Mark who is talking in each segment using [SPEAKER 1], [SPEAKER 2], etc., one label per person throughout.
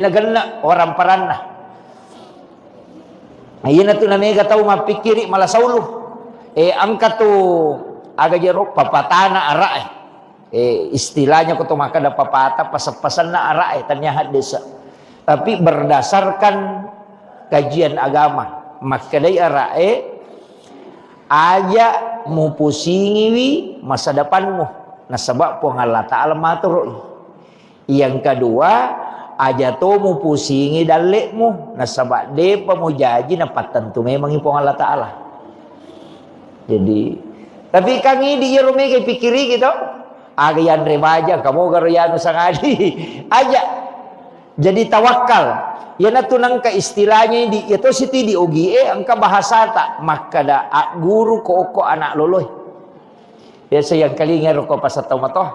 [SPEAKER 1] Nagana orang parana. Ayana tu namega tahu mapikiri malah sauluh. Angka tu aga jerok papatana ara istilahnya ko tu maka da papata pasapasan na ara tanya desa. Tapi berdasarkan kajian agama maka dai ara aja mu pusingiwi masa depanmu. Nah sebab po Allah Ta'ala matur. Yang kedua aja to mu pusingi dalekmu nasabak de pamujaji na patentu memang ipong Allah Ta'ala. Jadi tapi kangi di rumah ke pikiri gitu aga yan rebaja kamu garayano sangadi aja jadi tawakal yana tunang ka istilahnya di itu siti di ugi angka bahasa tak maka da guru ko anak loloy biasa yang kali ngero ko pasatau matoh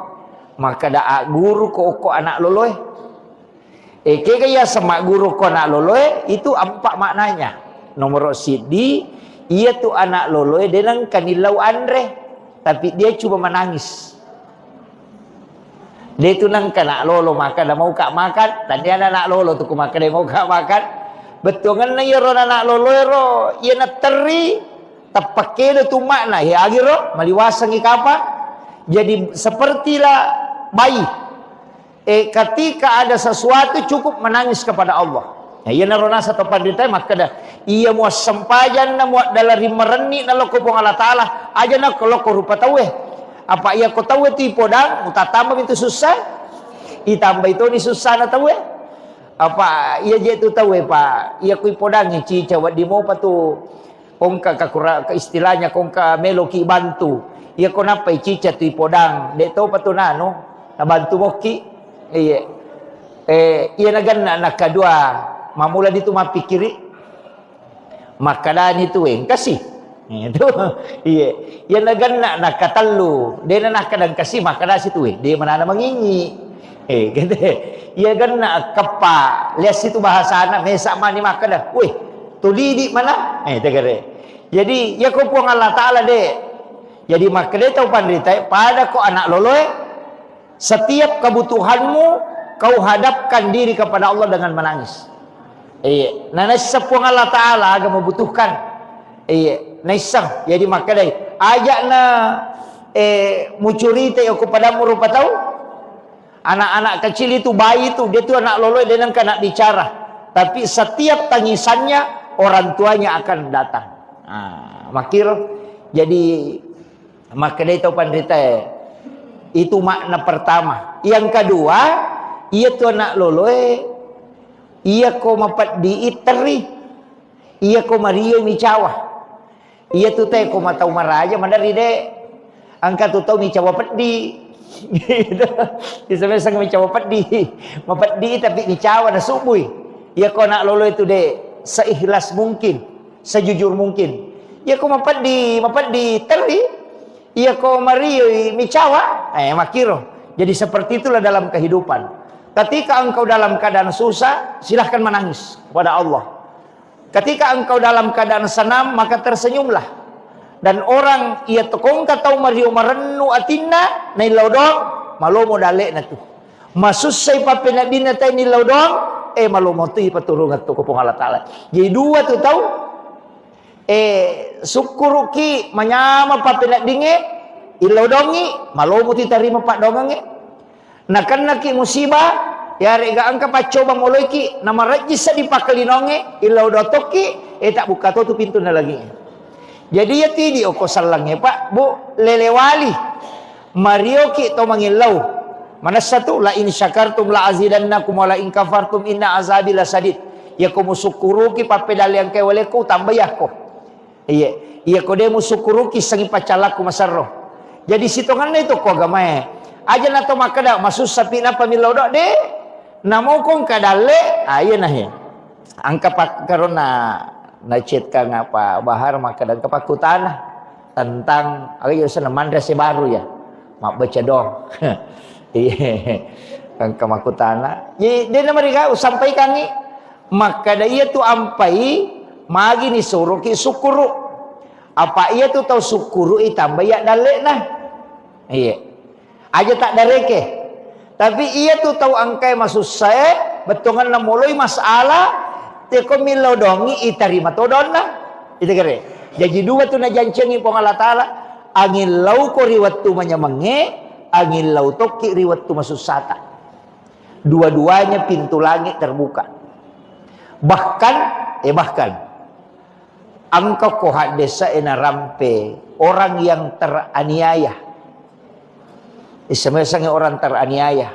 [SPEAKER 1] maka da guru ko anak loloy. Kaya sama guru ko anak loloy itu empat maknanya. Nomor sidi, ia tu anak loloy dengan kanilau andre, tapi dia cuma menangis. Dia tu nang anak lolo makan, dah mau kak makan, dan dia anak lolo tu makan dia mau kak makan. Betul kan na ro anak loloy ro, ia nak teri, tapake tu makna, ya agiro maliwasang ikapa. Jadi sepertilah bayi. Ketika ada sesuatu cukup menangis kepada Allah. Ia narona satu pandita maka dah ia mau sempajan na mau dalari mereni na loko pong Allah Ta'ala aja na kalau ko rupa tahu apa ia ko tahu ti podang utatamba itu susah itamba itu ni susah na tahu apa ia je tu tahu pak ia ku podang ni ci cawat di mau patu kongka ka istilahnya kongka meloki bantu ia ko napa cica tu podang de to patu nano na bantu moki iya nagan na kadua mamula dito mapikiri makadan itu kasih itu iya nagan na katalu dia na nakadang kasih makadan situ dia mana mangingi gitu iya gan na kapa lihat situ bahasa na mesa mani makadan tulidi mana tegare jadi ya ko puang Allah Ta'ala de jadi makade tau pandita pada ko anak loloy setiap kebutuhanmu kau hadapkan diri kepada Allah dengan menangis. Nah sepuang Allah Ta'ala agak membutuhkan. Naisang. Jadi maka dai ajak na mucurita yang kepada rupa tahu. Anak-anak kecil itu bayi itu dia tu anak loloy dia nak bicara. Tapi setiap tangisannya orang tuanya akan datang. Makir jadi maka dai tahu pandita itu makna pertama. Yang kedua, ia tu anak loloy, ia ko mapat diiteri, ia ko mario micawa. Ia tu teh ko matau maraja mandari de. Angkat tu tau micawa pedi. Gitu. Disebut sang micawa pedi. Mapedi tapi micawa na subui. Ia ko anak loloy tu de seikhlas mungkin, sejujur mungkin. Ia ko mapat di teri. Ia ko mario micawa, makiro. Jadi seperti itulah dalam kehidupan. Ketika engkau dalam keadaan susah, silahkan menangis kepada Allah. Ketika engkau dalam keadaan senang, maka tersenyumlah. Dan orang ia tekong katau mario marenu atina nai laudong malomo dalek na tu. Masusay papinadina tay ni laudong malomo tu paturungan tu ko Allah Ta'ala. Jadi dua tu tahu sukuruki manyama papinat dinge ilodongi malomo ti tarima pak dongange nakan naki musibah ya rega angka pacoba moloiki nama rajisa dipakalinonge ilodotoki tak buka tu pintu na lagi jadi ya tidi oko salangnya pak bu lelewali marioki to mangilau mana satu la in syakartum la azidannakum wa la in kafartum inna azabi lasadid ya ko musukuruki papedal yang kewaleku tambayah ko iya kode musukuruki sangi pacalaku masarro. Jadi sitongan itu ko agama aja nato makada masus sapi na pamilaw do de namo kong kadale ayen nah ya. Angka pak karona na chat ka ngapa bahar makada kapakutana tentang ayo sana madrasah baru ya. Mak baca dong. Iya. Angka makutana. Jadi dia mereka sampai kangi makada iya tu ampai magi ni suruh ki sukuru apa ia tu tahu sukuru tambah ya dalek nah iya aja tak dareke tapi ia tu tahu angkai masuk saya betongan na muloi masalah te ko milaw dongi itarima todon na itu kere. Jadi dua tu na jancengi po Allah taala angin lau ko riwat tu manyamenge angin lau toki riwat tu masusata. Dua-duanya pintu langit terbuka. Bahkan engkau ko hadesa ena rampe orang yang teraniaya. Isame-sange orang teraniaya.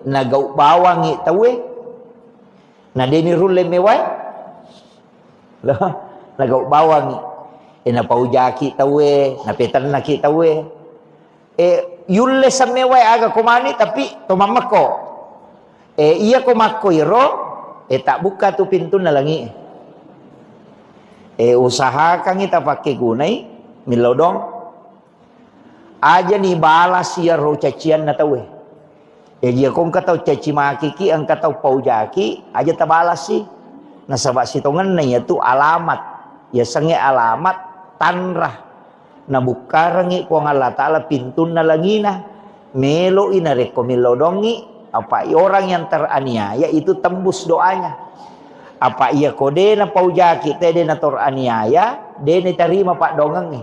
[SPEAKER 1] Nagau bawangi tawe. Na deni rule mewai. Lah, nagau bawangi. Na paujaki tawe, na petan na ki tawe. Yulle samewai aga komani tapi tomamako. Iya ko makoiro tak buka tu pintu na langi. Usahakan kita pakai gunai milodong aja nih balas ya ro cacian na tawe. Dia kong katau caci maki ki ang katau paujaki aja tabalas sih. Nah sabak sitongan na ya tu alamat. Ya sange alamat tanrah. Na bukarangi ko ang Allah Ta'ala pintun na langina. Melo ina reko milodongi. Apa orang yang teraniaya itu tembus doanya. Apa ia kode na paujaki tede na teraniaya. Dene terima pak dongangi.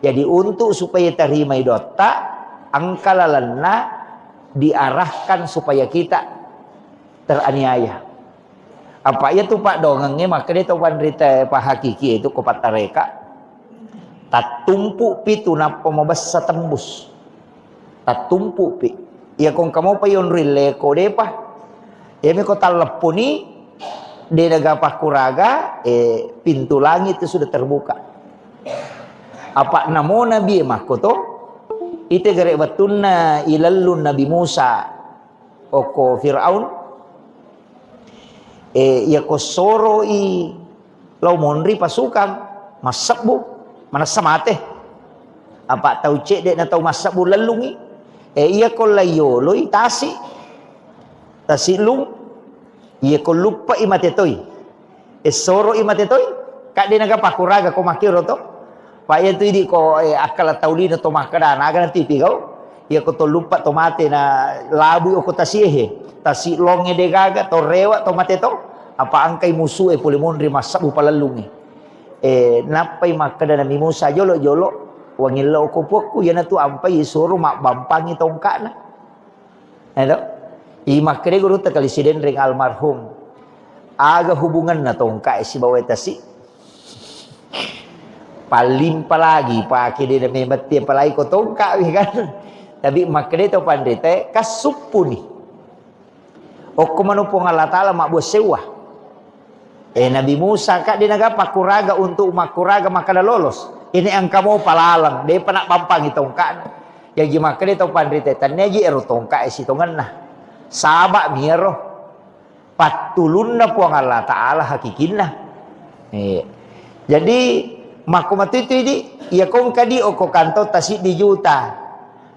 [SPEAKER 1] Jadi untuk supaya terima idota. Angkalalanna diarahkan supaya kita teraniaya. Apa ia tu pak dongangi. Maka dia tahuan rita pak hakiki itu kopat tareka. Tak tumpu pitu na pemabasa tembus. Tak tumpu pi. Ya kong kamu pa yon rile ko de pa. Ya me ko taleponi de nagapah kuraga pintu langit itu sudah terbuka. Apa namo nabi mako to? Ite gare batunna ilallun Nabi Musa oko Firaun. Ya ko soro i lau monri pasukan masakbu mana samate apa tahu cek dek na tahu masak bulalungi iya ko layo loi tasi lung iya ko lupa imate toy soro imate toy kak de naga pakuraga ko makiro to pa iya tu di ko akala taulina to makada naga nanti pigau iya ko to lupa tomate na labu ko tasihe tasi longe de gaga to rewa tomate to apa angkai musuh pulimonri masak bu palalungi napay makada na Musa jolo wangil lo ko pokku yana tu ampai suruh mak bampangi tongka na hello makade guru ta kalisiden ring almarhum aga hubungan na tongka si bawa tasi palim palagi pakai dia na mati palagi ko tongka kan tapi makade to pandete kasupuni o kumano po Allah Taala mak bosewa. Nabi Musa kak dia naga pakuraga untuk makuraga makada lolos. Ini ang kamu palalang. Dia panak pampang itongka. Yang maka dia tau pandrite tannya ji ero tongka isi tongan nah. Sabak miro. Patulun na puang Allah Ta'ala hakikin nah. Jadi makumatu itu ini ya kong kadi oko kanto tasik di juta.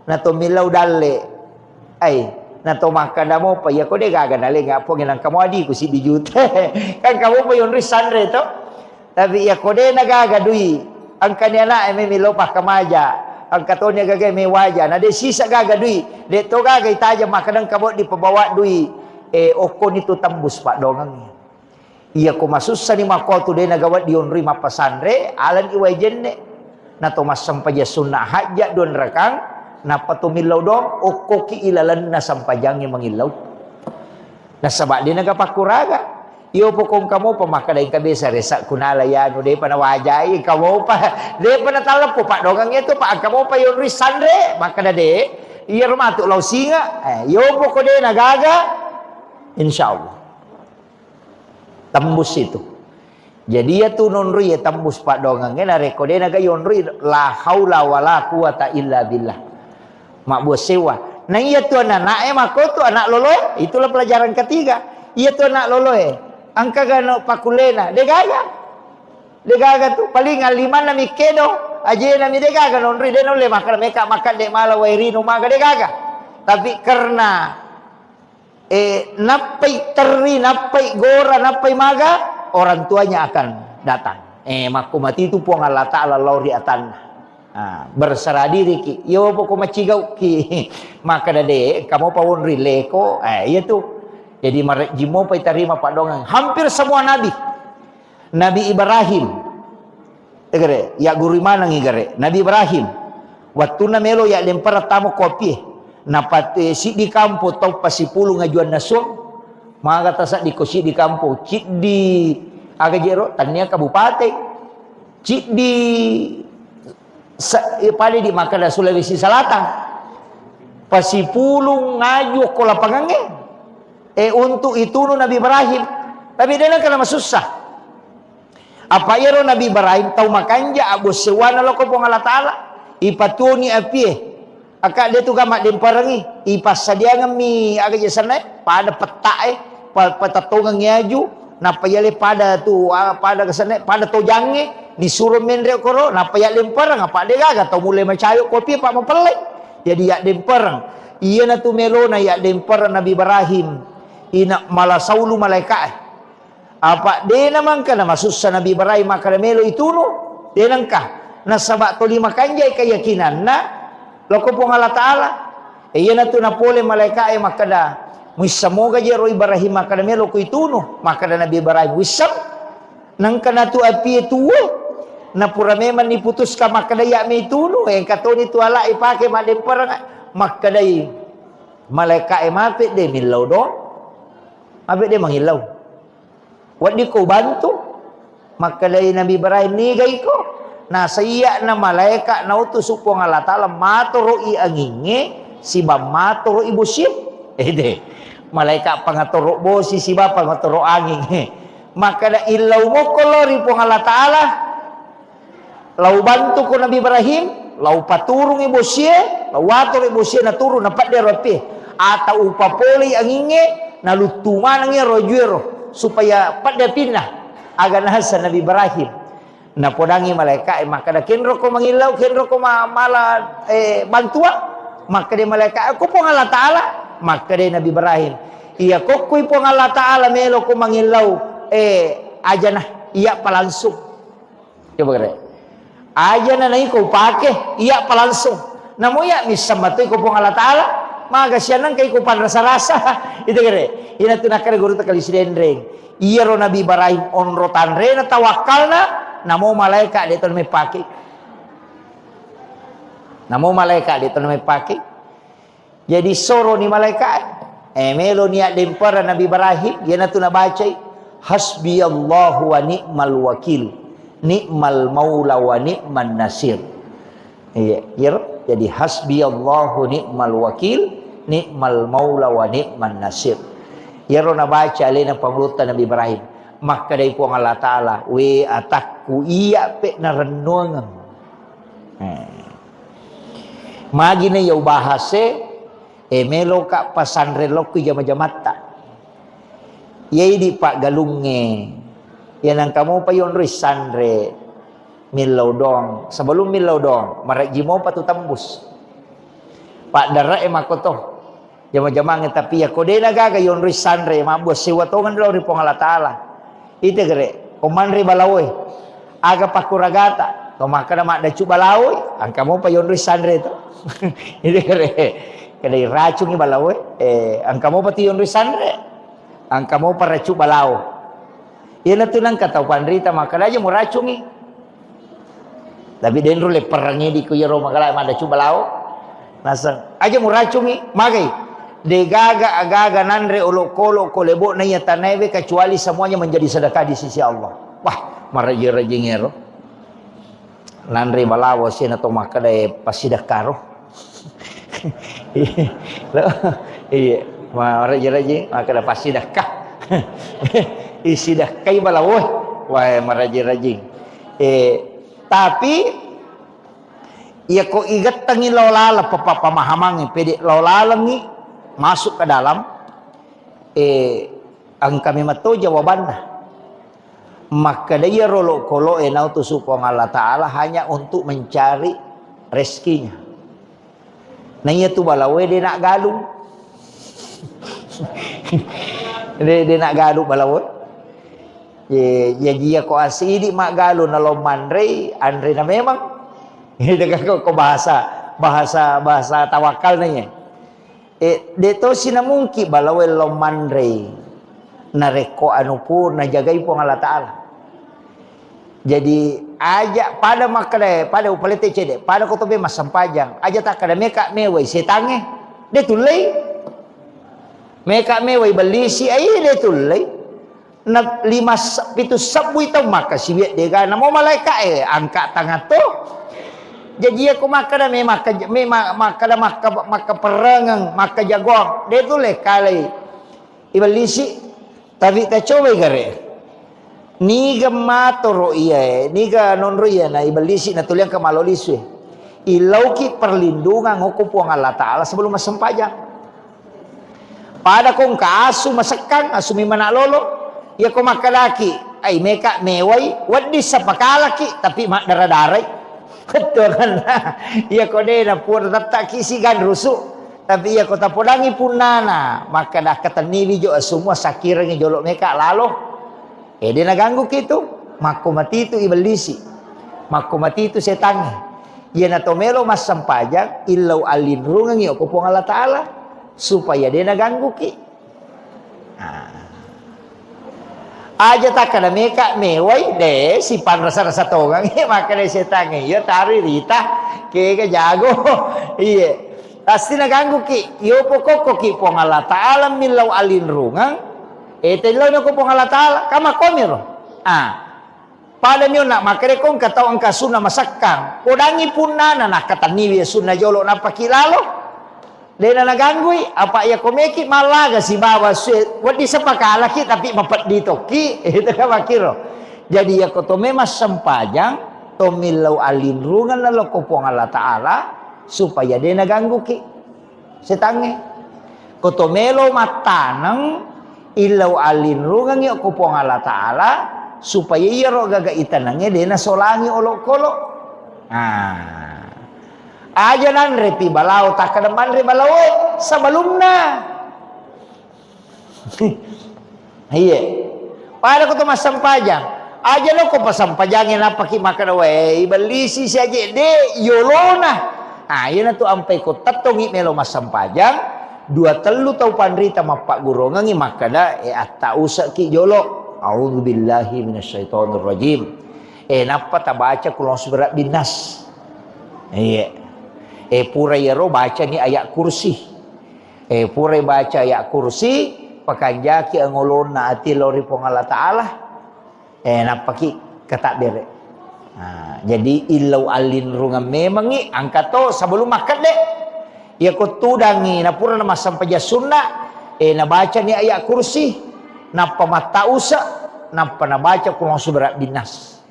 [SPEAKER 1] Na to milau dalle. Na to makada mo pa ya ko de gaga nale nga po ngilang kamu adi ko si dijuta kan kamu pa yon risandre to tapi ya ko de nagaga dui ang kanyana may milopah kamaja ang katonya gaga may waja na de sisa gaga dui de to gaga itaja makadang kamu di pabawa dui oko nito tambus pak dongang iya ko masussa ni makoto de nagawa di yon rima pasandre alan iway jenne na to masampaja sunnah hajja don rakang na patumilaw dong o koki ilalan na sampajangnya mengilaw na sabak din nagapakuraga iyo po kung kamu pamakadain kabisa resak kunala yan o de pa nawajay kamu pa de pa natalap po pak dogang ito pa kamu pa yung risandre makada de iya rumato law singa iyo po ko de nagaga insyaallah tembus itu jadi ya tu nonri ya tembus pak dogang na rekode naga yonri la haula wala quwata illa billah mak buat sewa. Nah iya tu anak mako tu anak loloe. Itulah pelajaran ketiga. Iya tu anak loloe. Angka gano pakulena. Degaga tu paling aliman nami kedo. Aje nami degaga nonri de nole makan meka makan de mala wairi no maga degaga. Tapi karena napai teri napai gora napai maga orang tuanya akan datang. Maku mati itu puang Allah Ta'ala lauri atan. Berserah diri ki yo poko macigau ki maka dade kamu pawon rileko iya tu Jadi marek jimo pai tarima pak dongeng. Hampir semua nabi. Nabi Ibrahim. Tegere, ya guru mana ngigare? Nabi Ibrahim. Waktu na melo ya lempar tamu kopi. Napate si di kampo tau pasipulu ngajuan nasong. Maka tasak di kosi di kampo. Cik di aga jero tania kabupaten. Cik di pada di Makada Sulawesi Selatan. Pasipulu ngaju ko lapangange. Untuk itu Nabi Ibrahim. Tapi dia nak kena susah. Apa iro Nabi Ibrahim tahu makanja abu sewana lo ko pong Allah Taala ipatuni api akak dia tu gamak demparangi ipas sadia ngami aga jasana pada peta pada tongang ngaju napa yale pada tu pada kesana pada tojange disuruh mendre koro napa ya lemparang apa dia gaga tahu mulai macayo kopi pak mempelai jadi ya demparang iya na tu melona ya demparang Nabi Ibrahim ina malah saulu malaikat apa dia namang kana masusah Nabi Ibrahim makana melo itu no dia nangka nasabak to lima kanjay keyakinan na loko pong Allah Taala iya na tu napole malaikat makada misamoga jero Ibrahim makana melo ko itu no makada Nabi Ibrahim wisam nang kana tu api itu na pura memang diputus ka makada ya me itu no yang katoni tu ala ipake madem perang makada malaikat mape de milau do abe de mangilau wadi ko bantu maka dari Nabi Ibrahim ni gay ko nasa iya na malaikat na utus po ng Allah Ta'ala maturo i anginge siba maturo ibu sip de malaikat pangaturo bosi siba pangaturo angin maka da ilaw mo kolori po ng Allah Ta'ala lau bantu ko Nabi Ibrahim lau paturong ibu siya lau waturo ibu siya naturo napat de ropi atau upapoli anginge nalutuman ng rojuero supaya pada pindah agar nasa Nabi Ibrahim na podangi malaikat maka da kenro ko mangilaw kenro ko mala bantua maka di malaikat ako po Allah Taala maka di Nabi Ibrahim iya ko po Allah Taala melo ko mangilaw aja nah iya palangsung coba kare aja na nai ko pake iya palangsung namo ya misamato ko po Allah Taala maga siyanang kay kupan rasa-rasa itu kare ina tunakare guru ta kalis dendreng iya ro Nabi Ibrahim onro tanre na tawakalna namo malaikat dito na may paki namo malaikat dito na may paki jadi soro ni malaikat melo niya dempara Nabi Ibrahim yana tu na bacay hasbiyallahu wa ni'mal wakil ni'mal maula wa ni'man nasir iya jadi hasbiyallahu ni'mal wakil ni'mal maula wa ni'man nasir yaro na baca alin ang pangulutan Nabi Ibrahim maka day po ang Allah Ta'ala we atakku iya pe na renungan magi na yaw bahase melo ka pasanrelok ko jamajamata yay di pak galunge yan ang kamu pa yun risanre milaw dong sebelum milaw dong maragi mo patutambus pak dara makoto jama-jama tapi ya kode nagaga yon risanre mabos siwatongan daw ri po Allah Taala ite gere komanri balawoy aga pakuragata tomaka na madachu balawoy ang kamo pa yon risanre to ite gere kada racung ni balawoy ang kamo pati yon risanre ang kamo pa racu balawo yan na tunang kataupan rita maka daja mo racungi tapi denro le perangi di kuyero makala madachu balawo nasa aja mo racungi magay de gaga agaga nanre olok-olok kolebo na yatanebe kecuali semuanya menjadi sedekah di sisi Allah. Wah, maraji-raji ngero. Nanre balawo sina to makada pasidakaro. Iya, maraji-raji makada pasidakah. Isidakai balawo. Wah, maraji-raji. Tapi ya ko igat tangi lawlala pamahamangi pede lawlalangi masuk ke dalam ang kami mato jawabannya maka dia rolo kolo enau tu supong Allah Ta'ala hanya untuk mencari rezekinya nah iya tu balawe dia nak galung dia nak galung balawe ya dia ko asidi mak galung nalo mandre andre na memang ini dengan ko bahasa tawakal nanya Deto sinamungki balawai lomandre nareko anu pun najagai pun Allah Ta'ala. Jadi aja pada makade pada upalete cede pada kotobe mas sampajang aja tak kada meka mewai setange de tulai meka mewai belisi ai de tulai na 5 pitu sabui tau maka sibiat dega namo malaikat angkat tangan tu jadi aku makada me makada maka perengang maka jagoang de tulai kali ibelisi tapi tak coba gare niga matoro iya niga nonro iya na ibalisi na tuliang kamaloliswe ilauki perlindungan hukum Allah Ta'ala sebelum masempajang pada kong kaasu masekang asumi mana lolo ya ko makalaki ay meka meway waddi sa pakalaki tapi mak daradaray betul kan iya ko de na pura tatak kisigan rusu tapi iya ko tapodangi punana maka dah kataniwi jo semua sakirang jolok meka lalo dia naganggu gitu, mako mati itu iblisi, mako mati itu setannya. Ia natomelo mas sampajang illau alin rungang yo kupong Allah Ta'ala supaya dia naganggu ki. Aja tak kada meka mewai de si pan rasa-rasa tongang maka de setannya yo tari rita ke jago. Iya. Pasti naganggu ki. Yo pokok ki pong Allah Ta'ala milau alin rungang telo na ko pong Allah Ta'ala kama komiro pada niyo na makarekong kataw ang kasuna masakang kudangi pun na nakataniwi suna jolo na pakilalo de na naganggoy apa iya komeki malaga si bawa wadi sa pakalaki tapi mapat dito ki ito ka makiro jadi ya ko to memas sampajang to milaw alinrungan na lo ko pong Allah Ta'ala supaya de naganggu ki setange ko to melo matanang ilaw alin rungang yo kupong Allah Ta'ala supaya iya ro gagaitan nange de na solangi olok-kolo aja nan repi balau tak kademan re balau sebelumna iya pada ko to masampajang aja lo ko pasampajangin apa ki makan we belisi si aja de yolona iya na tu ampai ko tatongi melo masampajang 2-3 tau pandrita mapak gurongangi makada atta usak ki jolo a'udzubillahi minasyaitonirrajim napa ta baca kulon surat binas iya pura yero baca ni ayat kursi pura baca ayat kursi pakanjaki angolon na ati lori pong Allah Ta'ala napa ki kata bere jadi illau alin rungan memangi angkat to sebelum makan deh ya ko tudangi na pura na masampaja sunna na baca ni ayat kursi na pamata usa na panabaca kulong surat binas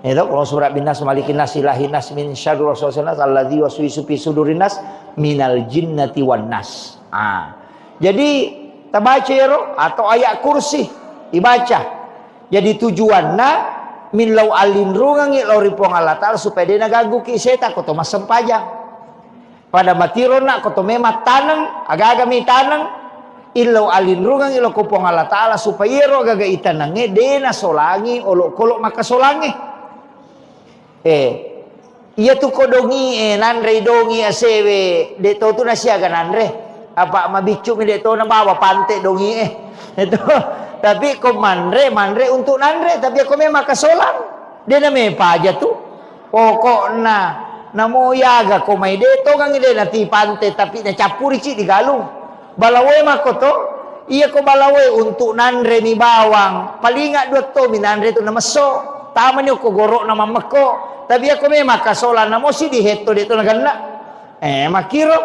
[SPEAKER 1] itu kulong surat binas malikin nas ilahin nas min syarri waswasil nas alladzi waswisu fi sudurin nas minal jinnati wan nas jadi tabaca ya atau ayat kursi dibaca jadi tujuanna min lau alin rungangi lori pong Allah Ta'ala supaya dia naganggu ki setan ko to masampajang pada matiro nak koto mema tanang aga-aga mi tanang illau alin rungang ilo kupong Allah Ta'ala supaya ro gaga itanange dena solangi olok-kolok maka solangi iya tu kodongi nanre dongi asewe de to tu nasiaga nanre apa mabicu mi de to na bawa pante dongi itu tapi ko manre untuk nanre tapi ako me maka solang dena me paja tu pokokna namo yaga ko may deto kang ide nati pante tapi na capuri ci di galung balawe makoto iya ko balawe untuk nanre ni bawang palinga 2 to minanre to na maso tama niyo ko goro na mamako tapi ako may makasolan namo si di heto dito na ganna makiro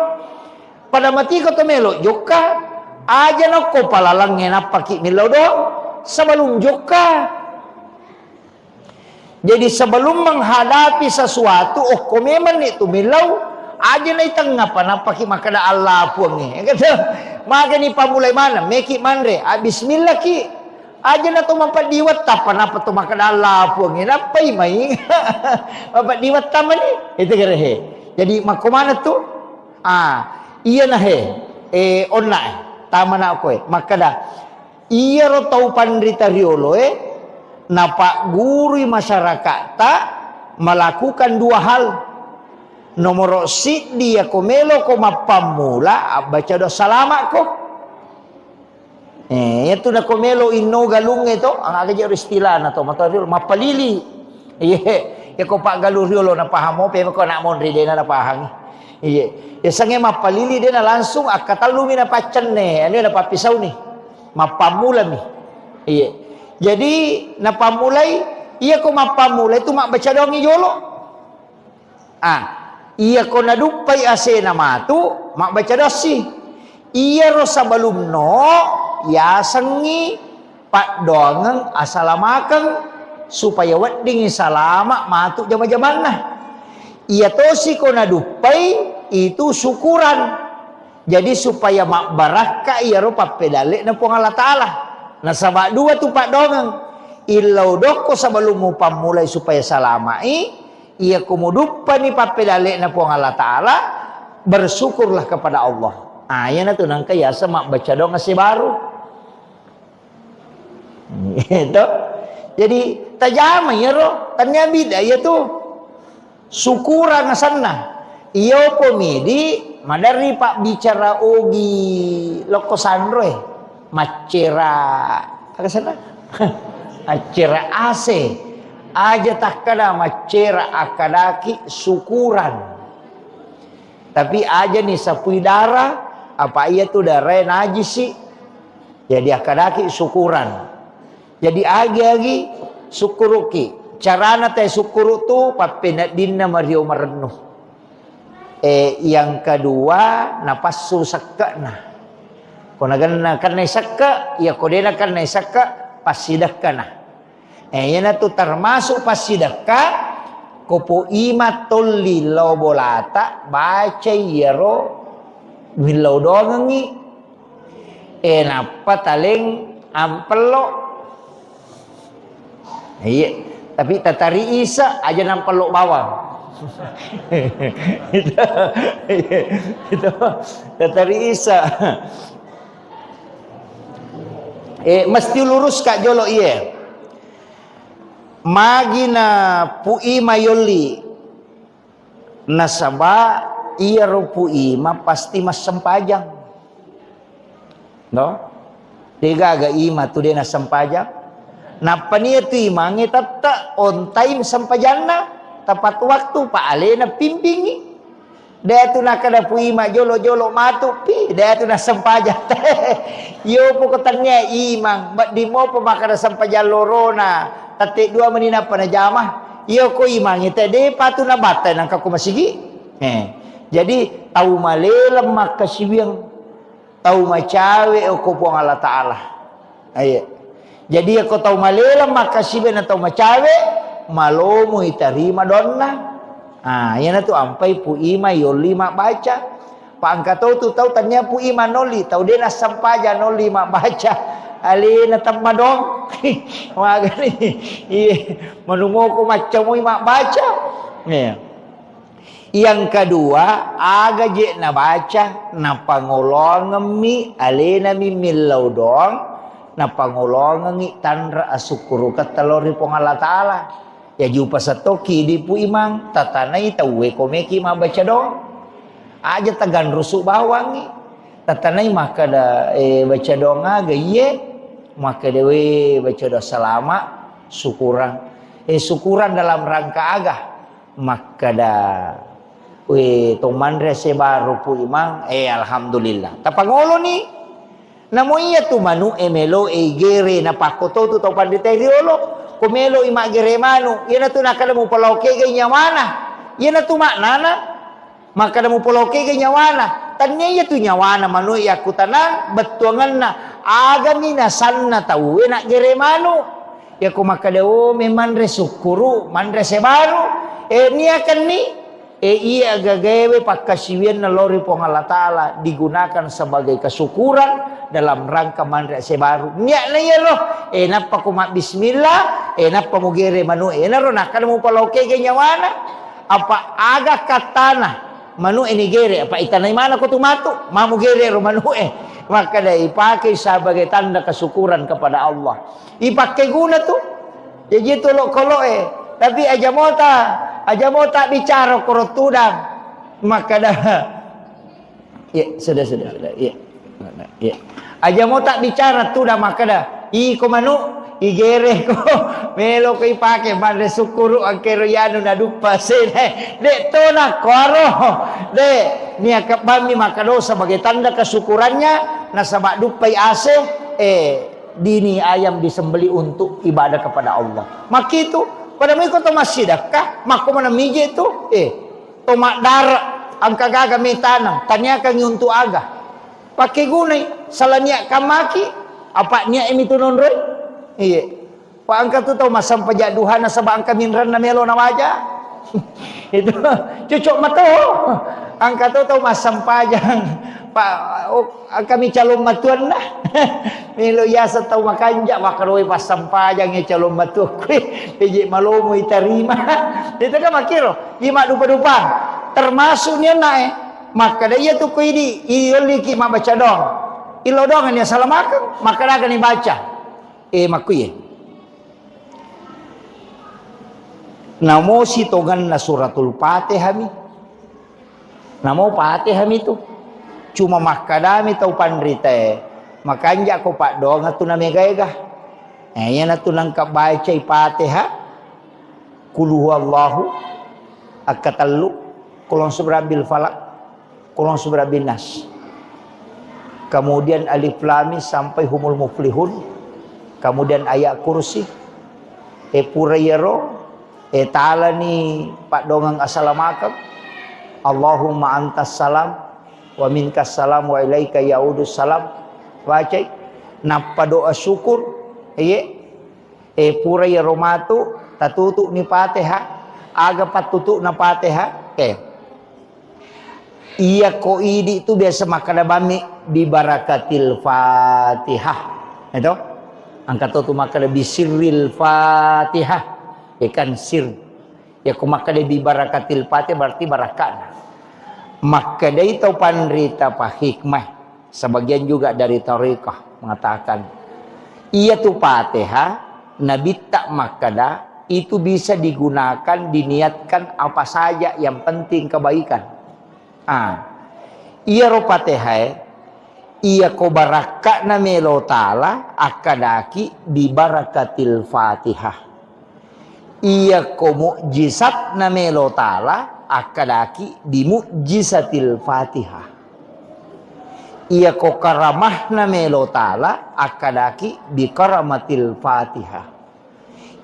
[SPEAKER 1] pada mati ko to melo joka aja no ko palalang ngenapaki milaw do sebelum joka. Jadi sebelum menghadapi sesuatu, kau memang itu milau aja na itang panapaki makada Allah puang ni. Maka ni pamulai mana? Meki manre. Bismillah ki. Aja na to mampat diwat tapan apa to makada Allah puang ni. Napai mai. Mampat diwat taman ni. Itu kira he. Jadi makomana tu? Iya na he. Onna taman ako makada. Iya ro tau pandrita riolo na Pak Guru masyarakat tak melakukan 2 hal. nomor si dia ko melo ko mapamula baca do salamat ko. Ito na ko melo inno galung ito ang aga istilah na to mataril mapalili. Ya ko pa galuriolo na pahamo pe ko na mon ride na pahang. Ya sange mapalili dia na langsung akatalumi na pacan ne. Ano na papisaw ni. Mapamula mi. Jadi napamulay iya ko mapamulay tu mak baca dong ijolo. Iya ko nadupay ase na matu mak baca dosi. Iya ro sabalum no ya sengi pak dongang asalamakang supaya wedding salama matu jama-jaman nah. Iya tosi ko nadupay itu syukuran. Jadi supaya mak baraka iya ro papedale na po Allah Ta'ala. Nah sabak dua tu pak dongang. Ilau doko sebelum mu pamulai supaya salamai. Iya kumudupa ni papedale na po Allah Ta'ala. Bersyukurlah kepada Allah. Ayan na to nang kaya sa mak baca dong si baru. Itu. Jadi tajama ya ro. Tanya bida ya tu. Syukuran na sana. Iyo po midi. Madari pak bicara ogi. Loko sandroy. Macera. Apa sana? Macera ase. Aja tak kada macera akadaki syukuran. Tapi aja nih sapui darah. Apa iya tuh darah najis sih. Jadi akadaki syukuran. Jadi agi-agi syukuruki. Carana teh syukuru tuh papinat dinna mario marenuh. Yang kedua napasu sakana. Kona ganna karena sakka ya kodena karena sakka pasidakana. Yan tu termasuk pasidaka kopo imatul lilau bolata baca yero milau dongangi napa taling ampelo. Iya, tapi tatari isa aja nampelok bawang. Itu tatari isa. Mesti lurus kak jolo iya. Magina pui mayoli nasaba iya ro pui ma pasti mas sempajang. No? Diga aga ima tu dia na sempajang. Napa niya tu imangi tata on time sempajana tepat waktu pa ale na pimpingi. Dia tu nak kada pui ma jolo-jolo matu pi dia tu na sempajang. Yo po katanya imang di mo pa makada sempajang lorona. Tatik 2 menit apa na jamah. Iyo ko imangi tadi patu na batay nang kako masigi. Jadi tahu malelam makasibiang tahu macawe o ko po Allah Ta'ala. Aye. Jadi ako tahu malelam makasibiang na tahu macawe malomo itarima donna. Yan na tu ampai pu ima yoli mak baca. Paangkatau tu tahu tanya pu ima noli tahu dia na sampaja noli mak baca. Ali na tamadong. Mga gani. Manungo ko macam mo mak baca. Yang kedua, aga je na baca na pangolong mi ali na mi milaw dong na pangolong mi tanra asukuru katalori pong Allah Ta'ala. Ya jupa sa toki di pu imang tatanay tawe ko meki ma baca dong. Aja tagan rusuk bawang. Tatanay maka da baca dong aga ye. Maka dewe baca doa selama syukuran syukuran dalam rangka agah maka da tomandre sebaru pu imang alhamdulillah tapangolo ni namo iya tu manu emelo gere na pakoto tu tau panditeriolo kumelo ima gere manu yana tu nakada mo paloke ganya mana yana tu maknana maka da mo paloke ganya mana tanya iya tu nyawana manu yaku tanang betuangan na aga ni nasanna tahu nak gere manu ya ko makadao memang resukuru mandre sebaru ni akan ni iya gagawe pakasiwian na lori pong Allah Ta'ala digunakan sebagai kesyukuran dalam rangka mandre sebaru niya na yero napa ko mak bismillah napa mo gere manu naro nakada mo paloke ganyawana apa aga katana manu ini gere apa itanay mana ko tumatu mamu gere ro manu maka dia dipakai sebagai tanda kesyukuran kepada Allah. Dipakai guna tu. Jadi tolok kolok tapi aja mota bicara korot tudang. maka dah. Ya, sudah. Ya. Ya. Aja mau tak bicara tu dah maka dah. Ko manu igere ko melo ko ipake mande sukuru angkero yanu na dupa sene de to na koro de nia kabami maka do sebagai tanda kesyukurannya na sabak dupai ase dini ayam disembeli untuk ibadah kepada Allah. Maka itu pada miko to masjid kah mako mana mije tu to mak dar angka gaga metanang tanyakan untuk aga pakai gunai salah niat kamaki apa niat emi tunon roy. Iya. Pak angka tu tahu masam pajak duhana sabak angka minran na melo na waja. Itu cucuk mato. Angka tu tahu masam pajang. Pak angka mi calon matuan lah. Melo ya tahu makanja makaroi pasam pajang ya calon matu. Peje malomo iterima. Itu kan makiro. Ima dupa-dupa. Termasuk ni nae. Maka dia tu ko ini liki mak baca dong. Ilo dong ni salah makan. Maka dah ni baca. Makuye. Namo sitogan na suratul Fatihah mi. Namo Fatihah mi tu. Cuma makadami tau pandrite. Makanja ko pak dong atu na megayga. Yan atu nangkap baca Fatihah. Qul huwallahu akatallu. Qul subrabbil falak. Qul subrabbin nas. Kemudian alif lam mim sampai humul muflihun. Kemudian ayat kursi purayero ta'ala ni pak dongang assalamualaikum Allahumma antas salam wa minkas salam wa ilaika yaudus salam baca napa doa syukur purayero matu tatutuk ni Fatihah aga patutuk na Fatihah iya ko idi itu biasa makana bami bi barakatil Fatihah itu angkat tu maka lebih sirril Fatihah ikan sir ya ku maka lebih barakatil Fatihah berarti barakat maka dari tau pandrita pa hikmah sebagian juga dari tariqah mengatakan iya tu Fatihah Nabi tak makada itu bisa digunakan diniatkan apa saja yang penting kebaikan iya ro Fatihah iya ko baraka na melo ta'ala akadaki bi barakatil Fatihah. Iya ko mukjizat na melo ta'ala akadaki bi mukjizatil Fatihah. Iya ko karamah na melo ta'ala akadaki bi karamatil Fatihah.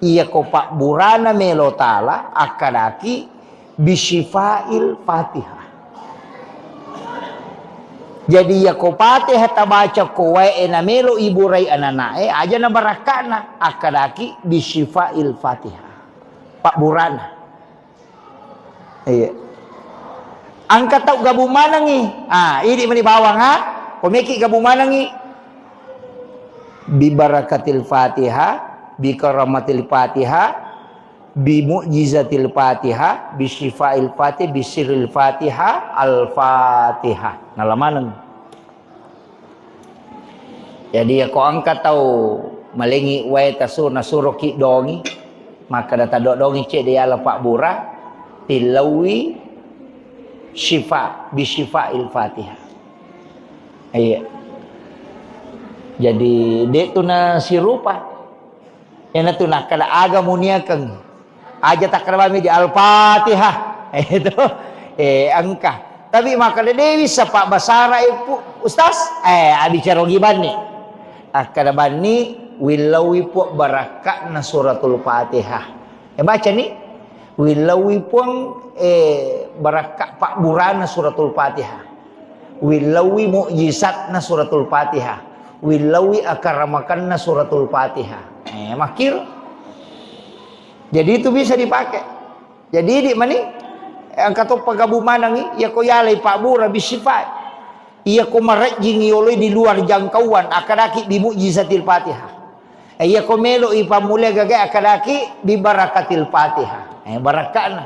[SPEAKER 1] Iya ko pakburana melo ta'ala akadaki bi syifail Fatihah. Jadi ya ko Fatihah tabaca ko wae na melo iburai ananae aja na barakana akadaki bisyifail Fatihah. Pak Burana. Iya. Angkat tau gabu manangi. Ini mani bawang Pemeki gabu manangi. Bi barakatil Fatihah, bi karamatil Fatihah, bi mu'jizatil Fatihah, bi syifail Fatihah, bi sirril Fatihah, al-Fatihah. Nalamanang. Jadi aku angkat tahu malengi wae tasur nasuro ki dongi maka data dongi cek dia la Pak Bura tilawi syifa bi syifail Fatihah. Iya. Jadi dek tu na sirupa. Yang tu nak kada aga muniakan aja tak kerabami di Al-Fatihah. Itu angka. Tapi maka dewi sepak basara ibu ustaz bicara giban ni. Kada bani wilawi pu barakat na suratul Fatihah. Baca ni wilawi pun barakat Pak Burana suratul Fatihah. Wilawi mukjizat na suratul Fatihah. Wilawi akaramakan na suratul Fatihah. Makir. Jadi itu bisa dipakai. Jadi di mana? Angkat tu pagabumanang ya ko yalay Pak Bura bisifat. Iya ko marajing yoloy di luar jangkauan akadaki bi mukjizatil Fatihah. Iya ko melo ipamule gaga akadaki bi barakatil Fatihah. Barakana.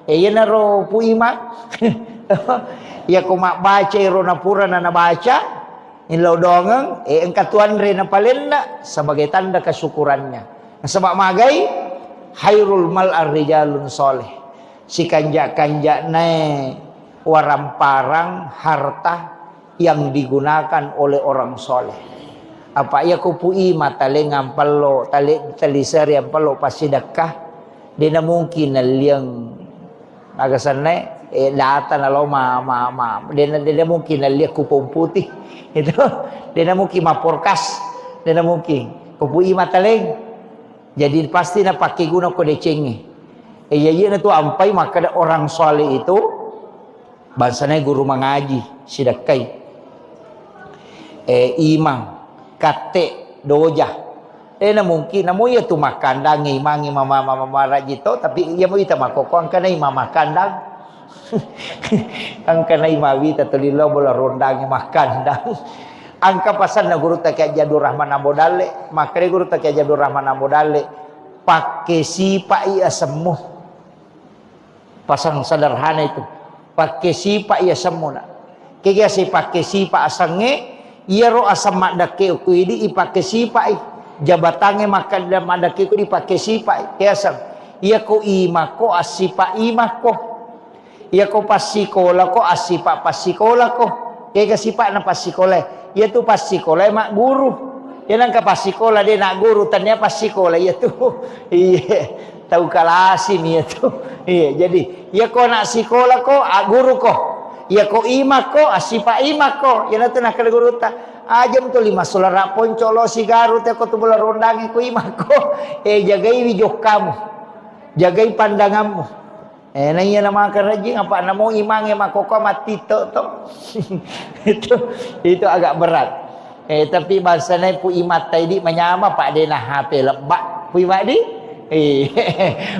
[SPEAKER 1] Iya na ro puima. Iya ko mak baca ro na pura na baca. Inlaw dongang angkat tuan re na palenda sebagai tanda kesyukurannya. Sebab magai hairul mal ar-rijalun soleh. Si kanja-kanja waramparang harta yang digunakan oleh orang soleh. Apa ia kupui mata lengan pelo talisar yang pelo pasti dekah. Dia mungkin liang agak sana data nalo dia mungkin liang kupon putih itu dia mungkin maporkas dia mungkin kupui mata leng. Jadi pasti na pakai guna ko decengi. Iya na tu ampai maka orang soleh itu bansana guru mengaji sidakai imam kate doja mungkin namo ya tu makandang imang mama rajito tapi ia mau ita makoko angkana imam makandang angkana imawi tatulilo bola rondang makandang angka pasan na guru tak Jadur Rahman Ambodale maka guru tak Jadur Rahman Ambodale pakai sipa ia semuh pasang sederhana itu pakai sipa ia semua kaya si pakai sipa asange iya ro asam madake ku idi ipake sipa jabatange makan dan madake ku dipake sipa kiasang iya ko ima ko asipa ima ko iya ko pasikola ko asipa pasikola ko kaya sipa na pasikola iya tu pasikola mak guru iya nang ka pasikola dia nak guru tanya pasikola iya tu iya tahu kalasin iya tu iya jadi iya ko nak sikola ko guru ko ya ko ima ko asipa ima ko ya natu nak guru ta ajam tu 5 solara poncolo sigaru te ko tu bola rondangi ko ima ko jagai wijok kamu jagai pandanganmu na iya nama kerajing apa namo imange makoko mati to itu agak berat tapi bahasanya pu imat tadi menyama pak dena HP lebak pu imat di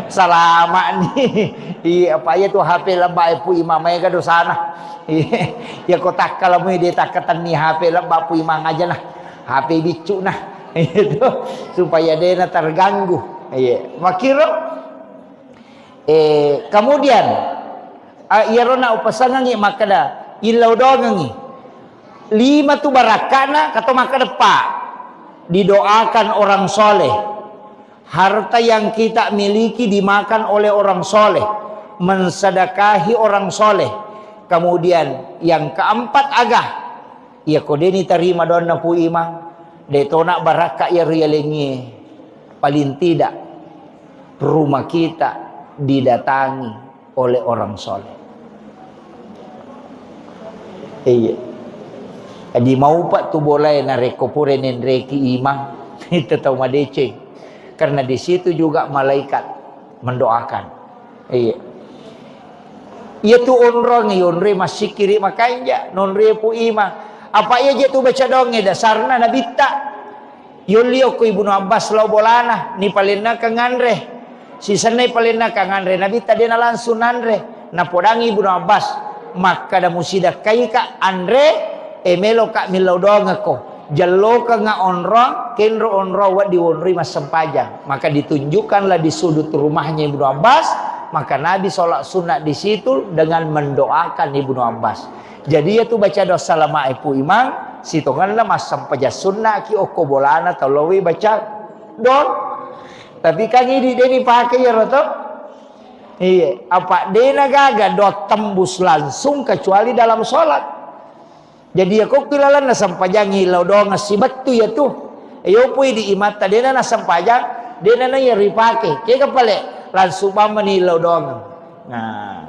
[SPEAKER 1] salamat nih apa ya tu HP lebak pu imamai ka dosana ya kotak kalau mau dia tak ketani HP lebak pu imang aja nah HP bicu nah itu supaya dia terganggu makiro kemudian ia rona upasangan ngi makada ilau dongangi 5 tu barakana kata makada pak didoakan orang soleh. Harta yang kita miliki dimakan oleh orang soleh, mensedekahi orang soleh. Kemudian yang keempat agah, ya kodeni terima dona pu imang, detona baraka ya rialengi. Paling tidak rumah kita didatangi oleh orang soleh. Iya. Di mau pak tu boleh na rekopure nendreki imang itu tahu madece. Karena di situ juga malaikat mendoakan. Iya. Ia tu onrong onre masih kiri makanya nonre pu ima. Apa ia je tu baca donge dasarna nabita. Yulio ku Ibnu Abbas lo bolana ni palena kangandre. Sisanai palena kangandre nabita dia langsung nandre. Na podangi Ibnu Abbas maka da musida kaika andre emelo kak milau donge ko. Jalo ka nga onrong kenro onro wa diwonri mas sempajang maka ditunjukkanlah di sudut rumahnya Ibnu Abbas maka Nabi sholat sunat di situ dengan mendoakan Ibnu Abbas jadi itu baca doa salama ipu imang sitonganlah mas sempaja sunat ki oko bolana tolowi baca don tapi kan ini deni pakai ya roto iya apa dena gaga do tembus langsung kecuali dalam sholat. Jadi aku kilalan na sampajang hilaw doang sibat tu ya tu. Ayo pui di imata dena na sampajang dena na yari pake. Kaya kapale langsung mama ni hilaw doang. Nah,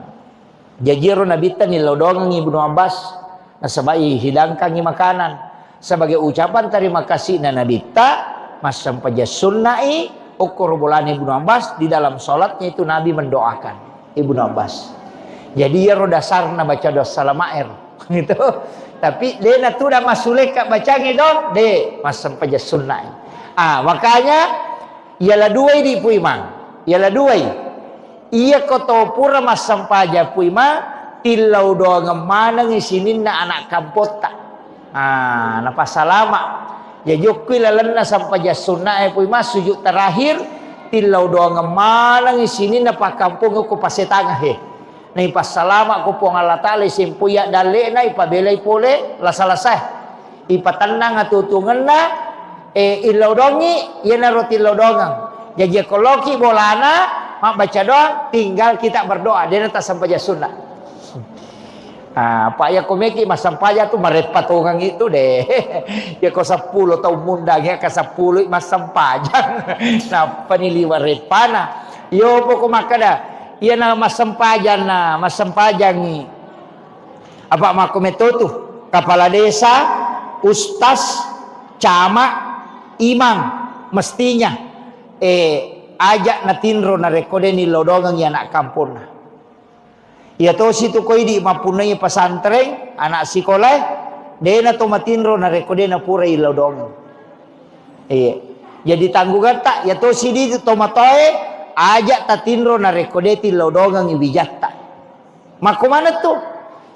[SPEAKER 1] jajiro nabita ni hilaw doang Ibnu Abbas na sabay hidangkan ni makanan sebagai ucapan terima kasih na nabita mas sampaja sunnai ukur bulan Ibnu Abbas di dalam sholatnya itu Nabi mendoakan Ibnu Abbas. Jadi ya dasar na baca doa salamair gitu. Tapi dia na tu dah masulek kat baca ngidon de masam paja sunnah. Makanya ialah dua di puimang. Ialah dua. Ia koto pura masam paja puimang tilau doa ngemana ngisinin na anak kampota. Napa salama. Ya jukui lalana sampaja sunnah puimang sujud terakhir tilau doa ngemana ngisinin na pa kampung ko pasetangah na ipasalama ko po ang Allah Ta'ala simpuya dali na ipabelay pole lasalasay ipatanang atutungan na ilaw dongi yan na roti ilaw dongang jadi koloki bolana mak baca doa tinggal kita berdoa dia nanti sampai sunnah Pak ya komeki masampaya tu maret patungang itu deh. Ya ko 10 tahun mundang ya ka 10 masampajang. Na paniliwar ret pana. Yo poko makada. Iya na masampajan na masampajang ni. Apa makometo tu? Kepala desa, ustaz, camat, imam mestinya ajak na tinro na rekode ni lodongang ya anak kampung na. Ya to situ ko di mapunay pasantren anak sekolah de na to matinro na rekode na pura ilodongang. Jadi tanggungan tak ya to sidi to matoy ajak ta tinro na rekode ti lodongang ibijatta. Mako mana tu?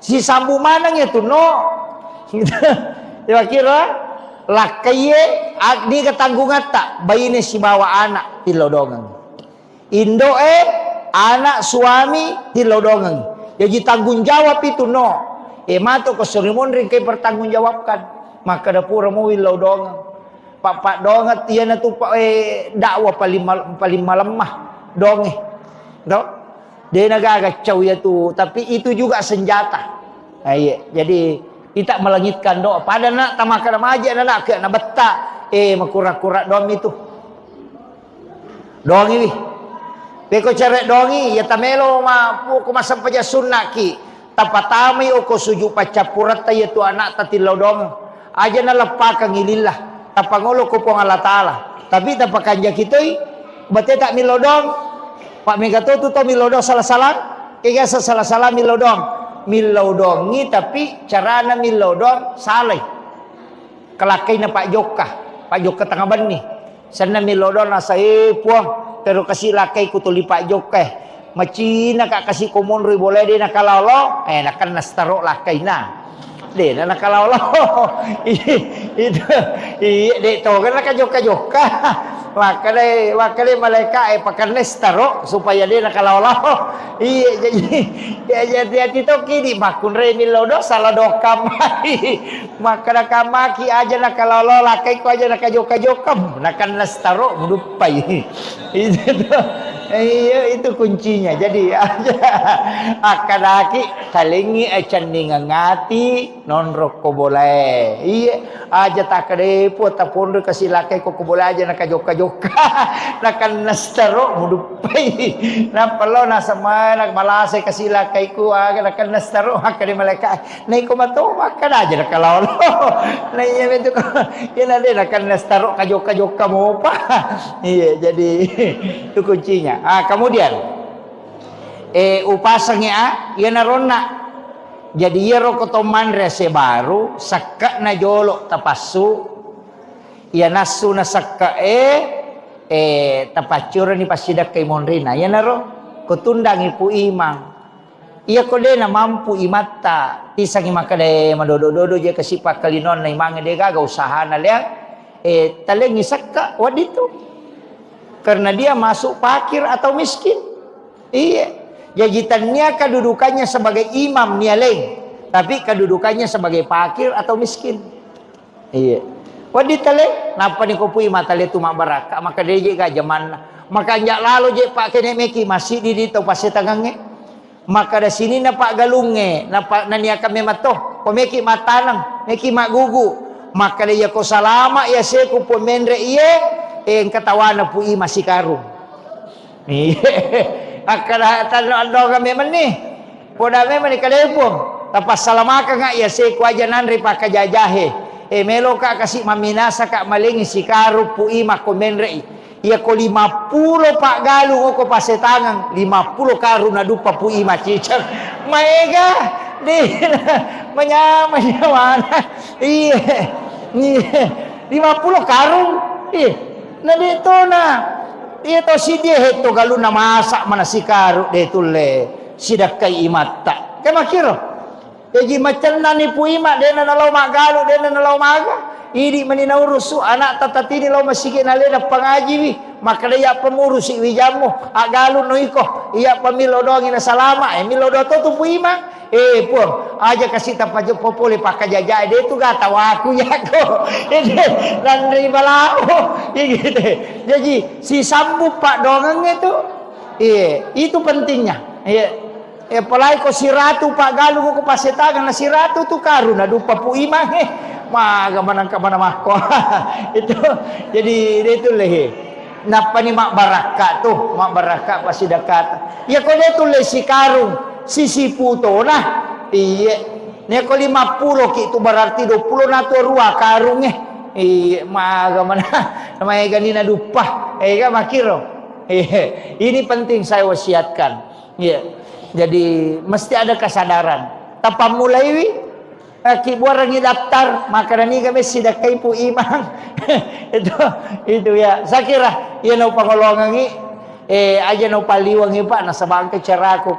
[SPEAKER 1] Si sambu manang ya tu no. Kira-kira lakaye agni ketanggungan tak bayi ni si bawa anak ti lodongang. Indo anak suami ti lodongang. Jadi tanggung jawab itu no. Mato ko serimun ring kay pertanggung jawabkan. Maka dapura mo lodongang. Pak dongat iya na tu dakwah paling malemah donge. Do? Dia nagagacau ya tu, tapi itu juga senjata. Jadi kita melangitkan doa. Pada nak tamakan maja nak ke nak betak. Makura-kura dom itu. Dong ini. Beko cari dongi ya tamelo ma ko masampaja sunnaki. Tapatami o ko suju pacapurat ya tu anak tatilaw dong. Aja na lapakang ilillah. Tapangolo ko pong Allah Ta'ala. Tapi tapakan ja kitoy bate tak milodong. Pak Megato tu to milodong salah-salah. Kaya salah-salah milodong. Milodongi tapi carana milodong saleh. Kelakay na Pak Joka tengah bani. Sana milodong na sa puang. Pero kasi lakay ko tuli Pak Joka. Macina ka kasi kumonroy boleh di nakalalo. Nakan nastaro lakay na. Di na nakalalo. Itu dito kan nakajoka-joka. Wakale malaika pakan nastaro supaya dia nakalalo. Jadi itu kini makun re milodo salah doka mai. Maka nakamaki aja nakalalo lakay ko aja nakajoka-joka. Nakan nastaro mudupai. Itu kuncinya. Jadi aja akadaki kalingi acan ngati non roko boleh. Aja tak kedepo tapon kasih lakai ko boleh aja nakajoka-joka. Nakan nastaro mudupai. Napalo nasa mana malase kasih lakai ko aga nakan nastaro hakade malaka. Nai ko mato makan aja nakalolo. Nai itu yan ade nakan nastaro kajoka-joka mo pa. Jadi itu kuncinya. Kemudian upasangnya ya narona. Jadi ya rokotoman rese baru sakka na jolo tapasu ya nasu na sakka tapacura ni pasidak kay monrina ya naro kutundang ipu imang iya ko de na mampu imata tisang imakade madodo-dodo je kasipa kalinon na imang de gaga usaha na liang talengi sakka waditu karena dia masuk fakir atau miskin. Iya. Jajitannya kedudukannya sebagai imam nialeng, tapi kedudukannya sebagai fakir atau miskin. Iya. Waditale, napa ni kopui matale tu mak baraka, maka dia je gajaman. Maka njak lalu je pak kene meki masih di tau pase tangange. Maka da sini na pak galunge, na pak nania kami matoh, pemeki matanang, meki mak gugu. Maka dia ko salama ya se ku pemendre iye, katawana pu i masih karung. Iya. Akala talo kami meni. Poda me meni kadepong. Tapas salamaka nga ya se ku aja nanri pa kajajahe. Melo ka kasi maminasa ka malingi si karu pu i makomenre. Iya ko 50 pak galung ko pasetangan 50 karu na dupa pu i macicang. Maega di mana. Iya. 50 karung. Iya. Na dito na. Ito si dia heto galu na masak mana si karu dito le sidak kay imata. Kaya makiro. Jadi macam nani pu imat dia na nalaw magalu dia na nalaw maga. Idi maninaw rusu anak tatatini law masigi na le na pangaji wi. Maka dia pemurus si wijamu agalu no iko. Iya pamilo doang ina salama. Milo do to pu imat. Puang aja kasih tapajo popole pakai jajah dia tu gak tahu aku ya ko. Dan dari balau gitu. Jadi si sambu pak dongeng itu itu pentingnya. Palai ko si Ratu Pak Galung ko pasetagan na si Ratu tu karun na dupa po imang maga manang ka manamako. Itu jadi itu leh. Napa ni mak baraka tu, mak baraka pasti dekat. Ya ko dia tu leh si karung, si puto nah. Iya. Ni ko 50 ki itu berarti 20 na tu rua karung Iya, maga mana namanya ganina dupa. Kan makiro. Ini penting saya wasiatkan. Iya. Jadi mesti ada kesadaran. Tanpa mulai ki buarangi daftar maka ni kami sidakai pu imang. itu ya. Saya kira ya no pangolongan aja no paliwang pak na sabang cara ko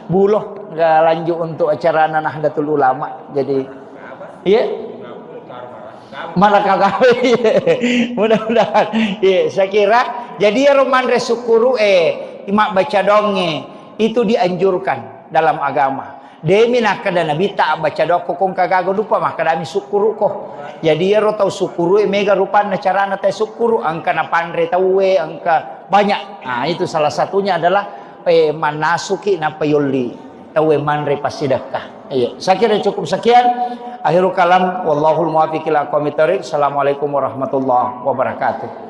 [SPEAKER 1] buloh enggak lanjut untuk acara Nahdlatul Ulama. Jadi iya mana kagawe. Mudah-mudahan saya kira jadi roman resukuru imak baca dongeng itu dianjurkan dalam agama. Demi nak kada nabi tak baca doko kong kagago lupa maka kami sukuru ko. Jadi ro tau sukuru mega rupan carana teh sukuru angka na pandre tawe angka banyak. Nah itu salah satunya adalah manasuki na payuli tawe manre pasidakah. Iya, saya kira cukup sekian. Akhirul kalam wallahul muwaffiq ila aqwamit thoriq. Assalamualaikum warahmatullahi wabarakatuh.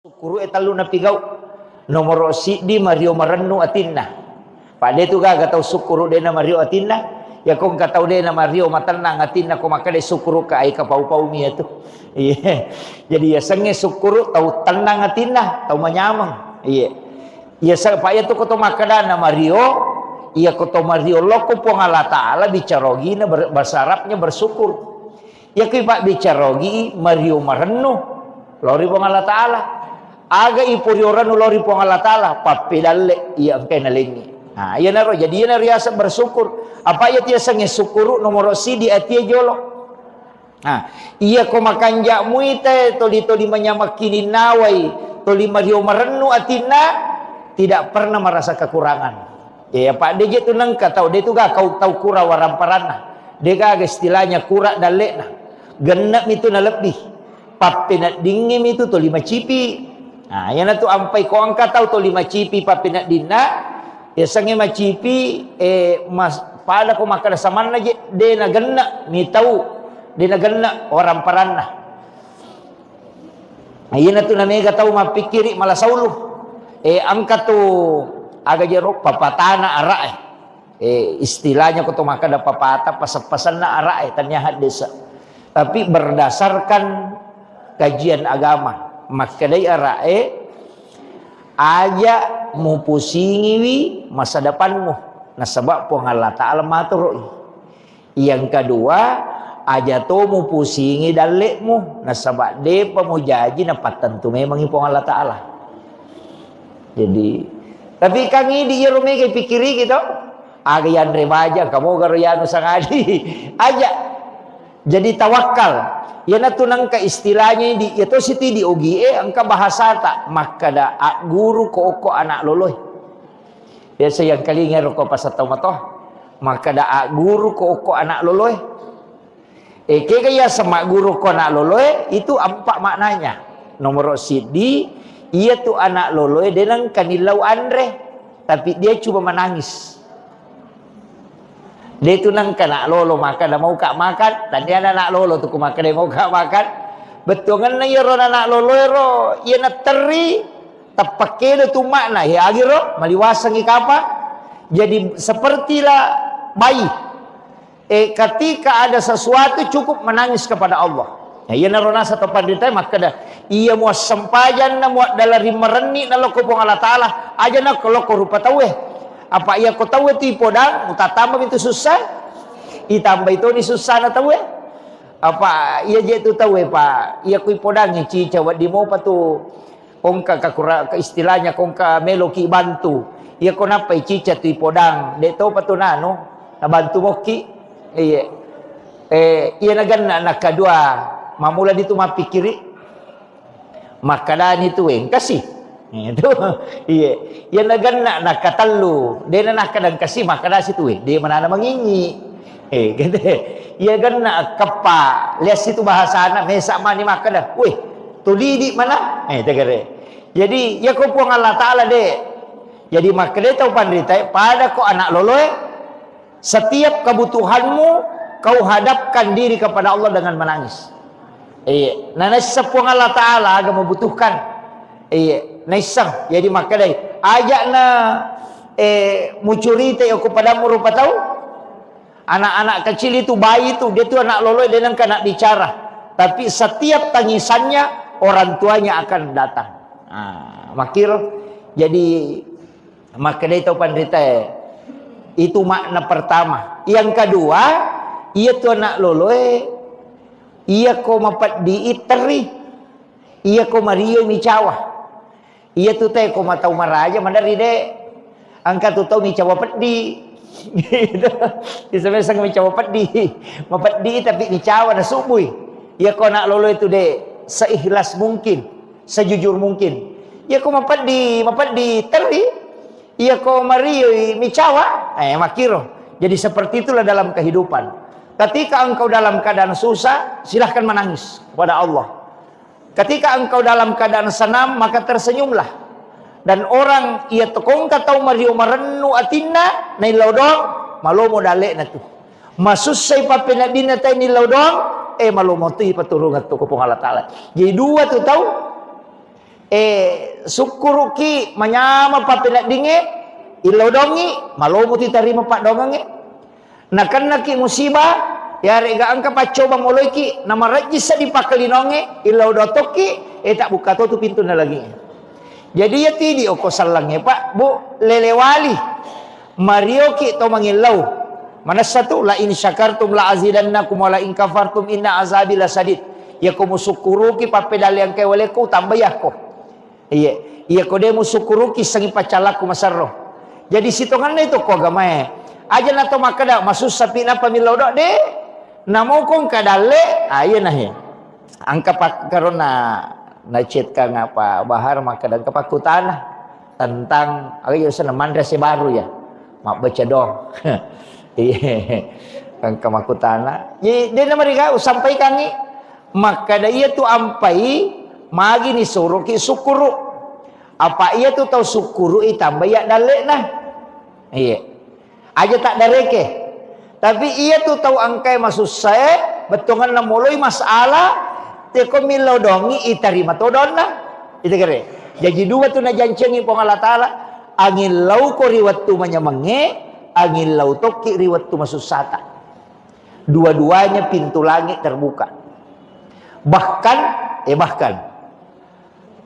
[SPEAKER 1] Sukuru etalu na pigau. Nomor di Mario Marennu atinna. Pada itu gak tahu sukuru de na Mario atinna. Ya kong katau de na Mario matenang atinna ko makade sukuru ka ai ka pau-pau mi itu. Iya. Jadi ya senge sukuru tahu tenang atinna, tahu menyamang. Iya. Ya supaya tu koto makada na Mario, iya koto Mario loko po Allah Taala bicarogi na bahasa Arabnya bersyukur. Ya kui pak bicarogi Mario Marennu lori po Allah Taala. Aga ipurioranu lori po Allah Taala papidalle iya angkai nalengi. Nah, iya naro jadi iya naro asa bersyukur. Apa iya tiasa ngesukuru nomor si di atia jolo. Nah, iya ko makanja muite toli manyamakini nawai toli Mario Marennu atina tidak pernah merasa kekurangan. Ya Pak DJ tu nang tahu dia tu gak kau tahu kura waramparana. Dia gak istilahnya kura dalekna. Genap itu na lebih. Papinat dingim itu toli macipi. Nah, yana tu ampai ko angka tahu toli macipi papinat dinna. Ya sange macipi mas pada ko makada saman aja de na genna mi tahu de na genna waramparana. Yana tu na mega tahu mapikiri malah sauluh. Angka tu aga jeruk papatana arae. Istilahnya ko to makada papata pasapasan na arae tanya desa. Tapi berdasarkan kajian agama makadai arae aja mu pusingiwi masa depanmu nasabab po Allah Ta'ala matur. Yang kedua aja to mu pusingi dalekmu nasabab de pamujaji na patentu memang po Allah Ta'ala. Jadi tapi kami di Yerome ke pikiri gitu aga yan remaja kamu garoyano sangadi aja jadi tawakal. Yana tunang ka istilahnya di itu siti di OGE angka bahasa tak maka da guru ko anak loloy. Biasa yang kali ngero ko pasatau matoh maka da guru ko anak loloy. Kaya sama guru ko anak loloy itu empat maknanya. Nomor sidi ia tu anak loloy denang kanilau andre tapi dia cuma menangis. Dia tu nang kana lolo makan dah mau kak makan dan dia anak lolo tu ku makan dia mau kak makan betul kan ya ro anak lolo ro ia na teri tapake tu makna ya agiro maliwasang ikapa jadi sepertilah bayi ketika ada sesuatu cukup menangis kepada Allah ya ia na ro nasa to pandita maka dah ia mau sempajan na mau dalari mereni na loko pong Allah Taala aja na kalau ko rupa tawe. Apa ia kau tahu itu podang mutatambah itu susah itambah itu ni susah na tahu apa ia je tu tahu pak ia kui podang ni cica wat di mau patu kongka kakura istilahnya kongka meloki bantu ia kau napa cica tu podang de tahu patu nano na bantu moki ia nagan nak kedua mamula itu mapikiri makanan itu kasih itu iya yang nagan nak katalu dia nak kadang kasih makanan situ dia mana mengingi gitu iya kan nak kepa lihat situ bahasa anak mesak mani makan weh tuli di mana tegere jadi ya kau puang Allah Taala deh jadi maka dia tahu pandita pada kau anak loloy setiap kebutuhanmu kau hadapkan diri kepada Allah dengan menangis nah sepuang Allah Taala agak membutuhkan naisang jadi maka dai ajak na mucurita yo kepada rupa tahu anak-anak kecil itu bayi itu dia tu anak loloy dia nang nak bicara tapi setiap tangisannya orang tuanya akan datang makir jadi maka dai tahu pandita itu makna pertama yang kedua ia tu anak loloy ia ko mapat diiteri ia ko Mario micawa ia tu teh ko matau maraja mandari de angka tu tau micawa peddi gitu disebut sang micawa peddi mapeddi tapi micawa na subui ia ko nak lolo itu de seikhlas mungkin sejujur mungkin ia ko mapeddi teri ia ko Mario micawa makiro jadi seperti itulah dalam kehidupan ketika engkau dalam keadaan susah silahkan menangis kepada Allah. Ketika engkau dalam keadaan senang maka tersenyumlah. Dan orang ia tekong katau Mario Marennu atinna nai laudong malomo dalek na tu. Masusay papina dina tay ni laudong malo mo tu paturungan tu ko pong Allah Taala. Jadi dua tu tahu Sukuruki manyama pa pinadinge ilodongi malomo ti tarima pak dongange nakan naki musibah ya rega angka pa coba moloiki nama rejisa di pakalinonge ilodotoki tak buka tu pintu na lagi. Jadi ya tidi oko salangnya pak bu lelewali marioki to mangilau mana satu la in syakartum la azidannakum wa la in kafartum inna azabi lasadid ya ko musukuruki pa pedali ang kay waleku tambayah ko. Iya kode musukuruki sangi pacalaku masarro. Jadi sitongan itu ko agamae. Aja na to makada masus sapi na pamilaw do de. Namo kong kadale ayeun nah ya. Angka pak karona na chat ka ngapa bahar makada ka pakutana tentang ayo sana madrasah baru ya. Mak baca dong. Iya. Angka makutana. Ye de na mereka sampaikan ni makada iya tu ampai magi ni suruh ki sukuru apa ia tu tahu sukuru tambah ya dalek nah iya aja tak dareke tapi ia tu tahu angkai masuk saya betongan na mulai masalah teko milodongi itarima todon nah itu kere jadi dua tu na jancengi pong Allah Ta'ala angin lau ko riwat tu manyamenge angin lau toki riwat tu masuk sata dua-duanya pintu langit terbuka bahkan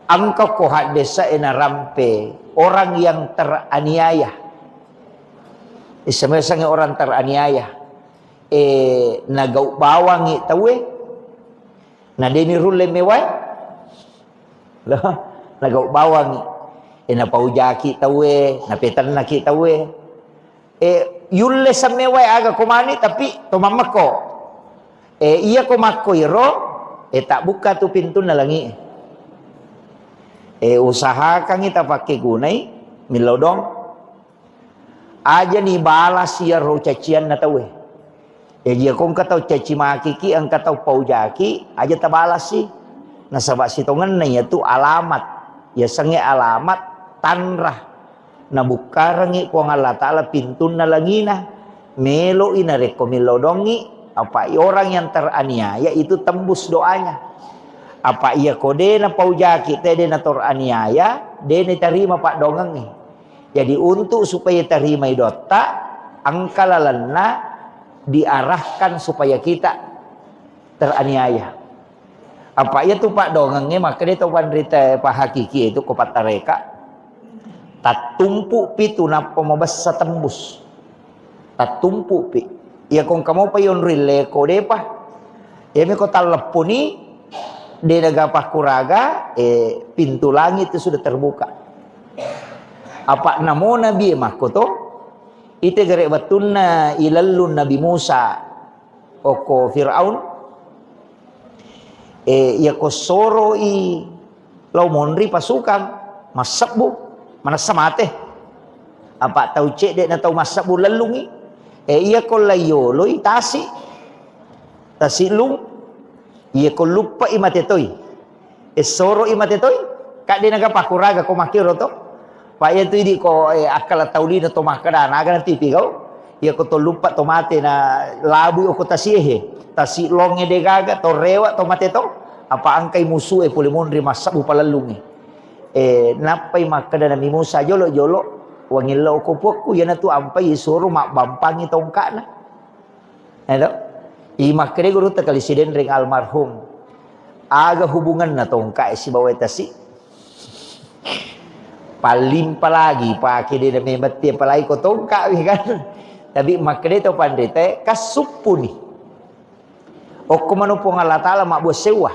[SPEAKER 1] angka kohak desa ena rampe orang yang teraniaya. Sebenarnya orang teraniaya. Nagau bawang tawe. Na deni rule mewai. Loh, nagau bawang ena paujaki tawe, na petan naki tawe. Yulle samewai aga komani tapi tomamako. Iya komako iro tak buka tu pintu na langi. Usahakan kita pakai gunai milodong aja nih balas ya ro cacian na tawe dia kong katau caci maki ki ang katau paujaki aja tabalas sih na sabak sitongan na ya tu alamat ya sange alamat tanrah na bukarangi ko Allah Ta'ala pintun na langina melo ina reko milodongi apa orang yang teraniaya itu tembus doanya. Apa ia kode na paujaki tede na tor aniaya dene terima pak dongang nih. Jadi untuk supaya terima idota angkalalanna diarahkan supaya kita teraniaya. Apa ia tu pak dongangnya maka dia tahu rita pak hakiki itu kopat tareka tak tumpu pitu napa mabasa tembus tak tumpu pi ia kong kamu payon rile kode pa ia me kota lepuni di negara kuraga pintu langit itu sudah terbuka. Apa namo nabi makoto ite gere batunna ilallun nabi Musa oko Firaun ya ko soro i lau monri pasukan masabu mana samate apa tau cek dek na tau masabu lalungi iya ko layolo itasi tasilung iya ko lupa imatetoy soro imatetoy kak di naga pakuraga ko makiro to pa iya tu di ko akala tauli na to makada naga na tipi kau iya ko to lupa tomate na labu o ko tasiehe tasilonge de gaga to rewa tomate to apa angkai musu pulimonri masabu palalungi napai makada na mimusa jolo jolo wangilo ko pokku yana tu ampai soro mak bampangi tongkana edo makre guru takali siden ring almarhum aga hubungan na tongka si bawai tasi palim palagi pakai dia membati apalagi ko tongka kan tapi makre to pandete kasupuni okko manupong Allah Ta'ala mak bosewa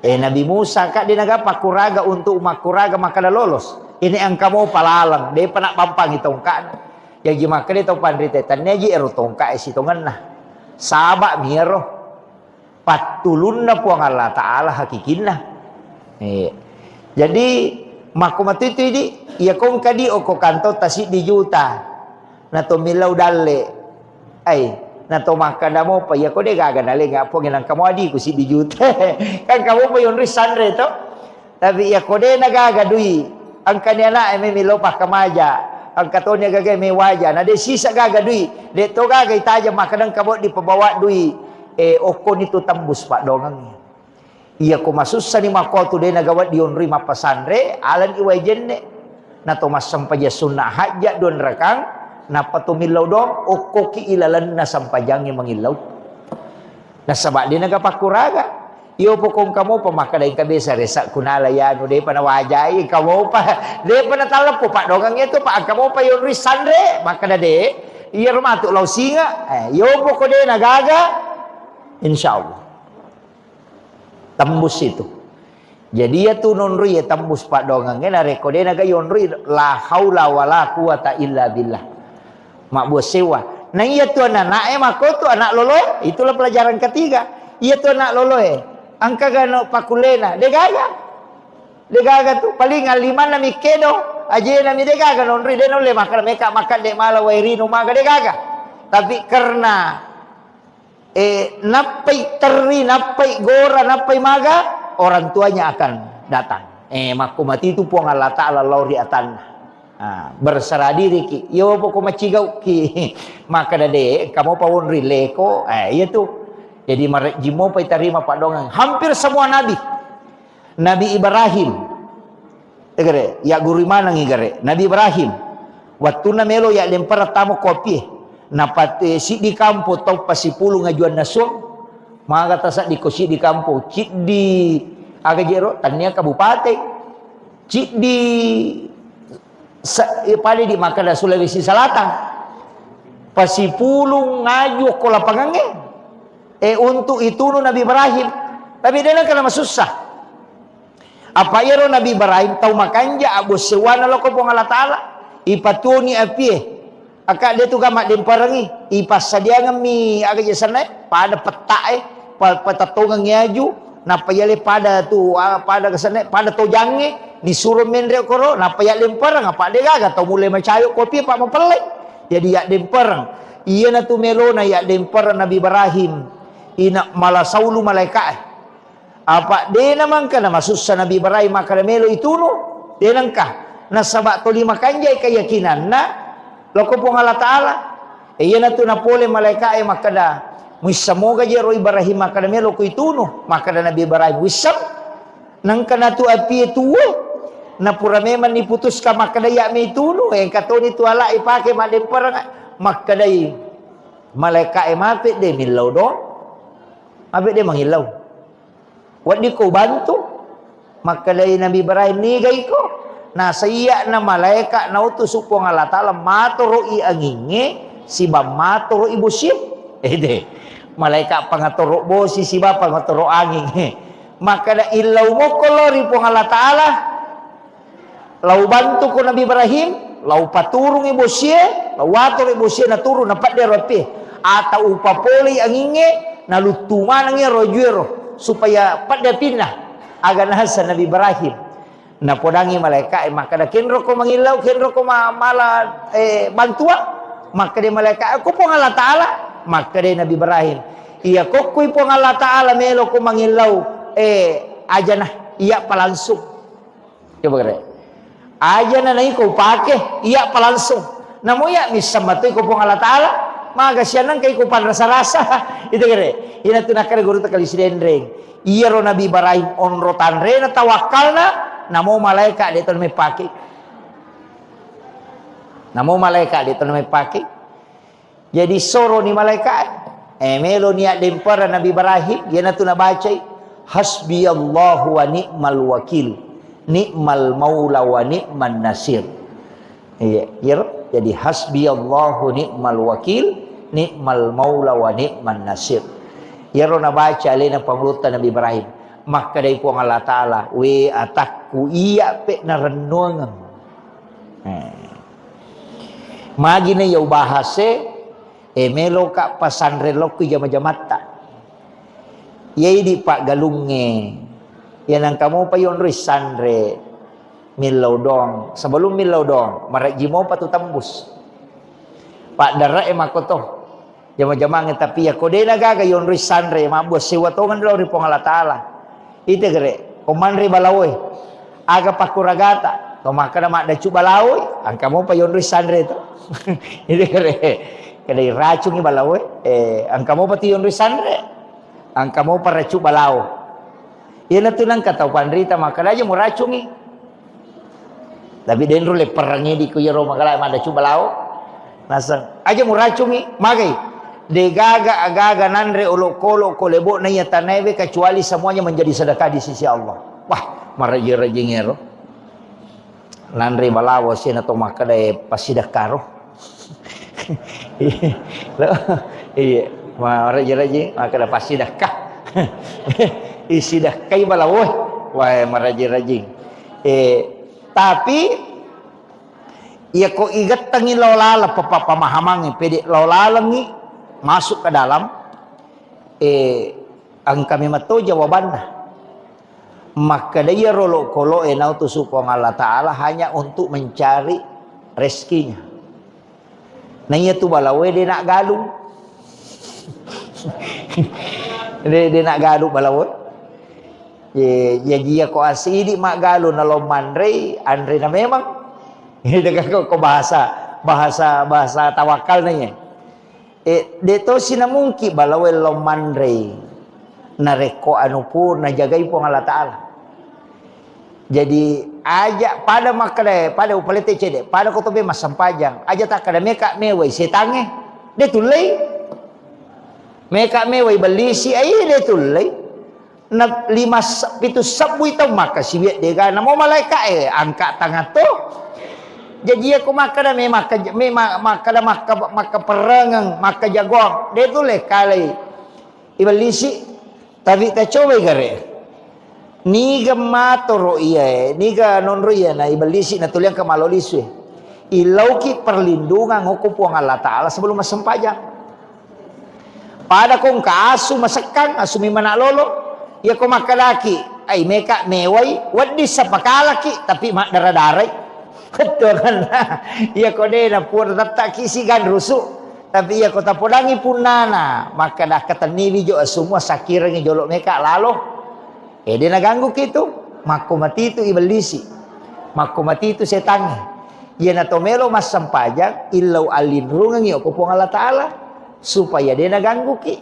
[SPEAKER 1] Nabi Musa kak dia naga pakuraga untuk makuraga makada lolos ini angka mau palalang dia panak pampang tongka yang makre to pandete taneji ero tongka si tongan nah sabak miro patulunna puang Allah Ta'ala hakikinna jadi makumatu itu ini ya kong kadi oko kanto tasik di juta na to milau dalle na to makada mo pa ya ko de gaga dale nga po nginang kamu adi ku si di juta kan kamu pa yon risandre to tapi ya ko de nagaga dui ang kanyana eme milau pa kamaja ang katonya gagay may waja na de sisa gagadui de to gagay taja makadang kabot di pabawa dui oko nito tambus pak dongang Iya ko masussa ni makoto de nagawat dion rima pasandre alan iway jenne na to masampaja sunnah hajja don rakang na patumilaw dom o koki ilalan na sampajangi mangilaw na sabak di nagapakuraga iyo po kung kamo pa makadaing kabisa resak kunala yan de panawajay kamo pa de panatalap po pak dogang ito pa kamo pa yon risandre makadade iya rumato law singa iyo po ko de nagaga insyaallah tembus itu. Jadi ya tu nonri ya tembus pak dongang ngena rekode naga yonri la haula wala quwata illa billah. Mak buat sewa. Nah iya tu anak mako tu anak lolo itulah pelajaran ketiga. Iya tu anak lolo angka gano pakulena degaga. Degaga tu paling aliman nami kedo aje nami degaga nonri de nole makan meka makan de mala wairino maga degaga. Tapi karena napai teri, napai gora, napai maga, orang tuanya akan datang. Maku mati itu puang Allah Ta'ala lauri atan. Berserah diri ki. Yo poko macigau ki. Maka dade, kamu pawon rileko. Iya tuh. Jadi jimo pai terima pak dongang. Hampir semua nabi. Nabi Ibrahim. Egere, ya guru mana ngigere? Nabi Ibrahim. Waktu na melo ya lempar tamu kopi. Napat si di kampo tau pasipulu ngajuan nasong mga tasak di kosi di kampo cik di agajero tania kabupaten cik di pali di Makada Sulawesi Selatan pasipulu ngaju ko lapangange untuk itu Nabi Ibrahim tapi dia kana masusah apa yero Nabi Ibrahim tau makanja abos sewana loko pong Allah Ta'ala ipatuni apie akak dia tu gamak demparangi ipas sadia ngami aga jasana pada peta pada tongang ngaju napa yale pada tu pada kesana pada tojange disuruh mendre koro napa ya lemparang apa dia gaga tau mulai macayo kopi pak mempelai jadi ya demparang iya na tu melona ya demparang Nabi Ibrahim ina malah saulu malaikat apa dia namang kana masusah Nabi Ibrahim maka melo itu no dia nangka na sabak to lima kanjay keyakinan na loko pong Allah Ta'ala iya na to na pole malaikat makada muisamoga jero Ibrahim makada melo ko ituno makada Nabi Ibrahim wisam nang kana tu api tuwe na pura meman niputus ka makada ya me ituno katoni tu ala ipake madem parang makada malaikat mapit de milaw do mapit de mangilaw wadi ko bantu makada Nabi Ibrahim ni gay ko nasa iya na malaikat na utus upong Allah Ta'ala maturo i anginge siba maturo ibu sip de malaikat pangaturo bosi siba pangaturo anging maka da ilaw mo kolori pong Allah Ta'ala lau bantu ko Nabi Ibrahim lau paturong ibu siya lau watur ibu siya naturo napat de ropi atau upapoli anginge nalutuman anginge rojuero supaya pada pindah agak nasa Nabi Ibrahim na podangi malaikat maka da kenro ko mangilaw kenro ko mala bantua maka de malaikat ko pong Allah Ta'ala maka de Nabi Ibrahim iya ko kuy pong Allah Ta'ala melo ko mangilaw aja nah iya palangsung coba kare aja na nai ko pake iya palangsung namo ya misamatoy ko pong Allah Ta'ala maga siyanang kay ko pan rasa-rasa itu kare ina tunakare guru ta kalisidendreng iya ro Nabi Ibrahim onro tanre na tawakkalna namo malaikat dito na may paki. Namo malaikat dito na may paki. Jadi soro ni malaikat. Melo niya dempara Nabi Ibrahim. Yan na ito nabacay. Hasbi Allahu wa ni'mal wakil. Ni'mal maula wa ni'man nasir. Jadi hasbi Allahu ni'mal wakil. Ni'mal maula wa ni'man nasir. Yaro nabaca alin ang pamulutan Nabi Ibrahim. Maka dari po Allah Ta'ala we atakku iya pe na renungan magi na yaw bahase melo ka pasandrelo ko jama-jamata yay di pak galunge yan ang kamu pa yon risandre milaw dong sebelum milaw dong maragi mo patutambus pak dara makoto jama-jama tapi ya kode nagaga yon risandre mabos siwatongan daw ri po Allah Ta'ala ite gere komanri balawoy aga pakuragata tomaka na madachu balawoy ang kamo pa yon risandre to ite gere kada iracung ni balawoy ang kamo pati yon risandre ang kamo pa rachu balawo Ia na tunang kataw panrita makala aja mo racungi. Tapi denro le perangi di kuyero makala mada coba lao. Nasang aja mo racungi magay. De gaga agaga nanre olok-kolok kolebo na iya tanebe kecuali semuanya menjadi sedekah di sisi Allah. Wah, maraji-raji ngero. Nanre balawo siya na to makala pasidekah roh. Iya, maraji-raji makala pasidekah. Isidah kay balawoy wah maraji-raji tapi ya ko igat tangi lawlala pamahamangi pede lawlalangi masuk ke dalam ang kami mato jawabannya maka dia rolo kolo enau tu supong Allah Ta'ala hanya untuk mencari rezekinya nah iya tu balawoy dia nak galung dia nak galung balawoy ya dia ko asidi mak galo na lomandre andre na memang ini ko bahasa tawakal nanya deto sinamungki balawel lomandre na reko anu pun na jagai po Allah Ta'ala jadi aja pada makale pada upalete cede pada ko tobe masampajang aja tak kada meka mewai setange de tulai meka mewai balisi ai de tulai na 5-7 sabu itu maka si biat dia na mau malaikat angkat tangan tu jadi aku maka dah maka perangang maka jagoan dia tu le kali ibalisi tapi tak coba gare niga matoro iya niga nonro iya na ibalisi na tuliang kamalolisu ilauki perlindungan hukum puang Allah Ta'ala sebelum masempajang pada kong kaasu masekang asumi mana lolo ya ko makalaki ay meka meway wadi sa pakalaki tapi mak daradaray ketuan ya ko de na pur tatta kisigan rusu tapi ya ko tapodangi punana maka dah katanibi jo semua sakirang jolok meka lalo dia naganggu kitu mako mati itu ibalisi mako mati itu setan ya na tomelo mas sampajang illau alinrungang yo ko pong Allah Ta'ala supaya dia naganggu ki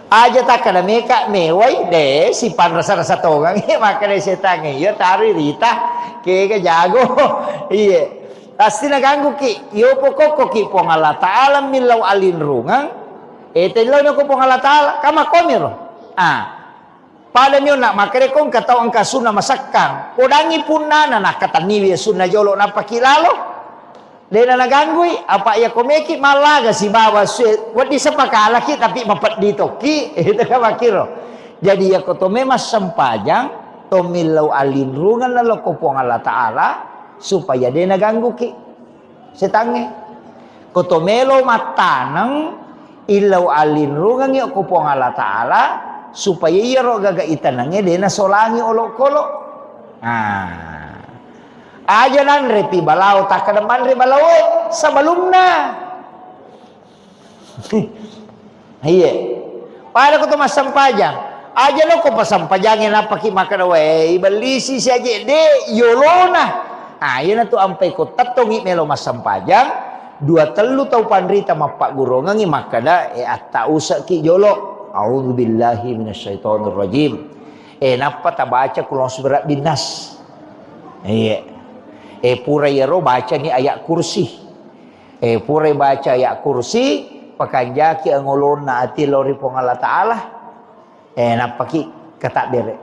[SPEAKER 1] aja tak kada meka mewai de si pan rasa-rasa togang maka de setan ya tari rita ke jago iya pasti naganggu ki yo pokok ki pong Allah Ta'ala milau alin rungang telo na ko pong Allah Ta'ala kama komiro pada nyo nak maka de kong katao ang kasuna masakang udangi punana na kataniwi sunna jolo na pakilalo Dena naganggui apa ya komeki malaga si bawa wadi sepakala ki tapi mapat dito ki itu kan makiro jadi ya koto memas sempajang tomilau alinrungan lalu kopong Allah Ta'ala supaya dia naganggu ki setange koto melo matanang ilau alinrungan ya kopong Allah Ta'ala supaya iya roga itanangnya dia nasolangi olok-kolok aja nan repi balau tak kedeman re balau sebelumnya iya pada ko mas sampajang aja lo ko pasampajangin apa ki makan we belisi si aja de yolona iya na tu ampai ko tatongi melo mas sampajang 2-3 tau pandrita mapak gurongangi makada atta usak ki jolo a'udzubillahi minasyaitonir rajim napa ta baca kulon surat binas iya pura yero baca ni ayat kursi pura baca ayat kursi pakanjaki angolon na ati lori pong Allah Ta'ala napaki katak bere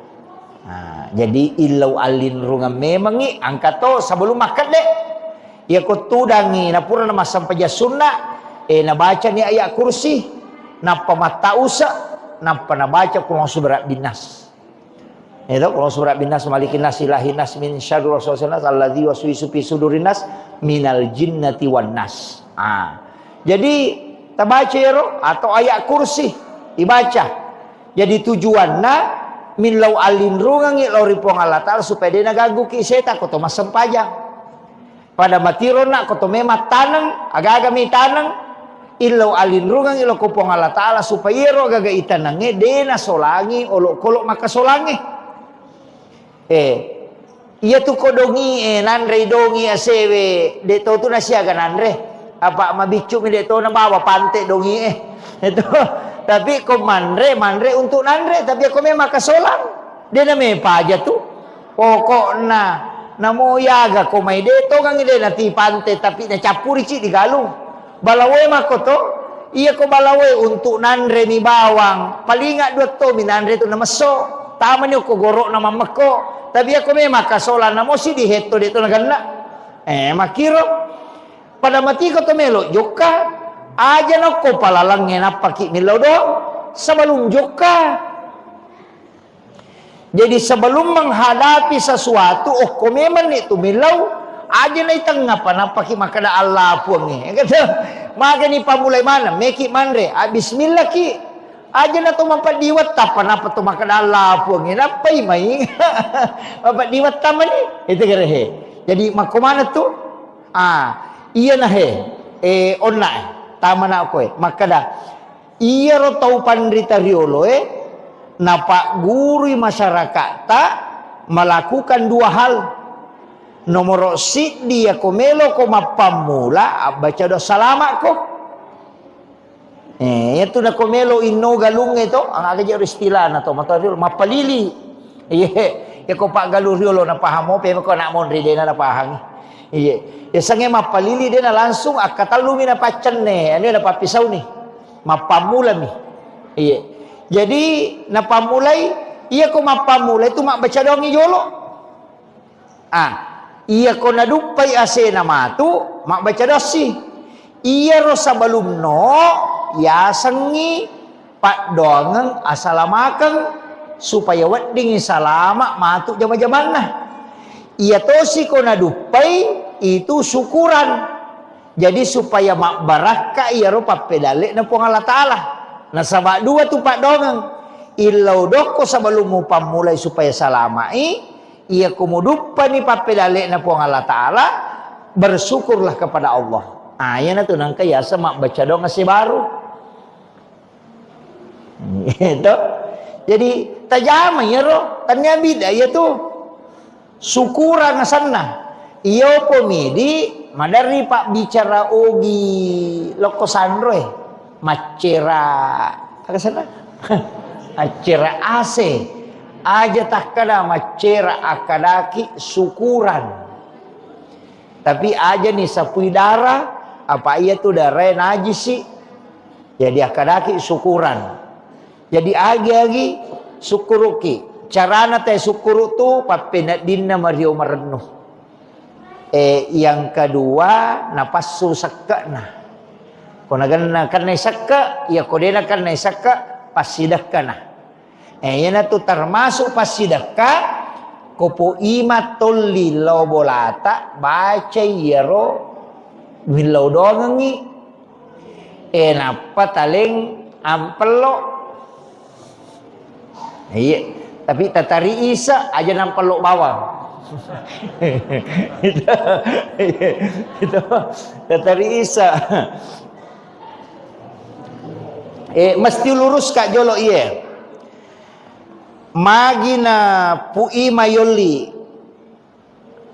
[SPEAKER 1] jadi ilau alin rungan memang ni angkato sebelum makan dek ya ko tudangi na pura na masampaja sunnah na baca ni ayat kursi na pamata usa na baca kulong surat binas itu kalau surat binas malikin nas ilahin nas min syarri waswasil alladzi waswisu fi sudurin nas minal jinnati wan nas. Jadi kita baca ya atau ayat kursi dibaca. Jadi tujuannya min lau alin rungangi lori pong Allah Ta'ala supaya dia naganggu ki setan koto mas sempajang. Pada matiron nak koto mema tanang aga-aga mi tanang ilau alin rungangi lo kopong Allah Ta'ala supaya ro gaga itanange dena solangi olok kolok maka solangi. Iya tu kodongi nanre dongi asewe deto tu nasiaga nanre apa mabicu mi deto na bawa pante dongi itu Tapi ko mandre untuk nandre, tapi ako may makasolang. Dia na may paja tu. Pokokna namo yaga ko may deto kang ide na tipante tapi na capuri ci di galung. Balaway makoto, iya ko balaway untuk nandre mi bawang. Palinga dua to minandre tu na maso. Tama niyo ko goro na mamako. Tapi ako may makasolan na mo si di heto dito na ganda. Makiro. Pada mati ko to melo joka. Aja na ko palalang ngenapaki milaw do. Sebelum joka. Jadi sebelum menghadapi sesuatu, komeman itu milaw, aja na itang napaki makada Allah puang ni. Maka ni pamulay mana, meki manre, bismillah ki. Aja na to mapadiwat tapan apa to makada Allah puang ni. Napay may. Mapadiwat taman ni. Itu kira he. Jadi makumana tu? Iya na he. Onna tama na ako makada. Iya ro tau pandrita riolo na pak guru masyarakat tak melakukan dua hal. Nomor si dia komelo ko mapamula baca doa salamat ko. Itu na komelo inno galung ito ang aga istilah na to mataril mapalili. Ya ko pak galur riolo na pahamo pe ko na mon ride na pahang. Ya sange mapalili dia na langsung akatalumi na pacan ne. Ano na papisaw ni. Mapamula mi. Jadi napamulay iya ko mapamulay tu mak baca doa jolo. Iya ko nadupay ase na matu mak baca doa si. Iya ro sebelum no ya sengi pak doangan asalamakang supaya wedding salama matu jama-jaman nah. Iya to si ko nadupay itu syukuran. Jadi supaya mak baraka iya ro papedale na po Allah Taala. Nah sama dua tu pak dongang. Ilau doko sebelum mu pamulai supaya salamai. Ia kumudupa ni papedale na po Allah Ta'ala. Bersyukurlah kepada Allah. Yan na tu nang kaya sama baca dong si baru. Itu. Jadi tajama ya ro. Tanya bida ya tu. Syukuran na sana. Iyo po midi. Madari pak bicara ogi. Loko sandroy. Macera apa sana? Macera ase aja tak kada macera akadaki syukuran. Tapi aja nih sapui darah apa iya tuh darah najis sih. Jadi akadaki syukuran. Jadi agi-agi syukuruki. Carana teh syukuru tuh papenat dinna mario marenuh. Yang kedua napasu sakana. Kona karena sakka ya kodena karena sakka pasidakana. Yana tu termasuk pasidakka kopo imatul lilo bolata baca yero milau dongangi. Napa taling ampelo. Iya, tapi tatari isa aja nampelok bawang. Itu tatari isa. Mesti lurus kak jolo iya. Magina pui mayoli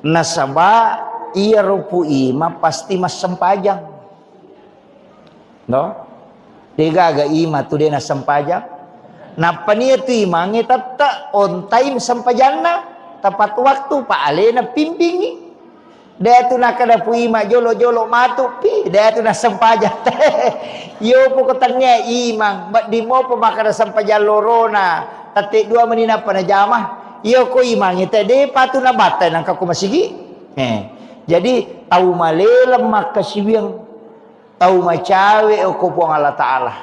[SPEAKER 1] nasaba iya ro pui ma pasti mas sempajang. No? Dega aga ima tu dia na sempajang. Napa niya tu imangi tata on time sempajana tepat waktu pak ale na pimpingi. Dia tu nak kada pui ma jolo-jolo matu pi dia tu na sempajang. Yo po katanya imang di mo po makada sempajang lorona tati 2 menina pa na jamah. Yo ko imang ite de patu na batay nang kako masigi. Jadi tahu malelam makasibiang tahu macawe o ko po ang Allah Taala.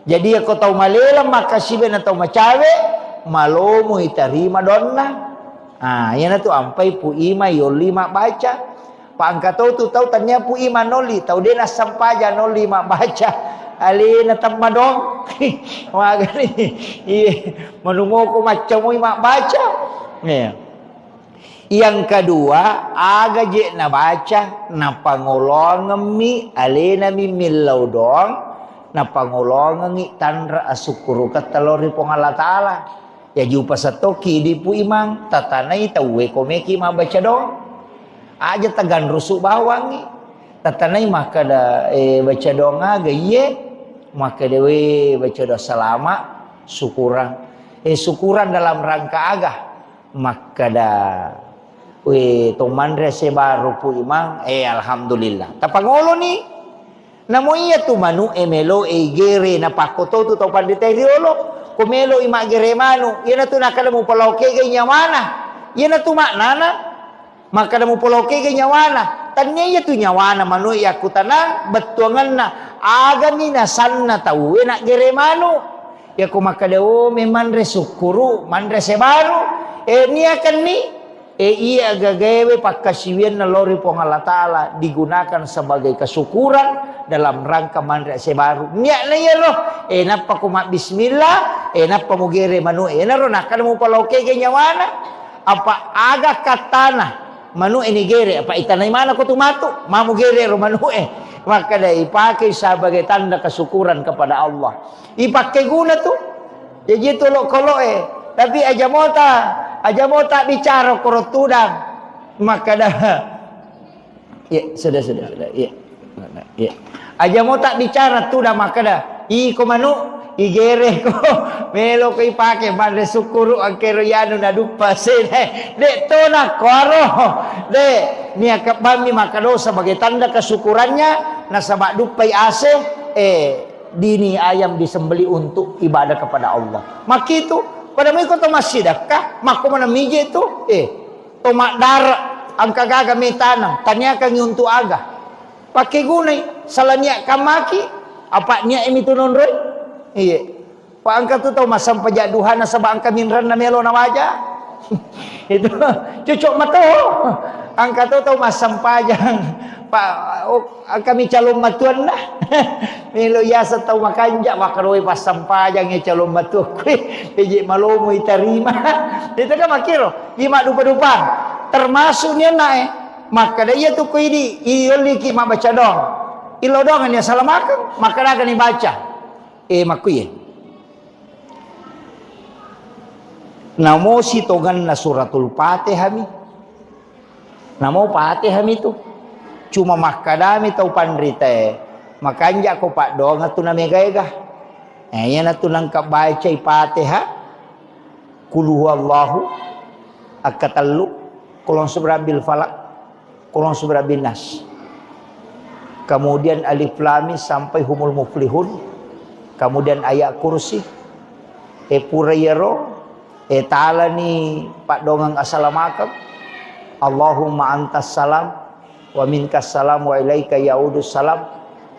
[SPEAKER 1] Jadi ako tahu malelam makasibiang na tahu macawe malomo itarima donna. Yan na tu ampai pu ima yoli mak baca. Pak angkato tu tahu tanya pu ima noli tahu dia na sampaja noli mak baca. Ali na tamadong. Magani. Menunggu ko macam mak baca. Yang kedua aga je na baca na pangolong mi ali na mi milau dong na pangolong ngi tanra asukuru katalori pong Allah Taala. Ya jupa satoki di pu imang tatanai tawe komeki ma baca dong aja tagan rusuk bawang ni tatanai maka da baca dong aga ye maka dewe baca doa selama syukuran syukuran dalam rangka agah maka dah to mandre se baru pu imang alhamdulillah tapangolo ni namo iya tu manu emelo gere na pakoto tu tau pandite riolo kumelo ima gere manu iya na tu nakala mo paloke ganya mana iya na tu maknana maka mu poloke ge nyawana tanya ya tu nyawana manu ya kutana betuangan na agami na sanna tau enak gere manu ya ku maka deo memang resukuru man resebaru ni akan ni iya gagawe pakasiwian na lori pong Allah Ta'ala digunakan sebagai kesyukuran dalam rangka man resebaru niya na ya roh napa kuma bismillah napa mu gere manu na roh nakala mu poloke ge nyawana apa aga katana manu ini gere apa itanay mana ko tumatu mamu gere ro manu maka dah ipakai sebagai tanda kesyukuran kepada Allah ipakai guna tu jadi tolok kolok tapi aja mota bicara korot tudang maka dah ya sudah ya aja mota bicara tudang maka dah ko manu igere ko melo ko ipake mande sukuru angkero yanu na dupa sene de to na koro de niya kabami makado sebagai tanda kesyukurannya na sama dupai ase dini ayam disembeli untuk ibadah kepada Allah makitu pada mo ko to masidakah mako manamije to to makdara ang kagaga may tanang tanya kang yuntu aga pakai gunay salanya kamaki apa niya imitunon roy iya, Pak angka tu tahu masam pajak duhana sabang kaminran na melo na waja. Itu cucuk mato. Angka tu tahu masam pajang Pak kami calon matuan lah. Melo yasa tahu makanja makaroi pasam pajang ya calon matu kue peji malomo iterima. Itu kan makiro lima dupa-dupa termasuk niya nae maka dia tu kue di ioliki mak baca dong. Ilodongan ya salamakan maka dah ni baca. Makuye namo sitongan na suratul Fatihah mi namo Fatihah mi tu cuma makadami tau pandrita makanja ko pak dong atu na megayga yan atu nang kabaca Fatihah kul huwallahu akatallu kulon subrabil falak kulon subrabil nas kemudian alif lam mim sampai humul muflihun kemudian ayat kursi purayero ta'ala ni pak dongang assalamualaikum Allahumma antas salam wa minkas salam wa ilaika yaudus salam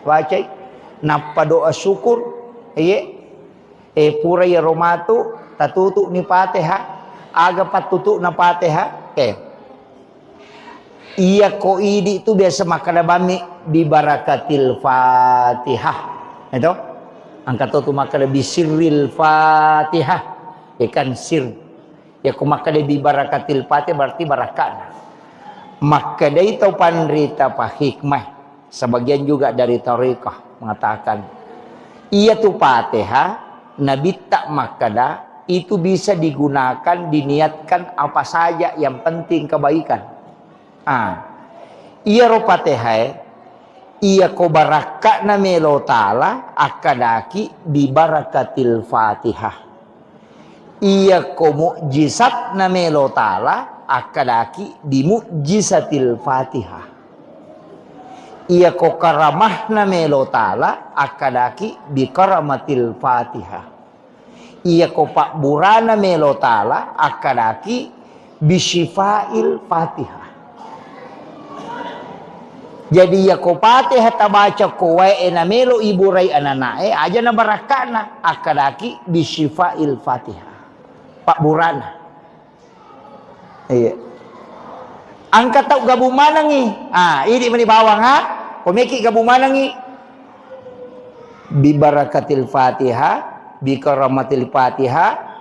[SPEAKER 1] baca napa doa syukur purayero matu tatutuk ni Fatihah aga patutuk na Fatihah iya ko idi itu biasa makadabami bi barakatil Fatihah itu angkat tu maka lebih sirril Fatihah ikan sir ya ku maka lebih barakatil Fatihah berarti barakah maka dari tau pandrita pa hikmah sebagian juga dari tariqah mengatakan iya tu Fatihah Nabi tak makada itu bisa digunakan diniatkan apa saja yang penting kebaikan iya ro Fatihah iya ko baraka na melo ta'ala akadaki bi barakatil Fatihah iya ko mu'jizat na melo ta'ala akadaki bi mu'jizatil Fatihah iya ko karamah na melo ta'ala akadaki bi karamatil Fatihah iya ko pakburana melo ta'ala akadaki bi syifail Fatihah. Jadi ya ko Fatihah tabaca ko wae na melo iburay ananae aja na barakana akadaki bisyifail Fatihah. Pak Burana. Iya. Angkat tau gabu manangi. Ini mani bawang Komeki gabu manangi. Bi barakatil Fatihah, bi karamatil Fatihah,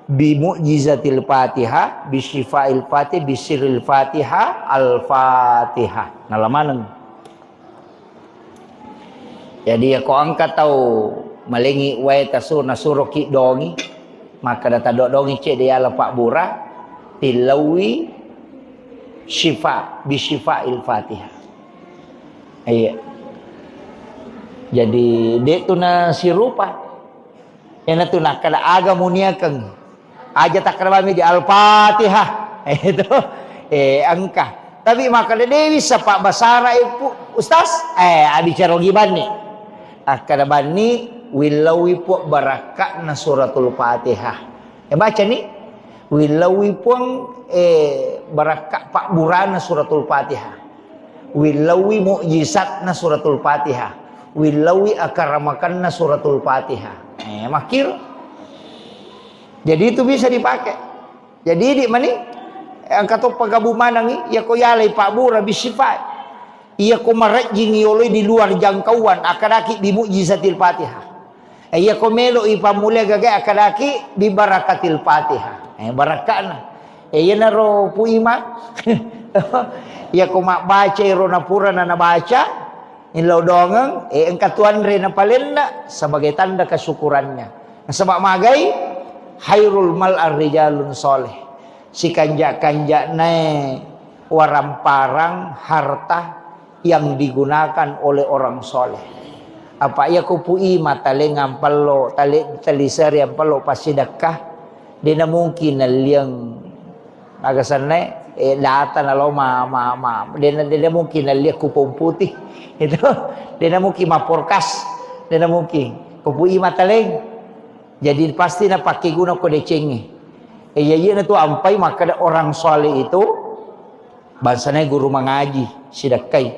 [SPEAKER 1] bi mu'jizatil Fatihah, bi syifail Fatihah, bi sirril Fatihah, al-Fatihah. Nalamanang. Jadi aku angkat tahu malengi wae tasur nasuro ki dongi maka data dongi cek dia la Pak Bura tilawi syifa bi syifail Fatihah. Iya. Jadi dek tu na si rupa. Yang tu nak kada aga muniakan. Aja tak kada di Al-Fatihah. Itu angka. Tapi maka dewi sepak basara ibu ustaz. Adi carogi bani. Kada bani wilawi pu barakat na suratul Fatihah. Baca ni. Wilawi pun barakat pak burana suratul Fatihah. Wilawi mukjizat na suratul Fatihah. Wilawi akaramakan na suratul Fatihah. Makir. Jadi itu bisa dipakai. Jadi di mana? Ang kato pagabumanang iya ko yalay pak bura bisifat. Iya ko marajing yoloy di luar jangkauan akadaki di mukjizatil Fatihah. Iya ko melo ipamulya gagay akadaki di barakatil Fatihah. Barakana. Iya na ro pu ima. Iya ko makbaca iro na pura na nabaca. Inlaw dongang, ang katuan rin na palinda sebagai tanda kesyukurannya. Sebab magai, hayrul mal ar-rijalun soleh. Si kanja-kanja ne waramparang harta yang digunakan oleh orang soleh. Apa ia kupui matale ngampalo, tali seri ampalo pasidakah, di na mungkin na liyang agasan ne data na lo di na mungkin na liyak kupong putih. Itu dia mungkin maporkas, dia mungkin kupui mataleng. Jadi pasti na pakai guna ko decengi. Iya na tu ampai maka ada orang soleh itu bansana guru mengaji sidakai.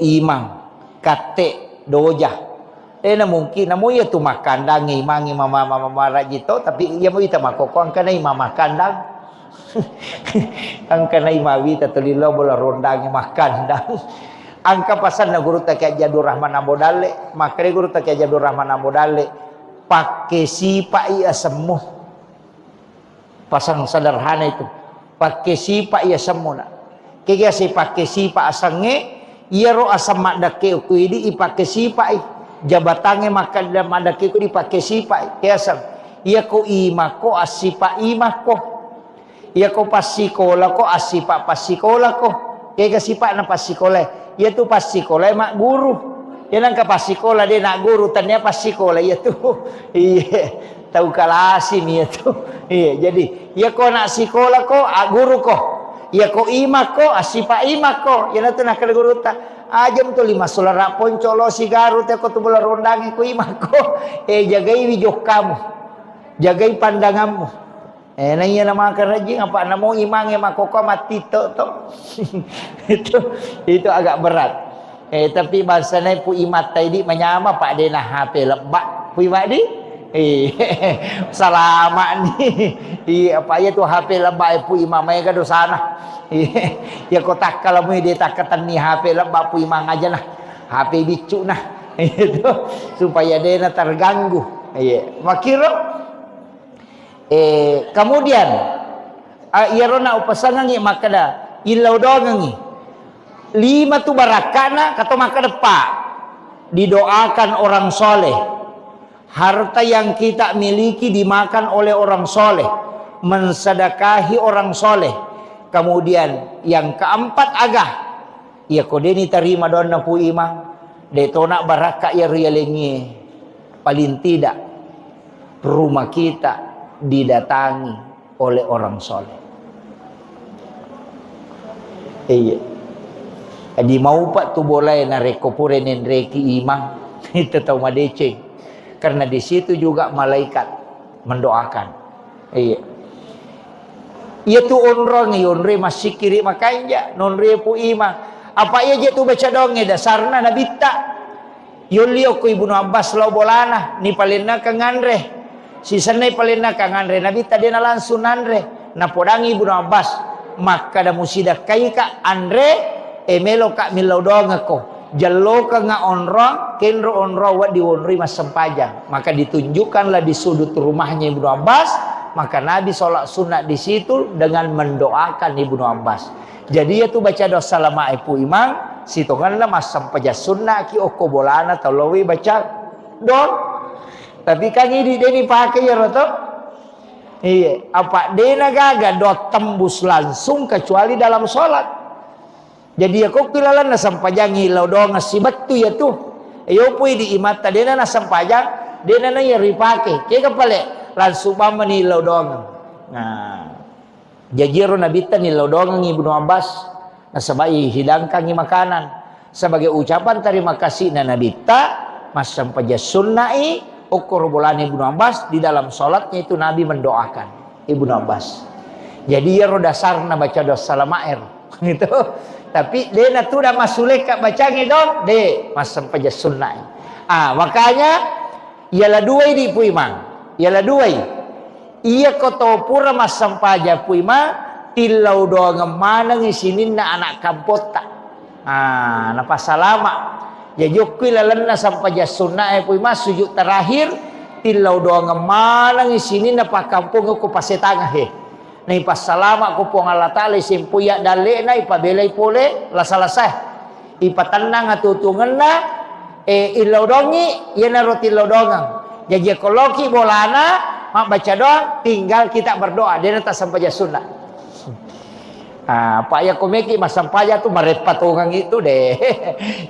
[SPEAKER 1] Imam kate doja. Dia mungkin namo ya tu makandang imangi mama rajito tapi ia mau ita makoko angkana imam makandang. Angka na imawi tatulilo bola rondang makandang. Angka pasan na guru ta kaya Jadur Rahman Ambodale, maka guru ta kaya Jadur Rahman Ambodale pakai sipa ia semua. Pasang sederhana itu. Pakai sipa ia semua. Kaya si pakai sipa asange, ia ro asam madake ku idi ipakai sipa jabatange makan dan madake ku dipakai sipa. Kaya sang ia ko imako asipa imako. Ia ko pasikola ko asipa pasikola ko. Kaya kasipa na pasikola. Ia tu pasikola mak guru. Ia nang ka pasikola dia nak guru tanya pasikola ia tu. Iya, tahu kalasim ia tu. Iya, jadi ia ko nak sikola ko guru ko. Ia ko ima ko asipa ima ko. Ia na tu nak ka guru ta. Ajam tu 5 solara poncolo sigaru te ko tu bola rondangi ko ima ko. Jagai wijok kamu. Jagai pandanganmu. Nanya nama kerajin apa namo imang yang makoko mati to. itu agak berat. Tapi bahasanya pu imat tadi menyama pak dena HP lebak pu imat di. Selamat ni. Apa ya tu HP lebak pu imam mereka do sana. Ya kotak kalau mu dia takatan ni HP lebak pu imang aja nah. HP bicu nah. Itu supaya dena terganggu. Makiro kemudian irona upasangangi makada ilau dongangi 5 tu barakana kata makada pak didoakan orang soleh harta yang kita miliki dimakan oleh orang soleh mensedekahi orang soleh kemudian yang keempat agah ya kodeni terima dona pu imang detona baraka ya rialengi paling tidak rumah kita didatangi oleh orang soleh. Iya. Di mau pak tu boleh nareko pure nendreki imang itu tahu madece. Karena di situ juga malaikat mendoakan. Iya. Ia tu onrong onre masih kiri makanya nonre pu imang. Apa ia je tu baca donge dasarna nabita. Yolio ku Ibnu Abbas lau bolana ni palena kangandre. Si sanay palina kanganre nabi tadi na langsung nanre na podangi Ibnu Abbas maka da musida kai ka andre emelo ka milau dong ko jallo ka nga onro kenro onro wa di onri mas sempajang maka ditunjukkanlah di sudut rumahnya Ibnu Abbas maka Nabi sholat sunat di situ dengan mendoakan Ibnu Abbas jadi ya tu baca doa lama ipu imang sitonganlah mas sempaja sunnah ki oko bolana tolowi baca don. Tapi kan ini dia pakai ya roto. Iya, apa dia gaga do tembus langsung kecuali dalam sholat. Jadi ako kilala na sampajang hilaw dong sibat tu ya tu. Ayo pui di imata dia na sampajang dia na yari pake. Kaya kapale langsung mama ni hilaw dong. Nah, jajiro nabita ni hilaw dong Ibnu Abbas na sabay hidangkan ni makanan sebagai ucapan terima kasih na nabita mas sampaja sunnai ukur bulan Ibnu Abbas di dalam sholatnya itu Nabi mendoakan Ibnu Abbas. Jadi ya dasar na baca doa salamair gitu. Tapi dia na tu dah masulek kat baca ngidong de mas sampaja sunnai. Makanya ialah dua di puimang. Ialah dua. Ia koto pura mas sampaja puima tilau doa ngemana ngisinin na anak kampota. Napa salama. Jadi lalan na sampaja sunnai puima sujud terakhir tilau doa ngemana ngisinin na pa kampung ko pasetangah na ipasalama ko po ang Allah Ta'ala simpuya dali na ipabelay pole lasalasah ipatanang at tutungan na ilaw dongi yan na roti ilaw dongang jadi koloki bolana baca doa tinggal kita berdoa dia nata sampaja sunnah. Pak ya komeki mas sampaja tu maret patungang itu deh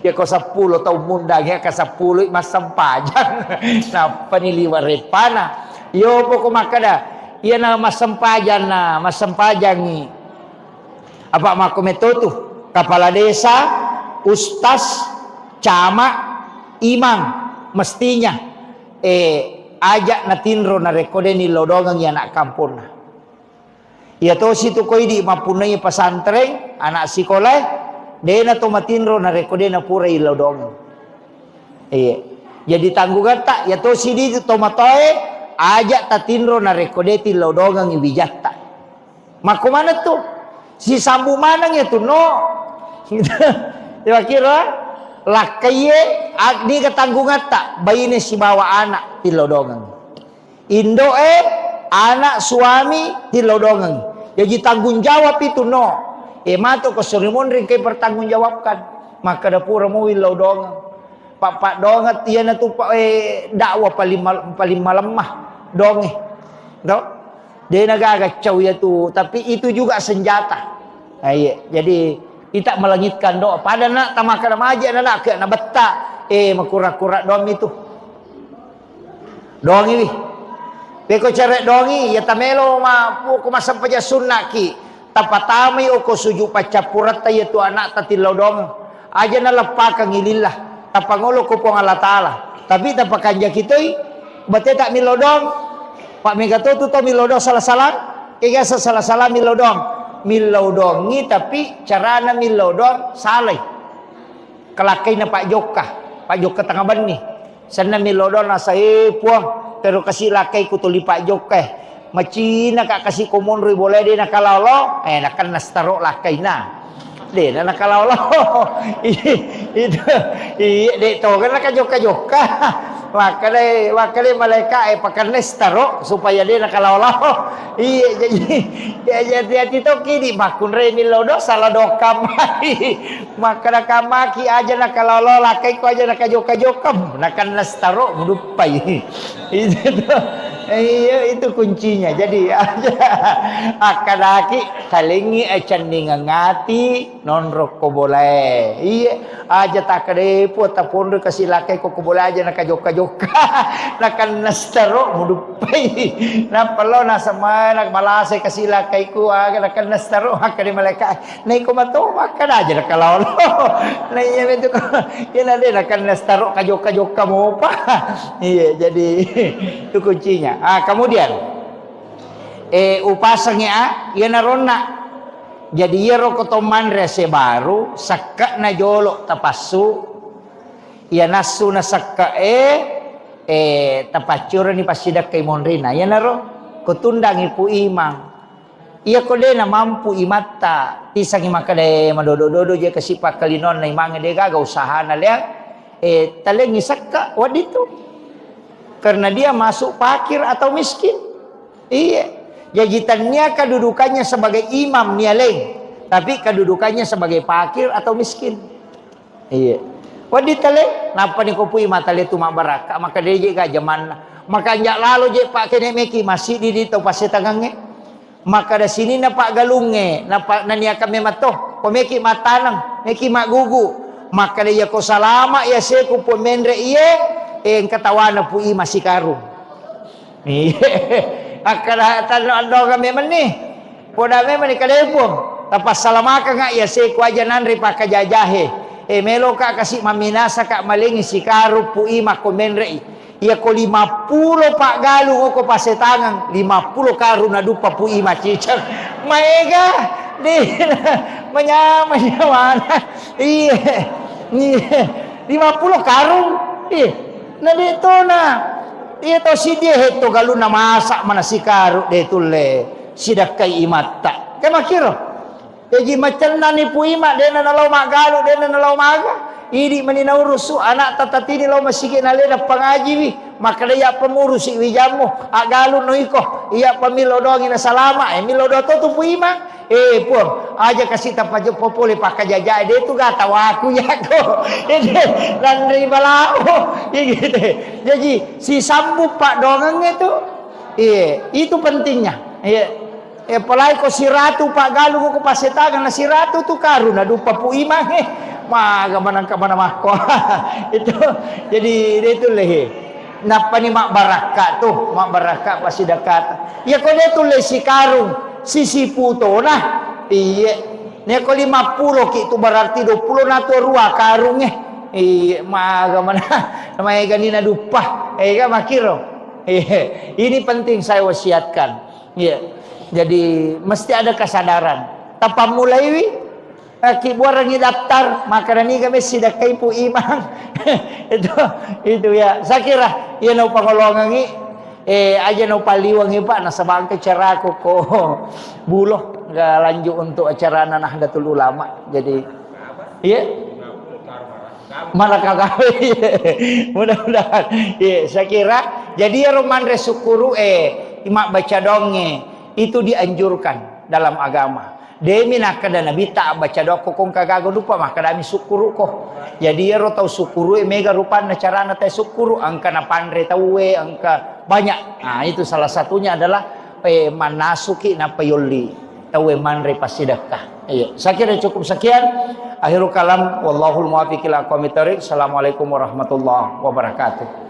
[SPEAKER 1] ya ko 10 tahun mundang ya ka 10 mas sampajang na paniliwaret pana yo po kumakada. Ia na masampajan ni apa makometo tu kepala desa, ustaz, camat, imam mestinya ajak na tinro na rekode ni lodongang ya anak kampung na. Ia to situ koi di mapunai pesantren anak sekolah dia na to matinro na rekode na pura lodongang. Jadi tanggungan tak ya to sidi to matoe ajak tatinro na rekodeti lodongang ibijatta. Mako mana tu? Si sambu manang ya tu no. Kira-kira lakaye agni ketanggungan tak bayine si bawa anak ti lodongang. Indo anak suami ti lodongang. Jadi tanggung jawab itu no. Mato ko surimun ring kay pertanggung jawabkan. Maka dapura mo lodongang. Pak dongat iya na tu dakwah paling malemah. Donge, dia nagagacau ya tu, tapi itu juga senjata. Jadi kita melangitkan doa. Pada nak tamakan aja nak ke nak betak, makura-kura dom itu. Dong ini, peko ceret dongi ya tamelo ma pu ko masampaja sunnah ki. Tapatami o ko suju pacapurat ya tu anak tatilaw dong. Aja na lepaka ngilillah. Tapangolo ko po Allah Ta'ala. Tapi tapakanja kitoy bate tak milodong Pak Megato tu to milodong salah-salah kaya salah-salah milodongi tapi carana milodong saleh kelakay na Pak Joka tengah bani sana milodong na saya puang pero kasi lakay ko tuli Pak Joka macina ka kasi kumonroy boleh di nakalalo nakan nastaro lakay na di na nakalalo itu dek to kan nakajoka wakale malaikat pakai nestaro supaya dia nakalawlaw. Jadi itu kini makun remilodo salah doka mai. Maka nakamaki aja nakalawlaw lakai ko aja nakajoka-jokam nakan nestaro mudupai. Itu kuncinya. Jadi aja akadaki salingi ngati non roko boleh. Aja tak kedepo tapon kasih lakai ko boleh aja nakajoka nakan nastaro mudupai na palo na sama nagmalase kasi lakay ko nakan nastaro hakari malaka nay ko mato makan aja nakalawlo nay yun ko yan ade nakan nastaro kajoka mo pa jadi itu kuncinya. Kemudian upasangnya yan narona jadi yero kotoman rese baru sakka na jolo tapasu ya nasu na sakka tapacura ni pasidak kay monrina ya naro kutundang ipu imang iya ko de na mampu imata tisang imakade madodo-dodo je kasipa kalinon na imang de gaga usaha na liang taleng sakka wadito karena dia masuk fakir atau miskin iya jajitannya kedudukannya sebagai imam nialeng tapi kedudukannya sebagai fakir atau miskin iya waditale napa ni kopui matale tu mabaraka maka dia juga zaman maka njak lalu je pak kene meki masih di dito pasetangange maka da sini na pak galunge na pak nania kami matoh pemeki matanang neki mak gugu. Maka dia ko salama ya seku pun mendre iye katawana pu ima si karung. Akala tano kami meni. Poda me meni kadepong. Tapas salamaka nga ya seku aja nanri pakajajahe. Melo ka kasih maminasa ka malingi si karu pu ima ko mendre. Iya ko 50 pak galung ko pasetangan 50 karu na dupa pu ima cicang. Maega di mana iya 50 karung na dito na ito si dia heto galu na masak mana si karu dito le sidak kay imata kay makiro jadi macam nani pu ima dena na law magalu dena na law maga idi maninaurusu anak tatatini law masige na leda pangaji wi maka dia pemurus si wijamu agalu no iko iya pamilo doang ina salama milo do to pu ima pun aja kasih tapajo popole pakajaja dia tu gak tahu aku ya ko dan dari balau gitu jadi si sambu pak dongeng itu itu pentingnya apalagi ko si ratu pak galu ko pasetagan na si ratu tu karuna dupa pu imang maga manang ka mana mako itu jadi itu leh napa ni mak baraka tuh mak baraka pasti dekat ya ko dia tu leh si karung sisi puto nah iya ni ko 50 ki itu berarti 20 na to rua karung maga mana namanya ganina dupa ka makiro ini penting saya wasiatkan jadi mesti ada kesadaran tanpa mulai wi ki buarangi daftar maka ni kami sidak kay pu imang itu ya saya kira ya no pangolongan aja no paliwang ipa nasa bangke cara ko buloh nggak lanjut untuk acara Nahdlatul Ulama jadi iya malah kagawe mudah-mudahan saya kira jadi roman resukuru imak baca donge itu dianjurkan dalam agama demi nakada nabi tak baca doko kong kagago lupa maka dami sukuru ko jadi ro tau sukuru mega rupan carana teh sukuru angka na pandre tawe angka banyak nah itu salah satunya adalah manasuki na payuli tawe manre pasidakah saya kira cukup sekian akhirul kalam wallahul muwaffiq ila aqwamit thoriq assalamualaikum warahmatullahi wabarakatuh.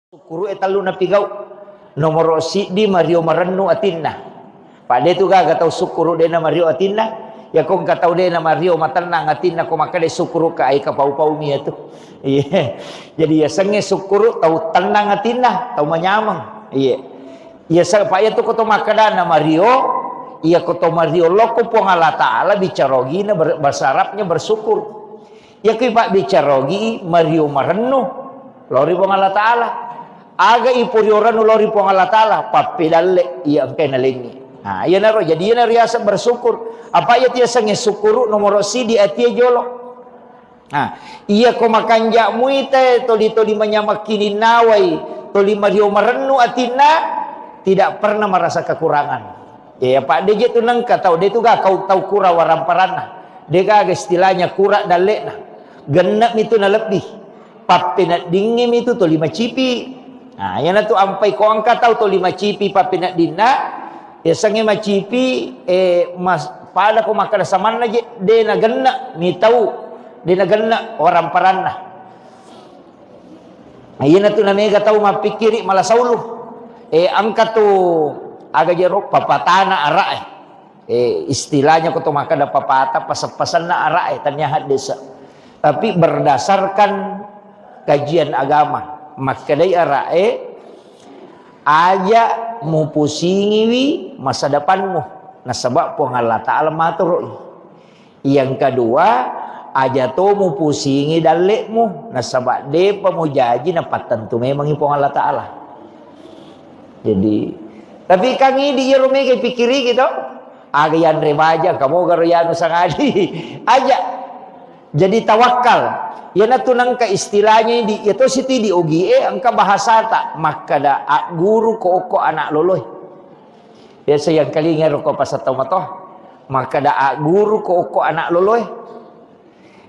[SPEAKER 1] Sukuru etalu na pigau nomor di Mario Marennu atinna. Pade tu ga tahu sukuru de na Mario atinna. Ya kong tahu de na Mario matanang atinna ko makade sukuru ka ai ka pau-pau mi tu. Iya. Jadi ya senge sukuru tahu tenang atinna, tahu manyamang. Iya. Ya sa pa ya tu ko to makada na Mario, iya ko to Mario loko po Allah Taala bicarogi na bahasa Arabnya bersyukur. Ya ki pak bicarogi Mario Marennu lori po Allah Taala. Aga ipurioran ulori po Allah Ta'ala papidalle iya angkay nalingi. Nah, iya naro jadi iya naro yasa bersyukur. Apa iya tiasa ngesukuru nomor si di atia jolo. Nah, iya ko makanja muite toli manyamakini nawai toli Mario Marennu atina tidak pernah merasa kekurangan. Ya Pak DJ tu nangka tahu dia tu ga kau tahu kura waramparana. Dia ga istilahnya kura dalle na. Genap itu na lebih. Papinat dingim itu toli macipi. Nah, yana tu ampai ko angka tahu to 5 cipi papinat dina, ya sange macipi mas pada ko makada saman lagi de na genna mi tahu de na genna orang paranna. Yana tu namega tahu mapikiri malah saulu. Angka tu aga jerok papatana ara istilahnya ko to makada papata pasan na ara tanya desa. Tapi berdasarkan kajian agama makadai arae aja mu pusingiwi masa depanmu nasabab po Allah Ta'ala matur. Yang kedua aja to mu pusingi dalekmu nasabab de pamujaji na patentu memang po Allah Ta'ala. Jadi tapi kami di Yerume ke pikiri gitu aga yan remaja kamu garoyano sangadi aja jadi tawakal. Yana tunang ka istilahnya di itu siti di OGE angka bahasa tak makada guru ko oko anak loloy. Biasa yang kali ngero ko pasatau matoh makada guru ko oko anak loloy.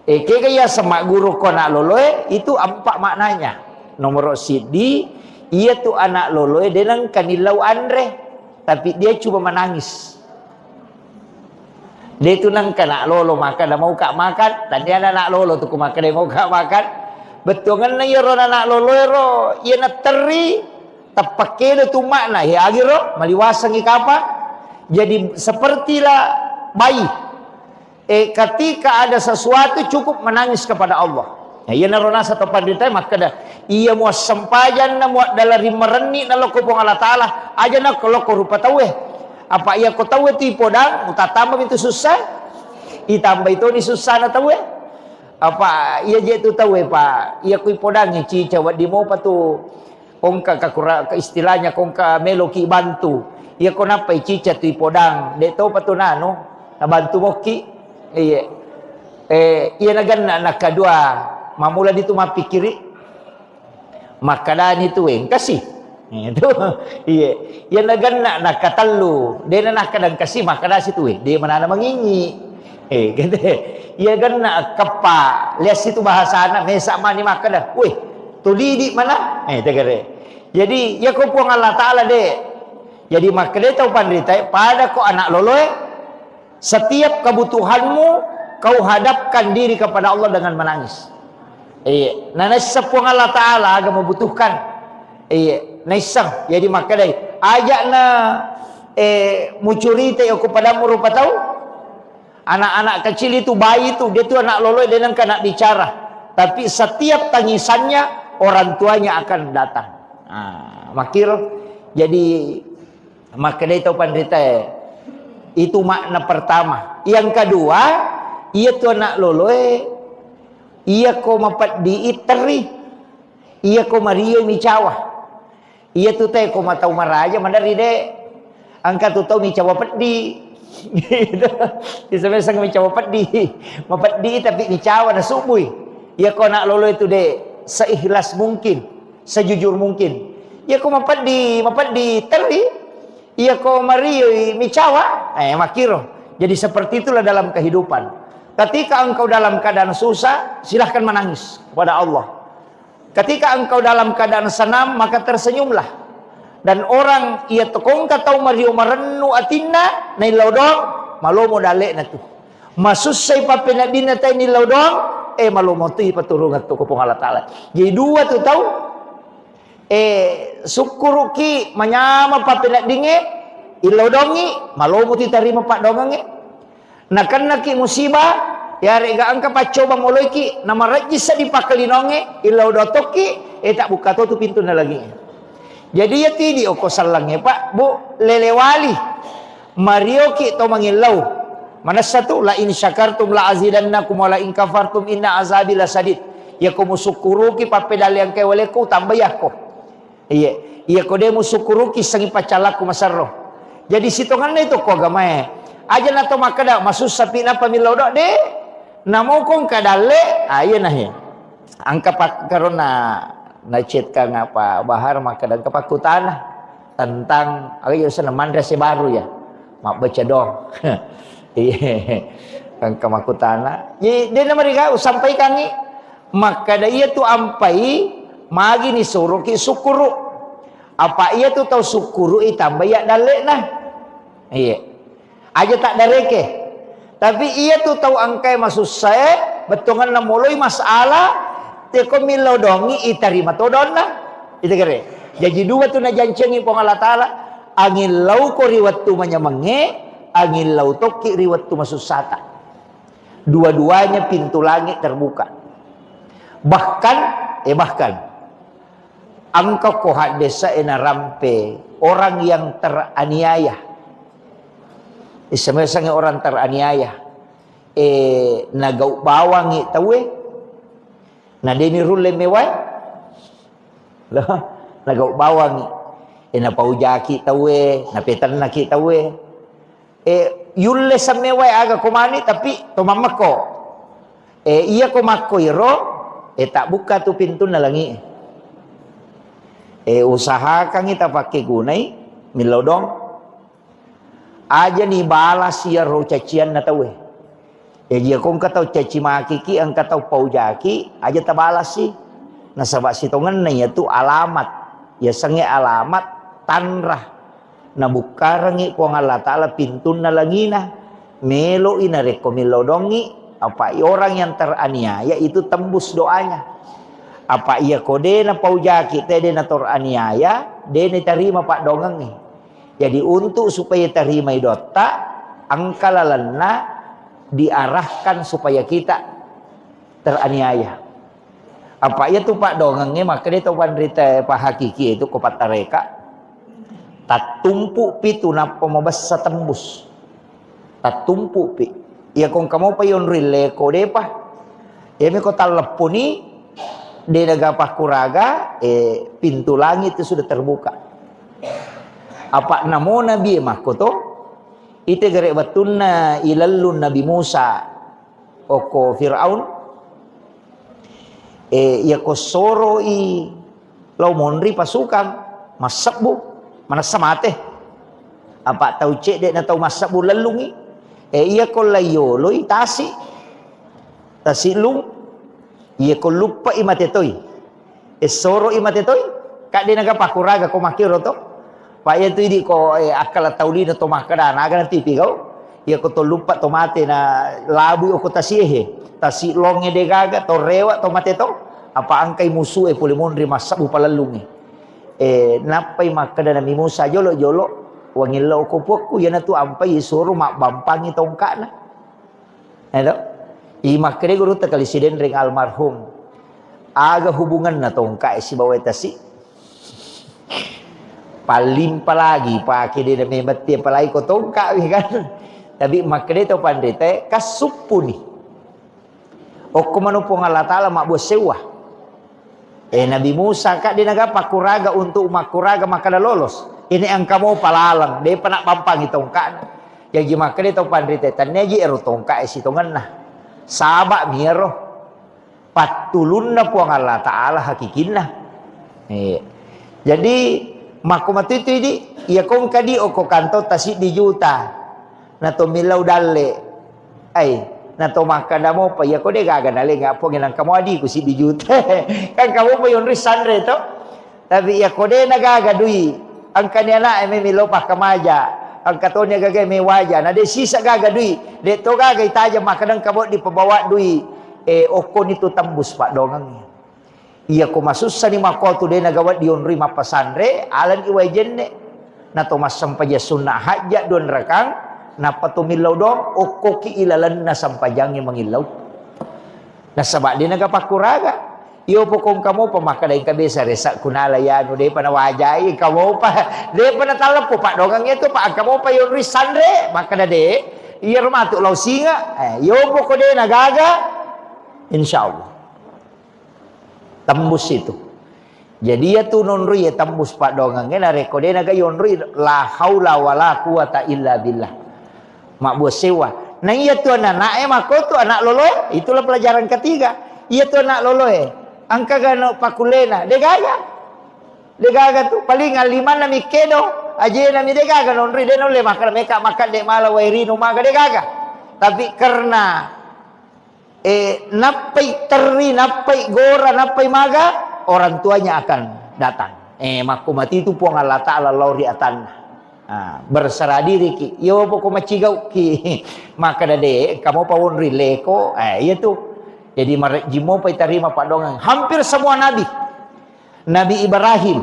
[SPEAKER 1] Kaya sama guru ko anak loloy itu empat maknanya. Nomor sidi ia tu anak loloy denang kanilau andre tapi dia cuma menangis. Dia tu nang kena lolo makan dah mau kak makan dan dia anak lolo tu ku makan dia mau kak makan betul kan ya ro anak lolo ro ia nak teri tapake tu makna ya agiro maliwasang ikapa jadi sepertilah bayi ketika ada sesuatu cukup menangis kepada Allah ya ia narona satu pandita maka dah ia mau sempajan na mau dalari mereni na loko pong Allah Taala aja na kalau ko rupa tahu apa ia kau tahu itu podang utatambah itu susah itambah itu ni susah na tahu apa ia je tu tahu pak ia kui podang ni cica wat di mau patu kongka kakura ke istilahnya kongka meloki bantu ia kau napa cica tu podang de tahu patu nano na bantu moki iya ia nagan nak kedua mamula itu mapikiri makanan itu kasih itu iya yang nagan nak katalu dia nak kadang kasih makanan situ dia mana mengingi gitu ia gan nak kepa lihat situ bahasa anak mesak mani makanan weh tuli di mana tegere jadi ya kau puang Allah Taala deh jadi makanya tahu pandita pada kau anak loloy setiap kebutuhanmu kau hadapkan diri kepada Allah dengan menangis nana sepuang Allah Taala agak membutuhkan naisang jadi makadai ajak na mucurite aku padamu rupa tahu anak-anak kecil itu bayi itu dia tu anak loloy dia nang nak bicara tapi setiap tangisannya orang tuanya akan datang makir jadi makadai tahu pandita itu makna pertama yang kedua ia tu anak loloy ia ko mapat diiteri ia ko Mario micawa ia tu teh ko matau maraja mandari de angka tu tau micawa peddi gitu disebut sang micawa peddi mapeddi tapi micawa na subui ia ko nak lolo itu de seikhlas mungkin sejujur mungkin ia ko mapeddi teri ia ko Mario micawa makiro jadi seperti itulah dalam kehidupan ketika engkau dalam keadaan susah silahkan menangis kepada Allah. Ketika engkau dalam keadaan senang maka tersenyumlah. Dan orang ia tekong katau Mario Marennu atinna nai laudong malo modale na tu. Masusay papina din na tayo ni laudong malo mo tu ipaturungan tu ko pong Allah Taala. Jadi dua tu tahu Syukuruki manyama papinak dinge ilau dongi malomo ti tarima pak dongange nakan naki musibah ya rega angka pacoba moloiki nama rajisa dipakalinonge ilau dotoki tak buka tu pintu na lagi. Jadi ya tidi oko salangnya pak bu lelewali marioki to mangilau mana satu la in syakartum la azidannakum wa la in kafartum inna azabi lasadid. Ya ko musukuruki papedali ang kay wale ko tambayah ko. Iya ko de musukuruki sangi pacalaku masarro. Jadi sitongan na ito ko gamay. Aja na to makada masus sapi na pamilaw do de. Namo kong kadale ayan na he. Ang kapak karon na chat ka nga pa bahar makadang kapakutana tentang ayo sa mandra si baru ya. Mabaca dong. Iya. Kang kamakutana. Ye de na mariga sampai kangi maka dia tu ampai magi ni suruh ki sukuru apa ia tu tahu sukuru tambah ya dalek nah iya aja tak dareke tapi ia tu tahu angkai masuk saya betongan na mulai masalah teko milau dongi itarima todon nah itu kere jadi dua tu na jancengi pong Allah Ta'ala angin lau ko riwat tu manyamenge angin lau toki riwat tu masuk sata dua-duanya pintu langit terbuka. Bahkan engkau kohak desa ena rampe orang yang teraniaya. Isame-same orang teraniaya. Nagau bawangi tawe. Na demi rule mewai. Lah, nagau bawangi. Na paujaki tawe, na petan naki tawe. Yulle samewai aga komani tapi tomamako. Iya komako iro tak buka tu pintu na langi. Usahakan kita pakai gunai milodong. Aja ni balas ya ro cacian na tawe. Dia kong katau caci maki ki ang katau paujaki aja tabalas si. Nasabak sitongan na ya tu alamat. Ya sange alamat tanrah. Na bukarangi ko ang Allah Ta'ala pintu na langi na. Melo ina reko milodongi. Apa orang yang teraniaya itu tembus doanya. Apa ia kode na paujaki tede na teraniaya, dene terima pak dongang ni. Jadi untuk supaya terima idota, angkalalanna diarahkan supaya kita teraniaya. Apa ia tu pak dongangnya maka dia tu wanita pak hakiki itu kopat tareka. Tak tumpu pitu napa mabasa tembus. Tak tumpu pi. Ya kung kamu pa yon rile ko de pa. Ya mi ko taleponi de nagapah kuraga pintu langit itu sudah terbuka. Apa namo nabi mah ko to? Ite gere batunna ilallun Nabi Musa oko Firaun. Ya ko soro i law monri pasukan masakbu mana samate. Apa tau cek de na tau masakbu lalungi. Iya ko layo loy tasi lung iya ko lupa imatetoy soro imatetoy kak di naga pakuraga ko makiro to pa iya tu di ko akal tauli na to makada naga na tipi kau iya ko to lupa tomate na labu ko tasiehe tasi longe de gaga to rewa tomate to apa angkai musuh pulimon rimasabu palalungi napai makada na mimusa jolo wangilau ko pokku yana tu ampai suruh mak bampangi tongkak na. Edo. Imak kere guru takali siden ring almarhum. Aga hubungan na tongkak si bawa tasi. Palim palagi pakai dia membati apalagi ko tongkak kan. Tapi mak kere to pandete kasupuni. O kumanupong Allah Ta'ala mak buat sewa. Nabi Musa kak dia naga pakuraga untuk makuraga makada lolos. Ini ang kamu palalang, dia panak pampang itongka. Yang gimana dia tahu pandrite tannya ji ero tongka sitongan nah. Sabak miro. Patulun na puang Allah Ta'ala hakikinna. Jadi makumatu itu di ya kong kadi oko kanto tasik di juta. Na to milau dalle. Na to makadamo pa ya ko de gaga dale ngapo nginang kamu adi ku si di juta. Kan kamu pa yon risandre to. Tapi ya ko de nagaga dui. Ang kanya na may milopah kamaja. Ang katonya gagay may waja. Na de sisa gaga dui. De to gagay taja makadang kabot di pabawa dui. Oko nito tambus pak dongang. Iya ko masussa ni makoto de nagawat dion rima pasandre alan iway jenne na tomas sampaja sunnah hajja don rakang na patumilaw dong o koki ilalan na sampajangi mangilaw na sabak di nagapakuraga iyo po kung kamo pa makadaing kabisa resak kunala yan de panawajay kamo pa de panatalap po pa dogang ito pa kamo pa yon risandre makada de iya rumato law singa iyo po ko de nagaga insyaallah tembus itu. Jadi ya tu nonri ya tembus pak dongang na rekode naga yonri la haula wala quwata illa billah. Mak buat sewa. Nah iya tu anak mako tu anak lolo itulah pelajaran ketiga. Iya tu anak lolo angka gano pakulena degaga. Degaga tu paling aliman na mikedo aje na mi degaga nonri de nole makan meka makan de mala wairino maga degaga. Tapi karena napai teri, napai gora, napai maga, orang tuanya akan datang. Maku mati itu puang Allah Ta'ala lauri atan. Berserah diri ki. Yo poko macigau ki. Maka dade kamu pawon rileko. Iya tuh. Jadi jimo pai terima pak dongang. Hampir semua nabi. Nabi Ibrahim.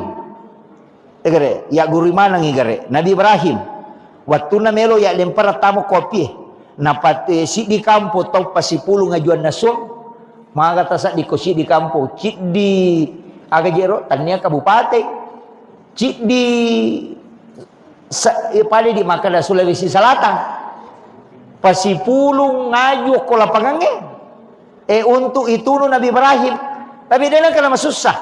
[SPEAKER 1] Tegere, ya guru mana ngigare? Nabi Ibrahim. Waktu na melo ya lempar tamu kopi. Napat si di kampo tau pasipulu ngajuan nasong mga katasak di kosi di kampo cik di aga jero tania kabupaten cik di pali di Makada Sulawesi Selatan pasipulu ngaju ko lapangange untuk itu Nabi Ibrahim tapi dia kena susah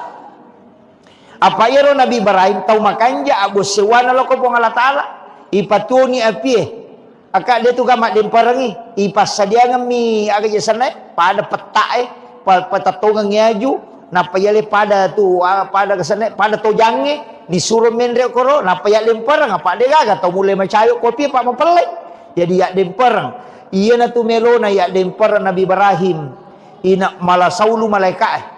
[SPEAKER 1] apa yero Nabi Ibrahim tau makanja abos sewana loko pong Allah Ta'ala ipatuni apie akak dia tu gamak demperangi ipas sadia ngami aga jasana pada peta pada tongang ngaju napa yale pada tu pada kesana pada tojange disuruh mendre koro napa ya lemperang apa de gaga tau mulai macayo kopi pak mempelek jadi ya demperang iya na tu melona ya demperang Nabi Ibrahim ina malah saulu malaikat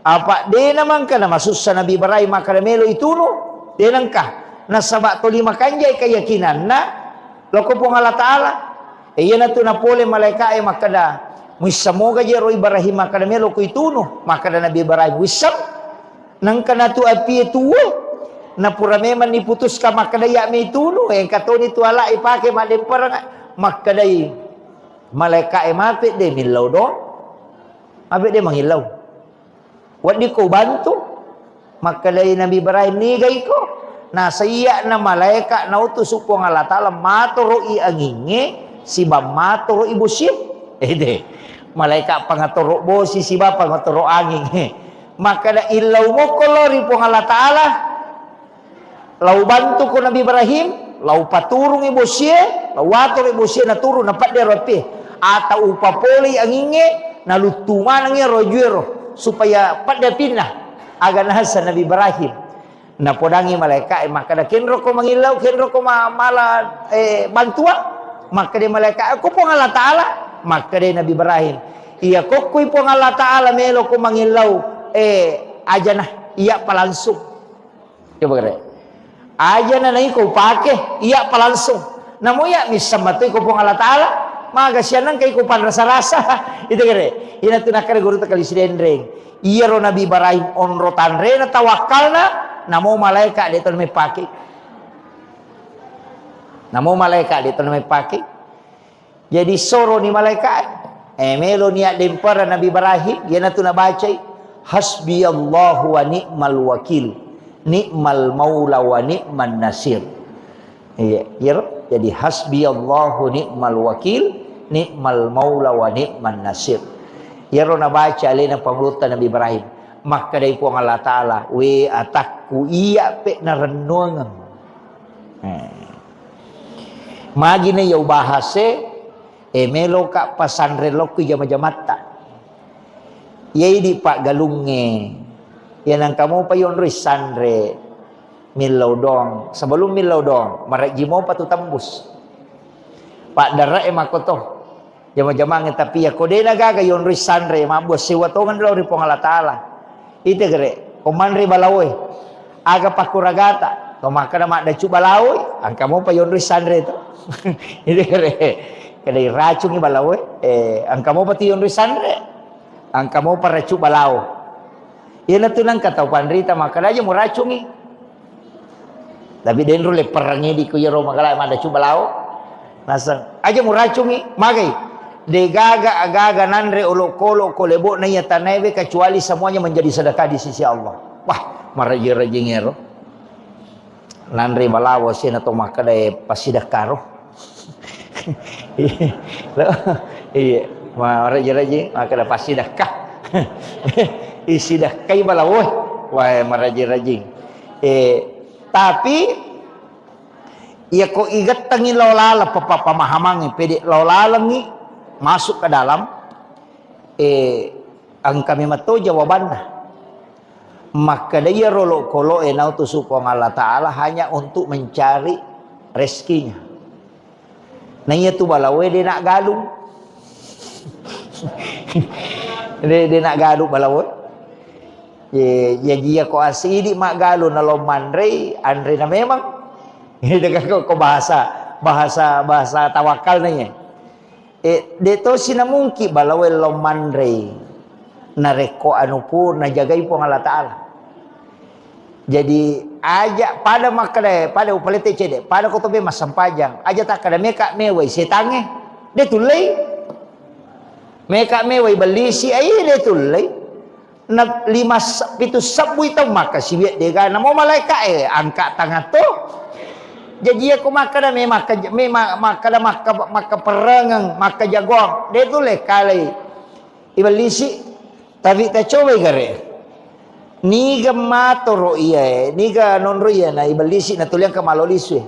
[SPEAKER 1] apa de namang kana masusah Nabi Ibrahim maka melo itu no de nangka nasabak to lima kanjay keyakinan na loko pong Allah Ta'ala iya na to na pole malaikat makada misamoga jero Ibrahim makada melo ko ituno makada Nabi Ibrahim wisam nang kana tu api tuwe na pura meman niputus ka makada ya me ituno katoni tu ala ipake mademper makada malaikat mapit de milaw do mapit de mangilaw wadi ko bantu makada Nabi Ibrahim ni gay ko nasa iya na malaikat na utus upong Allah Ta'ala maturo i anginge siba maturo ibu sip de malaikat pangaturo bosi siba pangaturo angin maka da ilaw mo kolori pong Allah Ta'ala lau bantu ko Nabi Ibrahim lau paturong ibu siya lau watur ibu siya na turun na patde ropi atau upapoli anginge na lutuman anginge rojuero supaya patde pinah aga nasa Nabi Ibrahim na podangi malaikat maka da kenro ko mangilaw kenro ko mala bantua maka de malaikat ko pong Allah Ta'ala maka de Nabi Ibrahim iya ko koy pong Allah Ta'ala melo ko mangilaw aja nah iya palangsung coba kare aja na nai ko pake iya palangsung namo ya misamatoy ko pong Allah Ta'ala maga siyanang kay ko pan rasa-rasa itu kare ina tunakare guru takali sidendreng iya ro Nabi Ibrahim onro tanre na tawakal na namo malaikat dia tu pakai namo malaikat dia tu pakai jadi soro ni malaikat melo niat dempara Nabi Ibrahim dia na tu na baca hasbi Allahu wa ni'mal wakil ni'mal maula wa ni'man nasir iya jadi hasbi Allahu ni'mal wakil ni'mal maula wa ni'man nasir ya ro na baca alena pamulutan Nabi Ibrahim maka dari puang Allah Ta'ala we atakku iya pe na renungan magi na yaw bahase melo ka pasandre loko jama-jamata yay di pak galunge yan ang kamu pa yon risandre milaw dong sebelum milaw dong marak jimo pa tu tembus pak dara makoto jama-jama tapi ya kode nagaga yon risandre mabos siwatongan daw ri puang Allah Ta'ala ite gere komanri balawoy aga pakuragata to maka na da balawoy ang kamo pa yon risandre to ite gere kada racung balawoy ang kamo pati yon risandre ang kamo pa racu balawo Ia na tunang kataw panrita makada aja muracungi. Tapi denro le perangi di kuyero makala mada coba lao. Nasa aja muracungi magai. De gaga agaga nanre olok-kolok kolebo na iya tanebe kecuali semuanya menjadi sedekah di sisi Allah. Wah, maraji-raji ngero. Nanre balawo sina to makada pasidekah roh. Iya, maraji-raji makada pasidekah. Isidah kai balawoy wah maraji-raji tapi ya ko igat tangi lawlala pamahamangi pede lawlalangi masuk ke dalam ang kami mato jawabannya maka dia rolok kolo enau tu supong Allah Ta'ala hanya untuk mencari rezekinya nah iya tu balawoy dia nak galung dia nak galung balawoy ya dia ko asidi mak galo na lomandre andre na memang ini ko bahasa tawakal nanya deto sinamungki balawel lomandre na reko anu pun na jagai po Allah Ta'ala jadi aja pada makade pada upalete cede pada ko tobe masampajang aja tak kada meka mewai setange de tulai meka mewai balisi ai de tulai na 5 pitu sabu itu maka si biak dia na mau malaikat angkat tangan tu jadi aku maka maka perangang maka jagoan dia tu le kali ibalisi tapi tak coba gare ni gamato iya ni ga non iya na ibalisi na tuliang kamaloliswe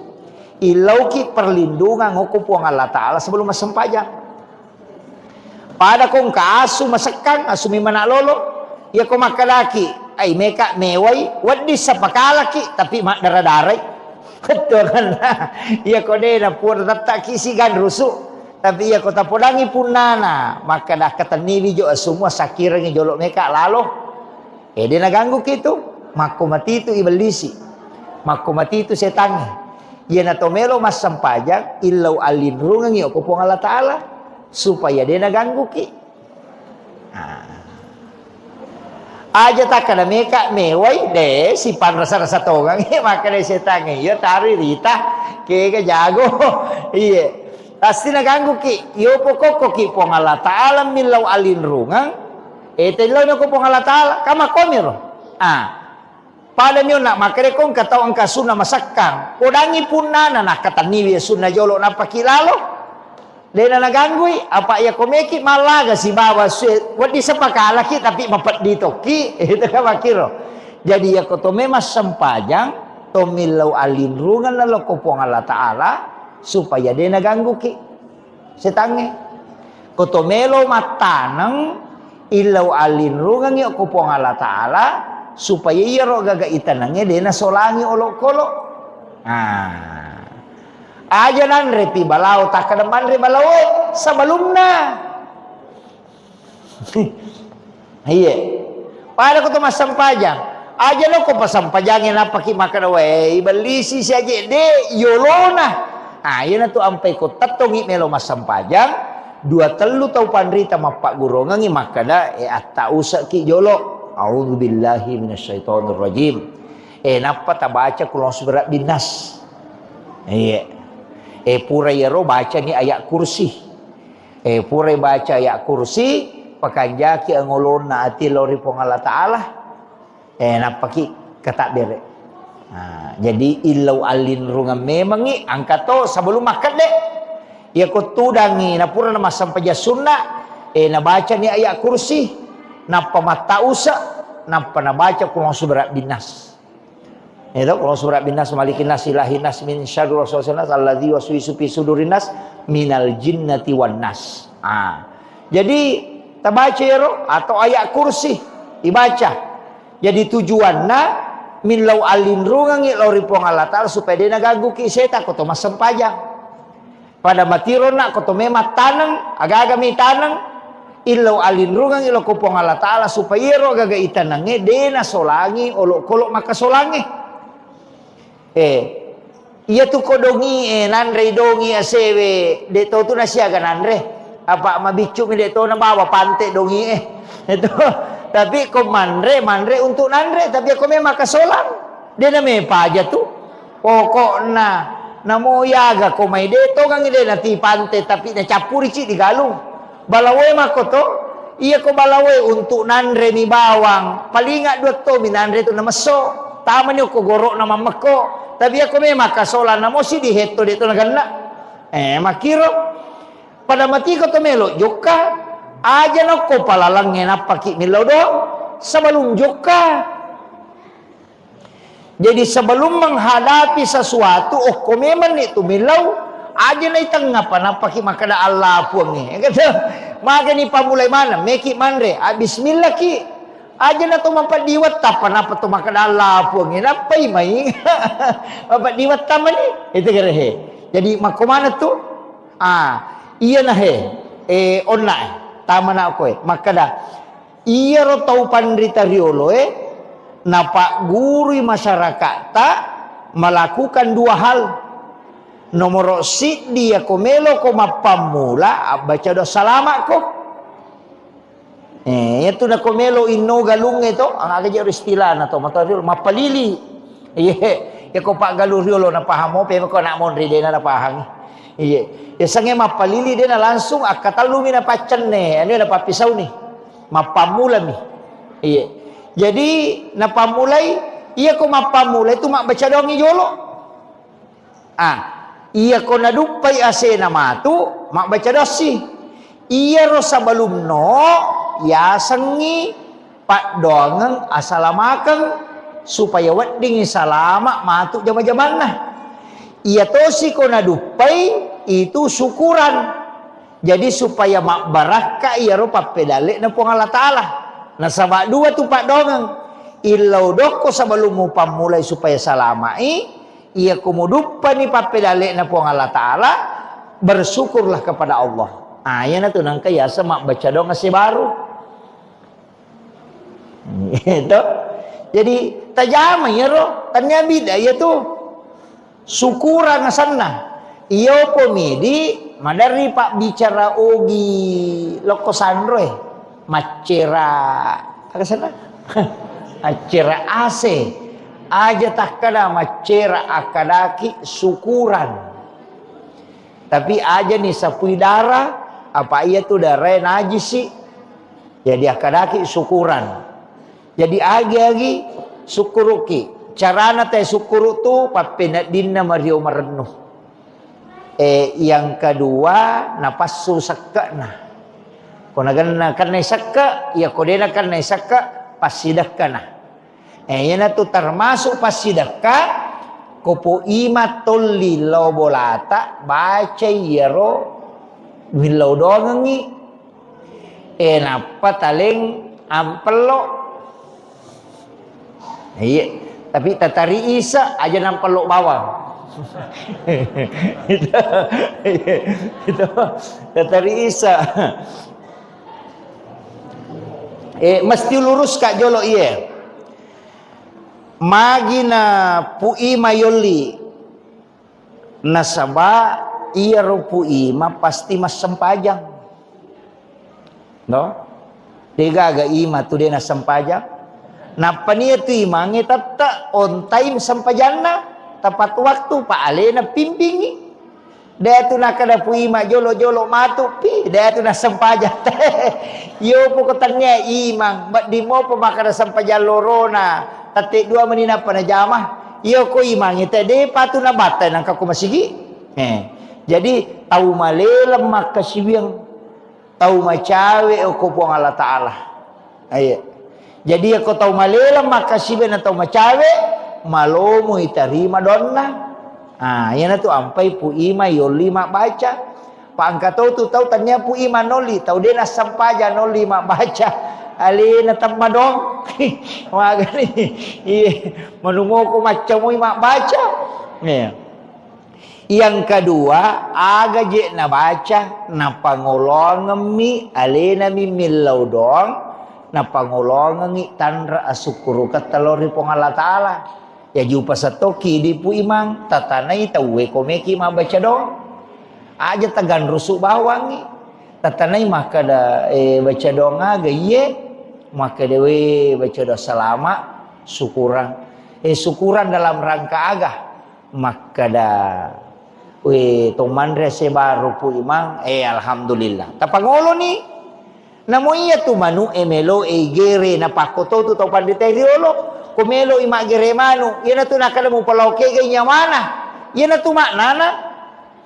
[SPEAKER 1] ilauki perlindungan hukum Allah Ta'ala sebelum masempajang pada kong kaasu masekang asumi mana lolo ya ko makalaki ay meka meway wadi sa pakalaki tapi mak daradaray betul kan ya ko de na pur tatta kisigan rusu tapi ya ko tapodangi punana maka dah katanibi jo semua sakira ngi jolok meka lalo de naganggu kitu mako mati itu iblisi mako mati itu setan ya na tomelo mas sampajang illau alin rungang yo ko Allah Ta'ala supaya de naganggu ki aja tak kada meka mewai de si pan rasa-rasa togang maka de setan ya tari rita ke jago iya pasti naganggu ki yo pokok ki pong Allah Ta'ala milau alin rungang telo no ko pong Allah Ta'ala kama komiro pada nyo nak maka de kong katau angka sunna masakang podangi punana nak kataniwi sunna jolo na pakilalo Dena naganggui apa ya komeki malaga si bawa wadi sepakala ki tapi mapat ditoki itu kan makiro jadi ya koto memas sempajang tomilau alin rungan lalu kopong Allah Ta'ala supaya dena ganggu ki setange koto melo matanang ilau alin rungan ya kopong Allah Ta'ala supaya iya roga itanange dena solangi olok-kolok aja nan repi balau tak kedeman re balau sebelumnya iya pada kutu masam pajang aja lo ko pasam pajangin apa ki makan we belisi saja de yolona ayeuna tu ampai ko tatongi melo masam pajang dua telu tau pandrita mapak gurongangi makada atta usak ki jolo a'udzubillahi minasyaitonir rajim napa ta baca kulon surat binas iya pura yero baca ni ayat kursi pura baca ayat kursi pakanjaki angolon na ati lori pong Allah Ta'ala napaki katak bere jadi ilau alin rungan memang ni angkato sebelum makan dek ya ko tudangi na pura na masampaja sunna na baca ni ayat kursi napa mata usa napa na baca kulon surat binas itu kalau surat binas malikin nas ilahin nas min syarri waswasil alladzi waswisu fi sudurin nas minal jinnati wan nas. Jadi tabaca ya atau ayat kursi dibaca. Jadi tujuanna min lau alin rungangi lori pong Allah Ta'ala supaya dia naganggu ki seta koto masempajang. Pada matirona koto mema tanang aga-aga mi tanang illau alin rungangi lo kopong Allah Ta'ala supaya ro gaga itanange dena solangi olok-kolok maka solangi. Iya tu kodongi nanre dongi asewe de to tu nasiaga nanre apa mabicu mi de to na bawa pante dongi itu Tapi ko mandre untuk nandre, tapi ako memang kasolan. Dia namanya pa aja tuh. Pokoknya namo yaga ko may deto kang ide na tipante tapi na capuri ci di galung. Balaway mako to. Iya ko balaway untuk nandre mi bawang. Palinga dua to minandre to na maso. Tama niyo ko goro na mamako. Tapi ako memang kasolan namo si di heto dito na ganda. Makiro pada mati ko to melo joka. Aja na ko palalangin napaki milaw do sebelum joka. Jadi sebelum menghadapi sesuatu, ko memang itu milaw aja na itang ngapa napaki makada Allah puang ni. Kata maga ni pamulay mana meki manre bismillah ki aja na to mampadiwat tapan apa to makada Allah puang ni napay may mampadiwat taman ni itu kira he. Jadi makomana tu iya na he online tama na ako makada iya ro tau pandrita riolo na pak guru masyarakat tak melakukan dua hal. Nomor si dia komelo ko mapamula baca doa salama ko. Itu na komelo inno galung ito ang agaja istilah na to mataril mapalili. Ya ko pak galur riolo na pahamo pero ko na mon ride na pahang. Ya sange mapalili dia na langsung akatalumi na pacan ne ano na papisaw ni mapamula mi. Jadi napamulay iya ko mapamulay tu mak baca doang ijolo. Iya ko nadupay ase na matu mak baca dosi. Iya ro sabalum no ya sangi pak doangan asalamakang supaya wedding salama matu jama-jaman nah. Iya tosi ko nadupay itu syukuran. Jadi supaya mak baraka iya ro papedalik na po Allah Ta'ala. Nah sama dua tu pak dongang ilau doko sebelum mu pamulai supaya salamai ia kumudupa ni papedalik na po Allah Ta'ala bersyukurlah kepada Allah. Ayan na tu nang kaya sama baca dong si baru. Itu jadi tajama ya ro tanya bida ya tu syukuran sana iyo pomidi madari pak bicara ogi loko sandroe macera apa sana macera ase aja tak kada macera akadaki syukuran tapi aja nih sapui darah apa iya tuh darah najis sih jadi akadaki syukuran jadi agi syukuruki carana teh syukuru tuh papenat dinna mario marenuh yang kedua napasu sakana kona ganna kan sakka ya kodena kan sakka pasidakana yana tu termasuk pasidaka kopo imatul lilo bolata baca yero milau dongangi napa taling ampelo iya tapi tatari isa aja nampelok bawang itu tatari isa mesti lurus kak jolo iya magina pui mayoli nasaba iya ro pui ma pasti mas sempajang no dega aga ima tu dia na sempajang napa niya tu imangi tata on time sempajana tepat waktu pak alena pimpingi dia tu nak kada puima jolo matu pi dia tu nak sempajang yo pokoknya imang di mo pemakada sempajang lorona tatik dua menina pana jamah yo ko imang ite de patu na bata nang kaku masigi jadi tahu malelem maka sibiang tahu macawe ko puang Allah Ta'ala ayo jadi aku tahu malelem maka sibiang tahu macawe malomo itarima donna yana tu ampai pu ima yoli mak baca pak angkatau tu tahu tanya pu ima noli tahu dia nak sampaja noli mak baca ali na tamadong magani menunggu ko macam mak baca yang kedua aga je na baca na pangolong mi ali na mi milau dong na pangolong ngi tanra asukuru katalori pong Allah Ta'ala ya jupa satoki di pu imang tatanai tawe komeki ma baca dong aja tagan rusuk bawangi tatanai maka da baca dong aga ye maka dewe baca doa selama syukuran syukuran dalam rangka agah maka dah to mandre se baru pu imang alhamdulillah tapangolo ni namo iya tu manu melo gere na pakoto tu tau pandite riolo kumelo ima gere manu iya na tu nakala mo paloke gay nyawana iya na tu maknana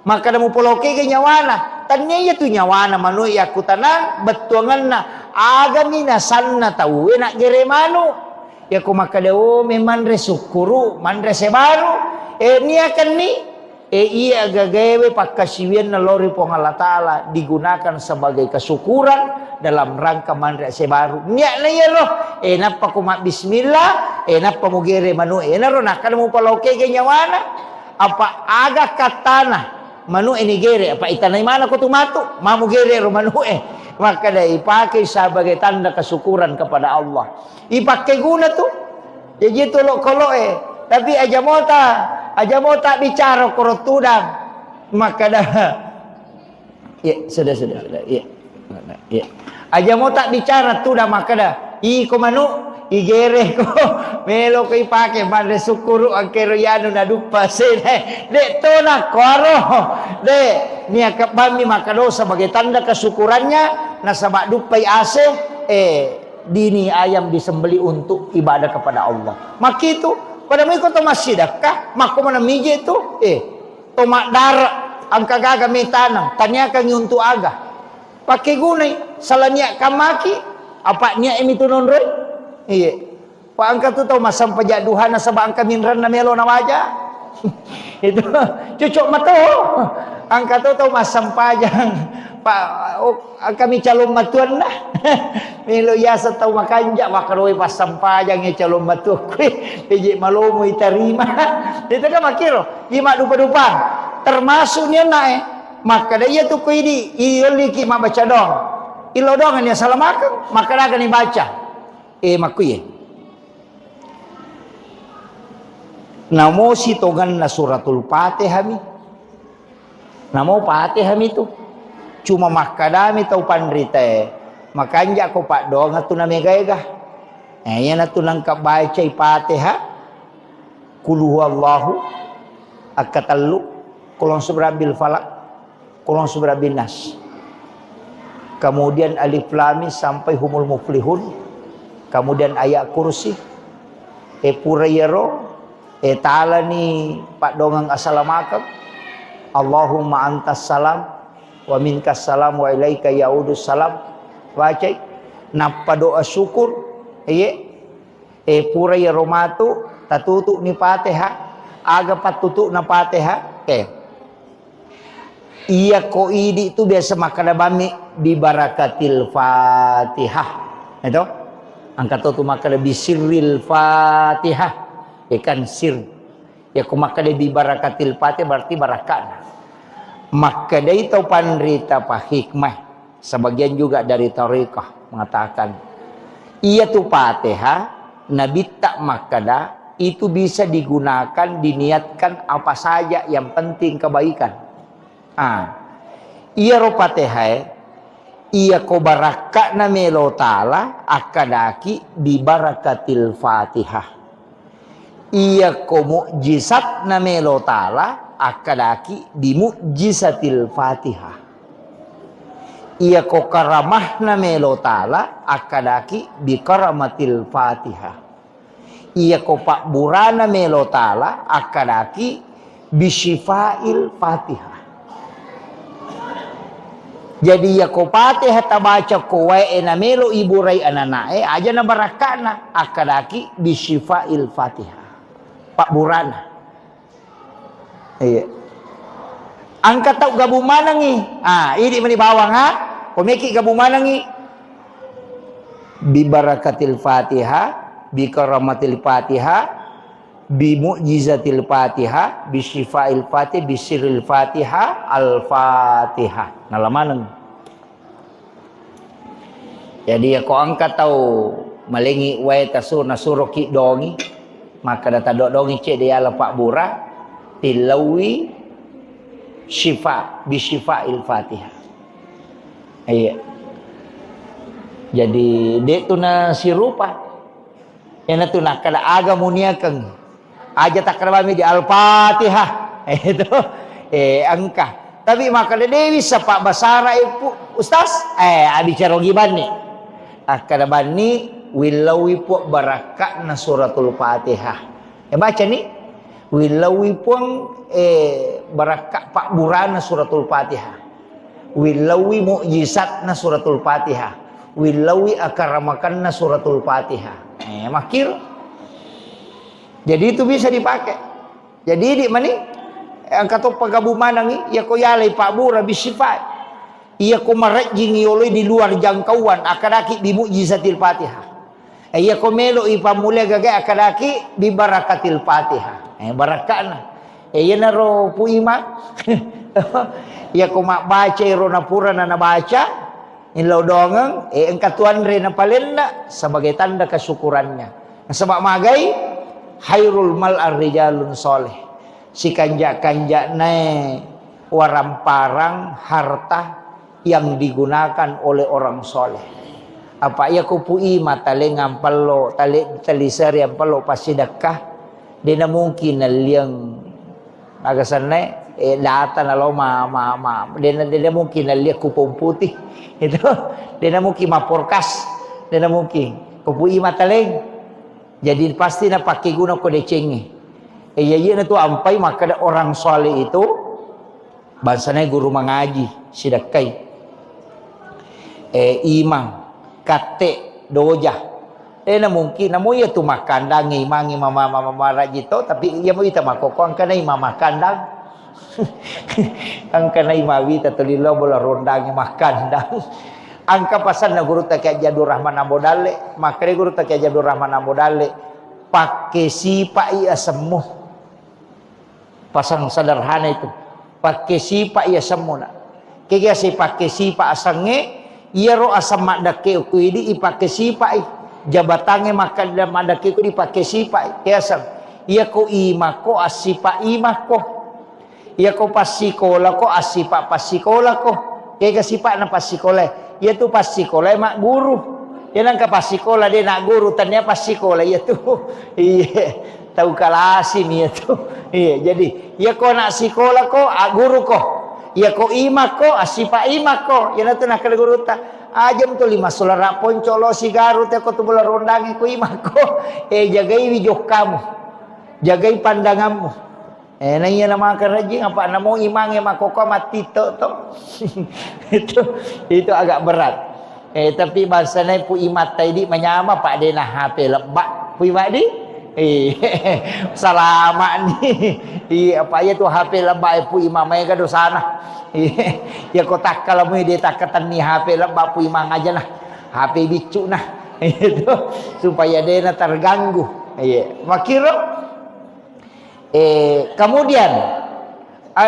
[SPEAKER 1] maka na mo paloke gay nyawana tanya iya tu nyawana manu iya kutanang betuangan na agami na sanna tau na gere manu ya ko makadao memang resukuru mandre se baru ni akan ni iya gagawe pakasiwian na lori pong Allah Ta'ala digunakan sebagai kesyukuran dalam rangka mandre se baru niya na iya roh napa kuma bismillah napa mo gere manu na ro nakal mo paloke ganyawana apa aga katana manu ini gere apa itanay mana ko tumato mamu gere ro manu maka dah ipakai sebagai tanda kesyukuran kepada Allah. Ipakai guna tu. Jadi tolok-kolok tapi aja mota bicara korot tudang. Maka dah ya sudah. Ya. Aja mota bicara tudang maka dah. Ko manu igere ko melo ko ipake mande sukuru ang keroyano na dupa sine de to na koro de niya kabami makado sebagai tanda kesyukurannya na sabak dupai ase dini ayam disembeli untuk ibadah kepada Allah makitu pada mo ko to masidakah mako manamije itu to makdara ang kagaga metanang tanya kang untuk aga pakai gunai salanya kamaki apa nya emitunon roy iya, Pak angka tu tahu masam pajak duha na sabang kaminran na melo na waja. Itu cucuk matu. Angka tu tahu masam pajang Pak kami calon matuan lah. Melo yasa tahu makanja makaroi pasam pajang ya calon matu. Piji malomo iterima. Itu kan makiro. Ima dupa-dupa. Termasuk niya na maka dia tu ko ini ioliki mabaca dong. Ilo dong niya salamakan maka dagan dibaca. Makuye namo sitogan na suratul Fatihah mi namo Fatihah mi tu cuma makadami tau pandrita makanja ko pak dong atu na megayga yan atu nang kabaca Fatihah kul huwallahu akatallu kulon subrabil falak kulon subrabil nas kemudian alif lam mim sampai humul muflihun kemudian ayat kursi purayero ta'ala ni pak dongang assalamualaikum Allahumma antas salam wa minkas salam wa ilaika yaudus salam baca napa doa syukur purayero matu tatutu ni Fatihah aga patutu na Fatihah iya ko idi itu biasa makadabami bi barakatil Fatihah itu angkat tu maka lebih sirril Fatihah ikan sir ya ku maka lebih barakatil Fatihah berarti barakat maka dari tau pandrita pa hikmah sebagian juga dari tariqah mengatakan iya tu Fatihah nabi tak makada itu bisa digunakan diniatkan apa saja yang penting kebaikan iya ro Fatihah iya ko baraka na melo ta'ala akadaki bi barakatil Fatihah iya ko mukjizat na melo ta'ala akadaki bi mukjizatil Fatihah iya ko karamah na melo ta'ala akadaki bi karamatil Fatihah iya ko pakburana melo ta'ala akadaki bi syifail Fatihah. Jadi ya ko Fatihah tabaca ko wae na melo iburay ananae aja na barakana akadaki bisyifail Fatihah. Pak Burana. Iya. Angkat tau gabumanangi. Ini meni bawang Pemeki gabumanangi. Bi barakatil Fatihah, bi karamatil Fatihah, bi mu'jizatil Fatihah, bi syifail Fatihah, bi sirril Fatihah, al-Fatihah. Nalamanang. Jadi ako angkat tahu malingi wae tasur nasuro ki dongi maka data dongi cek dia Pak Bura tilawi syifa bi syifail Fatihah. Iya. Jadi dek tu na si rupa. Yang tu nak kada aga muniakan. Aja tak kada di Al-Fatihah. Itu angka. Tapi maka dewi sepak basara ipu ustaz. Bicara giban ni. Kada bani wilawi pu barakat na suratul Fatihah. Baca ni. Wilawi pun barakat pak burana suratul Fatihah. Wilawi mukjizat na suratul Fatihah. Wilawi akaramakan na suratul Fatihah. Makir. Jadi itu bisa dipakai. Jadi di mana? Angkat tu pagabuman ni, ia ko yalai pak bura bisifat. Ia ko marajing yoloi di luar jangkauan akadaki bi mukjizatil Fatihah. Ia ko melo ipamule gagai akadaki bi barakatil Fatihah. Barakatna. Ia naro pu ima. Ia ko mak baca irona pura na baca. Inlau dongeng, engkat tuan rena palenda sebagai tanda kesyukurannya. Sebab magai hairul mal ar-rijalun soleh. Si kanja-kanja waramparang harta yang digunakan oleh orang soleh. Apa ia kupui mata lengam palo, talisari yang palo pasidakah. Dia mungkin liang agasannya. Data na lo dia mungkin lihat kupon putih itu dia mungkin maporkas dia mungkin kupui mataleng jadi pasti na pakai guna kode cengi iya tu ampai maka ada orang soleh itu bansanya guru mengaji sidakai imam kate doja dia mungkin namu ya tu makandang imang mama rajito tapi ia mau kita makokong kana imam makandang angka na imawi tatulilo bola rondang makan dah angka pasan na guru tak Jadur Rahman Ambodale maka guru tak Jadur Rahman Ambodale pakai sipa ia semuh pasang sederhana itu pakai sipa ia semuh nak kaya si pakai sipa asange ia ro asam madake ku ini pakai sipa jabatange makan dan madake ku dipakai sipa kiasam ia ko imako asipa imako ia ko pasikola ko asipa pasikola ko kaya sipa na pasikola ia tu pasikola mak guru ia nang ka pasikola dia nak guru tanya pasikola ia tu iya tahu kalasim ia tu iya jadi ia ko nak sikola ko guru ko ia ko ima ko asipa ima ko ia na tu nak ka guru ta ajam tu 5 solara poncolo sigaru te ko tu bola rondangi ko ima ko jagai wijok kamu jagai pandanganmu na iya nama kerajin apa namo imang makoko mati to itu agak berat tapi bahasanya pu imat tadi menyama pak dena HP lebak pu imat di salama ni apa ya tu HP lebak pu imam mai ka dosana ya kotak kalau mu dia takatan ni HP lebak pu imang aja nah HP bicu nah itu supaya dena terganggu makiro kemudian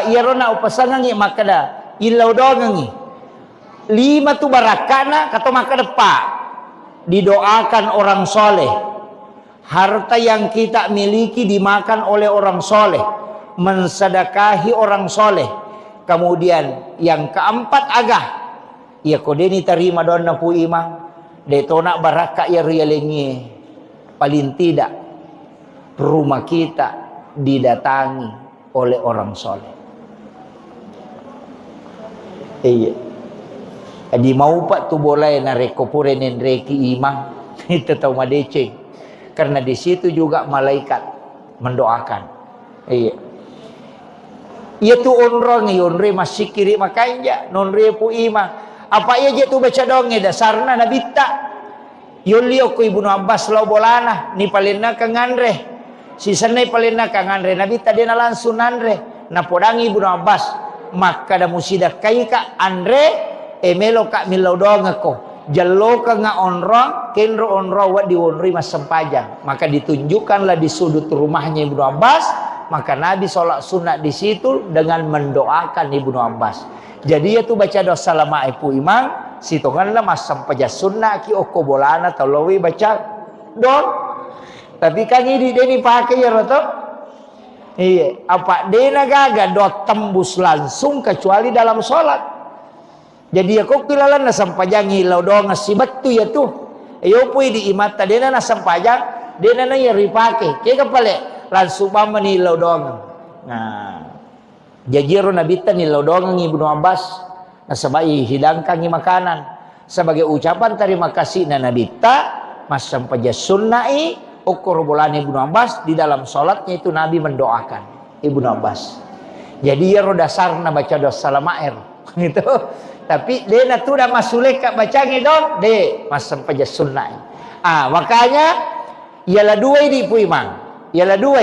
[SPEAKER 1] irona upasangangi makada ilau dongangi 5 tu barakana kata makada pak didoakan orang soleh harta yang kita miliki dimakan oleh orang soleh mensedekahi orang soleh kemudian yang keempat agah ya kodeni terima dona pu imang detona baraka ya rialengi paling tidak rumah kita didatangi oleh orang soleh. Iya. Adi mau pak tu boleh nareko pure nendreki imang itu tahu madece. Karena di situ juga malaikat mendoakan. Iya. Ia tu onrong onre masih kiri makanya nonre pu imang. Apa ia je tu baca donge dasarna nabi tak. Yolio ku Ibnu Abbas lo bolana ni palena kangandre. Si senai palena kangandre nabi tadi na langsung andre na podangi Ibnu Abbas maka da musida kai ka andre emelo ka milau donga ko jallo ka nga onrong kenro onro wa di onri mas sempajang maka ditunjukkanlah di sudut rumahnya Ibnu Abbas maka Nabi sholat sunat di situ dengan mendoakan Ibnu Abbas jadi ya tu baca doa salama ipu imang sitonganlah mas sempaja sunnah ki oko bolana tolowi baca don tapi kan ini dia pakai ya roto iya apa dia gaga do tembus langsung kecuali dalam sholat Jadi aku kilalan na sampajang hilaw dong sibat tu ya tu. Ayo pui di imata dia na sampajang dia na yari pake. Kaya kapale langsung mama ni hilaw dong. Nah, jajiro nabita ni hilaw dong Ibnu Abbas na sabay hidangkan ni makanan sebagai ucapan terima kasih na nabita mas sampaja sunnai ukur bulan Ibnu Abbas di dalam sholatnya itu Nabi mendoakan Ibnu Abbas. Jadi ya dasar na baca doa salamair gitu. Tapi dia na tu dah masulek kat baca ngidon de mas sampaja sunnai. Makanya ialah dua di puimang. Ialah dua.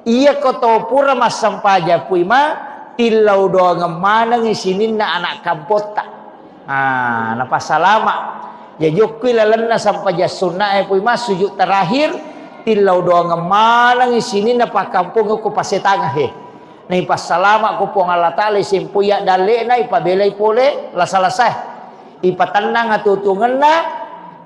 [SPEAKER 1] Ia koto pura mas sampaja puima tilau doa ngemana ngisinin na anak kampota. Napa salama. Jajukui lalana sampaja sunnai puima sujud terakhir tilau doa ngemana ngisinin na pa kampung ko pasetangah na ipasalama ko po nga latali simpuya dali na ipabelay pole lasalasay ipatanang at tutungan na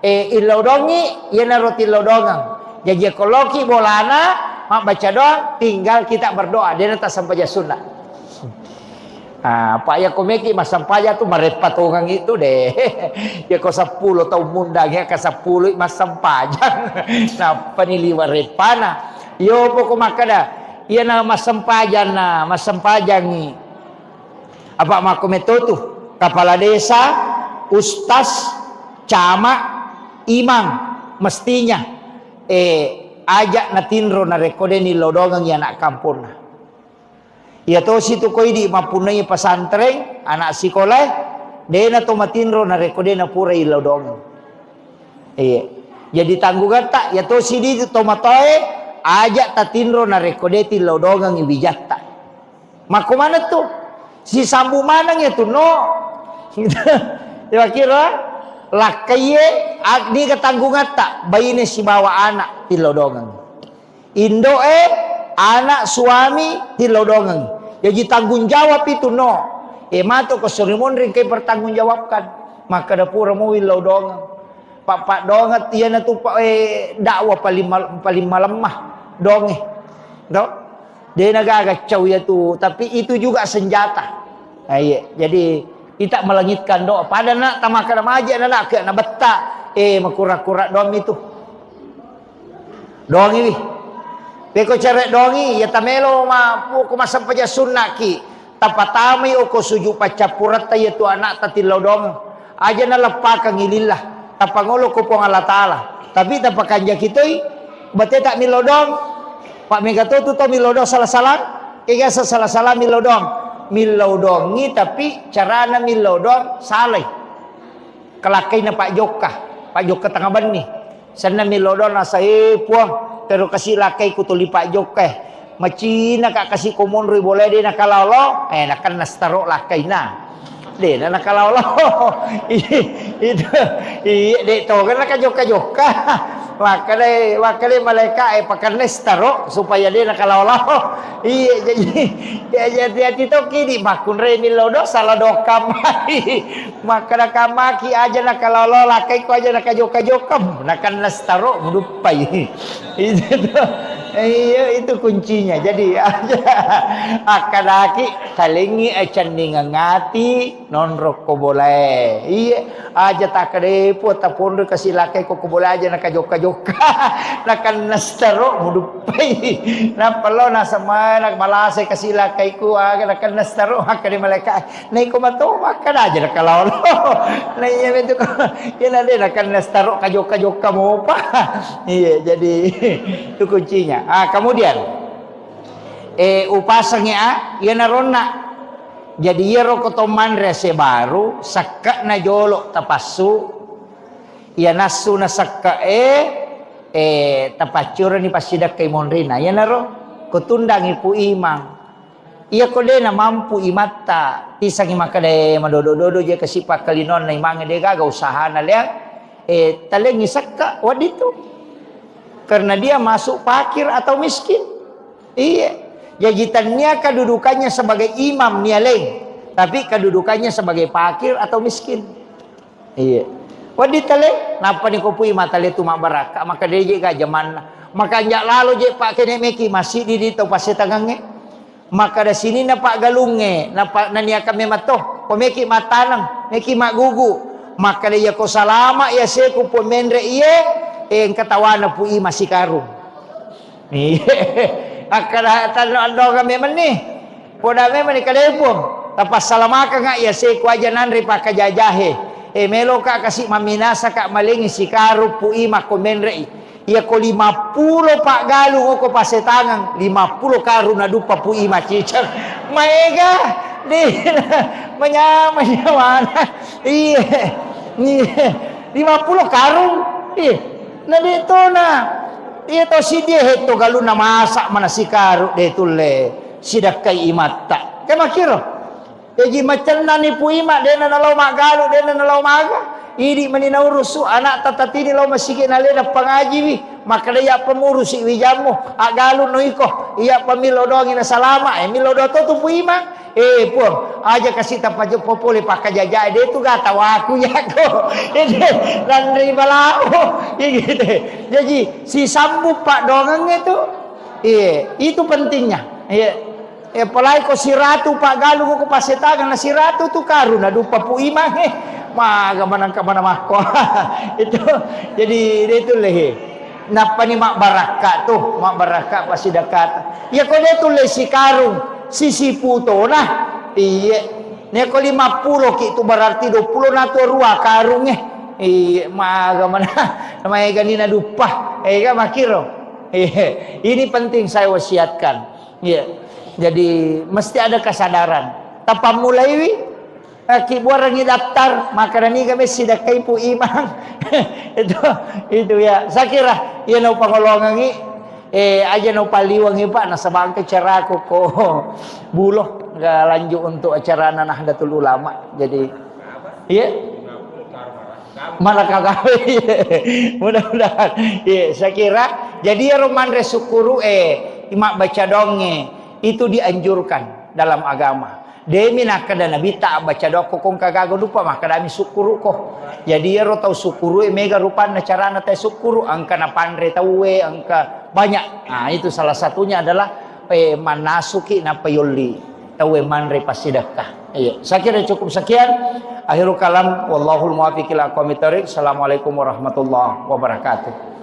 [SPEAKER 1] ilaw dongi yan na roti ilaw dongang jadi koloki bolana baca doang tinggal kita berdoa dia nata sampaja sunnah. Pak ya komeki mas sampaja tu marepatungan itu deh ya ko 10 tahun mundang ya ka 10 mas sampajang na paniliwa repana yo po kumakada. Ia na masampajan ni apa makometo tu kepala desa, ustaz, camat, imam mestinya ajak na tinro na rekode ni lodongang ya anak kampung na. Ia to situ koi di mapunai pesantren anak sekolah dia na to matinro na rekode na pura ilodongang. Jadi tanggungan tak ya to sidi to matoe ajak tatinro na rekodeti lodongang ibijatta. Mako mana tu? Si sambu manang ya tu no. Ya kira lakaye agni ketanggungan tak bayine si bawa anak ti lodongang. Indo anak suami ti lodongang. Jadi tanggung jawab itu no. Mato ko sorimon ring kay bertanggung jawabkan. Maka dapura mo lodongang. Pak dongat iya na tu dakwah paling malemah. Donge, dia nagagacau ya tu, tapi itu juga senjata. Jadi kita melangitkan doa. Pada nak tamakan aja nak ke nak betak, makura-kura doang itu. Doang ini. Beko cerek dongi ya tamelo ma ko masampaja sunnah ki. Tapatami o ko suju pacapurat ya tu anak tatilaw dong. Aja na lepakan ngilillah. Tapangolo ko pong Allah Taala. Tapi tapakan jakitoy bate tak milodong Pak Megato tu to milodong salah-salah kaya salah-salah milodongi tapi carana milodong saleh kelakay na Pak Joka tengah bani sana milodong na sa puang pero kasi lakay ko tuli Pak Joka macina ka kasi kumonroy boleh di nakalalo nakan nastaro lakay na de na nakalalo itu de to kan nakajoka wakale malaikat pakai nestaro supaya dia nakalawlaw. Jadi itu kini makun reni lodo salah dokam. Maka nakamaki aja nakalawlaw lakai ko aja nakajoka-jokam nakan nestaro mudupai. Itu kuncinya. Jadi aja akadaki kalingi ecandi ngati non roko boleh. Aja tak kedepo tapon kasih lakai ko boleh aja nakajoka-joka nakan nastaro mudupai na palo na sama malasay kasih lakai ko nakan nastaro hakani malaikat nay ko mato makana aja nakalawlo nay itu yan ade nakan nastaro kajoka-joka mo pa. Jadi itu kuncinya. Kemudian upasangnya ya narona jadi ya rokotoman rese baru sakka na jolo tapasu ya nasu na sakka tapacura ni pasidak kay monrina ya naro kutundang ipu imang iya ko de na mampu imata tisang imakade madodo-dodo je kasipa kalinon na imang de gaga usaha na liang taleng sakka wadito karena dia masuk fakir atau miskin. Jajitannya kedudukannya sebagai imam nialeng, tapi kedudukannya sebagai fakir atau miskin. Waditale, napa ni kopui matale tu mabaraka, maka dia juga zaman, maka njak lalu je pak kene meki masih di dito pasti tangange. Maka da sini na pak galunge, na pak nania kami matoh, pemeki matanang, meki mak gugu. Maka dia ko salama ya seku pemendre iye, katawana pu ima si karung. Akada tano kami meni. Poda me meni kadepong. Tapas salamaka nga ya seku aja nanri pak kajajahe. Melo ka kasih maminasa ka malingi si karu pu ima komendre. Iya ko 50 pak galung ko pasetangan 50 karu na dupa pu ima cicang maega di mana iya 50 karung na dito na ito si dia heto galu na masak mana si karu dito le sidak kay imata kay makiro jadi macam nani pu ima dena na law magalu dena na law maga idi maninaurusu anak tatatini law masige na leda pangaji wi maka dia pemurus si wijamu agalu no iko iya pamilo doang ina salama milo do to tu puima pun aja kasih tapajo popole pakajaja dia tu gata waku ya ko dan ribalao gitu jadi si sambu pak dongang itu itu pentingnya pelai ko si ratu pak galu ko pasetagan na si ratu tu karuna dupa puima maga manang ka mana mako itu jadi itu leh napa ni mak baraka tuh mak baraka pasti dekat ya ko dia tulis si karung sisi puto nah iya ni ko 50 ki itu berarti 20 na to rua karung iya maga mana namanya ganina dupa ga makiro ini penting saya wasiatkan iya jadi mesti ada kesadaran tapa mulai wi kibuar ngi daftar maka ni kami sidak kay pu imang itu ya saya kira ya no pangolongan ngi aja no paliwang pa nasa bangke cara ko buloh nggak lanjut untuk acara Nahdlatul Ulama jadi iya malah kagawe mudah-mudahan saya kira jadi roman resukuru imak baca donge itu dianjurkan dalam agama demi nak kada nabi tak baca doa kong kagago lupa maka dami sukuru ko jadi ro tau sukuru mega rupan carana teh sukuru angka na pandre tawe angka banyak nah itu salah satunya adalah manasuki na payuli tawe manre pasidakah iya saya kira cukup sekian akhirul kalam wallahul muwaffiq ila aqwamit thoriq assalamualaikum warahmatullahi wabarakatuh.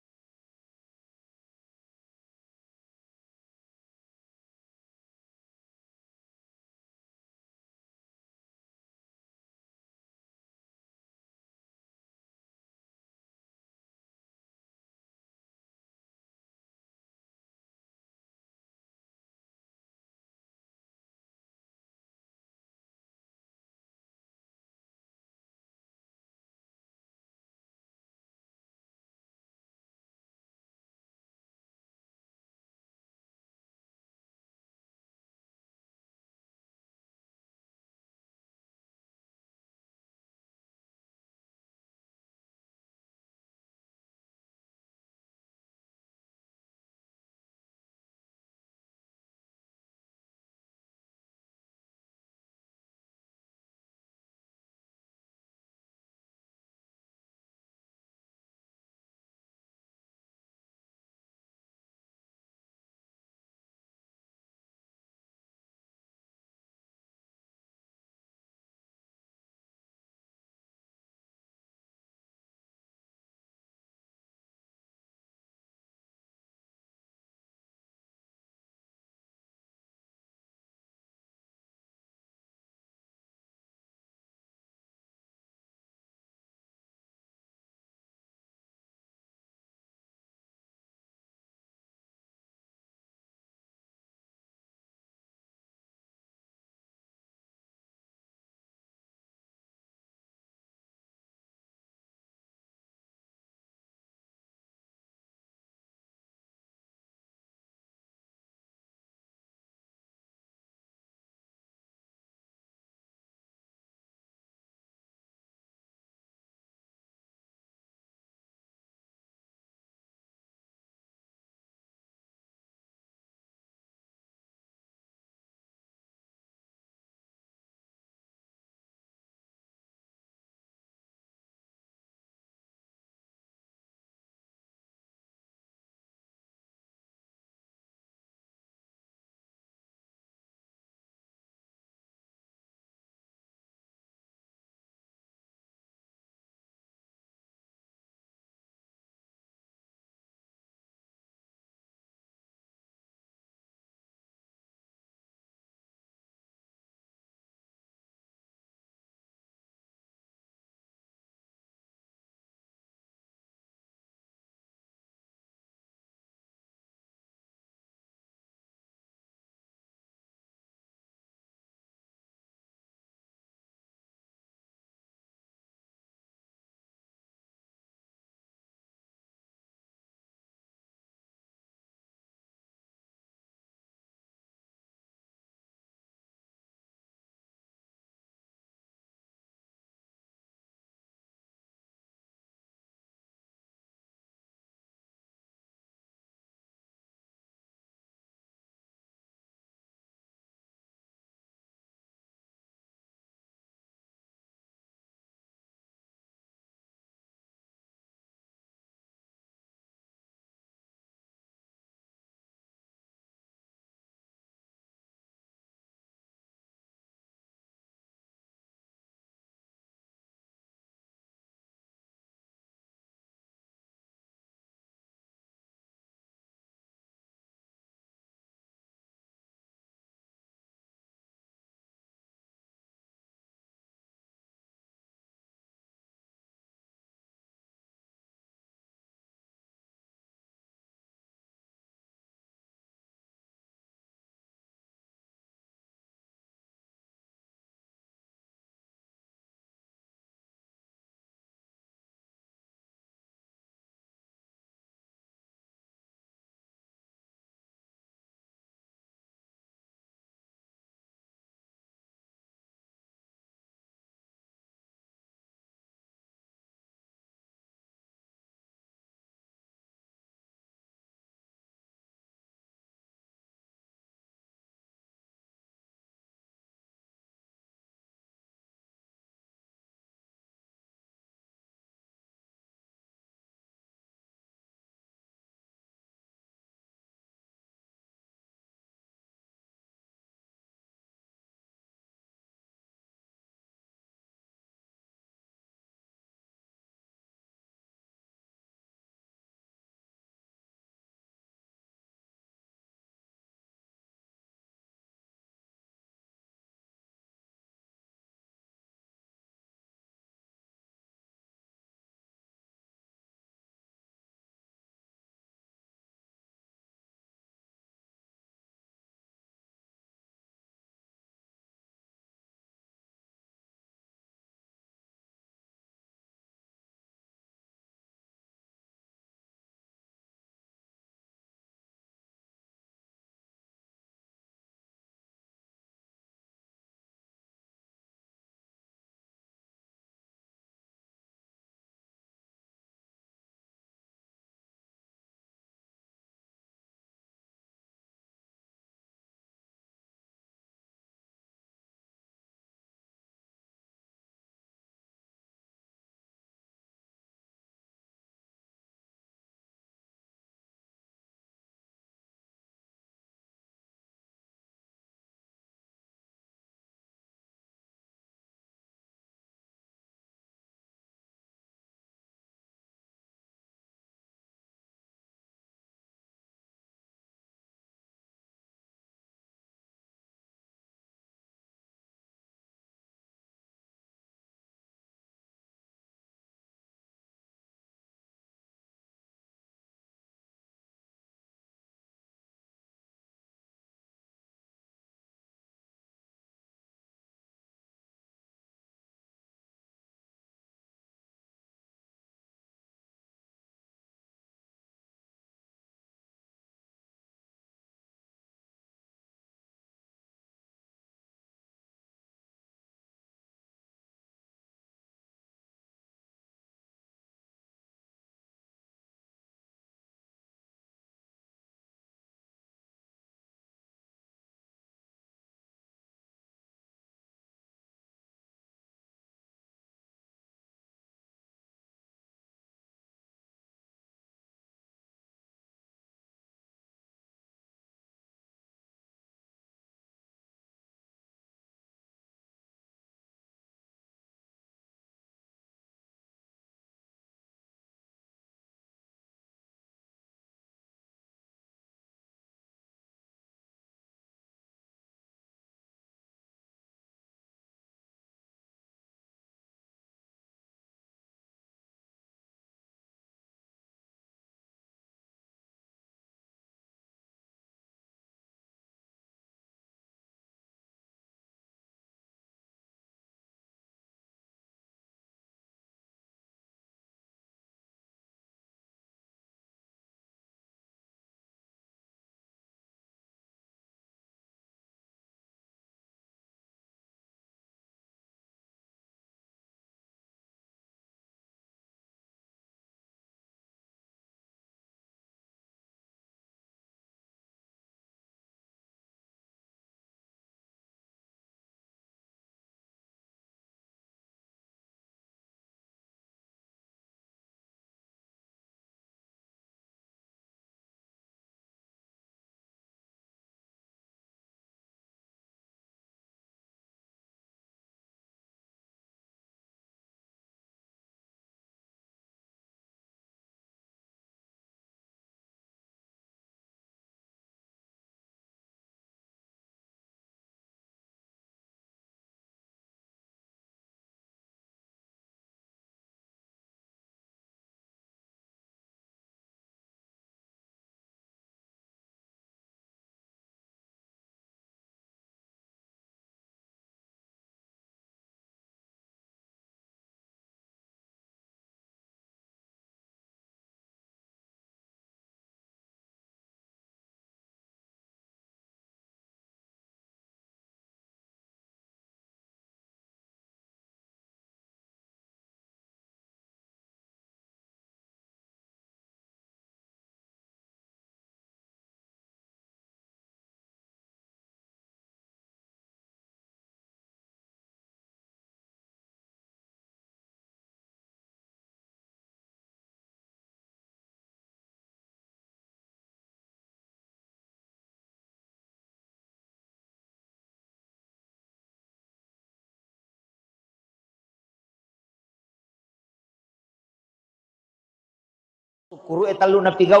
[SPEAKER 1] Sukuru etalu na pigau.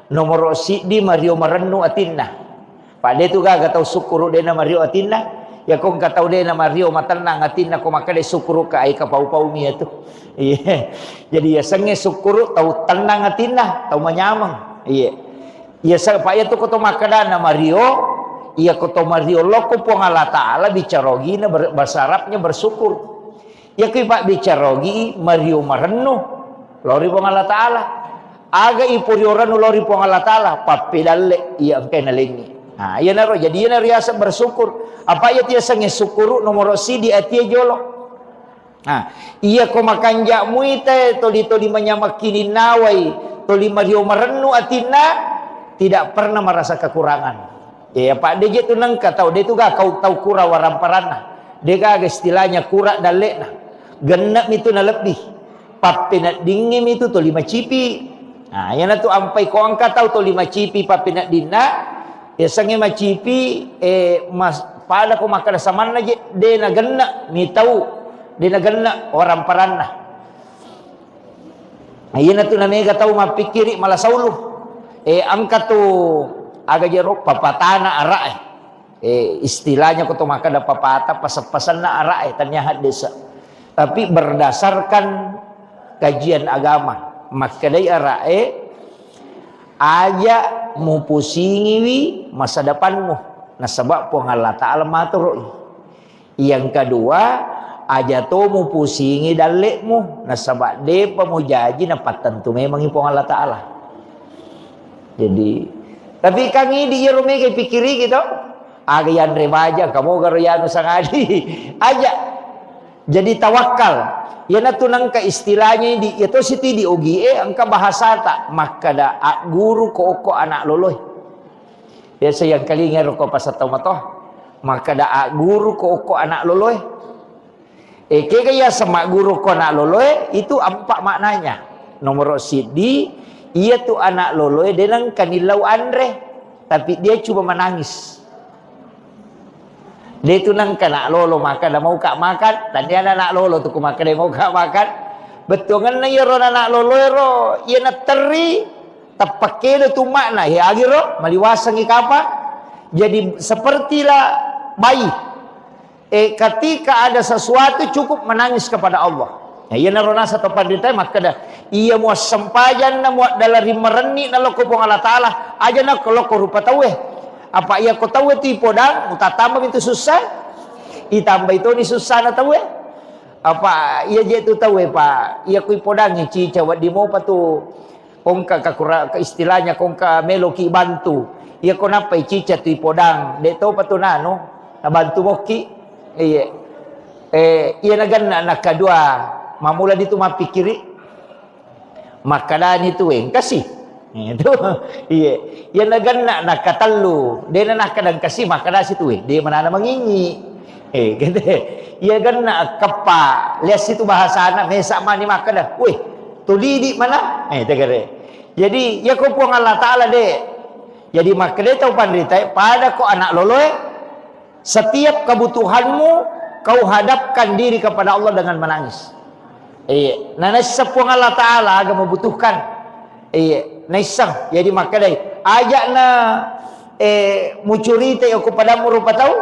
[SPEAKER 1] Nomor di Mario Marennu atinna. Pak de tu ga tau sukuru de na Mario atinna. Ya kong katau de na Mario matanang atinna ko makade sukuru ka ai ka pau-pau mi tu. Iya. Jadi ya senge sukuru tau tenang atinna, tau manyamang. Iya. Ya sa pak ya tu ko to makada na Mario, iya ko to Mario loko po Allah Taala bicarogi na bahasa Arabnya bersyukur. Ya ki pak bicarogi Mario Marennu. Lori po Allah Taala. Aga ipurioran ulori po Allah Ta'ala papidalle iya angkay nalingi. Nah, iya naro jadi iya naro yasa bersyukur. Apa iya tiasa ngesukuru nomor si di atie jolo. Nah, iya ko makanja muite toli manyamakini nawai toli Mario Marennu atina tidak pernah merasa kekurangan. Ya Pak DJ tu nang katau dia tu ga kau tau kura waramparana. Dia ga istilahnya kura dalekna. Genap itu na lebih. Papinat dingim itu toli macipi. Nah, yana tu ampai ko angka tahu to 5 cipi papinat dina, ya sange macipi mas pada ko makada saman aja de na genna mi tahu de na genna orang paranna. Yana tu namega tahu mapikiri malah saulu. Angka tu aga jerok papatana ara istilahnya ko to makada papata pasan na ara tanya desa. Tapi berdasarkan kajian agama makadai arae aja mu pusingi masa depanmu nasabab po Allah Ta'ala matur. Yang kedua aja to mu pusingi dalekmu nasabab de pamujaji na patentu memang po Allah Ta'ala. Jadi tapi kangi di yerume ke pikiri gitu aga yan remaja kamu garoyano sangadi aja jadi tawakal. Yana tunang ka istilahnya di itu siti di OGE angka bahasa tak maka da guru ko oko anak loloy. Biasa yang kali ngero ko pasatau matoh maka da guru ko oko anak loloy. Kaya sama guru ko anak loloy itu 4 maknanya. Nomor sidi ia tu anak loloy denang kanilau andre tapi dia cuma menangis. Dia tu nang kena lolo makan dah mau kak makan dan dia anak lolo tu ku makan dia mau kak makan betul kan ya ro anak lolo ro ia nak teri tapake tu makna ya agi ro maliwasang ikapa jadi sepertilah bayi ketika ada sesuatu cukup menangis kepada Allah ya ia narona satu pandita maka dah ia mau sempajan na mau dalari mereni na loko pong Allah Taala aja nak kalau ko rupa tahu apa ia kau tahu itu podang uta tambah itu susah itambah itu ni susah na tahu apa ia je tu tahu pak ia kui podang ni ci cawat di mau patu kongka kakura ke istilahnya kongka meloki bantu ia kau napa cica tu podang de tahu patu nano na bantu moki iya ia nagan nak kedua mamula itu mapikiri makanan itu kasih itu iya yang nagan nak katalu dia nak kadang kasih makanan situ dia mana mengingi gitu ia kan nak kepa lihat situ bahasa anak mesak mani makanan weh tuli di mana tegere jadi ya kau puang Allah Taala deh jadi makanya tahu pandita pada kau anak loloe setiap kebutuhanmu kau hadapkan diri kepada Allah dengan menangis nah sepuang Allah Taala agak membutuhkan naisang jadi makadai ajak na mucurite aku padamu rupa tahu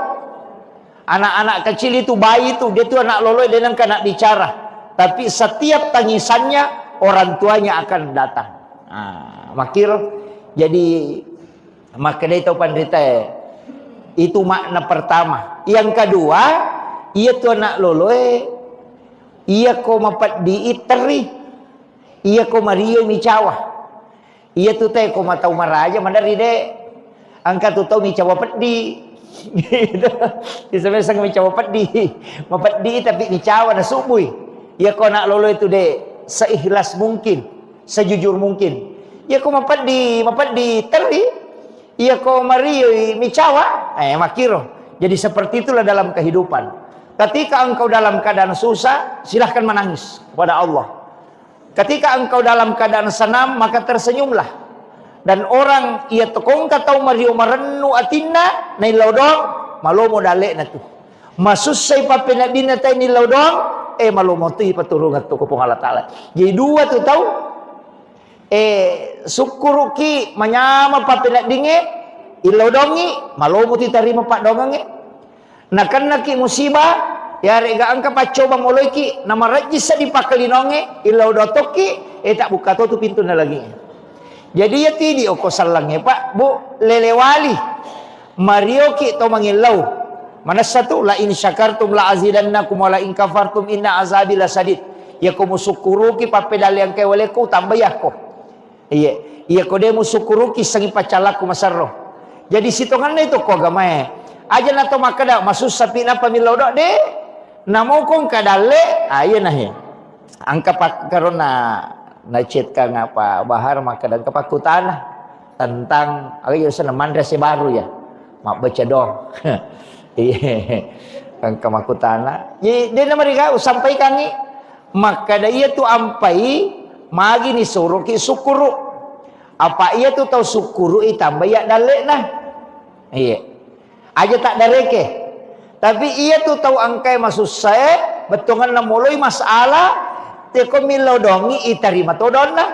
[SPEAKER 1] anak-anak kecil itu bayi itu dia tu anak loloy dia nang nak bicara tapi setiap tangisannya orang tuanya akan datang makir jadi makadai tahu pandita itu makna pertama yang kedua ia tu anak loloy ia ko mapat diiteri ia ko Mario micawa ia tu teh ko matau maraja mandari de angka tu tau mi cawa pedi gitu disebut sang mi cawa pedi mapedi tapi mi cawa na subui ia ko nak lolo itu de seikhlas mungkin sejujur mungkin ia ko mapedi teri ia ko Mario mi cawa makiro jadi seperti itulah dalam kehidupan ketika engkau dalam keadaan susah silahkan menangis kepada Allah. Ketika engkau dalam keadaan senang maka tersenyumlah. Dan orang ia tekong katau Mario Marennu atinna nai laudong malo modale na tu. Masusay pa pinadina tay ni laudong malo mo tu paturungan tu ko pong Allah Taala. Jadi dua tu tahu Syukuruki manyama papinak dinge ilau dongi malomo ti tarima pak dongange nakan naki musibah ya rega angka pacoba moloiki nama rajis sa dipakalinonge ilau dotoki tak buka tu pintu na lagi. Jadi ya tidi oko salangnya pak bu lelewali Mario ki to mangilau mana satu la in syakartum la azidannakum wa la in kafartum inna azabi lasadid. Ya ko musukuruki papedal yang kay wale ko tambayah ko. Iya ko de musukuruki sangi pacalaku masarro. Jadi sitongan na ito ko gamay. Aja na to makada masus sapi na pamilaw do de. Namo kong kadale ayan na he. Angka pak karon na chat ka nga pa bahar makadang kapakutana tentang ayo sa mandra si baru ya. Mabaca dong. Iya. Ang kamakutana. Di na mereka sampai kangi maka iya tu ampai magi ni suruh ki sukuru. Apa iya tu tahu sukuru tambah ya dalek nah. Iya. Aja tak dareke. Tapi iya tu tahu angkai masuk saya betungan na mulai masalah teko milau dongi itarima todon lah.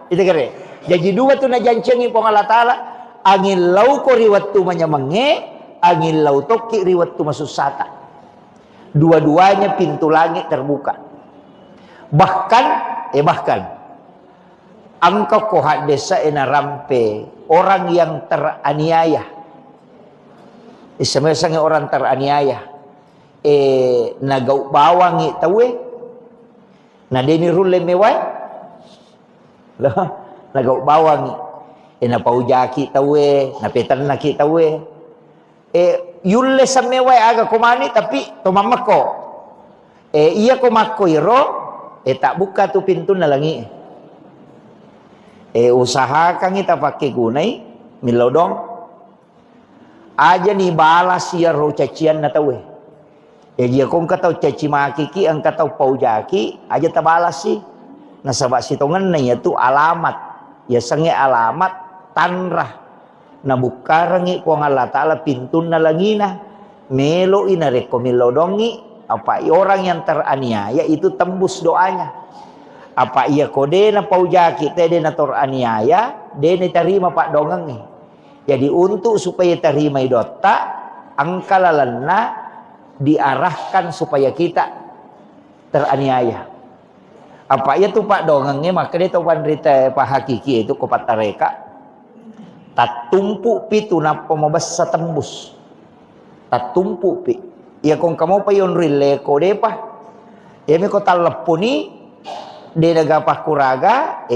[SPEAKER 1] Itu kere. Jadi dua tu na jancengi pong Allah Ta'ala angin lau ko riwat tu manyamenge angin lau toki riwat tu masuk sata. Dua-duanya pintu langit terbuka. Bahkan angka kohak desa ena rampe orang yang teraniaya. Isame-same orang teraniaya. Nagau bawangi tawe. Na deni rule mewai. Loh, nagau bawangi. Na paujaki tawe, na petan naki tawe. Yulle sa mewai aga kumani tapi tomamako. Iya ko makoiro tak buka tu pintu na langi. Usahakan kita pakai gunai milodong aja ni balas ya ro cacian na tawe. Dia kong katau caci maki ki ang katau paujaki aja tabalas si. Nasabak sitongan na ya tu alamat. Ya sange alamat tanrah. Na bukarangi ko Allah Ta'ala pintu na langina. Melo ina reko milodongi. Apa orang yang teraniaya itu tembus doanya. Apa ia kode na paujaki tede na teraniaya, de terima pak dongang nih. Jadi untuk supaya terima idota, angkalalanna diarahkan supaya kita teraniaya. Apa ia tu pak dongangnya maka dia tahu rita pak hakiki itu kopat tareka. Tak tumpu pitu napa mabasa tembus. Tak tumpu pi. Ya kung kamu pa yon rile ko de pa. Ya mi ko taleponi de nagapah kuraga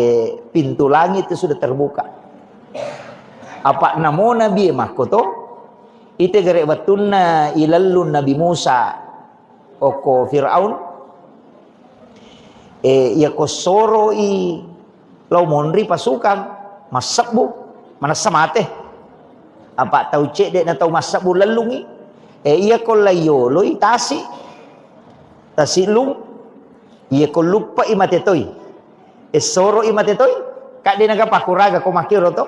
[SPEAKER 1] pintu langit itu sudah terbuka. Apa namo nabi mako to? Ite gere batunna ilallun Nabi Musa oko Firaun. Ya ko soro i law monri pasukan masabu mana samate. Apa tahu cek de na tahu masabu lalungi. Iya ko layoloy tasi lung iya ko lupa imatetoy soro imatetoy kak di nagapakuraga ko makiro to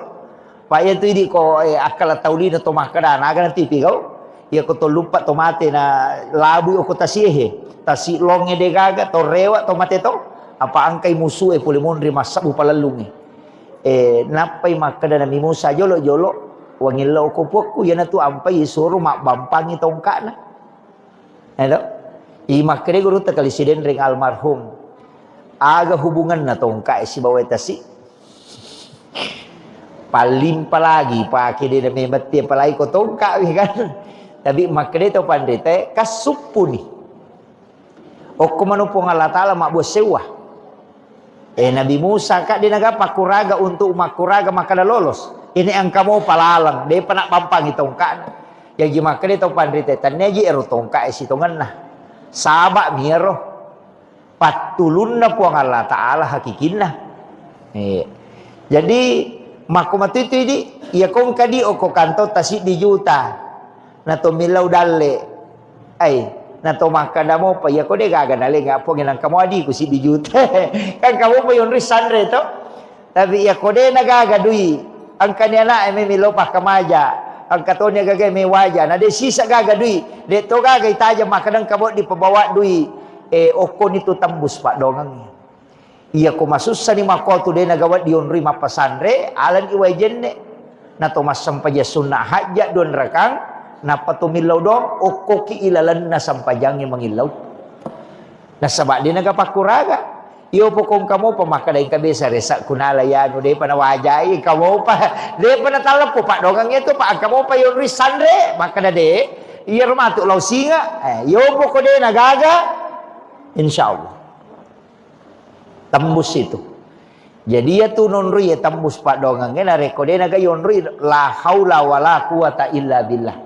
[SPEAKER 1] pa iya to di ko akal taulino to makada naga nanti pigaw iya ko to lupa tomate na labu o ko tasihe tasi longe de gaga to rewa tomate to apa angkay musu pulimonri masabu palalungi napay makada na mimusa jolo wangilo ko pokku yana tu ampai suruh mak bampangi tongkak na. Edo. Imakre guru ta kalisiden ring almarhum. Aga hubungan na tongkak si bawa tasi. Palim palagi pakai dia membeti palagi ko tongkak kan. Tapi makre to pandete kasupuni. O kumanupong Allah Ta'ala mak buat sewa. Nabi Musa kak dia nagapakuraga untuk makuraga makada lolos. Ini ang kamu palalang, dia panak pampang itong ka. Yang gimana dia tahu pandrite tannya ji ero tongka isitongan nah. Sabak miro. Patulun na po ang Allah Ta'ala hakikin na. Jadi makumatu itu di iya kong kadi o ko kanto tasi di juta. Na to milaw dale. Ay, na to makadamo pa iya ko de gaga dale nga po ginang kamu adi ko si di juta. Kan kamu pa yun risandre to. Tapi iya ko de nagagadui. Ang kanya na may milopah kamaja. Ang katonya gagay may waja. Na de sisa gagadui. De to gagay taja makadang kabot di pabawa dui. Oko nito tambus pak dongang. Iya ko masussa ni makoto de nagawat dion rima pasandre alan iway jenne na tomas sampaja sunnah hajja don rakang na patumilaw dong o koki ilalan na sampajangnya mangilaw na sabak di nagapakuraga iyo po kung kamo pa makadaing kabisa resak kunala yan o de pa nawajay kamo pa de pa natalap po pa dongang ito pa kamo pa yon risandre makada de iya rumato law singa iyo po ko de nagaga insyaallah tembus itu. Jadi ya tu nonri ya tembus pak dongang na rekode naga yonri la haula wala quwata illa billah.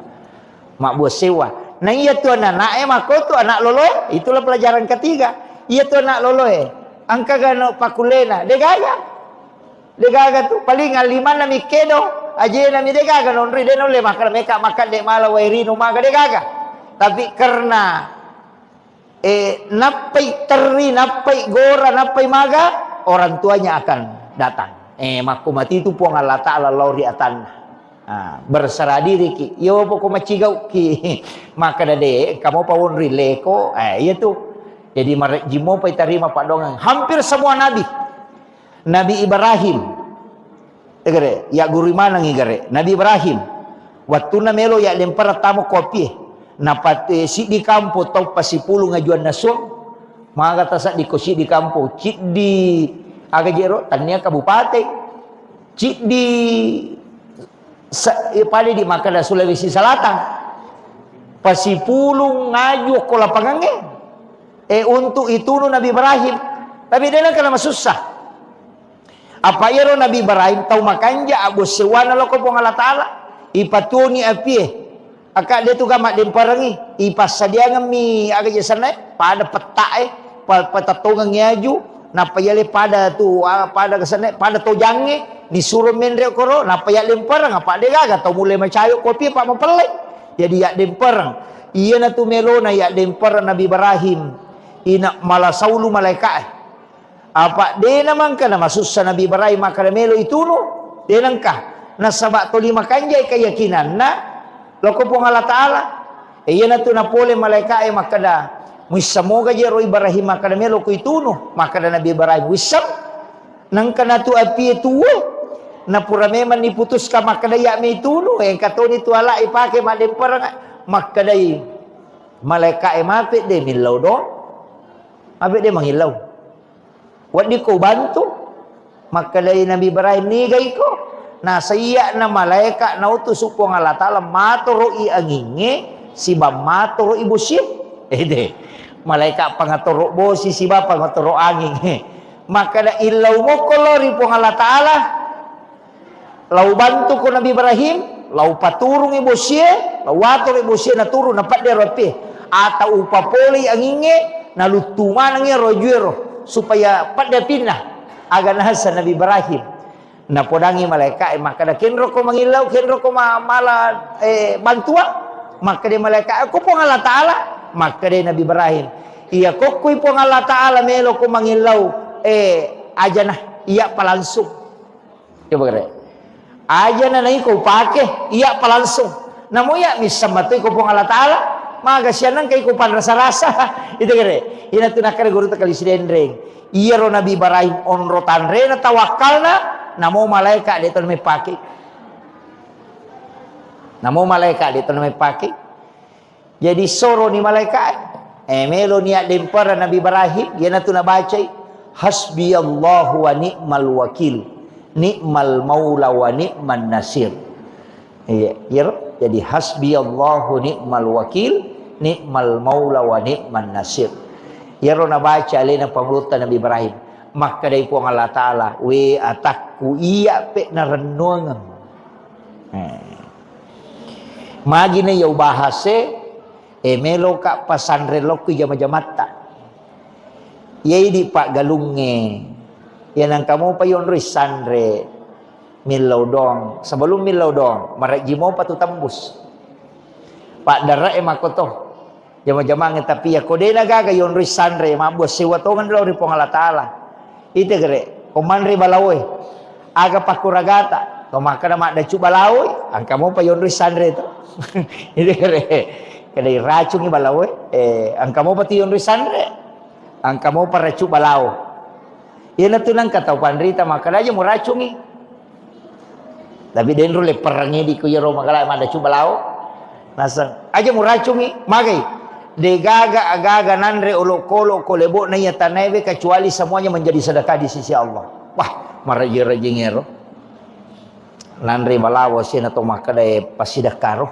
[SPEAKER 1] Mak buat sewa. Nah iya tu anak mako tu anak lolo itulah pelajaran ketiga. Iya tu anak lolo angka gano pakulena degaga. Degaga tu paling aliman na mikedo aje na mi degaga nonri de nole makan meka makan de mala wairino maga degaga. Tapi karena napai teri, napai gora, napai maga, orang tuanya akan datang. Maku mati itu puang Allah Ta'ala lauri atan. Berserah diri ki. Yo poko macigau ki. Maka dade kamu pawon rileko. Iya tuh. Jadi marek jimo pai terima pak dongang. Hampir semua nabi. Nabi Ibrahim. Egere, ya guru mana ngigere? Nabi Ibrahim. Waktu na melo ya lempar tamu kopi. Napate si di kampo tau pasipulu ngajuan naso mga katasak di kosi di kampo cik di aga jero tania kabupaten cik di pali di Makada Sulawesi Selatan pasipulu ngaju ko lapangange untuk itu Nabi Ibrahim tapi dia kena susah apa yero Nabi Ibrahim tau makanja abo sewana loko pong Allah Ta'ala ipatuni apie akak dia tu gamak dimparangi ipas sadia ngami aga jasana pada peta pada tongang ngaju napa yale pada tu pada kesana pada tojange ni suruh mendre koro napa ya lemparang apa dia gaga tau mulai macayo kopi pak mempelek jadi ya demparang iya na tu melona ya demparang Nabi Ibrahim ina malah saulu malaikat apa dia namang kana masusah Nabi Ibrahim maka melo itu no dia nangka na sabak to lima kanjay keyakinan na loko pong Allah Ta'ala iya na to na pole malaikat makada misamoga jero Ibrahim makada melo ko ituno makada Nabi Ibrahim wisam nang kana tu api tuwe na pura meman niputus ka makada ya me ituno yang katoni tu ala ipake mademper makada malaikat mapit de milaw do mapit de mangilaw wadi ko bantu makada Nabi Ibrahim ni gay ko na saya na malaikat na utus upong Allah Ta'ala maturo i anginge si ba maturo ibu sip de malaikat pangaturo bosi si ba pangaturo anging maka da ilaw mo kolori pong Allah Ta'ala lau bantu ko Nabi Ibrahim lau paturong ibu siya lau watur ibu siya na turun na patde ropi atau upapoli anginge na lutuman anginge rojuero supaya patde pindah aganasa Nabi Ibrahim na podangi malaikat maka da kenro ko mangilaw kenro ko mala bantua maka de malaikat ko pong Allah Ta'ala maka de Nabi Ibrahim iya ko kuy pong Allah Ta'ala melo ko mangilaw aja nah iya palangsung coba kere aja na nai ko pake iya palangsung namo ya misamatoy ko pong Allah Ta'ala maga siyanang kay ko pan rasa-rasa itu kere ina tunakare guru takali sidendreng iya ro Nabi Ibrahim onro tanre na tawakal na namo malaikat dia may paki namo malaikat dia may paki jadi soro ni malaikat melo niya dempara Nabi Ibrahim dia na tu nabaca hasbi Allahu wa ni'mal wakil ni'mal maula wa ni'man nasir iya jadi hasbi Allahu ni'mal wakil ni'mal maula wa ni'man nasir iya ro nabaca alina pamulutan Nabi Ibrahim maka dari puang Allah Ta'ala we atakku iya pe na renungan magi na yaw bahase melo ka pasandre lokku jama-jamata yai di pak galunge yan ang kamu pa yon risandre milaw dong sebelum milaw dong marek jimo patu tembus pak dara makoto jama-jama tapi ya kode nagaga yon risandre mabos sewatongan law di puang Allah Ta'ala ite gere komanri balawe aga pakuragata to makana mak da balawe ang kamu pa yon risandre to ite gere kada racungi balawe ang kamu pati yon risandre ang kamu pa racu balaw Ia na tunang kataw panrita makadaja mo racungi. Tapi denro le perangi di kuyero makala mada cubalao. Nasa aja mo racungi magay. De gaga agaga nanre ulo-kolo kolebo na iya tanebe kecuali semuanya menjadi sedekah di sisi Allah. Wah, maraji-rajingero. Nanre balawo siya na to makada pasidakaro.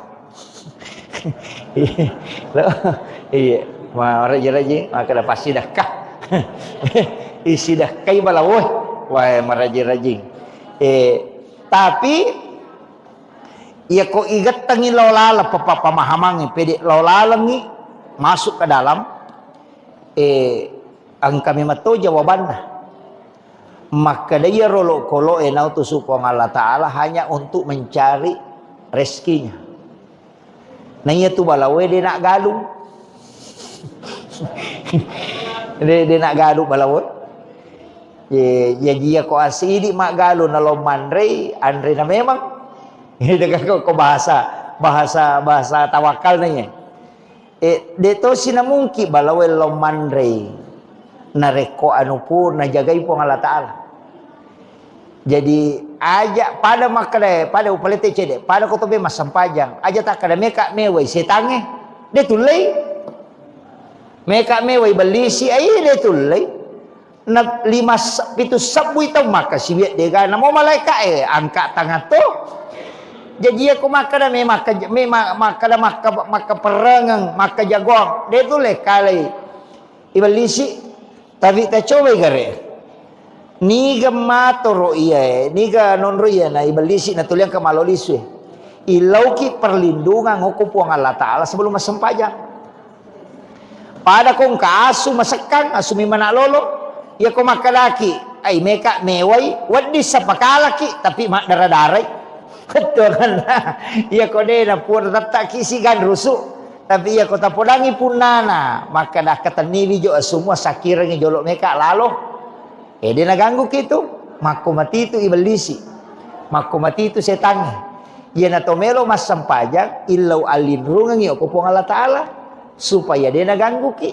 [SPEAKER 1] Iya, maraji-raji makada pasidakah. Isidah kay balawo. Wah, maraji-rajing. Tapi ya ko igat tangi laulala pamahamangi pede laulala ni masuk ke dalam ang kami mato jawabannya. Maka dia rolo kolo enau tu supong Allah Ta'ala hanya untuk mencari rezekinya. Nah iya tu balawe dia nak galung. dia nak galung balawe. Ya dia ko asidi mak galung na lomandre andre na memang. Ini ko bahasa tawakal nanya. Deto sinamungki balawe lomandre. Nareko anu pun najagai pun Allah Ta'ala. Jadi aja pada makade pada upalete cede pada kotobe masam pajang aja tak kada meka mewai setange de tulai meka mewai belisi ai de tulai na 5 pitu sabu itu maka si biak dega namo malaika angka tangan tu jadi aku makada maka perangang maka jagoang de tulai kali ibelisi tapi tak coba gare niga matoro iya niga non iya na ibalisi na tuliang kamalolisu ilauki perlindungan hukum Allah Ta'ala sebelum masempajang pada kong kaasu masekang asumi mana lolo ya ko makalaki ay meka mewai wadi sa pakalaki tapi mak daradaray betul kan ya ko de na pur tatak kisigan rusuk tapi ya kota podangi punana maka dah kataniwi jo semua sakirang jolok meka lalo dia naganggu gitu mako mati itu iblisi mako mati itu setannya ia na tomelo mas sampajang illau alin rungang yo ko Allah Ta'ala supaya dia naganggu ki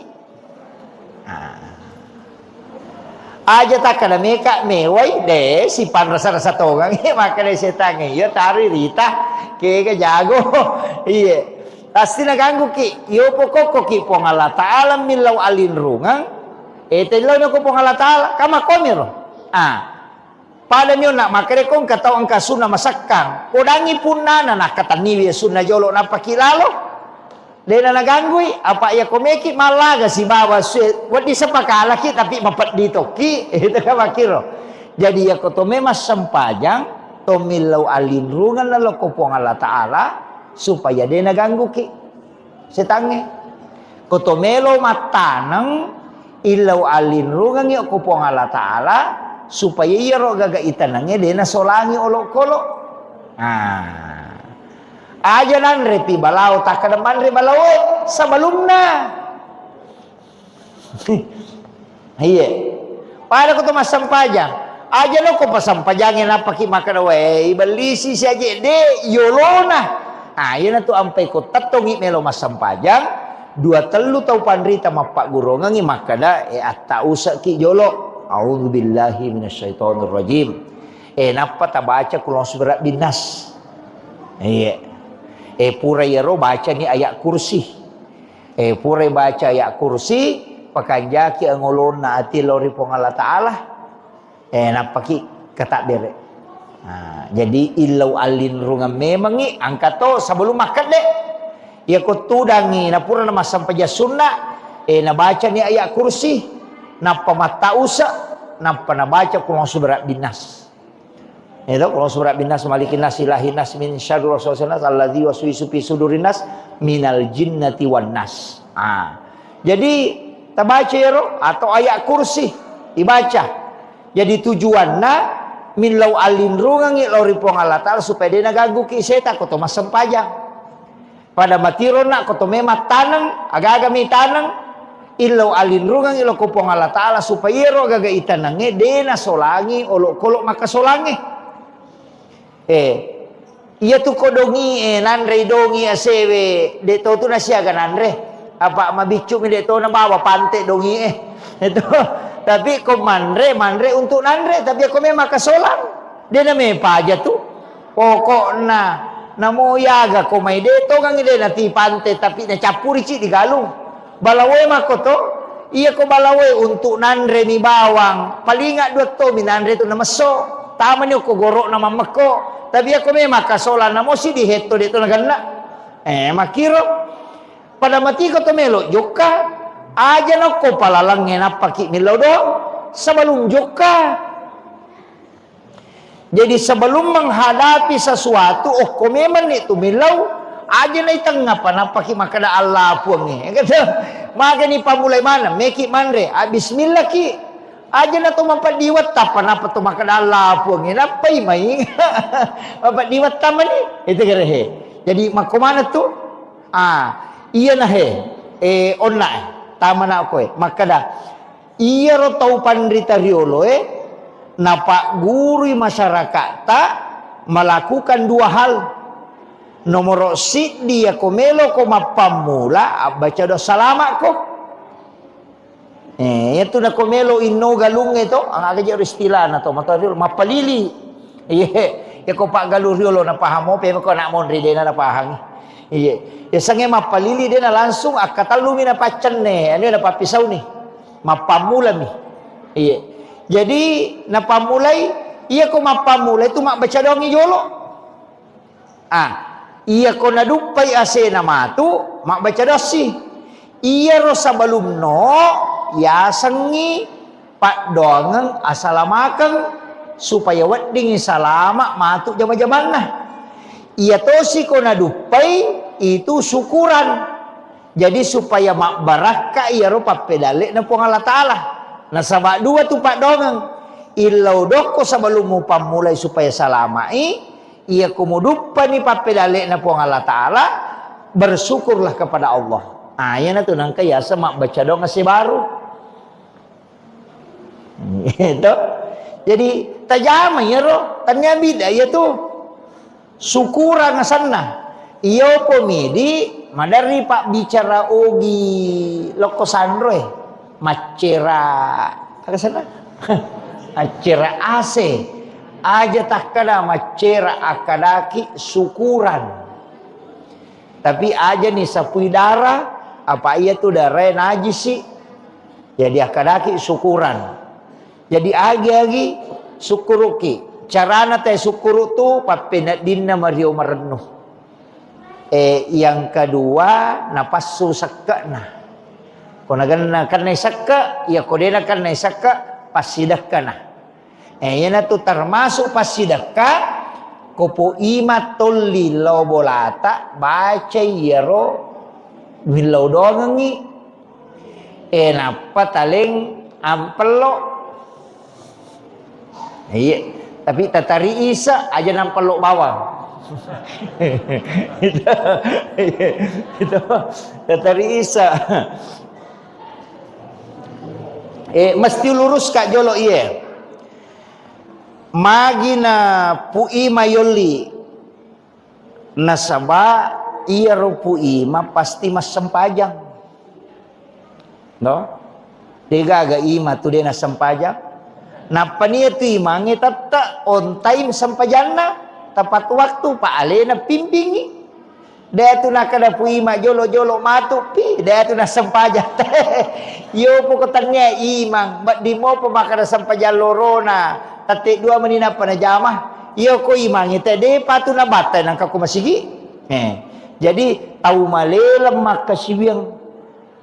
[SPEAKER 1] aja tak kada meka mewai de si pan rasa-rasa togang maka de setannya ya tari rita ke jago iya pasti naganggu ki yo pokok ki pong Allah Ta'ala milau alin rungang telo na ko pong Allah Ta'ala kama komiro pada nyo nak makare kong katao ang kasuna masakang podangi punana na kataniwi sunna jolo na pakilalo de na naganggui apa ya komeki malaga si bawa wadi sa pakalaki tapi mapat dito ki ito ka makiro jadi ya ko to memas sampajang to milau alin rungang na lo ko pong Allah Ta'ala supaya dia naganggu ki setange kotomelo matanang ilaw alin rungang yo ko pong Allah Ta'ala supaya iya ro gaga itanange dia na solangi olok-kolok aja nan repi balau tak kadaman re balau sabalumna iya pada ko to masampajang aja lo ko pasampajangin apa ki makadawe ibalisi si aja de yolona yun na to ampay ko tatongi melo masampajang 2-3 tau panrita mapak gurongangi makada atta usa ki jolo a'udzubillahi minasyaitonir rajim napa ta baca kulong surat binas iya pura yero baca ni ayat kursi pura baca ayat kursi pakanjaki angolon na ati lori pong Allah Ta'ala napa ki katak bere jadi ilau alin runga memang ni angkat to sebelum makan dek ya ko tudangi na pura na masampaja sunnah na baca ni ayat kursi na pamata usa na baca kulong surat binas itu kulong surat binas malikin nas ilahin nas min syarri waswasilnas alladzi waswisu fi sudurin nas minal jinnati wan nas jadi tabaca ya atau ayat kursi dibaca jadi tujuannya min lau alin rungang lori pong Allah Ta'ala supaya dia naganggu ki seta ko to masampajang pada matiro na ko to mema tanang aga mi tanang illau alin rungang ilo ko pong Allah Ta'ala supaya ro gaga itanange de na solangi olok kolok maka solangi iya tu ko dongi nanre dongi asewe de to tu na siya gananre apa mabicu mi de to na bawa pante dongi itu Tapi ko mandre untuk nandre, tapi ako memang kasolan. Dia na may paja tu. Pokok na mo yaga ko may deto kang ide na tipante tapi na capuri ci di galung. Balaway mako to. Iya ko balaway untuk nandre mi bawang. Palinga dua to mi nandre to na maso. Tama niyo ko goro na mamako. Tapi ako memang kasolan na mo si diheto dito na ganda. Makiro. Pada mati ko to melo joka. Aja na ko palalangin na paki milaw do. Sebelum joka. Jadi sebelum menghadapi sesuatu, ko memang itu milaw. Aja na itang nga panapaki makada Allah puang ni. Maka ni pamulay mana, meki manre, bismillah ki. Aja na to mampadiwat tapan apa to makada Allah puang ni. Napay may. Mampadiwat taman ni. Itu kira he. Jadi makumana tu? Iya na he. Onna tama na ako makada. Iya ro tau pandrita riolo napa guru masyarakat tak melakukan dua hal. Nomor si dia komelo ko mapamula baca doa salamat ko. Itu na komelo inno galung ito ang agaja istilah na to mataril mapalili. Ya ko pak galuriolo na pahamo pero ko na mon ride na pahang. Ya sange mapalili dia na langsung akatalumi na pacan ne. Ano na papisaw ni. Mapamula mi. Jadi napamulay iya ko mapamulay tu mak baca doa ngijolo. Iya ko nadupay ase na matu mak baca dosi. Iya ro sebelum no ya sengi pak dongang asalamakan supaya wedding salama matu jama-jaman nah. Iya tosi ko nadupay itu syukuran. Jadi supaya mak baraka iya ro papedale na po Allah Taala. Nah sama dua tu pak dongang. Ilau doko sebelum mu pamulay supaya salamai. Ia kumudupan ni papedale na po Allah Ta'ala. Bersyukurlah kepada Allah. Yan na to nang kaya sa mak baca doa si baru. Itu. Jadi tajama ya ro. Tanya bida ya tu. Syukuran sana. Iyo pomidi. Madari pak bicara ogi. Loko sandroy. Macera. Apa sana? Macera ase. Aja tak kada macera akadaki syukuran. Tapi aja nih sapui darah apa iya tuh darah najis sih. Jadi akadaki syukuran. Jadi agi syukuruki. Carana teh syukuru tuh papenat dinna mario marenuh. Yang kedua napasu sakana. Konagan karena sakka ya kodena karena sakka pasidakana. Yan na to termasuk pasidaka kopo ima tolli lobolata baca yero wilau dongengi napa taling ampelo tapi tatari isa aja nampelo bawang itu tatari isa mesti lurus kak jolo iya. Magina pui mayoli nasaba iya ro pui ma pasti mas sempajang no tiga aga ima tu dia na sempajang napa niya tu imangi tata on time sempajana tepat waktu pa alena pimpingi dia tu nak kada pui ma jolo matu pi dia tu na sempajang yo pokoknya imang di mo pemakada sempajang lorona Tati dua menina pana jamah. Iyo ko imangi tadi patu na batay nang kako masigi. Jadi tahu malelam makasibiang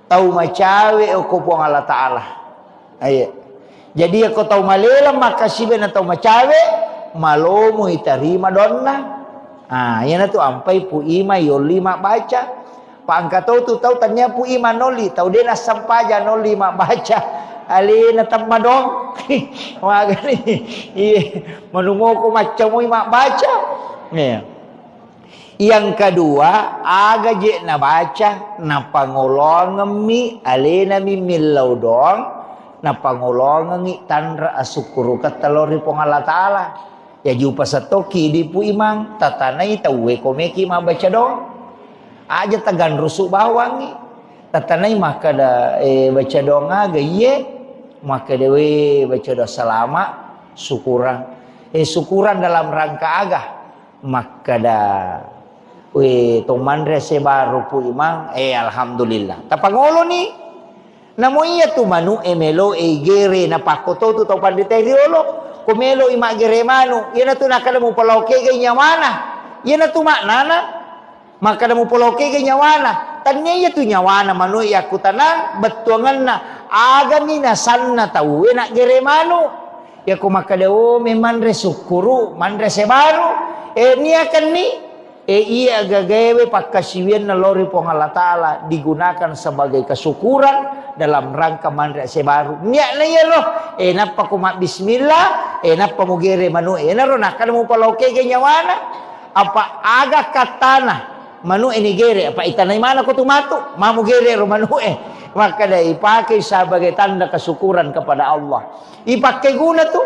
[SPEAKER 1] tahu macawe o ko po Allah Taala. Jadi ako tahu malelam makasibiang na tahu macawe malomo itarima donna. Yan na to ampay pu ima yoli mak baca. Paangkataw tu tahu tanya pu ima noli tahu dia na sampaja noli mak baca. Ali na tamadong mga gani manungo ko macam mo mak baca yang kedua aga je na baca na pangolong mi ali na mi milaw dong na pangolong ngi tanra asukuru katalori pong Allah Taala ya jupa sa toki di pu imang tatanay tawe ko meki ma baca dong aja tagan rusuk bawang tatanay maka da baca dong aga ye maka dewe baca doa selama syukuran. Syukuran dalam rangka agah. Maka dah to mandre se baru pu imang alhamdulillah. Tapangolo ni namo iya tu manu melo gere na pakoto tu tau pandite riolo. Kumelo ima gere manu, iya na tu nakala mo palauke ganya mana. Iya na tu maknana maka na mo palauke ganya mana. Tanya iya tu nyawana manu iya kutana betuangan na aga ni nasan na tau na gere manu. Ya ko makadeo memang resukuru mandre se baru. Ni akan ni iya gagawe pakasiwian na lori po Allah Ta'ala digunakan sebagai kesyukuran dalam rangka mandre se baru. Niya na iya loh. Napa kuma bismillah. Napa mo gere manu. Naro nakala mo palauke ganyawana. Apa aga katana. Manu ini gere. Apa itanay mana ko tumato. Mamu gere ro manu Maka dah ipakai sebagai tanda kesyukuran kepada Allah. Ipakai guna tu.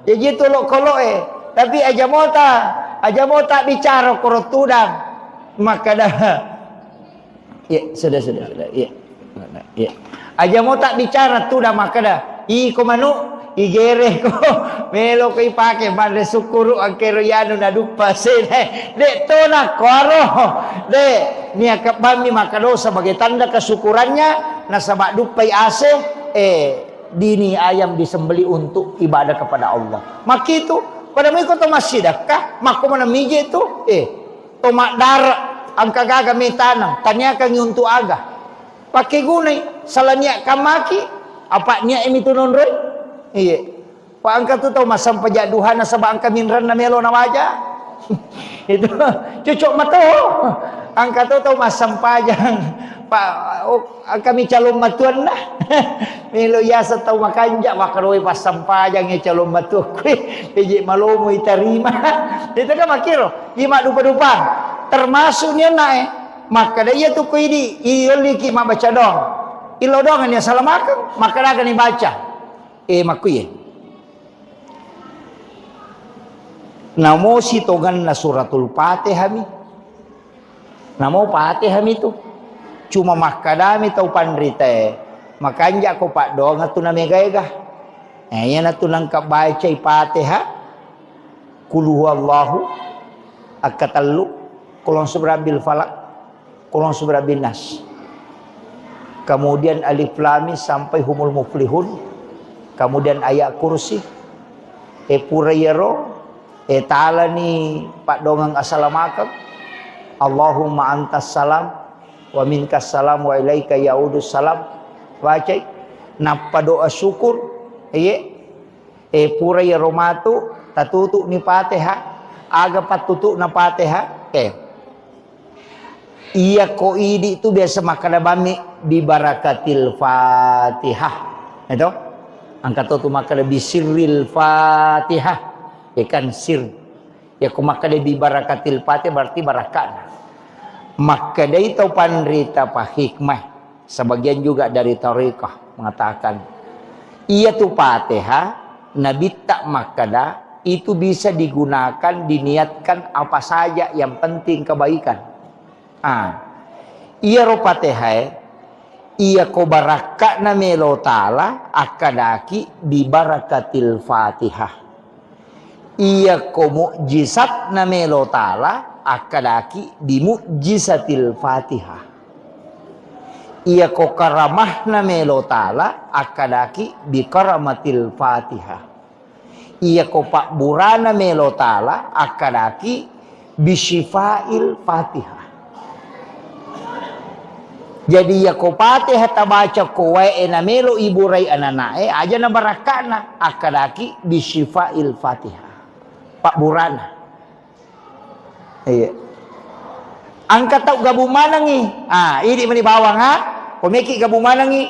[SPEAKER 1] Jadi tu lo kalau tapi aja mota bicara korotudang. Maka dah. Ya, sudah. Ya. Ya. Aja mota bicara tu dah maka dah. Ko manu igere ko melo ko ipake mande sukuru ang keroyano na dupa sine de to na koro de niya kabami makado sebagai tanda kesyukurannya na sama dupai ase dini ayam disembeli untuk ibadah kepada Allah. Maki itu pada mo ko to masidakah mako man mije itu to makdar ang kagaga metanang tanya kang untuk aga pakai gunay salanya kamaki apa niya imitunun roy. Iya. Pak angka tu tahu masam pajaduhan na sabang kaminran na melo na waja. Itu cucuk mato. Angka tu tahu masam pajang. Pak kami calon matuan lah. Melo yasa tahu makanja makaroi pasam pajang ya calon matu. Piji malomo itarima. Itu kan makiro. Ima dupa-dupa. Termasuk niya na maka dia tu ko ini ioliki mabaca dong. Ilodongan ya salamakan maka dagan dibaca. Makuye. Namo sitogan na suratul Fatihah mi. Namo Fatihah mi tu. Cuma makadami tau pandrita makanja ko pak dong atu na megayga. Yan atu langkap baca Fatihah. Qul huwallahu akatallu. Qul subrabbil falaq. Qul subrabbil nas. Kemudian alif lam mim sampai humul muflihun. Kemudian ayat kursi purayero ta'ala ni pak dongang assalamualaikum Allahumma antas salam wa minkas salam wa ilaika yaudus salam baca napa doa syukur purayero matu tatutu ni Fatihah aga patutu na Fatihah iya ko idi itu biasa makadabami bi barakatil Fatihah itu angkat tu maka lebih sirril Fatihah ikan sir ya ku maka lebih barakatil Fatihah berarti barakat maka dari tau pandrita pa hikmah sebagian juga dari tariqah mengatakan iya tu Fatihah nabi tak makada itu bisa digunakan diniatkan apa saja yang penting kebaikan iya ro Fatihah iya ko baraka na melo ta'ala akadaki bi barakatil Fatihah. Iya ko mu'jizat na melo ta'ala akadaki bi mu'jizatil Fatihah. Iya ko karamah na melo ta'ala akadaki bi karamatil Fatihah. Iya ko pakburana melo ta'ala akadaki bi syifail Fatihah. Jadi ya ko Fatihah tabaca ko wae na melo iburay ananae aja na barakana akadaki bisyifail Fatihah. Pak Burana. Iya. Angkat tau gabumanangi. Ini meni bawang Pemeki gabumanangi.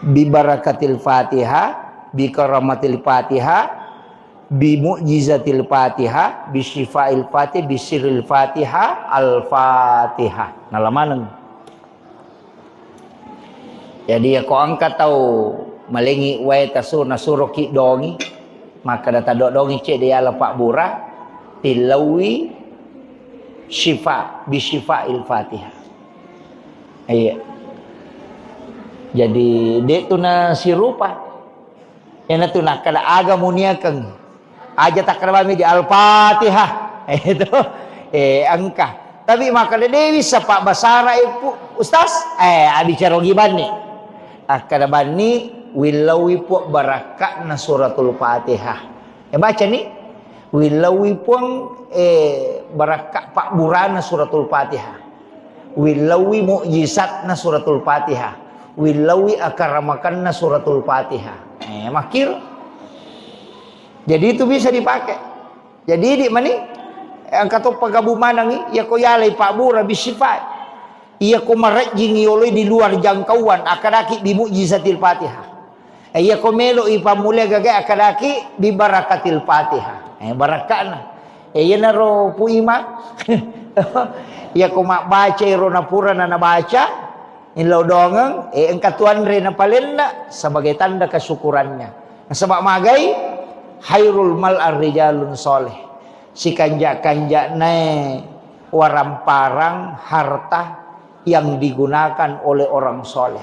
[SPEAKER 1] Bi barakatil Fatihah, bi karamatil Fatihah, bi mu'jizatil Fatihah, bi syifail Fatihah, bi sirril Fatihah, al-Fatihah. Nalamanang. Jadi aku angkat tahu malengi wae tasur nasuro ki dongi maka data dongi cek dia lepak bura tilawi syifa bi syifail Fatihah. Iya. Jadi dek tu na sirupa. Yang tu nak kada aga muniakan. Aja tak kada di Al-Fatihah. Itu angka. Tapi maka dia bisa Pak Basara Ustaz. Bicara giban ni. Kada bani wilawi pu barakat na suratul Fatihah. Baca ni. Wilawi pun barakat Pak Burana suratul Fatihah. Wilawi mukjizat na suratul Fatihah. Wilawi akaramakan na suratul Fatihah. Makir. Jadi itu bisa dipakai. Jadi di mana? Ang kato pagabuman ni, ya ko yalay Pak Bura bisifat. Iya ko marajing yoloy di luar jangkauan akadaki bi mukjizatil Fatihah. Iya ko melo ipamulya gagay akadaki bi barakatil Fatihah. Barakana. Iya na ro pu ima. Iya ko mabaca ro na pura na nabaca. Inlaw dongang, ang katuan rin na palinda sebagai tanda kesyukurannya. Sebab magai, hayrul mal ar-rijalun soleh. Si kanja-kanja ne waramparang harta yang digunakan oleh orang soleh.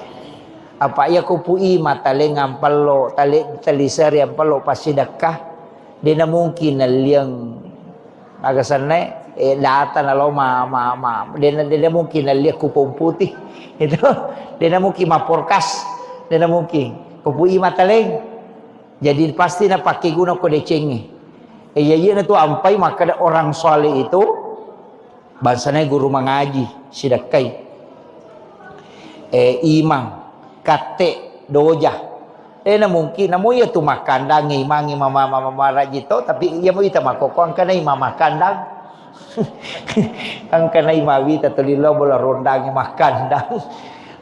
[SPEAKER 1] Apa ya kupui matale ngampalo, tali seri ampalo pasidakah. Dia na mungkin na liyang agasan na data na lo dia mungkin na liya kupong putih. Itu dia na mungkin maporkas, dia na mungkin kupui mataleng. Jadi pasti na pakai guna ko decengi. Iya na tu ampai maka orang soleh itu bansana guru mengaji sidakai. Imam kate doja. Na mungkin namo ya tu makandang imang mama rajito tapi iya mo ita makokong kana imam makandang. Angka na imawi tatulilo bola rondang makandang.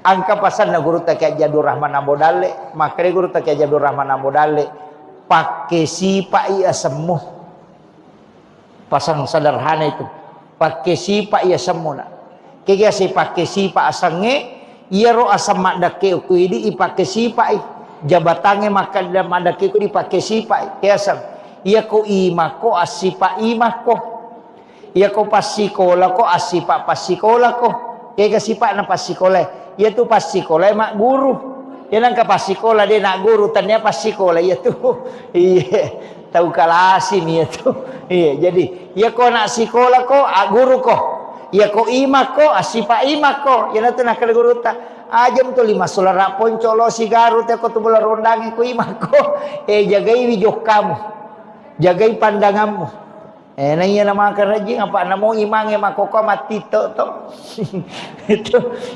[SPEAKER 1] Angka pasan na guru ta kaya Jadur Rahman Ambodale, maka guru ta kaya Jadur Rahman Ambodale pakai sipa iya semuh. Pasang sederhana itu. Pakai sipa iya semuh na. Kaya si pakai sipa asange iya ro asam madake ku idi ipake sipa jabatange maka madake ku dipakai sipa kaya sang. Iya ko imako asipa imako. Iya ko pasikola ko asipa pasikola ko. Kaya kasipa na pasikola. Iya tu pasikola mak guru. Iya nang ka pasikola dia nak guru tanya pasikola iya tu. Iya tahu kalasim iya tu. Iya jadi iya ko nak sikola ko guru ko. Iya ko imak ko asipa imak ko. Iya na tu nak kada guru ta. Ajam tu 5 solara poncolo sigaru te ko tu bola rondangi ko imak ko. Jagai wijok kamu. Jagai pandanganmu. Na iya nama kerajin apa namo imang makoko mati to.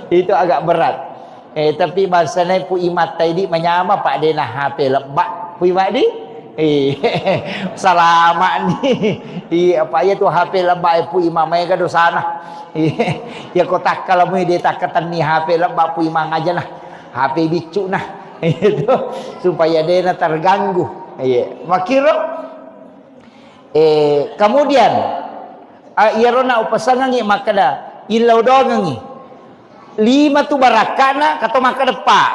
[SPEAKER 1] Itu agak berat. Tapi bahasanya pu imat tadi menyama Pak Dena HP lebak pu imat di. Selama ni. Apa ya tu HP lebak pu imam mai ka dosana. Ya kotak kalau mu dia tak ketani HP lebak pu imang aja nah. HP bicu nah. Itu supaya dia terganggu. Makiro kemudian irona upasangangi makada ilau dongangi 5 tu barakana kata makada pak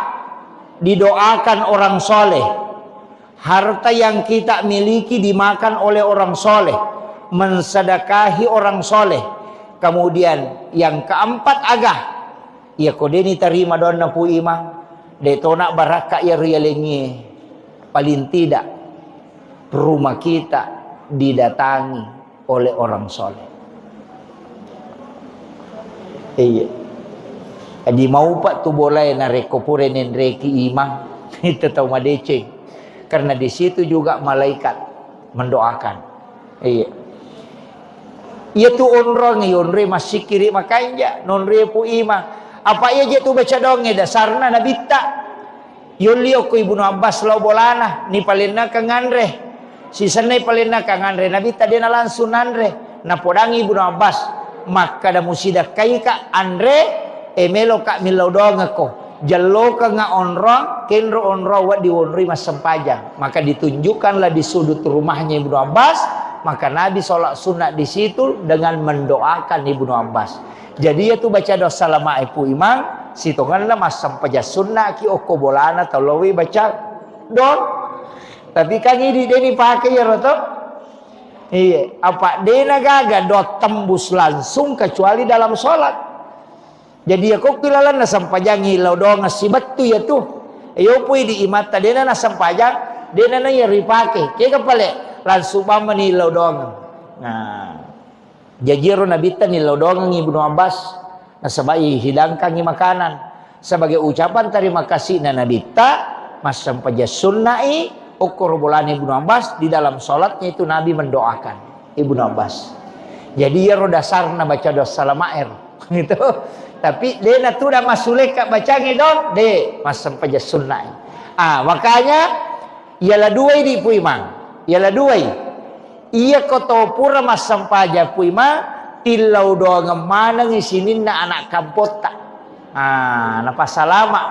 [SPEAKER 1] didoakan orang soleh, harta yang kita miliki dimakan oleh orang soleh, mensedekahi orang soleh. Kemudian yang keempat agah ya kodeni terima dona pu imang de tona baraka ya rialengi paling tidak rumah kita didatangi oleh orang soleh. Iya. Adi mau pak tu boleh nareko pure nendreki imang itu tahu madece. Karena di situ juga malaikat mendoakan. Iya. Ia tu onrong onre masih kiri makanya nonre pu imang. Apa ia je tu baca donge dasarna nabita. Yulio ku Ibnu Abbas lo bolana ni palina kangandre. Si sanay palina kangandre nabi tadi na langsung andre na podangi Ibnu Abbas maka da musida kai ka andre emelo ka milau donga ko jallo ka nga onrong kenro onro wa di onri mas sempajang maka ditunjukkanlah di sudut rumahnya Ibnu Abbas maka Nabi sholat sunat di situ dengan mendoakan Ibnu Abbas. Jadi itu baca doa lama ipu imang situ kan lah mas sempaja sunat ki oko bolana tolowi baca don. Tapi kan ini dia dipakai ya roto. Iya, apa dia gaga do tembus langsung kecuali dalam sholat. Jadi aku kilalan na sampajang hilaw doang sibat tu ya tu. Ayo pui di imata dia na sampajang dia na ya ripake. Kaya kapale langsung mama ni hilaw doang. Nah, jajiro nabita ni hilaw doang Ibnu Abbas na sabai hidangkan ni makanan sebagai ucapan terima kasih na nabita mas sampaja sunnai ukur bulan Ibnu Abbas di dalam sholatnya itu Nabi mendoakan Ibnu Abbas. Jadi ya dasar na baca doa salamair gitu. Tapi dia na tu dah masuk kat baca ngidon de mas sampaja sunnai. Makanya ialah dua di puimang. Ialah dua. Ia koto pura mas sampaja puima tilau doa ngemana ngisinin na anak kampota. Na pasalama.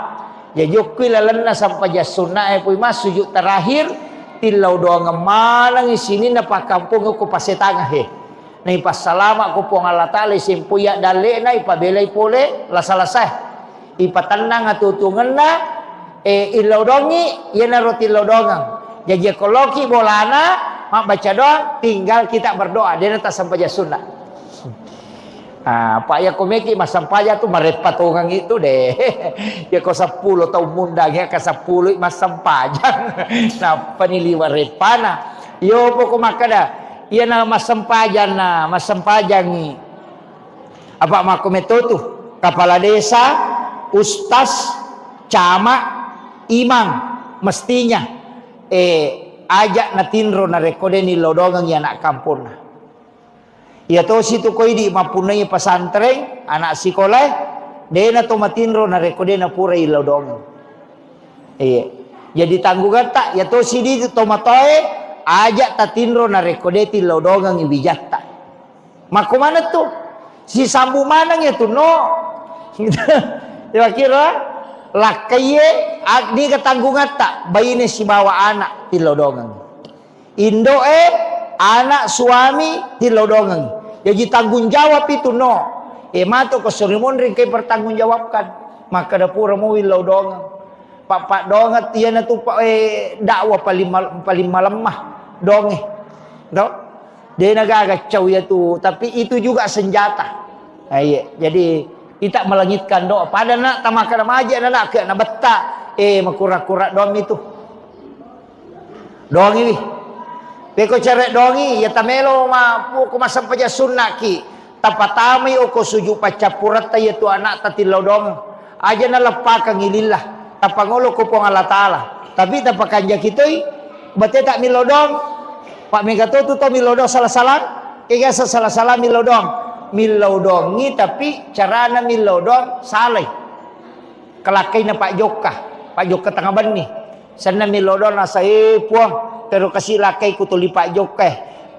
[SPEAKER 1] Jadi lalan na sampaja sunnai puima sujud terakhir tilau doa ngemana ngisinin na pa kampung ko pasetanga he. Na ipasalama ko po nga latali simpuya dali na ipabelay pole lasalasay ipatanang atutungan na ilaw dongi yan na roti ilaw dongang jadi koloki bolana baca doang tinggal kita berdoa dia nata sampaja sunnah. Pak ya komeki mas sampaja tu marepatungan itu deh ya ko 10 tahun mundang ya ka 10 mas sampajang na paniliwa repana yo po kumakada iya na masempajang ni apa makometo tu kepala desa, ustaz, camat, imam mestinya ajak na tinro na rekode ni lodongang ya anak kampung na. Ya to situ koi di mapunay pasantren anak sekolah de na to matinro na rekode na pura ilodongang. Jadi tanggungan tak ya to sidi to matoe ajak tatinro na rekodeti lodongang ibijatta. Mako mana tu? Si sambu manang ya tu no. Kira-kira lakaye agni katanggungan tak bayine si bawa anak ti lodongang. Indo anak suami ti lodongang. Jadi tanggung jawab itu no. Mato ko surimon rin kay pertanggung jawabkan. Maka dapura mo lodongang. Pak dongat iya na tu dakwah paling malemah donge. Dia nagagacau ya tu, tapi itu juga senjata. Jadi kita melangitkan doa. Pada nak tamakan aja nak ke na betta makura-kura doang itu. Doang ini. Peko cerek dongi ya tamelo ma ko masampaja sunnah ki. Tapatami o ko suju pacapurat ya tu anak tatilaw dong. Aja na lepakan ngilillah. Tapangolo ko pong Allah Ta'ala. Tapi tapakanja kitoy bate tak milodong. Pak Megato tu to milodong salah-salah. Kaya salah-salah milodong. Milodongi tapi carana milodong saleh. Kelakay na Pak Joka. Pak Joka tengah bani. Sana milodong na saya puang. Pero kasi lakay ko tuli Pak Joka.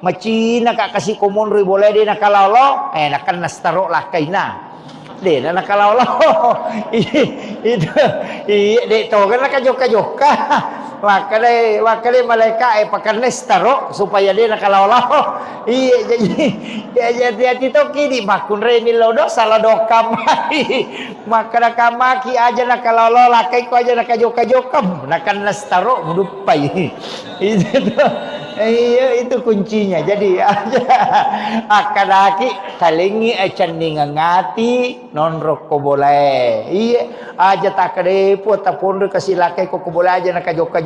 [SPEAKER 1] Macina ka kasi kumonroy boleh din nakalalo. Nakan nastaro lakay na. Dia nak kalau itu dek tu kan nak joka wakale malaikat pakai nestaro supaya dia nak kalau jadi itu kini makun remi lodo salah dokam maka kamaki aja nak kalau lakai ko aja nak joka nak nestaro mudupai itu kuncinya. Jadi akadaki talingi ecandingan ngati non roko boleh. Aja tak kade po tapon kasih lakai ko boleh aja nak joka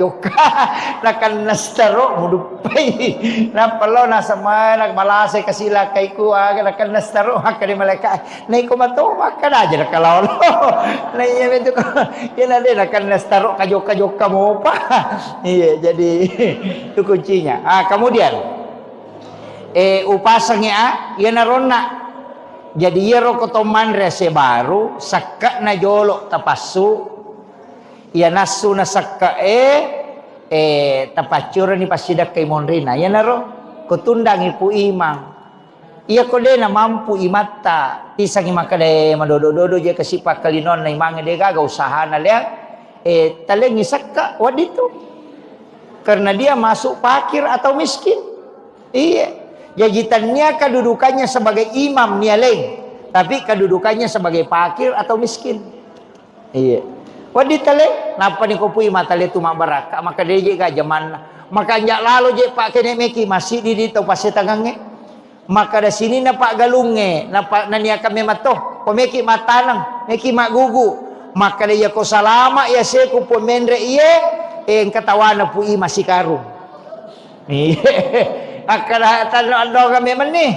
[SPEAKER 1] nak nastaro mudupai. Na palo na sama nak malasay kasih lakai ko nak nastaro hakade malaikat. Nay ko mato makan aja nak kalau. Nay itu yan ade nak nastaro joka mo pa. Jadi itu kuncinya. Kemudian upasangnya ia narona jadi ia rokotoman rese baru sakka na jolo tapasu ia nasu na sakka tapacura ni pasidak kay monrina ia naro kutundang ipu imang ia kode na mampu imata tisang imakade madodo-dodo je kasipa kalinon na imang de gaga usaha na liang talengi sakka waditu karena dia masuk fakir atau miskin. Jajitannya kedudukannya sebagai imam nialeng, tapi kedudukannya sebagai fakir atau miskin. Waditale, napa ni kopui matale tu mabaraka, maka dia juga zaman, maka njak lalu je pak kene meki masih di dito pasetagange, maka da sini na pak galunge, na pak nania kami matoh. pemeki matanang, meki mak gugu. Maka dia ko salama ya seku pemendre iye, katawana pu ima si karung. Akala tano kami meni.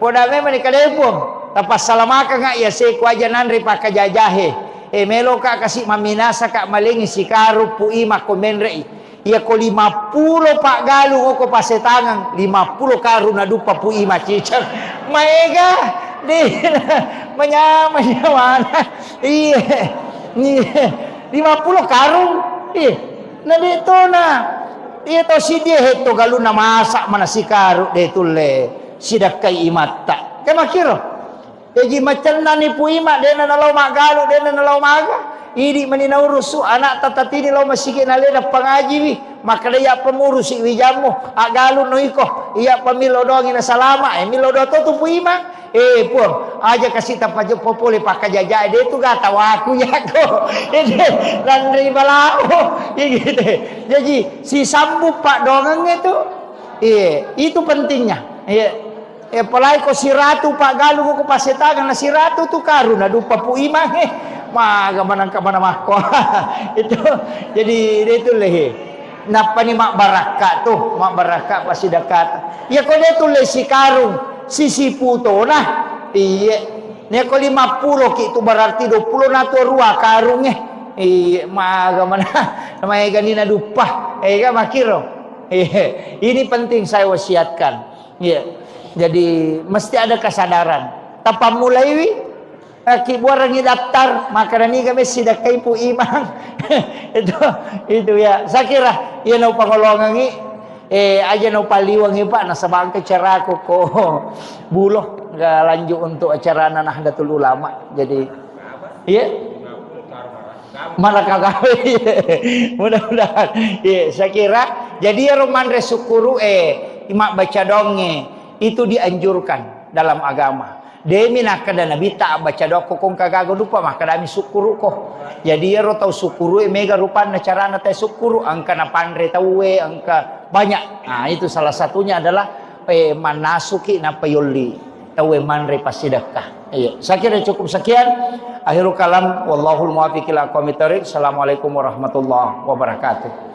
[SPEAKER 1] Poda me meni kalepong. Tapas salamaka nga ya seku aja nanri pakajajahe. Melo ka kasih maminasa ka malingi si karu pu ima komendre. Iya ko 50 pak galu ko pasetangan 50 karu na dupa pu ima cicang. Maega di mana iya 50 karung na dito na ito si dia heto galu na masak mana si karu dito le sidak kay imata kay makiro jadi macam nani pu ima dena nalaw magalu dena nalaw maga idi maninaurusu anak tatatini law masigi nalena pangaji wi maka dia pemurus si wijamu agalu no iko iya pamilo doang ina salama milo do to pu ima pun aja kasih tapajo popole pakajaja dia itu gak tahu aku ya kok ini landri balao gitu jadi si sambut pak dongeng itu itu pentingnya apalagi kok si ratu pak galu kok pasetagan si ratu tuh karuna dupa pu imah maga manangka mana mako itu jadi itu leh napa ni mak baraka tuh mak baraka pasti dekat ya kok dia tuh si karung sisi puto nah iya ni ko 50 ki itu berarti 20 na to rua karungnya maga mana namanya ganina dupa ga makiro ini penting saya wasiatkan jadi mesti ada kesadaran tanpa mulai wi ki buarangi daftar maka ni kami sidak kay pu imang itu ya saya kira ya no pangolongangi aja no paliwangi pak nasa bangke cara ko buloh nggak lanjut untuk acara Nahdlatul Ulama jadi iya mana kagawe mudah-mudahan saya kira jadi romandre sukuru imak baca donge itu dianjurkan dalam agama demi nak kada nabi tak baca doko kong kagago lupa maka dami sukuru ko jadi ro tau sukuru mega rupan carana teh sukuru angka na pandre tawe angka banyak nah itu salah satunya adalah manasuki na payuli tawe manre pasidakah iya saya kira cukup sekian akhirul kalam wallahul muwaffiq ila aqwamit thoriq assalamualaikum warahmatullahi wabarakatuh.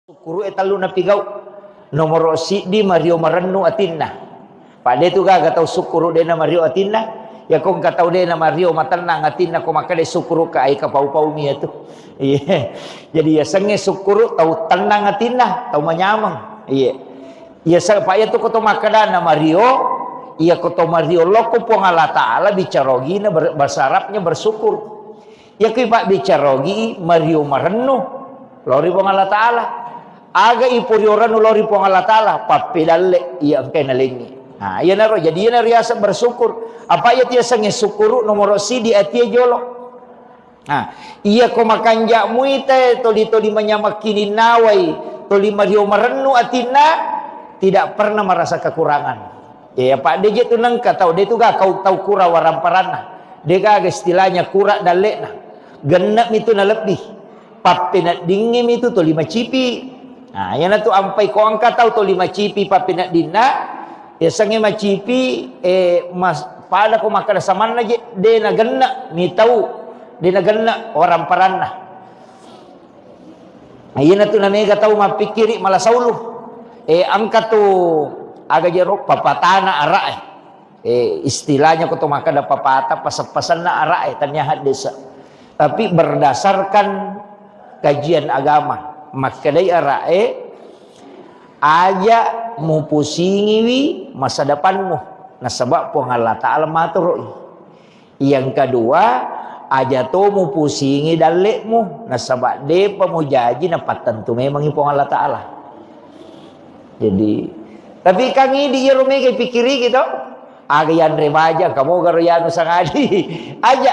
[SPEAKER 1] Sukuru etalu na pigau nomor di Mario Marennu atinna. Pada tu ga tahu sukuru de na Mario atinna. Ya kong katau de na Mario matanang atinna ko makade sukuru ka ai ka pau-pau mi tu. Iya. Jadi ya sange sukuru tahu tenang atinna, tahu manyamang. Iya. Ya sa pa ya tu ko to makada na Mario, iya ko to Mario loko po Allah Taala bicarogi na bahasa Arabnya bersyukur. Ya kui pak bicarogi Mario Marennu lori po Allah Taala. Aga ipurioran ulori po Allah Ta'ala papidalle iya angkay nalingi. Nah, iya naro jadi iya nariasa bersyukur. Apa iya tiasa ngesukuru nomor di atia jolo. Nah, iya ko makanja muite toli menyamakini nawai toli Mario Marennu atina tidak pernah merasa kekurangan. Ya Pak DJ tu nang katau dia tu ga kau tahu kura waramparana. Dia ga istilahnya kura dalekna. Genap itu na lebih. Papinat dingim itu toli macipi. Nah, yan na to ampay ko ang kataw to 5 cipi pa pinadina. Ya sange macipi mas pada ko makarasaman na de na ganna mitaw de na ganna orang paranna. Ayan na to na mega taw mapikiri malasaulo. Angka to aga jerok papatana ara istilahnya ko to makada papata pasapasan na ara tanyahat desa. Tapi berdasarkan kajian agama makadai arae aja mu pusingiwi masa depanmu nasabab po Allah Ta'ala matur. Yang kedua aja to mu pusingi dalekmu nasabab de pamujaji na patentu memang po Allah Ta'ala. Jadi tapi kami di Yerume kay pikiri gitu aga yan remaja kamu garoyano sangadi aja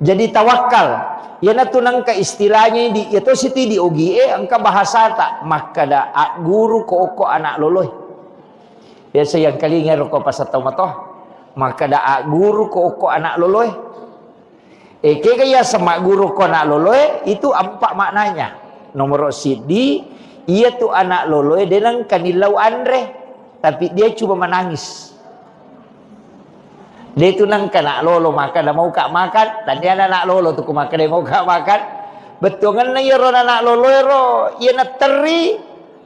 [SPEAKER 1] jadi tawakal. Ya na tunang ka istilahnya di itu siti di OGE angka bahasa tak maka da guru ko anak loloy. Biasa yang kali ngero ko pasataw matoh maka da guru ko anak loloy. Kaya sama guru ko anak loloy itu empat maknanya. Nomor sidi ia tu anak loloy denang kanilau andre tapi dia cuma menangis. Dia tu nang kena lolo makan dah mau kak makan dan dia anak lolo tu makan dia mau kak makan betul kan ya ro anak lolo ro ia nak teri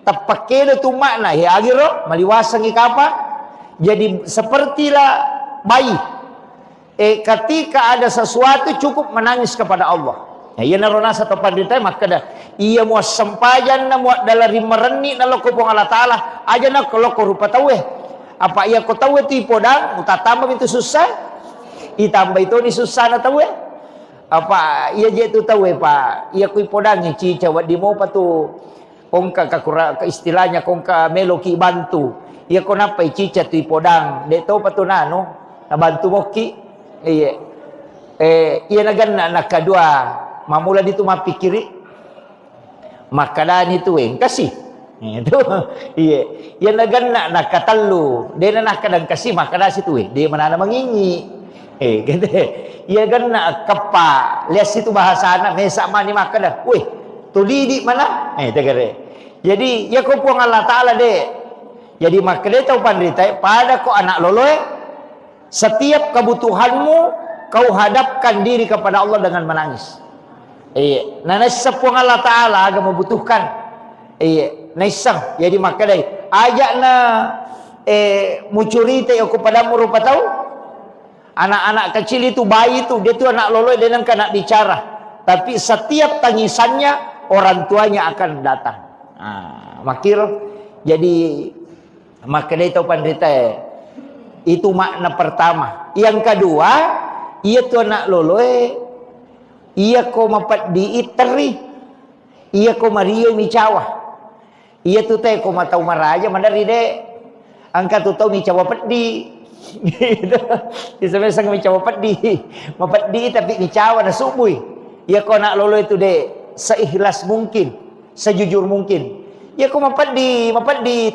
[SPEAKER 1] tapake tu makna ya agiro maliwasang ikapa jadi sepertilah bayi ketika ada sesuatu cukup menangis kepada Allah ya ia narona satu pandita maka dah ia mau sempajan na mau dalari mereni na loko pong Allah Taala aja na loko rupa tahu apa ia kau tahu itu podang utatambah itu susah itambah itu ni susah na tahu apa ia je tu tahu pak ia kui podang ni ci cawat di mau patu kongka kakura ke istilahnya kongka meloki bantu ia kau napa cica tu podang dek tahu patu nano na bantu moki iya ia nagan nak kedua mamula itu mapikiri makanan itu kasih itu iya yang naganna nakatalu dia nak kadang kasih makanan situ dia mana mengingi gitu iya ganna kepa lihat situ bahasa anak mesak mani makanan weh tu di mana tegere jadi ya kau puang Allah Ta'ala deh jadi makanya tahu pandita pada kau anak loloy setiap kebutuhanmu kau hadapkan diri kepada Allah dengan menangis nah sepuang Allah Ta'ala agak membutuhkan naisang jadi makadai ajak na mucurite aku padamu rupa tahu anak-anak kecil itu bayi itu dia tu anak loloy dia nang nak bicara tapi setiap tangisannya orang tuanya akan datang makir jadi makadai tahu pandita itu makna pertama yang kedua ia tu anak loloy ia ko mapat diiteri ia ko Mario micawa iya tu teh ko matau maraja mandari de angka tu tau mi cawa peddi gitu disebut sang mi cawa peddi mapeddi tapi mi cawa na subui iya ko nak lolo itu de seikhlas mungkin sejujur mungkin iya ko mapeddi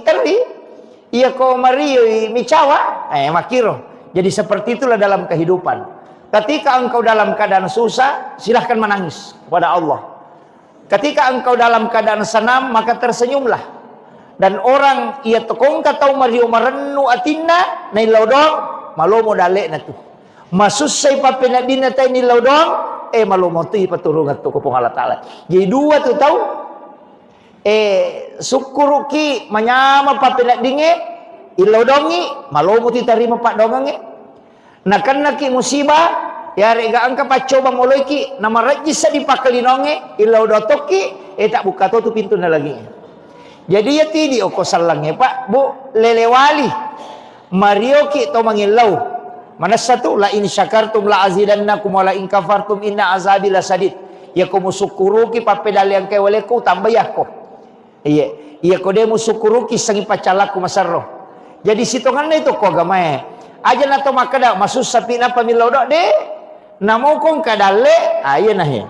[SPEAKER 1] teri iya ko Mario mi cawa makiro jadi seperti itulah dalam kehidupan ketika engkau dalam keadaan susah silahkan menangis kepada Allah. Ketika engkau dalam keadaan senang maka tersenyumlah. Dan orang ia tekong katau Mario Marennu atinna nai laudong malomo dalek na tu. Masusay pa pinadina tay ni laudong malomo tu ipaturungan tu ko pong Allah Ta'ala. Jadi dua tu tahu Syukuruki menyama papinak dinge ilau dongi malomo ti tarima pak dongange nakan naki musibah ya rega angka pacoba moloiki nama rajisa di pakalinonge ilau dotoki tak buka tu pintu na lagi. Jadi ya tidi oko salangnya pak bu lelewali Mario ki to mangilau mana satu la in syakartum la azidannakum wa la in kafartum inna azabi lasadid. Ya ko musukuruki papedal yang ke wale ko tambah ya ko. Iya ko de musukuruki sangi pacalaku masarro. Jadi sitongan itu ko agama aja na to makada masus sapi na pamilau dok de namo kong kadale ayo nah ya.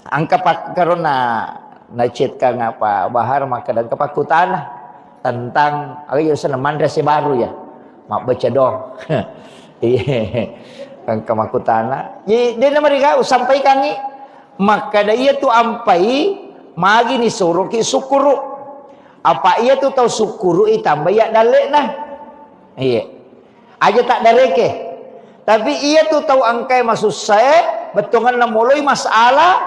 [SPEAKER 1] Angka pak karena nacet kang apa bahar makadang kepakutana tentang ayo sana mandrase baru ya. Mak baca dong. Iya. Kang kemakutana. Jadi dia mereka sampai kangi maka dia tu ampai magi ni suruh ki sukuru apa ia tu tahu sukuru tambah ya dalek nah iya aja tak dareke tapi ia tu tahu angkai masuk saya betongan namoloi masalah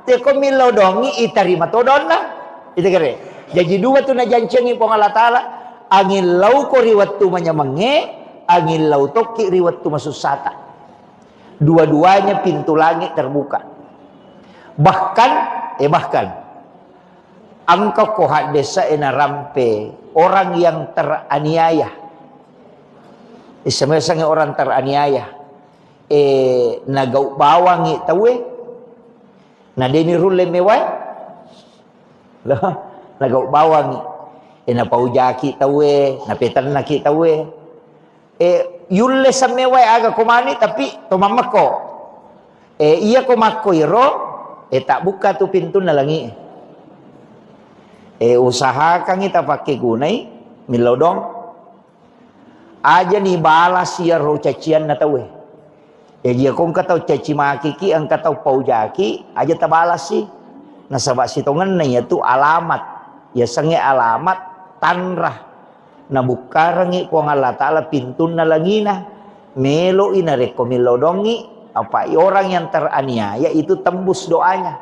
[SPEAKER 1] teko milau dongi itarima todon nah itu kere jadi dua tu na jancengi pong Allah Ta'ala angin lau ko riwat tu manyamenge angin lau toki riwat tu masuk sata dua-duanya pintu langit terbuka. Bahkan angka kohak desa ena rampe orang yang teraniaya. Isame-same orang teraniaya. Nagau bawangi tawe. Na deni rule mewai. Lah, nagau bawangi. Na paujaki tawe, na petan naki tawe. Yulle samewai aga komani tapi to mamako. Iya ko makoiro tak buka tu pintu na langi. Usaha kang kita pakai gunai milodong aja ni balas ya ro cacian na tawe. Dia kong katau caci maki ki ang katau paujaki aja ta balas si. Na sabak sitongan na ya tu alamat. Ya sange alamat tanrah. Na bukarangi po Allah Ta'ala pintu na langi na melo ina reko milodongi. Apa orang yang teraniaya itu tembus doanya.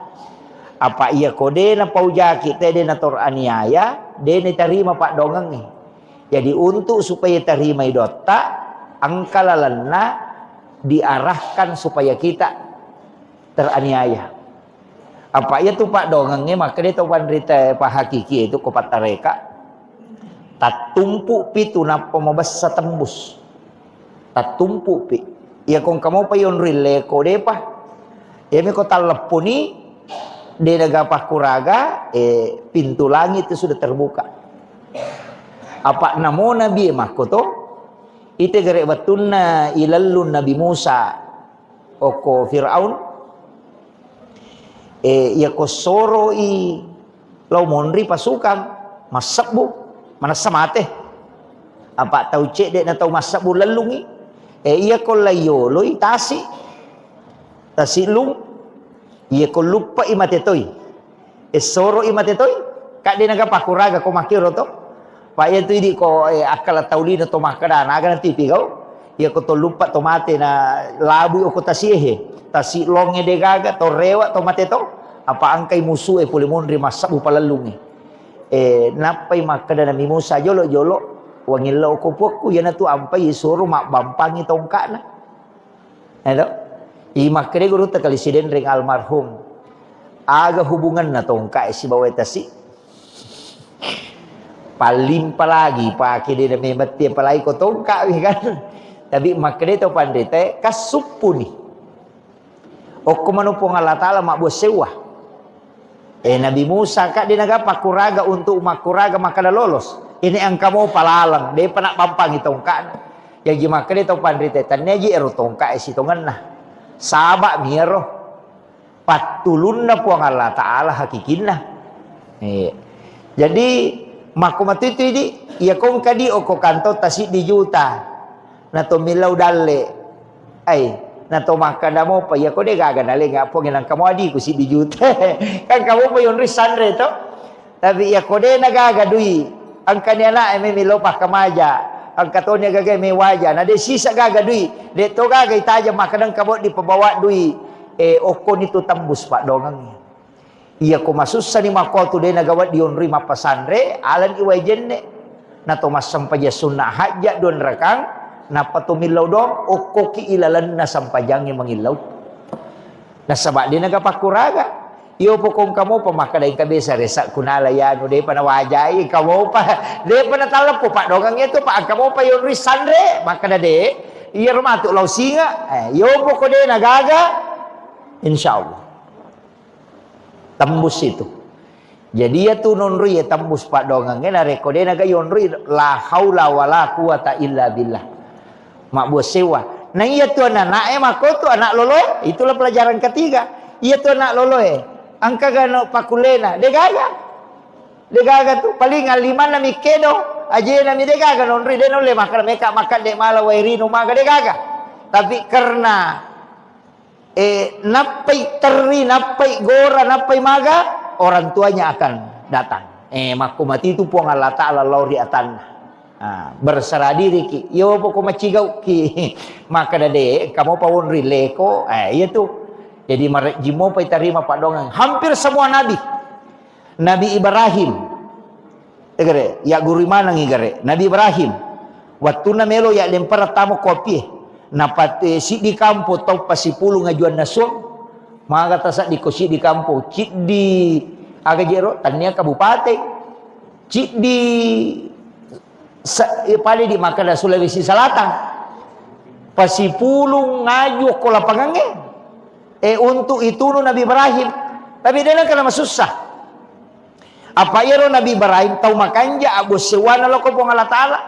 [SPEAKER 1] Apa ia kode na paujaki tede na teraniaya, dene terima pak dongang nih. Jadi untuk supaya terima idota, angkalalanna diarahkan supaya kita teraniaya. Apa ia tu pak dongangnya maka dia tu wanita pak hakiki itu kopat tareka. Tak tumpuk pitu napa mabasa tembus. Tak tumpuk pi. Ya kong kamu pa yon rile ko de pa. Ya mi ko taleponi de nagapah kuraga pintu langit itu sudah terbuka. Apa namo nabi mah ko to? Ite gere batunna ilallun nabi Musa oko Firaun. Ya ko soro i lau monri pasukan masabu mana samate. Apa tau cek de na tau masabu lalungi. Ia ko layoloi tasi lung ia ko lupa imatetoy soro imatetoy kak di naga pakuraga ko makiro to pa ia tu di ko akal taulina to makada naga nanti pigau ia ko to lupa tomate na labu ko tasihe tasi longe de gaga to rewa tomate to apa angkai musuh pulimonri masabu palalungi napai makada na mimusa jolo wangilo ko pokku yana tu ampai suruh mak bampangi tongkat na. Hello. I makre guru ta kalisiden ring almarhum. Aga hubungan na tongkat si bawa tasi. Palim palagi pakai dia membati palagi ko tongkat kan. Tapi makre to pandete kasupuni. O kumano po Allah Taala mak bos sewa. Nabi Musa kak dia naga pakuraga untuk makuraga makada lolos. Ini ang kamu palalang, dia panak pampang itongka. Yang jima kene to pandrite taneji ero tongka isitongan nah. Sabak miro. Patulun na po ang Allah Ta'ala hakikinna. Jadi makumatu itu di ya kong kadi o ko kanto tasi di juta. Na to milaw dalle. Ay, na to makada mo pa ya ko de gaga dale nga po ginang kamu adi ko si di juta. Kan kamu po yung risandre to. Tapi ya ko de nagagadui. Ang kanya na ay may milopah kamaja. Ang katonya gagay may waja. Na de sisa gagadui. De to gagay taja makadang kabot di pabawa dui. Oko nito tambus pak dongang. Iya ko masussa ni mako tu de nagawat dion rima pasandre alan iway jenne na to masampaja sunnah hajja don rakang na patumilaw dong o koki ilalan na sampajangnya mangilaw na sabak di nagapakuraga iyo po kung kamo pa makadaing kabisa resak kunala yan o de pa nawajay kamo pa de pa natalap po pa dogang ito pa kamo pa yon risandre makada de iya rumatu law singa iyo po ko de nagaga insyaallah tembus itu. Jadi ya tu nonri ya tembus pak dongang na rekode naga yonri la haula wala quwata illa billah. Mak buat sewa. Nah iya tu anak mako tu anak lolo, itulah pelajaran ketiga. Iya tu anak lolo angka gano pakulena, degaga. Degaga tu paling aliman na mikedo, aje na mi degaga nonri de nole makan meka makan de mala wairino maga degaga. Tapi karena napai teri, napai gora, napai maga, orang tuanya akan datang. Maku mati itu puang Allah Ta'ala lauri atan. Berserah diri ki. Yo poko macigau ki. Maka dade kamu pawon rileko. Iya tuh. Jadi jimo pai terima pak dongang. Hampir semua nabi. Nabi Ibrahim. Ya guru mana ngigare? Nabi Ibrahim. Waktu na melo ya lempar tamu kopi. Napat si di kampo tau pasipulu ngajuan nasong mga tasak di kosi di kampo cik di agajero tania kabupaten cik di pada di Makada Sulawesi Selatan pasipulu ngaju ko lapangange untuk itu Nabi Ibrahim tapi dia kena susah apa iro Nabi Ibrahim tau makanja abos sewana loko pong Allah Ta'ala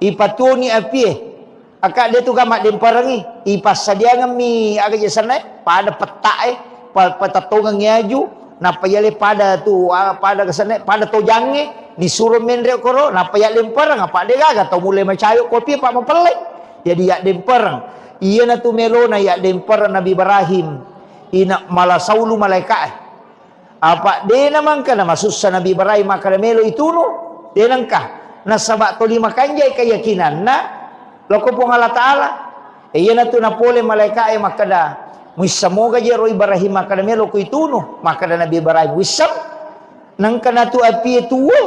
[SPEAKER 1] ipatuni apie akak dia tu gamak demperangi ipas sadia ngami aga je sana pada peta pada tongang ngaju napa yale pada tu pada kesana pada tojange ni suruh mendre koro napa ya lemperang apa dia gaga tau mulai macayo kopi pak mempelek jadi ya demperang iya na tu melona ya demperang Nabi Ibrahim ina malah saulu malaikat apa dia namang kana masusah Nabi Ibrahim maka melo itu no dia nangkah nasabak to lima kanjay keyakinan na loko pong Allah Ta'ala iya na to na pole malaikat makada muisamoga jero Ibrahim makada melo ko ituno makada Nabi Ibrahim wisam nang kana tu api tuwo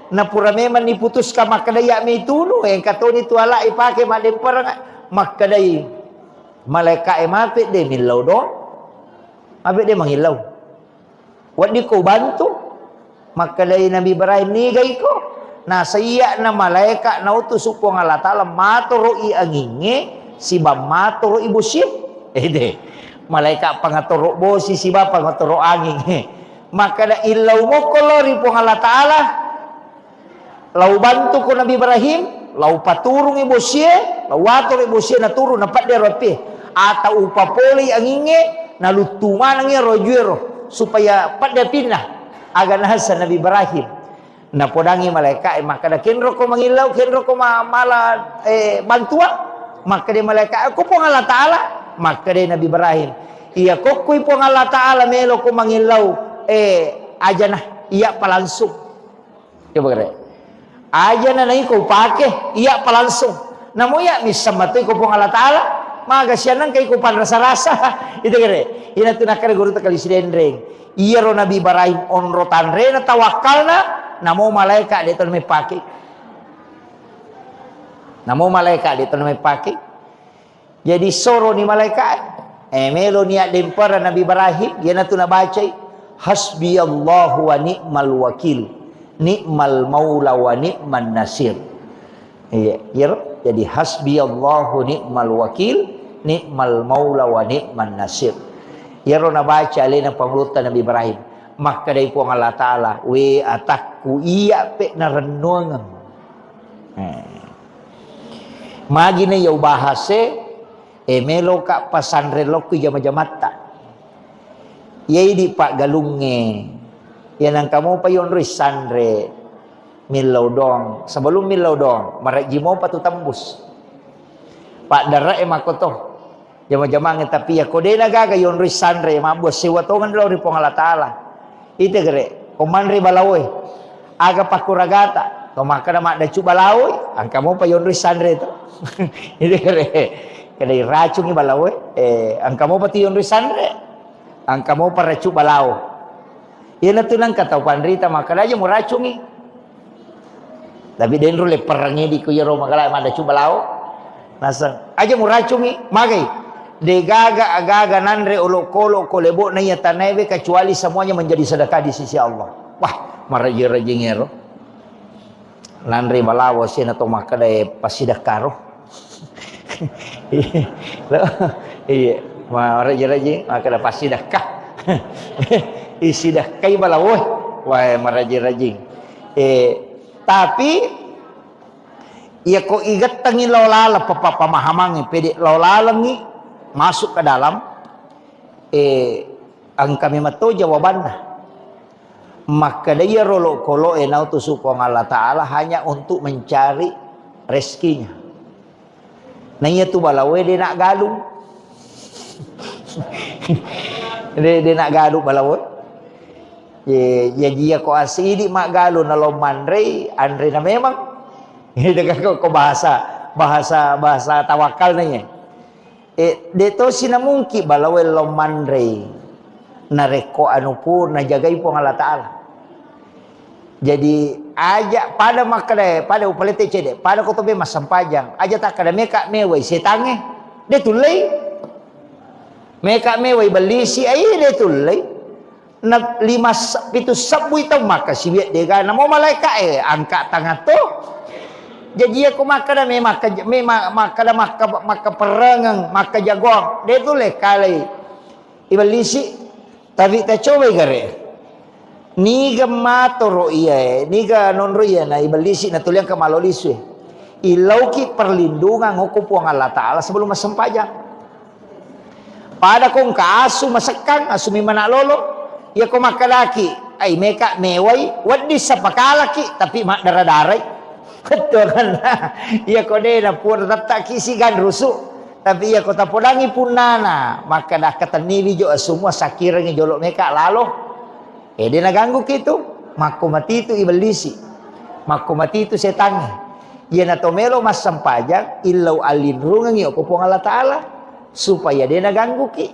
[SPEAKER 1] na pura meman niputus ka makada ya me ituno yang katoni tu ala ipake mademper makada malaikat mapit de milaw do mapit de mangilaw wat di ko bantu makada Nabi Ibrahim ni gay ko nah saya na malaikat na utus upong Allah Ta'ala maturo i anginge si ba maturo ibu sip de malaikat pangaturo bosi si ba pangaturo anging maka da ilaw mo kolori pong Allah Ta'ala lau bantu ko Nabi Ibrahim lau paturong ibu siya lau wator ibu siya na turo na pat deropi atau upapoli anginge na lutuman angi rojuero supaya pat dia pindah agan nasa Nabi Ibrahim na podangi malaikat maka da kenro ko mangilaw kenro ko mala bantua maka dia malaikat ko pong Allah Ta'ala maka dia Nabi Ibrahim iya ko kuy pong Allah Ta'ala melo ko mangilaw aja nah iya palangsung coba kare aja na nai ko pake iya palangsung namo ya misamatoy ko pong Allah Ta'ala maga siyanang kay ko pan rasa-rasa itu kare ina tunakare guru takali sidendreng iya ro Nabi Ibrahim onro tanre na tawakal na namo malaikat dia may paki namo malaikat dia may paki jadi soro ni malaikat melo niya dempara Nabi Ibrahim yan na ito nabacay hasbi Allahu wa ni'mal wakil ni'mal maula wa ni'man nasir iya jadi hasbi Allahu ni'mal wakil ni'mal maula wa ni'man nasir yaro nabaca alin ang pangulutan Nabi Ibrahim maka dari po Allah Ta'ala we atakku iya pe na renungan magi na yaw bahase melo ka pasandre loko jama-jamata yay di pak galunge yan ang kamu pa yon risandre milaw dong sebelum milaw dong maragi mo pa tutambus pak dara makoto jama-jama tapi ya kode nagaga yon risandre mabos siwatongan daw ri po Allah Ta'ala ite gere komandri balawe aga pakuragata to makana mak da balawe ang kamo pa yon risandre to ite gere kada racungi balawe ang kamo pati yon risandre ang kamo pa racu balaw Ia na tunang kataw panrita makalaja mo racungi. Tapi denro le perangi di kuyero makala mada cubalao. Nasa aja mo racungi magay. De gaga nanre ulok-kolok kolebo na iya tanebe kecuali semuanya menjadi sedekah di sisi Allah. Wah, maraji-raji ngero. Nanre balawo siya na to makala pasidakaro. Iya, maraji-raji makala pasidakah. Isidah kay balawo. Wah, maraji-raji. Tapi ya ko igat tangi lawlala pamahamangi pede lawlalangi masuk ke dalam ang kami mato jawabannya. Maka dia rolok kolo enau tu supong Allah Ta'ala hanya untuk mencari rezekinya. Nah iya tu balawe dia nak galung. dia nak galung balawe. Ya dia ko asidi mak galung na lomandre andre na memang. Ini ko bahasa tawakal nanya. Deto sinamungki balawe lomandre. Nareko anu pun najagai pun Allah Ta'ala. Jadi aja pada makade pada upalete cede pada kotobe masam pajang aja tak kada meka mewai setange de tulai meka mewai belisi ai de tulai na 5 pitu sabu itu maka sibiat dega namo malaika angkat tangan tu jadi aku makada me maka perangang maka jagong de tulai kali ibelisi tapi tak coba gare niga matoro iya niga non iya na ibalisi na tuliang kamaloliswe ilauki perlindungan hukum Allah Ta'ala sebelum masempajang pada kong kaasu masekang asumi mana lolo ya ko makalaki ay meka mewai wadi sa pakalaki tapi mak daradaray betul kan ya ko de na pur tatak kisigan rusuk tapi ya ko tapodangi punana maka dah kataniwi jo semua sakirang jolok meka lalo dia naganggu gitu, mako mati itu iblisi, mako mati itu setannya. Ia natomelo mas sampajang illau alindrungan yo kupong Allah Ta'ala supaya dia naganggu ki.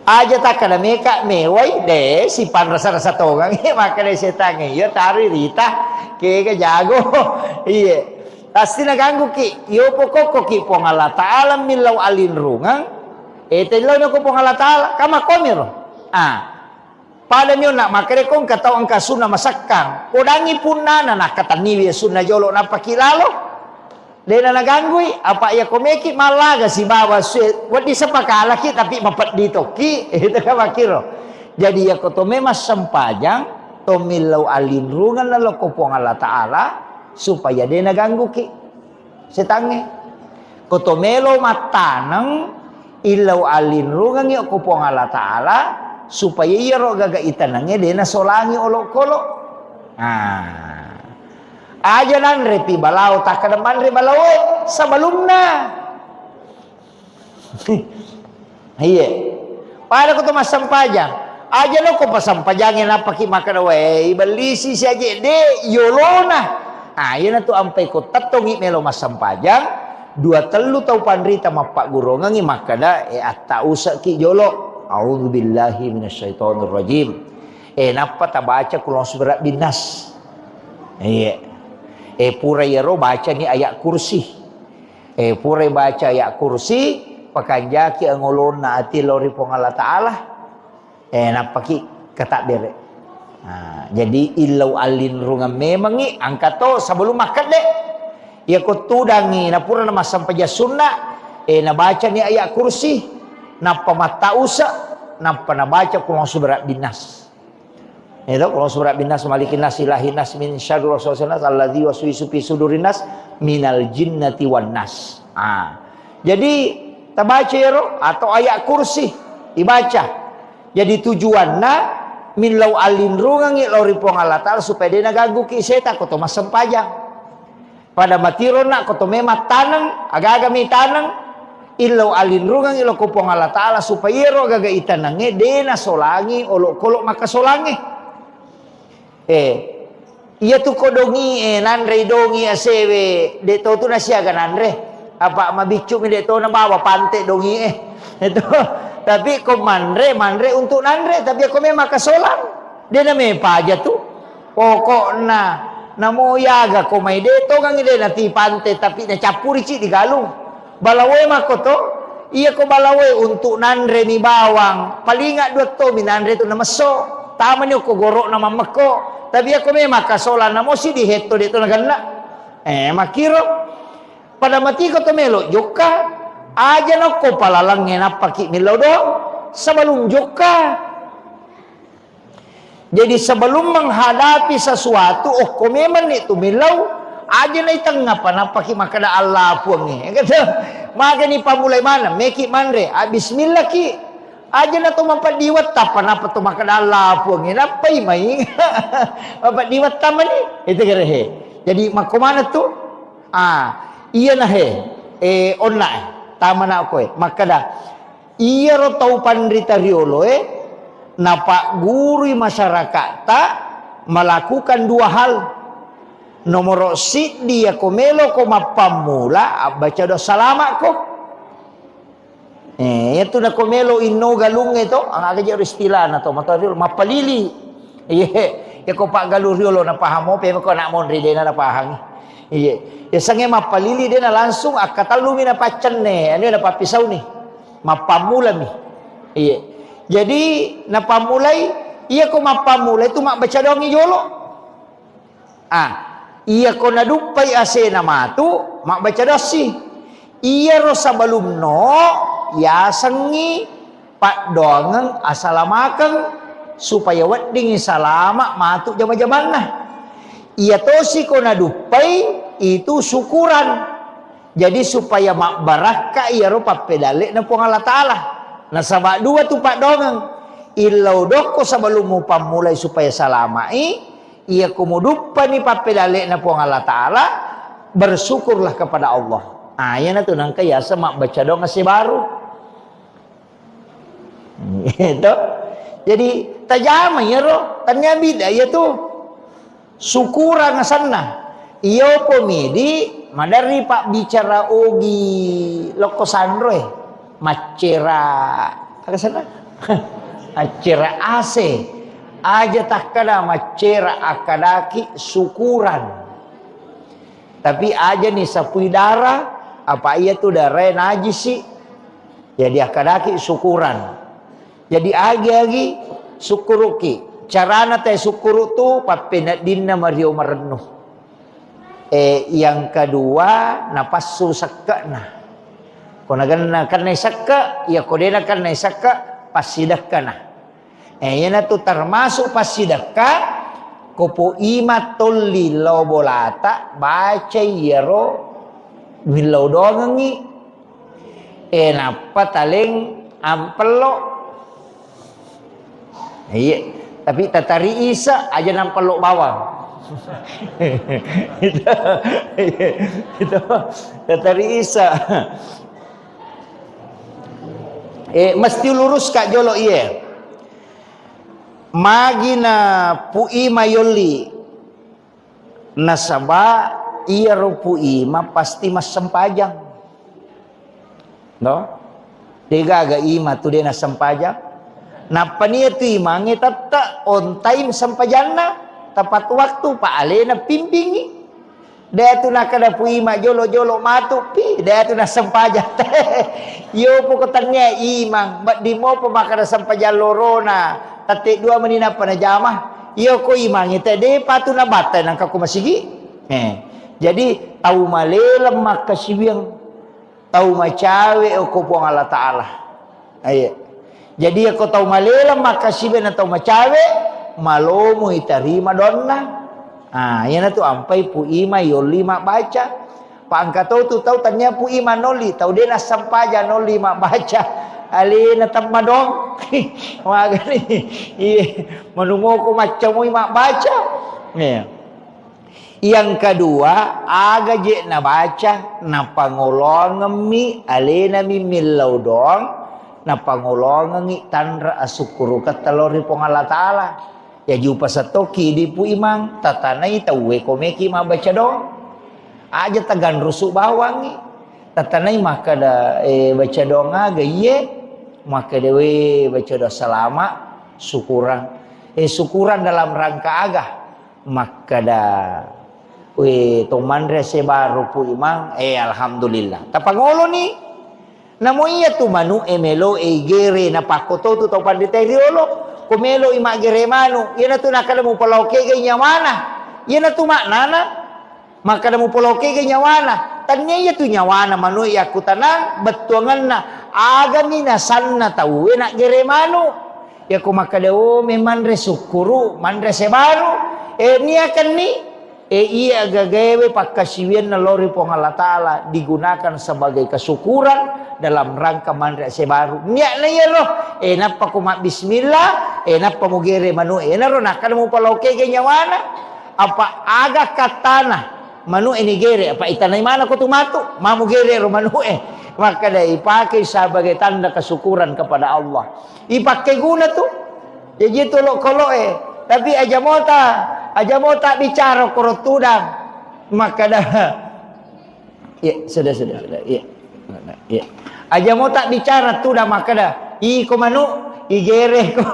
[SPEAKER 1] Aja tak kada meka mewai de si pan rasa-rasa tongang maka de setannya. Yo tari rita ke jago. Iya. Pasti naganggu ki. Yo pokok ki pong Allah Ta'ala milau alindrungan telaw na ko pong Allah Ta'ala kama komiro pada nyo nak makarekong kataw ang kasuna masakang kudangi pun na nakataniwi suna jolo na pakilalo de na naganggoy apa ya komeki malaga si bawa sweet wadi sa pakalaki tapi mapat dito ki ito ka makiro jadi ya ko to memas sampajang tomilaw alinrungan na ko pong Allah Ta'ala supaya de naganggo ki setange ko to melo matanang ilaw alinrungan yo ko pong Allah Ta'ala supaya iya ro gagaitan nange de na solangi olok-kolok aja nan repi balao tak kadaman re balao sabalumna iya pada ko to masampajang aja lo ko pasampajangin apa ki makan we belisi saja de yolona iya na to ampai ko tatongi melo masampajang 2 telu tau panrita mapak gurongangi makada atta usak ki jolo a'udzubillahi minasyaitonir rajim napa ta baca kulon surat binas iya pura yero baca ni ayat kursi pura baca ayat kursi pakanjaki angolon na ati lori pong Allah Ta'ala napa ki katak bere jadi illau alin rungan memangi angkato sebelum makan dek ya ko tudangi na pura na masampaja sunnah na baca ni ayat kursi na pamata usa na panabaca kulong surat binas itu kulong surat binas malikin nas ilahin nas min syarri waswasil alladzi waswisu fi sudurin nas minal jinnati wan nas jadi tabaca ro atau ayat kursi dibaca jadi tujuanna min lau alin rungangi lori pong Allah Ta'ala supaya dia naganggu ki seta ko to masampajang pada matiro nak koto mema tanang aga-aga mi tanang illau alinrungang ilo kupong Allah Ta'ala supaya ro gaga itanange dena solangi olok-kolok maka solangi iya tu kodongi nanre dongi asewe de to tu nasiaga nanre apa mabicu mi de to na bawa pante dongi itu Tapi ko mandre untuk nandre, tapi ako memang kasolan. Dia na may paja tu. Pokok na mo yaga ko may deto kang ide na tipante tapi na capuri ci di galung. Balaway mako to. Iya ko balaway untuk nandre ni bawang. Palinga dua to minandre to na maso. Tama niyo ko goro na mamako. Tapi ako memang kasolan na mo si di heto dito na ganna. Makiro. Pada mati ko to melo joka. Aja na ko palalang ngenapaki milaw do. Sebelum joka. Jadi sebelum menghadapi sesuatu, ko memang itu milaw, aja na itang napaki makada Allah puang ni. Kata, maka ni pamulay mana, meki manre, bismillah ki. Aja na to mampadiwat tapan apa to makada Allah puang ni. Napay may. Mampadiwat taman ni. Itu kira he. Jadi makumana tu? Iya na he. Onna tama na ako makada. Iya ro tau pandrita riolo na pak guru masyarakat tak melakukan dua hal. Nomor si dia komelo ko mapamula baca doa salamat ko. Itu na komelo inno galung ito ang aga istilah na to mataril mapalili. Ya ko pak galuriolo na pahamo pe ko nak mon ride na pahang. Ya sange mapalili dia na langsung akatalumi na pacan ne. Ano na papisaw ni. Mapamula mi. Jadi napamulay iya ko mapamulay tu mak baca doang ijolo. Iya ko nadupay ase na matu mak baca dosi. Iya ro sebelum no ya sengi pak doangan asalamakang supaya wedding salama matu jama-jaman nah. Iya tosi ko nadupay itu syukuran. Jadi supaya mak baraka iya ro papedale na po Allah Taala. Nah sama dua tu pak dongang. Ilau doko sebelum mu pamulai supaya salamai. Ia kumudupa ni papedale na po Allah Taala. Bersyukurlah kepada Allah. Yan na tu nang kaya mak baca dong si baru. Itu. Jadi tajama ya ro. Tanya bida ya tu. Syukuran sana. Iyo pomidi. Madari pak bicara ogi loko sandroe. Macera apa sana? Macera ase aja tak kada macera akadaki syukuran. Tapi aja nih sapui darah apa iya tuh darah najis sih. Jadi akadaki syukuran. Jadi agi syukuruki. Carana teh syukuru tuh papena dinna mario marenuh. Yang kedua napasu sakana. Kona ganna karena sakka ya kodena karena sakka pasidakana. Yana tu termasuk pasidakka kopo ima tolli lobolata baca yero bilau dongangi napa taling ampelo. Iya, tapi tatari isa aja nampelo bawang. Itu tatari isa. Mesti lurus kak jolo iya. Magina pui mayoli nasaba iya ro pui ma pasti mas sempajang. No? Tiga aga ima tu dia na sempajang. Napa niya tu imangi tata on time sempajana tepat waktu pa alena pimpingi. Dia tu nak kada pui ma jolo-jolo matu pi dia tu na sempaja. Yo po katanya imang bat di mo pa makada sempaja lorona tatik dua menina pa na jamah. Yo ko imang ite de patu na batay nang kako masigi. Jadi tahu malelem makasibiang tahu macawe o ko po Allah Taala. Jadi ako tahu malelem makasibiang tahu macawe malomo itarima donna. Yan tu ampai pu ima yoli mak baca. Pak angkatau tu tahu tanya pu ima noli, tahu dia na sampaja noli mak baca. Ali na tamadong. Magani. Manumo ko macam mak baca. Yang kedua, aga je na baca na pangolong mi ali na mi milau dong na pangolong ngi tanra asukuru katalori pong Allah Taala. Ya jupa satoki di pu imang tatanai tawe komeki ma baca dong aja tagan rusuk bawang ni tatanai maka da baca dong aga ye maka dewe baca doa selama syukuran syukuran dalam rangka agah maka dah to mandre se baru pu imang alhamdulillah tapangolo ni namo iya tu manu melo gere na pakoto tu to pandite riolo kumelo ima gere manu iya na tu nakala mo palauke ganya mana iya na tu maknana maka da mo palauke ganya mana tanya iya tu nyawana manu iya kutana betuangan na agami na sanna tau nak gere manu ya ko makadao memang resukuru mandre se baru ni akan ni iya gagawe pakasiwian na lori po Allah Ta'ala digunakan sebagai kesyukuran dalam rangka mandre se baru niya na iya roh napa ko bismillah napa mo gere manu na ro nakala mo palauke ganyawana apa aga katana manu ini gere apa itanay mana ko tumatu mamu gere ro manu maka dah ipakai sebagai tanda kesyukuran kepada Allah. Ipakai guna tu. Jadi tolok-kolok tapi aja mota bicara korot tudang. Maka dah ya sudah. Ya. Aja mota bicara tudang maka dah. Ko manu igere ko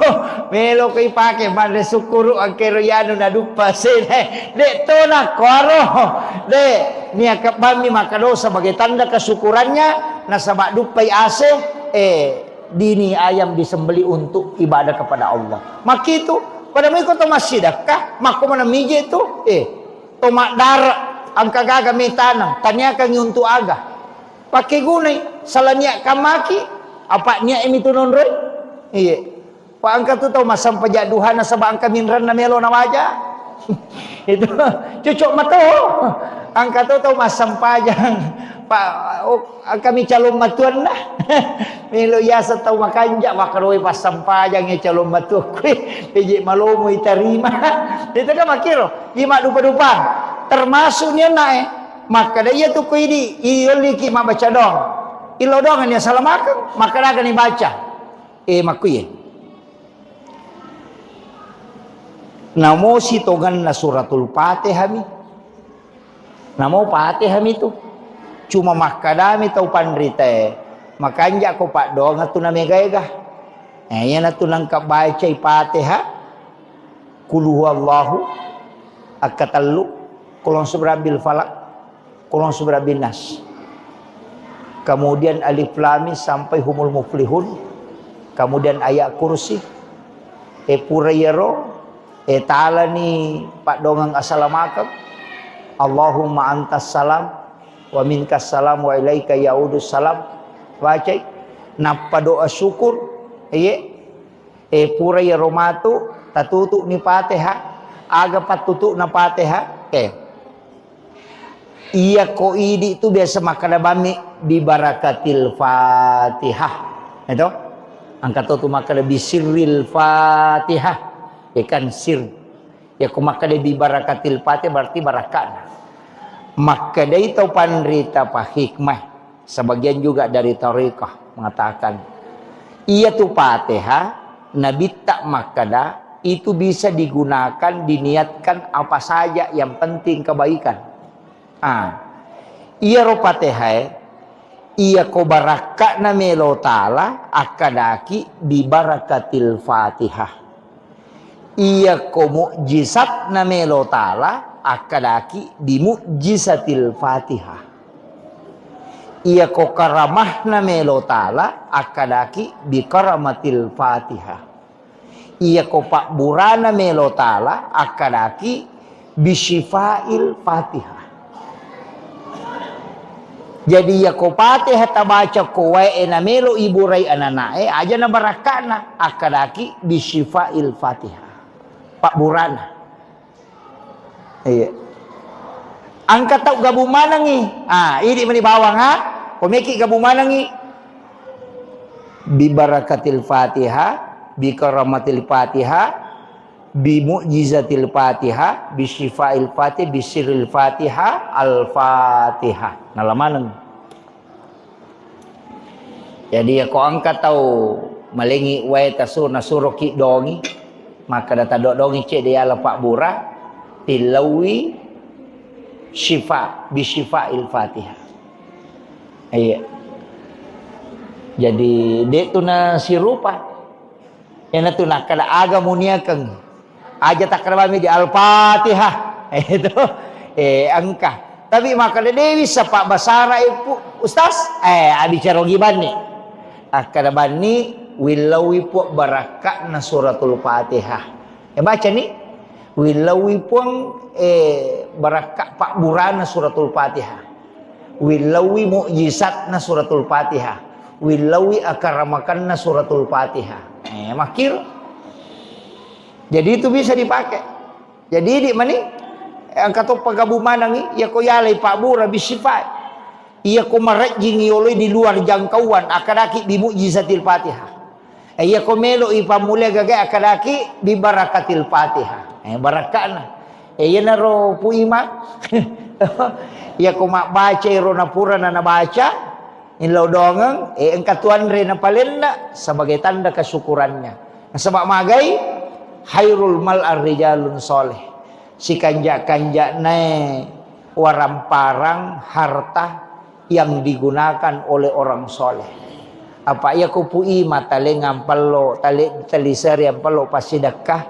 [SPEAKER 1] melo ko ipake mande sukuru ang keroyano na dupa sine de to na koro de niya kabami makado sebagai tanda kesyukurannya na sabak dupai ase dini ayam disembeli untuk ibadah kepada Allah maki itu pada mo ko to masidakah mako man mije itu to makdar ang kagaga mitanang tanya kang untuk aga pakai gunay salanya kamaki apa niya imitunon roy iya, Pak angka tu tahu masam pejaduhan na sabang kaminran na melo na waja. Itu cucuk mato. Angka tu tahu masam pajang. Pak kami calon matuan lah. Melo yasa tahu makanja makaroi pasam pajang ya calon matu. Piji malomo iterima. Itu kan makiro. Lima dupa-dupa. Termasuk niya na maka dia tu kuidi ioliki mabaca dong. Ilodongan ya salamakan maka akan dibaca. Makuye namo sitogan na suratul Fatihah mi namo Fatihah mi tu cuma makadami tau pandrita makanja ko pak dong atu na megayga yan atu nang kabaca Fatihah kul huwallahu akatallu kulon subrabil falak kulon subrabil nas kemudian alif lam mim sampai humul muflihun kemudian ayat kursi purayero ta'ala ni pak dongang assalamualaikum Allahumma antas salam wa minkas salam wa ilaika yaudus salam baca napa doa syukur purayero matu tatutu ni Fatihah aga patutu na Fatihah iya ko idi itu biasa makadabami bi barakatil Fatihah itu angkat tu maka lebih sirril Fatihah ikan sir ya ku maka lebih barakatil Fatihah berarti barakat maka dari tau pandrita pa hikmah sebagian juga dari tariqah mengatakan iya tu Fatihah nabi tak makada itu bisa digunakan diniatkan apa saja yang penting kebaikan iya ro Fatihah iya ko baraka na melo ta'ala akadaki bi barakatil Fatihah iya ko mukjizat na melo ta'ala akadaki bi mukjizatil Fatihah iya ko karamah na melo ta'ala akadaki bi karamatil Fatihah iya ko pakburana melo ta'ala akadaki bi syifail Fatihah. Jadi ya ko Fatihah tabaca ko wae na melo iburay ananae aja na barakana akadaki bisyifail Fatihah. Pak Burana. Iya. Angkat tau gabumanangi. Ini meni bawang Pemeki gabumanangi. Bi barakatil Fatihah, bi karamatil Fatihah, bi mu'jizatil Fatihah, bi syifail Fatihah, bi sirril Fatihah, al-Fatihah. Nalamanang. Jadi ako angkat tahu malengi wae tasur nasuro ki dongi maka data dongi cek dia Pak Bura tilawi syifa bi syifail Fatihah. Iya. Jadi dek tu na si rupa. Yang tu nak kada aga muniakan. Aja tak kada di Al-Fatihah. Itu angka. Tapi maka dia bisa Pak Basara ibu Ustaz. Bicara gimana ni? Kada bani wilawi pu barakat na suratul Fatihah. Baca ni. Wilawi pun barakat Pak Burana suratul Fatihah. Wilawi mukjizat na suratul Fatihah. Wilawi akaramakan na suratul Fatihah. Makir. Jadi itu bisa dipakai. Jadi di mana? Ang kato pagabumanang iya ko yalay Pak Bura bisifat. Iya ko marajing yoloy di luar jangkauan akadaki bi mukjizatil Fatihah. Iya ko melo ipamulya gagay akadaki bi barakatil Fatihah. Barakana. Iya na ro pu ima. Iya ko mabaca ro na pura na nabaca. Inlaw dongang ang katuan rin na palinda sebagai tanda kesyukurannya. Sebab magai hairul mal ar-rijalun soleh. Si kanja-kanja ne waramparang harta yang digunakan oleh orang soleh. Apa ya kupui matale ngampalo tali seri ampalo pasidakah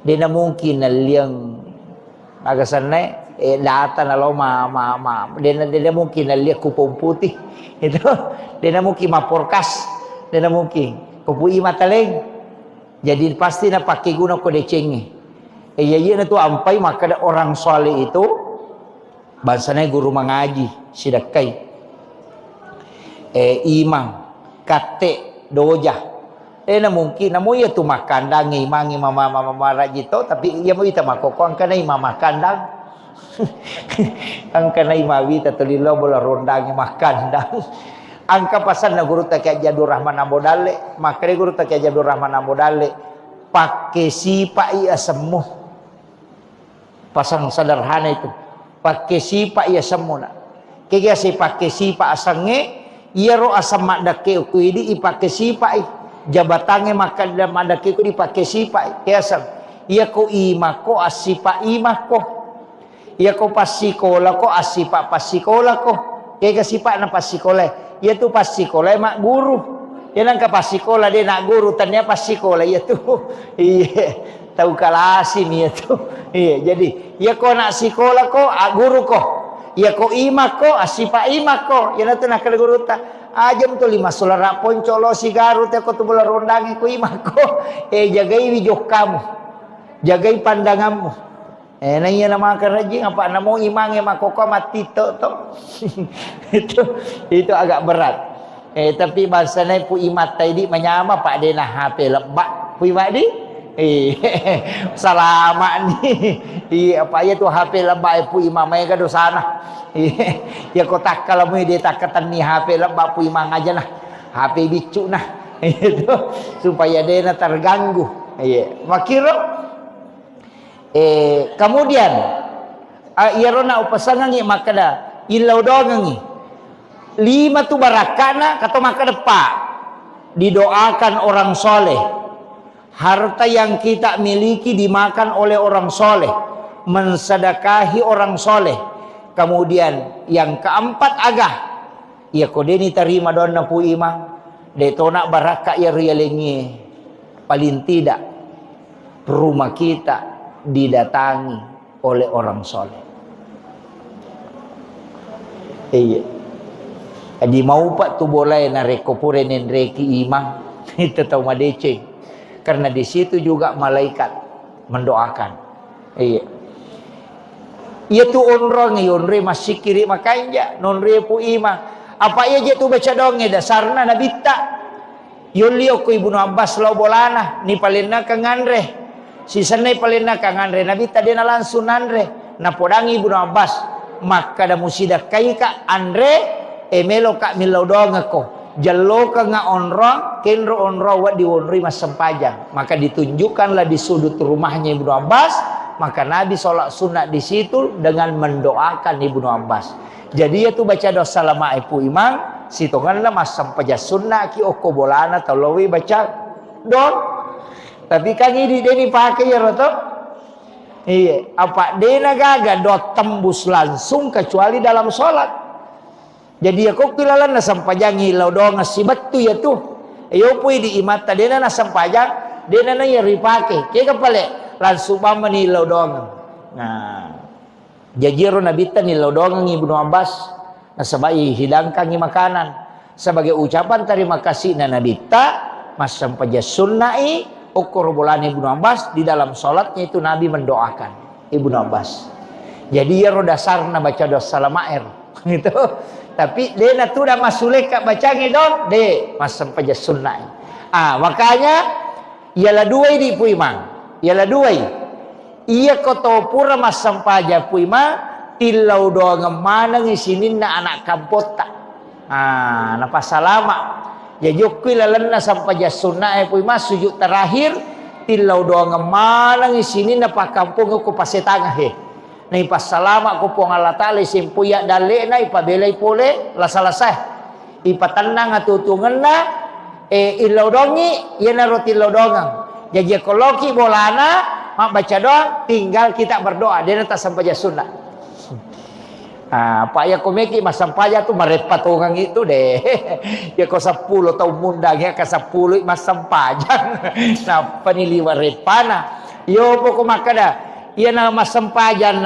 [SPEAKER 1] dina mungkin liang agasanne data na lo dina mungkin liang kupong putih itu dina mungkin maporkas dina mungkin kupui matale jadi pasti na pakai guna ko decengi. Iya na tu ampai maka orang soleh itu bansanya guru mengaji sidakai imam kate doja na mungkin namo ya tu makandang imang mama rajito tapi iya mo ita makoko ang kanay mama kandang ang kanay mawita tulilo bola rondang makandang ang kapasan na guru ta kay Jadur Rahman Ambodale maka guru ta kay Jadur Rahman Ambodale pakai sipa iya semuh pasang sederhana itu pakai sipa iya semuna kaya si pakai sipa asange iya ro asam madake ku idi ipake sipa jabatange maka madake ku dipakai sipa kaya sang iya ko ima ko asipa ima ko iya ko pasikola ko asipa pasikola ko kaya sipa na pasikola iya tu pasikola mak guru yan ang kapasikola din na guru tanya pasikola iya tu iya tahu kalasin iya tu iya jadi ya ko nak sikola ko guru ko ya ko ima ko asipa ima ko yan tu nak guru ta ajam tu 5 solara poncolo sigaru te ko tu bola rondangi ko ima ko jagai wijok kamu jagai pandanganmu na iya nama kerajing apa namo imange makoko mati to itu agak berat tapi bahasanya pu imat tadi menyama pak dena HP lebak pu imat di salama ni apa ya tu HP lebak pu imamai ka dosana ya kotak kalau mu dia takatan ni HP lebak pu imang aja nah HP bicu nah itu supaya dia terganggu makiro kemudian irona upasangan ni makada ilau dongangi 5 tu barakana kata maka depan didoakan orang soleh harta yang kita miliki dimakan oleh orang soleh mensedekahi orang soleh kemudian yang keempat agah ya kodeni terima dona pu imang detona baraka ya rialengi paling tidak rumah kita didatangi oleh orang soleh di mau pak tu boleh na rekopure nendreki imang itu tahu madece karena di situ juga malaikat mendoakan iya tu onrong onre masih kiri makanya nonre pu imang apa iya je tu baca donge dasarna nabita yulio ku Ibnu Abbas lo bolana ni palina kangandre sisane palina kangandre nabita dia langsung nandre na podangi Ibnu Abbas maka da musida kaika andre emelo kak milau donga ko jallo ka nga onrong kenro onro wa di onri mas sempajang maka ditunjukkanlah di sudut rumahnya Ibnu Abbas maka Nabi sholat sunat di situ dengan mendoakan Ibnu Abbas jadi ya tu baca dosa lama ipu imang sitonganlah mas sempaja sunnah ki oko bolana talowi baca don tapi kan ini deni pakai ya roto apa dena gaga do tembus langsung kecuali dalam sholat Jadi aku kilalan na sampajangi laudong sibat tu ya tu. Ayo pui di imata dena na sampajang dena na yari pake. Kaya kapale langsung mama ni laudong. Nah, jajiro nabita ni laudong Ibnu Abbas na sabai hidangkan ni makanan sebagai ucapan terima kasih na nabita mas sampaja sunnai ukur bulan Ibnu Abbas di dalam sholatnya itu Nabi mendoakan Ibnu Abbas. Jadi ya dasar na baca doa salamair gitu. Tapi dia na tu dah masulek kat baca ngidong de mas sampaja sunnai. Makanya ialah dua di puimang. Ialah dua. Ia koto pura mas sampaja puima tilau doa ngemana ngisinin na anak kampota. Napa salama. Jadi lalan na sampaja sunnai puima sujud terakhir tilau doa ngemana ngisinin na pa kampung ko pasetanga na ipasalama ko po ang Allah Ta'ala simpuya dali na ipabelay pole lasalasay ipatanang atutungan na ilaudongi yan na roti ilaudongang jadi koloki bolana baca doa tinggal kita berdoa dia nata sampaja sunnah. Pak ya komeki mas sampaja tu marepatungang itu deh ya ko 10 tahun mundang ya ka 10 mas sampajang na paniliwa repana yo po kumakada iya na masempajang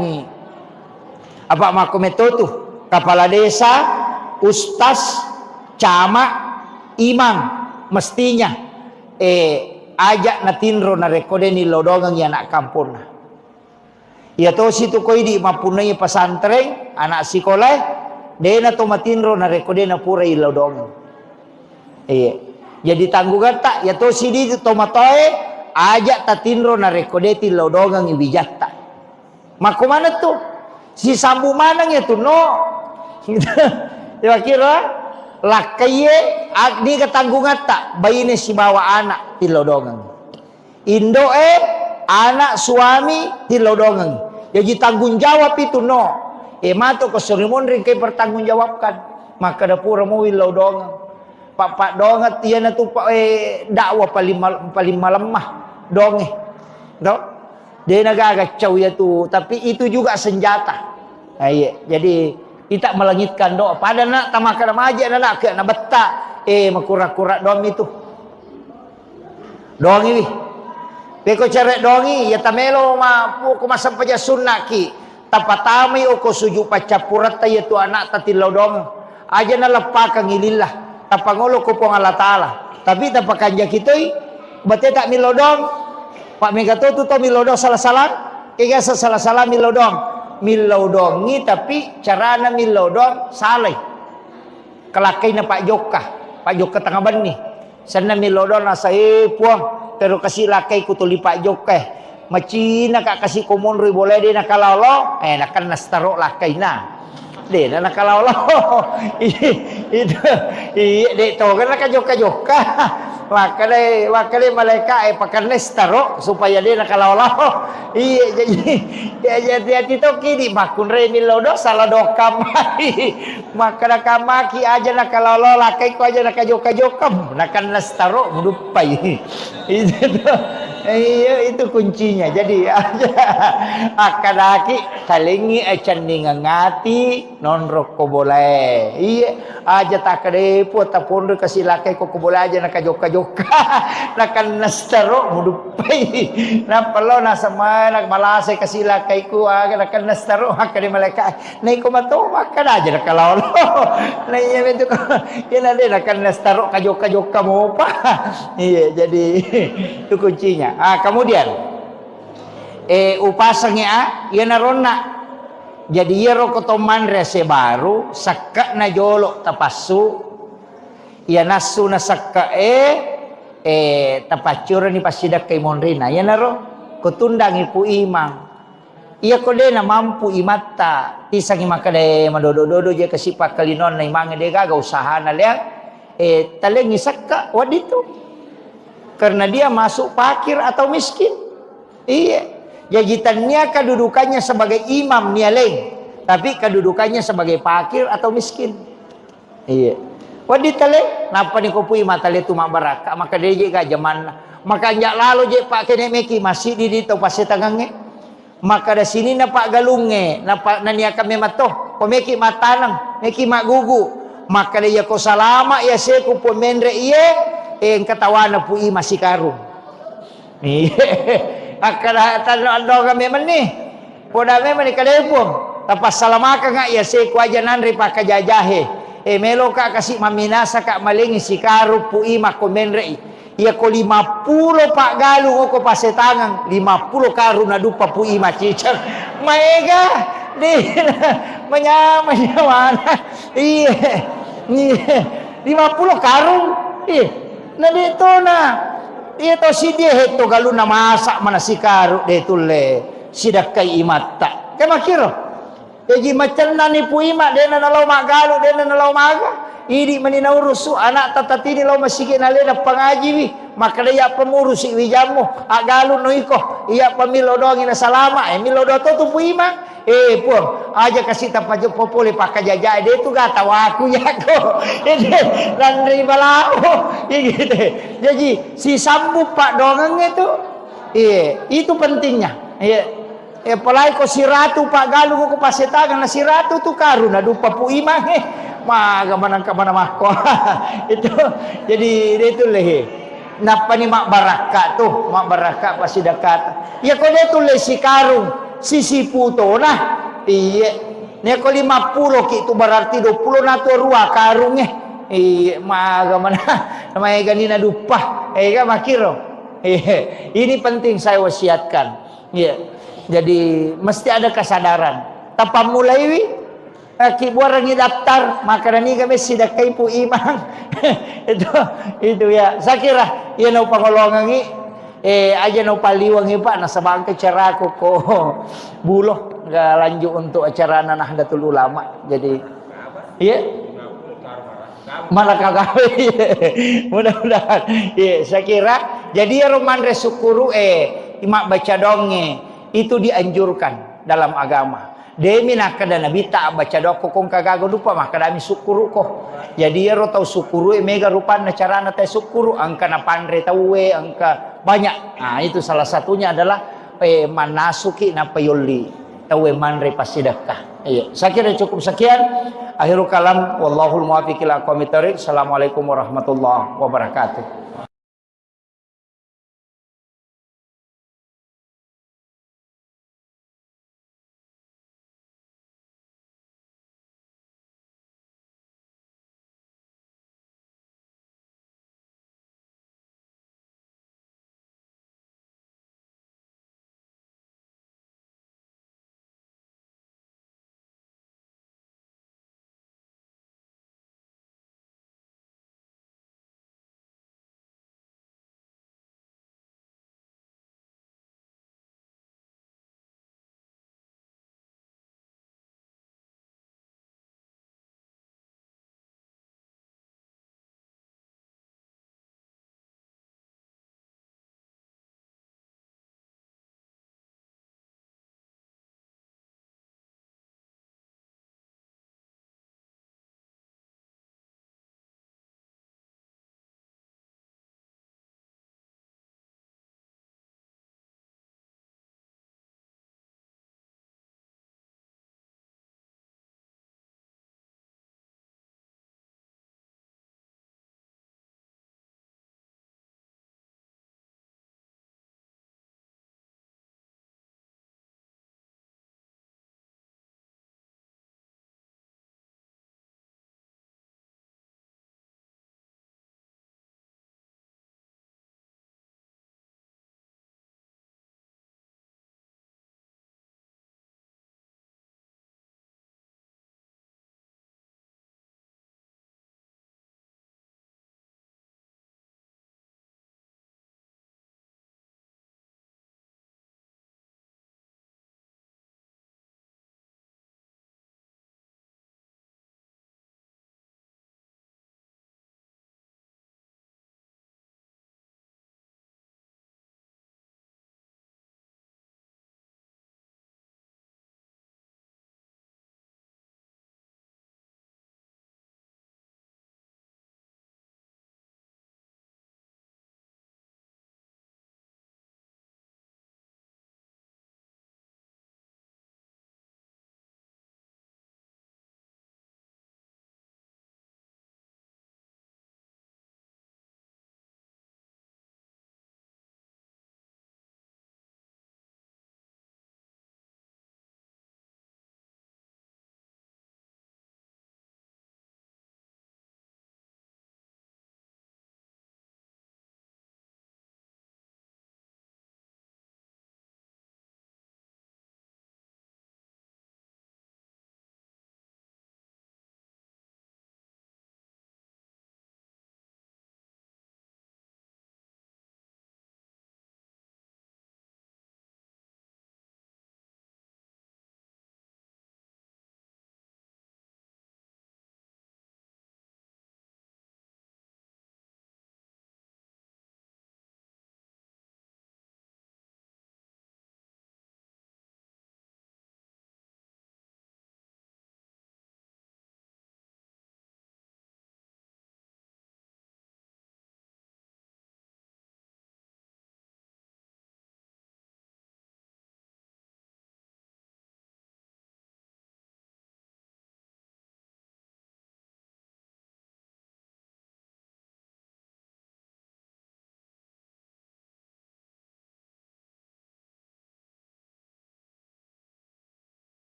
[SPEAKER 1] ni apa makometo tu kepala desa, ustaz, camat, imam mestinya ajak na tinro na rekode ni lodongang ya anak kampung na. Iya to situ ko di mapunay pasantren anak sekolah dena to matinro na rekode na pura ilodongang. Jadi tanggungan tak ya to sidi to matoe ajak tatinro na rekodeti laudongang ibijatta. Mako mana tu? Si sambu manang ya tu no. Ya kira lakaye agni katanggungan tak bayine si bawa anak ti laudongang. Indo anak suami ti laudongang. Jadi tanggung jawab itu no. Mato ko sorimon ring kay pertanggung jawabkan. Maka dapura mo laudongang. Pak dongat dia na tu dakwah paling malemah donge do dia nagagacau ya tu tapi itu juga senjata. Jadi kita melangitkan doa pada nak tamakan maja nak ke na betta makura-kura dong itu dong ini peko cere dongi ya tamelo ma ko masampaja sunnaki tapatami o ko suju pacapurat ya tu anak tatilaw dong aja na lepakan ilillah tapangolo ko po Allah Ta'ala tapi tapakan jakitoy bate tak milodong pak megato tu to milodong salah-salah kaya salah-salah milodongi tapi carana milodong saleh kelakay na Pak Joka tengah bani sana milodong na saya puang pero kasih lakay ko tuli Pak Joka macina ka kasih komon ri boleh dia nakalalo nakan nastaro lakay na de na nakalalo itu de to kan nakajoka wakale malaikat pakai nestaro supaya dia nakalalo jadi itu kini makun re milodo salah doka mai maka nakamaki aja nakalalo lakai ko aja nakajoka nakan nestaro mudupai itu kuncinya. Jadi akadaki kalingi ecani ngati non roko boleh aja tak kedepo tapon kasih lakai kok boleh aja nakajoka nakan nastaro mudupai napalo na sama nak malase kasih lakai ku nakan nastaro hakade malaikat nai ko mato makan aja nakalalo nai itu yan ada nakan nastaro kajoka mo pa jadi itu kuncinya. Kemudian upasangnya ia narona jadi ia rokotoman rese baru sakka na jolo tapasu ia nasu na sakka tapacura ni pasidak kay monrina ia naro kutundang ipu imang ia kode na mampu imata tisang imakade madodo-dodo je kasipa kalinon na imang de gaga usaha na liang talengi sakka waditu karena dia masuk fakir atau miskin. Jajitannya kedudukannya sebagai imam nialeng, tapi kedudukannya sebagai fakir atau miskin. Waditale, napa ni kopui matale tu mabaraka, maka dia juga zaman, maka njak lalu je pak kene meki masih di dito pasetangange, maka da sini na pak galunge, na pak nania kami matoh, pemeki matanang, neki mak gugu maka dia ko salama ya seku po mendre iye katawana pu ima si karung akala talo ando kami meni poda me meni kadepong tapas salamaka nga ya seku aja nanri pakajajahe melo ka kasih maminasa ka malingi si karung pu ima ko mendre iya ko 50 pak galu ko pasetangan 50 karu na dupa pu ima cicang maega di mana iya 50 karung na dito na ito si dia heto galu na masak mana si karu dito le sidak kay imata kay makiro jadi macam nani pu ima dena nalaw magalu dena nalaw maga idi maninaurusu anak tatatini law masige nalena pangaji wi maka dia pemurus wijamu agalu no iko iya pamilo doang ina salama milo do to pu ima pun aja kasih tapajo popole pakajaja dia tu gata waku ya ko dan dari balao gitu jadi si sambut pak dongang itu itu pentingnya apalagi ko si ratu pak galu ko pasetagan na si ratu tu karuna dupa pu ima maga manang ka mana mako itu jadi itu leh napa ni mak baraka tuh mak baraka pasti dekat ya ko dia tu leh si karung sisi puto nah iya ne ko 50 ki itu berarti 20 na to rua karungnya maga mana namanya ganina dupa ga makiro ini penting saya wasiatkan jadi mesti ada kesadaran tanpa mulai wi ki buarangi daftar maka ni kami sidak kay pu imang itu ya saya kira ya no pangolongan aja no paliwangi pak nasa bangke cara ko buloh nggak lanjut untuk acara Nahdlatul Ulama jadi mana kagawe mudah-mudahan saya kira jadi romandre syukuru imak baca donge itu dianjurkan dalam agama demi nak kada nabi tak baca doko kong kagago lupa maka dami sukuru ko jadi ro tau sukuru mega rupan carana teh sukuru angka na pandre tawe angka banyak nah itu salah satunya adalah manasuki na payuli tawe manre pasidakah saya kira cukup sekian akhirul kalam wallahul muwaffiq ila aqwamit thoriq assalamualaikum warahmatullahi wabarakatuh.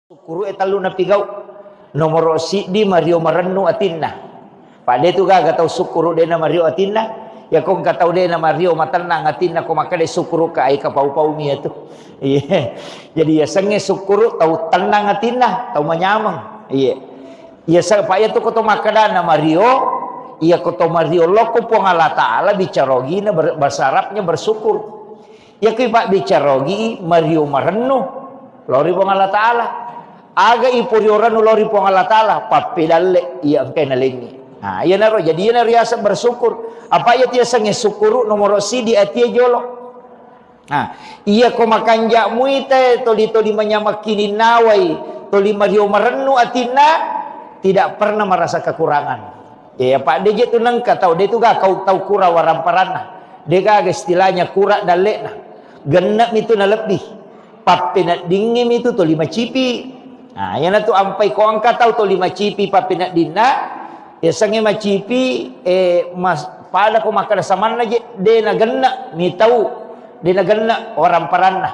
[SPEAKER 1] Sukuru etalu na pigaw. Nomor di Mario Marennu atinna. Pada tu ga tahu sukuru de na Mario atinna. Ya kong katau de na Mario matanang atinna ko makade sukuru ka ay kapau-pau mi atu. Iya. Jadi ya senge sukuru tahu tenang atinna, tahu manyamang. Iya. Ya sa pa ya tu ko to makada na Mario, iya ko to Mario loko po Allah Taala bicarogi na bersarapnya bersyukur. Ya ko pak bicarogi Mario Marennu lori po Allah Taala. Aga ipurioran lori po Allah Taala papidalle iya angke nalingi. Nah, iya naro jadi iya riasa bersyukur. Apa ya tia sange sukuru nomor di atia jolo. Nah, iya ko makanja muite toli menyamakini nawai toli Mario Marennu atina tidak pernah merasa kekurangan. Ya Pak DJ tu nang tahu dia tu ga kau tahu kura waramparana. Dia ga istilahnya kura dalekna. Genap itu na lebih. Papinat dingin itu toli macipi. Nah, yan na tu ampai ko angka tahu toli macipi papinat dinna. Ya sange macipi mas pada ko makada saman lagi de na genna mi tahu de na genna orang paranna.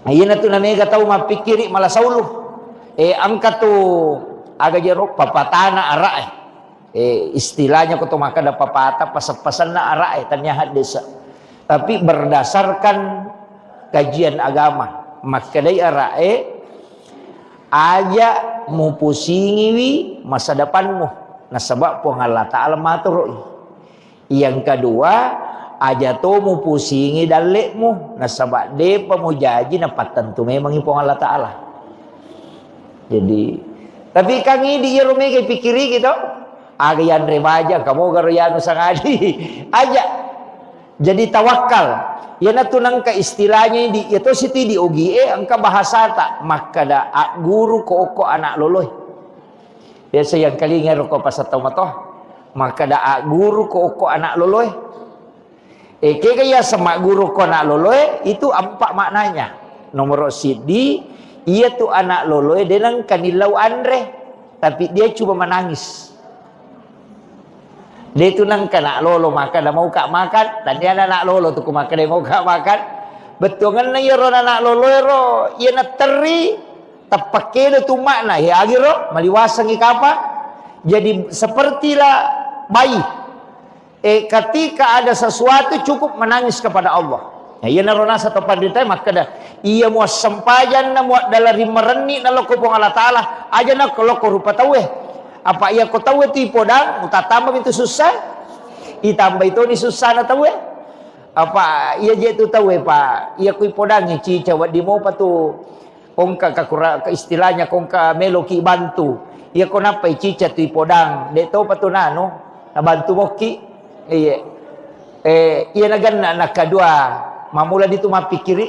[SPEAKER 1] Ayeuna tu na mega tahu mapikiri malah saulu. Angka tu aga jerok papatana ara istilahnya ko to makada papata pasap-pasan na ara tanyahat desa. Tapi berdasarkan kajian agama makadai ara aja mu pusingi masa depanmu. Nah sebab po Allah Ta'ala matur. Yang kedua aja to mu pusingi dalekmu. Nah sebab de pamujaji na patentu memang po Allah Ta'ala. Jadi tapi kami di Yerome kay pikiri gitu. Aga yan remaja kamu garo yanu sangadi. Aja. Jadi tawakal. Yan tunang ka istilahnya di itu siti di OGE angka bahasa tak maka da guru ko anak loloy. Biasa yang kali ngero ko pasatau matoh maka da guru ko anak loloy. Kaya sama guru ko anak loloy itu empat maknanya. Nomor sidi ia tu anak loloy denang kanilau andre tapi dia cuma menangis. Dia tu nang kana lolo makan dah mau kak makan dan dia anak lolo tu ku makan dia mau kak makan. Betul kan na yero anak lolo ro ia na teri tapake tu makna ya agiro maliwasang ikapa. Jadi sepertilah bayi. Ketika ada sesuatu cukup menangis kepada Allah. Ya ia narona satu pandita maka dah ia mau sempajan na mau dalari mereni na loko pong Allah Taala aja na loko rupa tawe. Apa ia kau tahu itu podang, utatambah itu susah, itambah itu ni susah na tahu apa ia je tu tahu pak, ia kui podang ni ci cawat di mau patu, kongka kakura ke istilahnya kongka meloki bantu, ia kau napa cica tu podang, dek tahu patu nano, na bantu moki, ia nagan nak kedua, mamula itu mapikiri,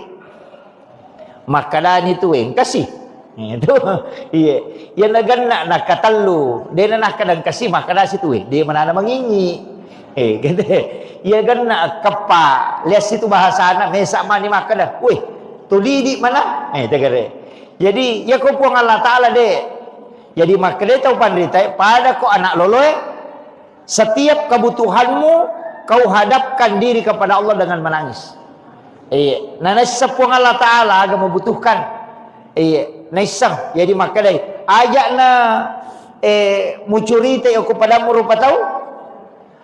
[SPEAKER 1] makanan itu kasih. Itu iya yang naganna nak katalu dia nak kadang kasih makanan situ dia mana mengingi gitu ia ganna kepa lihat situ bahasa anak mesak mani makanan weh tuli di mana tegere jadi ya kau puang Allah Taala deh jadi makanya tahu pandita pada kau anak loloy setiap kebutuhanmu kau hadapkan diri kepada Allah dengan menangis nah sepuang Allah Taala agak membutuhkan naisang jadi maka dai ajak na mucurite aku padamu rupa tahu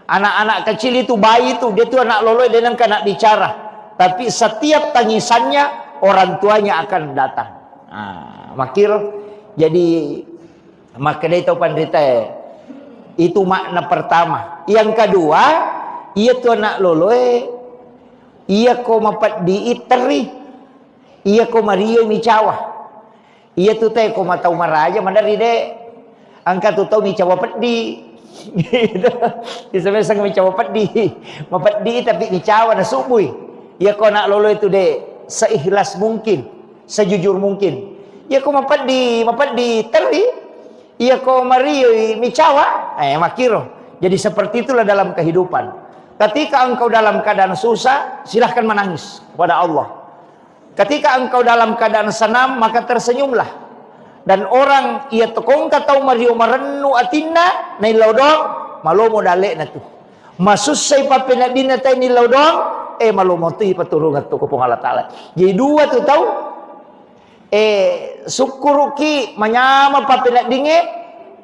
[SPEAKER 1] anak-anak kecil itu bayi itu dia tu anak loloy dia nang nak bicara tapi setiap tangisannya orang tuanya akan datang makir jadi maka dai tahu pandita itu makna pertama yang kedua ia tu anak loloy ia ko mapat diiteri ia ko Mario micawa ia tu teh ko matau maraja mandari de angka tu tahu mi cawa peddi gitu disebut sang mi cawa peddi mapeddi tapi mi cawa na subui ia ko nak lolo itu de seikhlas mungkin sejujur mungkin ia ko mapeddi teri ia ko Mario mi cawa makiro jadi seperti itulah dalam kehidupan ketika engkau dalam keadaan susah silahkan menangis kepada Allah. Ketika engkau dalam keadaan senang maka tersenyumlah. Dan orang ia tekong katau Mario Marennu atinna nai laudong malomo dalek na tu. Masusay papina din na tayo ni laudong malomo tu ipaturungan tu ko pong Allah Taala. Jadi dua tu tahu Sukuruki manyama papinak dinge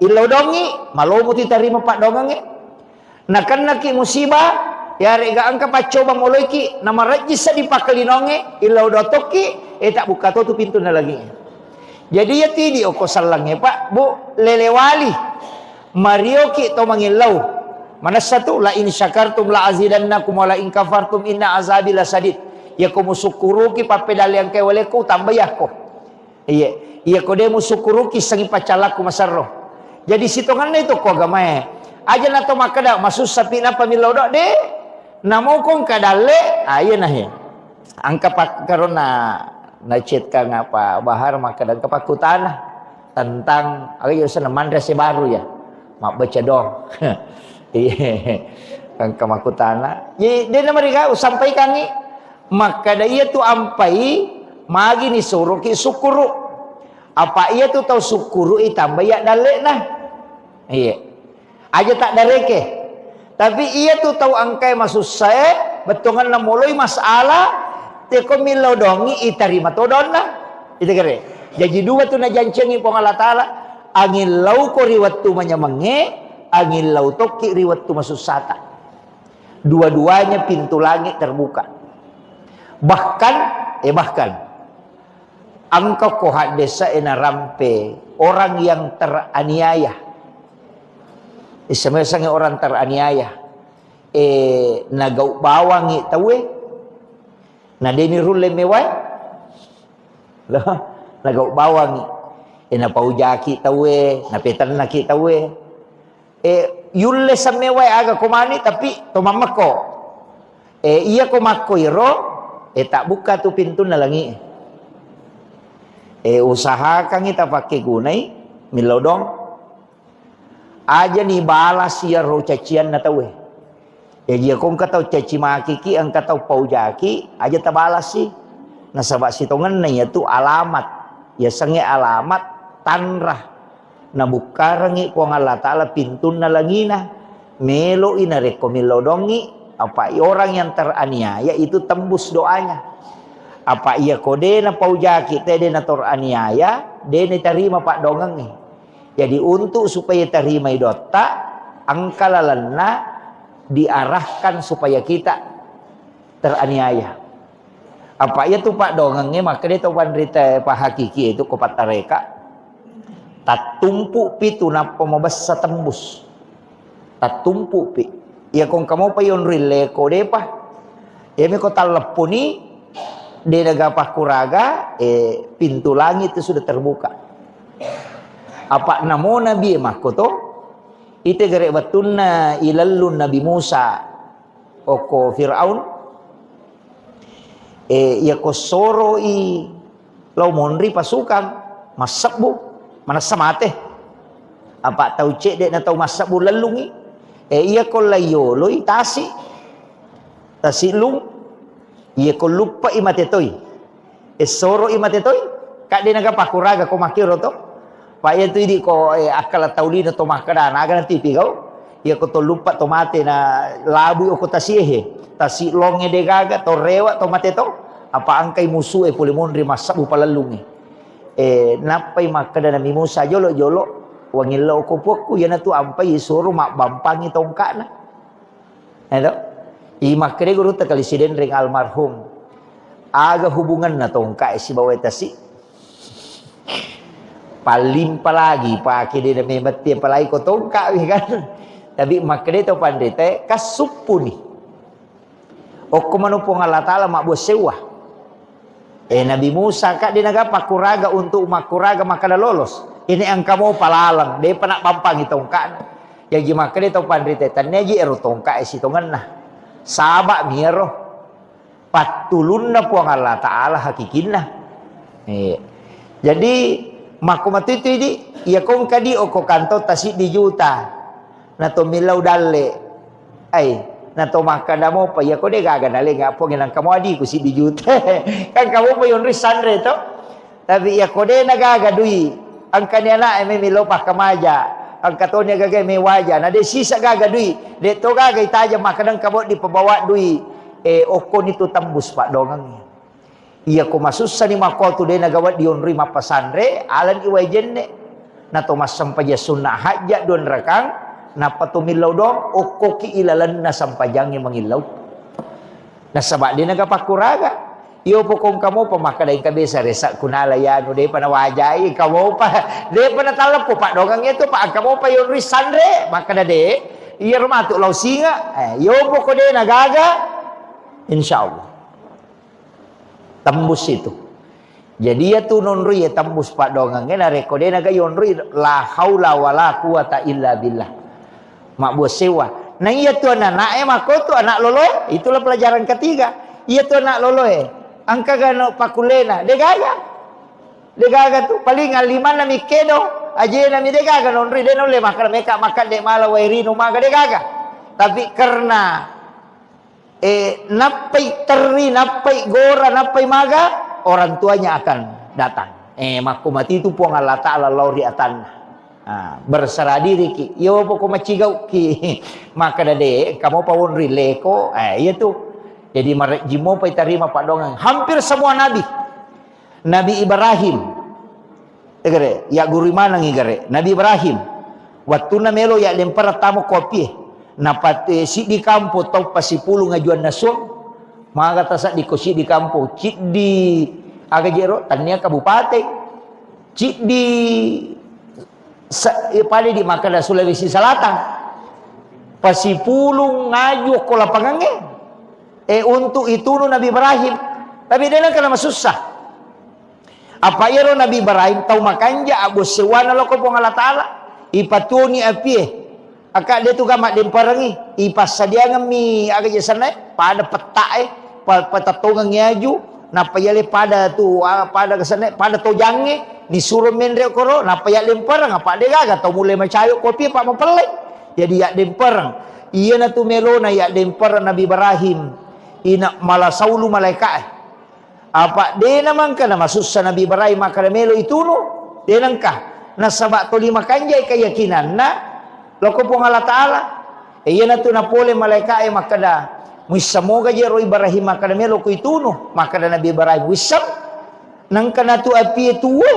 [SPEAKER 1] ilau dongi malomo ti tarima pak dongange nakan naki musibah ya rega angka pacoba moloiki nama rajisa di pakalinonge ilau dotoki tak buka tu pintu na lagi. Jadi ya tidi oko salangnya pak bu lelewali marioki to mangilau mana satu la in syakartum la azidannakum wa la in kafartum inna azabi lasadid. Ya ko musukuruki papedal yang kewaleku tambah ya ko. Iya ko demu sukuruki sangi pacalaku masarro. Jadi sitongan itu ko agamae. Aja na to makada masus sapi na pamilau dok de. Namo kong kadale ayo nah ya. Angka pak karona na chat ka ngapa bahar makada kepakutana tentang ayo sana mandrase baru ya. Mak baca dong. Iya. Angka makutana. Ye de na mereka sampai kangi maka dia tu ampai magi ni suruh ki sukuru apa ia tu tahu sukuru tambah ya dalek nah iya aja tak dareke tapi ia tu tahu angkai maksud saya betongan namoloi masalah teko milau dongi itarima todon nah itu kere jadi dua tu na jancengi pong Allah Ta'ala angin lau ko riwat tu manyamenge angin lau toki riwat tu maksud sata dua-duanya pintu langit terbuka. Bahkan engkau kohak desa ena rampe orang yang teraniaya. Isame-sange orang teraniaya. Nagau bawangi tawe. Na deni rule mewai. Lah, nagau bawangi. Na paujaki tawe, na petan naki tawe. Yulle samewai aga komani tapi tomamako. Iya komako iro tak buka tu pintu na langi. Usaha kang kita pakai gunai milodong aja ni balas ya ro cacian na tawe. Dia kong katau caci maki ki ang katau paujaki aja ta balas si. Na sabak sitongan na ya tu alamat. Ya sange alamat tanrah. Na buka rangi ko Allah Ta'ala pintu na langi na. Melo ina reko milodongi. Apa orang yang teraniaya itu tembus doanya. Apa ia kode na paujaki tede na teraniaya, dene terima pak dongang nih. Jadi untuk supaya terima idota, angkalalanna diarahkan supaya kita teraniaya. Apa ia tu pak dongangnya maka dia tu pandrita pak hakiki itu kopat tareka. Tak tumpu pitu napa mabasa tembus. Tak tumpu pi. Ya kung kamu pa yon rile ko de pa. Ya mi ko taleponi de nagapah kuraga pintu langit itu sudah terbuka. Apa namo nabi mah ko to? Ite gere batunna ilallun Nabi Musa oko Firaun. Ya ko soro i law monri pasukan masabbu mana samate. Apa tau cek de na tau masabbu lalungi. Ia ko layoloi tasi lung ia ko lupa imatetoy soro imatetoy kak di naga pakuraga ko makiro to pa ia tu di ko akala taulina to makada naga nanti pigau ia ko to lupa to mate na labu ko tasihe tasi longe de gaga to rewa to mate to apa angkai musuh pulimonri masabu palalungi napai makada na mimusa jolo wangilo ko pokku yana tu ampai suruh mak bampangi tongkat na. Edo. I makre guru ta kalisiden ring almarhum. Aga hubungan na tongkat si bawa tasi. Palim palagi pakai dia memang tiap palagi ko tongkat kan. Tapi makre to pandete kasupuni. Okko manupong Allah Ta'ala mak bos sewa. Nabi Musa kak dia naga pakuraga untuk makuraga makada lolos. Ini ang kamu palalang dia panak pampang itongka yang gimana dia tong pandritetan neji ero tongka sitongan nah sabak miro patulun na puang Allah Ta'ala hakikinna jadi makumatu itu ini ya kong kadi oko kanto tasik di juta na to milau dalle na to makada mo pa ya ko de gaga dale nga po nginang kamu adi ko si di juta kan kamu pa yon risandre to tapi ya ko de nagaga dui ang kanya na may milopah kamaja ang katonya gagay may waja na de sisa gagadui de to gagay taja makadang kabot di pabawa dui oko nito tambus pak dongang Iya ko masussa ni mako tu de nagawat dion rima pasandre alan iway jenne na to masampaja sunnah hajat don rakang na patumilaw dong o koki ilalan na sampajangnya mangilaw na sabak di nagapakuraga iyo po kung kamo pa makadaing kabisa resa kunala yan o de pa nawajay kamo pa de pa natalap po pa dogang ito pa kamo pa yon risandre makada de iya rumato law singa iyo po ko de nagaga insyaallah tembus itu. Jadi ya tu nonri ya tembus pak dongang na rekode naga yonri la haula wala quwata illa billah. Mak buat sewa. Nah iya tu anak mako tu anak lolo. Itulah pelajaran ketiga. Iya tu anak lolo angka gano pakulena degaga. Degaga tu paling aliman na mikedo. Aje na mi degaga nonri de nole makan meka makan de mala wairino maga degaga. Tapi karena napai teri, napai gora, napai maga, orang tuanya akan datang. Maku mati itu puang Allah Ta'ala lauri atan. Berserah diri ki. Yo poko macigau ki. Maka dade, kamu pawon rileko. Iya tuh. Jadi jimo pai terima pak dongang. Hampir semua nabi. Nabi Ibrahim. Egere, ya guru mana ngigere? Nabi Ibrahim. Waktu na melo ya lempar tamu kopi. Napat si di kampo tau pasipulu ngajuan nasong mga tasak di kosi di kampo cik di agajero tania kabupaten cik di pali di Makada Sulawesi Selatan pasipulu ngaju ko lapangange untuk itu Nabi Ibrahim tapi dia nak kena susah apa iro Nabi Ibrahim tau makanja abos sewana loko po Allah Ta'ala ipatuni apie akak dia tu gamak demperangi ipas sadia ngami aga jasana pada peta pada tongang nyaju napa yale pada tu pada kesana pada tojange ni suruh mendre koro napa ya demperang apa dia gaga tau mulai macayo kopi pak mempelai jadi ya demperang iya na tu melona ya demperang Nabi Ibrahim ina malah saulu malaikat apa dia namang kana masusah Nabi Ibrahim maka melo itu no dia nangka nasabak to lima kanjay keyakinan na loko po Allah Ta'ala. Iya na to na pole malaikat makada. Muisamoga jero Ibrahim makada melo ko ituno. Makada Nabi Ibrahim wisam. Nang kana to api tuwo.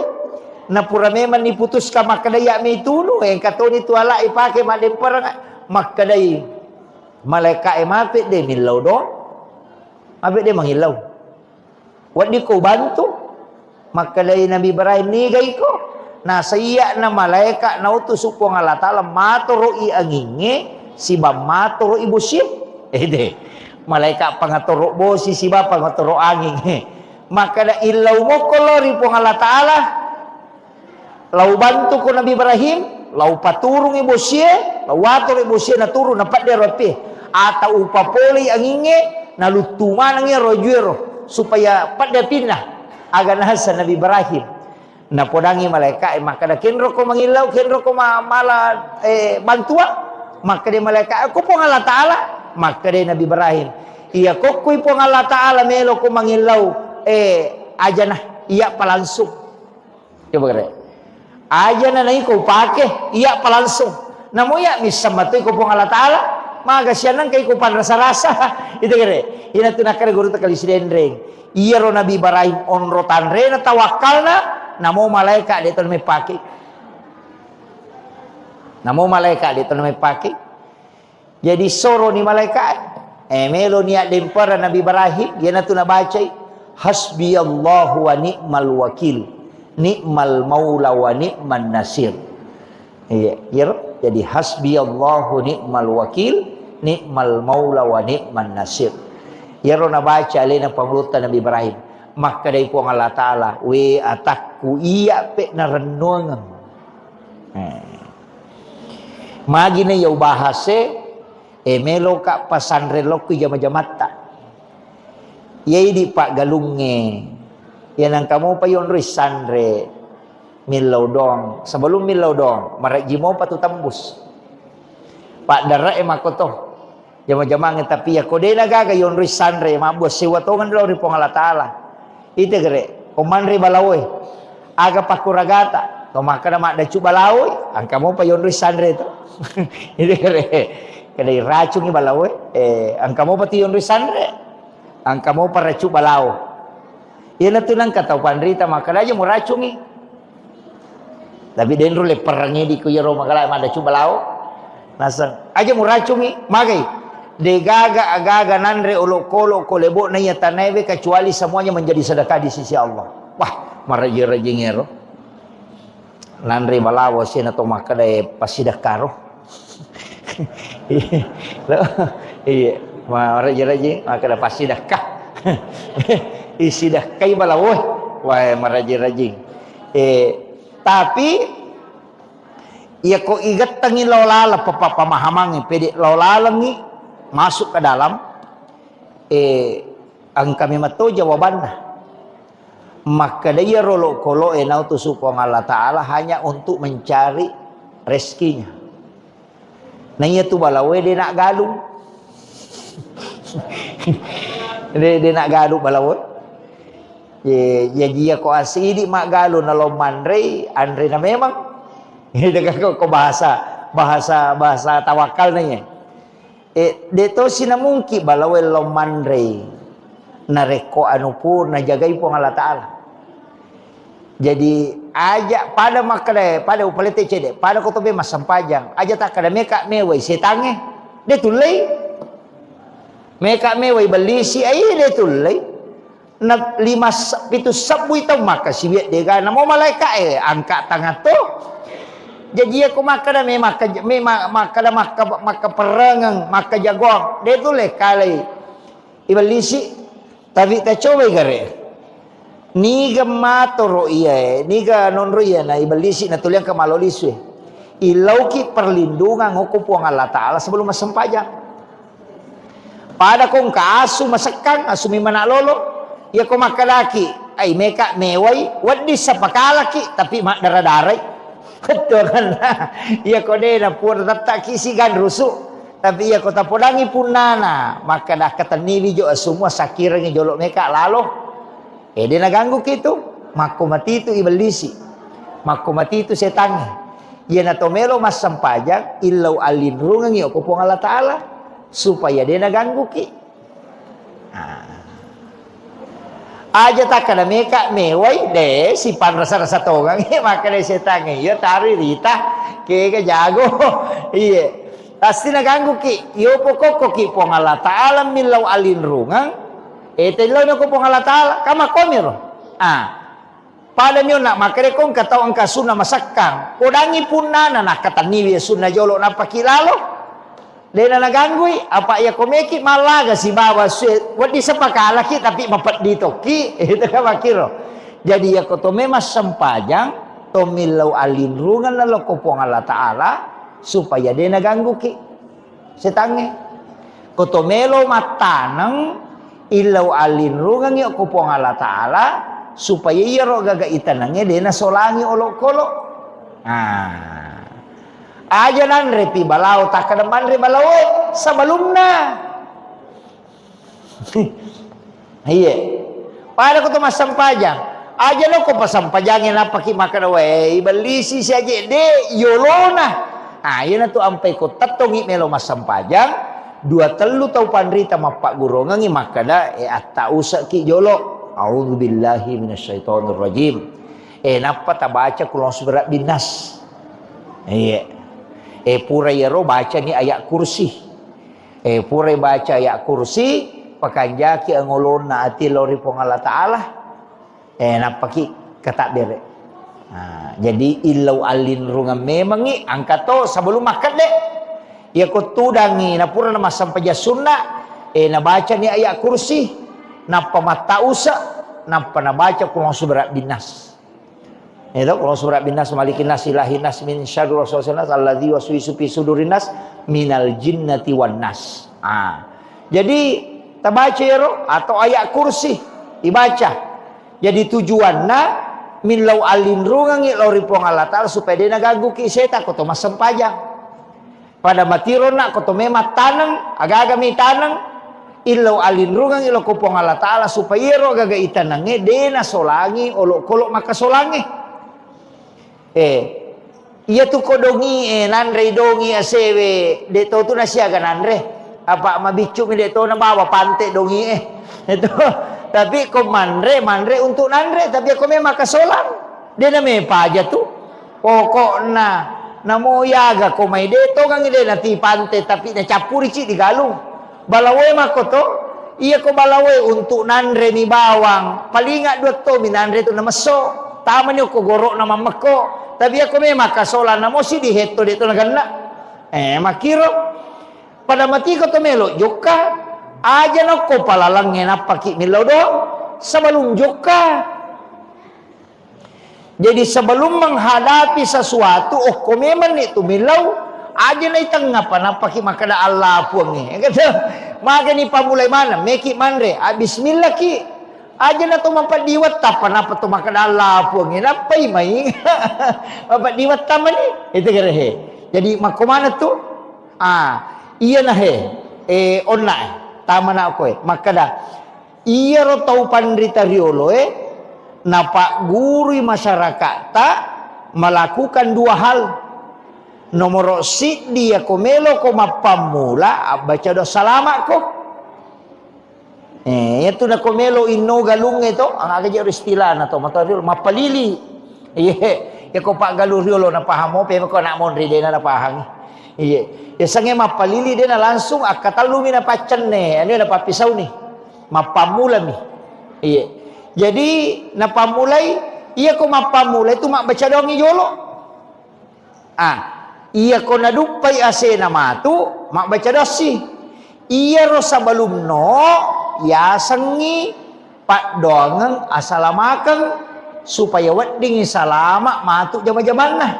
[SPEAKER 1] Na pura meman niputus ka makada ya me ituno. Yang kato ni to ala ipake mademper makada malaikat mapit de milaw do. Mapit de mangilaw. Wat di ko bantu. Makada Nabi Ibrahim ni gay ko. Nah saya na malaikat na utus upong Allah Ta'ala maturo i anginge si ba maturo ibu sip de malaikat pangaturo bosi si ba pangaturo anging maka da ilaw mo kolori pong Allah Ta'ala lau bantu ko Nabi Ibrahim lau paturung ibu sip lau watur ibu sip na turun na pat deropi atau upapoli anginge na lutuman angi rojuero supaya pat dia pindah agan hasa Nabi Ibrahim na podangi malaikat maka da kenro ko mangilaw kenro ko mala bantua maka de malaikat ako po Allah Ta'ala maka de Nabi Ibrahim iya ko po Allah Ta'ala melo ko mangilaw aja nah iya palangsung coba kare aja na nai ko pake iya palangsung namo ya misamato ko po Allah Ta'ala maga sianan kay ko pan rasa-rasa itu kare ina tunakare guru takali sidendreng iya ro Nabi Ibrahim onro tanre na tawakkalna namo malaikat dia tu pakai namo malaikat dia tu pakai jadi soro ni malaikat melo niat dempar Nabi Ibrahim dia tu na baca hasbiyallahu wa ni'mal wakil ni'mal maula wa ni'man nasir iya jadi hasbiyallahu ni'mal wakil ni'mal maula wa ni'man nasir ya ro na baca lena panglutan Nabi Ibrahim maka dari puang Allah Ta'ala we atakku iya pe na renungan magi na yaw bahase melo ka pasandre loko jama-jamata yay di pak galunge yan ang kamu pa yon risandre milaw dong sebelum milaw dong marajimo mo pa tutambus pak dara makoto jama-jama tapi ya kode nagaga yon risandre mabos siwatongan daw ri puang Allah Ta'ala ite gere komanri balawoy aga pakuragata to makana mak da balawoy ang kamo pa yon risandre to ite gere kada racung ni balawoy ang kamo pati yon risandre ang kamo pa racu balaw Ia na tunang kataw panrita makadaya mo racungi. Tapi den rule perangi di kuya ro magala mada cubalao. Nasang aja mo racungi magay. De gaga agaga nanre ulok-kolok kolebo na iya tanebe kecuali semuanya menjadi sedekah di sisi Allah. Wah, maraji-raji ngero. Nanre balawo siya na to makadaya pasidekah ro. Iya, maraji-raji makadaya pasidekah. Isi dah kai balawoy. Wah, maraji-raji. Tapi ya ko igat tangi lolala pamahamangi pede lolala ngi masuk ke dalam ang kami mato jawabannya. Maka dia rolok kolo enau tu supong Allah Ta'ala hanya untuk mencari rezekinya. Nah iya tu balawe dia nak galuh. dia nak galuh balawe. Ya dia ko asidi mak galuh na lomandre andre na memang. Ini dekat ko bahasa tawakal nanya. Deto sina mungki balawe lomandre na reko anu pun na jagai po Allah Ta'ala. Jadi aja pada makade pada upalete cede pada ko tobe masampajang aja tak kada meka mewai setange de tulai meka mewai belisi ai de tulai na 5 pitu sabu itu maka si biat dega namo malaikat angkat tangan tu jadi aku makada maka perangang maka jagoang de tulai kali ibelisi tapi ta coba gare niga matoro iya niga nonro iya na ibalisi na tuliang kamaloliswe ilauki perlindungan hukum Allah Ta'ala sebelum masempajang pada kong kaasu masekang asumi mana lolo ya ko makalaki ay meka meway wadi sa pakalaki tapi mak daradaray betul kan ya ko de na pur tatak kisigan rusu tapi ya ko tapodangi punana maka dah kataniwi jo semua sakirang jolok meka lalo dia naganggu gitu mako mati itu iblisi mako mati itu setannya ia na tomelo mas sampajang illau alin rungang yo ko Allah Ta'ala supaya dia naganggu ki aja tak kada meka mewai de si pan rasa-rasa togang maka de setannya yo tari rita ke jago iya pasti naganggu ki yo pokok ki po Allah Ta'ala millau alin rungang telo na ko pong Allah Ta'ala kama komiro pada nyo nak makere kong kataw ang kasuna masakang podangi punna na nakataniwi sunna jolo na pakilalo de na naganggui apa ya komeki malaga si bawa suet wadi sa pakalaki tapi mapat dito ki ito ka makiro jadi ya ko to memas sampajang tomilaw alinrungan na ko pong Allah Ta'ala supaya de naganggu ki setange ko tomelo matanang ilaw alin rungang yo ko pong Allah Ta'ala supaya iya ro gaga itanangnya dia na solangi olok-kolok aja nan repi balau tak kademan re balau sabalumna iya pada ko to masampajang aja lo ko pasampajangin apa ki makan we belisi saja de yolona iya na to ampai ko tatongi melo masampajang 2-3 tau pandrita mapak gurongangi makada atta usak ki jolo a'udzubillahi minasyaitonir rajim napa ta baca kulon surat binas iya pura yero baca ni ayat kursi pura baca ayat kursi pakanjaki angolon na ati lori pong Allah Ta'ala napa ki kata bere jadi illau alin rungan memangi angkato sebelum makan deh ya ko tudangi na pura na masampaja sunna na baca ni ayat kursi na pamata usa na panabaca kulong surat binas itu kulong surat binas malikin nas ilahin nas min syarri waswasil alladzi waswisu fi sudurin nas minal jinnati wan nas jadi tabaca ya atau ayat kursi dibaca jadi tujuanna min lau alin rungangi lori pong Allah Ta'ala supaya dia naganggu ki seta ko to masampajang pada matiro nak koto mema tanang aga-aga mi tanang illau alin rungang ilo kupong Allah Ta'ala supaya ro gaga itanange dena solangi olok-kolok maka solangi iya tu kodongi nanre dongi asewe de to tu nasiaga nanre apa mabicu mi de to na bawa pante dongi itu Tapi ko mandre untuk nandre, tapi ako memang kasolan. Dia na may paja tu. Pokok na mo yaga ko may deto kang ide na tipante tapi na capuri ci di galung. Balaway mako to. Iya ko balaway untuk nandre ni bawang. Palinga dua to minandre to na maso. Tama niyo ko goro na mamako. Tapi ako memang kasolan na mo si di heto dito na ganna. Makiro. Pada mati ko to melo joka. Aja na ko palalangin napaki milaw do. Sebelum joka. Jadi sebelum menghadapi sesuatu, ko memang itu milaw, aja na itangga pa napaki makada Allah puang ni. Kata, maka ni pamulay mana, meki manre, bismillah ki. Aja na to mampadiwat tapan apa to makada Allah puang ni. Napay may. Mampadiwat taman ni. Itu kira he. Jadi makumana tu? Iya na he. Onna tama na ako makada. Iya ro tau pandrita riolo na pak guru masyarakat tak melakukan dua hal. Nomor si dia komelo ko mapamula baca doa salama ko. Itu na komelo inno galung ito ang agaja istilah na to mataril mapalili. Ya ko pak galuriolo na pahamo pe ko nak monri de na pahang. Ya sange mapalili de na langsung akatalumi na pacan ne. Ano na papisaw ni. Mapamula mi. Jadi napamulay iya ko mapamulay tu mak baca doang ijolo. Iya ko nadupay ase na matu mak baca dosi. Iya ro sebelum no ya sengi pak doangan asalamakan supaya wedding salama matu jama-jaman nah.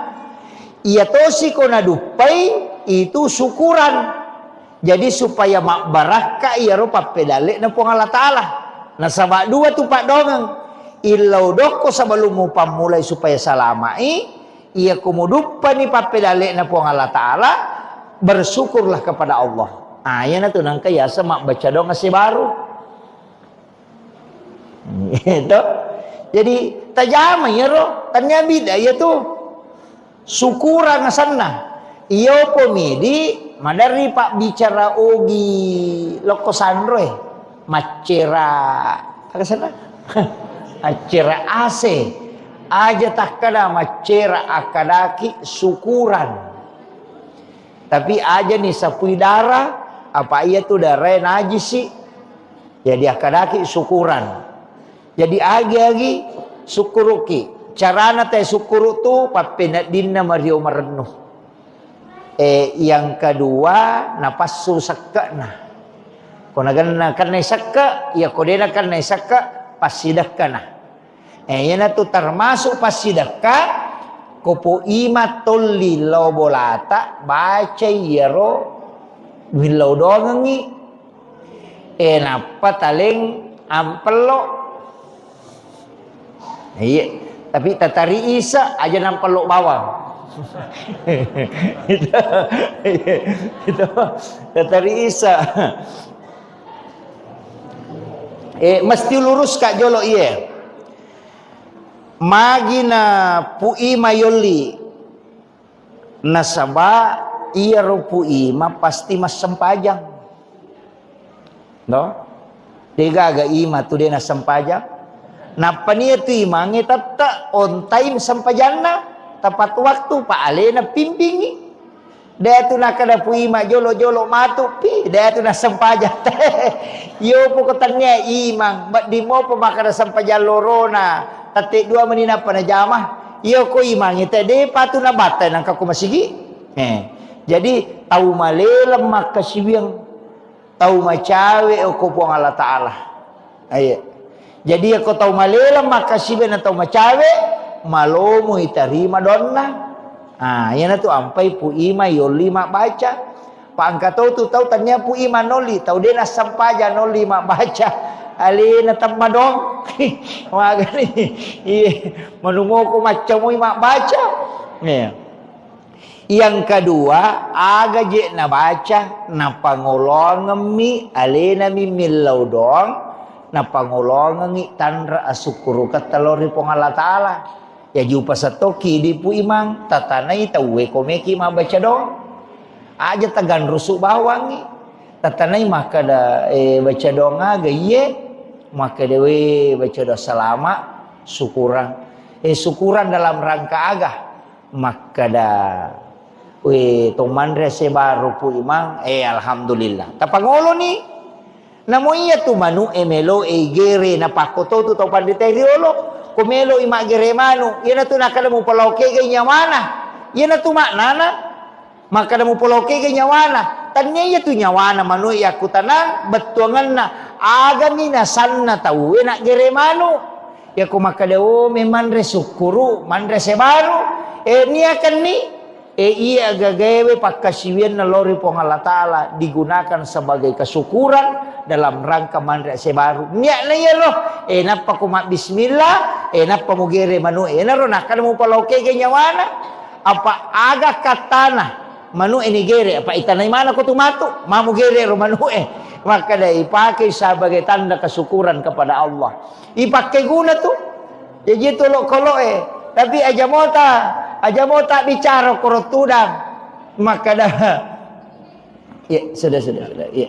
[SPEAKER 1] Iya tosi ko nadupay itu syukuran. Jadi supaya mak baraka iya ro papedale na po Allah Taala. Nah sama dua tu pak dongang. Ilau doko sebelum mu pamulai supaya salamai. Ia kumudupa ni papedale na po Allah Taala. Bersyukurlah kepada Allah. Yan na tu nang kaya sama baca dong si baru. Itu. Jadi tajama ya ro. Tanya bida ya tu. Syukuran sana. Iyo pomidi. Madari pak bicara ogi loko sandroe. Macera apa sana? Macera ase aja tak kada macera akadaki syukuran. Tapi aja nih sapui darah apa iya tuh darah najis sih. Jadi akadaki syukuran. Jadi agi-agi syukuruki. Carana teh syukuru tuh papena dinna mario marenuh. Yang kedua napasu sakana. Kung nagan naisaka, ya kodena kan naisaka, pasidah ka na. Yan na to termasuk pasidah ka, kopo ima tolli law bolata, baca yero, wilaw dongangi, napa taling ampelo. Iya, tapi tatari isa aja nampelo bawang. Itu tatari isa. Mesti lurus kak jolo iya. Magina pui mayoli nasaba iya ro pui ma pasti mas sempajang. No? Tiga aga ima tu dia na sempajang. Napa niya tu imangi tata on time sempajana tepat waktu pa alena pimpingi. Dia tu nak kada pui ma jolo-jolo matu pi dia tu na sempaja. Yo po katanya imang bat di mo pa makada sempaja lorona tati dua menina panajamah. Yo ko imang ite de patu na batay nang kako masigi. Jadi tahu malelem makasibiang tahu macawe o ko po Allah Taala. Jadi ako tahu malelem makasibiang tahu macawe malomo itarima donna. Yan na tu ampay pu ima yoli mak baca. Paangkataw tu tahu tanya pu ima noli. Tahu dia na sampaja noli mak baca. Ali na tamadong. Mga gani. Manungo ko macam mo mak baca. Yang kedua, aga je na baca na pangolong mi ali na mi milaw dong na pangolong ngi tanra asukuru katalori pong Allah Taala. Ya jupa satoki di pu imang tatanai tawe komeki ma baca dong aja tagan rusuk bawangi tatanai maka da baca dong aga ye maka dewe baca doa selama syukuran syukuran dalam rangka agah maka dah to mandre sebaru pu imang alhamdulillah tapangolo ni namo iya tu manu emelo gere na pakoto tu to pandite riolo kumelo ima gere manu iya na tu nakala mo paloke ganya mana iya na tu maknana maka da mo paloke ganya mana tanya iya tu nyawana manu iya kutana betuangan na aga ni nasanna tau na gere manu ya ko makadao memang resukuru mandre sebaru ni akan ni iya gagawe pakasiwian na lori po Allah Ta'ala digunakan sebagai kesyukuran dalam rangka mandre sebaru niya na iya roh napa kuma bismillah napa mo gere manu na roh nakala mo palauke ganyawana apa aga katana manu ini gere apa itanay mana ko tumatu mamu gere ro manu maka dah ipakai sebagai tanda kesyukuran kepada Allah. Ipakai guna tu. Jadi tu kalau tapi aja mota bicara korot tudang. Maka dah. Ya, sudah. Ya.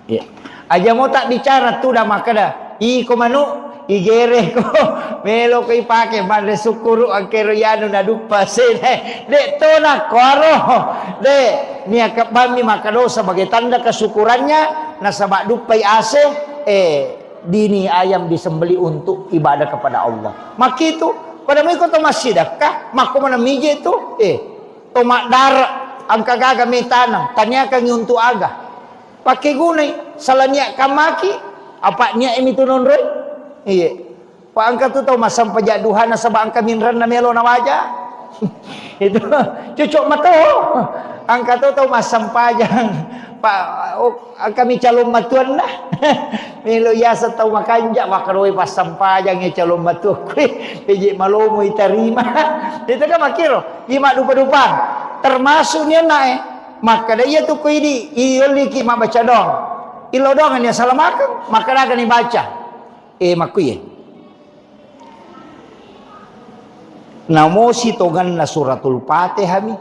[SPEAKER 1] Ya. Aja mota bicara tudang maka dah. Ko manu igere ko melo ko ipake mande sukuru ang keroyano na dupa sine de to na koro de niya kabami makado sebagai tanda kesyukurannya na sabak dupai ase dini ayam disembeli untuk ibadah kepada Allah maki itu pada mo ko to masidakah mako mana mije itu to makdar ang kagaga mitanang tanya kang untuk aga pakai gunay salanya kamaki apa niya imitunon roy iya, Pak angka tu tahu masam pejaduhan na sabang kaminran na melo na waja. Itu cucuk mato. Angka tu tahu masam pajang. Pak kami calon matuan lah. Melo yasa tahu makanja makaroi pasam pajang ya calon matu. Pijik malomo itarima. Itu kan makiro. Lima dupa-dupa. Termasuk niya na maka dia tu ko ini ioliki mabaca dong. Ilodongan ya salamakan maka akan dibaca. Makuye namo sitogan na suratul Fatihah mi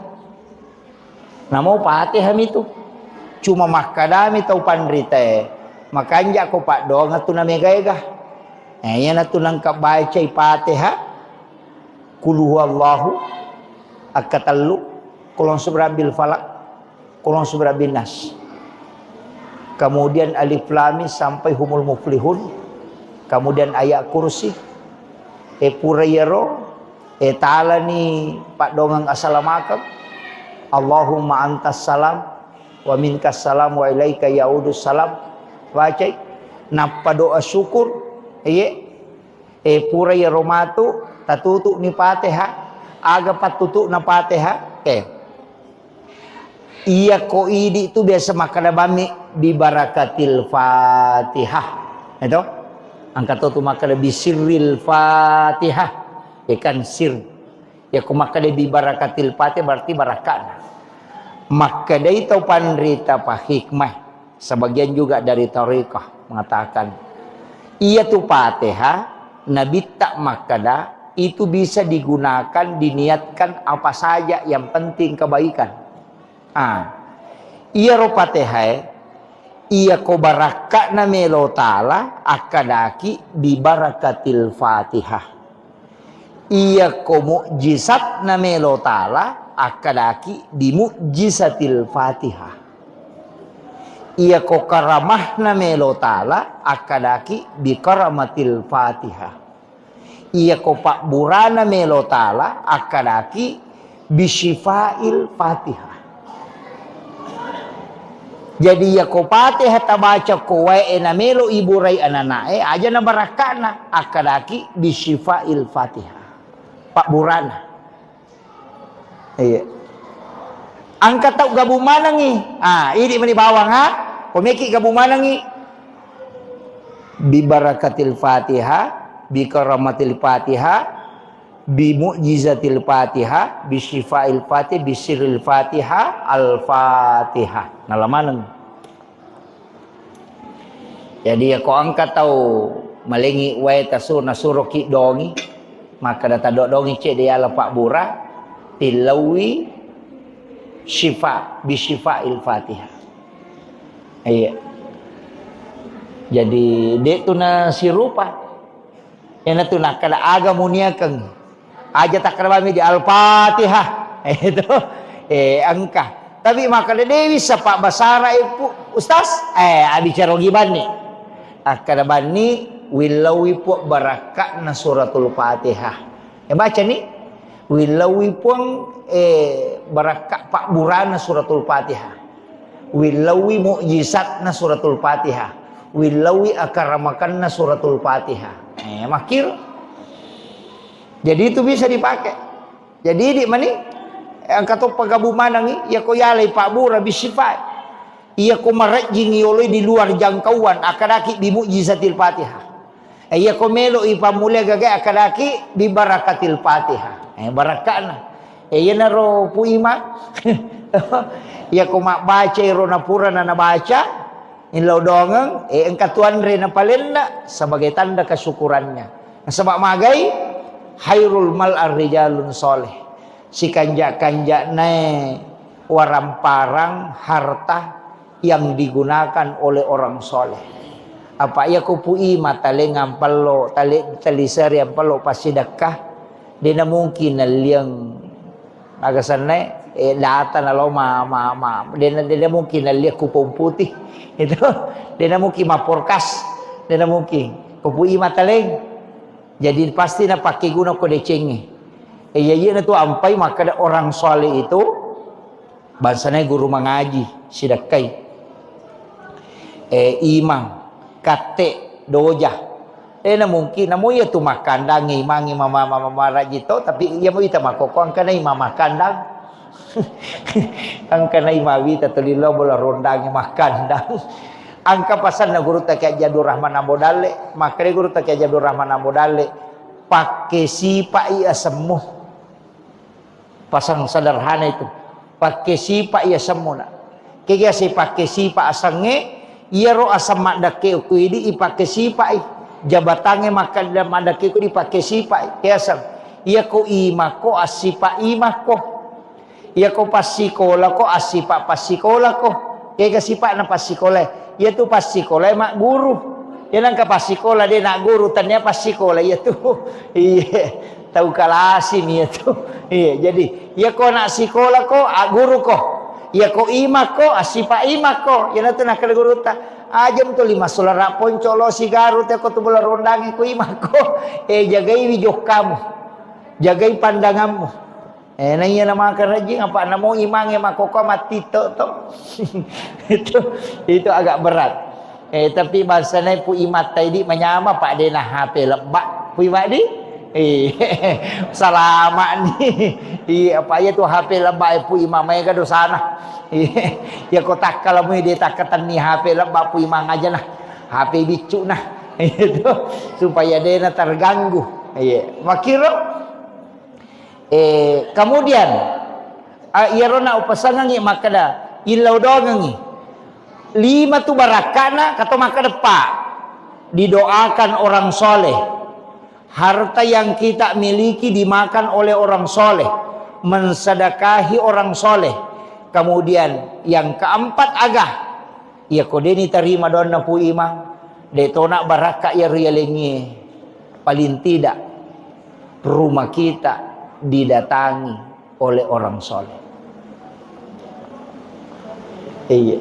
[SPEAKER 1] namo Fatihah mi tu cuma makadami tau pandrita makanja ko pak doang atu na megayga yan atu nang kabaca Fatihah kul huwallahu akatallu kulon subrabil falak kulon subrabil nas kemudian alif lam mim sampai humul muflihun kemudian ayat kursi purayero ta'ala ni pak dongang assalamualaikum Allahumma antas salam wa minkas salam wa ilaika yaudus salam baca napa doa syukur purayero matu tatutu ni Fatihah aga patutu na Fatihah iya ko idi itu biasa makadabami bi barakatil Fatihah itu angkat tu maka lebih sirril Fatihah ikan sir ya ku maka lebih barakatil Fatihah berarti barakat maka dari tau pandrita pa hikmah sebagian juga dari tariqah mengatakan iya tu Fatihah nabi tak makada itu bisa digunakan diniatkan apa saja yang penting kebaikan iya ro Fatihah iya ko barakat na melo ta'ala akadaki bi barakatil Fatihah iya ko mu'jizat na melo ta'ala akadaki bi mu'jizatil Fatihah iya ko karamah na melo ta'ala akadaki bi karamatil Fatihah iya ko pakburana melo ta'ala akadaki bi syifail Fatihah. Jadi ya ko Fatihah tabaca ko wae na melo iburay ananae aja na barakana akadaki bisyifail Fatihah. Pak Burana. Iya. Angkat tau gabumanangi. Ini mani bawang Pemeki gabumanangi. Bi barakatil Fatihah, bi karamatil Fatihah, bi mu'jizatil Fatihah, bi syifail Fatihah, bi sirril Fatihah, al-Fatihah. Nalamanang. Jadi ya ko angkat tahu malengi wae tasur nasuro ki dongi maka data dongi cek dia Pak Bura tilawi syifa bi syifail Fatihah. Iya. Jadi dek tu na si rupa. Yang tu nak kada aga muniakan. Aja tak kada bami di Al-Fatihah. Itu angka. Tapi maka dewi sepak basara ipu ustaz bicara gibani. Kada bani wilawi pu barakatna suratul Fatihah. Baca ni wilawi pun barakat pak burana suratul Fatihah. Wilawi mukjizatna suratul Fatihah. Wilawi akaramakanna suratul Fatihah. Makir. Jadi itu bisa dipakai. Jadi di mana ang kato pagabumanang iya ko yalay pak bura bisifat. Iya ko marajing yoloy di luar jangkauan akadaki bi mukjizatil Fatihah. Iya ko melo ipamulya gagay akadaki bi barakatil Fatihah. Barakana. Iya na ro pu ima. Iya ko mabaca ro na pura na nabaca. Inlaw dongang ang katuan rin na palinda sebagai tanda kesyukurannya. Sebab magay hairul mal ar-rijalun soleh. Si kanja-kanja ne waramparang harta yang digunakan oleh orang soleh. Apa ya kupui matale ngampalo tali seri ampalo pasidakah dina mungkin liang agasanne data na lo dina mungkin liang kupong putih itu dina mungkin maporkas dina mungkin kupui matale jadi pasti na pakai guna ko decengi. Iya na tu ampai maka orang soleh itu bansana guru mengaji sidakai imam kate doja na mungkin namo ya tu makandang imang mama rajito tapi iya mo ita makoko ang kanay mama kandang ang kanay mawita tulilo bola rondang makandang ang kapasan na guru ta kay Jadur Rahman Ambodale makre guru ta kay Jadur Rahman Ambodale pakai sipa iya semuh pasang sederhana itu pakai sipa iya semuna kaya si pakai sipa asange iya ro asam madake ku idi ipake sipa jabatange makan dan madake ku dipakai sipa kaya sam iya ko imako asipa imako iya ko pasikola ko asipa pasikola ko kaya sipa na pasikola iya tu pasikola mak guru ya nang ka pasikola dia nak guru tanya pasikola iya tu iya tahu kalasim ya tu. Iya, jadi ya ko nak sikola ko guru ko. Ya ko ima ko asipa ima ko. Ya na tu nak guru ta. Ajam tu 5 solara poncolo sigaru te ko tu bola rondangi ko ima ko. Jagai wijok kamu. Jagai pandanganmu. Na iya nama kan rajing apa namo imange makoko mati to. Itu agak berat. Tapi bahasanya pu imat tadi menyama pak dena HP lebak. Pu imat di salamat ni apa ya tu HP lebay pu imamay ka dosana ya kotak kalau mo dia takatan ni HP lebay pu imang aja nah HP bicu nah itu supaya dia na terganggu makiro kemudian irona upasangan ni makada ilaw dongangi 5 tu barakana kata makada pak didoakan orang soleh. Harta yang kita miliki dimakan oleh orang soleh, mensedekahi orang soleh. Kemudian yang keempat agah, ya kodeni terima dona pu imang, detona baraka ya rialengi. Paling tidak rumah kita didatangi oleh orang soleh. Iya.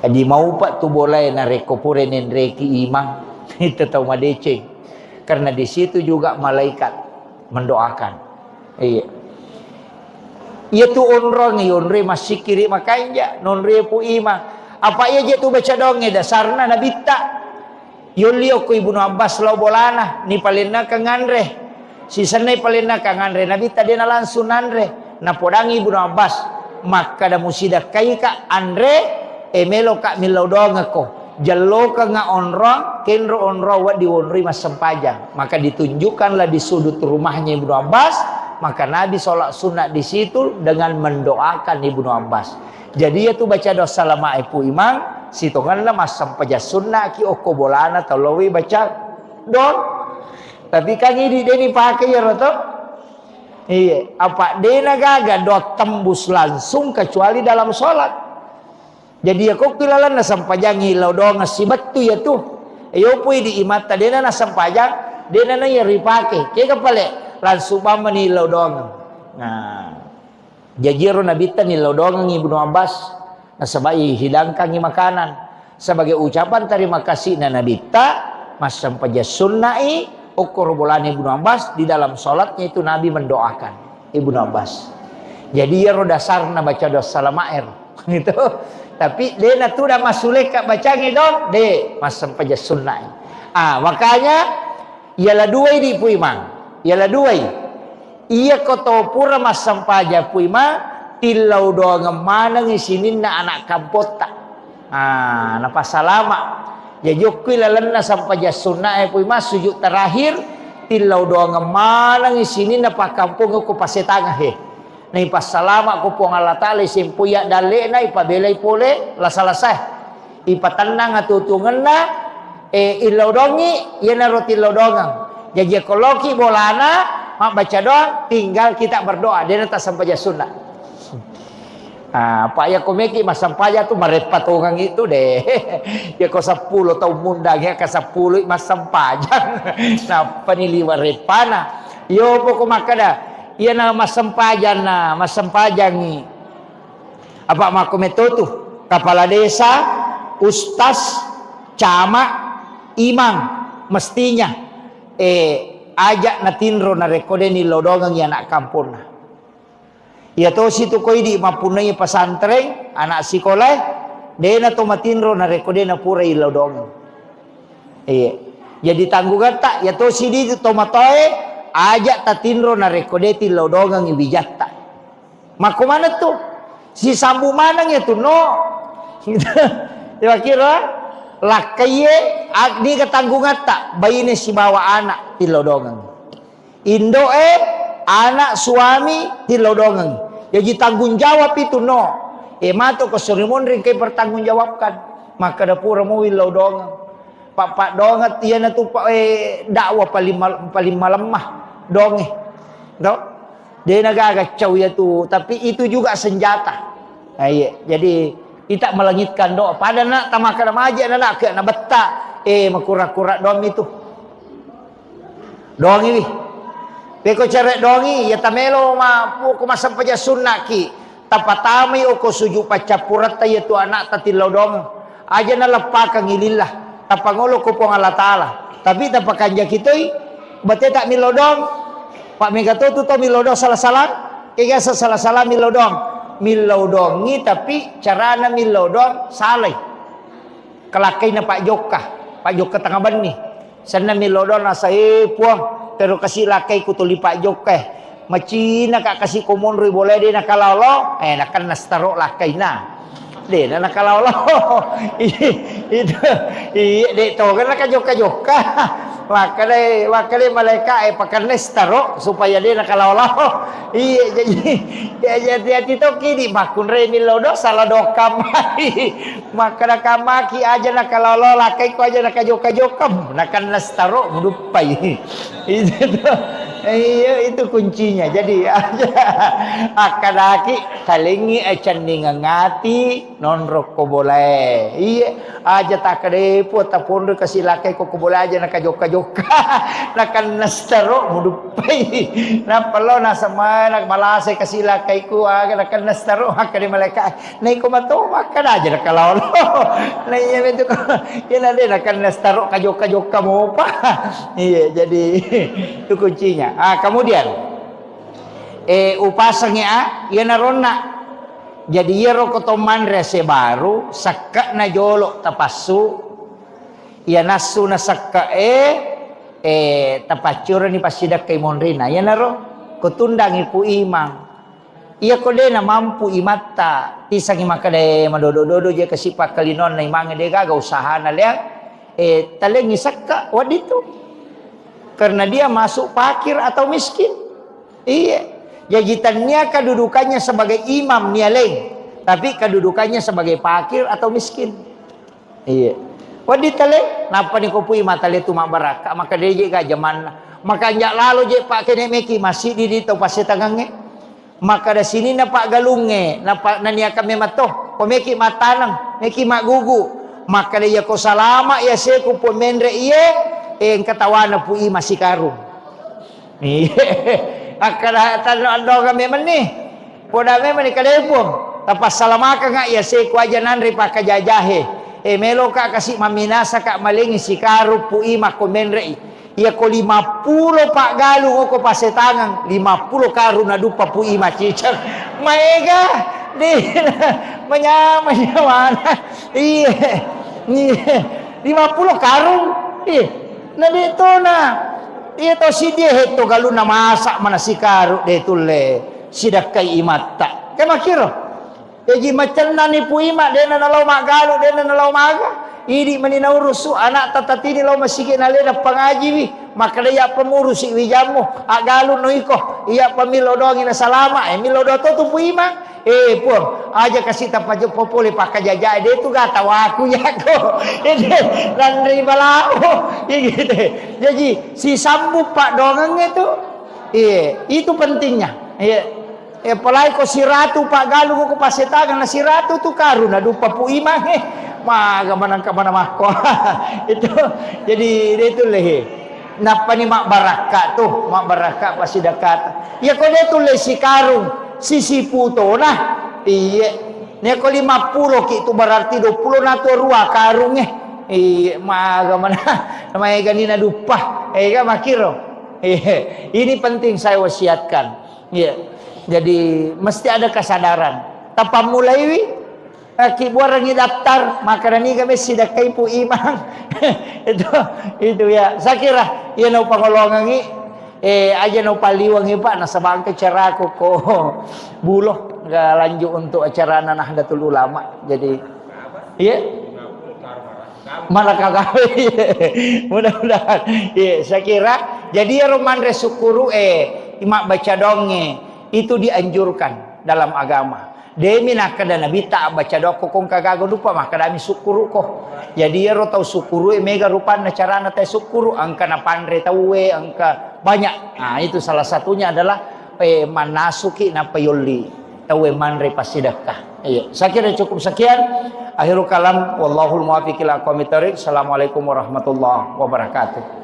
[SPEAKER 1] Adi mau pak tu boleh na rekopurenin reki imang, itu tahu madece. Karena di situ juga malaikat mendoakan. Iya. Ia tu onrong yonre masih kiri makanya nonre pu ima. Apa ia je tu baca donge dasarna nabi tak. Yolio ku Ibnu Abbas lo bolana ni palinna kangandre. Si sanai palinna kangandre nabi tak dia langsung nandre. Na podangi Ibnu Abbas maka da musida kai ka andre emelo ka milau donge ko. Jalo ka nga onrong kenro onro wa diwonri mas sempajang maka ditunjukkanlah di sudut rumahnya Ibnu Abbas maka Nabi sholat sunat di situ dengan mendoakan Ibnu Abbas jadi itu baca dosa lama ipu imang sitonganlah mas sempaja sunnah ki oko bolana talowi baca don tapi kan ini deni pakai ya roto iya apa dena gaga do tembus langsung kecuali dalam sholat Jadi aku kilalan na sampajangi laudong sibat tu ya tu. Ayo pui di imata dena na sampajang, dena na yari pake. Kaya kapale langsung bama ni laudong. Nah, jajiro nabita ni laudong Ibnu Abbas na sabai hidangkan ni makanan sebagai ucapan terima kasih na nabita mas sampaja sunnai ukur bulan Ibnu Abbas di dalam sholatnya itu Nabi mendoakan Ibnu Abbas. Jadi ya dasar na baca doa salamair gitu. Tapi dia na tu dah masuk kat baca ngidong de mas sampaja sunnai. Makanya ialah dua di puimang. Ialah dua. Ia koto pura mas sampaja puima tilau doa ngemana ngisinin na anak kampota. Napa salama. Jadi aku lalan na sampaja sunnai puima sujud terakhir tilau doa ngemana ngisinin na pa kampung aku pasetangah Nai pas salama ko po Allah Ta'ala simpuya dali na ipabelay pole lasalasay ipatanang atutungan na ilaw dongi yan na roti ilaw dongang jadi koloki bolana mak baca doa tinggal kita berdoa dia tak sampai sunnah. Pak ya komeki mas sampaya tu marepatungan itu deh ya ko 10 tahun mundang ya ka 10 mas sampajang na paniliwa repana yo po kumakada iya na masampajan ni apa makometo tu kepala desa, ustaz, camat, imam mestinya ajak na tinro na rekode ni lodongang ya anak kampung na. Ya to situ ko di mapunay pasantren anak sekolah de na to matinro na rekode na pura ilodongang. Jadi tanggungan tak ya to sidi to matoe ajak tatinro na rekodeti laudongang ibijatta. Mako mana tu? Si sambu manang ya tu no. Kira-kira lakaye agdi ketanggungan tak bayine si bawa anak ti laudongang. Indo anak suami ti laudongang. Jadi tanggung jawab itu no. Mato ko surimun ring kay bertanggung jawabkan. Maka dapura mo laudongang. Pak dongat iya na tu dakwah paling malemah donge do dia nagagacau ya tu tapi itu juga senjata. Jadi kita melangitkan doa pada nak tamakana maja nak ke na betta makura-kura dom itu dongi wi peko cere dongi ya tamelo ma ko masampaja sunnah ki tapatami o ko suju pacapurata ya tu anak tatilau dong aja na lepaka ngilillah tapangolo ko po Allah Ta'ala tapi tapakan jakitoi berarti tak milodong Pak Megato tu to milodong salah-salah kaya salah-salah milodongi tapi carana milodong saleh kelakay na Pak Joka tengah bani sana milodong na saya puang pero kasih lakay ko tuli Pak Joka macina ka kasih kumonroy boleh dia nakalalo nakan nastaro lakay na de na nakalawlaw itu de to kan nakajoka-joka wakale malaika pakan nestaro supaya dia nakalawlaw jadi itu kini makun re milodo salah doka mai maka nakamaki aja nakalawlaw lakai ko aja nakajoka-joka nakan nestaro mudupai itu kuncinya. Jadi akadaki kalingi ecandi ngati non roko boleh. Aja tak kade po tapon kasih lakai ko boleh aja nakajoka-joka. Nakan nastaro mudupai. Napalo na sama nak malase kasih lakai ko aga nakan nastaro akade malaikat. Nai ko mato makan aja nakalawlo. Nai itu kena dia nakan nastaro kajoka-joka mo pa. Jadi itu kuncinya. Kemudian upasangnya ya narona jadi yero kotoman rese baru sakka na jolo tapasu ya nasu na sakka tapacura ni pasidak kay monrina ya naro kotundang ipu imang iya ko de na mampu imata tisang imakade madodo-dodo je kasipa kalinon na imang de gaga usaha na liang talengi sakka wadito karena dia masuk fakir atau miskin. Jajitannya kedudukannya sebagai imam nialeng, tapi kedudukannya sebagai fakir atau miskin. Waditale, napa ni kopui matale tu mabaraka, maka dia je zaman. Maka njak lalu je Pak Kenemeki masih di dito pasti tangange. Maka da sini na pak galunge, na pak nania kami matoh, pemeki matanang, meki mak gugu. Maka dia ko salama ya seku pemendre iye, eng katawana pu i masih karung. Akala tano ando kami meni. Poda me meni kadepong. Tapas salamaka nga ya seku aja nanri pak jajahe. Melo ka kasih maminasa ka malingi si karu pu i mak pemendre i. Ia ko 50 pak galung ko pasetangan 50 karu na dupa pu i macicang. Maega di menyamanya mana? Iya. 50 karung. Na dito na. Ito si dia heto galu na masak mana si karu dito le. Sidak kay imata. Kaya makiro. Jadi macam nani pu ima dena nalaw magalu dena nalaw maga. Idi maninaurusu anak tatatini law masige na lena pangaji wi. Maka dia pemurus si wijamu. Agalu no iko. Iya pamilo doang ina salama. Milo do to pu ima. Pun aja kasih tapajo popole pakai jajah dia tu gata waku ya ko dan terima lao gitu. Jadi si sambut pak dongeng itu itu pentingnya apalagi ko si ratu pak galu ko pasetagan na si ratu tu karuna dupa pu imang maga manang ka mana mako itu jadi itu leh napa ni mak baraka tuh mak baraka pasti dekat ya ko dia tu leh si karung sisi puto nah iya ne ko 50 ki itu berarti 20 na to rua karunge maga mana namanya ganina dupa ga makiro ini penting saya wasiatkan jadi mesti ada kesadaran tanpa mulai wi ki buarangi daftar maka ni kami sidak kay pu imang itu ya saya kira ya no pangolongangi aja no paliwangi pak nasa bangke ceraku ko buloh nggak lanjut untuk acara Nahdlatul Ulama jadi iya mana kagak mudah-mudahan saya kira jadi romandre sukuru imak baca donge itu dianjurkan dalam agama demi nak kada nabi tak baca doko kong kagago lupa maka dami sukuru ko jadi ro tau sukuru mega rupan cara na teh sukuru angka na pandre tawe angka banyak nah itu salah satunya adalah manasuki na payoli tawe manre pasidakah iya saya kira cukup sekian akhirul kalam wallahul muwaffiq ila aqwamit thoriq assalamualaikum warahmatullahi wabarakatuh.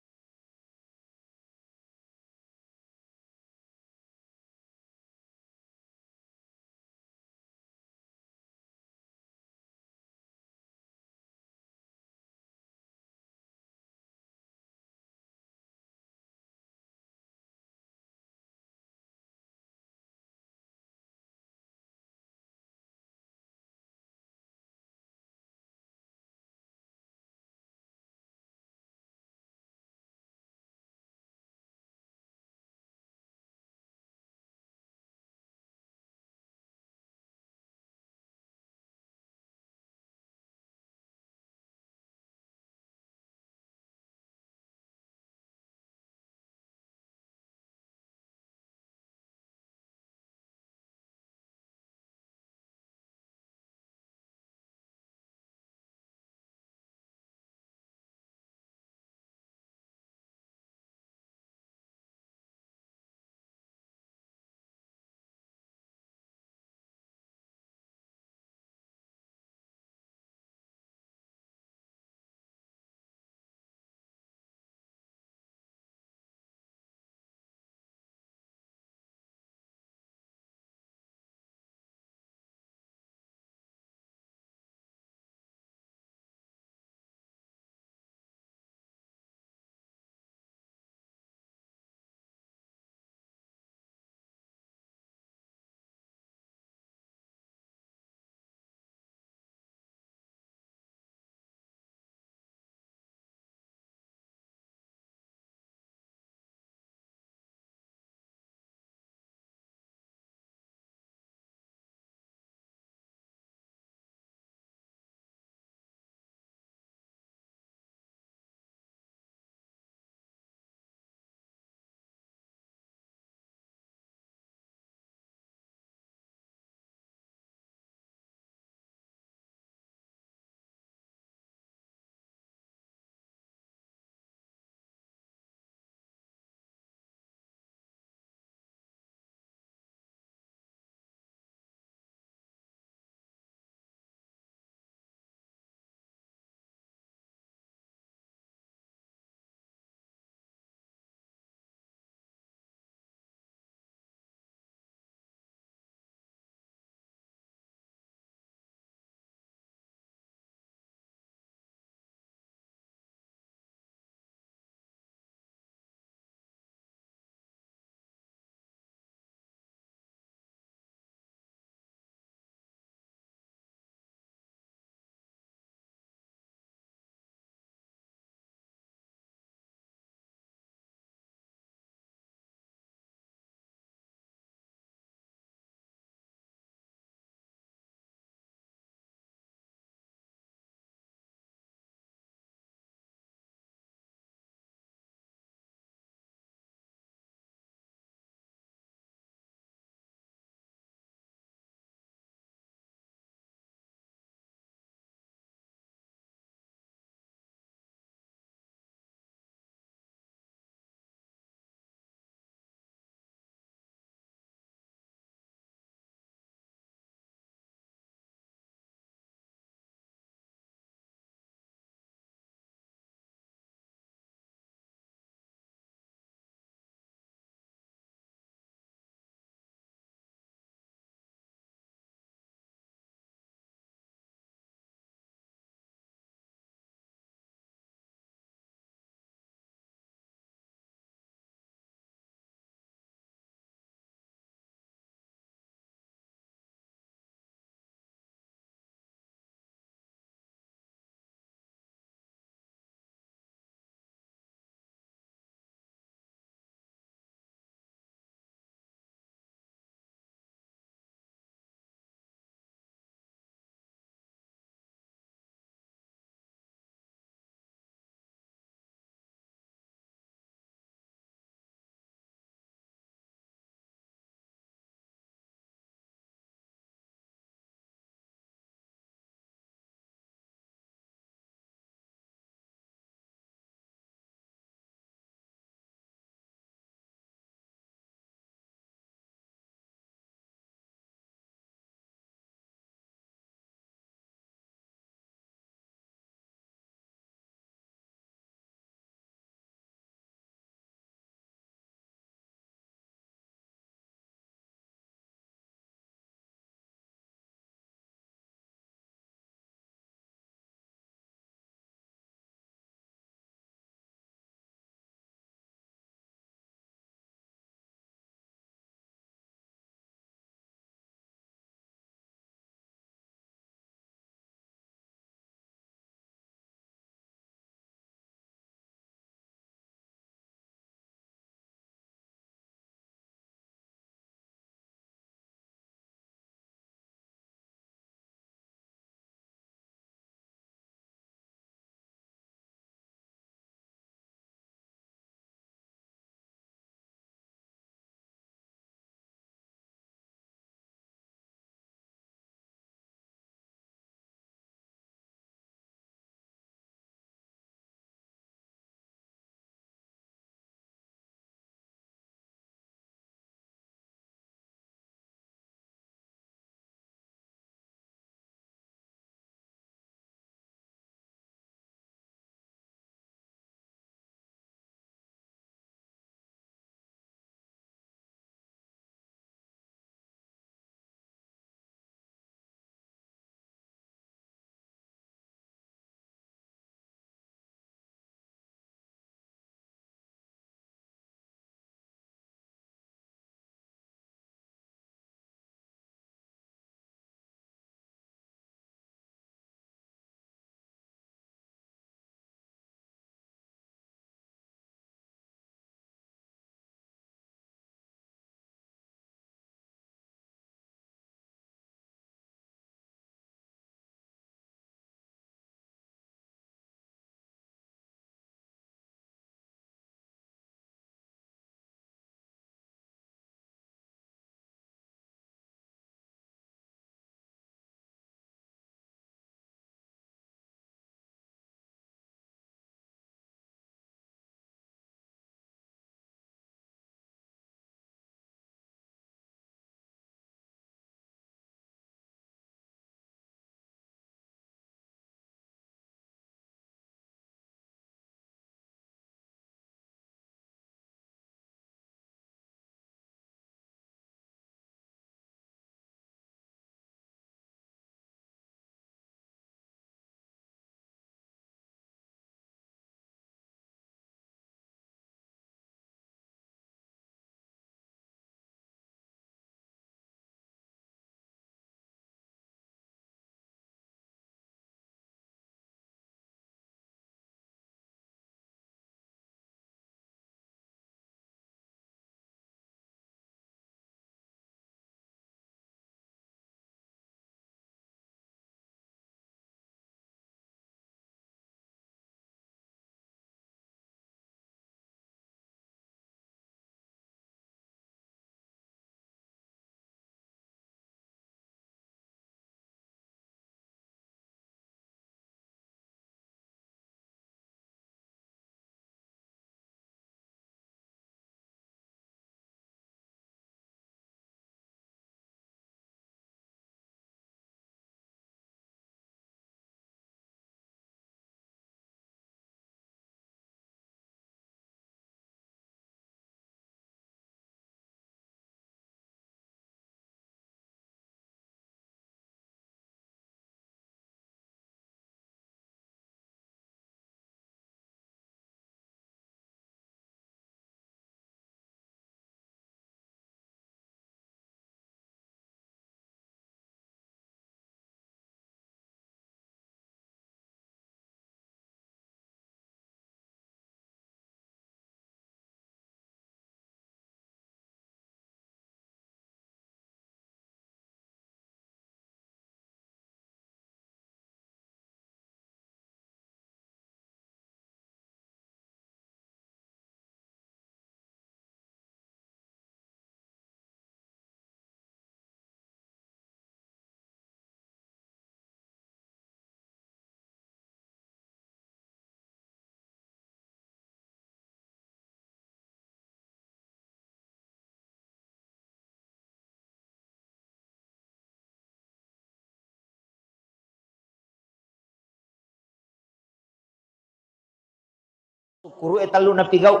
[SPEAKER 1] sukuru etalu na pigau.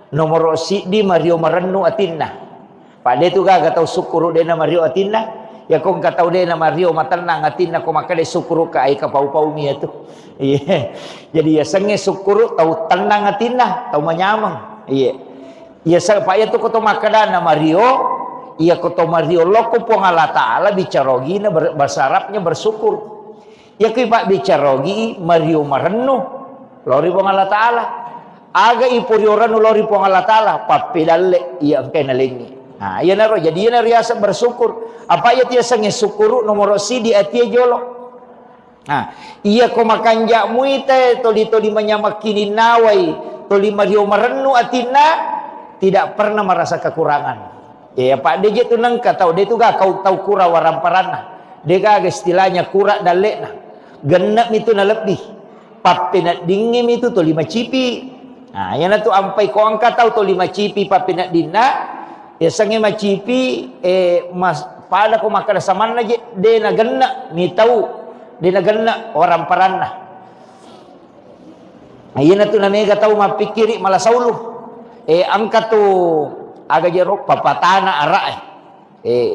[SPEAKER 1] Nomor sidi Mario marennu atinna. Pak de tu ga tahu sukuru de na Mario atinna. Ya kong katau de na Mario matenang atinna ko makade sukuru ka ai ka pau-pau mi atu. Iya. Jadi ya senge sukuru tahu tenang atinna, tahu manyamang. Iya. Ya sa pa ya tu ko to makada na Mario, iya ko to Mario loko po Allah taala bicarogi na bahasa Arabnya bersyukur. Ya ki Pak bicarogi Mario marennu lori po Allah taala. Aga ipurioran lori po Allah taala papidalle iya angke nalingi. Nah, iya naro jadi iya riasa bersyukur. Apa ya tia sange syukuru nomor sidi atia jolo. Nah, iya ko makanja muite toli menyamakini nawai toli Mario marennu atina tidak pernah merasa kekurangan. Ya Pak DJ tu nang katau dia tu ga kau tahu kura waramparana. Dia ga istilahnya kura dalekna. Genep itu na lebih. Papinat dingim itu toli macipi. Nah, yana tu ampai ko angka tahu toli macipi papinat dinna. Ya sange macipi mas pada ko makada saman lagi de na genna mi tahu de na genna orang paranna. Ayana tu na mega tahu mapikiri malah saulu. Angka tu aga jerok papatana arae.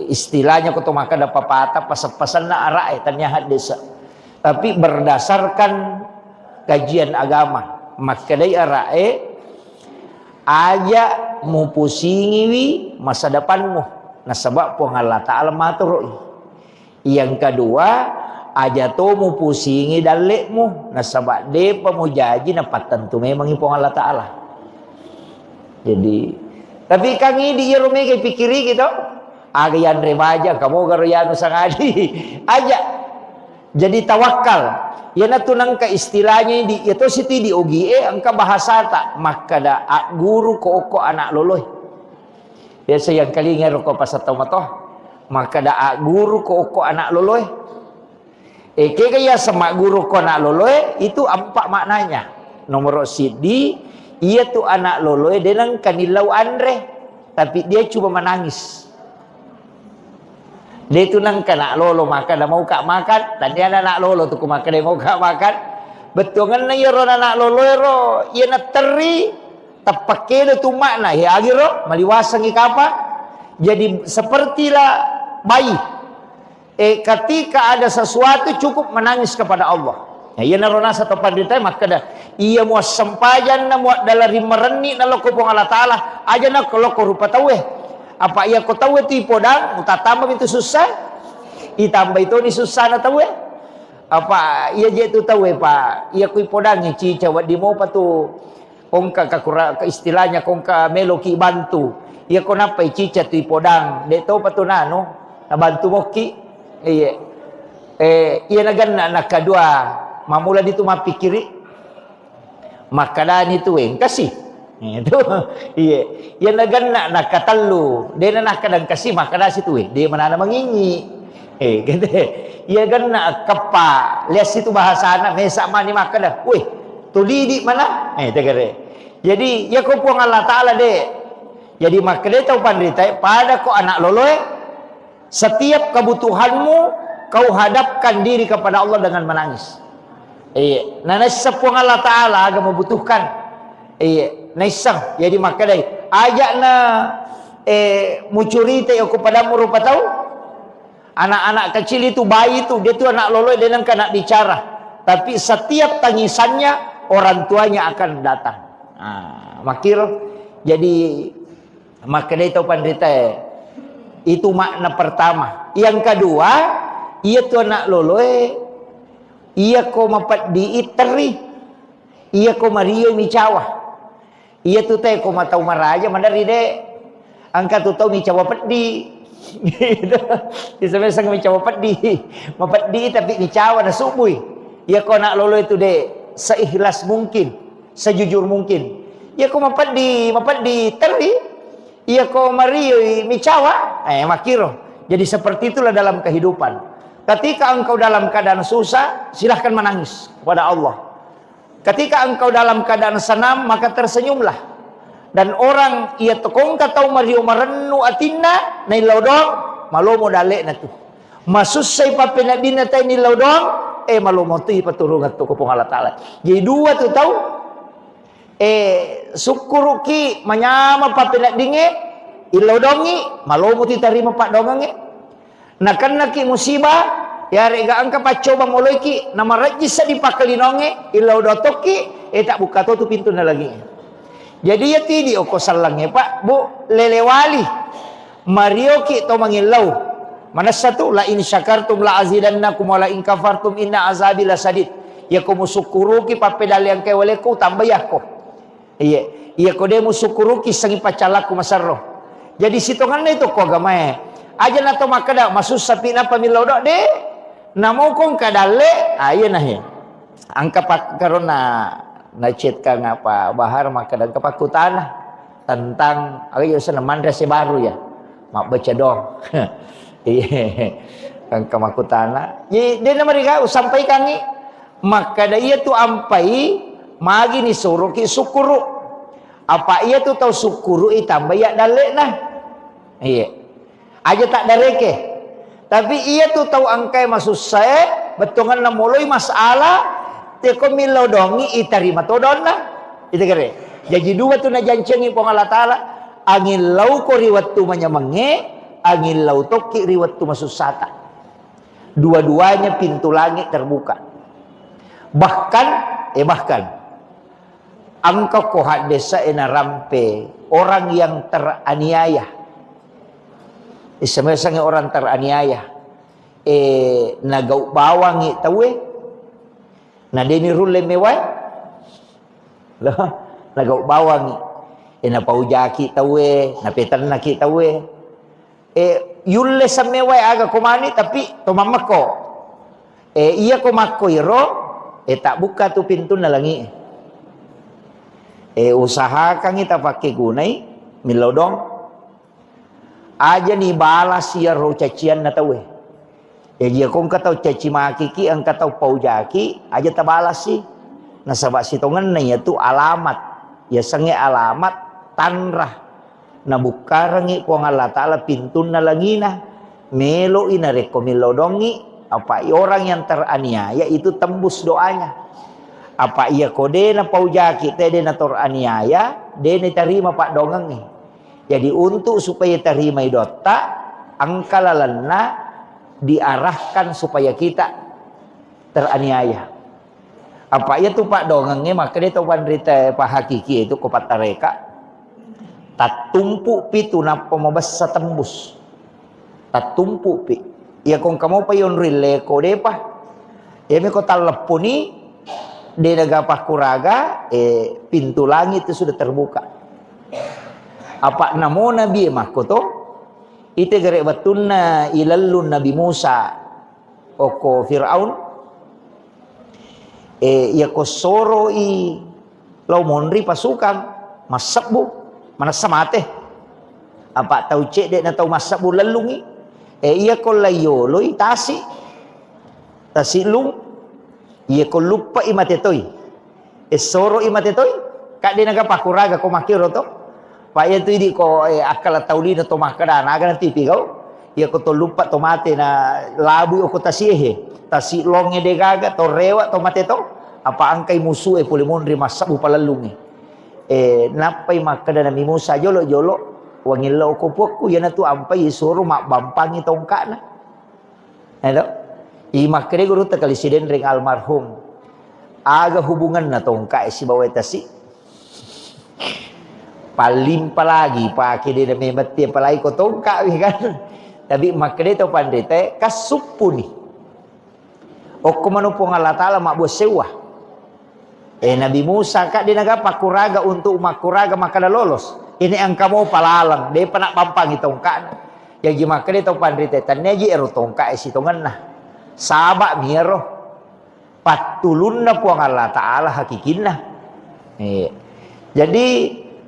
[SPEAKER 1] Istilahnya ko to makada papata pasan na arae tanyahat desa. Tapi berdasarkan kajian agama makadai arae aja mu pusingi masa depanmu. Nah sebab po Allah Ta'ala matur. Yang kedua aja to mu pusingi dalekmu. Nah sebab de pamujaji na patentu memang po Allah Ta'ala. Jadi tapi kang di Yerome kay pikiri gitu. Aga yan remaja kamu garo yano sangadi. Aja. Jadi tawakal. Yana tunang ka istilahnya di itu siti di OGE angka bahasa tak maka da guru ko anak loloy. Biasa yang kali ngero ko pasatau matoh maka da guru ko anak loloy. Kaya sama guru ko anak loloy itu empat maknanya. Nomor sidi ia tu anak loloy denang kanilau andre tapi dia cuma menangis. Dia tu nang kana lolo maka dah mau kak makan dan dia anak lolo tu maka dia mau kak makan betul kan na yero anak lolo ro ia na teri tapake tu makna ya agiro maliwasang ikapa jadi sepertilah bayi ketika ada sesuatu cukup menangis kepada Allah ya ia narona satu pandita maka dah ia mau sempajan na mau dalari mereni na loko pong Allah taala aja na loko rupa tawe. Apa ia kau tahu itu podang, utatambah itu susah, itambah itu ni susah na tahu apa ia je tu tahu pak, ia kui podang ni cica wat di mau patu, kongka kakura ke istilahnya kongka meloki bantu, ia kau napa cica tu podang, dek tahu patu nano, na bantu moki, ia nagan nak kedua, mamula itu mapikiri, makanan itu kasih. Itu iya yang naganna nakatalu dia nak kadang kasih makanan situ dia mana mengingi gitu iya ganna kapa lihat situ bahasa anak mesak mani makanan weh tuli di mana tegere jadi ya kau puang Allah Ta'ala deh jadi makanya tahu pandita pada kau anak loloy setiap kebutuhanmu kau hadapkan diri kepada Allah dengan menangis nah sepuang Allah Ta'ala agak membutuhkan naisang jadi maka dai ajak na mucurita aku padamu rupa tahu anak-anak kecil itu bayi itu dia tu anak loloy dia nang nak bicara tapi setiap tangisannya orang tuanya akan datang makir jadi maka dai tahu pandita itu makna pertama yang kedua ia tu anak loloy ia ko mapat diiteri ia ko Mario micawa ia tu teh ko matau maraja mandari de angka tu tau micawa peddi gitu disebut micawa peddi mapeddi tapi micawa na subui ia ko nak lolo itu de seikhlas mungkin sejujur mungkin ia ko mapeddi teri ia ko Mario micawa makiro jadi seperti itulah dalam kehidupan ketika engkau dalam keadaan susah silahkan menangis kepada Allah. Ketika engkau dalam keadaan senang maka tersenyumlah. Dan orang ia tekong katau Mario marennu atinna nai laudong malomo dalek na tu. Masusay papina dinatay ni laudong malomo tu ipaturungan tu ko Allah Ta'ala. Jadi dua tu tahu Sukuruki manyama papilat dinge ilau dongi malomo ti tarima pak dongange nakan naki musibah ya rega angka pacoba moloiki nama rajisa dipakalinonge ilau dotoki tak buka tu pintu na lagi. Jadi ya tidi oko salangnya pak bu lelewali Mario ki to mangilau mana satu la in syakartum la azidannakum wa la in kafartum inna azabi lasadid ya kumu sukuruki papedal yang kewaleku tambah ya ko iya kode musukuruki sangi pacalaku masarro. Jadi sitongan itu ko agamae aja nato makada masus sapi na pamilodok de namo kong kadale ayo nah ya angka pak karona nacet kang apa bahar makada kepakutana tentang ayo sana mandrase baru ya mak baca dong iya angka makutana jadi dia nama mereka sampai kangi makada iya tu ampai magi ni suruh ki sukuru apa iya tu tahu sukuru tambah ya dalek nah iya aja tak dareke tapi iya tu tahu angkai maksud saya betongan namoloi masalah teko milodongi itarima todon nah itu kere jadi dua tu na jancengi pong Allah Ta'ala angin lau ko riwat tu manyamenge angin lau toki riwat tu maksud sata dua-duanya pintu langit terbuka bahkan angka kohat desa ena rampe orang yang teraniaya. Isame-sange orang teraniaya. Nagau bawangi tawe. Na deni rule mewai. Lah, nagau bawangi. Na paujaki tawe, na petan naki tawe. Yulle samewai aga komani tapi tomamako. Iya komako iro tak buka tu pintu na langi. Usahakan kita pakai gunai milodong aja nih balas ya ro cacian na tawe dia kong katau caci maki ki ang katau paujaki aja tabalas sih na sabak sitongan na ya tu alamat ya sange alamat tanrah na bukarangi ko Allah Ta'ala pintu na langina melo ina reko milodongi apa orang yang teraniaya itu tembus doanya. Apa ia kode na paujaki tede na tor aniaya dene terima pak dongang nih. Jadi untuk supaya terima idota angkalalanna diarahkan supaya kita teraniaya. Apa ia tu pak dongangnya maka dia tu pandrita pak hakiki itu kopat tareka tatumpu pitu na pemabasa tembus tatumpu pi ia kong kamu payon rile kode pa ia me kota lepuni di negapah kuraga pintu langit itu sudah terbuka apa namo nabi makoto ite gere batunna ilallun nabi Musa oko Fir'aun ya kosoro i lau monri pasukan masabu mana samate apa tau cek dek na tau masabu lalungi iya ko layolo tasi lung iya ko lupa imatetoy soro imatetoy kak di naga pakuraga ko makiro to pa iya tu di ko akala taulina to makada naga nanti pigau iya ko to lupa to mate na labu ko tasihe tasi longe de gaga to rewa to mate to apa angkai musuh pulimonri masabu palalungi napay makada na mimusa jolo wangilo ko pokku yana tu ampai soro mak bampangi tongka na hello imakre guru takalisiden ring almarhum aga hubungan na tongka si bawa tasi palim palagi pakai dia memati palai ko tongka kan tapi makre to pandete kasupuni okko manupong Allah Ta'ala mak bos sewa Nabi Musa kak dia naga pakuraga untuk makuraga makada lolos ini ang kamu palalang dia panak pampang itongka yang jimakre to pandete taneji ero tongka si tongan nah sabak miro patulun na po ang Allah Ta'ala hakikin na jadi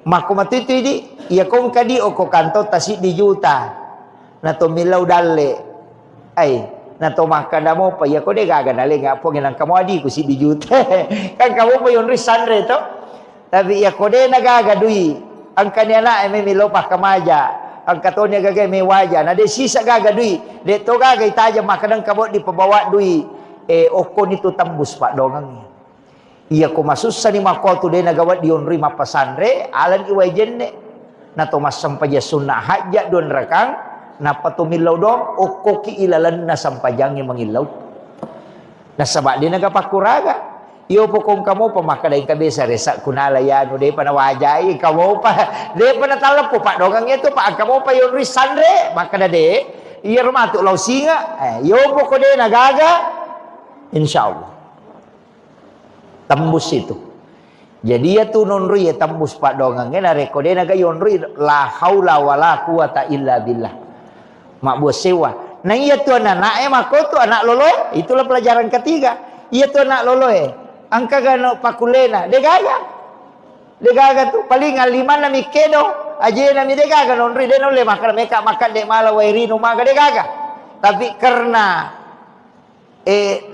[SPEAKER 1] makumatu itu ini iya kong kadi o ko kanto tasi di juta na to milaw dale ay na to makada mo pa iya ko de gaga dale nga po ginang kamo adi ko si di juta kan kamu po yung risanre to tapi iya ko de nagagadui ang kanya na ay may milaw pa kamaja ang katonya gagay may waja na de sisa gagadui de to gagay taja makadang kabot di pabawa dui oko nito tambus pak dongang Iya ko masussa ni mako tu de nagawat dion rima pasandre alan iway jenne na to masampaja sunnah hajja don rakang na patumilaw dom o koki ilalan na sampajangnya mangilaw na sabak di nagapakuraga iyo po kung kamo pa makadaing kabisa resa kunala yan de panawajay kamo pa de panatalap po pa dogang ito pa kamo pa yon risandre makada de iya rumato law singa iyo po ko de nagaga insyaallah tembus itu. Jadi ya tu nonri ya tembus pak dongang ngena rekode naga yonri la haula wala quwata illa billah. Mak buat sewa. Nah iya tu anak mako tu anak loloe, itulah pelajaran ketiga. Iya tu anak loloe. Angka gano pakulena, degaga. Degaga tu paling aliman nami kedo, aje nami degaga nonri de nole makan meka makan de mala wairino maga degaga. Tapi karena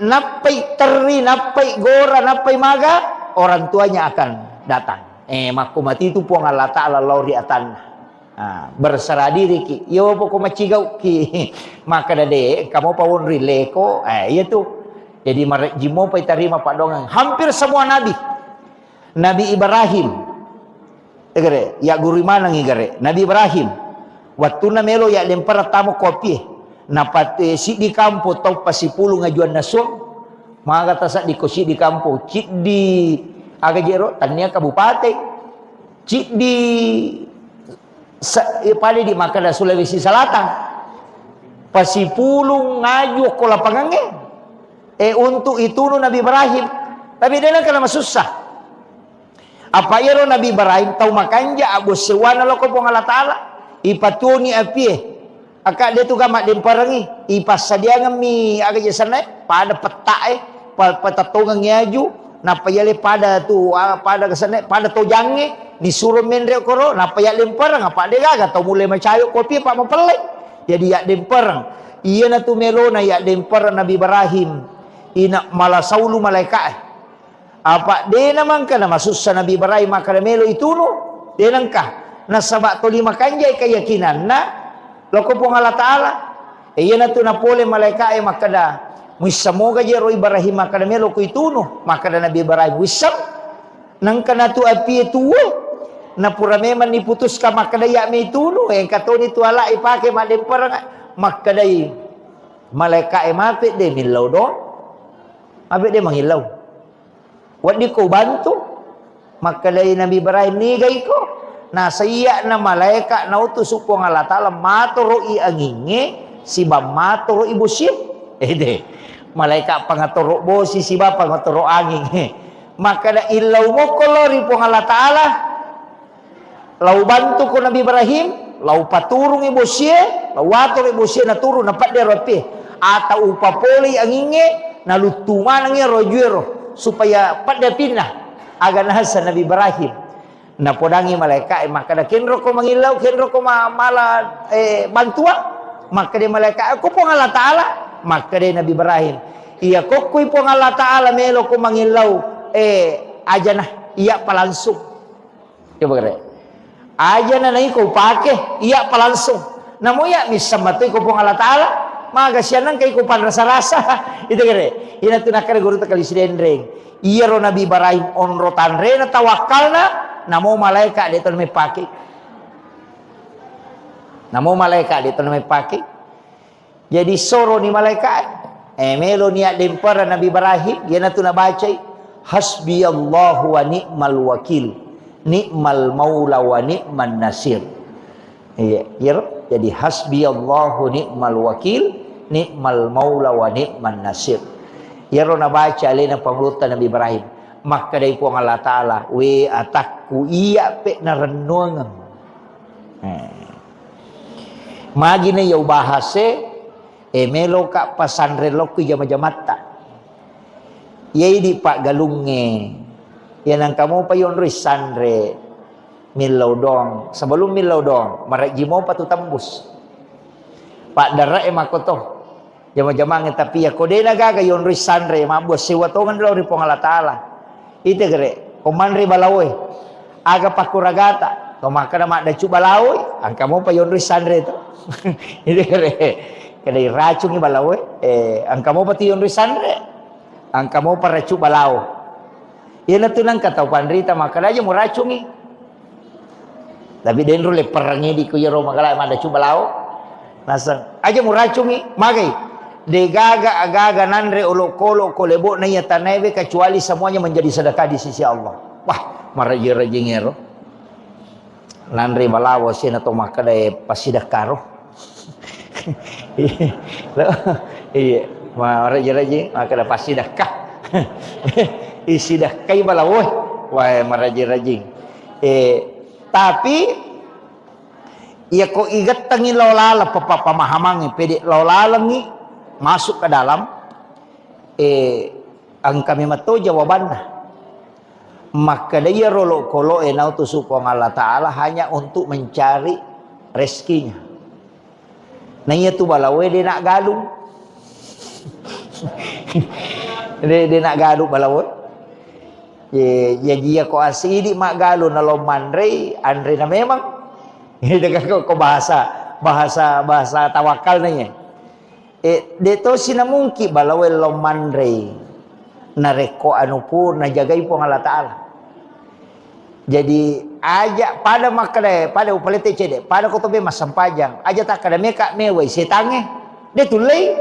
[SPEAKER 1] napai teri, napai gora, napai maga, orang tuanya akan datang. Maku mati itu puang Allah Ta'ala lauri atan. Berserah diri ki. Yo poko macigau ki. Maka dade, kamu pawon rileko. Iya tuh. Jadi jimo pai terima pak dongang. Hampir semua nabi. Nabi Ibrahim. Egere, ya guru mana ngigere? Nabi Ibrahim. Waktu na melo ya lempar tamu kopi. Napat si di kampo tau pasipulu ngajuan nasong maka tasak di kosi di kampo cik di agajero tania kabupaten cik di pali di Makassar Sulawesi Selatan pasipulu ngaju ko lapangange untuk itu Nabi Ibrahim tapi dia kana masusah apa iro Nabi Ibrahim tau makanja abu sewana loko po Allah Ta'ala ipatuni apie akak dia tu gamak demperangi ipas sadia ngami aga jasana pada peta pada tongang nyaju napa yale pada tu pada kesana pada tojange disuruh mendre koro napa ya demperang apa dia gaga tau mulai macayo kopi pak mempelai jadi ya demperang iya na tu melona ya demperang Nabi Ibrahim ina malasaulu malaikat apa dia namang kana masusah Nabi Ibrahim maka melo itu no dia nangka nasabak to lima kanjay keyakinan na loko po Allah Ta'ala. Iya na to na pole malaikat makada. Muisamoga jero Ibrahim makada melo ko ituno. Makada Nabi Ibrahim wisam. Nang kana to api tuwe. Na pura meman niputus ka makada ya me ituno. Yang kato ni tu ala ipake mademperang. Makada malaikat mapit de milaw do. Mapit de manghilaw. Wat di ko bantu. Makada Nabi Ibrahim ni gay ko. Nah saya na malaikat na utus upong Allah Ta'ala maturo i anginge si ba maturo ibu sip de malaikat pangaturo bo si ba pangaturo anging maka da ilaw mo kolori pong Allah Ta'ala lau bantu ko Nabi Ibrahim lau paturong ibu sip lau watur ibu sip na turo na pat de ropi atau upapoli anginge na lutuman angi rojuero supaya pat de pindah aga nasa Nabi Ibrahim na podangi malaikat maka da kenro ko mangilaw kenro ko mala bantua maka de malaikat ko po Allah Ta'ala maka de Nabi Ibrahim iya ko po Allah Ta'ala melo ko mangilaw aja nah iya palangsung coba kare aja na nai ko pake iya palangsung namo ya misamato ko po Allah Ta'ala maka sianang kay ko pan rasa-rasa itu kare ina tunakare guru ta kali sidendreng iya ro Nabi Ibrahim onro tanre na tawakkalna namo malaikat dia tu namanya paki. Namo malaikat dia tu namanya paki. Jadi soro ni malaikat. Melo niat dempara Nabi Ibrahim. Dia nak tu nak baca. Hasbi Allahu wa ni'mal wakil. Ni'mal maula wa ni'man nasir. Iya. Jadi hasbi Allahu ni'mal wakil. Ni'mal maula wa ni'man nasir. Ia nak baca alina panglutan Nabi Ibrahim. Maka dari puang Allah Ta'ala we atakku iya pe na renungan magi na yaw bahase melo ka pasandre lokku jama-jamata yai di pak galunge yan ang kamu pa yon risandre milaw dong sebelum milaw dong marak jimo pa tu tembus pak dara makoto jama-jama tapi ya kode nagaga yon risandre mabos siwatongan lo ri puang Allah Ta'ala ite gere komandri balawoy aga pakuragata to makana mak da balawoy ang kamo pa yon risandre to ite gere kadai racun ni balawoy ang kamo pa ti yon risandre ang kamo pa racu balaw Ia tu nang kata pandrita maka aja mau racungi. Tapi den rule perangi di kuya Roma kala ada coba lao. Nasang aja mau racungi magai. De gaga agaga nanre olok kolok kolebo na ya tanebe kecuali semuanya menjadi sedekah di sisi Allah. Wah, maraji-raji ngero. Nanre balawo sina to maka dai pasidakaro. Iya, maraji-raji maka da pasidakah. Isi dah kai balawo. Wah, maraji-raji. Tapi ia ko igat tangi lolala pamahamangi pede lolalangi masuk ke dalam ang kami mato jawabannya maka dia rolok kolo enau tu supong Allah Ta'ala hanya untuk mencari rezekinya. Nah ia tu balawe dia nak galung dia nak galung balawe. Ya dia ko asidi mak galu na lomandre andre na memang ini dengan ko bahasa tawakal nanya deto sina mungki balawe lomandre na reko anu pur na jagai po Allah Ta'ala. Jadi aja pada makre pada upalete cede pada ko tobe masampajang aja tak kada meka mewai setange de tulai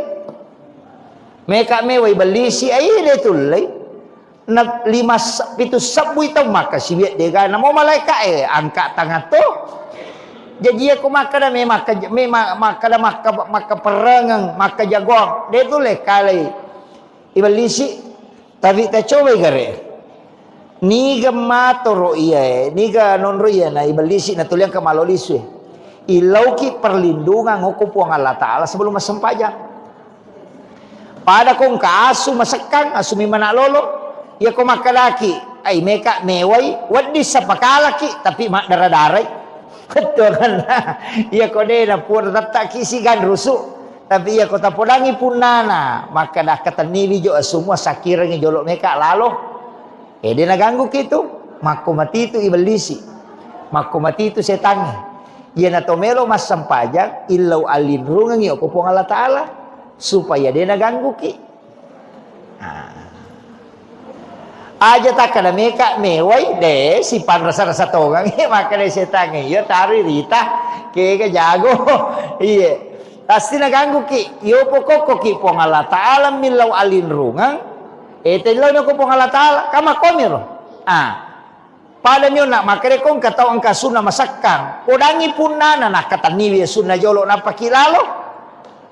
[SPEAKER 1] meka mewai belisi ai de tulai na 5 pitu sabu itu maka si biat dia namo malaikat angkat tangan tu jadi aku maka maka perangang maka jagoan dia tu le kali ibalisi tapi ta coba gare ni gemato roiya ni ga non roiya na ibalisi na tuliang kamaloliswe ilauki perlindungan hukum puang Allah Ta'ala sebelum masempajang pada kong kaasu masekang asumi mana lolo ya ko makalaki ay meka meway wadi sa pakalaki tapi mak daradaray betul kan ya ko de na pur tatak kisigan rusu tapi ya ko tapodangi punana maka dah kataniwi jo semua sakirang jolok meka lalo de naganggu kitu mako mati itu iblisi mako mati itu setange ya na tomelo mas sampajang illau alin rungang yo ko Allah Ta'ala supaya de naganggu ki aja tak kada meka mewai de si pan rasa-rasa togang maka de setange yo tari rita ke jago iya pasti naganggu ki yo pokok ki pong Allah Ta'ala milau alin rungang telo no ko pong Allah Ta'ala kama komiro pada nyo nak makare kong katau angka sunna masakang podangi punana nak kataniwi sunna jolo na pakilalo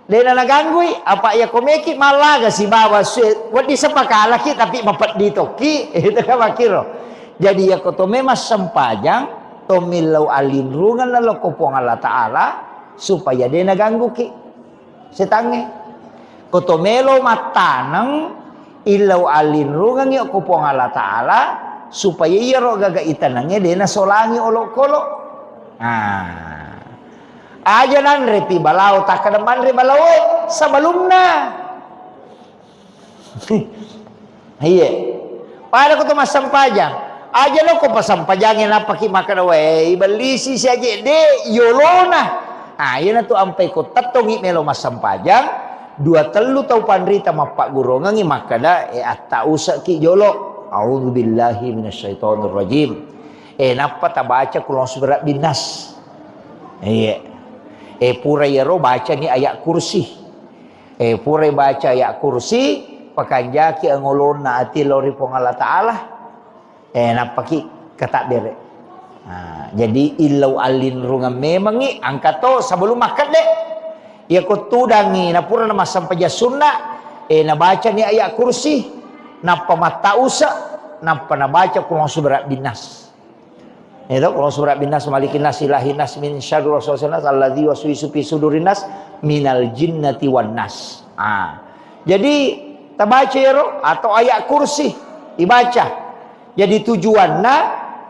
[SPEAKER 1] dena naganggui apa ya komeki malaga si bawa suet wadi sepakala ki tapi mapat ditoki itu kan makiro jadi ya ko to memas sempajang to milau alin rungan la ko pong Allah Ta'ala supaya de naganggu ki setange ko to melo matanang ilau alin rungan yo ko pong Allah Ta'ala supaya iya ro gaga itanange de na solangi olok-olok aja nan repi balau tak kademan re balau sebelumnya iya pada ko to masampajang aja lo ko pasampajangin apa ki makan we belisi saja de yolona iya na tu ampai ko tatongi melo masampajang 2-3 tau pandrita mapak gurongangi makada atta usak ki jolo a'udzubillahi minasyaitonir rajim napa ta baca kulon surat binas iya pura yero baca ni ayat kursi pura baca ayat kursi pakanjaki angolon na ati lori pong Allah Ta'ala napaki katak bere jadi ilau alin rungan memangi angkato sebelum makan dek ya ko tudangi na pura na masampaja sunna na baca ni ayat kursi napa mata usa napa na baca kulon surat binas itu kalau surat binas malikin nas ilahin nas min syarril waswasil alladzi waswisu fi sudurin nas minal jinnati wan nas. Jadi tabaca ya atau ayat kursi dibaca. Jadi tujuanna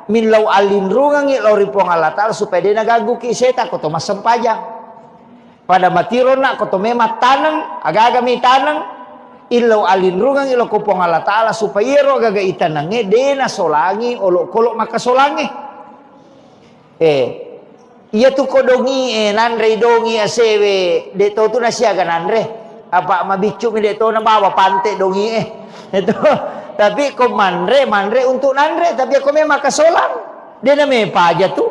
[SPEAKER 1] min lau alin rungangi lau ripong Allah Ta'ala supaya dia naganggu ki setan ko to masempajang. Pada matirona ko to mema tanang aga-aga mi tanang illau alin rungangi lau kupong Allah Ta'ala supaya ro gaga itanange dena solangi olok-kolok maka solangi. Iya tu kodongi nanre dongi asewe de to tu nasiaga nanre apa mabicu mi de to na bawa pante dongi itu Tapi ko manre untuk nanre, tapi ako memang kasolan. Dia na may paja tu.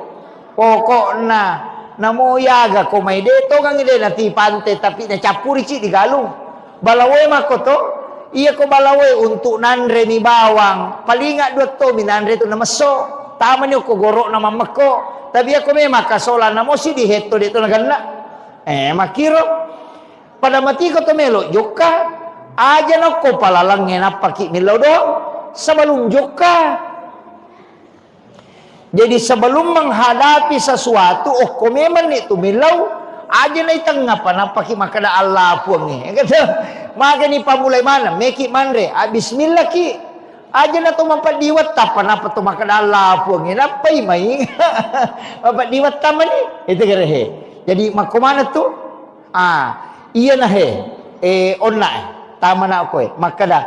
[SPEAKER 1] Pokokna namo yaga ko may deto kang ide na tipante tapi na capuri ci di galung. Balaway mako to. Iya ko balaway untuk nanre ni bawang. Palinga dua to minanre to na maso. Tama niyo ko goro na mamako. Tapi ako memang kasolan namo si di heto dito na ganna. Makiro. Pada mati ko to melo joka. Aja nako palalangnya napaki milaw do sebelum joka. Jadi sebelum menghadapi sesuatu, ko memang itu milaw aja na itang ngapa napaki makada Allah puang ni. Kata maka ni pamulai mana meki manre bismillah ki aja na to mampadiwat tapan apa to makada Allah puang ni napai mai mampadiwat taman ni itu kere. Jadi makomana tu iya na online tama na ako maka dah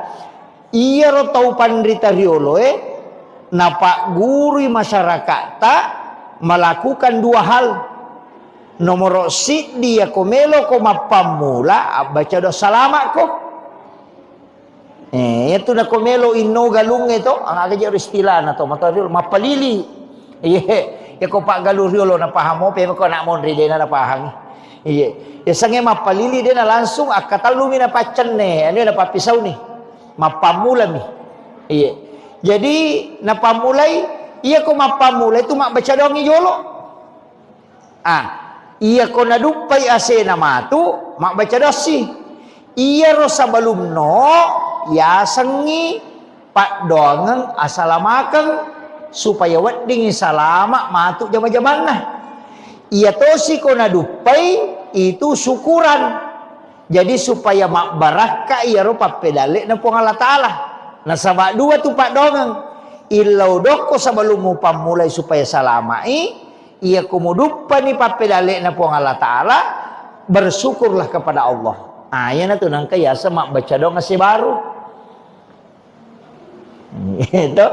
[SPEAKER 1] iya ro tau pandrita riolo napa guru masyarakat tak melakukan dua hal. Nomor si dia komelo ko mapamula baca do salama ko itu na komelo inno galung ito ang agaja istilah na to material mapalili ya ko pa galu riolo na pahamo pe ko na mon ride na pahang ya sange mapalili dia na langsung akatalumi na pacan ne ano na papisaw ni mapamula mi jadi na pamulay iya ko mapamulay tu baca dong ijolo iya ko nadupay ase na matu baca dosi iya ro sabalum no ya sangi pak dongang asalamakan supaya wedding salama matu jama-jaman nah iya tosi ko nadupay itu syukuran. Jadi supaya mak baraka iya rupa pedale na po Allah Ta'ala. Nah sama dua tu pak dongang. Ilau doko sebelum mu pamulay supaya salamai. Iya kumudupa ni pak pedale na po Allah Ta'ala. Bersyukurlah kepada Allah. Yan na tu nang kaya sa mak baca dong si baru. Itu.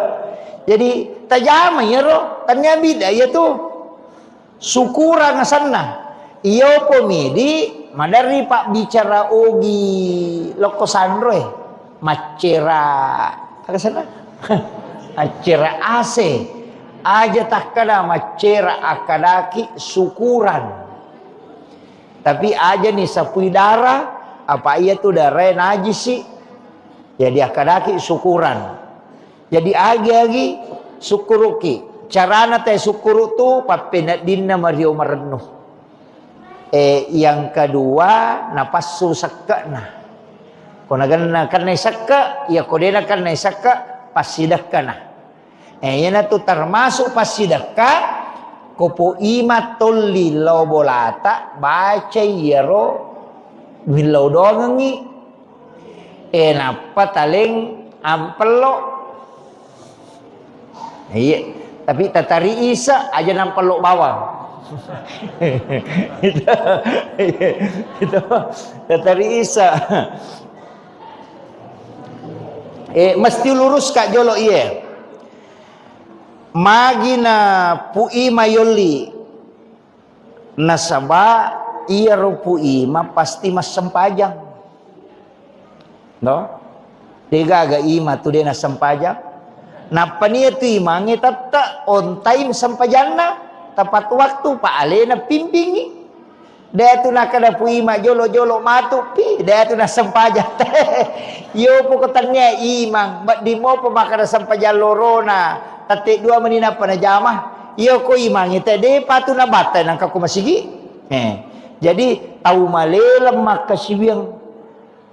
[SPEAKER 1] Jadi tajama ya ro. Tanya bida ya tu. Syukuran sana. Iyo pomidi madari pak bicara ogi loko sandroe macera apa sana macera ase aja tak kada macera akadaki syukuran tapi aja nih sapui darah apa iya tuh darah najis sih jadi akadaki syukuran jadi agi syukuruki carana teh syukuru tuh papenat dinna mario marenuh. Yang kedua napasu sakka nah konagan karena sakka ya kodena karena sakka pasidakka nah yan tu termasuk pasidakka kopo imatul lilau bolata baca yero bilau dongangi napa taling ampelo iya tapi tatari isa aja nampelo bawang itu dari Isa mesti lurus kak jolo iya magina pui mayoli nasaba iya ro pui ma pasti mas sempajang no tiga aga ima tu dia na sempajang napa niya tu imangi tata on time sempajana tepat waktu Pak Alena pimpingi dia tu nak kada puima jolo-jolo matu pi dia tu nak sempaja yo pokoknya imang bak di mo pemakada sempaja lorona tatik dua menina pana jamah yo ko imang ite de patu na batai nang kaku masigi jadi tahu malelem maka siwiang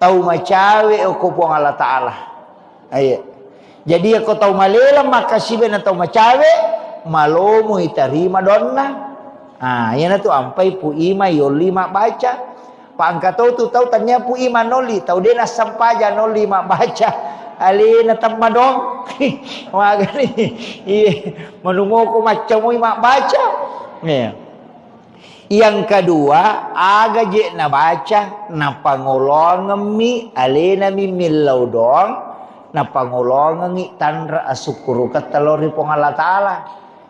[SPEAKER 1] tahu macawe ko puang Allah Taala jadi aku tahu malelem maka siwiang tahu macawe malomo itarima donna yan tu ampai pu ima yoli mak baca pak angkatau tu tahu tanya pu ima noli tahu dia na sampaja noli mak baca ali na tamma dong magani menungo ko macam mak baca yang kedua aga je na baca na pangolong mi ali na mimilau dong na pangolong ngi tanra asukuru katalori pong Allah Taala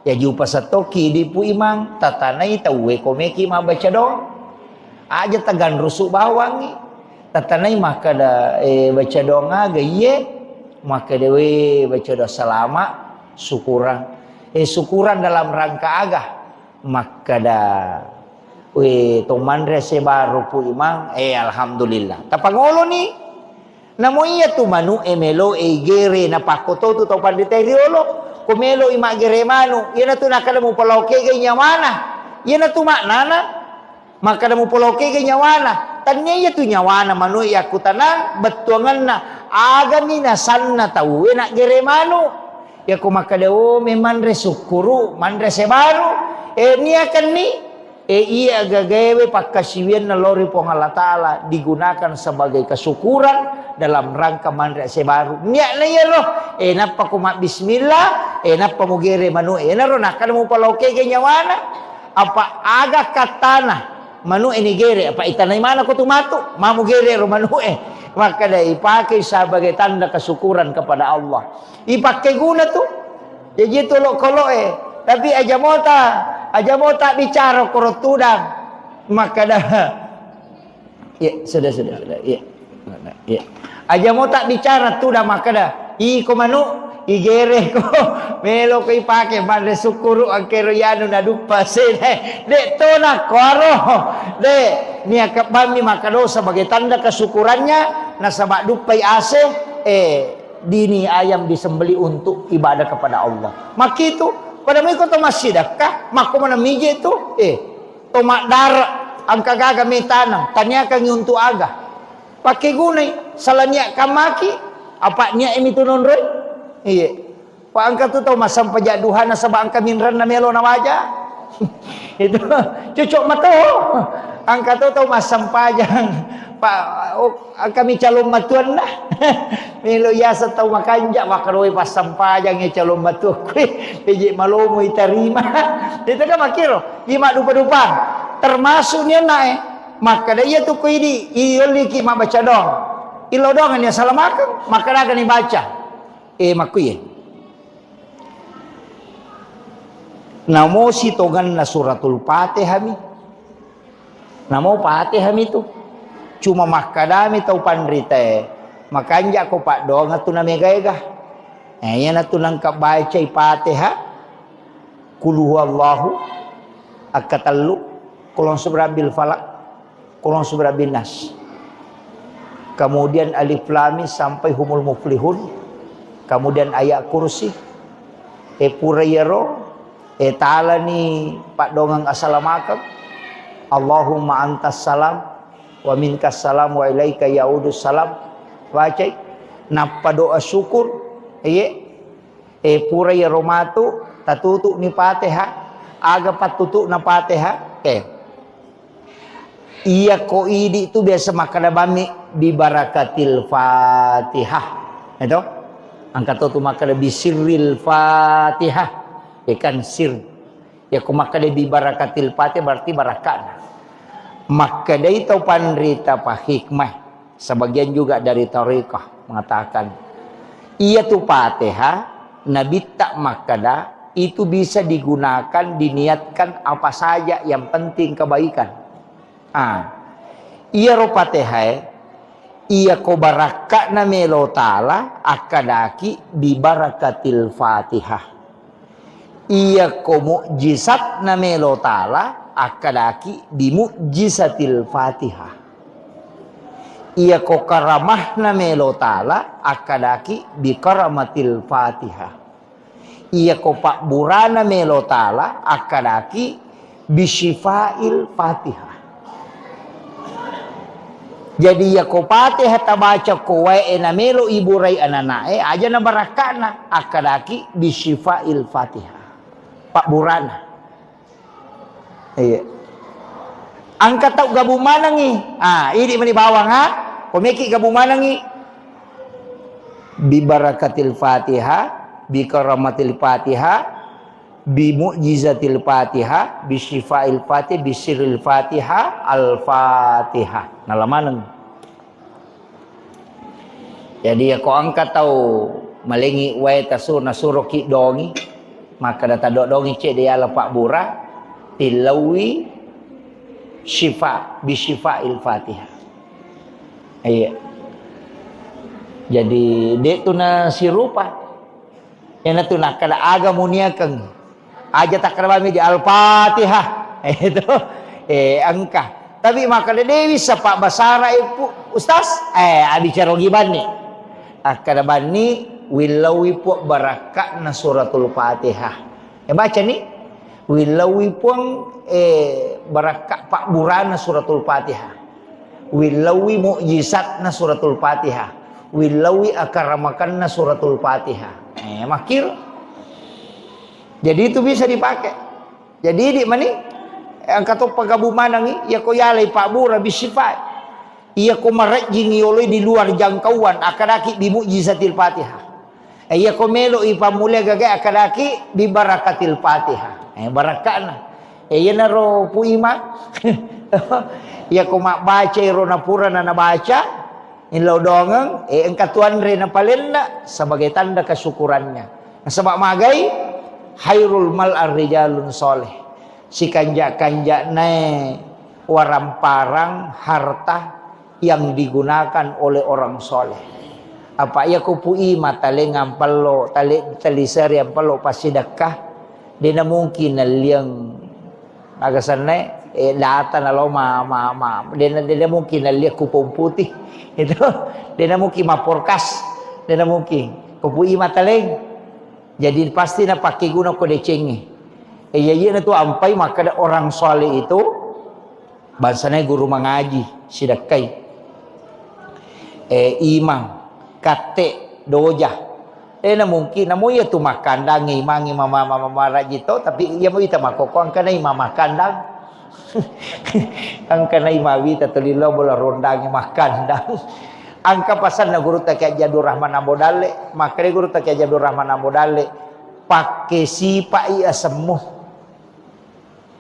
[SPEAKER 1] ya jupa satoki di pu imang tatanai tawe komeki ma baca dong aja tagan rusuk bawangi tatanai maka da baca dong aga ye maka dewe baca doa selama syukuran syukuran dalam rangka agah maka dah to mandre se baru pu imang alhamdulillah tapangolo ni namo iya tu manu emelo gere na pakoto tu to pandite riolo kumelo ima gere manu iya na tu nakala mo paloke ganya mana iya na tu maknana maka da mo paloke ganya mana tanya iya tu nyawana manu iya kutana betuangan na aga ni nasanna tau na gere manu ya ko makadao memang resukuru mandre sebaru ni akan ni iya gagawe pakasiwian na lori po Allah Ta'ala digunakan sebagai kesyukuran dalam rangka mandre sebaru niya na iya lo napa ko bismillah napa mo gere manu naro nakan mo paloke ganyawana apa aga katana manu ini gere apa itanay mana ko tumatu mamu gere ro manu maka dah ipakai sebagai tanda kesyukuran kepada Allah. Ipakai guna tu. Jadi tu lo kalau tapi aja mota bicara korot tudang. Maka dah. Ya, sudah. Ya. Ya. Aja mota bicara tudang maka dah. Ko manu igere ko melo ko ipake mande sukuru angkero yanu na dupa sene de to na koro de nia kabami makado sebagai tanda kesyukurannya na sabak dupai ase dini ayam disembeli untuk ibadah kepada Allah maki itu pada miko to masidakah mako mana mije itu to mak dar angka gaga metanam tanya kan untuk aga pakai gunai salanya kamaki apa nia ini tunon roy iya, Pak angkat tu tahu masam pejaduhan sabang kami ran na melo na waja. Itu cucuk mato. Angkat tu tahu masam pajang. Pak kami calon matuan lah. Melo ya tahu makanja makaroi pasam pajang ya calon matu. Piji malomo iterima. Itu kan makiro. Ima dupa-dupa. Termasuk ni nae. Maka dia tu ko ini ioliki mak baca dong. Ilo dong ni salamakan maka akan dibaca. Makuye namo si togan na suratul Fatihah mi namo Fatihah mi tu cuma makadami tau pandrita makanja ko pak dong atu na megaiga yan atu nang kabaca Fatihah kul huwallahu akatallu kulon subrabil falak kulon subrabil nas kemudian alif lam mim sampai humul muflihun kemudian ayat kursi purayero ta'ala ni pak dongang assalamualaikum Allahumma antas salam wa minkas salam wa ilaika yaudus salam baca napa doa syukur purayero matu tatutu ni Fatihah aga patutu na Fatihah iya ko idi itu biasa makadabami bi barakatil Fatihah itu angkat tu maka lebih sirril Fatihah ikan sir ya ku maka lebih barakatil Fatihah berarti barakat maka dari tau pandrita pa hikmah sebagian juga dari tariqah mengatakan iya tu Fatihah nabi tak makada itu bisa digunakan diniatkan apa saja yang penting kebaikan iya ro Fatihah iya ko barakat na melo ta'ala akadaki bi barakatil Fatihah iya ko mukjizat na melo ta'ala akadaki bi mukjizatil Fatihah iya ko karamah na melo ta'ala akadaki bi karamatil Fatihah iya ko pakburana melo ta'ala akadaki bi syifail Fatihah. Jadi ya ko Fatihah tabaca ko wae na melo iburai ananae aja na barakana akadaki bisyifail Fatihah. Pak Burana. Iya. Angkat tau gabu manangi. Ini mani bawang Pemeki gabu manangi. Bi barakatil Fatihah, bi karamatil Fatihah, bi mu'jizatil Fatihah, bi syifail Fatihah, bi sirril Fatihah, al-Fatihah. Nalamanang. Jadi ya ko angkat tahu malengi wae tasur nasuroki dongi, maka data dongi cek dia Pak Bura tilawi syifa bi syifail Fatihah. Iya. Jadi dek tu na si rupa. Yang tu nak kada aga muniakan. Aja tak kada di Al-Fatihah. Itu angka. Tapi maka dewi sepak basara ipu ustaz bicara giban ni. Kada bani wilawi pu barakatna suratul Fatihah. Baca ni wilawi pun barakat pak burana suratul Fatihah. Wilawi mukjizatna suratul Fatihah. Wilawi akaramakanna suratul Fatihah. Makil. Jadi itu bisa dipakai. Jadi di mana? Ang kato pagabumanang iya ko yalay pak bura bisifat. Iya ko marajing yoloy di luar jangkauan akadaki bi mukjizatil Fatihah. Iya ko melo ipamulya gagay akadaki bi barakatil Fatihah. Barakana. Iya na ro pu ima. Iya ko mabaca ro na pura na nabaca. Inlaw dongang ang katuan rin na palinda sebagai tanda kesyukurannya. Sebab magay hairul mal ar-rijalun soleh. Si kanja-kanja ne waramparang harta yang digunakan oleh orang soleh. Apa ya kupui matale ngampalo tali seri ampalo pasidakah dina mungkin liang agasan ne data na lo dina mungkin liang kupong putih itu dina mungkin maporkas dina mungkin kupui matale jadi pasti na pakai guna ko decengi. Iya na tu ampai maka orang soleh itu bansanya guru mengaji sidakai imam kate doja na mungkin namo ya tu makandang imang mama rajito tapi ya mo ita makoko ang kanay mama kandang ang kanay mawita tulilo bola rondang makandang ang kapasan na guru ta kay Jadur Rahman Ambodale makre guru ta kay Jadur Rahman Ambodale pakai sipa iya semuh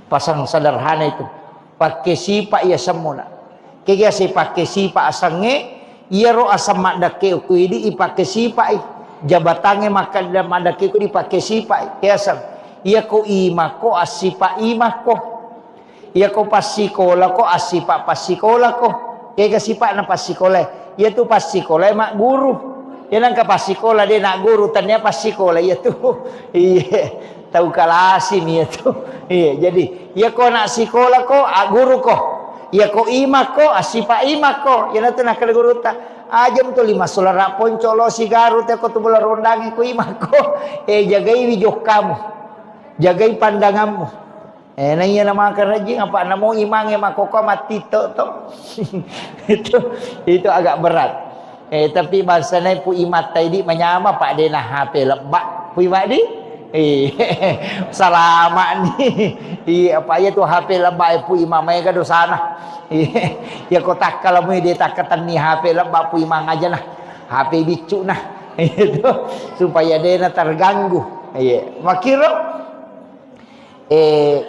[SPEAKER 1] pasang sederhana itu pakai sipa iya semuna kaya si pakai sipa asange iya ro asam madake ku idi ipake sipa jabatange makan dan madake ku dipakai sipa kaya sang iya ko imako asipa imako iya ko pasikola ko asipa pasikola ko kaya sipa na pasikola iya tu pasikola mak guru iya nang ka pasikola dia nak guru tanya pasikola iya tu iya tahu kalasim ya tu. Iya, jadi ya ko nak sikola ko guru ko. Ya ko ima ko asipa ima ko. Ya na tu nak guru ta. Ajam tu lima solara poncolo sigaru te ko tu bola rondangi ko ima ko. Jagai wijok kamu. Jagai pandanganmu. Na iya nama kan rajing apa namo imange makoko mati to. Itu agak berat. Tapi bahasanya pu imat tadi menyama pak dena HP lebak. Pu imat di salamat ni apa ya tu HP lebak pu imam mereka dosana ya kotak kalau mu dia takatan ni HP lebak pu imam aja nah HP bicu nah itu supaya dia terganggu makiro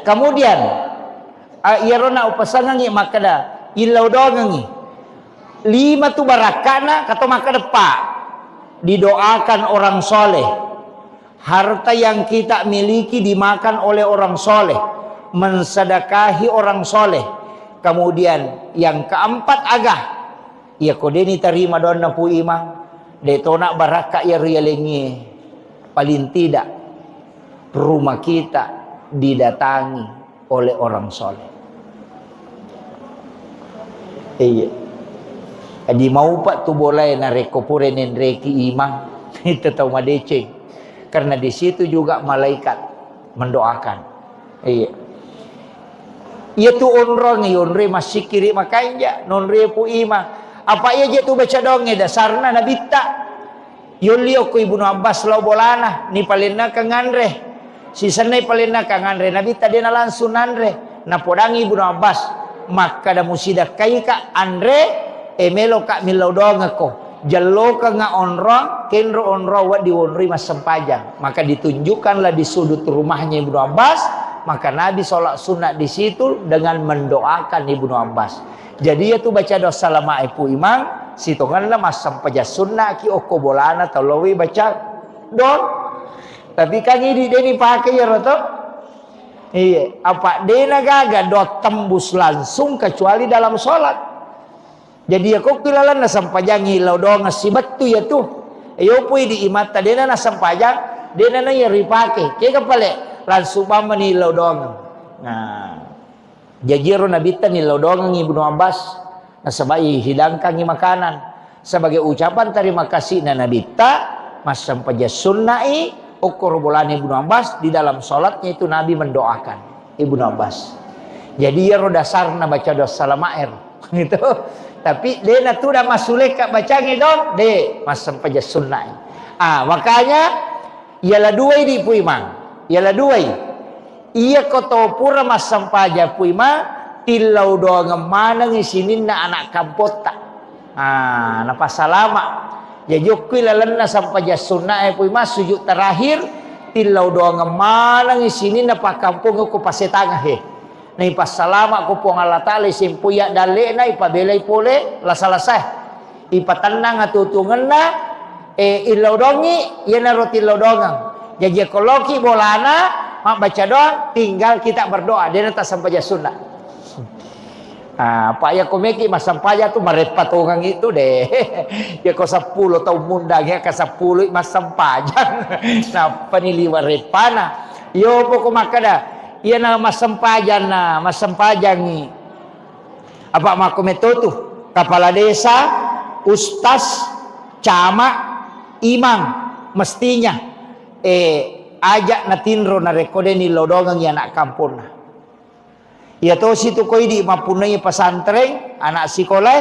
[SPEAKER 1] kemudian ya rona upasangan ni makada ilau dongangi 5 tu barakana kata makada pak didoakan orang soleh. Harta yang kita miliki dimakan oleh orang soleh, mensedekahi orang soleh. Kemudian yang keempat agah, ya kode ni terima dona pu imam, de tonak baraka ya rialengi. Paling tidak rumah kita didatangi oleh orang soleh. Iya. Jadi mau pak tu boleh na rekopure nen reki imam, itu tahu madece. Karena di situ juga malaikat mendoakan. Iya. Ia tu onrong yonre masih kiri makanya nonre pu ima. Apa ia je tu baca donge dasarna nabi tak. Yolio ku Ibnu Abbas lo bolana ni palinna kanganre. Si sanai palinna kanganre nabi tak dia langsung nanre. Na podangi Ibnu Abbas maka da musida kai ka andre emelo ka milau donge ko. Jalo ka nga onrong kenro onro wa diwonri mas sempajang maka ditunjukkanlah di sudut rumahnya Ibnu Abbas maka Nabi sholat sunat di situ dengan mendoakan Ibnu Abbas. Jadi itu baca dosa lama ibu imam sitonganlah mas sempaja sunat ki oko bolana talowi baca don tapi kan ini deni pakai ya roto iya apa dena gaga dot tembus langsung kecuali dalam sholat Jadi aku kilalan na sampajangi laudong si batu ya tu. Ayo pui di imata dena na sampajang dena na yari pake. Kaya kapale langsung bama ni laudong. Nah, jajiro nabita ni laudong Ibnu Abbas na sabai hidangkan ni makanan sebagai ucapan terima kasih na nabita mas sampaja sunnai ukur bulan Ibnu Abbas di dalam sholatnya itu Nabi mendoakan Ibnu Abbas. Jadi ya dasarna baca doa salamair gitu. Tapi dia tu dah masulek kat baca ngidong de mas sampaja sunnai. Makanya ialah dua di puimang. Ialah dua. Ia koto pura mas sampaja puima tilau doa ngemana ngisinin na anak kampota. Napa salama. Jadi okui lalana sampaja sunnai puima sujud terakhir tilau doa ngemana ngisinin na pa kampung ko pasetangah he. Nai pas salama ko po Allah Ta'ala simpuya dale na ipabelay pole lasalasay ipatanang atutungan na ilaw dongi yan na roti lodongang jadi koloki bolana mak baca doa tinggal kita berdoa dia tak sampai sunnah. Pak ya komeki mas sampaya tu marepatungang itu deh ya ko 10 tahun mundang ya ka 10 mas sampajang na paniliwa repana yo po kumakada. Ia nama masempajang ni apa makometo tu kepala desa, ustaz, camat, imam mestinya ajak natinro na rekode ni lodongang ya anak kampung na. Ia to situ koi di mapunai pesantren anak sekolah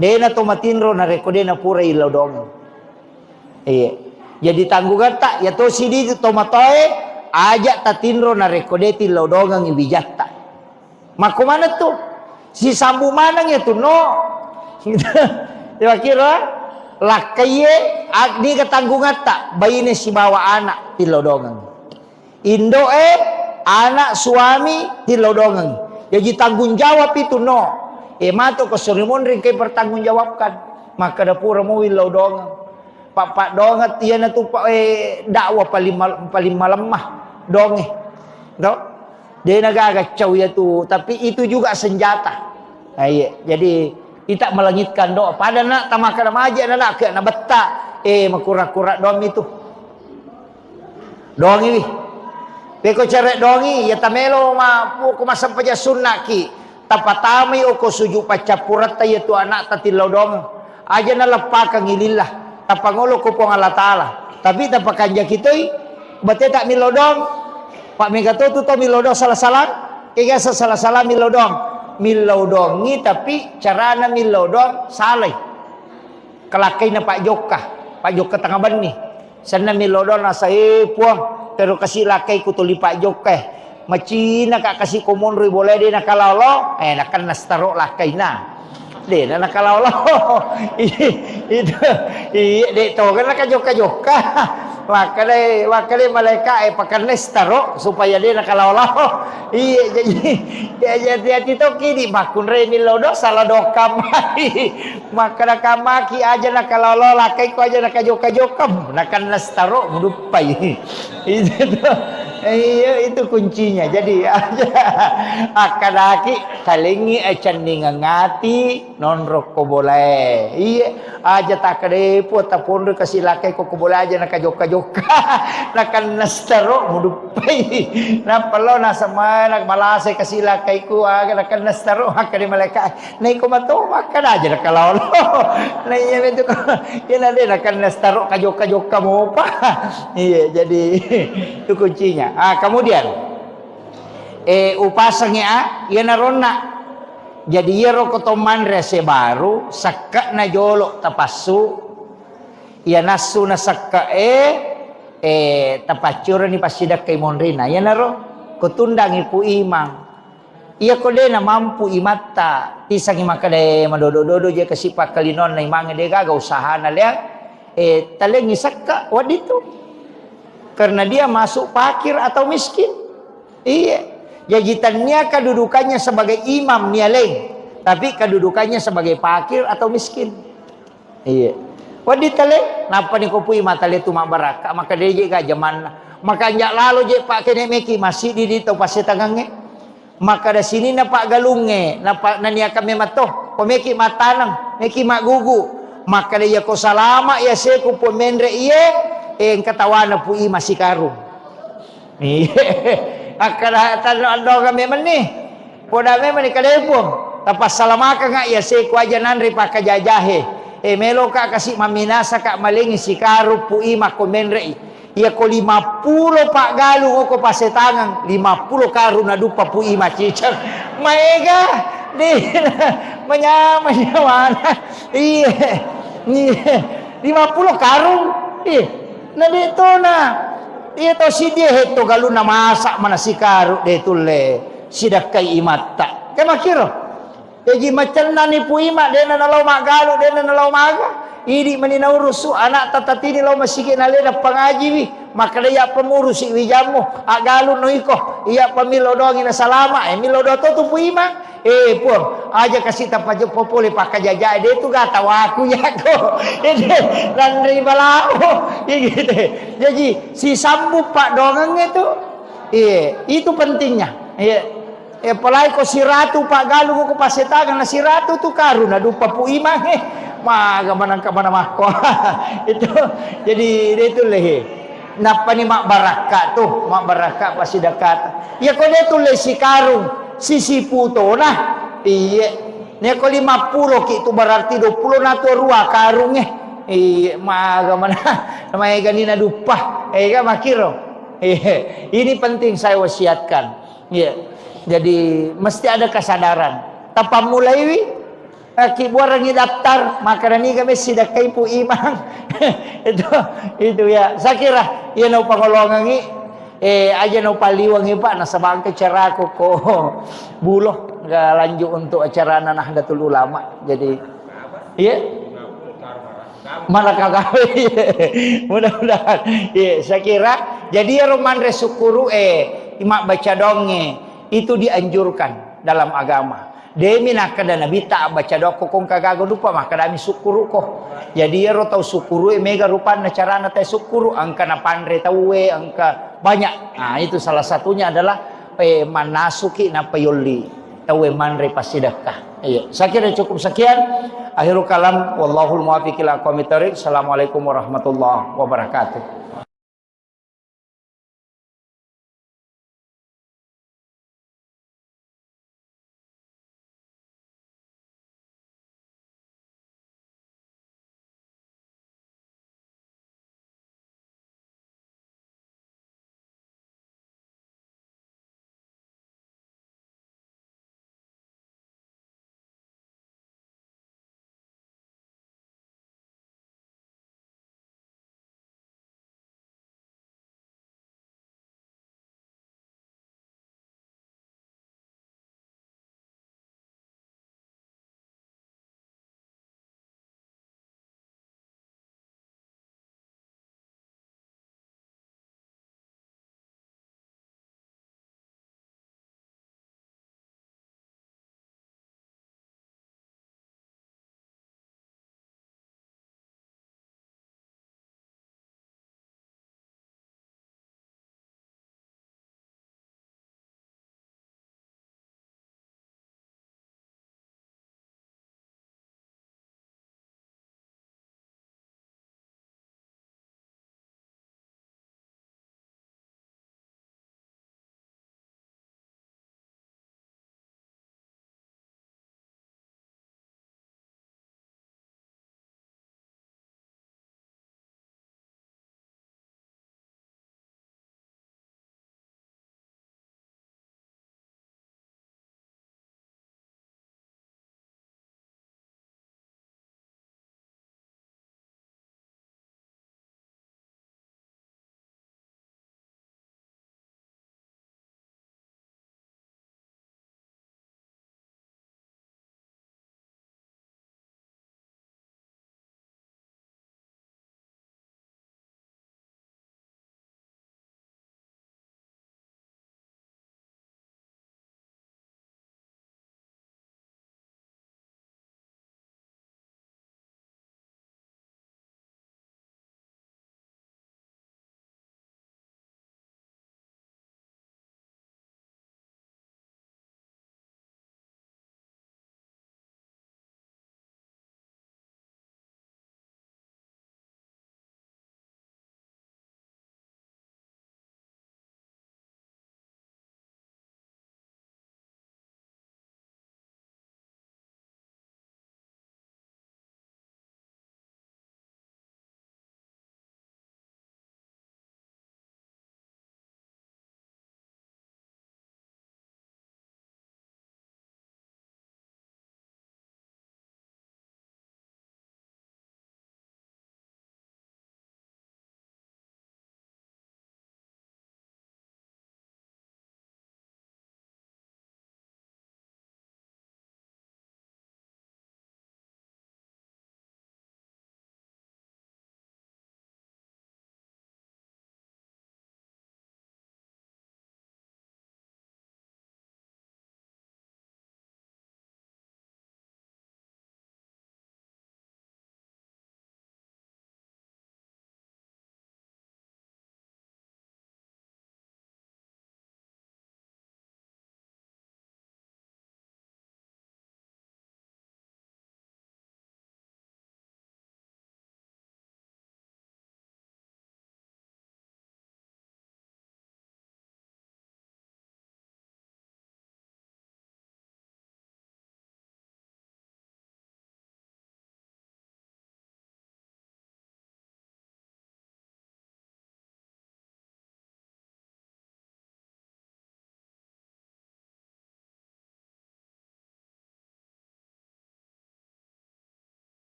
[SPEAKER 1] dena to matinro na rekode na pura i lodongang. Jadi tanggungan tak ya to sidi to matoe ajak tatinro na rekodeti lodongang ibijatta. Mako mana tu? Si sambu manang ya tu no. Ya kira lakaye agdi ketanggungan tak bayine si bawa anak ti lodongang. Indo anak suami ti lodongang. Jadi tanggung jawab itu no. Mato ko surimon rin kay bertanggung jawabkan. Maka dapura mo lodongang. Pak dongat ia na tu dakwah paling malemah donge do dia nagagacau ya tu tapi itu juga senjata. Jadi kita melangitkan doa pada nak tamakan aja nak ke nak beta makura-kura dong itu dong ini peko cara dongi ya tamelo ma ko masampaja sunnah ki tapatami o ko suju pacapurat ya tu anak tatilau dong aja na lepaka ngilillah tapangolo ko pong Allah Ta'ala tapi tapakan jakitoi bate tak milodong Pak Megato tu to milodong salah-salah kaya salah-salah milodongi tapi carana milodong saleh kelakai na Pak Joka tengah bani sana milodong na saya puang pero kasih lakai kutuli Pak Joka macina kak kasih komonri boleh dia nak kalaulo nakan nastaro lakai na deh nak kalaulo itu dek to kan nak joka wakale malaikat pakai nestaro supaya dia nak kalaulo jadi itu kini makun re milodo salah doka mai maka kamaki aja nak kalaulo lakai ko aja nak joka nakan nestaro mudupai itu kuncinya. Jadi akadaki kalingi ecandi ngati non roko boleh aja tak kedepo tapon kasih lakai ko boleh aja nak joka nakan nastaro mudupai na palo na sama nak malase kasih lakai ko aga nakan nastaro akade malaikat nai ko mato makan aja nak kalau nai itu yana dia nakan nastaro ka joka mo pa jadi itu kuncinya. Kemudian upasangnya ia narona jadi ia rokotoman rese baru sakka na jolo tapasu ia nasu na sakka tapacura ni pasidak kay monrina ia naro kutundang ipu imang ia kode na mampu imata tisang imakade madodo-dodo je kasipa kalinon na imang de gaga usaha na liang talengi sakka waditu karena dia masuk fakir atau miskin. Jajitannya kedudukannya sebagai imam nialeng, tapi kedudukannya sebagai fakir atau miskin. Waditale, napa ni kopui matale tu baraka, maka dia juga zaman. Maka nyak lalu je pak kene meki masih di dito pasetangangnya. Maka da sini na pak galunge, na pak nania kami matoh, pemeki matanang, meki mak gugu. Maka dia ko salama ya seku pemendre iye, katawana pu ima si karung. Akala tano ando kami meni. Poda memang ni kadepong. Tapas salamaka nga ya seku aja nanri pakajajahe. Melo ka kasih maminasa ka malingi si karu pu ima komendre. Iya ko 50 pak galu ko pasetangan 50 karu na dupa pu ima cicang. Maega di mana iya 50 karung na dito na ito si dia heto galu na masak mana si karu dito le sidak kay imata kay makiro jadi macam na ni pu ima de na nalaw magalu de na nalaw maga idi maninaw rusu anak tatati ni law masige na le na pangaji wi maka dia pemurus si wijamu agalu no iko iya pamilo doang ina salama milodo to tu pu ima pun aja kasih tapajo popole pakajaja dia tu gata waku ya ko dan ribalau gitu jadi si sambut pak dongang itu itu pentingnya apalagi ko si ratu pak galu ko pasetangan na si ratu tu karuna dupa pu imang maga manang ka mana mako itu jadi itu leh napa ni mak baraka tuh mak baraka pasti dekat ya ko dia tu leh si karung sisi puto nah iya ne ko 50 ki itu berarti 20 na tu rua karung maga mana namanya ganina dupa ga makiro ini penting saya wasiatkan jadi mesti ada kesadaran tanpa mulai wi ki buarangi daftar maka ni kami sidak kay pu imang itu ya saya kira ya no pangolongan aja no paliwangi pak nasa bangke cara ko buloh nggak lanjut untuk acara Nahdlatul Ulama jadi mana kagak mudah-mudahan saya kira jadi roman resukuru imak baca donge itu dianjurkan dalam agama demi nak kada nabi tak baca doko kong kagago lupa maka dami sukuru ko jadi ro tau sukuru mega rupan carana teh sukuru angka na pandre tawe angka banyak nah itu salah satunya adalah manasuki na payuli tawe manre pasidakah saya kira cukup sekian akhirul kalam wallahul muwaffiq ila aqwamit thoriq assalamualaikum warahmatullahi wabarakatuh.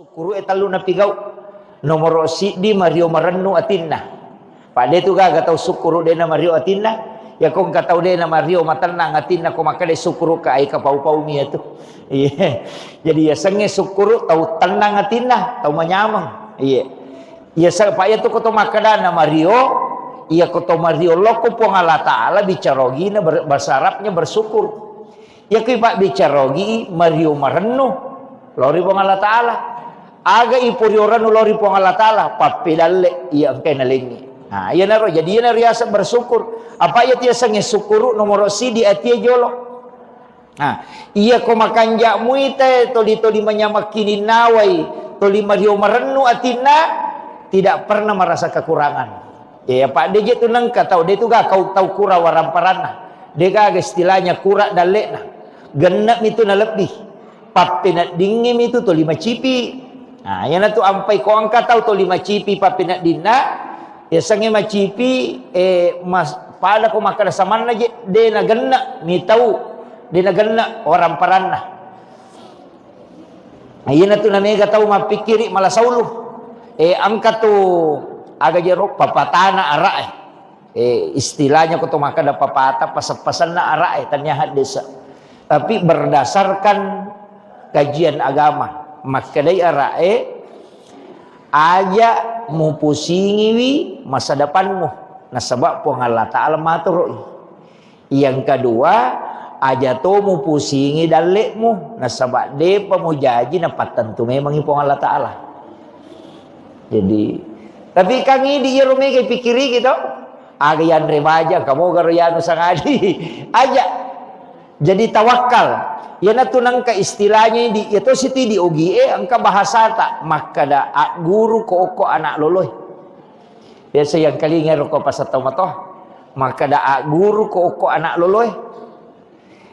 [SPEAKER 1] Sukuru etalu na pigau. Nomor di Mario Marennu atinna. Pak de tu ga tahu sukuru de na Mario atinna. Ya kong katau de na Mario matanang atinna ko makade sukuru ka ai ka pau-pau mi tu. Iya. Jadi ya senge sukuru tahu tenang atinna, tahu menyamang. Iya. Ya sa pak ya tu ko to makada na Mario, iya ko to Mario loko po Allah taala bicarogi na bersarapnya bersyukur. Ya ki pak bicarogi Mario Marennu lori po Allah taala. Aga ipurioran lori po Allah taala papidalle iya angke nalingi. Nah, iya naro jadi iya riasa bersyukur. Apa iya tia sange syukuru nomor di atia jolo. Nah, iya ko makanja muite toli menyamakini nawai toli Mario Marennu atina tidak pernah merasa kekurangan. Ya Pak DJ tu nang katau dia tu ga kau tahu kura waramparana. Dia ga istilahnya kura dalekna. Genap itu na lebih. Papinat dingim itu toli macipi. Nah, yana tu ampai ko angka tahu toli macipi papinat dinna. Ya sange macipi mas pada ko makada saman lagi de na genna mi tahu de na genna orang paranna. Ayana tu na mega tahu mapikiri malah sauluh. Angka tu aga jerok papatana arae. Istilahnya ko to makada papata pasan na arae tanyahat desa. Tapi berdasarkan kajian agama makadai arae aja mu pusingi masa depanmu. Nah sebab po Allah Ta'ala matur. Yang kedua aja to mu pusingi dalekmu. Nah sebab de pamujaji na patentu memang po Allah Ta'ala. Jadi tapi kangi di irome kay pikiri gitu. Aga yan rebaja kamu garo yan sangadi. Aja. Jadi tawakal. Yana tunang ka istilahnya di itu siti di ugie angka bahasa tak maka da guru ko anak loloy. Biasa yang kali ngero ko pasatau matoh maka da guru ko anak loloy.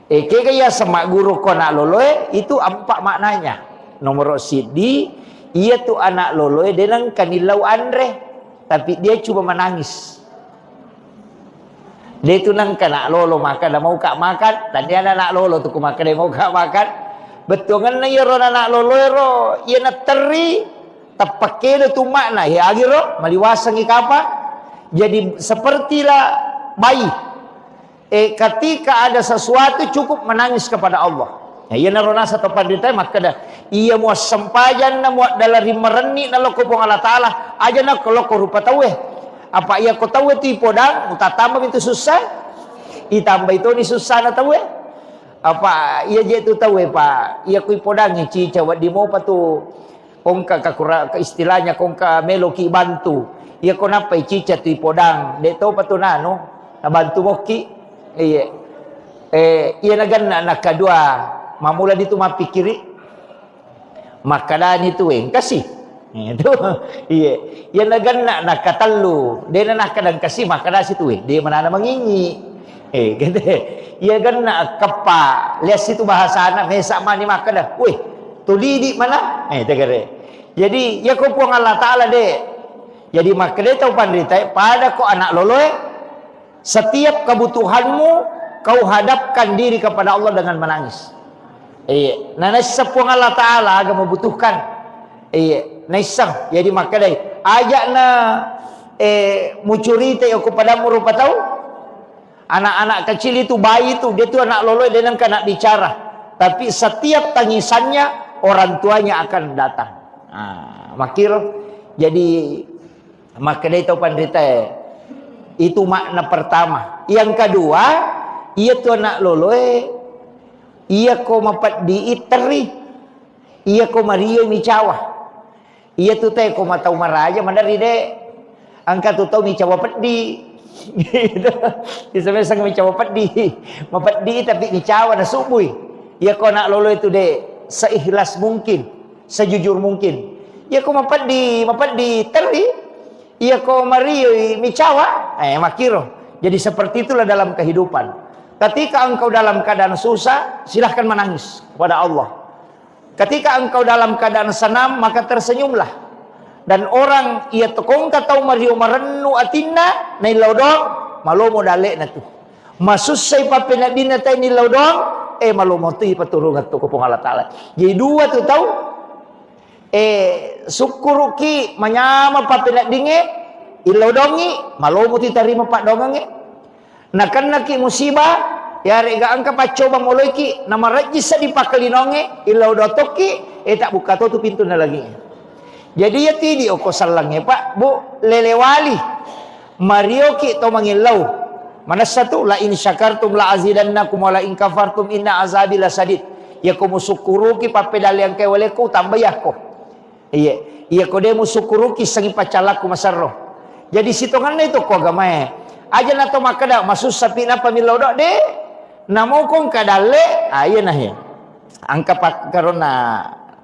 [SPEAKER 1] Kaya sama guru ko anak loloy itu empat maknanya. Nomor sidi ia tu anak loloy denang kanilau andre tapi dia cuma menangis. Dia tu nang kena lolo makan dah mau kak makan dan dia anak lolo tu ku makan dia mau kak makan betul kan na yero anak lolo ro ia na teri tapake tu makna ya agiro maliwasang ikapa jadi sepertilah bayi ketika ada sesuatu cukup menangis kepada Allah ya ia narona satu pandita maka dah ia mau sempajan na mau dalari mereni na loko pong Allah Taala aja na loko rupa tahu apa ia kau tahu itu podang utatambah itu susah itambah itu ni susah na tahu apa ia je tu tahu pak ia kui podang ni cica wat di mau patu kongka kakura ke istilahnya kongka meloki bantu ia kau napa cica tu podang de tahu patu nano na bantu moki ia nagan nak kedua mamula itu mapikiri makanan itu kasih itu iya ya nagan nak katalu dia nak kadang kasih makanan situ dia mana mengingi gitu ya kan nak kepa lihat situ bahasa anak mesak mani makan dah tuli di mana tegare jadi ya kau puang Allah Taala deh jadi maka dia tahu pandita pada kau anak loloy setiap kebutuhanmu kau hadapkan diri kepada Allah dengan menangis nana sepuang Allah Taala agak membutuhkan naisang jadi maka dai ajak na mucurita yo kepada rupa tahu anak-anak kecil itu bayi itu dia tu anak loloy dia nang nak bicara tapi setiap tangisannya orang tuanya akan datang makir jadi maka dai tahu pandita itu makna pertama yang kedua ia tu anak loloy ia ko mapat diiteri ia ko Mario micawa ia tu teh ko matau maraja mandari de angka tu tau micawa peddi gitu disebut sang micawa peddi mapeddi tapi micawa na subui ia ko nak lolo itu de seikhlas mungkin sejujur mungkin ia ko mapeddi teri ia ko Mario micawa makiro jadi seperti itulah dalam kehidupan ketika engkau dalam keadaan susah silahkan menangis kepada Allah. Ketika engkau dalam keadaan senang maka tersenyumlah. Dan orang ia tekong katau Mario Marennu atinna nai laudong malomo dalek na tu. Masusay papinadin na tayo ni laudong malomo tu ipaturungan tu ko pong Allah Taala. Jadi dua tu tahu Sukuruki manyama papinak dinge ilau dongi malomo ti tarima pak dongange nakan naki musibah ya rega angka pacoba moloiki nama rajisa dipakalinonge ilau dotoki tak buka tu pintu na lagi. Jadi ya tidi oko salangnya pak bu lelewali marioki to mangilau mana satu la in syakartum la azidannakum wa la in kafartum inna azabi lasadid. Ya kumu sukuruki papedal yang kewaleku tambah yahko. Iya kode musukuruki sangi pacalaku masarro. Jadi sitongan itu ko agama aja nato makada masus sapi na pamilodok de namo kong kadale ayo nah ya angka pak karena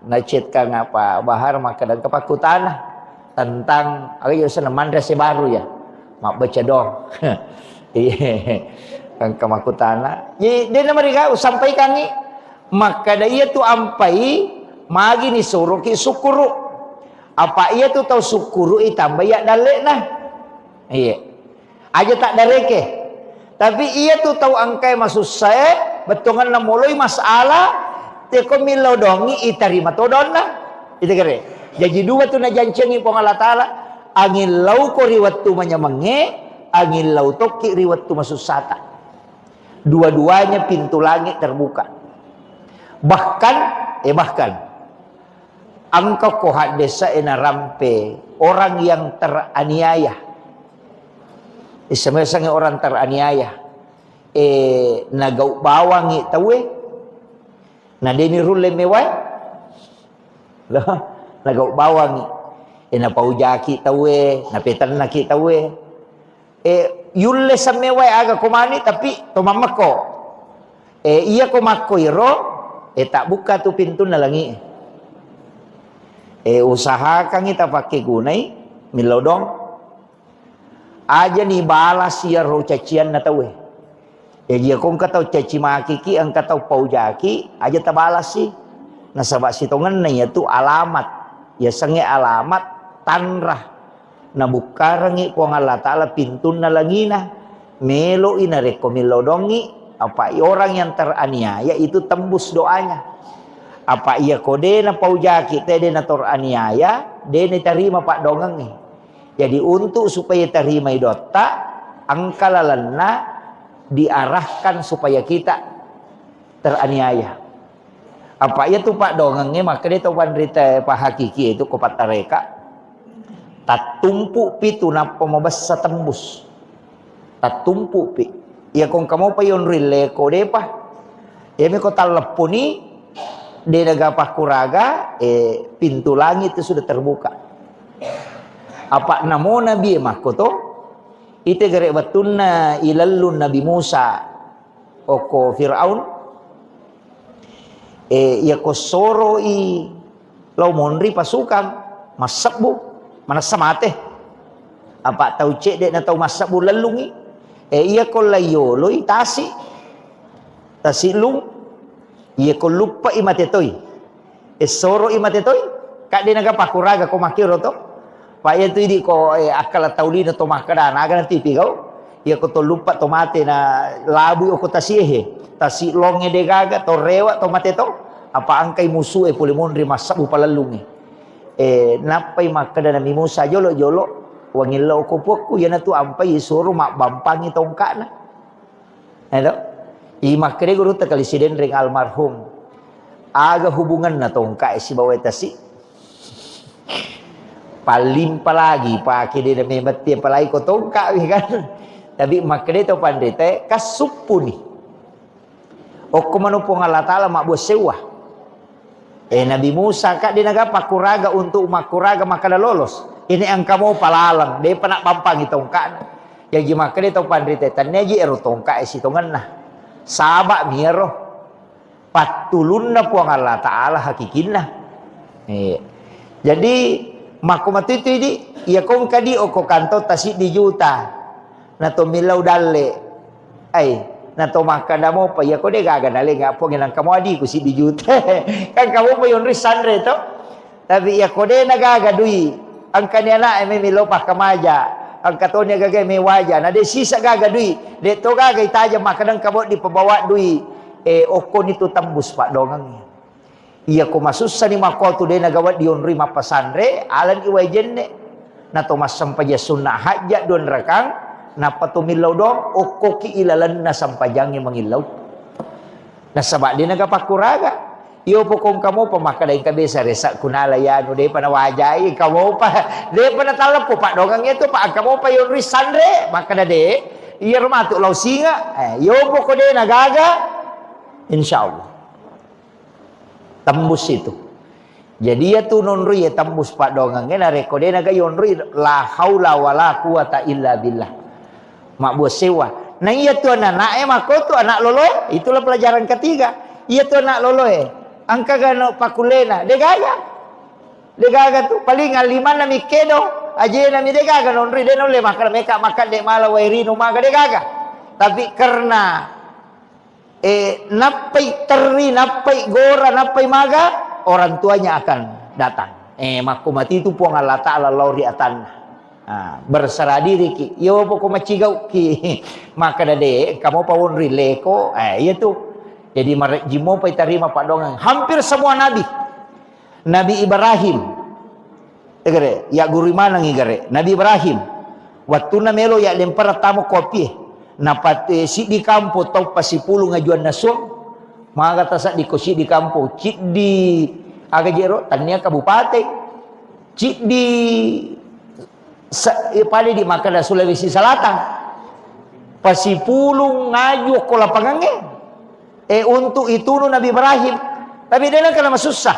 [SPEAKER 1] nacet ka ngapa bahar makada kapakutana tentang ayo sana mandrase baru ya mak baca dong. Iya angka makutana jadi dia mereka sampai kangi maka dia tu ampai magi ni suruh ki sukuru apa ia tu tahu sukuru tambah ya dalek nah iya aja tak dareke tapi ia tu tahu angkai maksud saya betongan na mulai masalah teko milodongi itarima todon nah itu kere jadi dua tu na jancengi pong Allah Ta'ala angin lau ko riwat tu manyamenge angin lau toki riwat tu maksud sata dua-duanya pintu langit terbuka bahkan angka kohat desa ena rampe orang yang teraniaya. Isame-sange orang teraniaya. Nagau bawangi tawe. Na deni rule mewai. Lah, nagau bawangi. Na paujaki tawe, na petan naki tawe. Yulle samewai aga komani tapi tomamako. Iya komako iro tak buka tu pintu na langi. Usahakan kita pakai gunai milodong aja nih balas ya ro cacian na tawe dia kong katau caci maki ki ang katau paujaki aja ta balas sih na sabak sitongan na ya tu alamat ya sange alamat tanrah na bukarangi ko Allah Ta'ala pintu na langina melo ina reko milodongi apa orang yang teraniaya itu tembus doanya. Apa ia kode na paujaki tede na tor aniaya dene terima pak dongang nih. Jadi untuk supaya terima idota angkalalanna diarahkan supaya kita teraniaya. Apa ia tu pak dongangnya maka dia tu pandrita pak hakiki itu kopat tareka tatumpu pi tu napa mabassa tembus tatumpu pi ia kong kamu payon rile kode pa ia me kota lepuni di negapah kuraga pintu langit itu sudah terbuka apa namo nabi makoto ite gere batunna ilallun nabi Musa oko Fir'aun ya kosoro i lau monri pasukan masabu mana samate apa tau cek dek na tau masabu lalungi iya ko layo loi tasi lung iya ko lupa imatetoy soro imatetoy kak di naga pakuraga ko makiro to pa iya tu di ko akal tauli na to makada naga nanti pigau iya ko to lupa to mate na labu o ko tasihe tasi longe de gaga to rewa to mate to apa angkai musuh pulimonri masabu palalungi napai makada na mimusa jolo wangilo ko pokku yana tu ampai soro mak bampangi tongkana edo makre guru terkalisiden ring almarhum aga hubungan na tongka si bawa tasi paling palagi pakai dia memati palagi ko tongka kan tapi makre to pandete kasupuni o kumano pong Allah Ta'ala mak bosewa Nabi Musa kak dia naga pakuraga untuk makuraga makada lolos ini ang kamu palalang dia panak bampangi tongka ya jima makre to pandete taneji ero tongka si tongan nah sabak miro patulun na po ang Allah Ta'ala hakikin na jadi makumatu itu ini iya kong kadi o ko kanto tasi di juta na to milaw dale ay na to makada mo pa iya ko de gaga dale nga po ngilang kamu adi ko si di juta kan kamu po yung risandre to tapi iya ko de nagaga dui ang kanya na ay may milaw pa kamaja ang katonya gagay may waja na de sisa gagadui de to gagay taja makadang kabot di pabawa dui oko nito tambus pak dongang Iya ko masussa ni mako tu de nagawat dion rima pasandre alan iway jenne na to masampaja sunnah hajja don rakang na patumilaw dong ukoki ilalan na sampajangi mangilaw na sabak di nagapakuraga. Iyo po kung kamo pa makadaing kabisa resa kunala yan de panawajay kamo pa de panatalap po pak dogang ito pa kamo pa yon risandre makada de iya rumatu law singa iyo po ko de nagaga insyaallah tembus itu. Jadi ya tu nonri ya tembus pak dogang na reko de naga yonri la haula wala quwata illa billah mak bos sewa. Nah iya tu anak mako tu anak lolo itulah pelajaran ketiga. Iya tu anak lolo angka gano pakulena degaga tu paling aliman na mikedo aje na mi degaga nonri de nole makan meka makan de mala wairino maga degaga tapi karena napai teri napai gora napai maga orang tuanya akan datang maku mati itu puang Allah Ta'ala lauri atan berserah diri ki yo poko macigau ki maka dade kamu pawon rileko iya tu. Jadi jimo pai terima pak dongeng hampir semua Nabi Ibrahim ya guru mana ngigare Nabi Ibrahim waktu na melo ya lempar tamu kopi napat si di kampo tau pasipulu ngajuan nasong maka tasak di kosi di kampo cik di agajero tania kabupaten cik di pada di Makassar Sulawesi Selatan pasipulu ngaju ko lapangange untuk itu Nabi Ibrahim tapi dia nak kena susah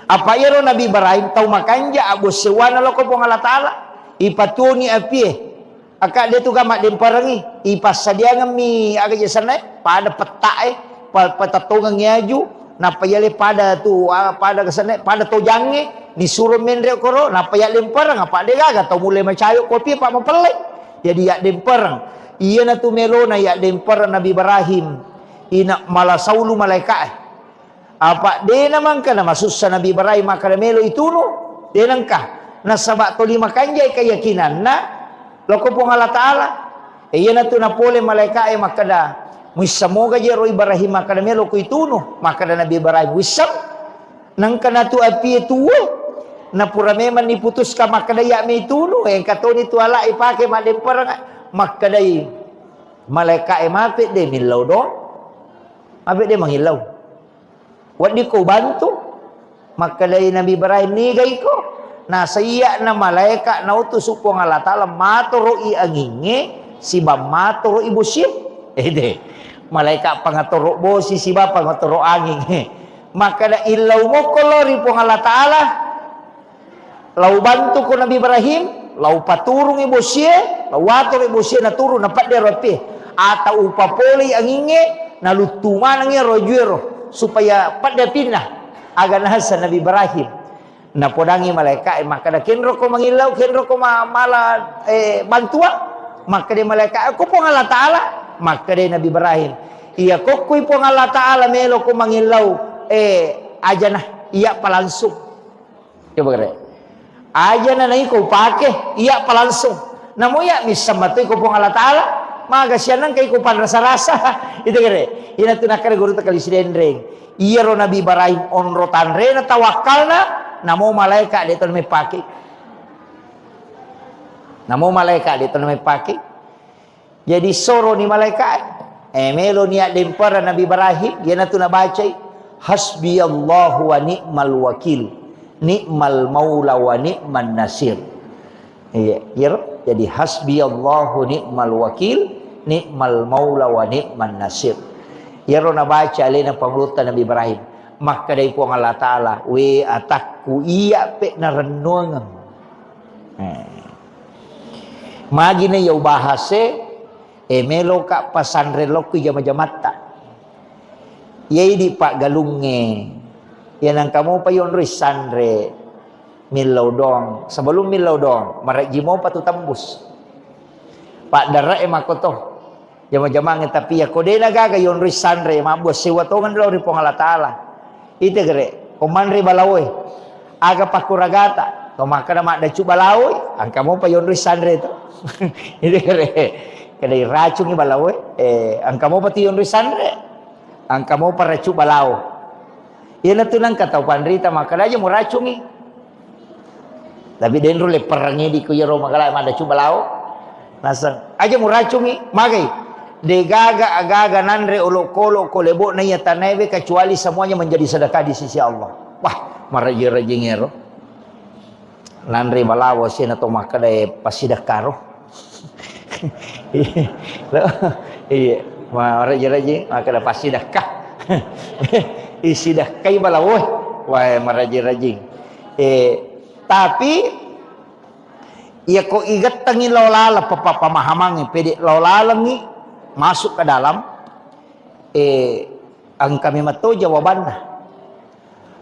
[SPEAKER 1] apa iro Nabi Ibrahim tahu makanja abu sewana lo ko Allah Ta'ala ipatuni api akak dia tu gamak demperangi ipas sadia ngami aga jesana pada peta pada tongang nyaju napa yale pada tu pada kesana pada tojange disuruh mendre koro napa ya lemperang apa dia gaga tau mulai macayo kopi pak mempelek jadi ya demperang iya na tu melona ya demperang Nabi Ibrahim ina malah saulu malaikat apa dia namang kana masusah Nabi Ibrahim maka melo itu no dia nangka na sabak to lima kanjay keyakinan na loko pong Allah Ta'ala iya na tu na pole malaikat maka da muisamoga jero Ibrahim maka melo ko itu no maka da Nabi Ibrahim wisam nangka na tu api itu na pura memang diputus ka maka da ya me itu no yang katoni tu ala ipake madem perang maka dai malaikat mapit de milau do abis dia menghilau. Wad di ko bantu. Maka dari Nabi Ibrahim ni gay ko. Na saya na malaikat na utus upong Allah Ta'ala maturo i anginge si ba maturo ibu sip. De malaikat pangaturo bosi si ba pangaturo angin. Maka da ilaw mo kolori pong Allah Ta'ala. Lau bantu ko Nabi Ibrahim, lau paturung ibu sip, lau watur ibu sip na turun dapat dia rapi. Atau upapoli anginge na lutuman ng rojuero supaya pada pindah agan hasa Nabi Ibrahim na podangi malaikat maka da kenro ko mangilaw kenro ko mala bantua maka di malaikat ako pong Allah Ta'ala maka di Nabi Ibrahim iya ko kuy pong Allah Ta'ala melo ko mangilaw aja nah iya palangsung coba kare aja na nai ko pake iya palangsung namo ya misamatoy ko pong Allah Ta'ala maga sianan kay kupan rasa-rasa itu kere ina tunakare guru takali sidendreng iya ro Nabi Ibrahim onro tanre na tawakalna namo malaikat dia ton me pake namo malaikat dia ton me pake jadi soro ni malaikat melo niat dempara Nabi Ibrahim dia na tuna baca hasbiyallahu wa ni'mal wakil ni'mal maula wa ni'man nasir iya jadi hasbiyallahu ni'mal wakil ni'mal maula wa ni'man nasir ya rona baca alina panglutan Nabi Ibrahim maka dari puang Allah Ta'ala we atakku iya pe na renungan magi na yaw bahase melo ka pasandre lokku jama-jamata yai di pak galunge yan ang kamu pa yon risandre milaw dong sebelum milaw dong marak jimo pa tu tembus pak darah makoto jama-jama tapi ya kode nagaga yon risandre mabos sewatongan lo ri Allah Ta'ala ite gere komandre balawoy aga pakuragata to makana mak dacu balawoy ang kamu pa yon risandre to ite gere kadai racungi balawoy ang kamu pa ti yon risandre ang kamu pa racu balawo Ia tu nang kata pandrita maka aja mau racungi. Tapi denru le perangi di kuya Roma kala ada coba lau. Nasang aja mau racungi magai. De gaga agaga nanre olok kolok kolebo na ya tanebe kecuali semuanya menjadi sedekah di sisi Allah. Wah, maraji-raji ngero. Nanre balawo sina to makade pasidekah roh. Iya, maraji-raji makade pasidekah. Isidah kai balawo. Wah, maraji-raji. Tapi ya kok igat tangi lolala pamahamangi pede lolalangi masuk ke dalam ang kami mato jawabannya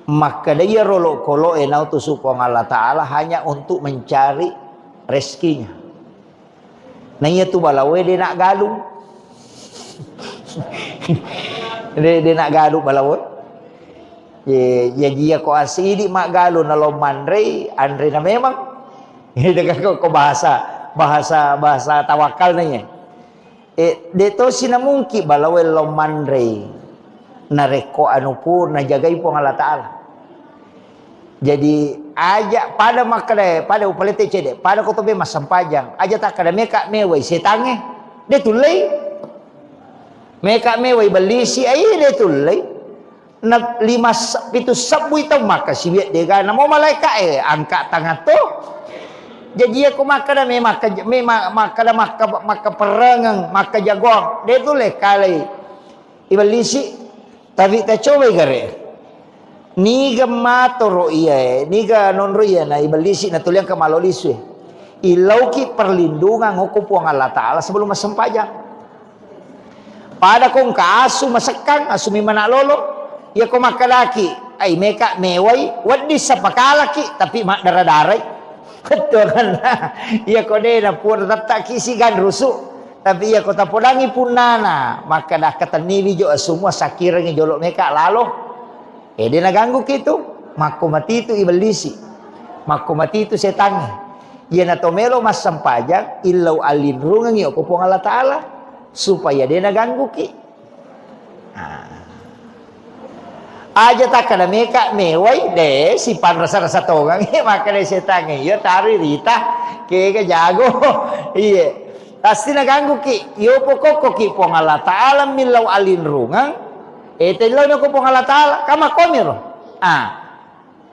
[SPEAKER 1] maka dia rolok kolo enau tu supong Allah Ta'ala hanya untuk mencari rezekinya. Nah iya tu balawe dia nak galung dia nak galung balawe. Ya dia ko asidi mak galo na lomandre andre na memang ini dengan ko bahasa tawakal nanya deto sina mungki balawe lomandre na reko anu pur na jagai po Allah Ta'ala. Jadi aja pada makre pada upalete cede pada ko tobe masampajang aja tak kada meka mewai setange de tulai meka mewai belisi ai de tulai na 5 pitu sabui tau maka si biat dia na mau malaikat angkat tangan tu jadi aku maka dah maka perangang maka jagoan dia tu le kali ibalisi tapi tak coba gare ni gemato ro iya ni ga non ro iya na ibalisi na tuliang kamaloliswe ilauki perlindungan hukum puang Allah Ta'ala sebelum masempajang pada kong kaasu masekang asumi mana lolo ya ko makalaki ay meka meway wadi sa pakalaki tapi mak daradaray betul kan ya ko de na pur tatak kisigan rusu tapi ya ko tapodangi punana maka dah kataniwi jo semua sakirang jolok meka lalo dia naganggu kitu mako mati itu iblisi mako mati itu setan ya na tomelo mas sampajang illau alin rungang yo ko pong Allah Ta'ala supaya dia naganggu ki aja tak kada meka mewai de si pan rasa-rasa togang maka de setan ya tari rita ke jago iya pasti naganggu ki yo pokok ki pong Allah Ta'ala milau alin rungang telo ko pong Allah Ta'ala kama komiro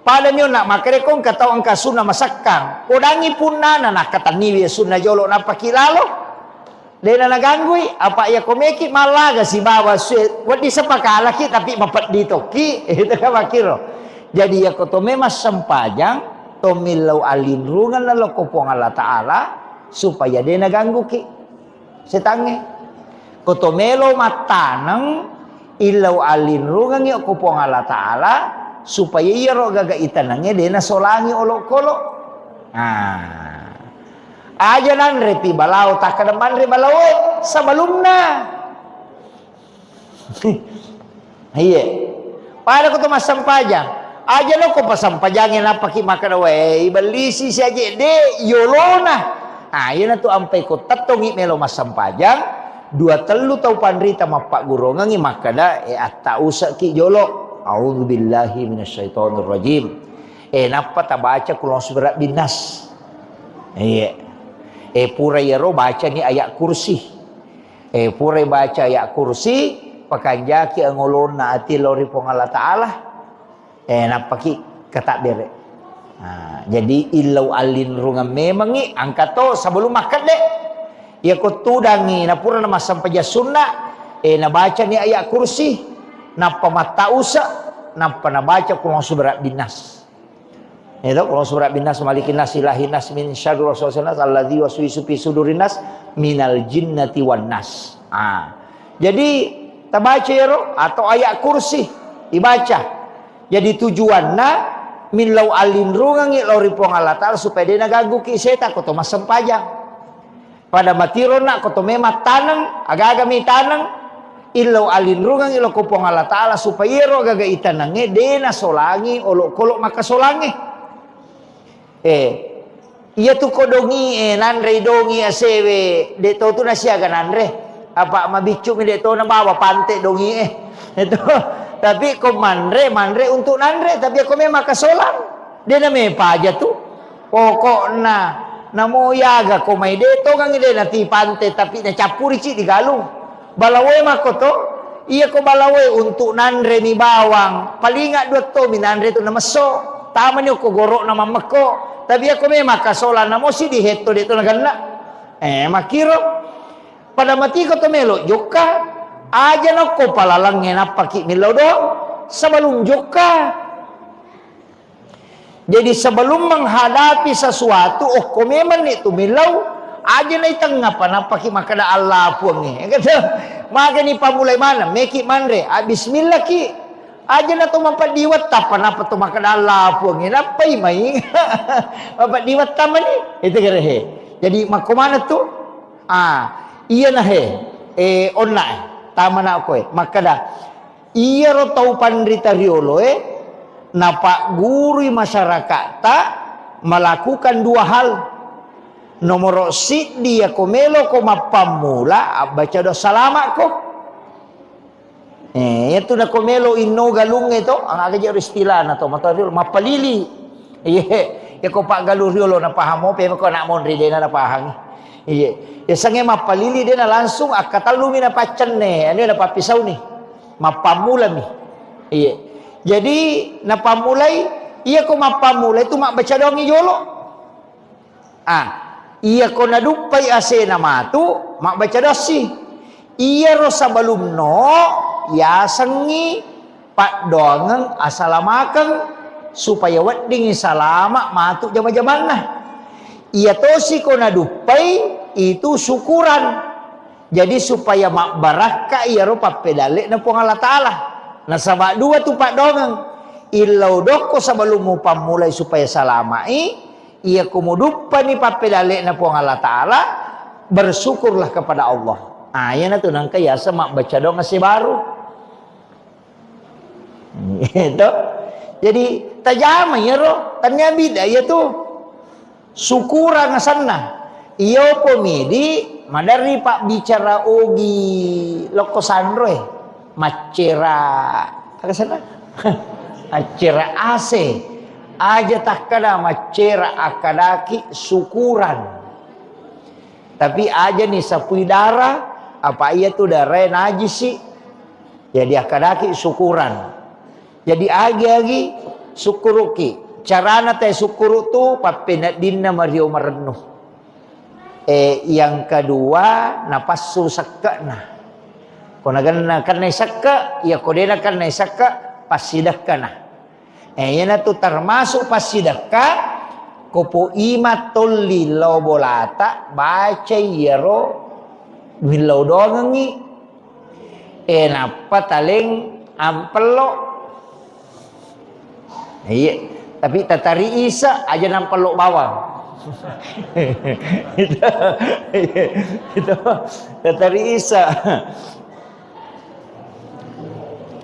[SPEAKER 1] pada nyo nak makare kong kataw ang kasuna masakang udangi punana nak kataniwi sunna jolo na pakilalo dena naganggui apa ya komeki malaga si bawa suet wadi sepakala ki tapi mapat dito ki itu ka makiro jadi ya ko to memas sampajang to milau alin rungan na ko pong Allah Ta'ala supaya dia naganggu ki setange ko to melo matanang ilau alin rungan yo ko pong Allah Ta'ala supaya iya ro gagaitan nange dia na solangi olok-olok aja nan repi balau tak kedepan re balau sebelumnya iya pada ko to masampajang aja lo ko pasampajangin apa ki makan we belisi si aja de yolona iya na tu ampai ko tatongi melo masampajang 2-3 tau pandrita mapak gurongangi makada atta usak ki jolo a'udzubillahi minasyaitonir rajim napa ta baca kulon surat binas iya pura yero baca ni ayat kursi pura baca ayat kursi pakanjaki angolon na ati lori pong Allah Ta'ala napaki katak bere jadi ilau alin rungan memangi angkat to sebelum makan dek ya ko tudangi na pura na masampaja sunna na baca ni ayat kursi napa mata usa napa na baca kulong surat binas itu kalau surat binas malikin nas ilahin nas min syarri waswasilnas alladzi waswisu fi sudurin nas minal jinnati wan nas. Jadi tabaca ya atau ayat kursi dibaca. Jadi tujuanna min lau alin rungangi lau ripong Allah Ta'ala supaya dia nagagu ki seta koto masempajang. Pada matirona koto mema tanang aga-aga mi tanang illau alin rungangi lau kupong Allah Ta'ala supaya ro gaga itanange dena solangi olok kolok maka solangi. Iya tu kodongi nanre dongi asewe de to tu nasiaga nanre apa mabicu mi de to na bawa pante dongi itu Tapi ko mandre untuk nandre, tapi ako memang kasolan. Dia na may paja tu. Pokokna namo yaga ko may deto kang ide na tipante tapi na capuri ci di galung. Balaway mako to. Iya ko balaway untuk nandre ni bawang. Palinga dua to minandre to na maso. Tama niyo ko goro na mamako. Tapi ako memang kasolan namo si di heto dito na ganna. Makiro. Pada mati ko to melo joka. Aja no ko palalangin apa ki milaw do sebelum juga. Jadi sebelum menghadapi sesuatu, ko memang itu milaw aja na itengah apa ki makada Allah pun ni. Kata maka ni pamulai mana meki mandre bismillah ki aja na to mampadiwat tapan apa to makada Allah pun ni napai mai mampadiwat taman ni itu kira he. Jadi makomana tu iya na he online tama na ako maka dah iya ro tau pandrita riolo na pak guru masyarakat tak melakukan dua hal. Nomor si dia komelo ko mapamula baca do salama ko itu na komelo inno galung ito ang agaja istilah na to mataril mapalili ya ko pak galu riolo na pahamo pe ko na monri de na pahang ya sange mapalili dia na langsung akatalumi na pacan ne ano na papisaw ni mapamula mi jadi na pamulay iya ko mapamulay tu baca dong ijolo iya ko nadupay ase na matu baca dosi iya ro sabalum no ya sangi pak dongang asalamakan supaya wedding salama matu jama-jaman nah iya tosi ko nadupay itu syukuran. Jadi supaya mak baraka iya ro papedale na pong Allah Ta'ala. Nah sama dua tu pak dongang. Ilau doko sebelum mu pamulay supaya salamai. Iya kumudupa ni papedale na pong Allah Ta'ala. Bersyukurlah kepada Allah. Yan na to nang kaya sa mak baca dong si baru. Itu. Jadi tajama ya ro. Tanya bida ya tu. Syukuran na sana. Iyo pomidi madari pak bicara ogi loko sandroe macera apa sana macera ase aja tak kada macera akadaki syukuran tapi aja nih sapui darah apa iya tuh darah najis sih jadi akadaki syukuran jadi agi syukuruki carana teh syukuru tuh papena dinna mario marenuh. Yang kedua napasu sakka nah konagan karena sakka ya kodena karena sakka pasidakka nah yan na tu termasuk pasidakka kopo imatul lilaw bolata baca yero milaw dongangi napa taling ampelo tapi tatari isa aja nampelo bawang itu dari Isa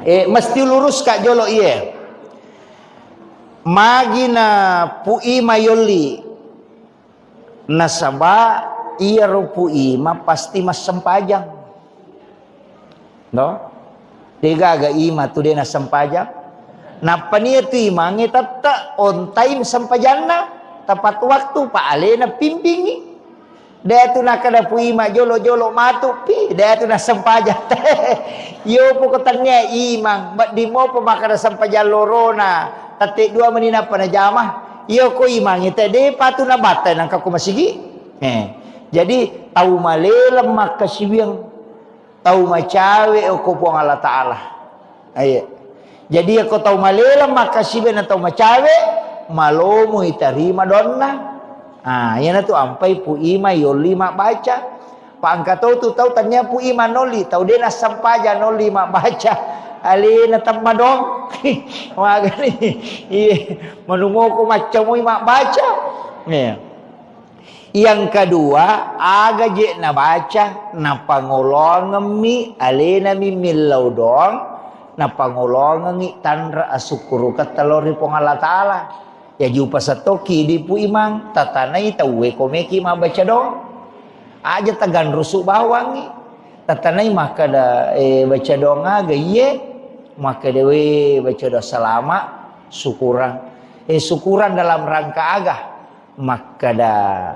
[SPEAKER 1] mesti lurus kak jolo iya magina pui mayoli nasaba iya ro pui ma pasti mas sempajang no tiga aga ima tu dia na sempajang napa niya tu imangi tata on time sempajana tepat waktu Pak Ale na pimpingi dia tu nak kada puima jolo-jolo matu pi dia tu na sempaja yo po katanya imang di mo po makada sempaja lorona tatik dua menina pana jamah yo ko imang ite de patu na batay nang kako masigi jadi tau malelem makasibiang tau macawe o ko po Allah Taala jadi ako tau malelem makasibiang tau macawe malomo itarima donna yan na tu ampai pu ima yoli mak baca pa angkato tu tau tanya pu ima noli tau dia na sampaja noli mak baca ali na tamadong magani manungo ko macam mo mak baca yang kedua aga je na baca na pangolong mi ali na mimilaw dong na pangolong ngi tanra asukuru katalori pong Allah Ta'ala ya jupa satoki di pu imang tatanai tawe komeki ma baca dong aja tagan rusuk bawang tatanai maka da baca dong aga ye maka dewe baca doa selama syukuran syukuran dalam rangka agah maka dah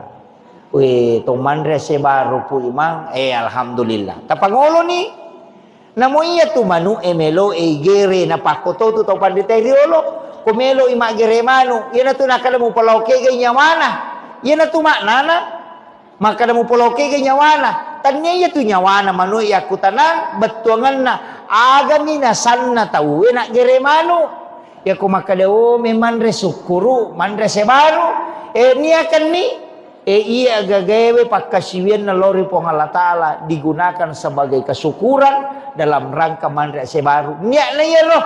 [SPEAKER 1] tong mandre baru pu imang alhamdulillah tapangolo ni namo iya tu manu melo gere na pakoto tu tau pandita riolo kumelo ima gere manu iya na tu nakala mo palauke ganya mana iya na tu maknana maka mo palauke ganya mana tanya iya tu nyawana manu iya kutanan betuangan na aga ni nasanna tau na gere manu ya ko maka daw memang resukuru mandre baru ni akan ni iya gagawe pakasiwian na lori po Allah Ta'ala digunakan sebagai kesyukuran dalam rangka mandre baru niya na iya lo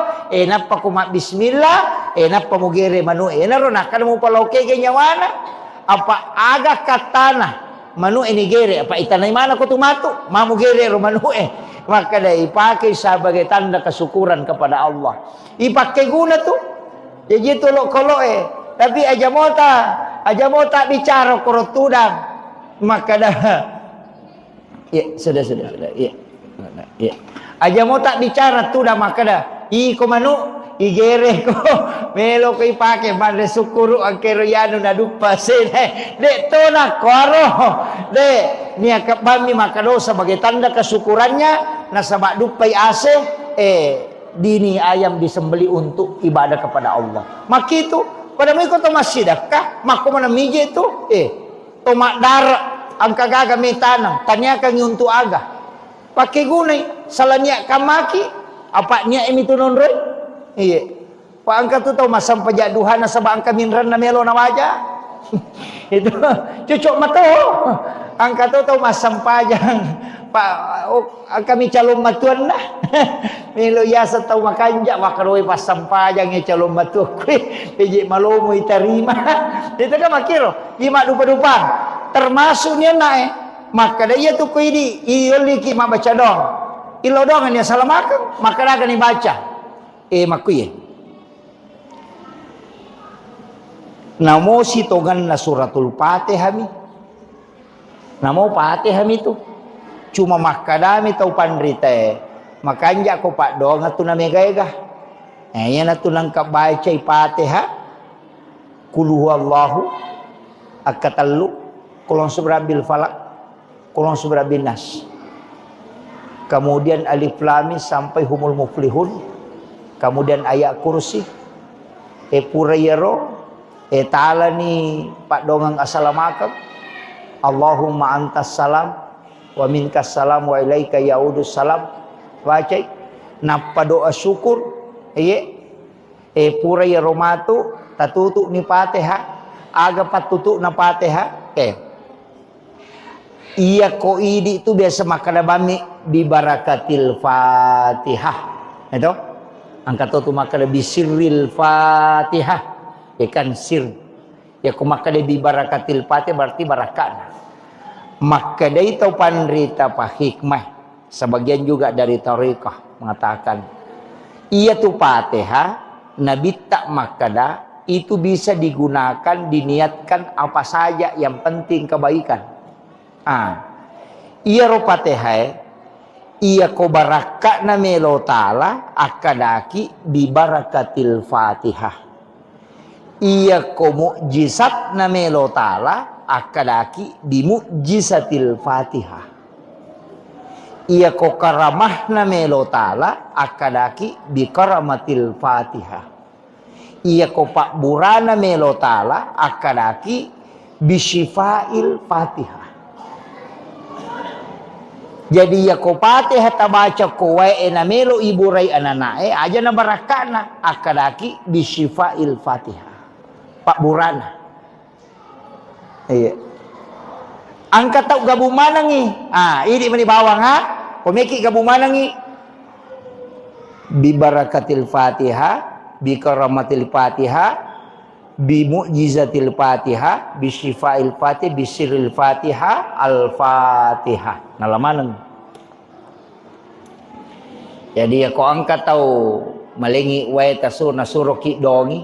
[SPEAKER 1] napa kuma bismillah napa mo gere manu na ro nakala mo palauke ganyawana apa aga katana manu ini gere apa itanay mana ko tumato mamu gere ro manu maka dah ipakai sebagai tanda kesyukuran kepada Allah. Ipakai guna tu. Jadi tolok kolok tapi aja mota bicara korot tudang. Maka dah. Ya, sudah. Ya. Ya. Aja mota bicara tudang maka dah. Ko manu igere ko melo ko ipake mande sukuru ang keroyano na dupa de to na koro de niya kabami makado sebagai tanda kesyukurannya na sabak dupai ase dini ayam disembeli untuk ibadah kepada Allah maki itu pada mo ko to masidakah mako mana mije itu to makdar ang kagaga mitanang tanya kang untuk aga pakai gunay salanya kamaki apa niya imi tunon roy iya, Pak angkat tu tahu masam pejaduhan sabang kaminran na melo na waja. Itu cucuk mato. Angkat tu tahu masam pajang. Pak kami calon matuan lah. Melo yasa tahu makanja wakaroi pasam pajang ya calon matu. Piji malomo iterima. Itu kan makiro. Ima dupa-dupa. Termasuk niya na maka dia tu ko ini ioliki mabaca dong. Ilo dong niya salamakan maka dah ni baca. Makuye namo sitogan na suratul Fatihah mi namo Fatihah mi tu cuma makadami tau pandrita makanja ko pak dong atu na megayga yan atu nang kabaca Fatihah kul huwallahu akatallu kulon subrabil falak kulon subrabil nas kemudian alif lam mim sampai humul muflihun kemudian ayat kursi purayero ta'ala ni pak dongang assalamualaikum Allahumma antas salam wa minkas salam wa ilaika yaudus salam baca napa doa syukur purayero matu tatutu ni Fatihah aga patutu na Fatihah iya ko idi itu biasa makadabami bi barakatil Fatihah itu angkat tu maka lebih sirril Fatihah ikan sir ya ku maka lebih barakatil Fatihah berarti barakat maka dari tau pandrita pa hikmah sebagian juga dari tariqah mengatakan iya tu Fatihah nabi tak makada itu bisa digunakan diniatkan apa saja yang penting kebaikan iya ro Fatihah iya ko baraka na melo ta'ala akadaki bi barakatil Fatihah iya ko mukjizat na melo ta'ala akadaki bi mukjizatil Fatihah iya ko karamah na melo ta'ala akadaki bi karamatil Fatihah iya ko pakburana melo ta'ala akadaki bi syifail Fatihah. Jadi ya ko Fatihah tabaca ko wae na melo iburay ananae aja na barakana akadaki bisyifail Fatihah. Pak Burana. Iya. Angkat tau gabumanangi. Ini mani bawang Pemeki gabumanangi. Bi barakatil Fatihah, bi karamatil Fatihah, bi mu'jizatil Fatihah, bi syifail Fatihah, bi sirril Fatihah, al-Fatihah. Nalamanang. Jadi ya ko angkat tahu malengi wae tasur nasuro ki dongi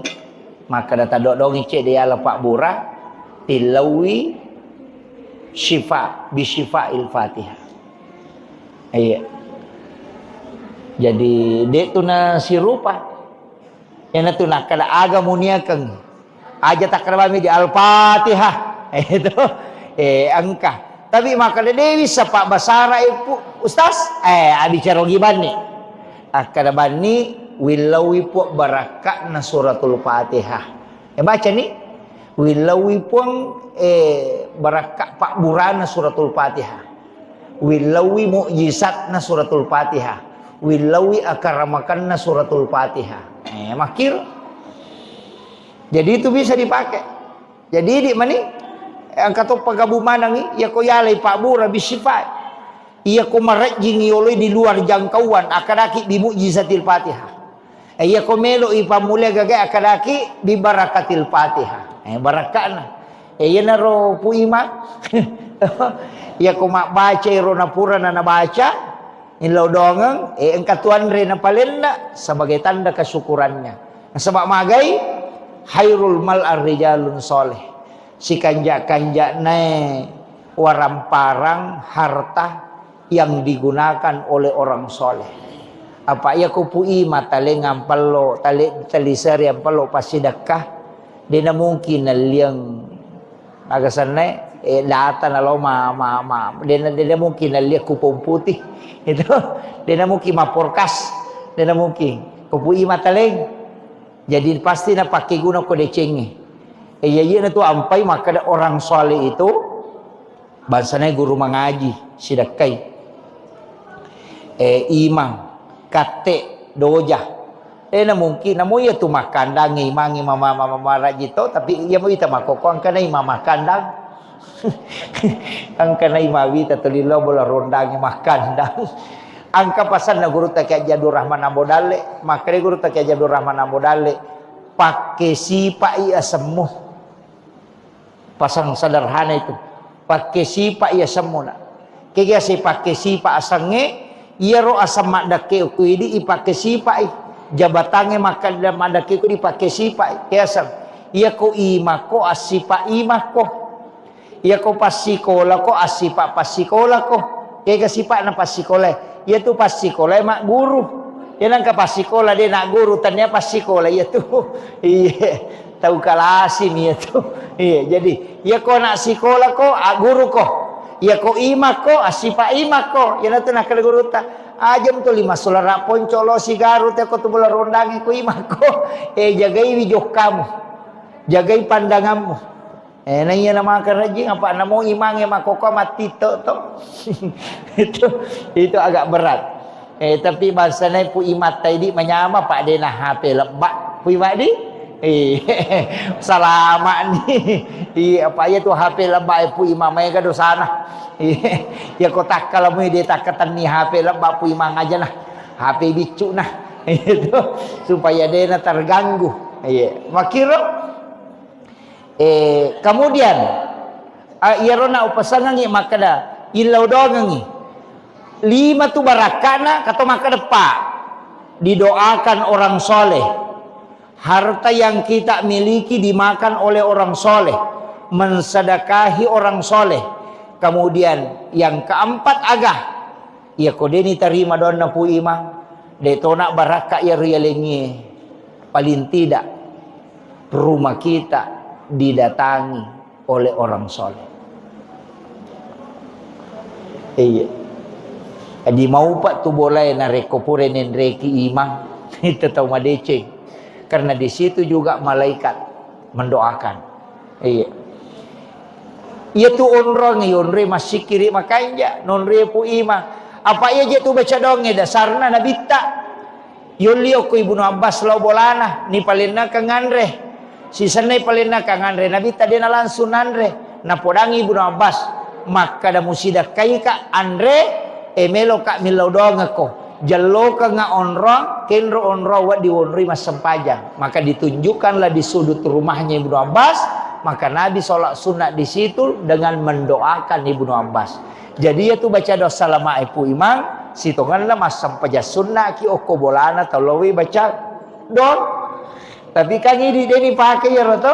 [SPEAKER 1] maka data dongi cek dia la Pak Bura tilawi syifa bi syifail Fatihah. Iya. Jadi dek tu na si rupa. Yang tu nak kada aga muniakan. Aja tak kada di Al-Fatihah. Itu angka. Tapi maka dewi sepak basara ipu ustaz. Bicara giban ni. Kada bani wilawi pu barakat na suratul Fatihah. Baca ni. Wilawi pun barakat pak burana suratul Fatihah. Wilawi mukjizat na suratul Fatihah. Wilawi akaramakan na suratul Fatihah. Makil. Jadi itu bisa dipakai. Jadi di mana? Angkat tu pagabuman ni, ia ko yalay pak bura bisifat. Ia ko marajing yoloy di luar jangkauan akadaki bi mukjizatil Fatihah. Ia ko melo ipamulya gagay akadaki bi barakatil Fatihah. Barakana. Ia naro pu iman. Ia ko baca ro na pura na baca. Inlaw dongang engkat tuan re na palenda sebagai tanda kesyukurannya. Sebab magai hairul mal ar-rijalun soleh. Si kanja-kanja ne waramparang harta yang digunakan oleh orang soleh. Apa ia kupui matale ngampalo tali seri ampalo pasidakah dina mungkin liang agasanne data na lo dina mungkin liang kupong putih itu dina mungkin maporkas dina mungkin kupui mataleng jadi pasti na pakai guna ko decengi iya na tu ampai maka orang soleh itu bansana guru mengaji sidakai imam kate doja na mungkin namo ya tu makandang imang mama rajito tapi ia mo ita makoko ang kana imam makandang ang kana imawi tatulilo bola rondang makandang angka pasan na guru ta kay Jadur Rahman Ambodale makre guru ta kay Jadur Rahman Ambodale pakai sipa ia semuh pasang sederhana itu pakai sipa ia semuh na kaya si pakai sipa asange iya ro asam madake ku idi ipake sipa jabatange makan dan madake ku dipake sipa kiasam iya ko imako asipa imako iya ko pasikola ko asipa pasikola ko kaya sipa na pasikola iya tu pasikola mak guru ya nang ka pasikola dia nak guru tanya pasikola iya tu iya tahu kalasim iya tu iya jadi iya ko nak sikola ko guru ko iya ko imako asipa imako ya na tu nak guru ta ajam tu lima solara poncolo sigaru te ko tu bola rondangi ko imako jagai wijok kamu jagai pandanganmu na iya nama kerajing apa namo imange makoko mati to itu agak berat tapi bahasanya pu imat tadi menyama pak dena HP lebak pu imat di salamat ni apa ya tu HP lebak pu imam mereka dosana ya kotak kalau mu dia takatan ni HP lebak pu imam aja nah HP bicu nah itu supaya dena terganggu makiro kemudian irona upasangangi makada ilau dongangi 5 tu barakana kata makada pak didoakan orang soleh harta yang kita miliki dimakan oleh orang soleh mensedekahi orang soleh kemudian yang keempat agah ya kodeni terima dona pu imang de tonak baraka ya rialengi paling tidak rumah kita didatangi oleh orang soleh. Iya. Adi mau pak tu boleh na rekopure nendreki imang itu tahu madece. Karena di situ juga malaikat mendoakan. Iya. Ia tu onrong onre masih kiri makanya nonre pu imang. Apa ia je tu baca donge dasarna nabita. Yulio ku Ibnu Abbas lo bolana ni palina kanganre. Si sanay palina kanganre nabi tadi na langsung nanre na podangi Ibnu Abbas maka da musida kay ka andre melo ka milaw dong ako jallo ka nga onrong kenro onro wa diwonri mas sempajang maka ditunjukkanlah di sudut rumahnya Ibnu Abbas maka Nabi sholat sunat di situ dengan mendoakan Ibnu Abbas jadi itu baca doa lama ipu imang sitonganlah mas sempaja sunat ki oko bolana talowi baca don tapi kan ini dia pakai ya roto.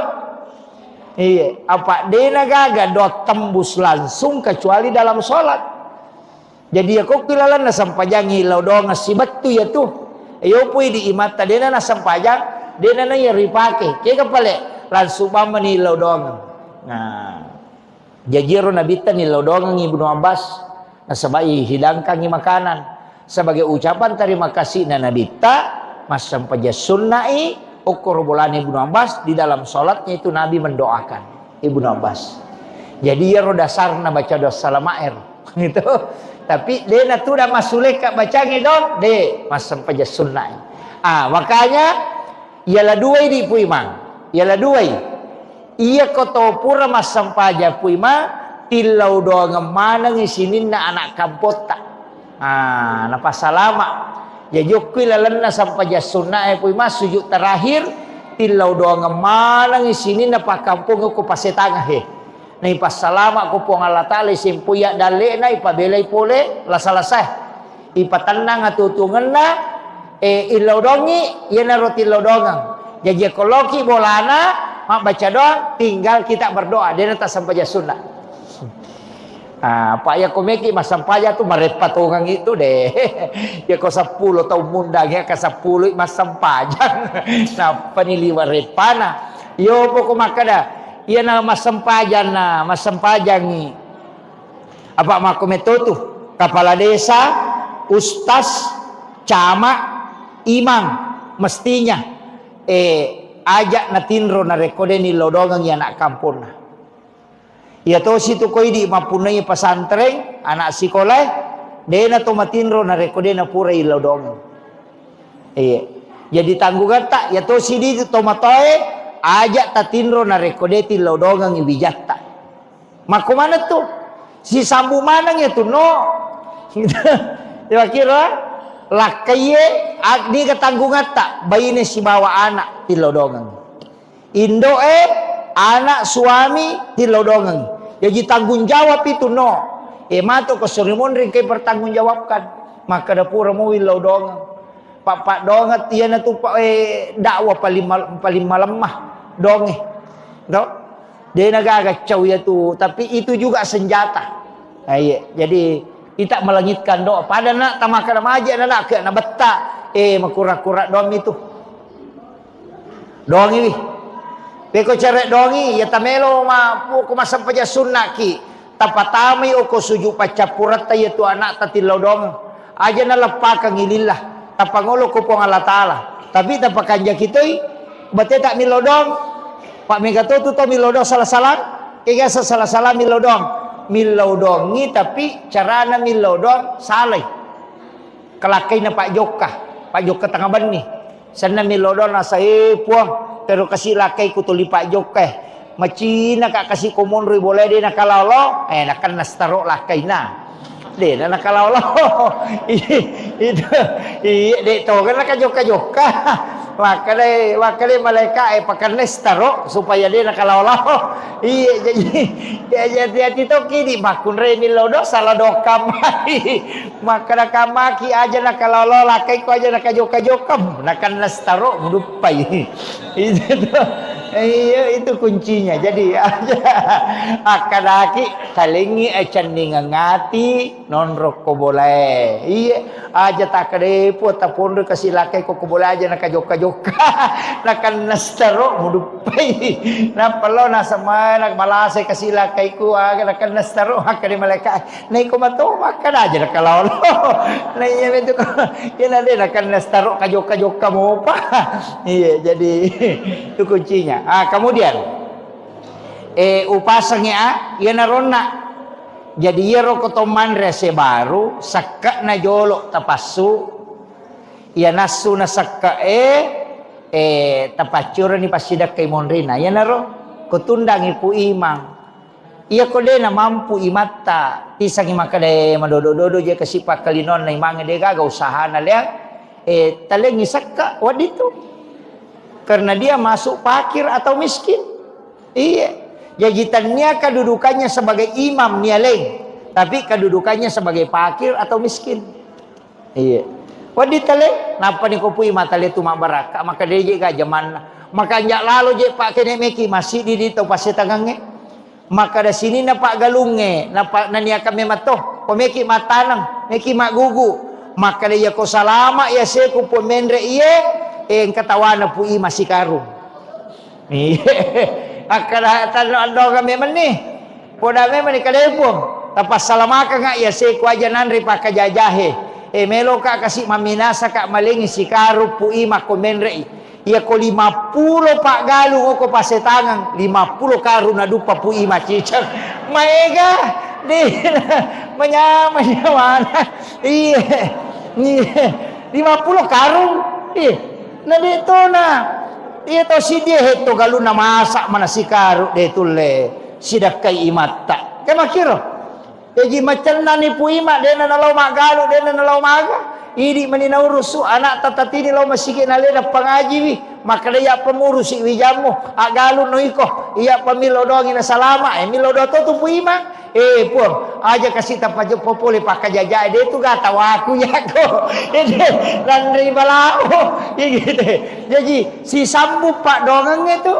[SPEAKER 1] Iya, apa dia gaga dot tembus langsung kecuali dalam sholat. Jadi aku kilalan na sampajang ilaw do nga si batu ya tu. Ayo pui di imata dia na sampajang dia na ya ripake. Kaya kapale langsung ba manilaw do nga. Nah. Jajiro nabita nilaw do nga Ibnu Abbas na sabay hidangkan ni makanan sebagai ucapan terima kasih na nabita mas sampaja sunnai ukur bulan Ibnu Abbas di dalam salatnya itu Nabi mendoakan Ibnu Abbas. Jadi ya dasarna baca doa salamair gitu. Tapi dia na tu dah masuleh kat baca ngidon de mas sampaja sunnai. Makanya ialah dua di puimang. Ialah dua. Ia koto pura mas sampaja puima tilau doa ngemana ngisinin na anak kampota. Napa salama. Ya jokui lalana sampaja sunnai puima sujud terakhir tilau doa ngemana ngisinin na pa kampung ko pasetangah he. Nai pas salama ko po Allah Taala simpuya dale na ipabelay pole lasalasay ipatanang atutungan na ilaw dongi yan na roti lodongang jadi koloki bolana mak baca doa tinggal kita berdoa dia tak sampai sunnah. Pak ya komeki mas sampaya tu marepatungang itu deh ya ko 10 tahun mundang ya ka 10 mas sampajang na paniliwa repana yo po ko makada iya na masampajan na masampajan ni apa makometotu kepala desa ustaz camat imam mestinya ajak na tinro na rekode ni lodongang ya anak kampung na iya to situ koy di mapunay pasantren anak sekolah de na to matinro na rekode na pura ilodongang jadi tanggungan tak ya to sidi to matoy ajak tatinro na rekodeti lodongang ibijatta. Mako mana tuh? Si sambu manang ya tuh no. Kira-kira lakaye di ketanggungan tak bayine si bawa anak ti lodongang. Indo anak suami ti lodongang. Jadi tanggung jawab itu no. Mato ko surimon rin kay bertanggung jawabkan. Maka dapura mo lodongang. Pak dongat iya na tu dakwah paling malemah donge do dia nagagacau ya tu tapi itu juga senjata jadi kita melangitkan doa pada nak tamakan maja nak ke nak beta makura-kura doang itu doang ini peko cerek dongi ya tamelo ma ko masampaja sunnah ki tapatami o ko suju pacapurat ya tu anak tatilaw dong aja na lepaka ngilillah tapangolo ko po Allah Taala tapi tapakan ja kitoy bate tak milodong Pak Megato tu to milodong salah-salah kaya salah-salah milodongi tapi carana milodong saleh kelakai na Pak Joka tengah bani sana milodong na saya puang pero kasih lakai kutuli Pak Joka macina kak kasih komonri boleh dia nakalalo nakan nastaro lakai na de na nakalalo itu de to kan joka Wakale malaikat pakai nestaro supaya dia nakalawalaw. Jadi itu kini makun remi lodo salah dokam. Maka nakamaki aja nakalawalaw lakai ko aja nakajoka-jokam nakan nestaro mudupai. Itu kuncinya. Jadi aja akadaki kalingi ecandi ngati non roko boleh. Aja tak kedepo tapon kasih lakai ko boleh aja nakajoka-joka nakan nastaro mudupai na palo na sama nak malasay kasih lakai ko nakan nastaro hakari malaikat nay ko mato makan aja nakalawlo nay itu yan ade nakan nastaro kajoka-joka mo pa jadi itu kuncinya. Kemudian upasangnya ya narona jadi yero kotoman rese baru sakka na jolo tapasu ya nasu na sakka tapacura ni pasidak kay monrina ya naro kutundang ipu imang iya ko de na mampu imata tisang imakade madodo-dodo je kasipak kalinon na imang de gaga usaha na liang talengi sakka wadito karena dia masuk fakir atau miskin. Iya. Jajitannya kedudukannya sebagai imam nialeng, tapi kedudukannya sebagai fakir atau miskin. Iya. Waditale, napa ni ko pui matale tu baraka, maka dia je zaman. Maka nya lalu je Pak kene meki masih di dito pasetangange. Maka da sini na Pak galunge, na Pak nania kami matoh, pemeki matanang, neki mak gugu. Maka dia ko salama ya seku po mendre iye katawana po ima si karung. Akala tano ando kami mani. Poda me mani kadepong. Tapas salamaka nga ya seku aja nanri pakajajahe. Melo ka kasi maminasa ka malingi si karu po ima ko mendre. Iya ko 50 pak galu ko pasetangan 50 karu na dupa po ima cicang. Maega di mana iya 50 karung na dito na ito si dia heto galu na masak mana si karu dito le sidak kay imata kaya makiro jadi macam na ni puima dena na law magalu dena na law maga idi maninaurus anak tatatini law masige na lena pangaji wi maka dia pemurus si wijamu agalu no iko iya pamilo doang ina salama milodo to puima pun aja kasih tapajo popole pakajaja dia tu gata waku ya ko dan ribalao gitu jadi si sambu pak dongang itu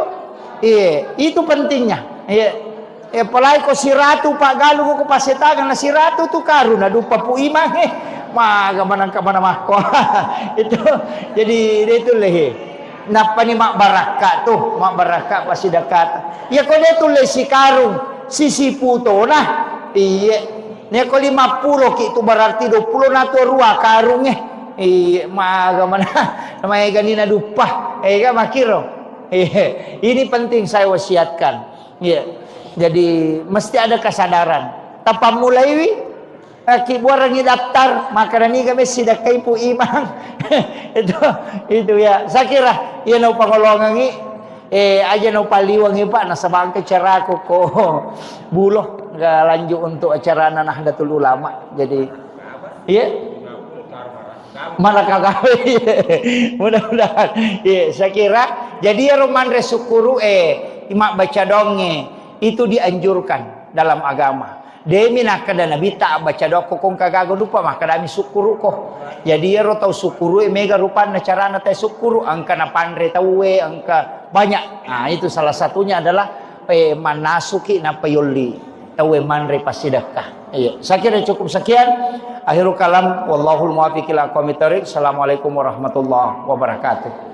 [SPEAKER 1] itu pentingnya apalagi ko si ratu pak galu ko pasetagan na si ratu tu karuna dupa pu imang maga manang ka mana mako itu jadi itu lehe napa ni mak baraka tuh mak baraka pasti dekat ya ko dia tu le si karung sisi puto nah iya ne ko 50 ki itu berarti 20 na to rua karung maga mana namanya ganina dupa ga makiro ini penting saya wasiatkan jadi mesti ada kesadaran tanpa mulai wi ki buarangi daftar maka ni kami sidak kay pu imang itu ya saya kira ya no pangolongan aja no paliwang pak nasa bangke cara ko buloh nggak lanjut untuk acara Nahdlatul Ulama jadi mana kagak mudah-mudahan saya kira jadi roman resukuru imak baca donge itu dianjurkan dalam agama demi nak kada nabi tak baca doko kong kagago lupa maka dami sukuru ko jadi ro tau sukuru mega rupan carana teh sukuru angka na pandre tawe angka banyak nah itu salah satunya adalah manasuki na payuli tawe manre pasidakah saya kira cukup sekian akhirul kalam wallahul muwaffiq ila aqwamit thoriq. Assalamualaikum warahmatullahi wabarakatuh.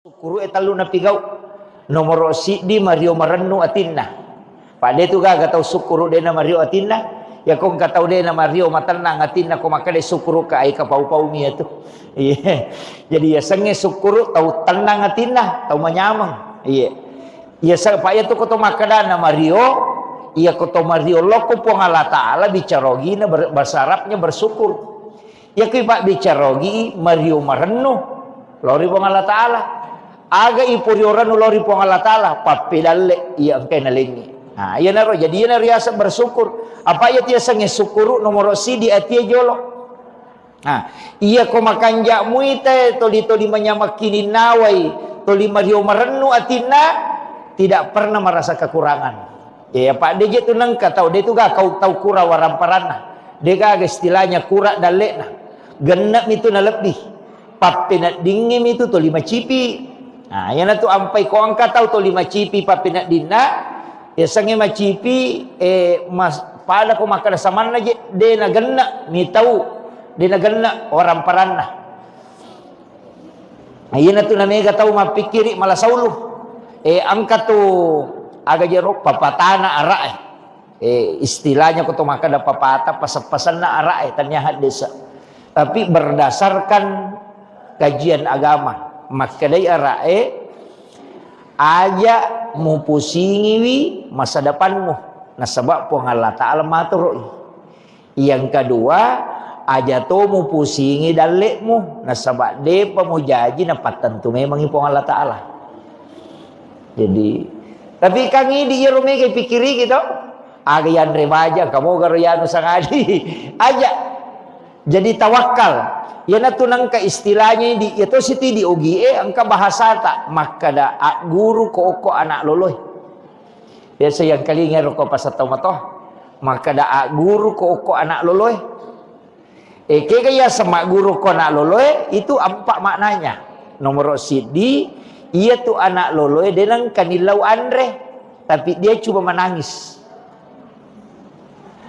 [SPEAKER 1] Sukuru etalu na pigau. Nomor si di Mario Marennu atinna. Pak de tu ga tahu sukuru de na Mario atinna. Ya kong katau de na Mario matanang atinna ko makade sukuru ka ai ka pau-pau mi tu. Iya. Jadi ya senge sukuru tahu tenang atinna, tahu menyamang. Iya. Ya sa pak ya tu ko to makada na Mario, iya ko to Mario loko po Allah taala bicarogi na bersarapnya bersyukur. Ya ki pak bicarogi Mario Marennu lori po Allah taala. Aga ipurioranu lori po Allah taala papidalle iya angkai nalingi. Nah, iya naro jadi iya riasa bersyukur. Apa iya tiasa ngesukuru nomor si di atie jolo. Nah, iya ko makanja muite toli menyamakini nawai toli Mario Marennu atina tidak pernah merasa kekurangan. Ya Pak DJ tu nangka tahu dia tu ga kau tahu kura waramparana. Dia ga istilahnya kura dalekna. Genap itu na lebih. Papinat dingim itu toli macipi. Nah, yana tu ampai ko angka tahu to 5 cipi papinat dina ya sange macipi mas pada ko makada saman lagi de na genna mi tahu de na genna orang paranna. Nah, yana tu namega tahu mapikiri malah saulu angka tu aga jero papatana arae istilahnya ko to makada papata pasan-pasanna arae tanya desa. Tapi berdasarkan kajian agama makadai arae aja mu pusingiwi masa depanmu nasabab po Allah taala matur. Yang kedua aja to mu pusingi dalekmu nasabab de pamujaji na patentu memang po Allah taala. Jadi tapi kangi di yerume ke pikiri gitu aga yan remaja kamu garyano sangadi aja jadi tawakal. Ya na tunang ka istilahnya di itu siti di UGE angka bahasa tak maka da guru ko anak loloy. Biasa yang kali ngero ko pasatau matoh maka da guru ko anak loloy. Kaya sama guru ko anak loloy itu empat maknanya. Nomor sidi ia tu anak loloy denang kanilau andre tapi dia cuma menangis.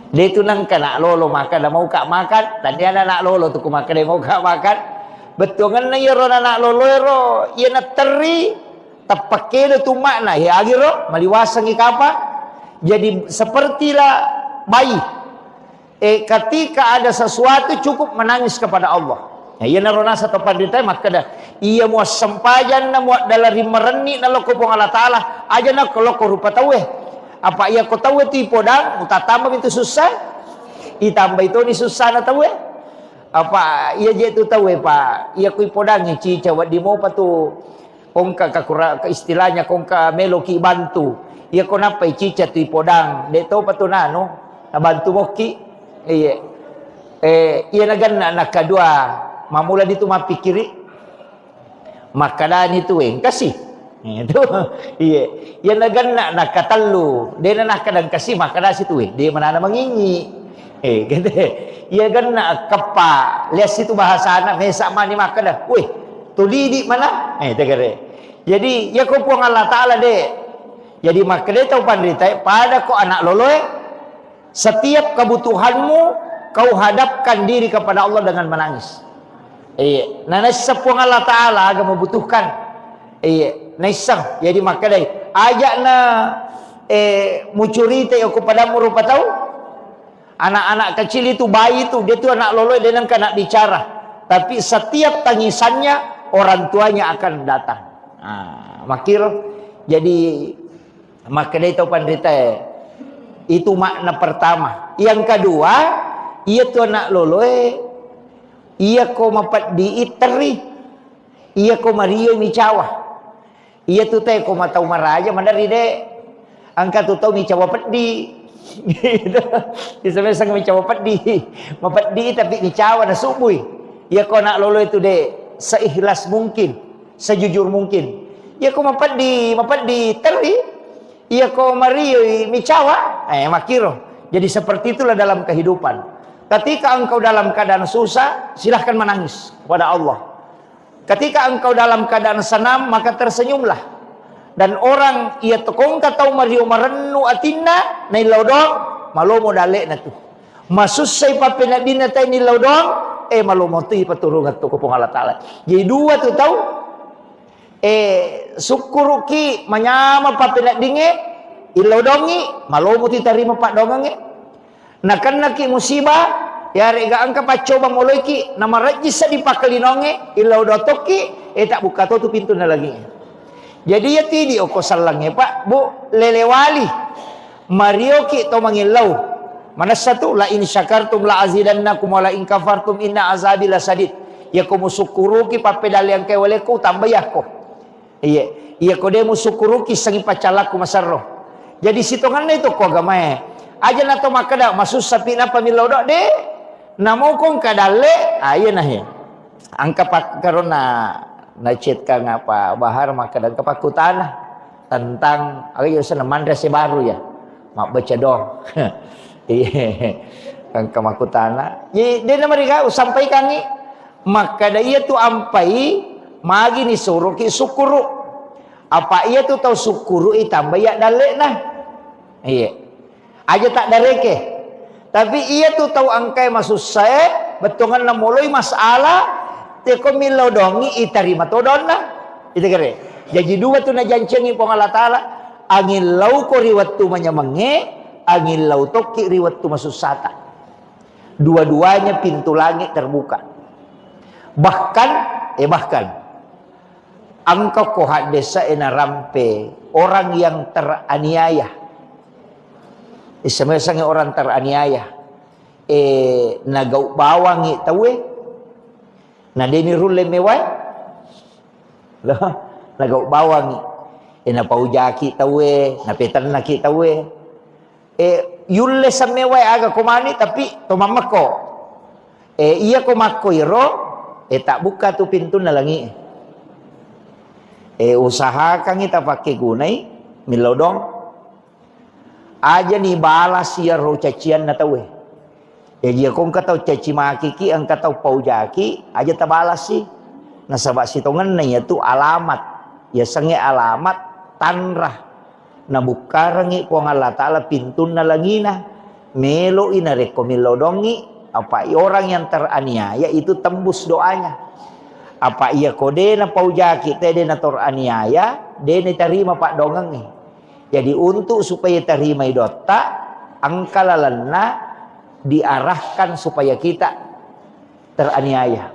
[SPEAKER 1] Dia tu nang kana lolo makan dah mau kak makan tadi anak lolo tu ku makan dia mau kak makan betul kan na yero anak lolo ro ia na teri tapake tu makna ya agiro maliwasang ikapa jadi sepertilah bayi ketika ada sesuatu cukup menangis kepada Allah. Ya ia narona satu pandita maka dah ia mau sempajan na mau dalari mereni na loko pong Allah taala aja na loko rupa tawe. Apa ia kau tahu itu podang utatambah itu susah itambah itu ni susah na tahu apa ia je tu tahu pak ia kui podang ni cica wat di mau patu kongka kakura ke istilahnya kongka meloki bantu ia kau napa cica tu podang de tahu patu nano na bantu moki ia nagan nak kedua mamula ditu mapikiri makanan itu kasih itu iya ya nagan nak katalu dia nak kadang kasih makanan situ dia mana mengingi gitu ya kan nak kepa lihat situ bahasa anak mesak mani makan dah tuli di mana tegare jadi ya kau puang Allah taala deh jadi maka dia tahu pandita pada kau anak loloy setiap kebutuhanmu kau hadapkan diri kepada Allah dengan menangis nana sepuang Allah taala agak membutuhkan naisang jadi maka dai ajak na mucurita aku pada rupa tahu anak-anak kecil itu bayi itu dia tu anak loloy dia nang nak bicara tapi setiap tangisannya orang tuanya akan datang makir jadi maka dai tahu pandita itu makna pertama. Yang kedua ia tu anak loloy ia ko mapat diiteri ia ko Mario mi cawa ia tu teh ko matau maraja mandari de angka tu tau mi cawa peddi gitu disebut sang mi cawa peddi mapeddi tapi mi cawa na subui ia ko nak lolo itu de seikhlas mungkin sejujur mungkin ia ko mapeddi teri ia ko Mario mi cawa makiro jadi seperti itulah dalam kehidupan ketika engkau dalam keadaan susah silahkan menangis kepada Allah. Ketika engkau dalam keadaan senang maka tersenyumlah. Dan orang ia tekong katau Mario Marennu atina nai laudong malomo dalek na tu. Masusay papina dina tay ni laudong malomo tu paturungan tu ko Allah taala. Jadi dua tu tahu Sukuruki manyama papinak dinge ilau dongi malomo ti tarima pak dongange nakan naki musibah ya rega angka pacoba moloiki nama rajisa dipakalinonge ilau dotoki tak buka tu pintu na lagi. Jadi ya tidi oko salangnya pak bu lelewali marioki to mangilau mana satu la in syakartum la azidannakum wa la in kafartum inna azabi lasadid ya ko musukuruki papedal yang kewaleku tambah ya ko iya kode musukuruki sangi pacalaku masarro. Jadi sitongan itu ko agama aja nato makada masus sapi na pamilau dok de namo kong kadale ayo nah ya angka pak karena nacet ka ngapa bahar makada kepakutana tentang ayo sana mandrase baru ya mak baca dong iya angka makutana jadi dia mereka sampaikan ni maka dia tu ampai magi ni suruh ki sukuru apa ia tu tahu sukuru tambah ya dalek nah iya aja tak dareke tapi ia tu tahu angkai maksud saya betongan na mulai masalah teko milau dongi itarima todon nah itu kere jadi dua tu na jancengi pong Allah Ta'ala angin lau ko riwat tu manyamenge angin lau toki riwat tu maksud sata dua-duanya pintu langit terbuka bahkan angka ko hadesa ena rampe orang yang teraniaya isame-sange orang teraniaya nagau bawangi tawe na deni rule mewai loh nagau bawangi na paujaki tawe na petan naki tawe yulle samewai aga komani tapi to mamako iya ko makoiro tak buka tu pintu na langi usahakan kita pakai gunai milodong aja nih balas ya ro cacian na tawe dia kong katau caci maki ki ang katau paujaki aja tabalas sih nasabak sitongan na ya tu alamat ya sange alamat tanrah na bukarangi ko Allah Ta'ala pintu na langina melo ina reko milodongi apa orang yang teraniaya itu tembus doanya apa ia kode na paujaki tede na teraniaya dene terima pak dongang nih jadi untuk supaya terima idota angkalalanna diarahkan supaya kita teraniaya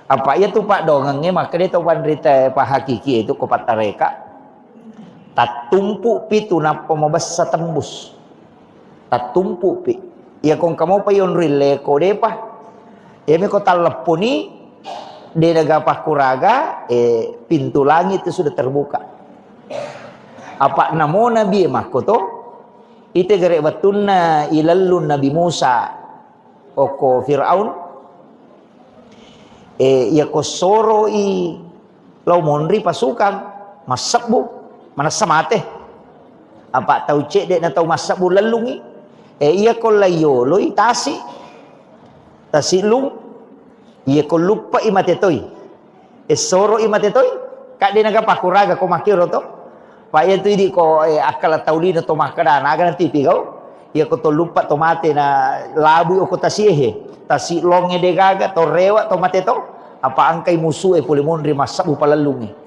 [SPEAKER 1] apa ia tu pak dongangnya maka dia tahu pandrita pak hakiki itu kopat tareka tak tumpu pitu na pemabasa tembus tak tumpu pi ya kong kamu payon rile kode pa ya me ko taleponi de nagapah kuraga pintu langit itu sudah terbuka apa namo nabi makoto ite gere batunna ilallun Nabi Musa oko Fir'aun ya ko soro i lau monri pasukan masakbu mana samate apa tau cek dek na tau masakbu lalungi iya ko layolo i tasi lung iya ko lupa imatetoy soro imatetoy kak de naga pakuraga ko makiro to pa itu di ko akala taulina to makada naga nanti pigau ya ko to lupa to mate na labu o ko tasiehe tasi longe de gaga to rewa to mate to apa angkai musuh pulimonri masabu palalungi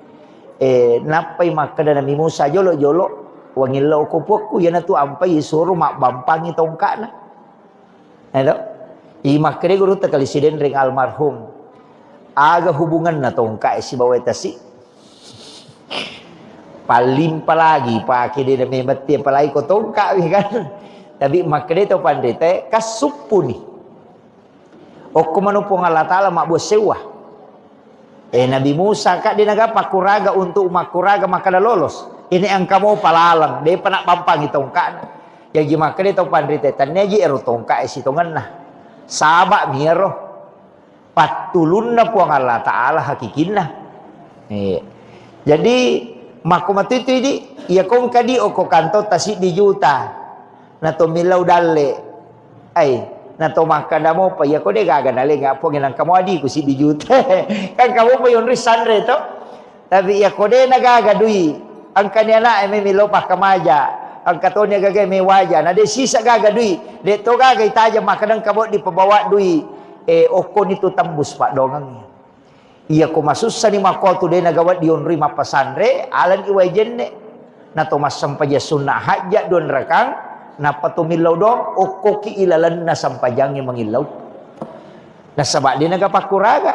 [SPEAKER 1] napai makada na Musa jolo wangilo ko pokku yana tu ampai suruh mak bampangi tongkana edo i makre guru ta kalisiden ring almarhum aga hubungan na tongka si bawa tasi paling palagi pakai dia memati apalagi ko tongka kan tapi makre to pandete kasupuni o kumano pong Allah Ta'ala mak bosewa Nabi Musa kak dia naga pakuraga untuk makuraga makada lolos ini ang kamu palalang dia panak pampang itongka ya makre to pandete taneji ero tongka si tongan nah sabak miro patulun na pong Allah Ta'ala hakikin nah jadi makumat itu di ya kong kadi o ko kanto tasi di juta na to milau dalle ay na to makada mo pa ya ko de gaga dale nga po ngilang kamu adi ko si di juta kan kamu pa yon risan re to tapi ya ko de nagaga dui ang kanya na ay may milau pa kamaja ang katonya gaga may waja na de sisa gaga dui de to gaga itaja makadang kamo di pabawa dui o ko nito tambus pa dongang Iya ko masussa ni makoto de nagawat dion rima pasandre alan iway jenne na to masampaja sunnah hajja don rakang na patumilaw dong o koki ilalan na sampajangnya mengilaw na sabak di nagapakuraga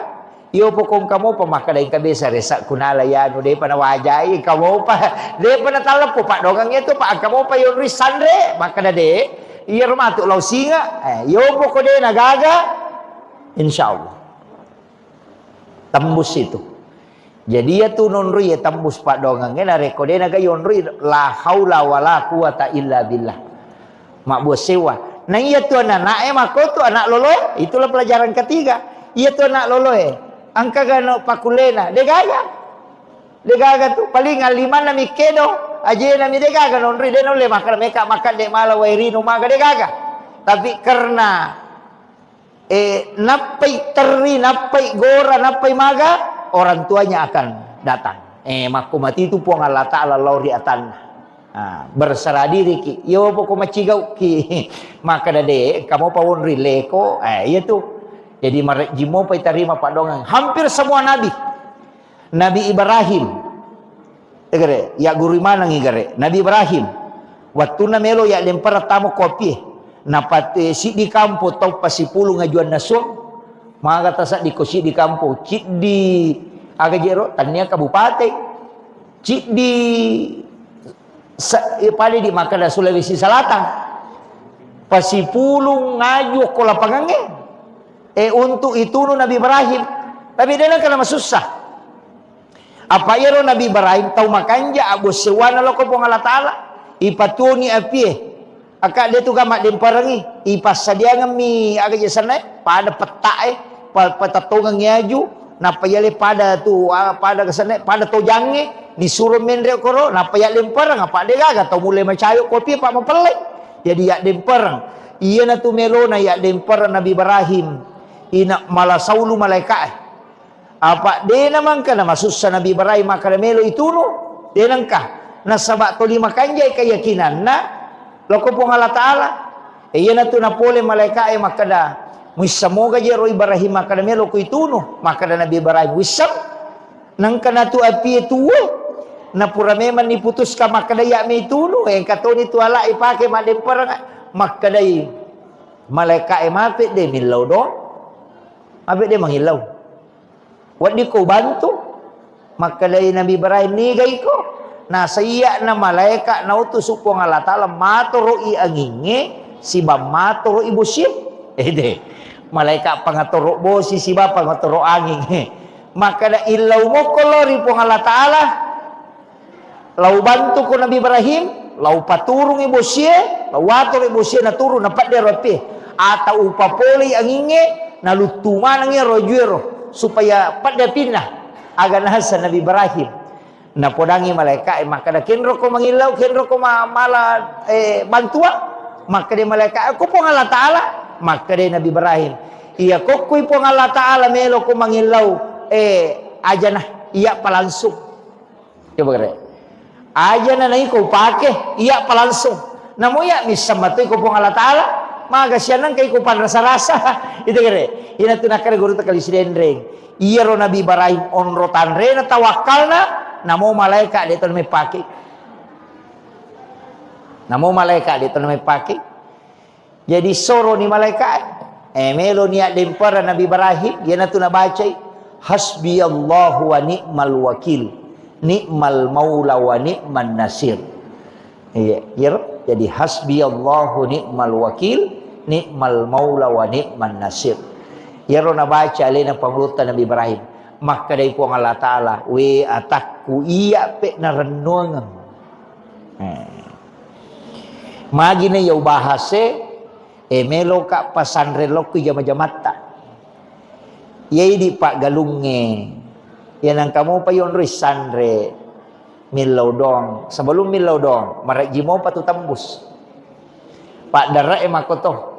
[SPEAKER 1] iyo po kung kamo pa makadaing kabisa resak kunala yan de pa nawajay kamo pa de pa natalap po pa dogang ito pa kamo pa yon risandre makada de iya rumato law singa iyo po ko de nagaga insyaallah tembus itu. Jadi ya tu nonri ya tembus pak dongang na rekode naga yonri la haula wala quwata illa billah. Mak buat sewa. Nah iya tu anak mako tu anak lolo, itulah pelajaran ketiga. Iya tu anak lolo angka gano pakulena, degaga. Degaga tu paling aliman na mikedo, aje na mi degaga nonri de nole makan meka makan de mala wairi no maga degaga. Tapi karena napai teri, napai gora, napai maga, orang tuanya akan datang. Maku mati itu puang Allah Ta'ala lauri atan. Berserah diri ki. Yo poko macigau ki. Maka dade, kamu pawon rileko. Iya tuh. Jadi marek jimo pai terima pak dongang. Hampir semua nabi. Nabi Ibrahim. Ya guru mana ngigare? Nabi Ibrahim. Waktu na melo ya lempar tamu kopi. Napate si di kampo tau pasipulu ngajuan nasong maka tasak di kosi di kampo cik di aga jero tania kabupaten cik di pada di Makada Sulawesi Selatan pasipulu ngaju ko lapangange untuk itu Nabi Ibrahim tapi dia kana susah apa yero Nabi Ibrahim tau makanja abu sewana loko pong Allah Ta'ala ipatuni apie akak dia tu gamak demparangi ipas sadia ngami aga jesana pada peta pada tongang nyaju napa yale pada tu pada kesana pada tojange disuruh mendre koro napa ya lemparang apa dia gaga tau mulai macayo kopi pak mapelek jadi ya demparang iya na tu melona ya demparang Nabi Ibrahim ina malasaulu malaikat apa dia namang kana masusah Nabi Ibrahim maka melo itu no dia nangka na sabak to lima kanjay keyakinan na loko pong Allah Ta'ala iya na to na pole malaikat makada muisamoga jero Ibrahim makada melo ko ituno makada Nabi Ibrahim wisam nang kana tu api tuwe na pura meman niputus ka makada ya me ituno en katoni tu ala ipake madem parang makada malaikat mape de milaw do abe de mangilaw wadi ko bantu makada Nabi Ibrahim ni gay ko na saya na malaikat na utus upong Allah Ta'ala maturo i anginge si ba maturo ibu sip de malaikat pangaturo bosi si ba pangaturo angin maka da ilaw mo kolori pong Allah Ta'ala lau bantu ko Nabi Ibrahim lau paturung ibu siya lau watur ibu siya na turun na patde ropi atau upapoli anginge na lutuman ngi rojuero supaya patde pinah agan hasa Nabi Ibrahim na podangi malaikat maka da kenro ko mangilaw kenro ko mala bantua maka de malaikat ko pong Allah Ta'ala maka de Nabi Ibrahim iya ko kuy pong Allah Ta'ala melo ko mangilaw aja nah iya palangsung coba kare aja na nai ko pake iya palangsung namo ya bisa matoy ko pong Allah Ta'ala maga sianan kay ko pan rasa-rasa itu kare ina tunakare guru ta kali sidendreng iya ro Nabi Ibrahim onro tanre na tawakkalna namo malaikat dia tu pakai namo malaikat dia tu pakai jadi soro ni malaikat melo niat dempar Nabi Ibrahim dia na tu na baca hasbi Allahu wa ni'mal wakil ni'mal maula wa ni'man nasir iya jadi hasbi Allahu ni'mal wakil ni'mal maula wa ni'man nasir ya ro na baca alena panglutan Nabi Ibrahim maka dari puang Allah Ta'ala we atakku iya pe na renungan magi na yaw bahase melo ka pasandre lokku jama-jamata yai di pak galunge yan ang kamu pa yon risandre milaw dong sebelum milaw dong marek jimo pa tu tembus pak dara makoto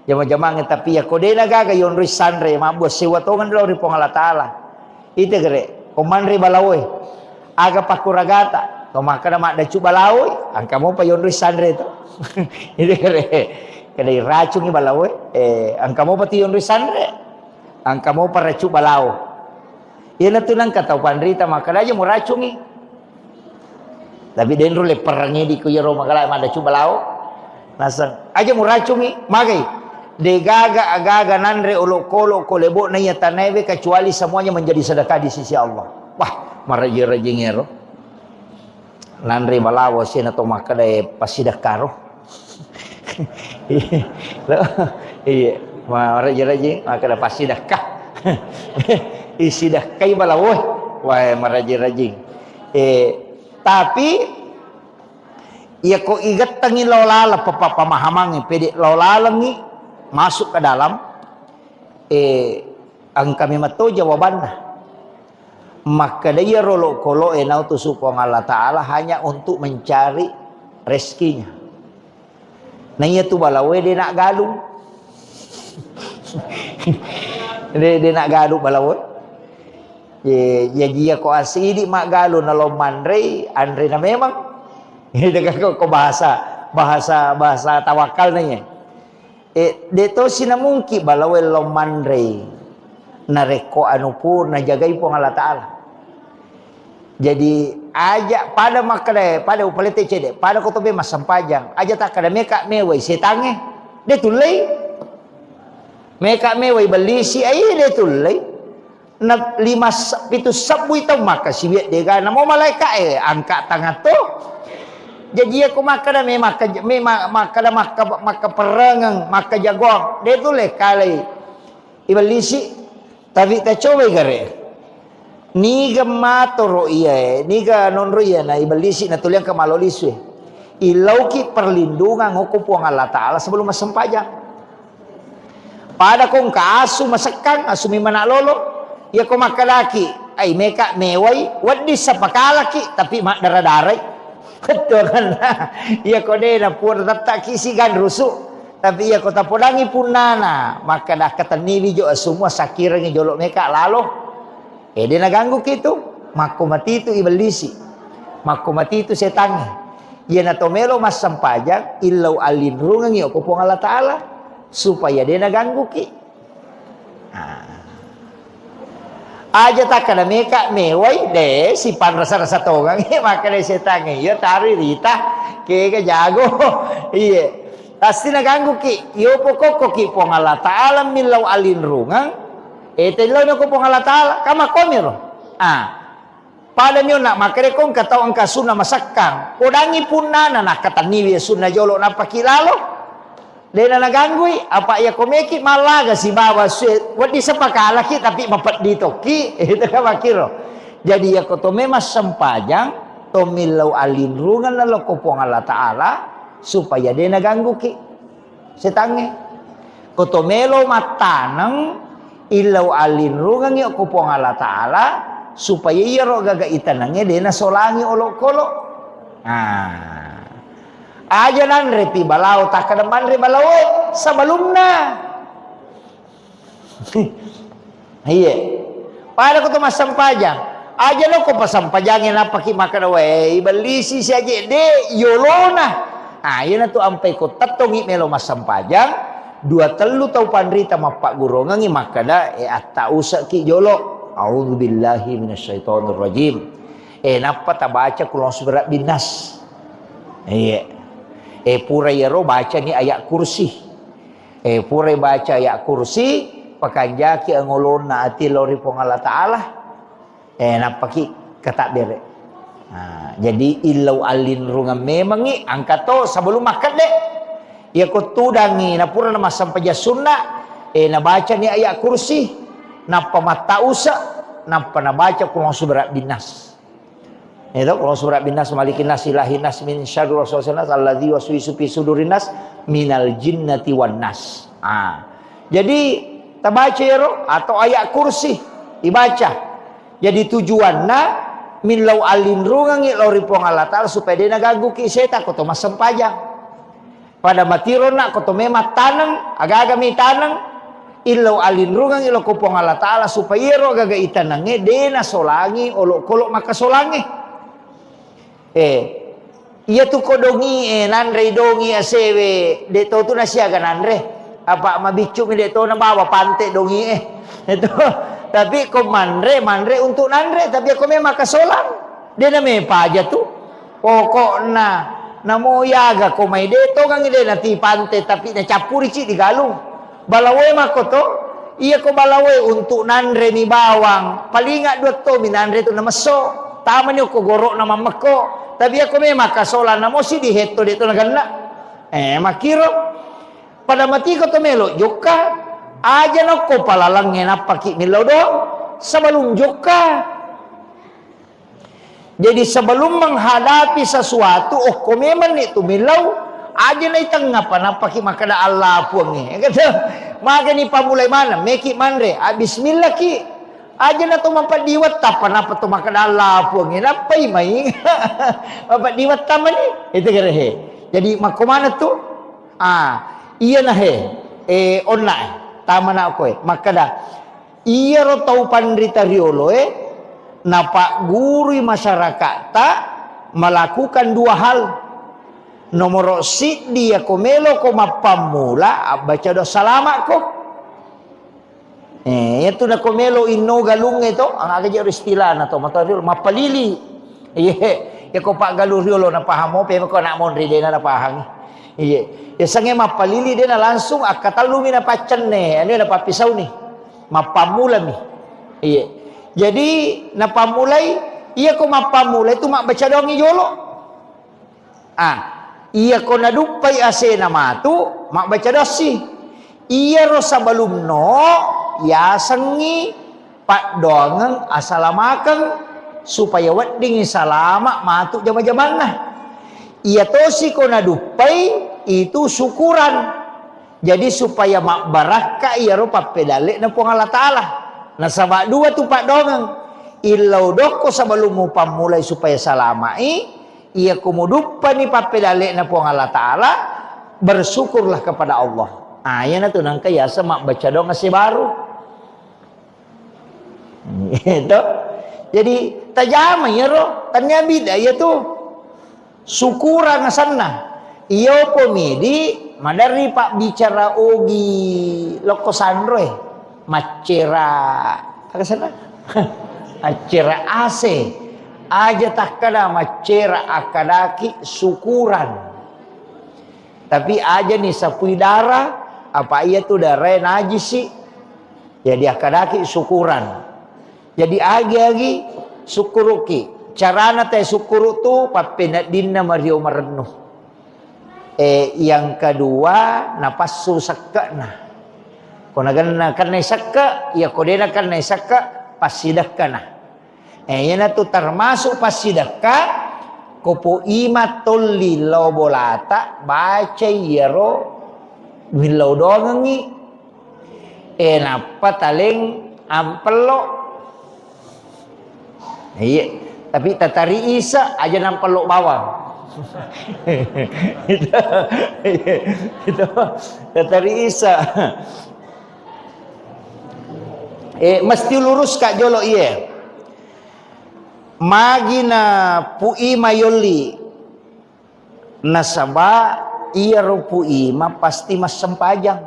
[SPEAKER 1] jama-jama tapi ya kode nagaga yon risandre mabos sewa tongan lo ri puang Allah Ta'ala ite gere komandri balawoy aga pakuragata to makana mak dacu balawoy ang kamo pa yon risandre to ite gere kadai racungi balawoy ang kamo pa ti yon risandre ang kamo pa racu balawo Ia tu nang kata pandrita maka aja mau racungi. Tapi den rule perangi di kuyero makala ada coba lau. Nasang aja mau racungi magai. De gaga agaga nanre olok kolok kolebo na ya tanebe kecuali semuanya menjadi sedekah di sisi Allah. Wah, maraji-raji ngero. Nanre balawo sina to makala pasidah karo. Iya, maraji-raji makala pasidah kah. Isidah kai balawo. Wah, maraji-raji. Tapi ia ko igat tangi lolala pamahamangi pede lolalangi masuk ke dalam ang kami mato jawabannya maka dia rolo kolo enau tu supong Allah Ta'ala hanya untuk mencari rezekinya. Nah ia tu balawe dia nak galung dia nak galung balawe. Ya dia ko asidi mak galo na lomandre andre na memang ini dengan ko bahasa tawakal nanya deto sina mungki balawe lomandre na reko anu pur na jagai po Allah Ta'ala. Jadi aja pada makale pada upalete cede pada ko tobe masampajang aja tak kada meka mewai setange de tulai meka mewai belisi ai de tulai na 5 7 sabui tau maka si biat dega na mau malaikat angkat tangan tu jadi aku maka me maka perangang maka jagoang dia tu le kali ibalisi tapi ta coba gare ni gemato ro iya ni ga non ro iya na ibalisi na tuliang ka malolisu ilauki perlindungan hukum puang Allah Ta'ala sebelum masempajang pada kong kaasu masekang asumi mana lolo ya ko makalaki ay meka meway wadi sa pakalaki tapi mak daradaray betul kan ya ko de na pur tatta kisigan rusu tapi ya ko tapodangi punana maka dah kataniwi jo semua sakirang jolok meka lalo de naganggu kitu mako mati itu iblisi mako mati itu setange ya na tomelo mas sampajang illau alin rungang yo ko pong Allah Ta'ala supaya de naganggu ki aja tak kada meka mewai de si pan rasa-rasa togang maka de setange ya tari rita ke jago iya pasti naganggu ki yo pokok ki pong Allah Ta'ala milau alin rungang telo no ko pong Allah Ta'ala kama komiro pada nyo nak makare kong katau angka sunna masakang udangi punana nak kataniwi sunna jolo na pakilalo dena naganggui apa ya komeki malaga si bawa wadi sepakala ki tapi mapat ditoki itu ka makiro jadi ya koto memas sempajang tomilau alin rungan lalo kopong Allah Ta'ala supaya dena ganggu ki setange koto melo matanang ilau alin rungan ya kopong Allah Ta'ala supaya iya ro gaga itanange dena solangi olok-olok aja nan repi balau tak kedepan re balau sebelumnya iya pada kutu masam pajang aja lo ko pasam pajangin apa ki makan we belisi si aja de yolona iya na tu ampai ko tatongi melo masam pajang 2 telu tau pandrita mapak gurongangi makada atta usak ki jolo a'udzubillahi minasyaitonir rajim napa ta baca kulon surat binas iya pura yero baca ni ayat kursi pura baca ayat kursi pakanjaki angolon na ati lori pong Allah Ta'ala napaki kata bere jadi ilau alin rungan memangi angkato sebelum makan dek ya ko tudangi na pura na masampaja sunna na baca ni ayat kursi napa mata usa napa na baca kulong surat binas itu kalau surat binas malikin nas ilahin nas min syarri waswasilnas alladzi waswisu fi sudurin nas minal jinnati wan nas. Jadi tabaca ya atau ayat kursi dibaca. Jadi tujuanna min lau alin rungangi lori pong Allah Ta'ala supaya dia naganggu ki setan koto masempajang. Pada matirona koto mema tanang aga-aga mi tanang illau alin rungangi lo kopong Allah Ta'ala supaya ro gaga itanange dena solangi olok kolok maka solangi. Iya tu kodongi nanre dongi asewe de to tu nasiaga nanre apa mabicu mi de to na bawa pante dongi itu Tapi ko mandre untuk nandre, tapi ako memang kasolan. Dia na may paja tu. Pokokna namo yaga ko may deto kang ide na tipante tapi na capuri ci di galung. Balaway mako to. Iya ko balaway untuk nandre ni bawang. Palinga dua to minandre to na maso. Tama niyo ko goro na mamako. Tapi ako memang kasolan namo si di heto dito na ganna. Makiro. Pada mati ko to melo joka. Aja nako palalangin apa ki milaw do sebelum joka. Jadi sebelum menghadapi sesuatu, ko memang itu milaw aja na itang apa ki makada Allah puang ni. Kata maka ni pamulai mana meki manre bismillah ki aja na to mampadiwat tapan apa to makada Allah puang ni napai mai mampadiwat taman ni itu gerehe. Jadi makomana tu iya na he online tama na ako maka da iya ro tau pandrita riolo na pak guru masyarakat ta melakukan dua hal. Nomor si dia komelo ko mapamula baca do salama ko itu na komelo inno galung ito ang aga istilah na to mataril mapalili ya ko pak galur riolo na pahamo pe ko na mon ride na pahang ya sange mapalili dia na langsung akatalumi na pacan ne ano na papisaw ni mapamula mi jadi na pamulay iya ko mapamulay tu baca dong ijolo iya ko nadupay ase na matu baca dosi iya ro sabalum no ya sangi pak dongang asalamakan supaya wedding salama matu jama-jaman nah iya tosi ko nadupay itu syukuran. Jadi supaya mak baraka iya ro papedale na pong Allah Ta'ala. Na sama dua tu pak dongang. Ilau doko sebelum mo pamulay supaya salamai. Iya kumudupa ni papedale na pong Allah Ta'ala. Bersyukurlah kepada Allah. Yan na to nang kaya sa mak baca dong kasi baru. Itu. Jadi tajama ya ro. Tanya bida ya tu. Syukuran na sana. Iyo pomidi madari pak bicara ogi loko sandroe macera apa sana macera ase aja tak kada macera akadaki syukuran tapi aja nih sapui darah apa iya tuh darah najis sih jadi akadaki syukuran jadi agi syukuruki carana teh syukuru tuh papenat dinna mario marenuh. Yang kedua napasu sakka nah kona ganna kanai sakka ya kodena kanai sakka pasidakka nah yana tu termasuk pasidakka kopo imatul lilau bolata baca yero milau dongangi napa taling ampelo iya tapi tatari isa aja nampelo bawang itu dari Isa mesti lurus kak jolo iya magina pui mayoli nasaba iya ro pui ma pasti mas sempajang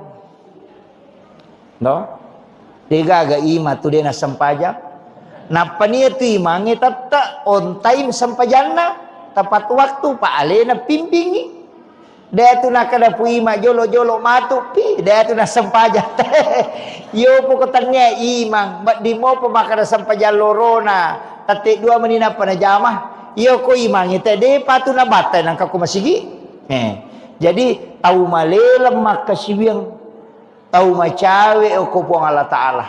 [SPEAKER 1] no tiga aga ima tu dia na sempajang napa niya tu imangi tata on time sempajana tepat waktu Pak Ale na pimpingi dia tu nak kada puima jolo-jolo matu pi dia tu na sempaja yo pokotannya imang di mo pa makada sempaja lorona tate dua menina pana jamah yo ko imang ite de patu na batay nang kako masigi jadi tau malelem makasibiang tau macawe o ko puang Allah Ta'ala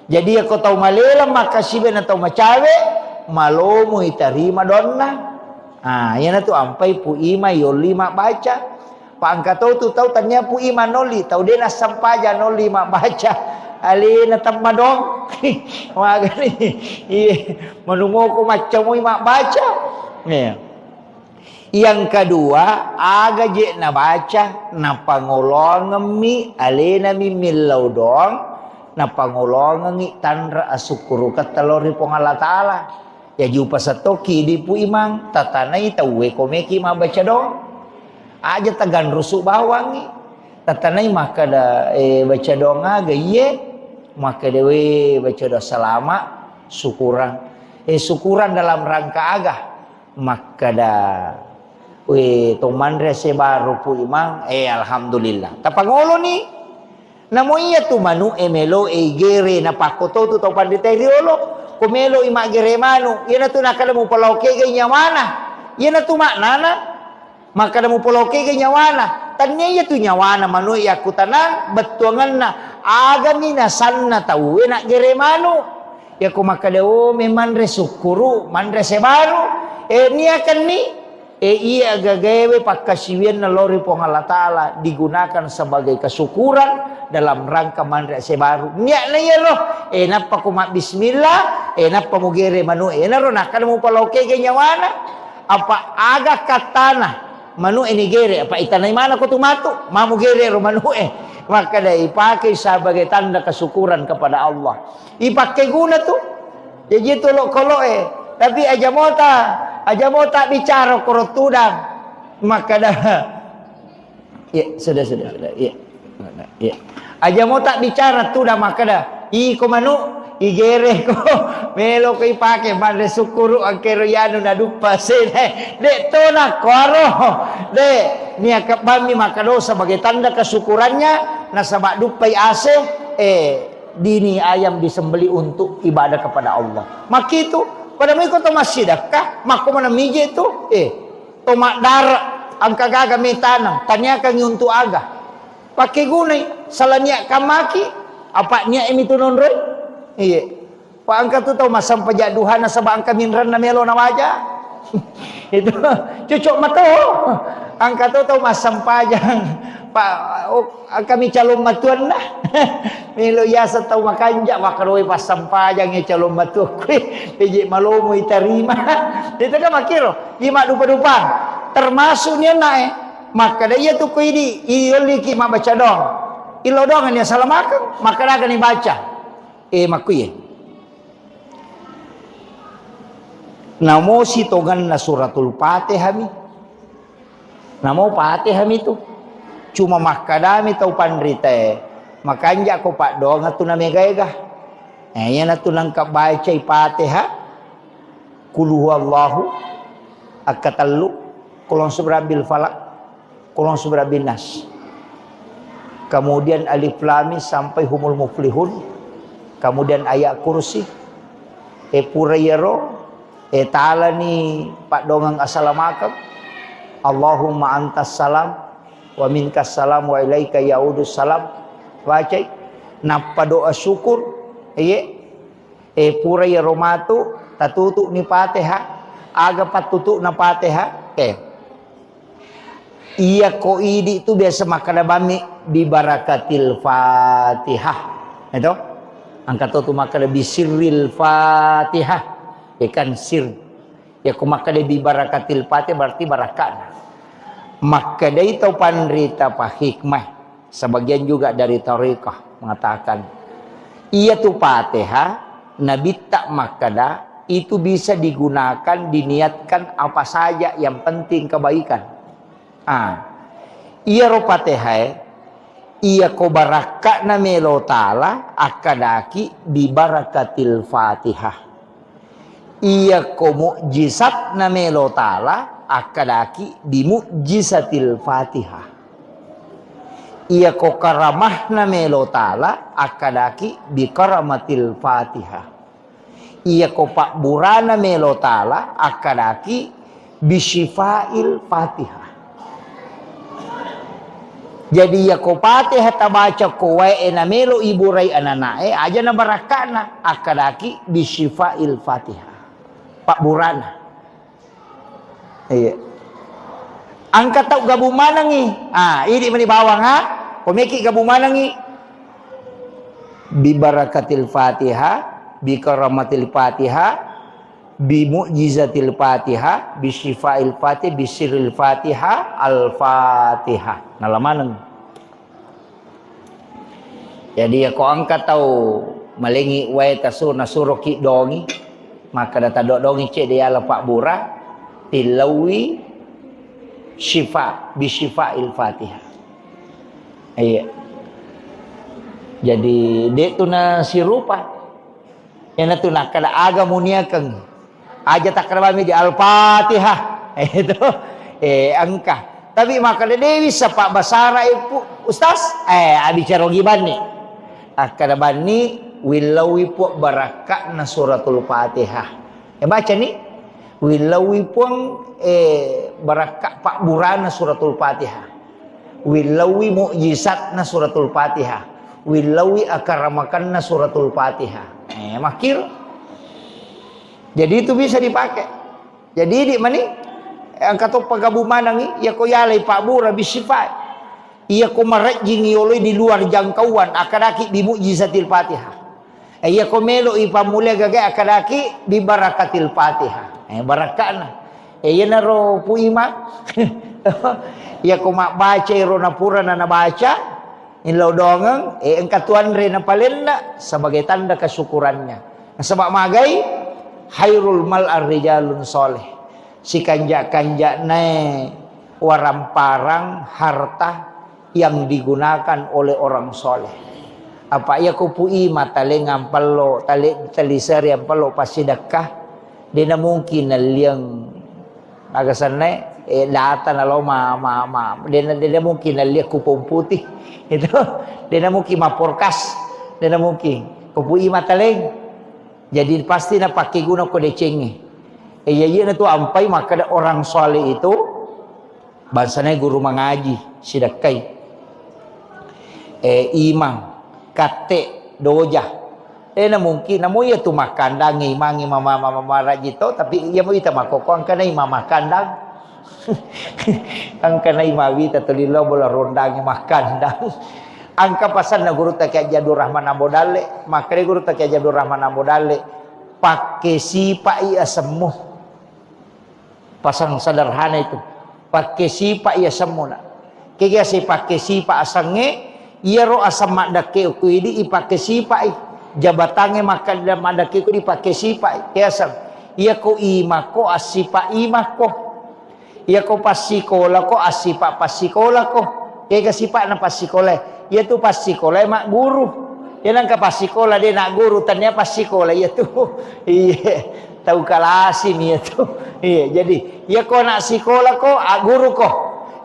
[SPEAKER 1] jadi ako tau malelem makasibiang tau macawe malomo itarima donna yan na tu ampay puima yoli mak baca pa angkato tu tau tanya puima noli tau dia na sampaja noli mak baca ali na tamadong mga gani manungo ko macam mo mak baca yang kedua aga je na baca na pangolong mi ali na mimilaw dong na pangolong ngi tanra asukuru katalori pong Allah Ta'ala ya jupa satoki di pu imang tatanai tawe komeki ma baca dong aja tagan rusuk bawangi tatanai maka da baca dong aga ye maka dewe baca doa selama syukuran. Syukuran dalam rangka agah. Maka dah to mandre se baru pu imang alhamdulillah. Tapangolo ni namo iya tu manu melo gere na pakoto tu to pandita riolo. Kumelo ima gere manu. Iya na tu nakala mo paloke ganya mana. Iya na tu maknana. Maka mo paloke ganya mana. Tanya iya tu nyawana manu iya kutanan betuangan na agami na sanna tahu na gere manu. Ya ko makadao memang resukuru mandre se baru. Ni akan ni iya gagawe pakasiwian na lori po Allah Ta'ala digunakan sebagai kesyukuran dalam rangka mandre se baru. Niya na iya roh. Napa kumak bismillah. Napa mo gere manu. Naro nakala mo paloke ganya mana. Apa aga katana. Manu ini gere. Apa itanay mana ko tumato. Mamu gere ro manu Maka dah ipakai sebagai tanda kesyukuran kepada Allah. Ipakai guna tu. Jadi tolok kolok Tapi aja mota bicara korot tudang. Maka dah. Ya, sudah. Ya. Ya. Aja mota bicara tudang maka dah. Ko manu. Igere ko. Melo ko ipake. Mande sukuru ang keroyano na dupa. Dek to na koro. Dek. Niya kapami makado sebagai tanda kesyukurannya. Nasabak dupai ase. Dini ayam disembeli untuk ibadah kepada Allah. Maka itu. Pada mereka to masjid kah? Maka mana mije itu? To mak dar. Ang kagaga may tanang. Tanyakan untuk aga. Pakai gunay. Salanya kamaki. Apa niya imitunon roy? Iya. Pak angka tu tahu masam pejaduhan sabang angka minran na melo na wajah. Itu cucuk mato. Angka tu tahu masam pajang. Pak kami calon matuan lah. Melo yasa tahu makanja wakaroi pasam pajang ya calon matu. Peje malomo iterima. Itu kan makiro. Lima dupa-dupa. Termasuk niya na Maka dia tu ko ini ioliki ma baca dong. Ilo dong niya salamakan. Maka dah ni baca. Makuye. Namo sitogan na suratul Fatihah mi. Namo Fatihah mi tu. Cuma makadami tau pandrite. Makanja ko pak dong atu na megayga. Yan atu nangkap baca Fatihah. Qul huwallahu akatallu. Qul subrabil falak. Qul subrabil nas. Kemudian alif lam mim sampai humul muflihun. Kemudian ayat kursi. Purayero. Ta'ala ni pak dongang assalamualaikum. Allahumma antas salam. Wa minkas salam wa ilaika yaudus salam. Baca. Napa doa syukur. Purayero matu. Tatutuk ni Fatihah. Aga patutuk na Fatihah. Iya ko idi itu biasa makadabami di barakatil Fatihah. Itu? Angkat tu maka lebih sirril Fatihah. Ikan sir. Ya ku maka lebih barakatil Fatihah berarti barakat. Maka dari itu pandrita pa hikmah. Sebagian juga dari tariqah mengatakan. Iya tu Fatihah. Nabi tak makada. Itu bisa digunakan, diniatkan apa saja yang penting kebaikan. Iya ro Fatihah. Iya ko barakat na melo ta'ala akadaki bi barakatil Fatihah. Iya ko mukjizat na melo ta'ala akadaki bi mukjizatil Fatihah. Iya ko karamah na melo ta'ala akadaki bi karamatil Fatihah. Iya ko pakburana melo ta'ala akadaki bi syifail Fatihah. Jadi ya ko Fatihah tabaca ko wae na melo iburay ananae aja na barakana akadaki bisyifail Fatihah. Pak Burana. Iya. Angkat tau gabu manangi. Ini mani bawang Pemeki gabu manangi. Bi barakatil Fatihah, bi karamatil Fatihah, bi mu'jizatil Fatihah, bi syifail Fatihah, bi sirril Fatihah, al-Fatihah. Nalamanang. Jadi ako angkat tahu malengi wae tasur nasuro ki dongi, maka data dongi cek dia lepak bura tilawi syifa bi syifail Fatihah. Iya. Jadi dek tu na si rupa. Yang tu nak kada aga muniakan. Aja tak kerami di Al-Fatihah. Itu angka. Tapi maka dewi sepak basara ibu ustaz. Bicara giban ni. Kada bani wilawi pu barakat na suratul Fatihah. Baca ni. Wilawi pun barakat pak burana suratul Fatihah. Wilawi mukjizat na suratul Fatihah. Wilawi akaramakan na suratul Fatihah. Makir. Jadi itu bisa dipakai. Jadi di mana? Angkat tu pagabu manang ni, ia ko yalai pak bura bisifat. Ia ko marajing yoloi di luar jangkauan akadaki bi mukjizatil Fatihah. Ia ko melo ipamule gagai akadaki bi barakatil Fatihah. Barakana. Ia naro pu ima. Ia ko mak baca irona pura na baca. Inlau dongang, engkat tuan rena palenda sebagai tanda kesyukurannya. Sebab magai hairul mal ar-rijalun soleh. Si kanja-kanja ne waramparang harta yang digunakan oleh orang soleh. Apa ia kupui mata lengam palo talisar yang palo pasidakah. Dia mungkin liang agasan data na lo dia mungkin lihat kupon putih itu dia mungkin maporkas dia mungkin kupui mataleng jadi pasti na pakai guna ko decengi iya tu ampai maka orang soleh itu bansanya guru mengaji sidakai imam kate dojah mungkin namu ya tu makandang imang mama rajito tapi ia mau ita makokong kana imam makandang angka na imawi tatulilo bola rondang makandang angka pasan na guru tak Jadur Rahman Ambodale makre guru tak Jadur Rahman Ambodale pakai sipa ia semuh pasang sederhana itu pakai sipa ia semuna kaya si pakai sipa asange ia ro asam madake ku idi ipake sipa jabatange makan dan madake ku dipakai sipa kiasan ia ko imako asipa imako ia ko pasikola ko asipa pasikola ko ia kasipa na pasikola ia tu pasikola mak guru ia nang ka pasikola dia nak guru tanya pasikola ia tu iya tahu kalasim ia tu iya jadi ia ko nak sikola ko guru ko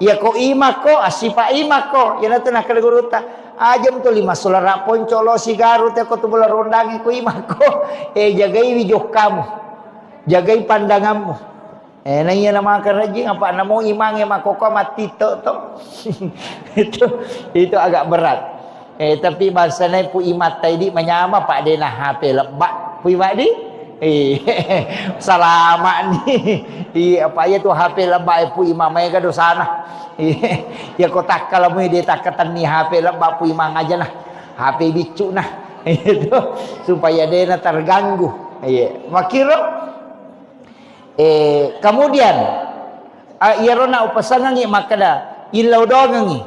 [SPEAKER 1] ia ko ima ko asipa ima ko ia tu nak guru ta ajam tu lima solara poncolo sigaru te ko tu bola rondangi ko ima ko jagai wijok kamu jagai pandanganmu nanya nama kerajin apa namo imang yang makoko mati to itu agak berat tapi bahasanya pu imat tadi menyama pak dena HP lebak pu imat di salamat ni apa ya tu HP lebak pu imam mereka dosana ya kotak kalau mu dia takatan ni HP lebak pu imang aja nah HP bicu nah itu supaya dena terganggu makiro kemudian irona upasangangi makada ilau dongangi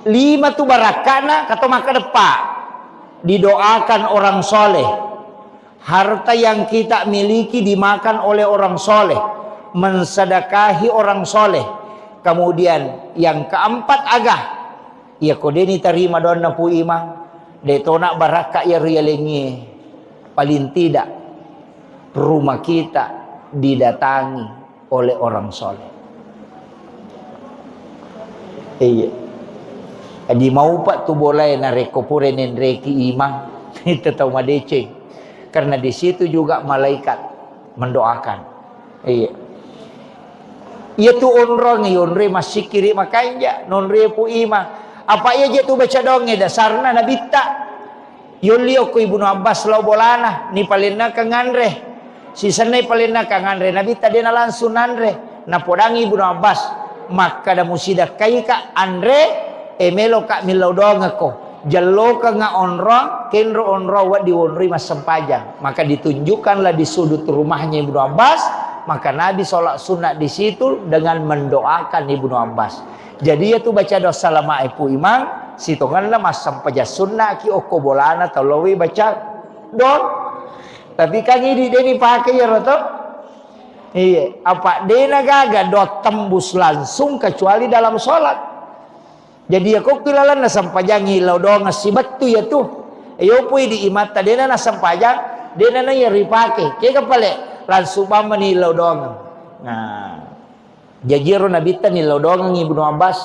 [SPEAKER 1] 5 tu barakana kata makada pak didoakan orang soleh harta yang kita miliki dimakan oleh orang soleh mensedekahi orang soleh kemudian yang keempat agah ya kodeni terima dona pu imang detona baraka ya rialengi paling tidak rumah kita didatangi oleh orang soleh. Iya. Di mau pak tu boleh na rekopurenin reki imang itu tahu madece. Karena di situ juga malaikat mendoakan. Iya. Ia tu onrong onre masih kiri makanya nonre pu imang. Apa ia je tu baca donge dasarna nabita. Yulio ku Ibnu Abbas lo bolana ni palina kanganre. Si sanay palina kanganre nabi tadi na langsung nanre na podangi Ibnu Abbas maka da musida kay ka andre emelo ka milodong ko jallo ka nga onrong kenro onro wa diwonri mas sempajang maka ditunjukkanlah di sudut rumahnya Ibnu Abbas maka Nabi sholat sunat di situ dengan mendoakan Ibnu Abbas jadi ya tu baca doa lama ipu imang sitonganlah mas sempaja sunat ki oko bolana talowi baca don tapi kan ini dia pakai ya roto. Iya, apa dia gaga dot tembus langsung kecuali dalam sholat. Jadi aku kilalan na sampajang ilaw dong sibat tu ya tu. Ayo pui di imata dia na sampajang dia na ya ripake. Kaya kapale langsung manilaw dong. Nah, jajiro nabita nilaw dong Ibnu Abbas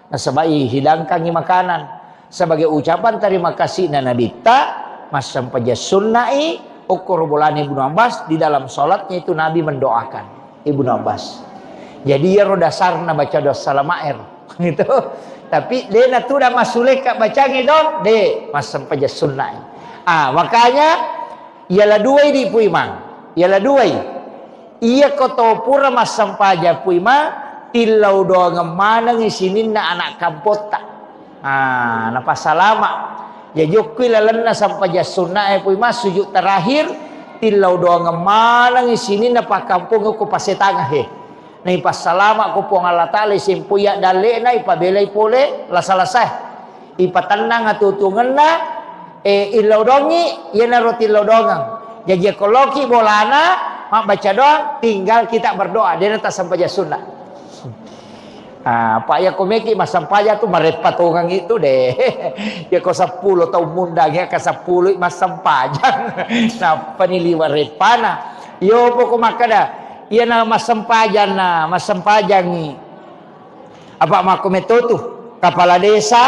[SPEAKER 1] na sabay hidangkan ni makanan sebagai ucapan terima kasih na nabita mas sampaja sunnai ukur bulan Ibnu Abbas di dalam sholatnya itu Nabi mendoakan Ibnu Abbas. Jadi ya dasarna baca doa salamair gitu. Tapi dia na tu dah masulek kat baca ngidon de mas sampaja sunnai. Makanya ialah dua di puimang. Ialah dua. Ia koto pura mas sampaja puimang tilau doa ngemana ngisinin na anak kampota. Napa salama. Ya jokui lalana sampaja sunnai puimang sujud terakhir tilau doa ngemana ngisinin na pa kampung ko pasetangah he. Na ipasalama ko po ang Allah Ta'ala simpuya dali na ipabelay pole lasalasay ipatanang atutungan na ilaw dongi yan na roti ilaw dongang jadi koloki bolana baca doang tinggal kita berdoa dia nanti sampaja sunnah. Pak ya komeki mas sampaja tu maret patungang itu deh ya ko 10 tahun mundang ya ka 10 mas sampajang na paniliwa repana yo po kumakada. Ia na masampajan ni apa makometotu kepala desa,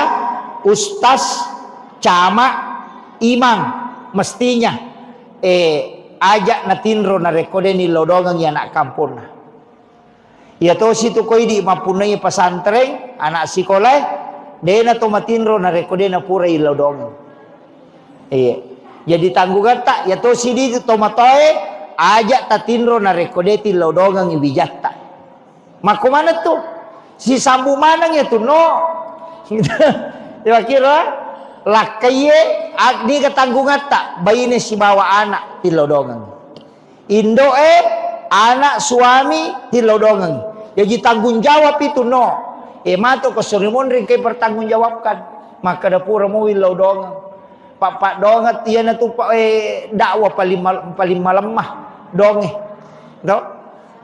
[SPEAKER 1] ustaz, camat, imam mestinya ajak na tinro na rekode ni lodongang ya anak kampung na. Ia to situ koi di mapunai pesantren anak sekolah dia na to matinro na rekode na pura ilodongang. Jadi tanggungan tak ya to sidi to matoe ajak tatinro na rekodeti lodongang ibijatta. Mako mana tuh? Si sambu manang ya tuh no. Ya kira lakaye agdi ketanggungan tak bayine si bawa anak ti lodongang. Indo anak suami ti lodongang. Jadi tanggung jawab itu no. Mato ko surimun rin kay pertanggung jawabkan. Maka dapura mo lodongang. Pak dongat dia na tu dakwah paling malemah donge do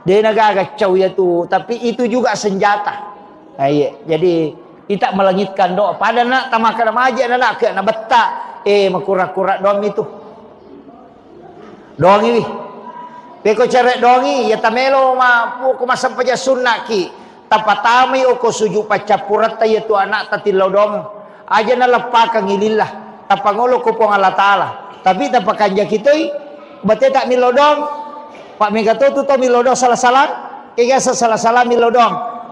[SPEAKER 1] dia nagagacau ya tu tapi itu juga senjata. Jadi kita melangitkan doa pada nak tamakan maja nak ke nak beta makura-kura doang itu doang ini beko cara dongi ya tamelo ma ko masampaja sunnah ki tapatami o ko suju pacapurat ya tu anak tatilaw dong aja na lepakang ilillah tapangolo ko po Allah Ta'ala tapi tapakanja kitoy bate tak milodong Pak Megato tu to milodong salah-salah kaya salah-salah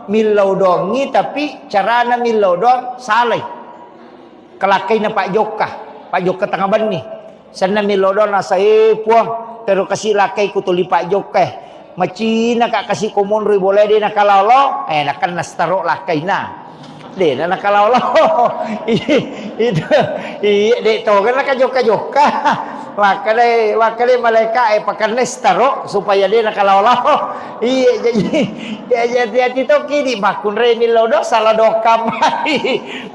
[SPEAKER 1] milodongi tapi carana milodong salay kelakay na Pak Joka tengah bani sana milodong nasa puang pero kasi lakay ko tuli Pak Joka macina ka kasi kumonroy boleh dia nakalalo nakan nastaro lakay na de na nakalalo itu de to kan nakajoka wakale malaikat pakai nestaro supaya dia nakalalo jadi itu kini makun reni lodo salah dokam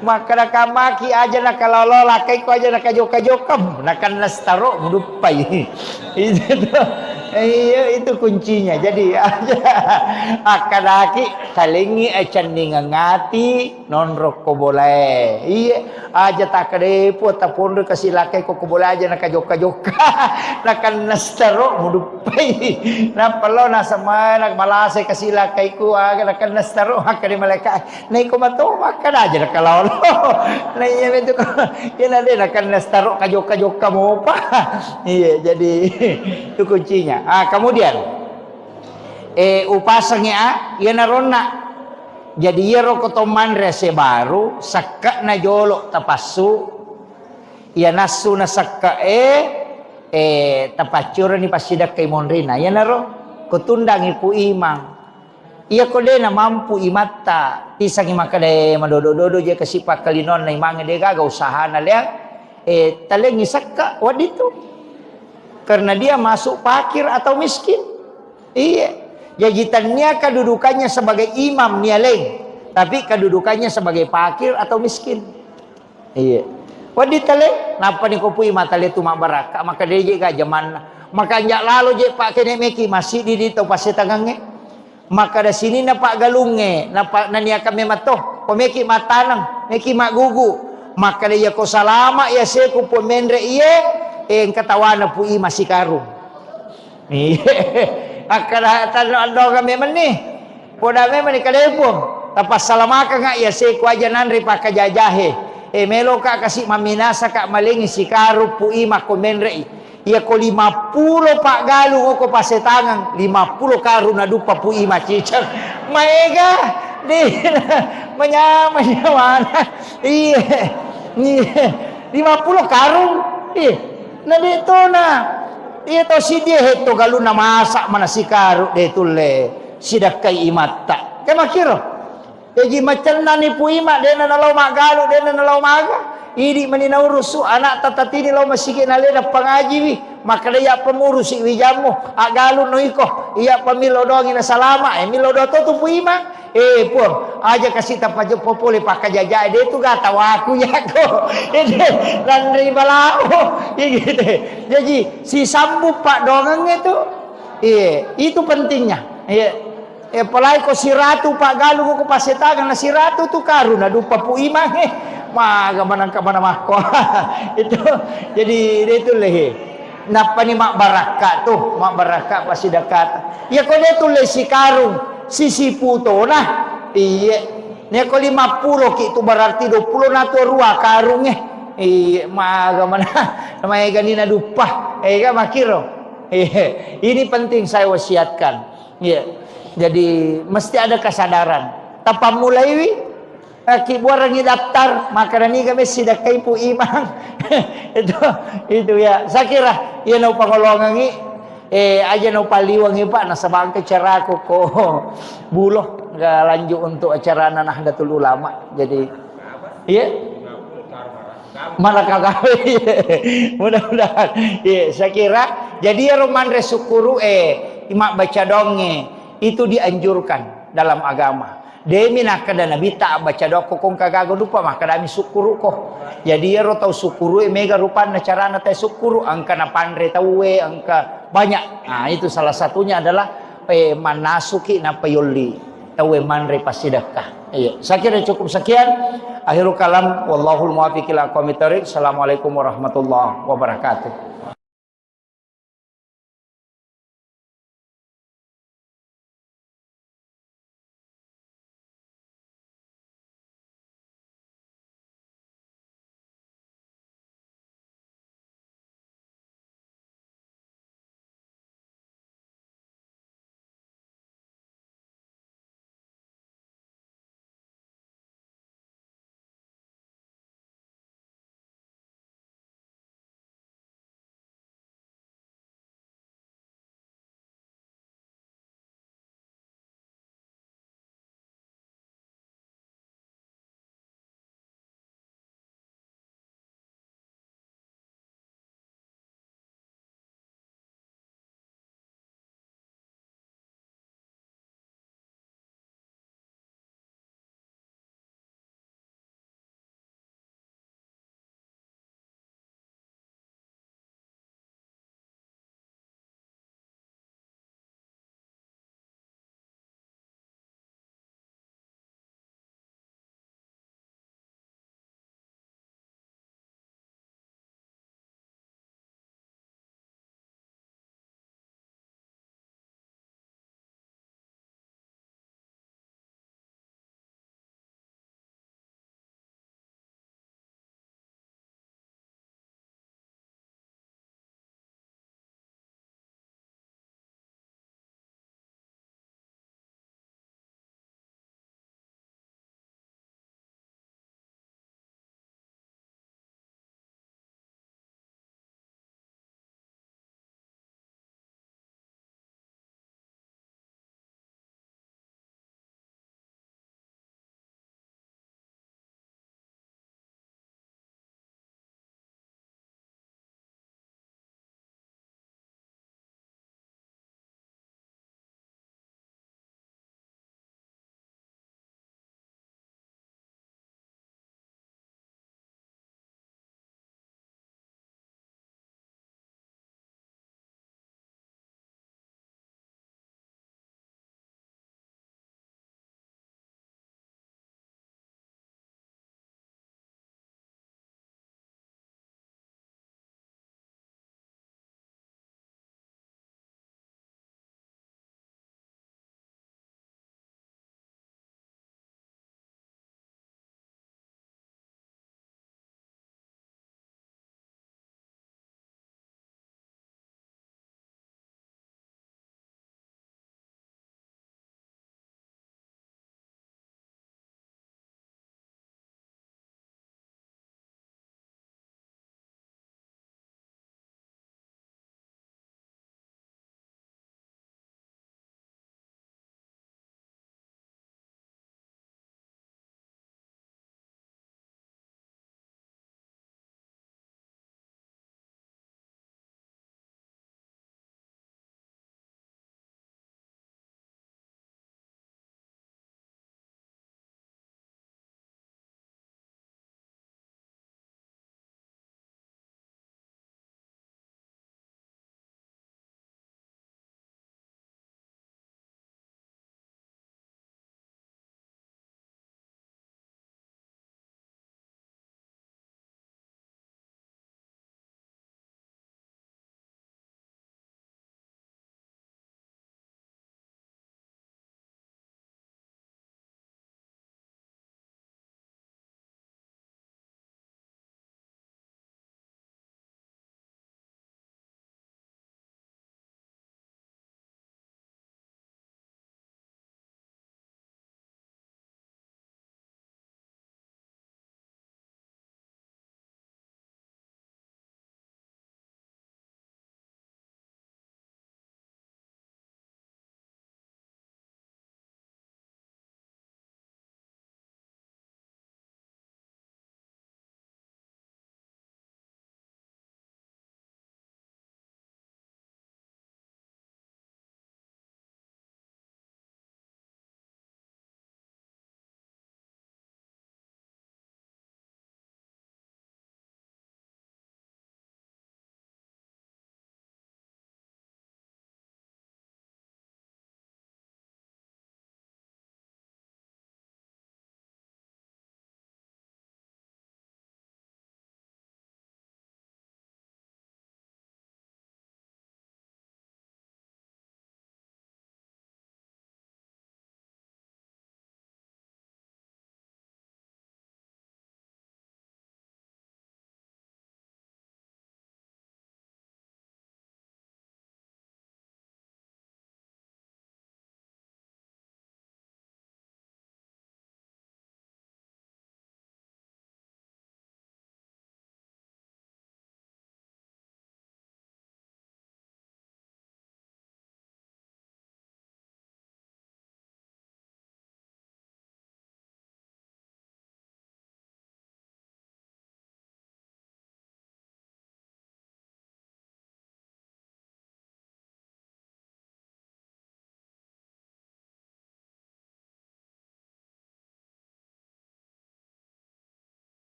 [SPEAKER 1] maka nakamaki aja nakalalo lakai ko aja nakajoka nakan nestaro mudupai itu kuncinya. Jadi aja akadaki kalingi acan ngati non roko boleh aja tak kedepo tapon kasih lakai ko boleh aja nakajoka nakan nastaro mudupai na palo na sama nak malase kasih lakai ko aga nakan nastaro hakade malaikat nai ko mato makan aja nakalalo nai itu yan ade nakan nastaro kajoka mo pa jadi itu kuncinya. Kemudian upasangnya ya narona jadi ya rokotoman rese baru sakka na jolo tapasu ya nasu na sakka tapacura ni pasidak kay monrina ya naro kutundang ipu imang iya ko de na mampu imata tisang imakade madodo-dodo je kasipa kalinon na imang de gaga usaha na liang talengi sakka wadito karena dia masuk fakir atau miskin. Jajitannya kedudukannya sebagai imam nialeng, tapi kedudukannya sebagai fakir atau miskin. Waditale, napa ni kopui matale tu baraka, maka dia juga zaman, maka nyak lalu je pak kene meki masih di dito pasetangangnya, maka da sini na pak galunge, na pak nania kami matoh. meki matanang, meki mak gugu. Maka dia ko salama ya seku po mendre iye, katawana po ima si karung. Akala tanong ando kami man ni. Poda memang ni kalepong. Tapas salamaka nga ya seku aja nanri pakajajahe. Melo ka kasi maminasa ka malingi si karu po ima ko mendre. Iya ko 50 pak galung ko pasetangan 50 karu na dupa po ima cicang. Maega di mana iya 50 karung na dito na ito si dia heto galu na masak mana si karu dito le sidak kay imatta kaya makiro jadi macam na ni puima dena na law magalu dena na law maga idi maninaurus anak tatati ni law masige na lena pangaji wi makadaya pemurus si wijamu agalu no iko iya pamilodongi na salama milodoto tu puima pun aja kasih tapajo popole pakajajai dia tu gata waku ya ko dan ribalao gitu jadi si sambut pak dongeng itu itu pentingnya apalagi ko si ratu pak galu ko pasetagan na si ratu tu karuna dupa pu imang maga manang ka mana mako itu jadi itu leh napa ni mak baraka tuh mak baraka pasti dekat ya ko dia tu leh si karung sisi puto nah iya nih ko 50 ki itu berarti 20 na tu rua karung iya maga mana namanya ganina dupa kan makiro ini penting saya wasiatkan iya jadi mesti ada kesadaran tanpa mulai wi ki buarangi daftar maka ni kami sidak kay pu imang itu ya saya kira ya no pangolongan aja no paliwang pak nasa bangke cara ko buloh nggak lanjut untuk acara Nahdlatul Ulama jadi iya mana kagak mudah-mudahan saya kira jadi roman resukuru imak baca donge itu dianjurkan dalam agama demi nak kada nabi tak baca doko kong kagago lupa maka dami sukuru ko jadi ro tau sukuru mega rupan cara na teh sukuru angka na pandre tawe angka banyak nah itu salah satunya adalah manasuki na payuli tawe manre pasidakah iya saya kira cukup sekian akhirul kalam wallahul muwaffiq ila aqwamit thoriq assalamualaikum warahmatullahi wabarakatuh.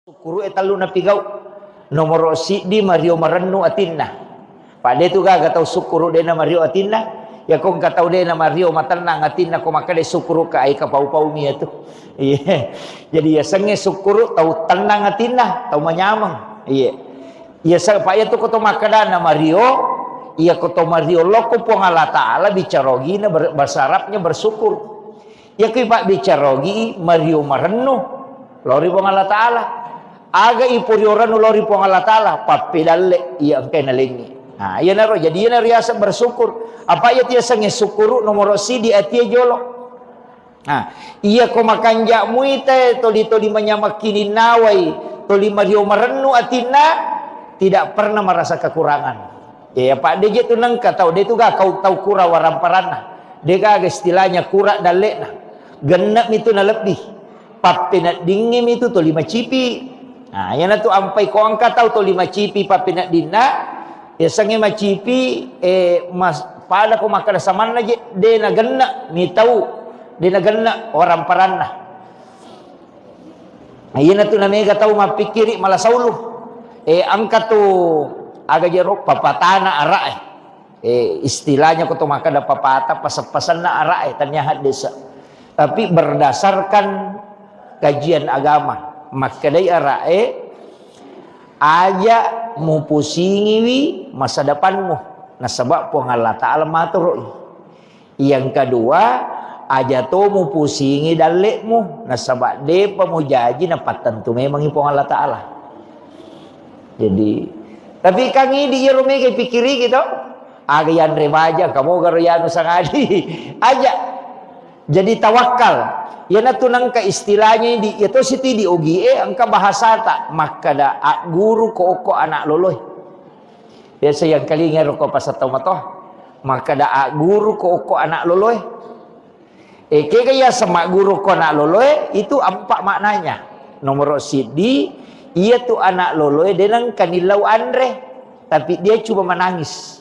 [SPEAKER 1] Sukuru etalu na pigau. Nomor si di Mario Marennu atinna. Pak de tu ga tahu sukuru de na Mario atinna. Ya kong katau de na Mario matanang atinna ko makade sukuru ka ai ka pau-pau mi atu. Iya. Jadi ya senge sukuru tahu tenang atinna, tahu menyamang. Iya. Ya sa pak ya tu ko to makada na Mario, iya ko to Mario loko po Allah taala bicarogi na bahasa Arabnya bersyukur. Ya ki pak bicarogi Mario Marennu lori po Allah taala. Aga ipurioranu lori po Allah taala papidalle iya angkai nalingi. Nah, iya naro jadi iya riasa bersyukur. Apa ya tia sange syukuru nomor si di atia jolo. Nah, iya ko makanja muite toli menyamakini nawai toli Mario Marennu atina tidak pernah merasa kekurangan. Ya Pak DJ tu nangka tahu dia tu ga kau tahu kura waramparana. Dia ga istilahnya kura dalekna. Genap itu na lebih. Papinat dingim itu toli macipi. Nah, yana tu ampai ko angka tahu toli macipi papinat dinna. Ya sange macipi mas pada ko makada saman lagi de na genna mi tahu de na genna orang paranna. Ayana tu na mega tahu mapikiri malah sauluh. Angka tu aga jerok papatana arae. Istilahnya ko to makada papata pasan na arae tanyahat desa. Tapi berdasarkan kajian agama makadai arae aja mu pusingi masa depanmu. Nah sebab po Allah Ta'ala matur. Yang kedua aja to mu pusingi dalekmu. Nah sebab de pamujaji na patentu memang po Allah Ta'ala. Jadi tapi kang di irume kay pikiri gitu. Aga yan remaja kamu garo yan sangadi. Aja. Jadi tawakal. Yana tunang ka istilahnya di itu siti di ugie angka bahasa tak maka da guru ko anak loloy. Biasa yang kali ngero ko pasatau matoh maka da guru ko anak loloy. Kaya sama guru ko anak loloy itu empat maknanya. Nomor sidi ia tu anak loloy denang kanilau andre tapi dia cuma menangis.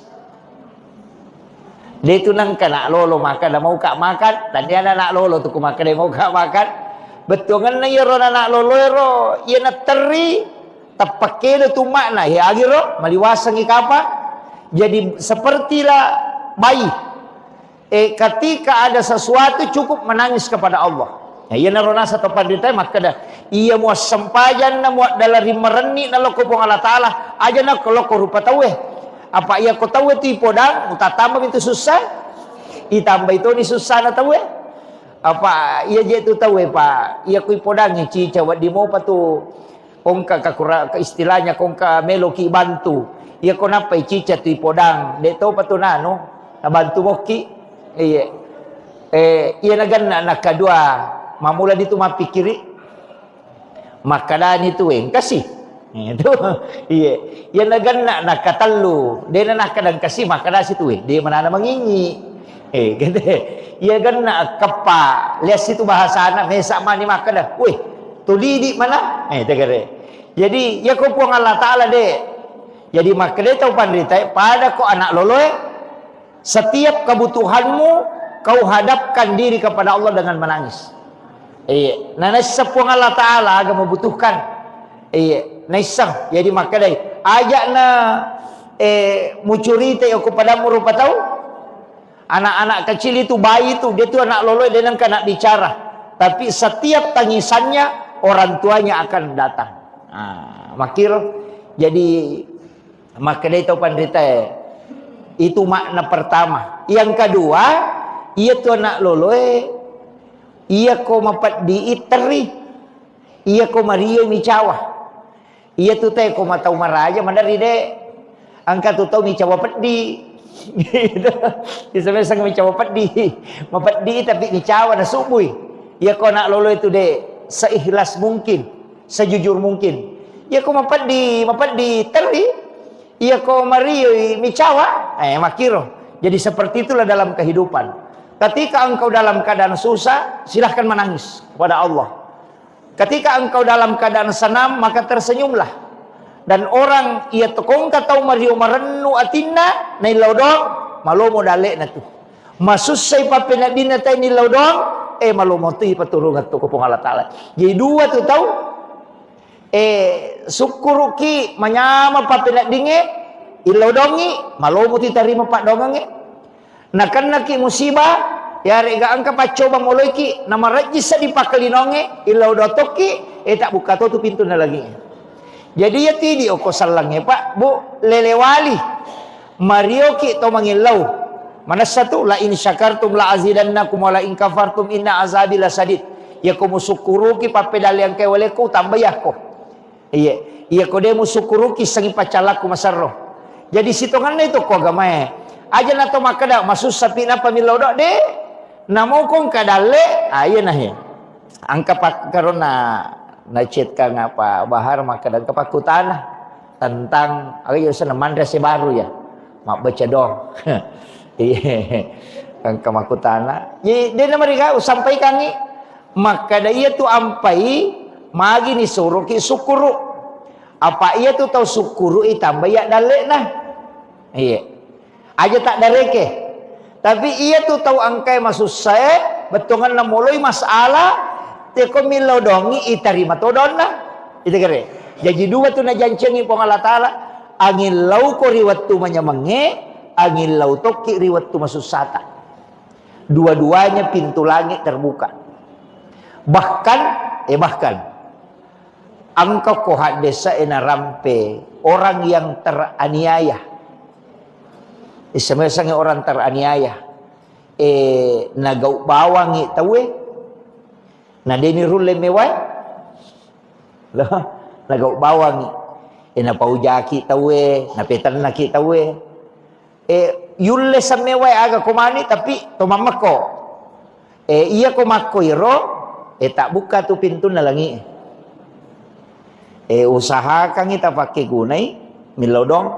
[SPEAKER 1] Dia tu nang kena lolo makan dah mau kak makan dan dia anak lolo tu ku makan dia mau kak makan betul kan na yero anak lolo ro ia na teri tapake tu makna ya agiro maliwasang ikapa jadi sepertilah bayi ketika ada sesuatu cukup menangis kepada Allah ya ia narona satu pandita maka dah ia muas sempajan na muat dalari merenni na loko pong Allah Taala aja na loko rupa tawe. Apa ia kau tahu itu podang utatama itu susah itambah itu ni susah na tahu apa ia je tu tahu pak ia kui podang ni cica wat di mau patu kongka kakura ke istilahnya kongka meloki bantu ia kau napa cica tu podang de tahu patu nano na bantu moki ia nagan nak kedua mamula ditu mapikiri makanan itu kasih itu iya ya nagan nak katalu dia nak kadang kasih makanan situ dia mana mengingi gitu ya kan nak kepa lihat situ bahasa anak mesak mani makan weh tuli di mana tegare jadi ya kau puang Allah Taala deh jadi maka dia tahu pandita pada kau anak loloy setiap kebutuhanmu kau hadapkan diri kepada Allah dengan menangis nah sepuang Allah Taala agak membutuhkan naisang jadi maka dai ajak na mucurita aku padamu rupa tahu anak-anak kecil itu bayi itu dia tu anak loloy dia nang nak bicara tapi setiap tangisannya orang tuanya akan datang makir jadi maka dai tahu pandita itu makna pertama yang kedua ia tu anak loloy ia ko mapat diiteri ia ko Maria micawa ia tu teh ko matau maraja mandari de angka tu tau micawa peddi gitu di semesang micawa peddi mapeddi tapi micawa na subui ia ko nak lolo itu de seikhlas mungkin sejujur mungkin ia ko mapeddi teri ia ko Maria micawa makiro jadi seperti itulah dalam kehidupan ketika engkau dalam keadaan susah silahkan menangis kepada Allah. Ketika engkau dalam keadaan senang maka tersenyumlah. Dan orang ia tekong katau Mario Marennu atinna nai laudong malomo dalek na tu. Masusay papinat din na tayo ni laudong malomo tu ipaturungan tu ko pong Allah Taala. Jadi dua tu tahu Sukuruki manyama papinak dinge ilau dongi malomo ti tarima pak dongange nakan naki musibah ya rega angka pacoba moloiki nama rajisa dipakalinonge ilau dotoki tak buka tu pintu na lagi. Jadi ya tidi oko salangnya pak bu lelewali marioki to mangilau mana satu la in syakartum la azidannakum wa la in kafartum inna azabi lasadid ya kumusukuruki papedal yang kewaleku tambah yako. Iya kode musukuruki sangi pacalaku masarro. Jadi sitongan itu ko gamae. Aja nato makada masus sapi na pamilodok de. Namo kong kadale aye nah ya. Angka pak karona na chat ka ngapa bahar makada ka pakutana tentang ayo sana mandrase baru ya. Mak baca dong. Iya. Angka makutana. Ye de na mereka sampai kangi makada iya tu ampai magi ni suruh ki sukuru apa ia tu tahu sukuru tambah ya dalek nah iya aja tak dareke tapi ia tu tahu angkai maksud saya betongan na mulai masalah teko milodongi itarima todon nah itu kere jadi dua tu na jancengi pong Allah Ta'ala angin lau ko riwat tu manyamenge angin lau toki riwat tu maksud sata dua-duanya pintu langit terbuka bahkan angka kohat desa ena rampe orang yang teraniaya. Isame-sange orang teraniaya. Nagau bawangi tawe. Na deni rule mewai. Lah, nagau bawangi. Na paujaki tawe, na petan naki tawe. Yulle samewai aga komani tapi tomamako. Iya komako iro tak buka tu pintu na langi. Usahakan kita pakai gunai milodong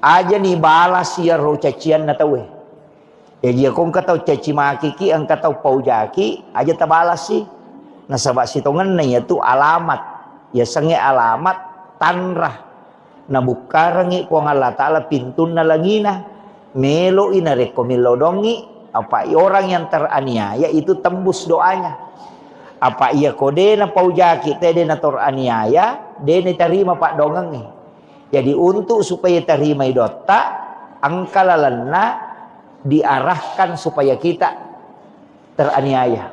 [SPEAKER 1] aja nih balas ya ro cacian na tawe dia kong katau caci maki ki ang katau paujaki aja ta balas sih na sabak sitongan na ya tu alamat ya sange alamat tanrah na bukarangi ko Allah Ta'ala pintu na langina melo ina reko milodongi apa orang yang teraniaya itu tembus doanya. Apa ia kode na paujaki tede na tor aniaya dene terima pak dongang nih. Jadi untuk supaya terima idota angkalalanna diarahkan supaya kita teraniaya.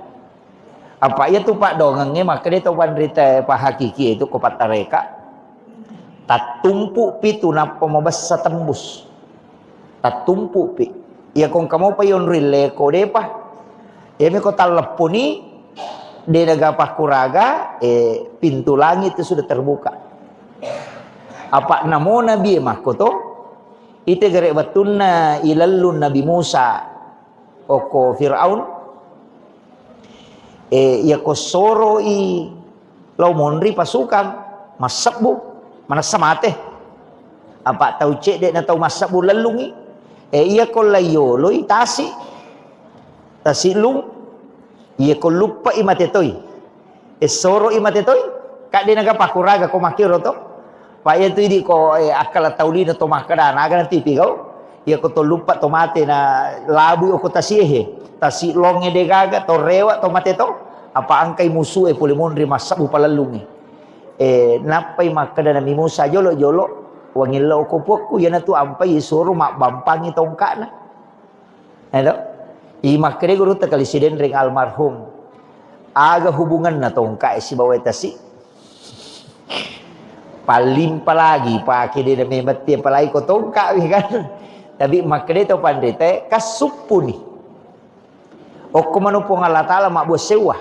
[SPEAKER 1] Apa ia tu pak dongangnya maka dia tu pandrita pak hakiki itu kopat tareka tak tumpu pi tu napa mabasa tembus tak tumpu pi ia kong kamu payon rile kode pa ia me kota lepuni di negapah kuraga pintu langit itu sudah terbuka apa namo nabi makoto ite gere batunna ilallun nabi Musa oko Fir'aun ya kosoro i lau monri pasukan masabu mana samate apa tahu cek dek na tahu masabu lalungi iya ko layo loi tasi lung iya ko lupa imatetoy soro imatetoy kak di naga pakuraga ko makiro to pa iya tu di ko akal taulina to makada naga nanti pigau iya ko to lupa to mate na labu o ko tasiehe tasi longe de gaga to rewa to mate to apa angkai musuh puli monri masabu palalungi napai makada na mimusa jolo wangilo ko pokku yana tu ampai soro mak bampangi tongkana edo i makre guru takalisiden ring almarhum aga hubungan na tongka si bawa tasi palim palagi pakai dia memati palai ko tongka kan tapi makre to pandete kasupuni okko manupong Allah Ta'ala mak bos sewa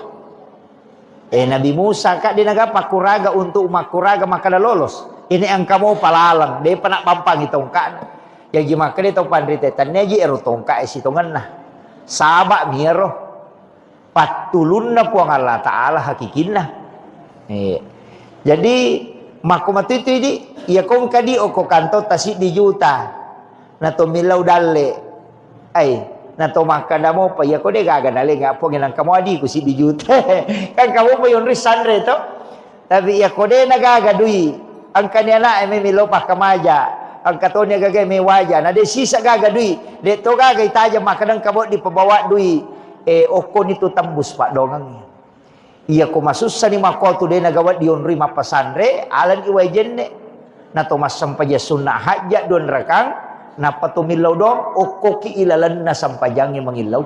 [SPEAKER 1] Nabi Musa kak dia naga pakuraga untuk makuraga makada lolos ini ang kamu palalang dia panak bampangi tongka ya jima makre to pandete taneji ero tongka si tongan nah sabak miro patulun na po ang Allah Ta'ala hakikin na jadi makumatu itu di iya kong kadi o ko kanto tasi di juta na to milaw dale ay na to makada mo pa iya ko de gaga dale nga po ginang kamo adi ko si di juta kan kamu po yung risandre to tapi iya ko de nagaga dui ang kanya na ay may milaw pa kamaja ang katonya gagay may waja na de sisa gagadui de to gagay taja makadang kabot di pabawa dui oko nito tambus pak dongang Iya ko masussa ni mako tu de nagawat dion rima pasandre alan iway jenne na to masampaja sunnah hajja don rakang na patumilaw dong ukoki ilalan na sampajangi mangilaw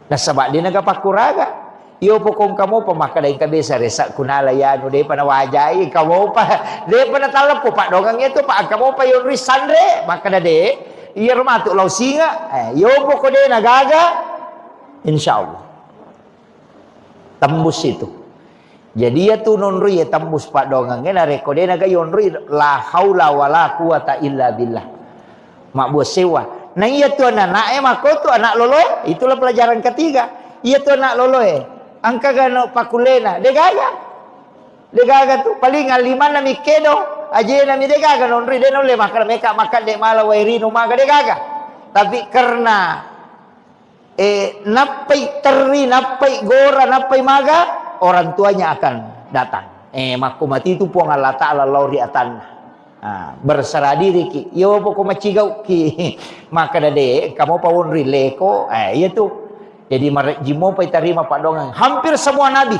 [SPEAKER 1] na sabak di nagapakuraga. Iyo po kung kamo pa makadaing kabisa resa kunala yan de panawajay kamo pa de panatalap po pak dogang itu pak kamo pa yon risandre makada de iya rumatu law singa iyo po ko de nagaga insyaallah tembus itu. Jadi ya tu nonri ya tembus pak dogang na reko de naga yonri la haula wala quwata illa billah mak bos sewa. Nah iya tu anak mako tu anak loloe itulah pelajaran ketiga. Iya tu anak loloe angka gano pakulena degaga tu paling aliman na mikedo aje na mi degaga nonri de no le makan meka makan de mala wairino maga degaga tapi karena napai teri napai gora napai maga orang tuanya akan datang maku mati itu puang Allah Ta'ala lauri atan berserah diri ki yo poko macigau ki maka dade kamu pawon rileko iya tu. Jadi jimo pai terima pak dongang hampir semua Nabi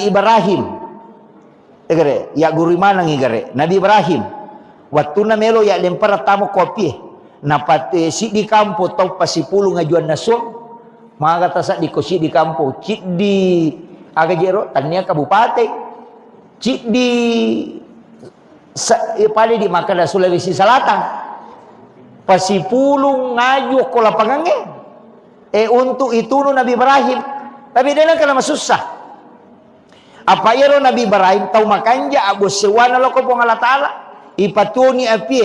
[SPEAKER 1] Ibrahim ya guru mana ngigare Nabi Ibrahim waktu na melo ya lempar tamu kopi napate si di kampo tau pasipulu ngajuan nasong maka tasak di kosi di kampo cik di agajero tania kabupaten cik di pada di Makada Sulawesi Selatan pasipulu ngaju ko lapangange untuk itu Nabi Ibrahim tapi dia nak kena susah apa ya Nabi Ibrahim tahu makanja abu sewana lo ko Allah Ta'ala ipatuni api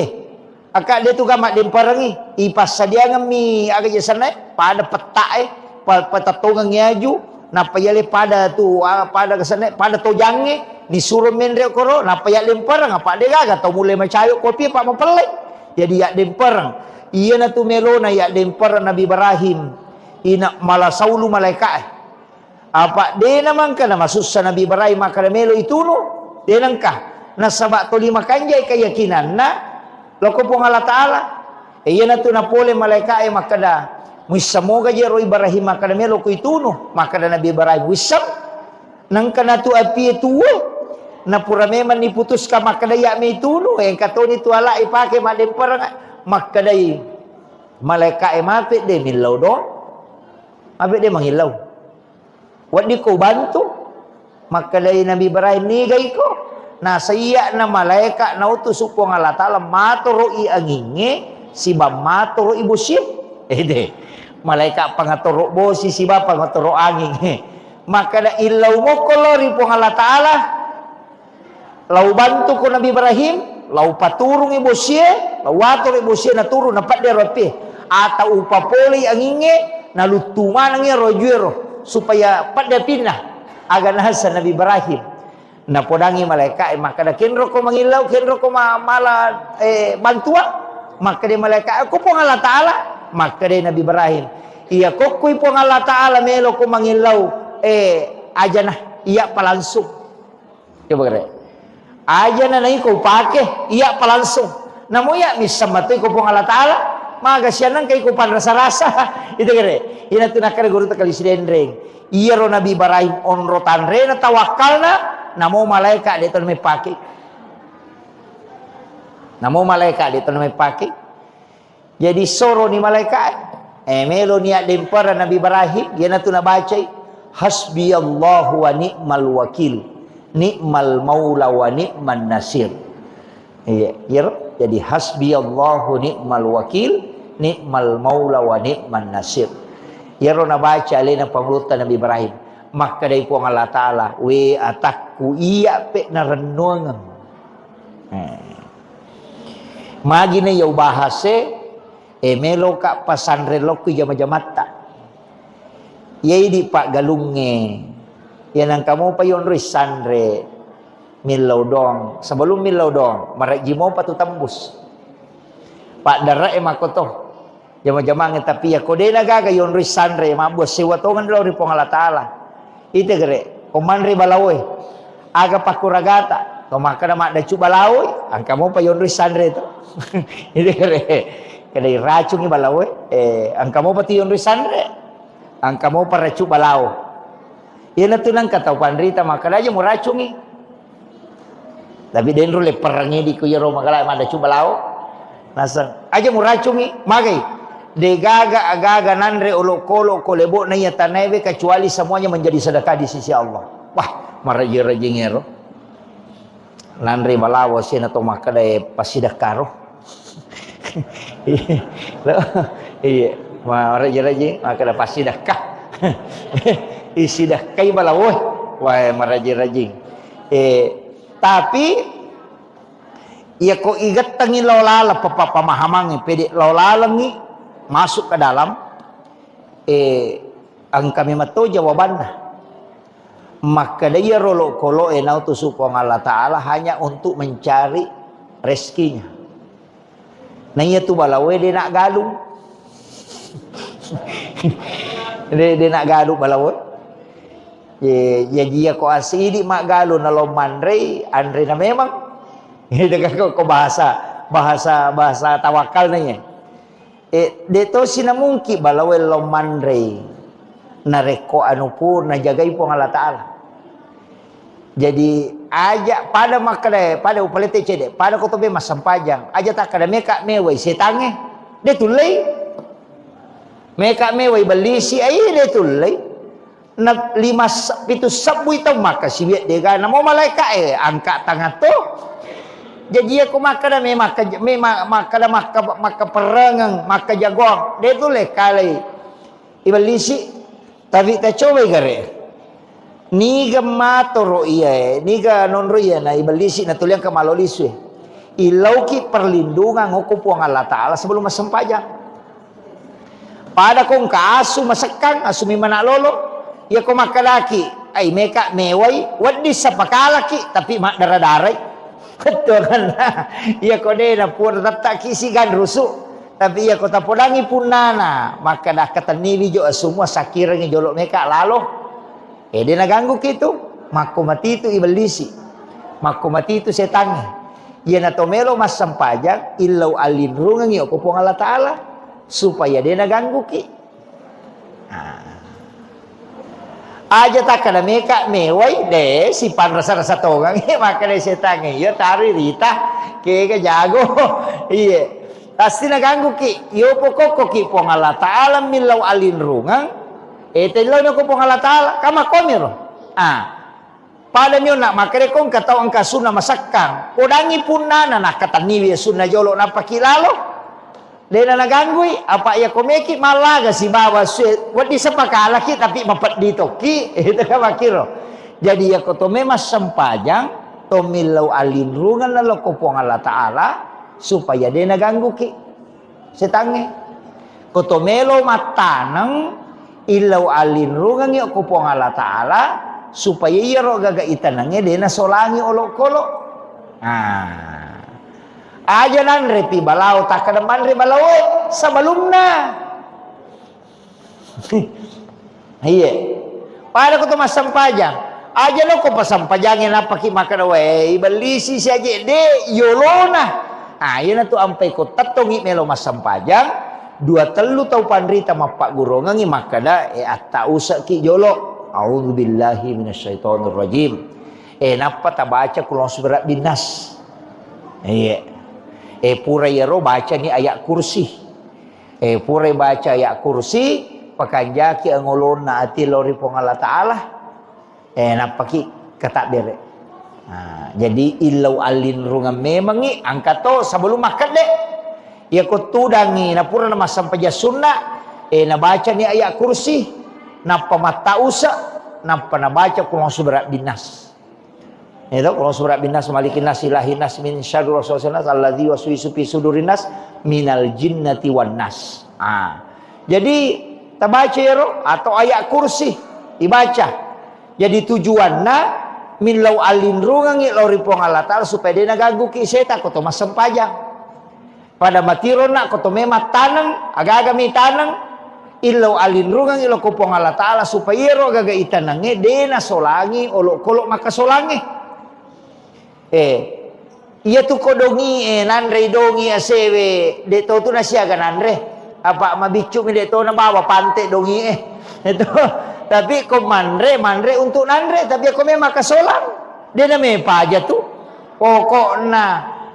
[SPEAKER 1] akak dia tu gamak demperangi ipas sadia ngami aga jasana pada peta pada tongang nyaju napa yale pada tu pada kesana pada tojange disuruh mendre koro napa ya lemperang apa dia gaga tau mulai macayo kopi pak mempelai jadi ya demperang iya na tu melona ya demperang Nabi Ibrahim ina malah saulu malaikat apa dia namang kana masusah Nabi Ibrahim maka melo itu no dia nangka na sabak to lima kanjay keyakinan na loko pong Allah Ta'ala iya na tu na pole malaikat maka da musamoga jero Ibrahim maka melo ko itu no maka da Nabi Ibrahim wisam nangka na tu api itu na pura memang diputus ka maka da ya me itu no yang katoni tu ala ipake madem perang maka dai malaikat mapit de milau do abis dia menghilau. Wad di ko bantu. Maka dari Nabi Ibrahim ni gay ko. Na saya na malaikat na utus upong Allah Ta'ala maturo i anginge si ba maturo ibu sip. De malaikat pangaturo bosi si ba pangaturo angin. Maka da ilaw mo kolori pong Allah Ta'ala. Lau bantu ko Nabi Ibrahim, lau paturung ibu sip, lau watur ibu sip na turun na pat de ropi. Atau upapoli anginge na lutuman ng rojuero supaya pada pindah agan hasa Nabi Ibrahim na podangi malaikat maka da kenro ko mangilaw kenro ko mala bantua maka di malaikat ako pong Allah Ta'ala maka di Nabi Ibrahim iya ko kuy pong Allah Ta'ala melo ko mangilaw aja nah iya palangsung coba kare aja na nai ko pake iya palangsung namo ya bisa mati ko pong Allah Ta'ala maga sianan kay kupan rasa-rasa itu kere ina tunakare guru takali sidendreng iya ro Nabi Ibrahim onro tanre na tawakalna namo malaikat dia ton me pake namo malaikat dia ton me pake jadi soro ni malaikat melo niat dempara Nabi Ibrahim dia na tuna baca hasbiyallahu wa ni'mal wakil ni'mal maula wa ni'man nasir iya jadi hasbiyallahu ni'mal wakil ni'mal maula wa ni'man nasir ya rona baca alina panglutan Nabi Ibrahim maka dari puang Allah Ta'ala we atakku iya pe na renungan magi na yaw bahase melo ka pasandre lokku jama-jamata yai di pak galunge yan ang kamu pa yon risandre milaw dong sebelum milaw dong marak jimo pa tu tembus pak darah makoto jama-jama tapi ya kode naga yon risandre mabos sewa tongan lo ri Allah Ta'ala ite gere komandre balawoy aga pakuragata to makana mak da balawoy ang kamo pa yon risandre to ite gere kadai racungi balawoy ang kamo pa ti yon risandre ang kamo pa racu balawo Ia tu nang kata pandrita maka aja mau racungi. Tapi denro le perangi di kuya Roma kala ada coba lao. Nasang aja mau racungi magai. De gaga agaga nanre olok kolok kolebo na ya tanebe kecuali semuanya menjadi sedekah di sisi Allah. Wah, maraji-raji ngero. Nanre balawo sina to makade pasidekah roh. Iya, maraji-raji makade pasidekah. Isidah kai balawo. Wah, maraji-raji. Tapi ya kok igat tangi lolala pamahamangi pede lolalangi masuk ke dalam ang kami mato jawabannya maka dia rolok kolo enau tu supong Allah Ta'ala hanya untuk mencari rezekinya. Nah iya tu balawe dia nak galung dia nak galung balawe. Ya dia ko asidi mak galo na lomandre andre na memang ini dengan ko bahasa tawakal nanya deto sina mungki balawe lomandre na reko anu pur na jagai po Allah Ta'ala. Jadi aja pada makre pada upalete cede pada ko tobe masampajang aja tak kada meka mewai setange de tulai meka mewai belisi ai de tulai na 5 pitu sabui tau maka si biat dia kan mau malaikat angkat tangan tu jadi aku maka dah maka perangang maka jagoan dia tu le kali ibalisi tapi tak coba gare ni gamato iya ni ga non iya na ibalisi na tuliang kamaloliswe ilauki perlindungan hukum puang Allah Ta'ala sebelum masempajang pada kong kaasu masekang asumi mana lolo ya ko makalaki ay meka meway wadi sa pakalaki tapi mak daradaray betul kan ya ko de na pur tatak kisigan rusu tapi ya ko tapodangi punana maka dah kataniwi jo semua sakirang jolok meka lalo de naganggu kitu mako mati itu iblisi mako mati itu setan ya na tomelo mas sampajang illau alin rungang yo ko pong Allah Ta'ala supaya de naganggu ki aja tak kada meka mewai de si pan rasa-rasa togang maka de setan ya tari rita ke jago iya pasti naganggu ki yo pokok ki pong Allah Ta'ala milau alin rungang telo ko pong Allah Ta'ala kama komiro pada nyo nak makare kong kataw ang kasuna masakang udangi punana nak kataniwi sunna jolo na pakilalo dena naganggui apa ya komeki malaga si bawa wadi sepakala ki tapi mapat dito ki itu ka makiro jadi ya ko to memas sampajang to milau alin rungan na ko pong Allah Ta'ala supaya de naganggu ki setange ko to melo matanang ilau alin rungan yo ko pong Allah Ta'ala supaya iya ro gaga itanange de na solangi olok-olok aja nan repi balau tak kedepan re balau sebelumnya iya pada kutu masam pajang aja lo ko pasam pajangin apa ki makan we belisi si aja de yolona iya na tu ampai ko tatongi melo masam pajang 2 tau pandrita mapak gurongangi makada atta usak ki jolo a'udzubillahi minasyaitonir rajim napa ta baca kulon surat binas iya pura yero baca ni ayat kursi pura baca ayat kursi pakanjaki angolon na ati lori pong Allah Ta'ala napaki katak bere jadi ilau alin rungan memangi angkat to sebelum makan dek ya ko tudangi na pura na masampaja sunna na baca ni ayat kursi napa mata usa napa na baca kulong surat binas itu kalau surat binas malikin nas ilahin nas min syarril waswasil alladzi waswisu fi sudurin nas minal jinnati wan nas. Jadi tabaca ya atau ayat kursi dibaca. Jadi tujuanna min lau alin rungangi lau ripong Allah Ta'ala supaya dia naganggu ki setan koto masempajang. Pada matirona koto mema tanang aga-aga mi tanang illau alin rungangi lau kupong Allah Ta'ala supaya ro gaga itanange dena solangi olok kolok maka solangi. Iya tu kodongi nanre dongi asewe de to tu nasiaga nanre apa mabicu mi to na bawa pantai dongi itu. Tapi ko manre untuk nanre, tapi ako memang kasolan. Dia na may paja tu. Pokokna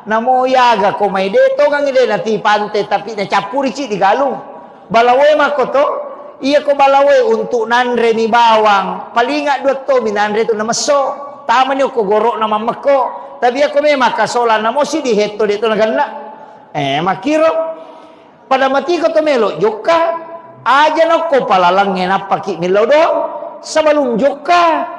[SPEAKER 1] namo yaga ko may deto kang ide na ti pantai tapi na capuri ci di galung. Balaway mako to. Iya ko balaway untuk nanre ni bawang. Palinga dua to minanre to na maso. Tama niyo ko goro na mamako. Tapi ako memang kasolan na mo si di heto dito na ganna. Makiro. Pada mati ko to melo joka. Aja na ko palalangin apa ki milaw do. Sebelum joka.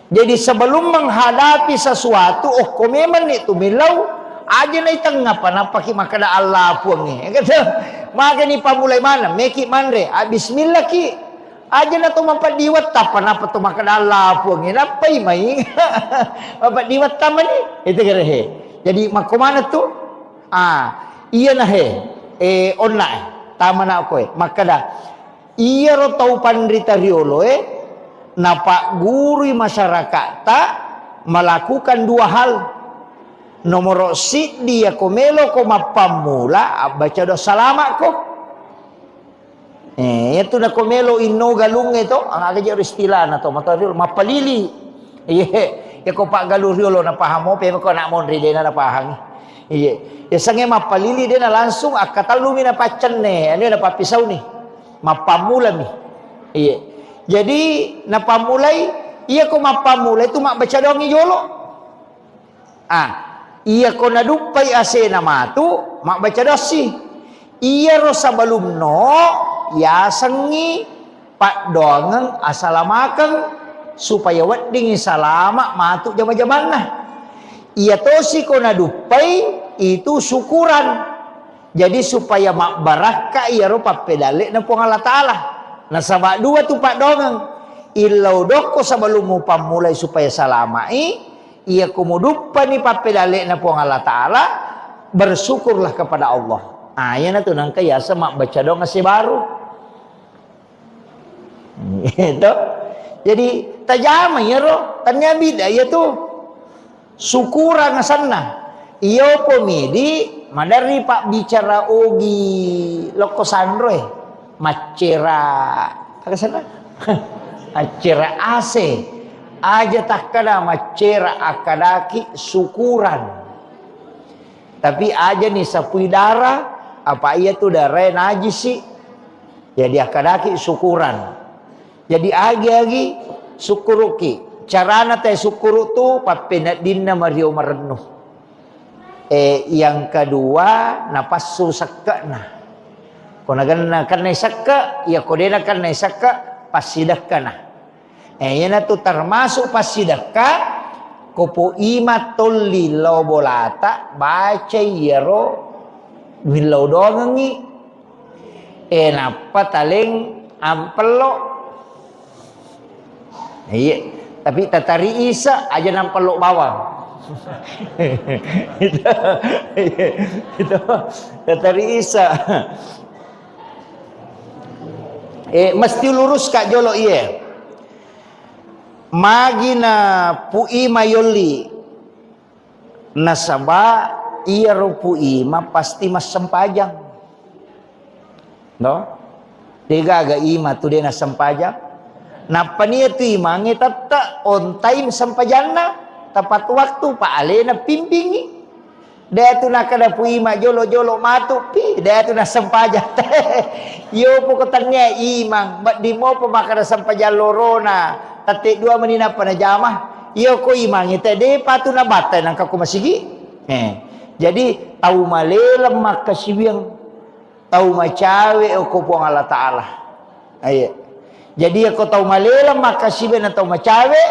[SPEAKER 1] Jadi sebelum menghadapi sesuatu, ko memang itu milaw. Aja na itangga pa napaki makada Allah puang ni. Maka ni pamulay mana, meki manre, bismillah ki. Aja na to mapadiwat tapan apa to makada Allah puang ni. Napay may. Mapadiwat taman ni. Itu kira he. Jadi makumana tu? Iya na he. Online. Tama na ako makada. Iya ro tau pandrita riolo na pak guru masyarakat tak melakukan dua hal. Nomor si dia komelo ko mapamula baca doa salamat ko. Itu na komelo inno galung ito ang agaja istilah na to mataril mapalili. Ya ko pak galuriolo na pahamo pero ko na monri de na pahang. Ya sange mapalili dia na langsung akatalumi na pacan ne. Ano na papisaw ni. Mapamula mi. Jadi napamulay iya ko mapamulay tu mak baca doa ngijolo. Iya ko nadupay ase na matu mak baca dosi. Iya ro sebelum no ya sengi pak dongang asalamakan supaya wedding salama matu jama-jaman nah. Iya tosi ko nadupay itu syukuran. Jadi supaya mak baraka iya ro papedale na po Allah Ta'ala. Nah sama dua tu pak dongang. Ilau doko sebelum mu pamulay supaya salamai. Ia kumudupa ni papedale na po Allah Ta'ala. Bersyukurlah kepada Allah. Yan na to nang kaya sa mak baca dong kasi baru. Itu. Jadi tajama ya ro. Tanya bida ya tu. Syukuran na sana. Iyo po midi. Madari pak bicara ogi. Loko sandroy. Macera. Apa sana? Macera ase. Aja tak kada macera akadaki syukuran. Tapi aja nih sapui darah. Apa iya tu darah najis sih. Jadi akadaki syukuran. Jadi agi-agi syukuruki. Carana teh syukuru tu papinat dinna mario marenuh. Yang kedua napas susakna. Kung nagan naisaka, iya kodena kan naisaka pasidaka na. Yan na to termasuk pasidaka kopo ima tolli lobolata baca yero milaw dongangi. Napa taling ampelo. Iya, tapi tatari isa aja nampelo bawang. Itu tatari isa. Mesti lurus kak jolo iya. Magina pui mayoli nasaba iya ro pui ma pasti mas sempajang. No? Tiga aga ima tu dia na sempajang. Napa niya tu imangi tata on time sempajana tepat waktu pa ale na pimpingi. Dia tu nak kada puima jolo-jolo matu pi dia tu nak sempaja yo po katanya imang di mo po makada sempaja lorona tatik dua menina pana jamah yo ko imang ite de patu na batay nang kako masigi jadi tau malelem makasibiang tau macawe o ko po Allah Ta'ala jadi ako tau malelem makasibiang na tau macawe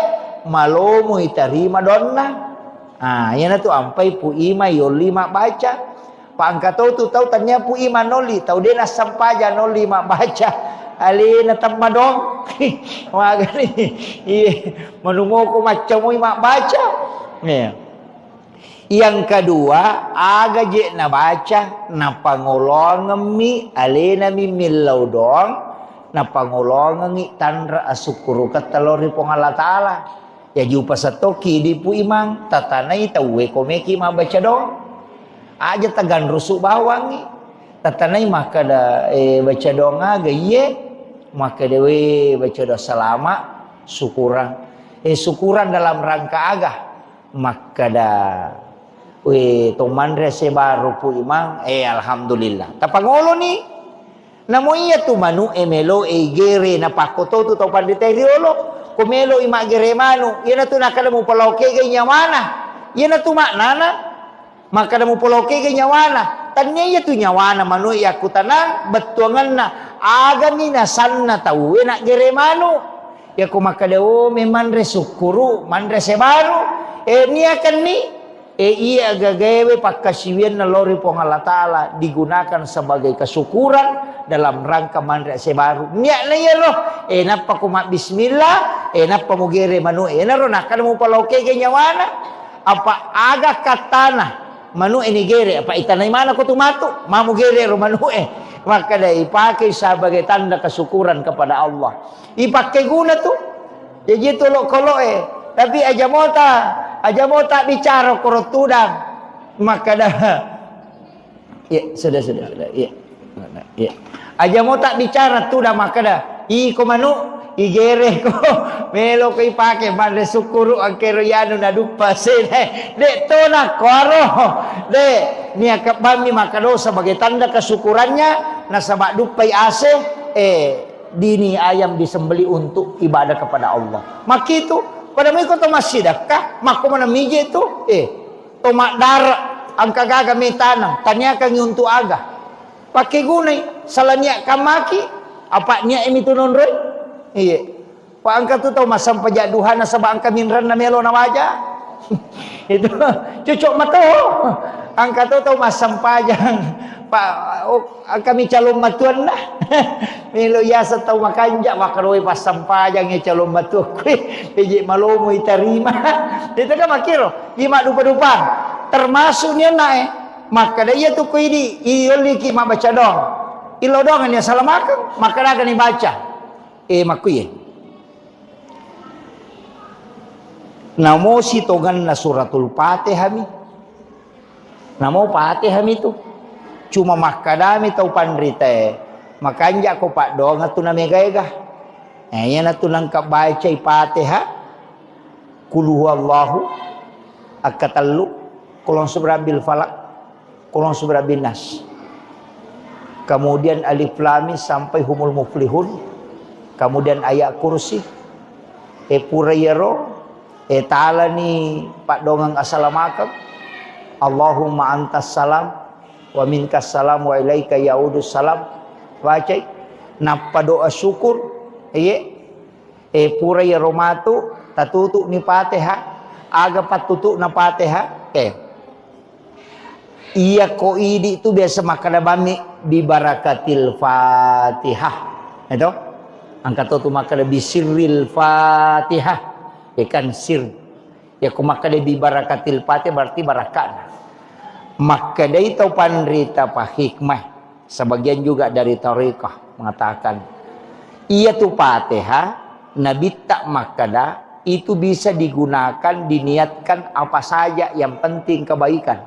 [SPEAKER 1] malomo itarima donna. Yan na to ampay pu ima yoli mak baca. Paangkato tu tahu tanya pu ima noli tahu dia na sampaja noli mak baca. Ali na tamadong. Waga ni. Menunggu ko macam mak baca. Yang kedua aga je na baca na pangolong mi ali na mi milaw dong na pangolong ngi tanra asukuru katalori pong Allah Ta'ala. Ya jupa satoki di pu imang tatanai tawe komeki ma baca dong. Aja tagan rusuk bawang ni. tatanai maka da baca doa gaye maka dewe baca doa selama syukuran syukuran dalam rangka agah maka da tomandre se baru pu imang alhamdulillah tapangolo ni namo iya tu manu melo gere na pakoto tu tau pandita riolo kumelo ima gere manu iya na tu nakala mo paloke ganya mana iya na tu maknana maka da mo paloke ganya mana tanya iya tu nyawana manu iya kutanan betuangan na aga ni nasanna tau na gere manu ya ko maka da memang resukuru mandre se baru ni akan ni iya gagawe pakasiwian na lori po Allah Ta'ala digunakan sebagai kesyukuran dalam rangka mandra sebaru niat na iya loh napa kumak bismillah napa mo gere manu naro nakal mo paloke ganyawana apa aga katana manu ini gere apa itanay mana ko tumatu mamu gere ro manu maka da ipakai sebagai tanda kesyukuran kepada Allah ipakai guna tu jadi tolok kolo tapi aja mota bicara korot tudang maka dah ya sudah ya aja mota bicara tudang maka dah ko manu igere ko melo ko ipake mande sukuru ang keroyano na dupa sene de to na koro de niya kabami makado sebagai tanda kesyukurannya na sabak dupai ase dini ayam disembeli untuk ibadah kepada Allah maka itu pada mo ko to masidakah mako man mije tu to makdar ang kagaga may tanang tanya kang yuntu aga pakai gunay salanya kamaki apa niya imitunon roy pa angka tu to masampajaduhan na sa baang kaminran na melo na waja itu cucuk mato angka tu to masampajang pa kami calon matuan na melo yasa tau makanja makaroy pasampajang ni calon matu piji malomo itarima itu kan makiro ima dupa termasuk niya na maka daya tu ko ini ioliki mabaca dong ilodongan ya salamakan maka daga ni baca makuye namo sitogan na suratul Fatihah mi namo Fatihah mi tu cuma makadami tau pandrite makanja ko pak dong atu na megayga yan atu nang kabaca Fatihah kul huwallahu akatallu kulon subrabil falak kulon subrabil nas kemudian alif lam mim sampai humul muflihun kemudian ayat kursi purayero ta'ala ni pak dongang assalamualaikum Allahumma antas salam wa minkas salam wa ilaika yaudus salam baca napa doa syukur purayero matu tatutu ni Fatihah aga patutu na Fatihah iya ko idi itu biasa makana bami bi barakatil Fatihah itu angkat tu makana bi sirril Fatihah ikan sir ya ko makana bi barakatil Fatihah berarti barakah maka dari tau pandrita pa hikmah sebagian juga dari tariqah mengatakan iya tu Fatihah nabi tak makada itu bisa digunakan diniatkan apa saja yang penting kebaikan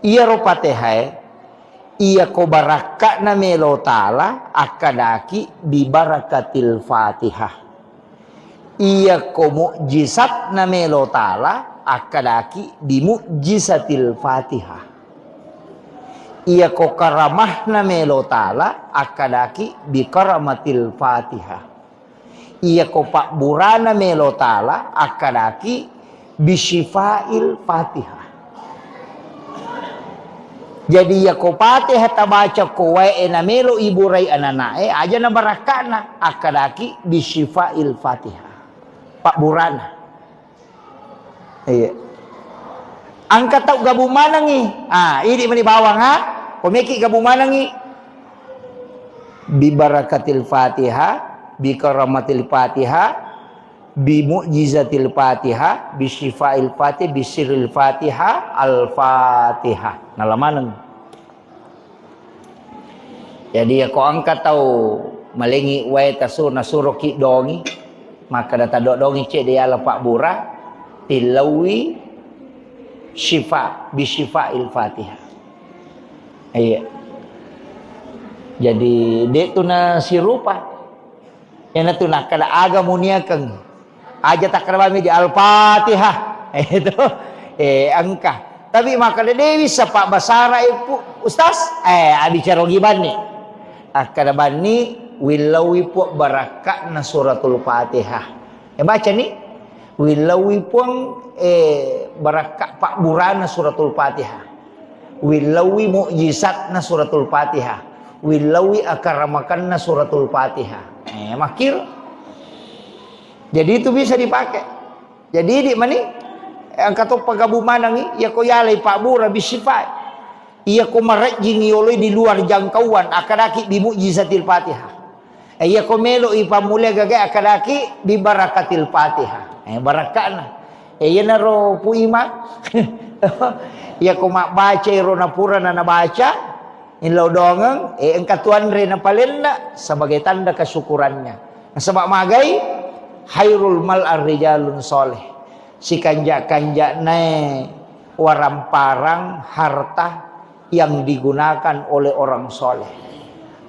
[SPEAKER 1] iya ro Fatihah iya ko barakah na melo taala akadaki bi barakatil Fatihah iya ko mukjizat na melo taala akadaki bi mukjizatil Fatihah iya ko karamah na melo taala akadaki bi karamatil Fatihah iya ko pak burana melo taala akadaki bi syifail Fatihah jadi ya ko Fatihah tabaca ko wae na melo iburai ananae aja na barakana akadaki bi syifail Fatihah pak burana iya angkat tau gabu manangi ini mani bawang pemeki gabu manangi bi barakatil Fatihah bi karamatil Fatihah bi mu'jizatil Fatihah bi syifail Fatihah bi sirril Fatihah al Fatihah nalamaneng jadi ko angkat tau malengi wae tasur nasuroki dongi maka data dongi cek dia lepak bura tilawi syifa bi syifail Fatihah Iya. Jadi dek tu na si rupa. Yang tu nak kada aga muniakan. Aja tak kada di Al-Fatihah. Itu angka. Tapi maka dewi sepak basara ibu ustaz. Bicara giban ni. Kada bani wilawi pu barakat na suratul Fatihah. Baca ni. Wilawi pun barakat pak burana suratul Fatihah. Wilawi mukjizat na suratul Fatihah. Wilawi akaramakan na suratul Fatihah. Makil. Jadi itu bisa dipakai. Jadi di mana? Angkat pagabu manang ya ko yalay pak bura bisifat. Iya ko marajing yoloy di luar jangkauan akadaki bi mukjizatil Fatihah. Iya ko melo ipamulya gagay akadaki bi barakatil Fatihah. Barakana. Iya na ro pu ima. Iya ko baca ro na pura na nabaca. Inlaw dongang engkatuan rin na palinda sebagai tanda kesyukurannya. Sebab magai hairul mal ar-rijalun soleh. Si kanja-kanja ne waramparang harta yang digunakan oleh orang soleh.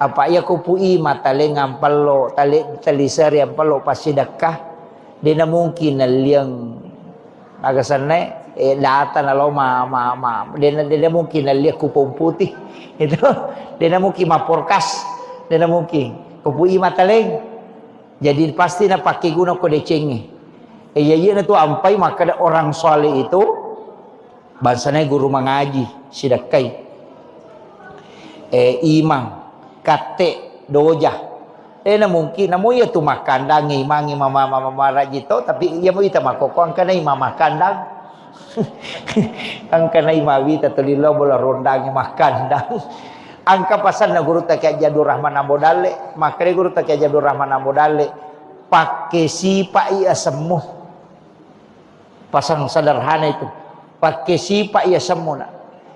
[SPEAKER 1] Apa ya kupui matale ngampalo tali seri ampalo pasidakah dina mungkin liang agasanne data na lo dina mungkin liang kupong putih itu dina mungkin maporkas dina mungkin kupui matale jadi pasti na pakai guna ko decengi. Iya na tu ampai maka orang soleh itu bansana guru mengaji sidakai imam kate doja na mungkin namo ya tu makandang imang mama rajito tapi ya mo ita makoko ang kanay mama kandang ang kanay mawita tulilo bola rondang makandang ang kapasan na guru ta kay Jadur Rahman Ambodale makre guru ta kay Jadur Rahman Ambodale pakai sipa iya semuh pasang sederhana itu pakai sipa iya semuna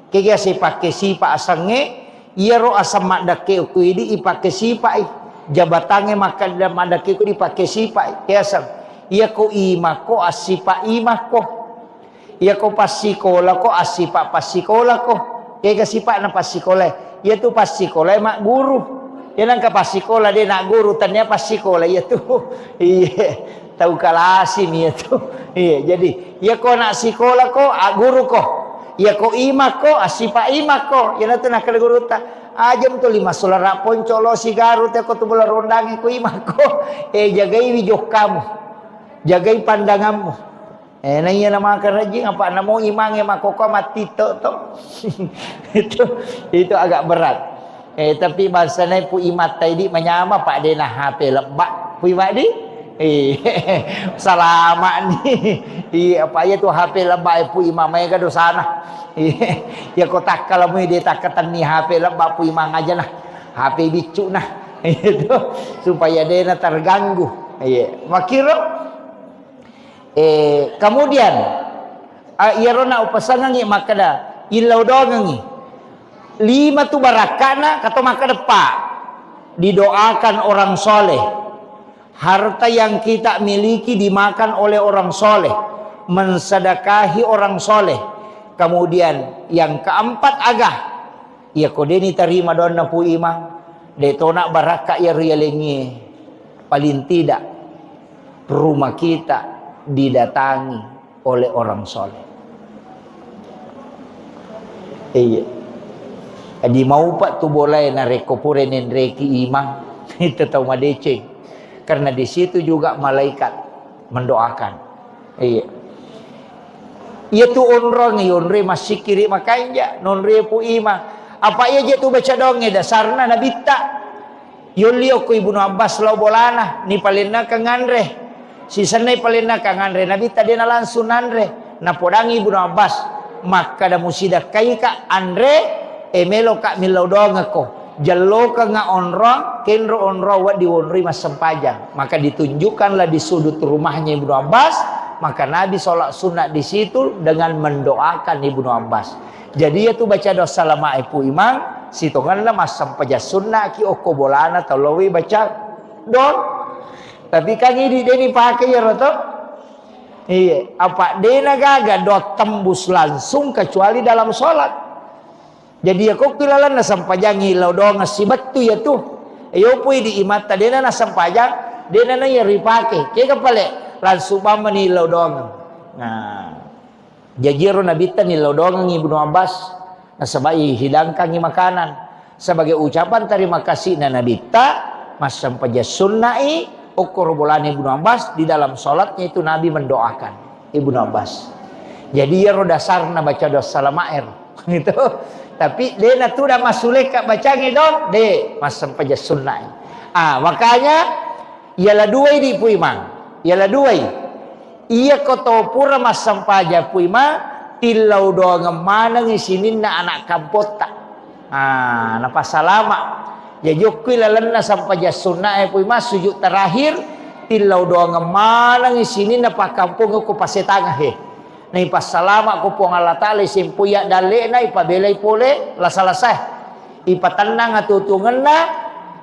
[SPEAKER 1] kaya si pakai sipa asange iya ro asam madake ku idi ipake sipa jabatange makan dan madake ku dipakai sipa kaya sang iya ko imako asipa imako iya ko pasikola ko asipa pasikola ko kaya sipa na pasikola iya tu pasikola mak guru ya nang ka pasikola dia nak guru tanya pasikola iya tu iya tahu kalasim iya tu iya jadi ya ko nak sikola ko guru ko ya ko ima ko asipa ima ko ya tu nak guru ta ajam tu lima solara poncolo sigaru te ko tu bola rondangi ko ima ko jagai wijok kamu jagai pandanganmu na iya nama kerajing apa namo imange makoko mati to itu agak berat. Tapi bahasanya pu imat tadi menyama pak dena HP lebak pu imat di salamat ni apa ya tu HP lebak pu imam mai gado sana ya kotak kalau mu dia takatan ni HP lebak pu imam aja nah HP bicu nah itu supaya dena terganggu makiro kemudian irona upasangan ni makada ilau dongangi 5 tu barakana kata maka depan didoakan orang soleh harta yang kita miliki dimakan oleh orang soleh mensedekahi orang soleh kemudian yang keempat agah ya kodeni terima dona pu imam detona baraka ya rialengi paling tidak rumah kita didatangi oleh orang soleh di mau pak tu boleh na rekopurenin reki imam itu tahu madece karena di situ juga malaikat mendoakan iya tu onrong onre masih kiri makanya nonre pu imam apa iya je tu baca donge dasarna nabita yolio ku Ibnu Abbas lo bolana ni palina kanganre si sanai palina kanganre nabita dia langsung nanre na podangi Ibnu Abbas maka da musida kai ka andre melo kak milau doang ko jalo ka nga onrong kenro onro wa diwonri mas sempajang maka ditunjukkanlah di sudut rumahnya Ibnu Abbas maka Nabi sholat sunat di situ dengan mendoakan Ibnu Abbas jadi ya tu baca doa salama ipu imam sitonganlah mas sempaja sunat ki oko bolana talowi baca don tapi kan ini deni pakai ya roto apa dena gaga do tembus langsung kecuali dalam sholat Jadi aku kilalan na sampajang ilaw do nga si batu ya tu. Ayo pui di imata dia na sampajang dia na ya ripake. Kaya kapale langsung paman ilaw do nga. Nah, jajiro nabitan ilaw do nga Ibnu Abbas na sabay hidangkan ni makanan sebagai ucapan terima kasih na nabita mas sampaja sunnai ukur bulan Ibnu Abbas di dalam sholatnya itu Nabi mendoakan Ibnu Abbas. Jadi ya dasarna baca doa salamair gitu. Tapi dia na tu dah masulek kat baca ngidon de mas sampaja sunnai. Makanya ialah dua di puimang. Ialah dua. Ia koto pura mas sampaja puimang tilau doa ngemana ngisinin na anak kampota. Napa salama. Ya jokui lalana sampaja sunnai puimang sujud terakhir tilau doa ngemana ngisinin na pa kampung ko pasetangah he. Nai pas salama ko po Allah Ta'ala simpuya dali na ipabelay pole lasalasay ipatanang atutungan na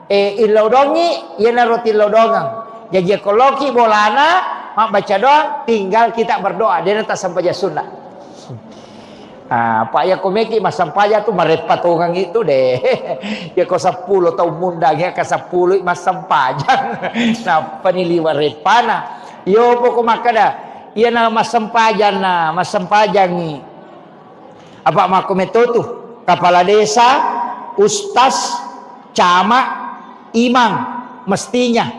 [SPEAKER 1] ilaw dongi yan na roti ilaw dongang jadi koloki bolana mak baca doang tinggal kita berdoa dia tak sampaja sunnah. Pak ya komeki mas sampaja tu marepatungan itu deh ya ko 10 tahun mundang ya ka 10 mas sampajang na paniliwa repana yo po ko makada. Ia na masampajan ni apa makometotu kepala desa, ustaz, camat, imam mestinya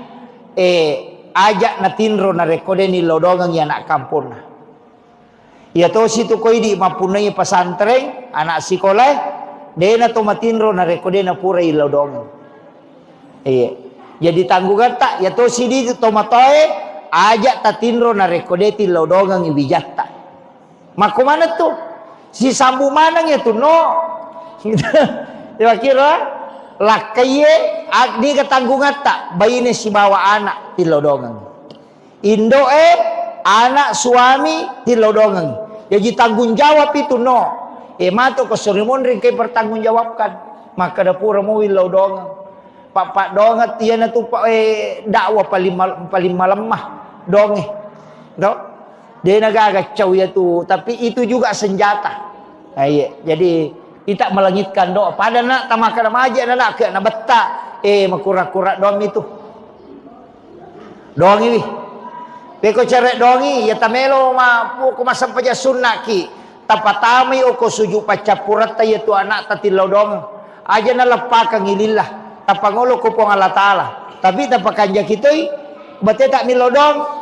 [SPEAKER 1] ajak na tinro na rekode ni lodongang ya anak kampung na. Ia to situ koi di mapunai pesantren anak sekolah dia na to matinro na rekode na pura lodongang. Jadi tanggungan tak ya to sidi to matoe ajak tatinro na rekodeti lodongang ibijatta. Mako mana tuh? Si sambu manang ya tuh no. Kira-kira lakaye di ketanggungan tak bayine si bawa anak ti lodongang. Indo anak suami ti lodongang. Jadi tanggung jawab itu no. Mato ko sorimon rin kay bertanggung jawabkan. Maka dapura mo lodongang. Pak dongat dia na tu dakwah paling malemah. Donge, do, dia nagagacau ya tu, tapi itu juga senjata. Jadi kita melangitkan doa. Pada nak tamakan aja nak ke nak betak, makura-kura doang itu. Doang ini, peko cari doangi ya tamelo ma ko masampaja sunnah ki. Tapatami o ko suju pacapurat ya tu anak tatilau dong. Aja na lepakang ilillah. Tapangolo ko pong Allah Ta'ala. Tapi tapakan jakitoi bate tak milodong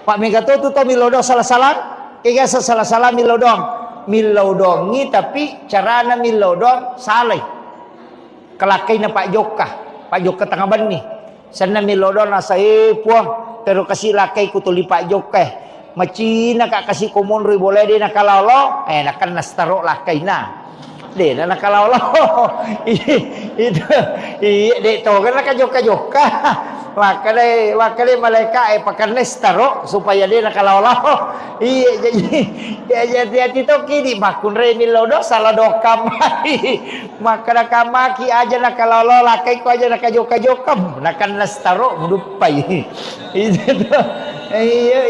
[SPEAKER 1] Pak Megato tu to milodong salah-salah kaya salah-salah milodongi tapi carana milodong saleh kelakai na Pak Joka tengah bani sana milodong na saya puang pero kasih lakai kutuli Pak Joka macina kak kasih komun boleh dia nak kalaulo nakan nastaro lakai na deh nak kalaulo itu dek to kan nak joka Wakale malaikat pakai nestaro supaya dia nak kalaulah. Jadi itu kini makun remi lodo salah dokam. Maka nak maki aja nak kalaulah lakai ko aja nak joka nakan nestaro mudupai.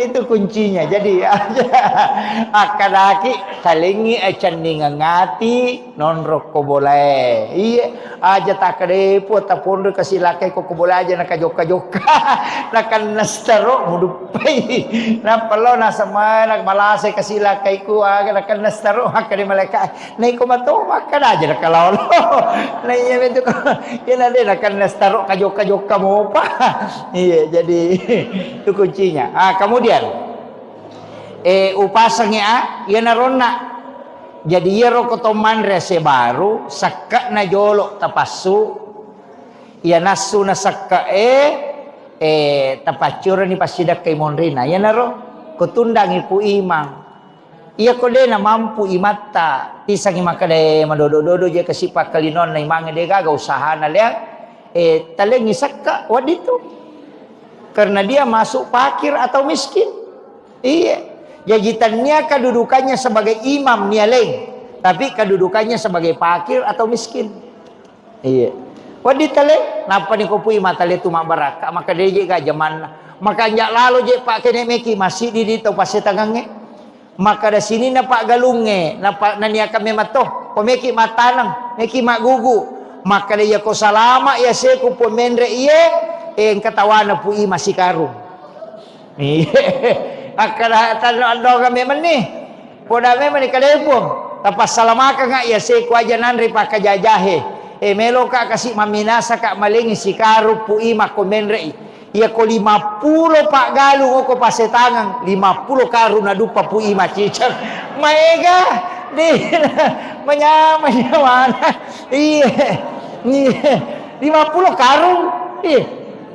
[SPEAKER 1] Itu kuncinya. Jadi aja akadaki kalingi ecandi ngati non roko boleh. Aja tak kedepo tapon kasih lakai ko boleh aja nak joka nakan nastaro mudupai na palo na sama nak malase kasila kay ku aga nakan nastaro hakari malaikat nay ko mato makan aja kalau nay itu yan ade nakan nastaro kajoka mo pa jadi itu kuncinya kemudian upasangnya yan narona jadi yero kotoman rese baru sakka na jolo tapasu ya nasu nasaka tapacura ni pasidak kay monrina ya naro kutundang ipu imang iya ko de na mampu imata tisang imakade madodo-dodo je kasipak kalinon na imang de gaga usaha na liang taleng isaka wadito karena dia masuk fakir atau miskin iya jajitannya kedudukannya sebagai imam nialeng tapi kedudukannya sebagai fakir atau miskin iya wadi tale napa ni kopui matale tu baraka maka dia je zaman maka nyak lalu je pak kene meki masih di to pase tangange maka da sini na pak galunge na pak nania kami matoh pemeki matanang neki mak gugu. Maka dia ko salama ya seku po mendre iye katawana po ima si karung. Akala tano ando kami mani. Poda me mani kadepong. Tapas salamaka nga ya seku aja nanri pakajajahe. Melo ka kasi maminasa ka malingi si karu po ima ko mendre iya ko 50 pak galu ko pasetangan 50 karu na dupa po ima cicang. Maega di mana iya 50 karung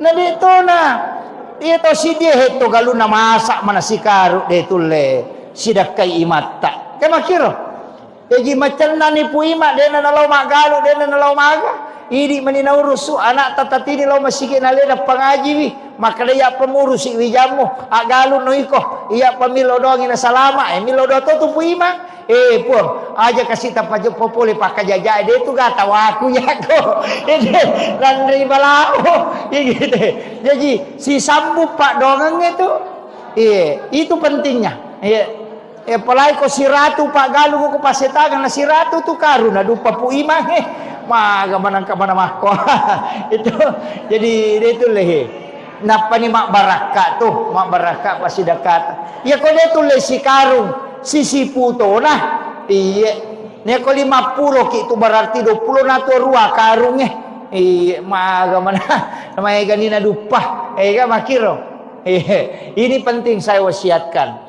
[SPEAKER 1] na dito na ito si dia heto galu na masak mana si karu dito le sidak kay imata kaya makiro jadi macam nani puima dena nalau magalu dena nalau maga idi maninaurus anak tatati ni lau masigi nalena pangaji wi maka dia pemurus wijamu agalu noiko iya pamilo doang ina salama milo do tu puima pun aja kasih tapajo popole pakajaja dia tu gata waku yako dan ribalao gitu jadi si sambu pak dongang itu itu pentingnya palai ko si ratu pak galu ko pasetagan na si ratu tu karuna dupa pu imang maga manang ka mana mako itu jadi itu leh napa ni mak baraka tu mak baraka pasti dekat ya ko dia tu leh si karung si puto nah iya ne ko 50 ki itu berarti 20 na tu rua karung maga mana namanya ganina dupa ga makiro ini penting saya wasiatkan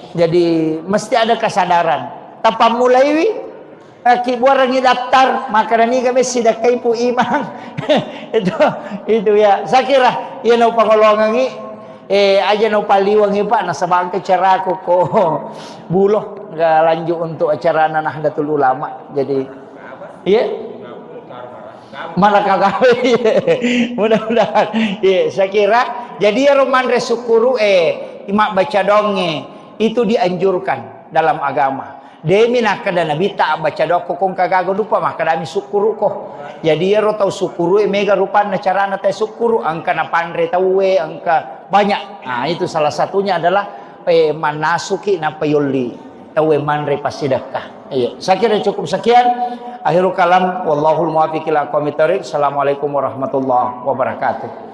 [SPEAKER 1] jadi mesti ada kesadaran. Tapa mulai wi ki buarangi daftar maka ni kami sidak kay pu imang. itu ya. Saya kira ia no pangolongan aja no paliwang pak na sabang cara ko buloh ga lanjut untuk acara Nahdlatul Ulama. Jadi mana kagawe mudah-mudahan saya kira jadi roman resukuru imak baca donge itu dianjurkan dalam agama. Demi nak kada nabi tak baca doa kong kagago lupa maka dami sukuru ko. Jadi ro tau sukuru mega rupan carana teh sukuru angka na pandre tawe angka banyak. Nah itu salah satunya adalah manasuki na payuli tawe manre pasidakah. Iya, saya kira cukup sekian. Akhirul kalam wallahul muwaffiq ila aqwamit thoriq. Assalamualaikum warahmatullahi wabarakatuh.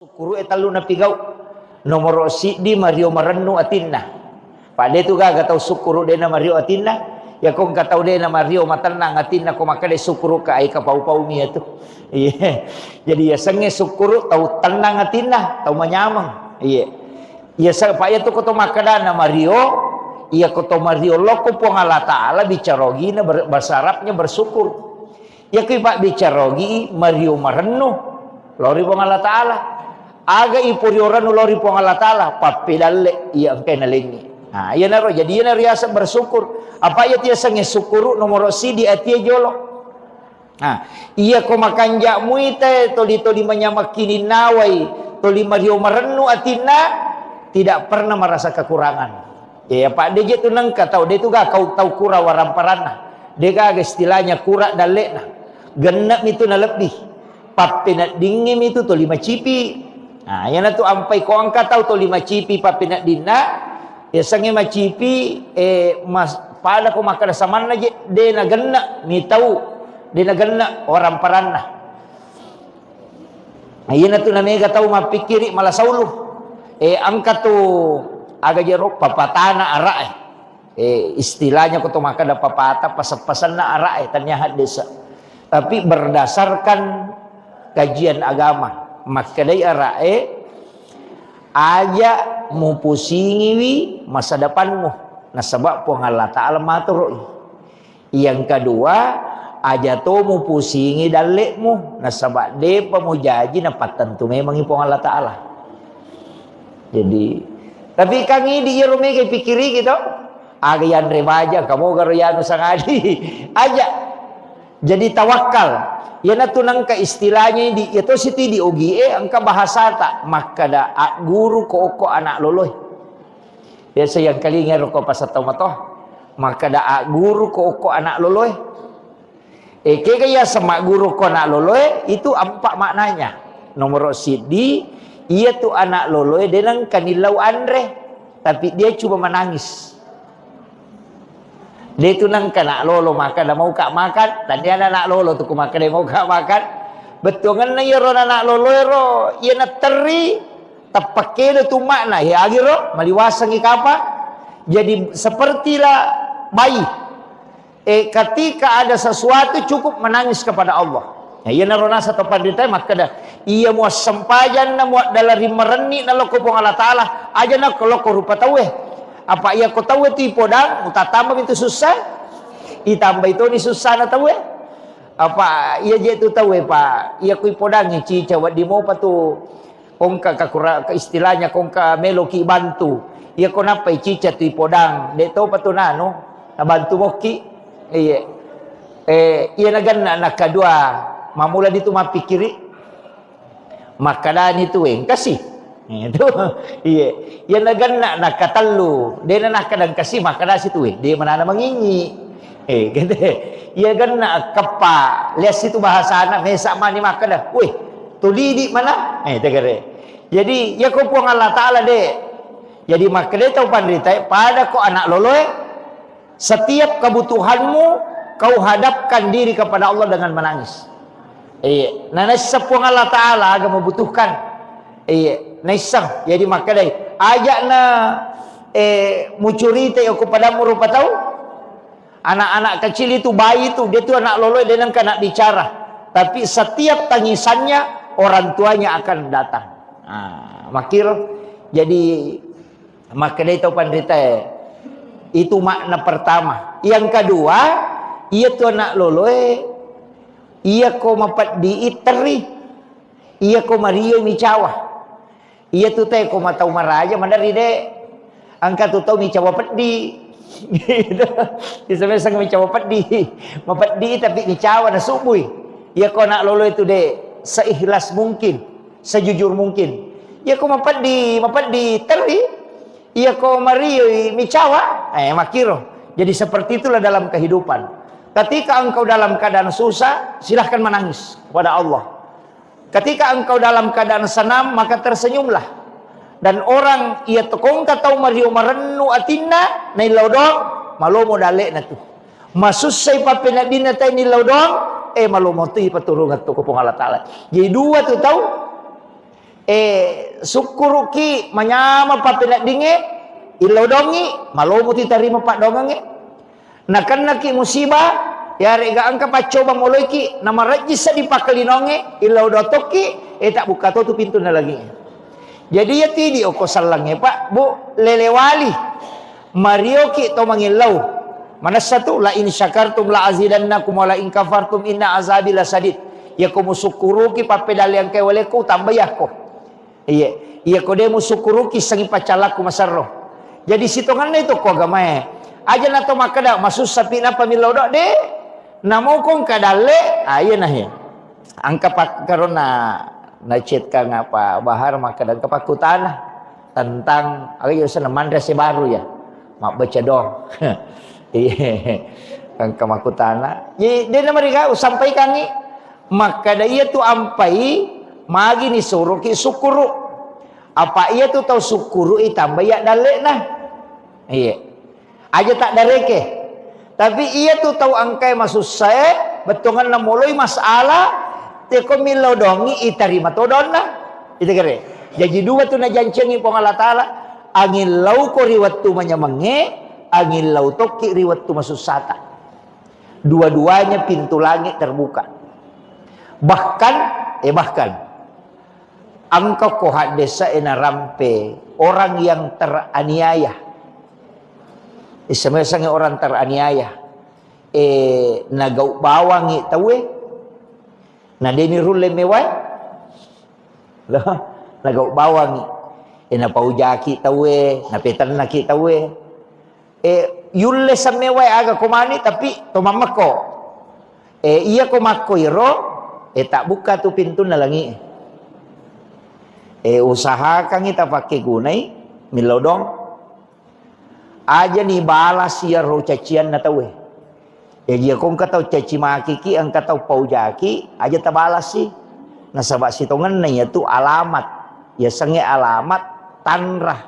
[SPEAKER 1] Sukuru etalu na pigau. Nomor si di Mario Marennu atinna. Pak de tu ga tahu sukuru de na Mario atinna. Ya kong katau de na Mario matanang atinna ko makade sukuru ka ai ka pau-pau mi atu. Iya. Jadi ya senge sukuru tahu tenang atinna, tahu menyamang. Iya. Ya pak ya tu ko to makada na Mario, iya ko to Mario loko po Allah taala bicarogi na bersarapnya bersyukur. Ya ki pak bicarogi Mario Marennu lori po Allah taala. Aga ipurioran lori po Allah taala papidalle iya kay nalingi. Nah, iya naro jadi iya riasa bersyukur. Apa iya tiasa ngesukuru nomor si di atie jolo. Nah, iya ko makanja muite toli menyamakini nawai toli Mario Marennu atina tidak pernah merasa kekurangan. Ya Pak DJ tu nangka tahu dia tu ga kau tahu kura waramparana. Dia ga istilahnya kura dalekna. Genap itu na lebih. Papinat dingim itu toli macipi. Nah, yana tu ampai ko angka tahu toli macipi papinat dinna. Ya sange macipi mas pada ko makada saman aja de na genna mi tahu de na genna orang paranna. Ayana tu namega tahu mapikiri malah sauluh. Angka tu aga jerok papatana arae. Istilahnya ko to makada papata pasan na arae tanya desa. Tapi berdasarkan kajian agama makadai arae aja mu pusingi masa depanmu. Nah sebab po Allah Ta'ala matur. Yang kedua aja to mu pusingi dalekmu. Nah sebab de pamujaji na patentu memang po Allah Ta'ala. Jadi tapi kang di Yerome kay pikiri gitu. Aga yan remaja kamu garoyano sangadi aja. Jadi tawakal. Ya na tunang ka istilahnya di ito siti di ugie angka bahasa tak makada guru ko anak loloy. Biasa yang kali ngero ko pasataw matoh makada guru ko anak loloy. Kaya sama guru ko anak loloy itu empat maknanya. Nomor sidi ia tu anak loloy denang kanilau andre tapi dia cuma menangis. Dia tu nang kana lolo makan dah mau kak makan dan dia anak lolo tu ku makan dia mau kak makan betul kan na yero anak lolo ro ia na teri tapake tu makna ya agiro maliwasang ikapa jadi sepertilah bayi ketika ada sesuatu cukup menangis kepada Allah ya ia narona satu pandita maka dah ia mau sempajan na mau dalari merenni na loko pong Allah Taala aja na loko rupa tawe. Apa ia kau tahu itu podang utatambah itu susah itambah itu ni susah na tahu apa ia je tu tahu pak ia kui podang ni cica wat di mau patu kongka kakura ke istilahnya kongka meloki bantu ia kau napa cica tu podang de tahu patu nano na bantu moki ia nagan nak kedua mamula ditu mapikiri makanan itu kasih itu iya ya nagan nak katalu dia nak kadang kasih makanan situ dia mana mengingi gitu ya kan nak kepa lihat situ bahasa anak mesak mani makan dah tuli di mana tegare jadi ya kau puang Allah Taala deh jadi maka dia tahu pandita pada kau anak loloy setiap kebutuhanmu kau hadapkan diri kepada Allah dengan menangis nana sepuang Allah Taala agak membutuhkan naisang jadi maka dai ajak na mucurita aku pada rupa tahu anak-anak kecil itu bayi itu dia tu anak loloy dia nang nak bicara tapi setiap tangisannya orang tuanya akan datang makir jadi maka dai tahu pandita itu makna pertama yang kedua ia tu anak loloy ia ko mapat diiteri ia ko Mario micawa ia tu teh ko matau maraja mandari de angka tu tau micawa peddi gitu disebut sang micawa peddi mapeddi tapi micawa na subui ia ko nak lolo itu de seikhlas mungkin sejujur mungkin ia ko mapeddi teri ia ko Mario micawa makiro jadi seperti itulah dalam kehidupan ketika engkau dalam keadaan susah silahkan menangis kepada Allah. Ketika engkau dalam keadaan senang maka tersenyumlah. Dan orang ia tekong katau Mario Marennu atinna nai laudong malomo dalek na tu. Masusay papina dina tay ni laudong malomo tu paturungan tu ko Allah Taala. Jadi dua tu tahu Sukuruki manyama papilat dinge ilau dongi malomo ti tarima pak dongange nakan naki musibah ya rega angka pacoba moloiki nama rajisa dipakalinonge ilau dotoki tak buka tu pintu na lagi. Jadi ya tidi oko salangnya pak bu lelewali marioki to mangilau mana satu la in syakartum la azidannakum wa la in kafartum inna azabi lasadid ya kumusukuruki papedal yang kewaleku tambah yako. Iya kode musukuruki sangi pacalaku masarro. Jadi sitongan itu ko agamae. Aja nato makada masus sapi na pamilau dok de. Namo kong kadale ayo nah ya. Angka pak karona na chat ka ngapa bahar makada kepakutana tentang ayo sana madrasah baru ya. Mak baca dong. Iya. Angka makutana. Jadi dia mereka sampaikan ni makada ia tu ampai magi ni suruh ki sukuru apa ia tu tahu sukuru tambah ya dalek nah iya aja tak dareke tapi ia tu tahu angkai maksud saya betongan na mulai masalah teko milau dongi itarima todon nah itu kere jadi dua tu na jancengi pong Allah Ta'ala angin lau ko riwat tu manyamenge angin lau toki riwat tu maksud sata dua-duanya pintu langit terbuka bahkan angkau kohat desa ena rampe orang yang teraniaya. Isame-sange orang teraniaya. Nagau bawang tawe. Na deni rule mewai. Lah, nagau bawang ena paujaki tawe, na petan naki tawe. Yulle samewai aga komani tapi to mamako. Iya ko makoiro tak buka tu pintu na langi. Usahakan kita pakai gunai milodong aja nih balas ya ro cacian na tawe dia kong katau caci maki ki ang katau paujaki aja tabalas sih nasabak sitongan na ya tu alamat ya sange alamat tanrah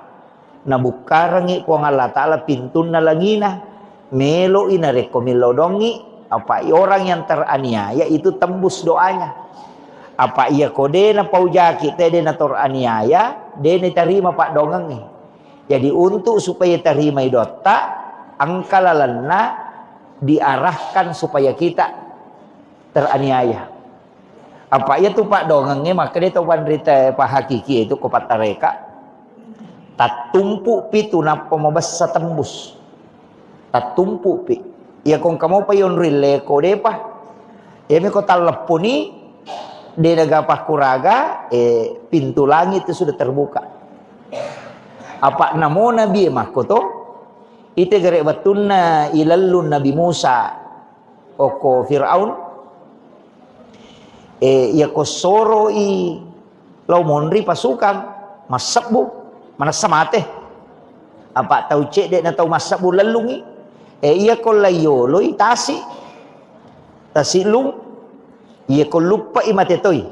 [SPEAKER 1] na bukarangi ko Allah Ta'ala pintu na langina melo ina reko milodongi apa orang yang teraniaya itu tembus doanya. Apa ia kode na paujaki tede na toraniaya dene terima pak dongang nih. Jadi untuk supaya terima idota angkalalanna diarahkan supaya kita teraniaya. Apa ia tu pak dongangnya maka dia tahu rita pak hakiki itu kopat tareka tak tumpu pi tu napa mabasa tembus tak tumpu pi ia kong kamu payon rile kode pa ia me kota lepuni di negapah kuraga pintu langit itu sudah terbuka apa namo nabi makoto ite gere batunna ilallun nabi Musa oko Fir'aun ya ko soro i lau monri pasukan masabu mana samate apa tau cek dek na tau masabu lalungi iya ko layolo tasi lung iya ko lupa imatetoy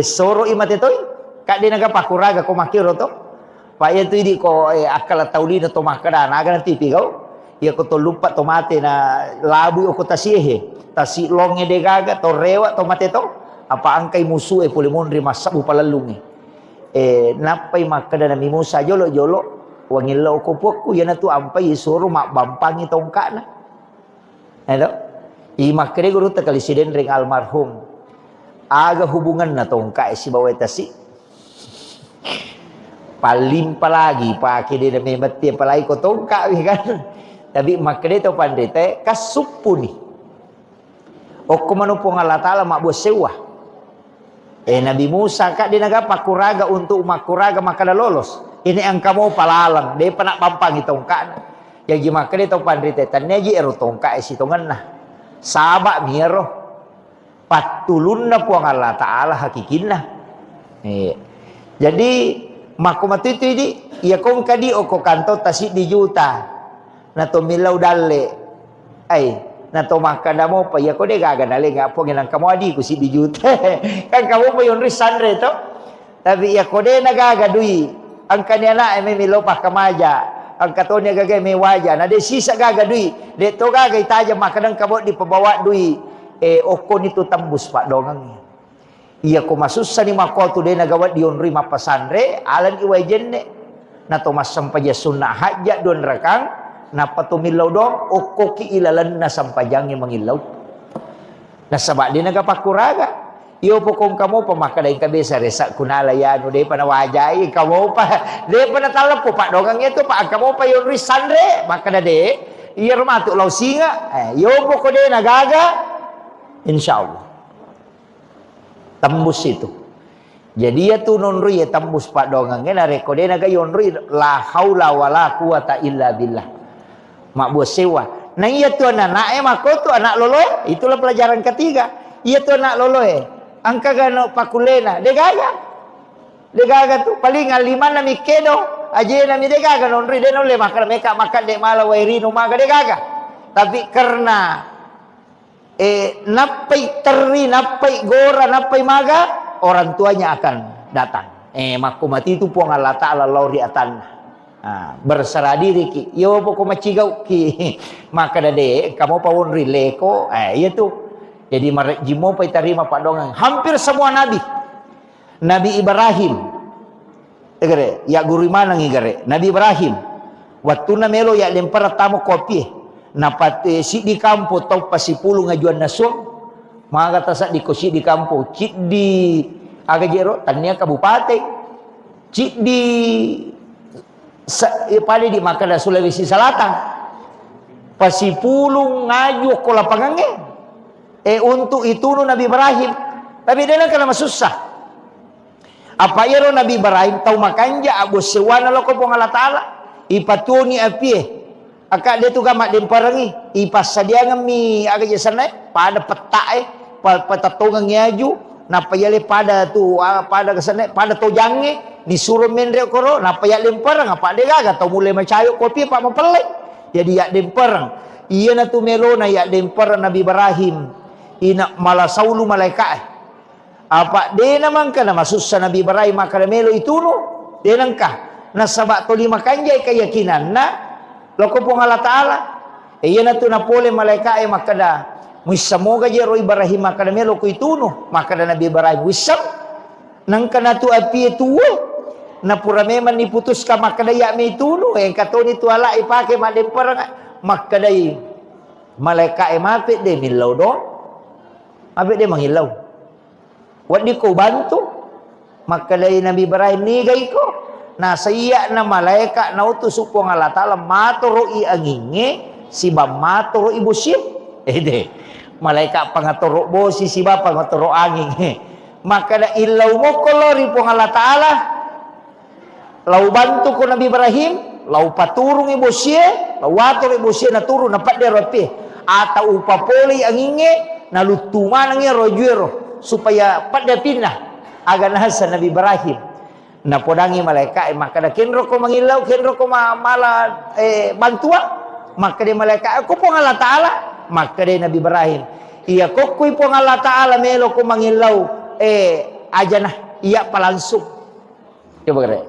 [SPEAKER 1] soro imatetoy kak di naga pakuraga ko makiro to pa iya tu di ko akala taulina to makada naga nanti pigau iya ko to lupa to mate na labu o ko tasiehe tasi longe de gaga to rewa to mate to apa angkai musuh pulimonri masabu palalungi napai makada na mimusa jolo wangilo ko pokku yana tu ampai soro mak bampangi tongkana edo makre guru takali siden ring almarhum aga hubungan na tongka si bawai tasi palim palagi pakai dia memati palai ko tongka kan tapi makre to pandete kasupuni okko manupong Allah Ta'ala mak bos sewa Nabi Musa kak dia naga pakuraga untuk makuraga makada lolos ini ang kamu palalang dia panak pampang tongka yang makre to pandete taneji ero tongka si tongan nah sabak miro patulun na po ang Allah Ta'ala hakikin na jadi makumatu itu di iya kong kadi o ko kanto tasi di juta na to milaw dale ay na to makada mo pa iya ko de gaga dale nga po ginang kamo adi ko si di juta kan kamu po yun risanre to tapi iya ko de nagaga dui ang kanya na ay may milaw pa kamaja ang katonya gagay may waja na de sisa gaga dui de to gagay taja makadang kabot di pabawa dui oko nito tambus pak dongang Iya ko masussa ni makoto de nagawat dion rima pasandre alan iway jenne na to masampaja sunnah hajja don rakang na patumilaw dong o koki ilalan na sampajangnya mengilaw na sabak di nagapakuraga iyo po kung kamo pa makadain kabisa resa kunala yan de pa nawajay kamo pa de pa natalap po pa dogang ito pa kamo pa yon risandre makada de iya rumato law singa iyo po ko de nagaga insyaallah tembus itu. Jadi ya tu nonri ya tembus pak dongang na rekode naga yonri la haula wala quwata illa billah. Mak buat sewa. Nah iya tu anak mako tu anak lolo, itulah pelajaran ketiga. Iya tu anak lolo angka gano pakulena, degaga. Degaga tu paling aliman na mikedo, aje na mi degaga nonri de nole makan meka makan de mala wairi no maga degaga. Tapi karena napai teri, napai gora, napai maga, orang tuanya akan datang. Maku mati itu puang Allah Ta'ala lauri atan. Berserah diri ki. Yo poko macigau ki. Maka dade, kamu pawon rileko. Iya tuh. Jadi jimo pai terima pak dongang. Hampir semua nabi. Nabi Ibrahim. Ya guru mana ngigare? Nabi Ibrahim. Waktu na melo ya lempar tamu kopi. Napate si di kampo tau pasipulu ngajuan nasuang maka tasak di kosi di kampo cik di aga jero tania kabupaten cik di pada di Makada Sulawesi Selatan pasipulu ngaju ko lapangange untuk itu Nabi Ibrahim tapi dia kana susah apa yero Nabi Ibrahim tau makanja abu sewana loko pong Allah Ta'ala ipatuni apie akak dia tu gamak demperangi ipas sadia ngami aga jasana pada peta pada tongang ngaju napa yale pada tu pada kesana pada tojange disuruh mendre koro napa ya lemperang apa dia gaga tau mulai macayo kopi pak mapelek jadi ya demperang iya na tu melona ya demperang Nabi Ibrahim ina malah saulu malaikat apa dia namang kana masusah Nabi Ibrahim maka melo itu no dia nangka na sabak to lima kanjay keyakinan na loko pong Allah Ta'ala iya na to na pole malaikat makada misamoga jero Ibrahim makada melo ko ituno makada Nabi Ibrahim wisam nang kana tu api itu na pura memang diputus ka makada ya me ituno katoni tu ala ipake madem perang makada malaikat mape de milau do abe de mangilau wadi ko bantu makada Nabi Ibrahim ni gai ko nah saya na malaikat na utus upong Allah Ta'ala matoro i anginge si ba matoro ibu sip de malaikat pangatoro bosi si ba pangatoro angin maka da ilau mo kolori pong Allah Ta'ala lau bantu ko Nabi Ibrahim lau paturung ibu sip lau wator ibu sip na turun na padde ropi atau upapoli anginge na lutuman ngi rojuero supaya padde pindah aga nasa Nabi Ibrahim na podangi malaikat maka da kenro ko mangilau kenro ko mala bantua maka dia malaikat ko pong Allah Ta'ala maka dia Nabi Ibrahim iya ko kuy pong Allah Ta'ala melo ko mangilau aja nah iya palangsung coba kare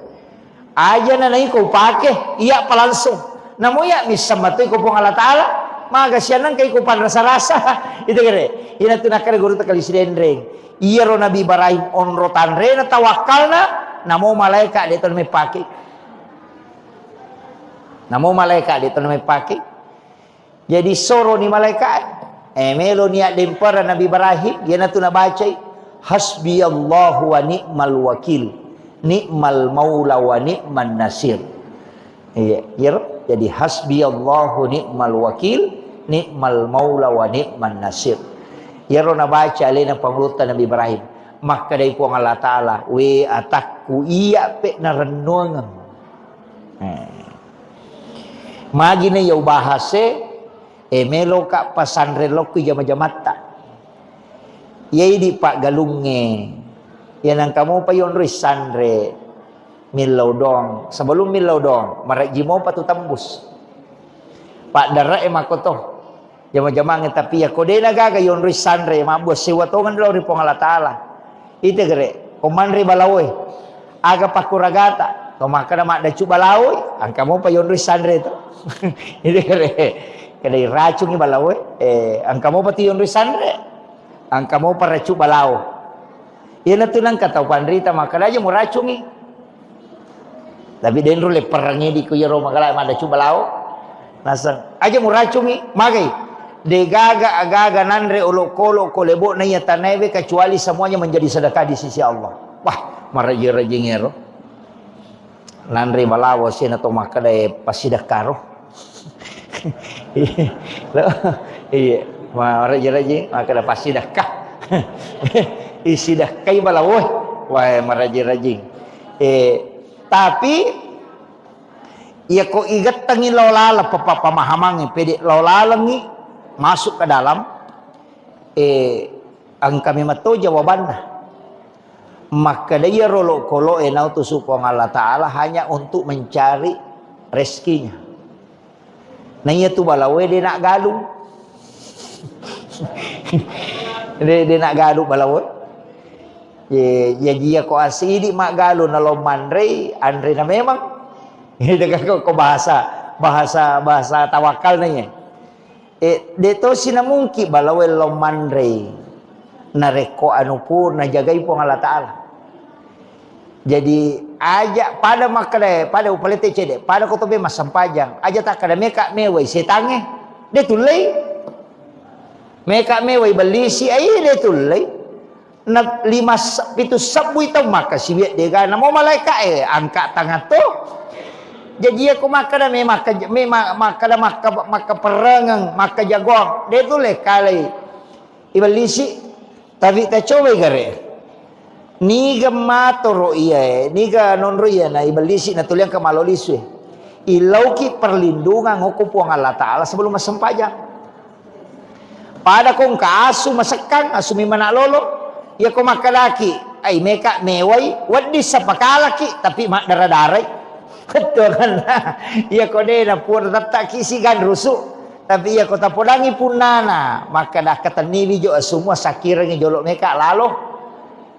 [SPEAKER 1] aja na nai ko pake iya palangsung namo ya bisa matoy ko pong Allah Ta'ala maga sianan kay ko pan rasa-rasa itu kare ina tunakare guru ta kali sidendreng iya ro Nabi Ibrahim onro tanre na tawakkalna namo malaikat dia tu pakai namo malaikat dia tu pakai jadi soro ni malaikat melo niat dempar Nabi Ibrahim dia na tu na baca hasbi Allahu wa ni'mal wakil ni'mal maula wa ni'man nasir iya jadi hasbi Allahu ni'mal wakil ni'mal maula wa ni'man nasir ya ro na baca alena panglutan Nabi Ibrahim maka dari puang Allah Ta'ala we atakku iya pe na renungan magi na yaw bahase melo ka pasandre lokku jama-jamata yai di pak galunge yan ang kamu pa yon risandre milaw dong sebelum milaw dong marak jimo pa tu tembus pak dara makoto jama-jama tapi ya kode nagaga yon risandre mabos sewa tongan lo ri puang Allah Ta'ala ite gere komandri balawoy aga pakuragata to makana mak dacu balawoy ang kamu pa yon risandre to ite gere kadai racungi balawoy ang kamu pa ti yon risandre ang kamu pa racu balawo Ia tu nang kata pandrita maka aja mau racungi. Tapi den rule perangi di kuyero makala ada coba lao. Nasang aja mau racungi magai. De gaga agaga nanre olok kolok kolebo na ya tanebe kecuali semuanya menjadi sedekah di sisi Allah. Wah, maraji-rajingero. Nanre balawo sina to makala pasidekah roh. Iya, maraji-raji makala pasidekah. Isi dah kai balawo. Wah, maraji-rajing. Tapi ia ko igat tangi lolala pamahamangi pede lolalangi masuk ke dalam ang kami mato jawabannya maka dia rolo kolo enau tu supong Allah Ta'ala hanya untuk mencari rezekinya. Nah ia tu balawe dia nak galung dia nak galung balawe. Ya dia ko asidi mak galo na lomandre andre na memang ini dengan ko bahasa tawakal nanya deto sina mungki balawe lomandre na reko anu pur na jagai po Allah Ta'ala. Jadi aja pada makale pada upalete cede pada ko tobe masampajang aja tak kada meka mewai setange de tulai meka mewai belisi ai de tulai na 5 7 sabui tau maka si biat dia kan mau malaikat angkat tangan tu jadi aku maka dah maka perangang maka jagoan dia tu le kali ibalisi tapi tak coba gare ni gemato ro iya ni ga non ro iya na ibalisi na tuliang ka malolisu ilauki perlindungan hukum puang Allah Ta'ala sebelum masempajang pada kong kaasu masekang asumi mana lolo ya ko makalaki ay meka meway wadi sa pakalaki tapi mak daradaray betul kan ya ko de na pur tatta kisigan rusu tapi ya ko tapodangi punana maka dah kataniwi jo semua sakirang jolok meka lalo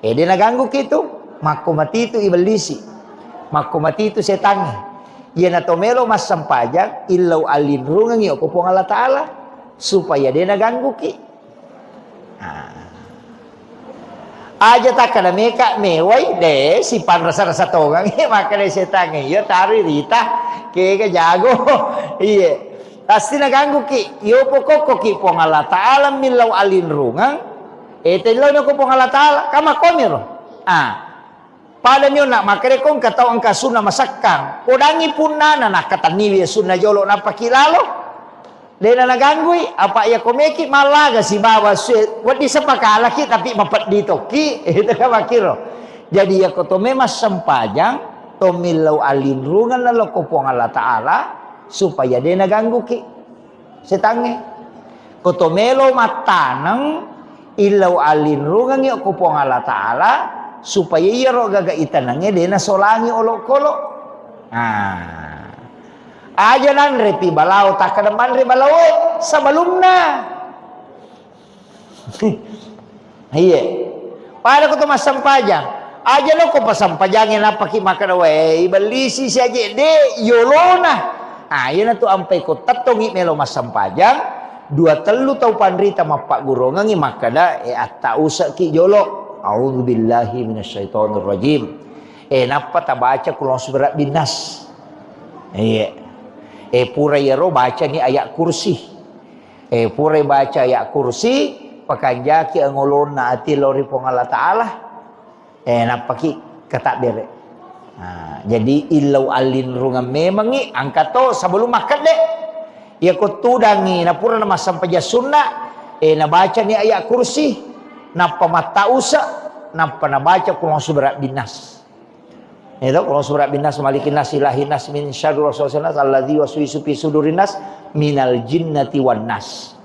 [SPEAKER 1] de naganggu kitu mako mati itu iblisi mako mati itu setangi ya na tomelo mas sampajang illau alin rungang yo ko pong Allah Ta'ala supaya de naganggu ki aja tak kada meka mewai de si pan rasa-rasa togang maka de setan ya tari rita ke jago iya pasti naganggu ki yo pokok ki pong Allah Ta'ala milau alin rungang telo no ko pong Allah Ta'ala kama komiro pada nyo nak makare kong katau angka sunna masakang udangi punana nak kataniwi sunna jolo na pakilalo dena naganggui apa ya komeki malaga si bawa wadi sepakala ki tapi mapat ditoki itu kan makiro jadi ya koto memas sempajang tomilau alin rungan lalo kopong Allah Ta'ala supaya dena ganggu ki setange koto melo matanang ilau alin rungan ya kopong Allah Ta'ala supaya iya ro gaga itanange dena solangi olok-olok aja nan repi balau tak kedepan re balau sebelumnya iya pada kutu masam pajang aja lo ko pasam pajangin apa ki makan we belisi si aja de yolona iya na tu ampai ko tatongi melo masam pajang 2 telu tau pandrita mapak gurongangi makada atta usak ki jolo a'udzubillahi minasyaitonirrajim napa ta baca kulon surat binas iya pura yero baca ni ayat kursi pura baca ayat kursi pakanjaki angolon na ati lori pong Allah Ta'ala napaki katak bere jadi ilau alin rungan memangi angkato sebelum makan dek ya ko tudangi na pura na masampaja sunna na baca ni ayat kursi napa mata usa napa na baca kulong surat binas itu kalau surat binas malikin nas ilahin nas min syarri waswasilnas alladzi waswisu fi sudurin nas minal jinnati wan nas.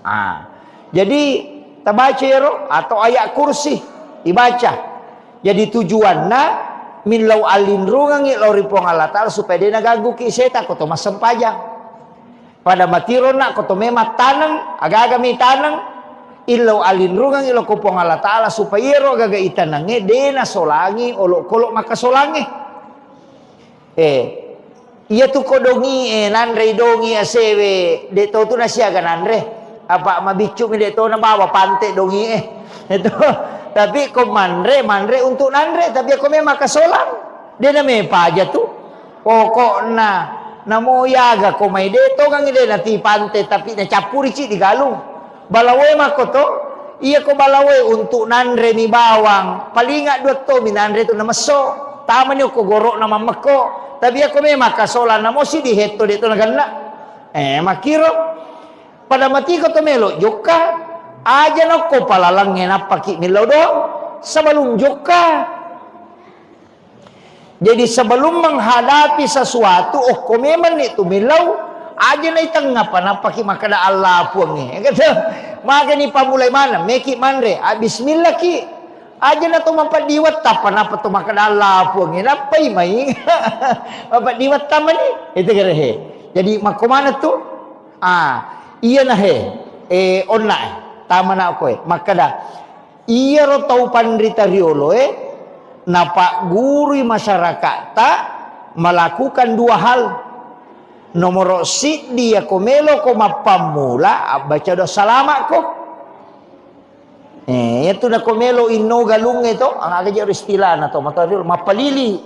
[SPEAKER 1] Jadi tabaca ya atau ayat kursi dibaca. Jadi tujuanna min lau alin rungangi lori pong Allah Ta'ala supaya dia naganggu ki setan koto masempajang. Pada matirona koto mema tanang aga-aga mi tanang illau alin rungangi lo kopong Allah Ta'ala supaya ro gaga itanange dena solangi olok kolok maka solangi. Iya tu kodongi nanre dongi asewe deto tu nasiaga nanre apa mabicu mi deto na bawa pante dongi itu Tapi ko mandre untuk nandre, tapi ako memang kasolan. Dia na may paja tu. Pokokna namo yaga ko may deto kang ide na tipante tapi na capuri ci di galung. Balaway mako to. Iya ko balaway untuk nandre ni bawang. Palinga dua to minandre to na maso. Tama niyo ko gorok na mamako. Tapi ako memang kasolan namo si di heto dito na ganna. Makiro. Pada mati ko to melo joka. Aja na ko palalangin apa ki milaw do. Sebelum joka. Jadi sebelum menghadapi sesuatu, ko memang itu milaw, aja na itang apa ki makada Allah puang ni. Kata, maka ni pamulay mana, meki manre, bismillah ki. Aja na to mapadiwat tapan apa to makada Allah puang ni. Napay may. Mapadiwat taman ni. Itu kira he. Jadi makumana tu? Iya na he. Online. Tama na ako makada. Iya ro tau pandrita riolo na pak guru masyarakat tak melakukan dua hal. Nomor si dia komelo ko mapamula baca doa salama ko. Itu na komelo inno galung ito ang aga istilah na to mataril mapalili.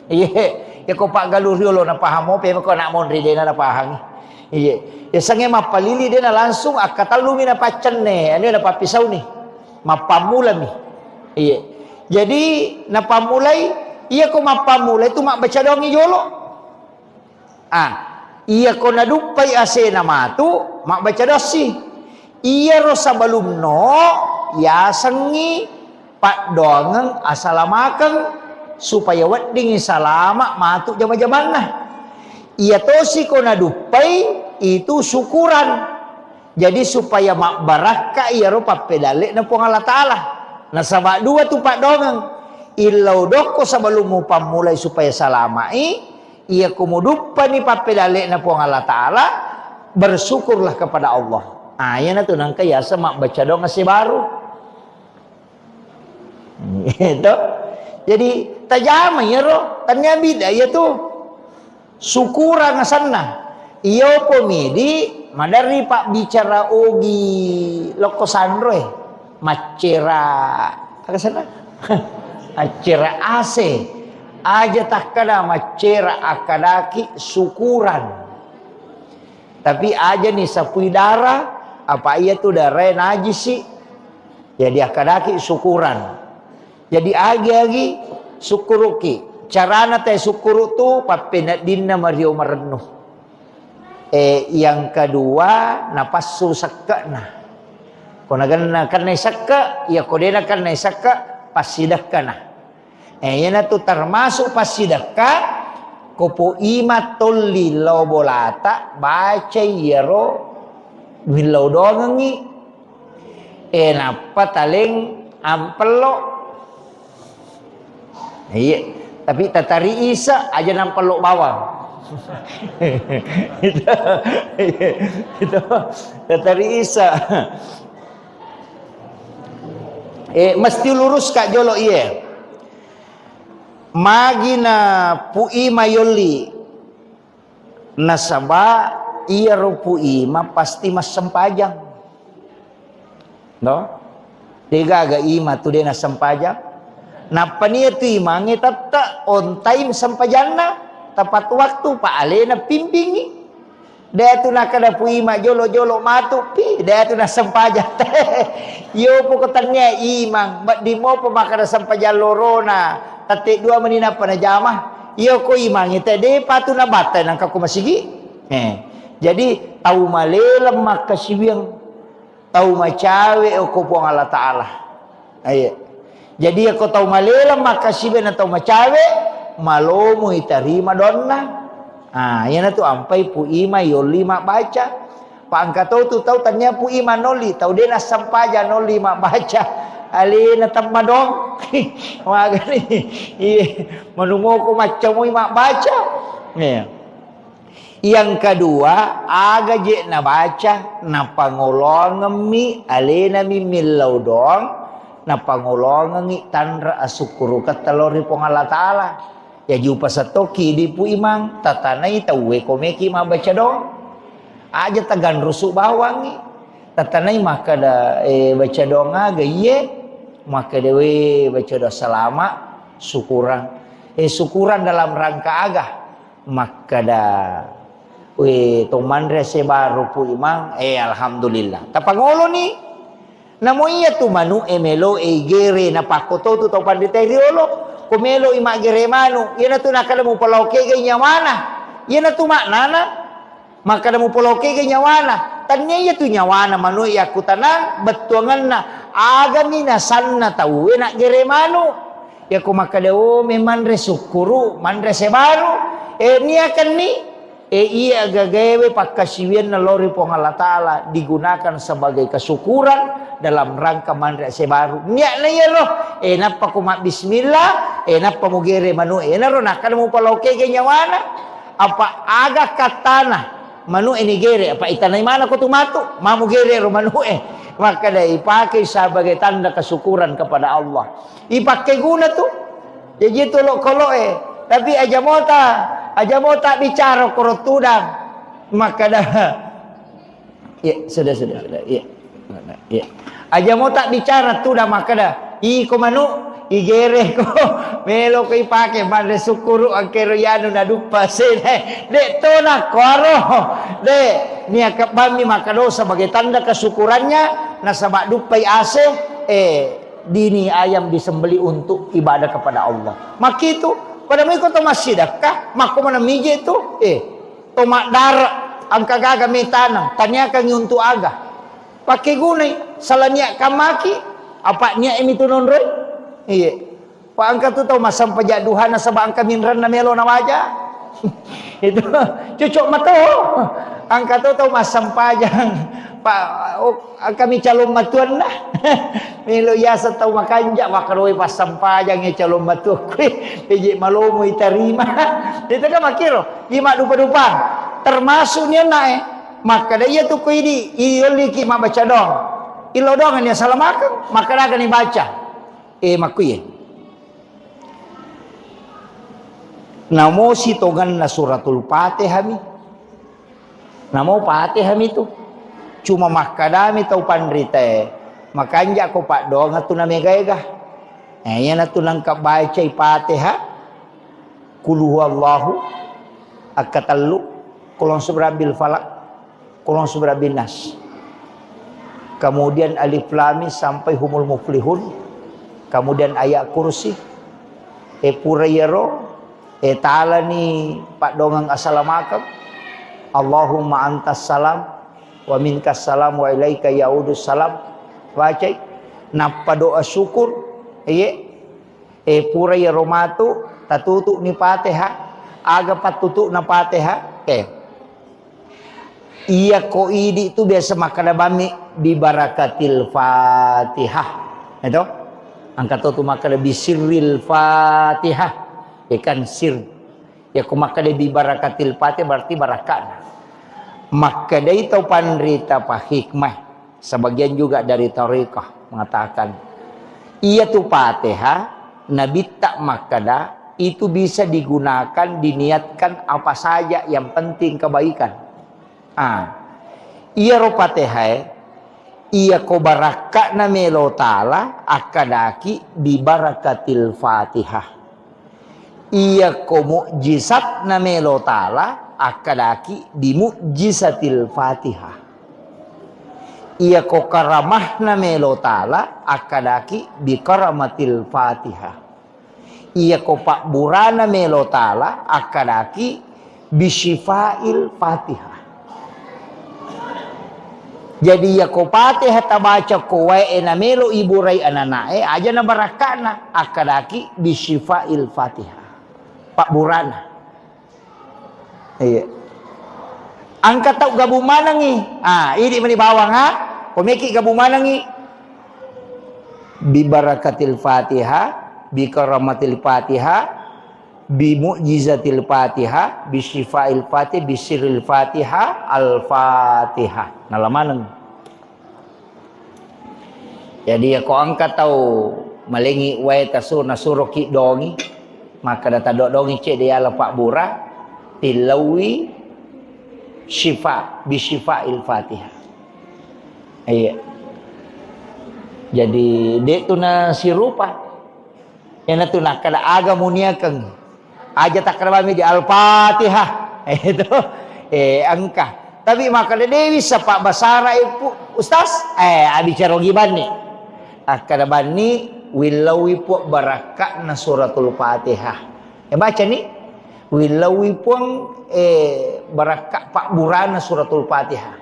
[SPEAKER 1] Ya ko pak galuriolo na pahamo pe ko na monri de na pahang. Ya sange mapalili dia na langsung akatalumi na pacan ne. Ano na papisaw ni. Mapamula mi. Jadi napamulay, iya ko mapamulay tu mak baca doang ijolo. Iya ko nadupay ase na matu, mak baca dosi. Iya ro sebelum no, ya sengi pak doangang asalamakan supaya wedding salama matu jama-jaman nah. Iya tosi ko nadupay itu syukuran. Jadi supaya mak baraka iya ro papedale na po Allah Ta'ala. Nah sama dua tu pak dongang. Ilau doko sebelum mu pamulai supaya salamai. Ia kumudupa ni papedale na po Allah Ta'ala. Bersyukurlah kepada Allah. Yan na tu nang kaya sama baca dong si baru. Itu. Jadi tajama ya ro. Tanya bida ya tu. Syukuran sana. Iyo pomidi. Madari pak bicara ogi. Loko sandroe. Macera apa sana? Macera ase aja tak kada macera akadaki syukuran. Tapi aja nih sapui darah apa iya tuh darah najis sih. Jadi akadaki syukuran. Jadi agi-agi syukuruki. Carana teh syukuru tuh papenadinna mario marenuh. Yang kedua napasu sakana. Kona ganna kanay sakka, ya kodena kanay sakka pasidakka na. Yan na to termasuk pasidakka kopo ima tolli lobolata baca yero milaw dongangi. Napa taling ampelo. Iya, tapi tatari isa aja nampelo bawang. Itu tatari isa. Mesti lurus kak jolo iya. Magina pui mayoli nasaba iya ro pui ma pasti mas sempajang. No? Tiga aga ima tu dia na sempajang. Napa niya tu imangi tata on time sempajana tepat waktu pa ale na pimpingi. Dia tu nak kada pui ma jolo-jolo matu pi dia tu na sempajang. Yo po katanya imang di mo pa makada sempajang lorona tatik dua menina pa na jamah. Yo ko imang ite de patu na batay nang kako masigi. Jadi tahu malelam makasibiang tahu macawe o ko po Allah Ta'ala. Jadi ako tahu malelam makasibiang na tahu macawe malomo itarima donna. Yan na tu ampai pu ima yoli mak baca. Pak angkato tu tahu tanya pu ima noli, tahu dia na sampaja noli mak baca. Ali na tamadong. Waga ni. Menunggu ko macam mak baca. Yang kedua, aga je na baca na pangolong mi ali na mi milaw dong na pangolong ngi tanra asukuru katalori pong Allah Ta'ala. Ya jupa satoki di pu imang tatanai tawe komeki ma baca dong aja tagan rusuk bawangi tatanai maka da baca dong aga ye maka dewe baca doa selama syukuran. Syukuran dalam rangka agah. Maka dah to mandre se baru pu imang alhamdulillah. Tapangolo ni namo iya tu manu melo gere na pakoto tu to pandite riolo. Kumelo ima gere manu. Iya na tu nakala mo paloke ganya mana. Iya na tu maknana. Maka mo paloke ganya mana. Tanya iya tu nyawana manu iya kutana betuangan na agami na sanna tahu na gere manu. Ya ko makadao memang resukuru mandre se baru. Ni akan ni iya gagawe pakasiwian na lori po Allah Ta'ala digunakan sebagai kesyukuran dalam rangka mandre se baru. Niya na iya roh. Napa kumak bismillah. Napa mo gere manu. Naro nakala mo paloke ganya mana. Apa aga katana. Manu ini gere. Apa itanay mana ko tumato. Mamu gere ro manu Maka dah ipakai sebagai tanda kesyukuran kepada Allah. Ipakai guna tu. Jadi tolok kolok Tapi aja mota bicara korot tudang. Maka dah. Ya, sudah. Ya. Ya. Aja mota bicara tudang maka dah. Ko manu. Igere ko. Melo ko ipake. Manda sukuru ang keroyano na dupa. Dek to na koro. Dek. Niya kapami makado sebagai tanda kesyukurannya. Nasabak dupai ase. Dini ayam disembeli untuk ibadah kepada Allah. Maka itu. Pada mo ko to masidakah. Mako mana mije itu. To makdara. Ang kagaga may tanang. Tanya kang untuk aga. Pakai gunay. Salanya kamaki. Apa niya imitunon roy. Iya. Pak angka tu tahu masam pajaduhan sabang angka minran na melo na waja. Itu cucuk mato. Angka tu tahu masam pajang. Pak kami calon matuan lah. Melo yasa tahu makanja wakaroi pasam pajang ya calon matu. Peje malomo iterima. Itu kan makiro. Lima dupa-dupa. Termasuk niya na Maka dia tu ko ini ioliki mabaca dong. Ilo dong niya salamakan. Maka dah ni baca. Makuye. Namo sitogan na suratul Fatihah mi. Namo Fatihah mi tu. Cuma makadami tau pandrite. Makanja ko pak dong atu na megayga. Yan atu nangkap baca Fatihah. Qul huwallahu akatallu. Qul subrabil falak. Qul subrabil nas. Kemudian alif lam mim sampai humul muflihun. Kemudian ayat kursi. Purayero. Ta'ala ni pak dongang assalamualaikum. Allahumma antas salam. Wa minkas salam wa ilaika yaudus salam. Baca. Napa doa syukur. Purayero matu. Tatutuk ni Fatihah. Aga patutuk na Fatihah. Iya ko idi itu biasa makadabami di barakatil Fatihah. Itu? Angkat tu maka lebih sirril Fatihah. Ikan sir. Ya ku maka lebih barakatil Fatihah berarti barakat. Maka dari itu pandrita pa hikmah. Sebagian juga dari tariqah mengatakan. Iya tu Fatihah. Nabi tak makada. Itu bisa digunakan, diniatkan apa saja yang penting kebaikan. Iya ro Fatihah. Iya ko barakat na melo ta'ala akadaki bi barakatil Fatihah. Iya ko mukjizat na melo ta'ala akadaki bi mukjizatil Fatihah. Iya ko karamah na melo ta'ala akadaki bi karamatil Fatihah. Iya ko pakburana melo ta'ala akadaki bi syifail Fatihah. Jadi ya ko Fatihah tabaca ko wae na melo iburay ananae aja na barakana akadaki bisyifail Fatihah. Pak Burana. Iya. Angkat tau gabu manangi. Ini mani bawang Pemeki gabu manangi. Bi barakatil Fatihah, bi karamatil Fatihah, bi mu'jizatil Fatihah, bi syifail Fatihah, bi sirril Fatihah, al-Fatihah. Nalamanang. Jadi ako angkat tahu malengi wae tasur nasuro ki dongi, maka data dongi cek dia la Pak Bura tilawi syifa bi syifail Fatihah. Iya. Jadi dek tu na si rupa. Yang tu nak kada aga muniakan. Aja tak kerami di Al-Fatihah. Itu angka. Tapi maka dewi sapa basara ipu ustaz. Bicara giban ni. Kada bani wilawi pu barakat na suratul Fatihah. Baca ni. Wilawi pun barakat pak burana suratul Fatihah.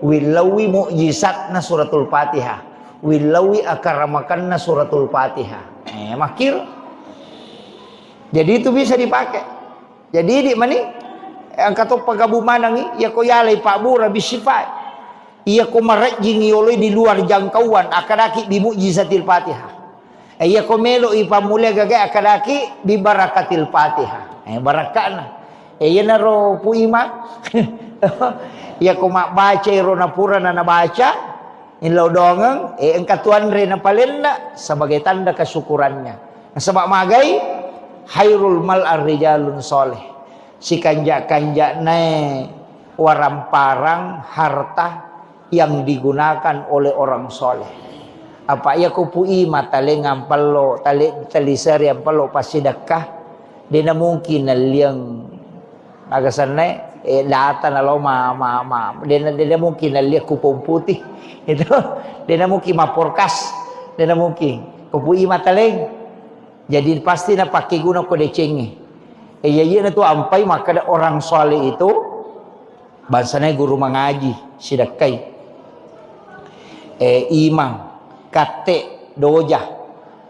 [SPEAKER 1] Wilawi mukjizat na suratul Fatihah. Wilawi akaramakan na suratul Fatihah. Makir. Jadi itu bisa dipakai. Jadi di mana? Ang kato pagabumanang iya ko yalay pak bura bisifat. Iya ko marajing yoloy di luar jangkauan akadaki di mukjizatil Fatihah. Iya ko melo ipamulya gagay akadaki di barakatil Fatihah. Barakana. Iya na ro pu ima. Iya ko baca ro na pura na nabaca. Inlaw dongang engkatuan rin na palenda sebagai tanda kesyukurannya. Sebab magai hairul mal ar-rijalun soleh. Si kanja-kanja ne waramparang harta yang digunakan oleh orang soleh. Apa ia kupui matale ngampalo tali seri ampalo pasidakah dina mungkin liang agasan data na lo dina mungkin liang kupong putih itu dina mungkin maporkas dina mungkin kupui mataleng jadi pasti na pakai guna ko decengi iya na tu ampai maka orang soleh itu bansana guru mengaji sidakai imam kate doja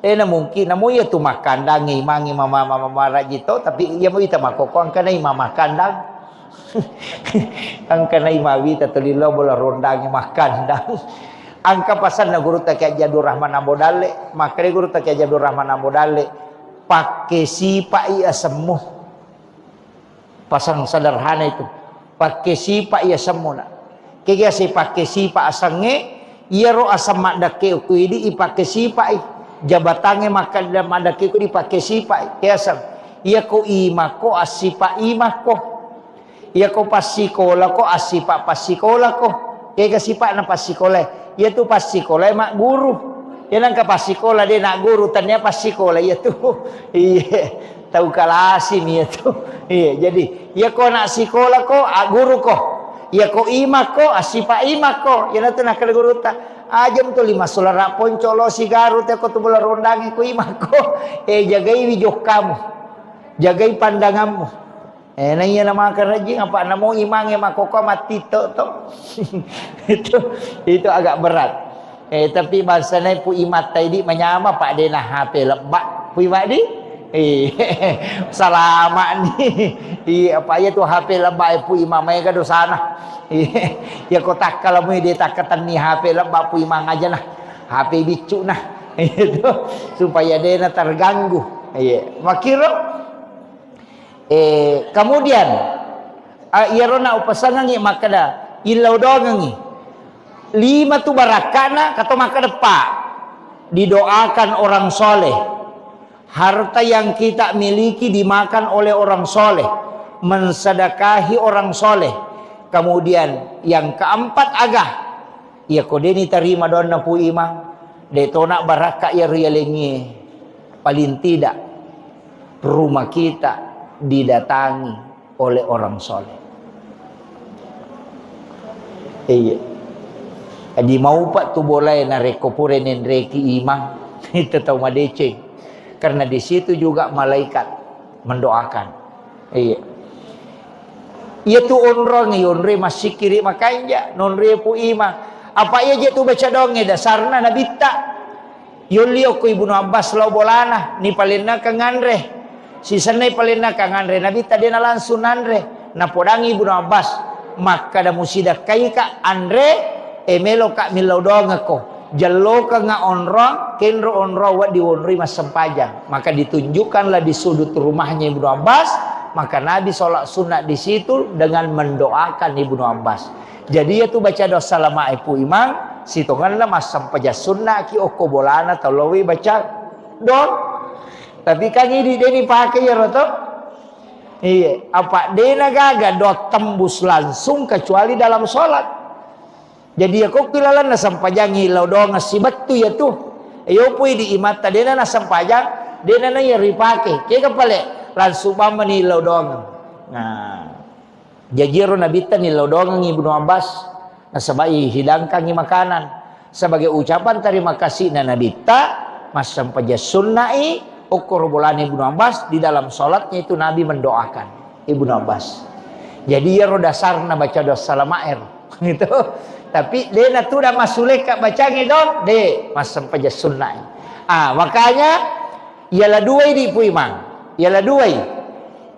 [SPEAKER 1] na mungkin namo ya tu makandang imang mama rajito tapi iya mo ita makoko ang kanay mama kandang ang kanay mawita tulilo bola rondang makandang ang kapasan na guru ta kay Jadur Rahman Ambodale makre guru ta kay Jadur Rahman Ambodale pakai sipa iya semuh pasang sederhana itu pakai sipa iya semuh na kaya si pakai sipa asange iya ro asam madake ku idi ipake sipa jabatange makan dan madake ku dipake sipa kiasang iya ko ima ko asipa ima ko iya ko pasikola ko asipa pasikola ko kaya sipa na pasikola iya tu pasikola mak guru ya nang ka pasikola dia nak guru tanya pasikola iya tu iya tahu kalasim iya tu iya jadi iya ko nak sikola ko guru ko iya ko ima ko asipa ima ko ya na tu nak guru ta ajam tu lima solara poncolo sigaru te ko tu bola rondangi ko ima ko jagai wijok kamu jagai pandanganmu na iya nama kerajing apa namo imange makoko mati to itu agak berat tapi bahasanya pu imat tadi menyama pak dena HP lebak pu imat di salamat ni apa ya tu HP lebak pu imam mereka dosana ya kotak kalau mu dia takatan ni HP lebak pu imam aja nah HP bicu nah itu supaya dena terganggu makiro kemudian irona upasangan makada ilau dongangi 5 tu barakana kata makada pak didoakan orang soleh harta yang kita miliki dimakan oleh orang soleh mensedekahi orang soleh kemudian yang keempat agah ya kodeni terima dona pu imam de tona baraka ya rialengi paling tidak rumah kita didatangi oleh orang soleh. Iya. Adi mau pak tu boleh na rekopurenin reki imam itu tahu madece. Karena di situ juga malaikat mendoakan. Iya. Ia tu onrong onre masih kiri makanya nonre pu imam. Apa ia je tu baca donge dasarna nabita. Yulio ku Ibnu Abbas lo bolana ni palina kanganre. Si sanay palina kanganre nabita dia na langsung andre na podangi Ibnu Abbas maka da musida kay ka andre melo ka milodong ko jallo ka nga onrong kenro onro wa diwonri mas sempajang maka ditunjukkanlah di sudut rumahnya Ibnu Abbas maka Nabi sholat sunat di situ dengan mendoakan Ibnu Abbas jadi ya tu baca dosa lama ipu imam sitonganlah mas sempaja sunat ki oko bolana talowi baca don tapi kan ini dia pakai ya roto iya apa dia gaga dot tembus langsung kecuali dalam sholat Jadi aku kilalan na sampajang hilaw dong si batu ya tuh. Ayo pui di imata dia na sampajang dia na ya ripake. Kaya kapale langsung paman hilaw dong. Nah, jajiro nabita hilaw dong Ibnu Abbas na sabai hidangkan ni makanan sebagai ucapan terima kasih na nabita mas sampaja sunnai ukur bulan Ibnu Abbas di dalam sholatnya itu Nabi mendoakan Ibnu Abbas. Jadi ya dasarna baca doa salamair gitu. Tapi dia na tu dah masulek kat baca ngidon de mas sampaja sunnai. Makanya ialah dua di puimang. Ialah dua.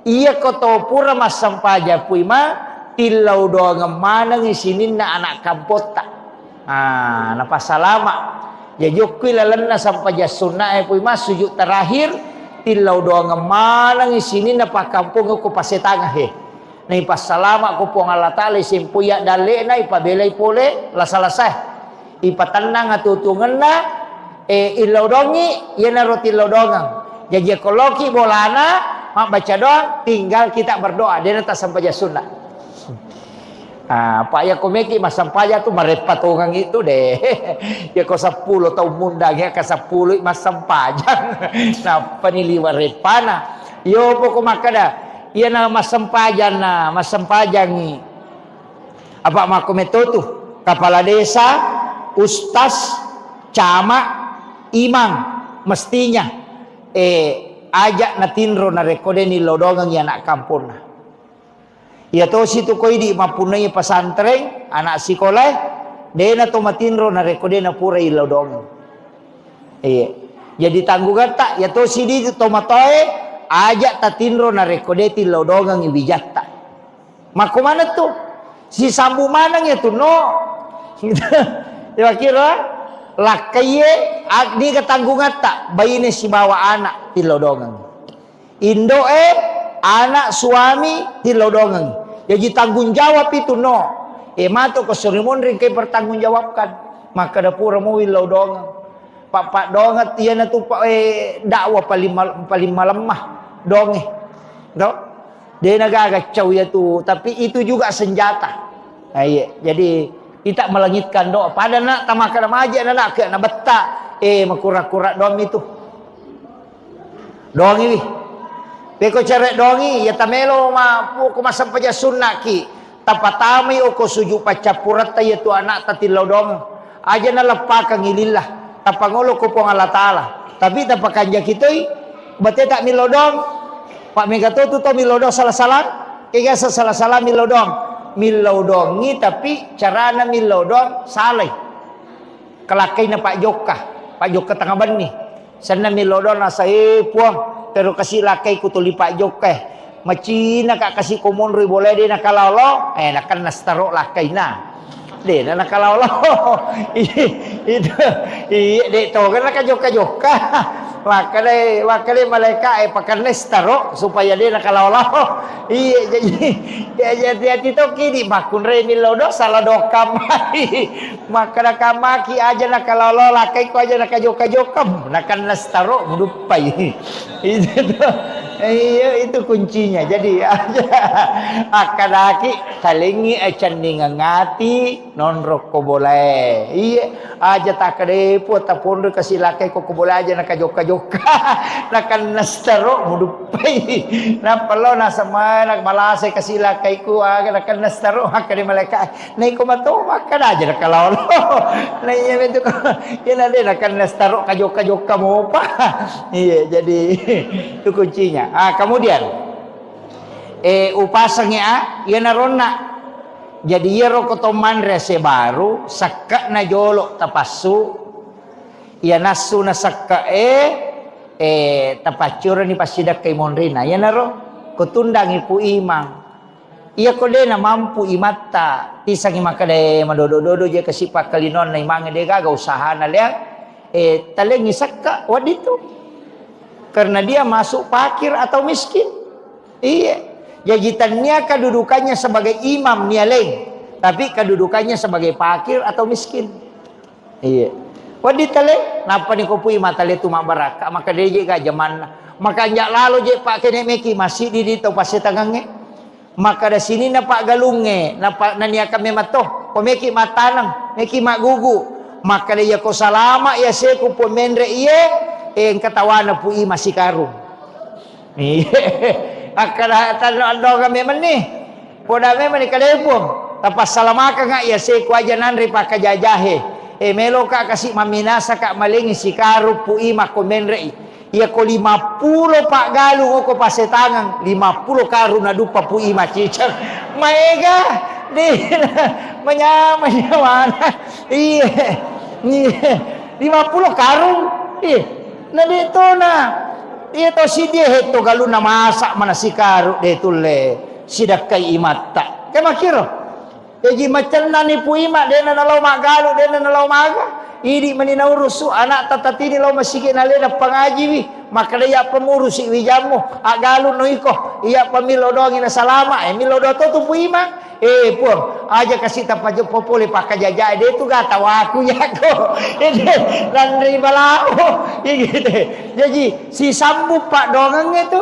[SPEAKER 1] Ia koto pura mas sampaja puimang tilau doa ngemana ngisinin na anak kampota. Napa salama. Ya jokui lalan na sampaja sunnai puimang sujud terakhir tilau doa ngemana ngisinin na pa kampung ko pasetangah na ipasalama ko po ang Allah Ta'ala simpuya dali na ipabelay pole lasalasay ipatanang atutungan na ilaw dongi yan na roti ilaw dongang jadi koloki bolana baca doang tinggal kita berdoa dia nanti sampaja sunnah. Pak ya komeki mas sampaja tu marepatungan itu deh ya ko 10 tahun mundang ya ka 10 mas sampajang na paniliwa repana yo po kumakada iya na masampajan na masampajan ni apa makometotu kepala desa ustaz camat imam mestinya ajak na tinro na rekode ni lodongang ya anak kampung na iya to situ koy di mapunay pasantren anak sekolah de na to matinro na rekode na pura ilodongang jadi tanggungan tak ya to si di to matoy ajak tatinro na rekodeti lodongang ibijatta. Mako mana tuh? Si sambu manang ya tuh no. Ya kira lakaye di ketanggungan tak bayine si bawa anak ti lodongang. Indo anak suami ti lodongang. Jadi tanggung jawab itu no. Mato ko surimun rin kay pertanggung jawabkan. Maka dapura mo lodongang. Pak dongat iya na tuh dakwah paling malemah donge do dia nagagacau ya tuh tapi itu juga senjata jadi kita melangitkan doa pada nak tamakan maja nak ke nak beta makura-kura dom itu dongi beko cerek dongi ya tamelo ma ko masampaja sunnah ki tapatami o ko suju pacapurat ya tu anak tatilaw dong aja na lepaka ngilillah tapangolo ko po Allah Ta'ala tapi tapakanja kitoy bate tak milodong Pak Megato tu to milodong salah-salah kaya salah-salah milodongi tapi carana milodong saleh kelakay na Pak Joka tengah bani sana milodong nasa puang pero kasi lakay ko tuli Pak Joka macina ka kasi kumonroy boleh di nakalalo nakan nastaro lakay na de na nakalalo itu de to kan nakajoka wakale malaikat pakai nestaro supaya dia nakalawlaw jadi itu kini makun reni lodo salah dokam maka nakamaki aja nakalawlaw lakai ko aja nakajoka nakan nestaro mudupai itu kuncinya jadi aja akadaki salingi ecandi ngati non roko boleh aja tak kedepo tapon kasih lakai ko boleh aja nakajoka nakan nastaro mudupai na palo na sama nak malase kasila kay ku nakan nastaro hakadi malaikat nay ko mato makan aja nakalaw nay itu yan ade nakan nastaro kajoka mo pa jadi itu kuncinya kemudian upasangnya yan narona jadi yero kotoman rese baru sakka na jolo tapasu ya nasu nasaka tapacura ni pasidak kay monrina ya naro kutundang ipu imang iya ko de na mampu imata tisang imakade madodo-dodo je kasipa kalinon na imang de gaga usaha na liang taleng isaka wadito karena dia masuk fakir atau miskin iya jajitannya kedudukannya sebagai imam nialeng tapi kedudukannya sebagai fakir atau miskin iya wadi tale napa ni kopui matale tu mabaraka maka dia je ga zaman maka nya lalu je pak kene meki masih di to pase tangange Maka da sini na pak galunge, na pak nania kami matoh, pemeki matanang, meki mak gugu. Maka dia ko salama ya se ko pemendre iye, katawana pu i masih karung. Akara tano ando kami meni. Poda me meni kalepong. Tapas salamaka nga ya se ko aja nanri pak kajajahe. Melo ka kasih maminasa ka malingi si karu pu i mak komendre i. Ia ko 50 pak galu ko pasetangan 50 karu na dupa pu ima cicang maega di mana iya 50 karung na dito na ito si dia heto galu na masak mana si karu dito le sidak kay imata kaya makiro jadi macam nani pu ima dena nalaw magalu dena nalaw maga idi maninaurus anak tatatini law masigi nalena pangaji wi maka dia pemurus si wijamu agalu no iko iya pamilodongi na salama milodo to tu puima pun aja kasih tapajo popole pakajaja dia tu gata waku yako dan ribalao gitu jadi si sambu pak dongeng itu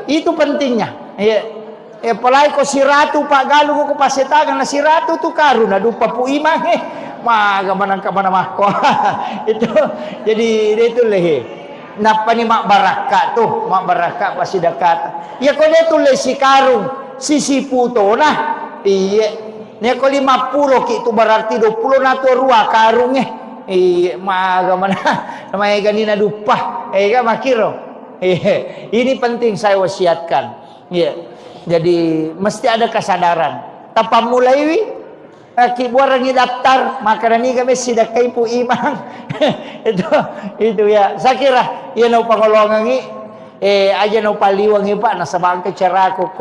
[SPEAKER 1] itu pentingnya apalagi ko si ratu pak galu ko pasetagan na si ratu tu karuna dupa puima maga manang ka mana mako itu jadi itu lehe napa ni mak baraka tuh mak baraka pasti dekat ya ko dia tulis si karung sisi puto nah iya ne ko 50 ki itu berarti 20 na tu rua karung iya maga mana namanya ganina dupa ga makiro ini penting saya wasiatkan iya jadi mesti ada kesadaran tanpa mulai wi kibuarangi daftar maka ni kami sidak kay pu imang itu ya saya kira ya no pangolongan aja no paliwang pak nasa bangke cara ko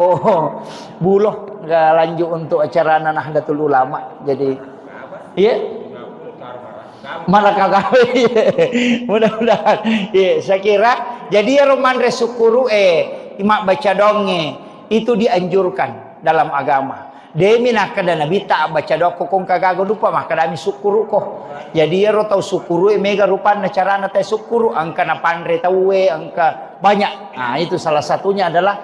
[SPEAKER 1] buloh nggak lanjut untuk acara Nahdlatul Ulama jadi iya mana kagawe mudah-mudahan saya kira jadi roman resukuru imak baca donge itu dianjurkan dalam agama. Demi nak kada nabi tak baca doa kong kagago dupa maka dami sukuru ko. Jadi ero tau sukuru mega rupan na cara na tay sukuru angka na pandre tawe angka banyak. Nah itu salah satunya adalah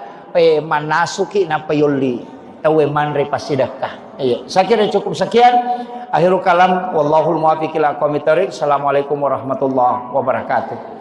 [SPEAKER 1] manasuki na payuli tawe manre pasidakah. Iya, saya kira cukup sekian. Akhirul kalam wallahul muwaffiq ila aqwamit thoriq. Assalamualaikum warahmatullahi wabarakatuh.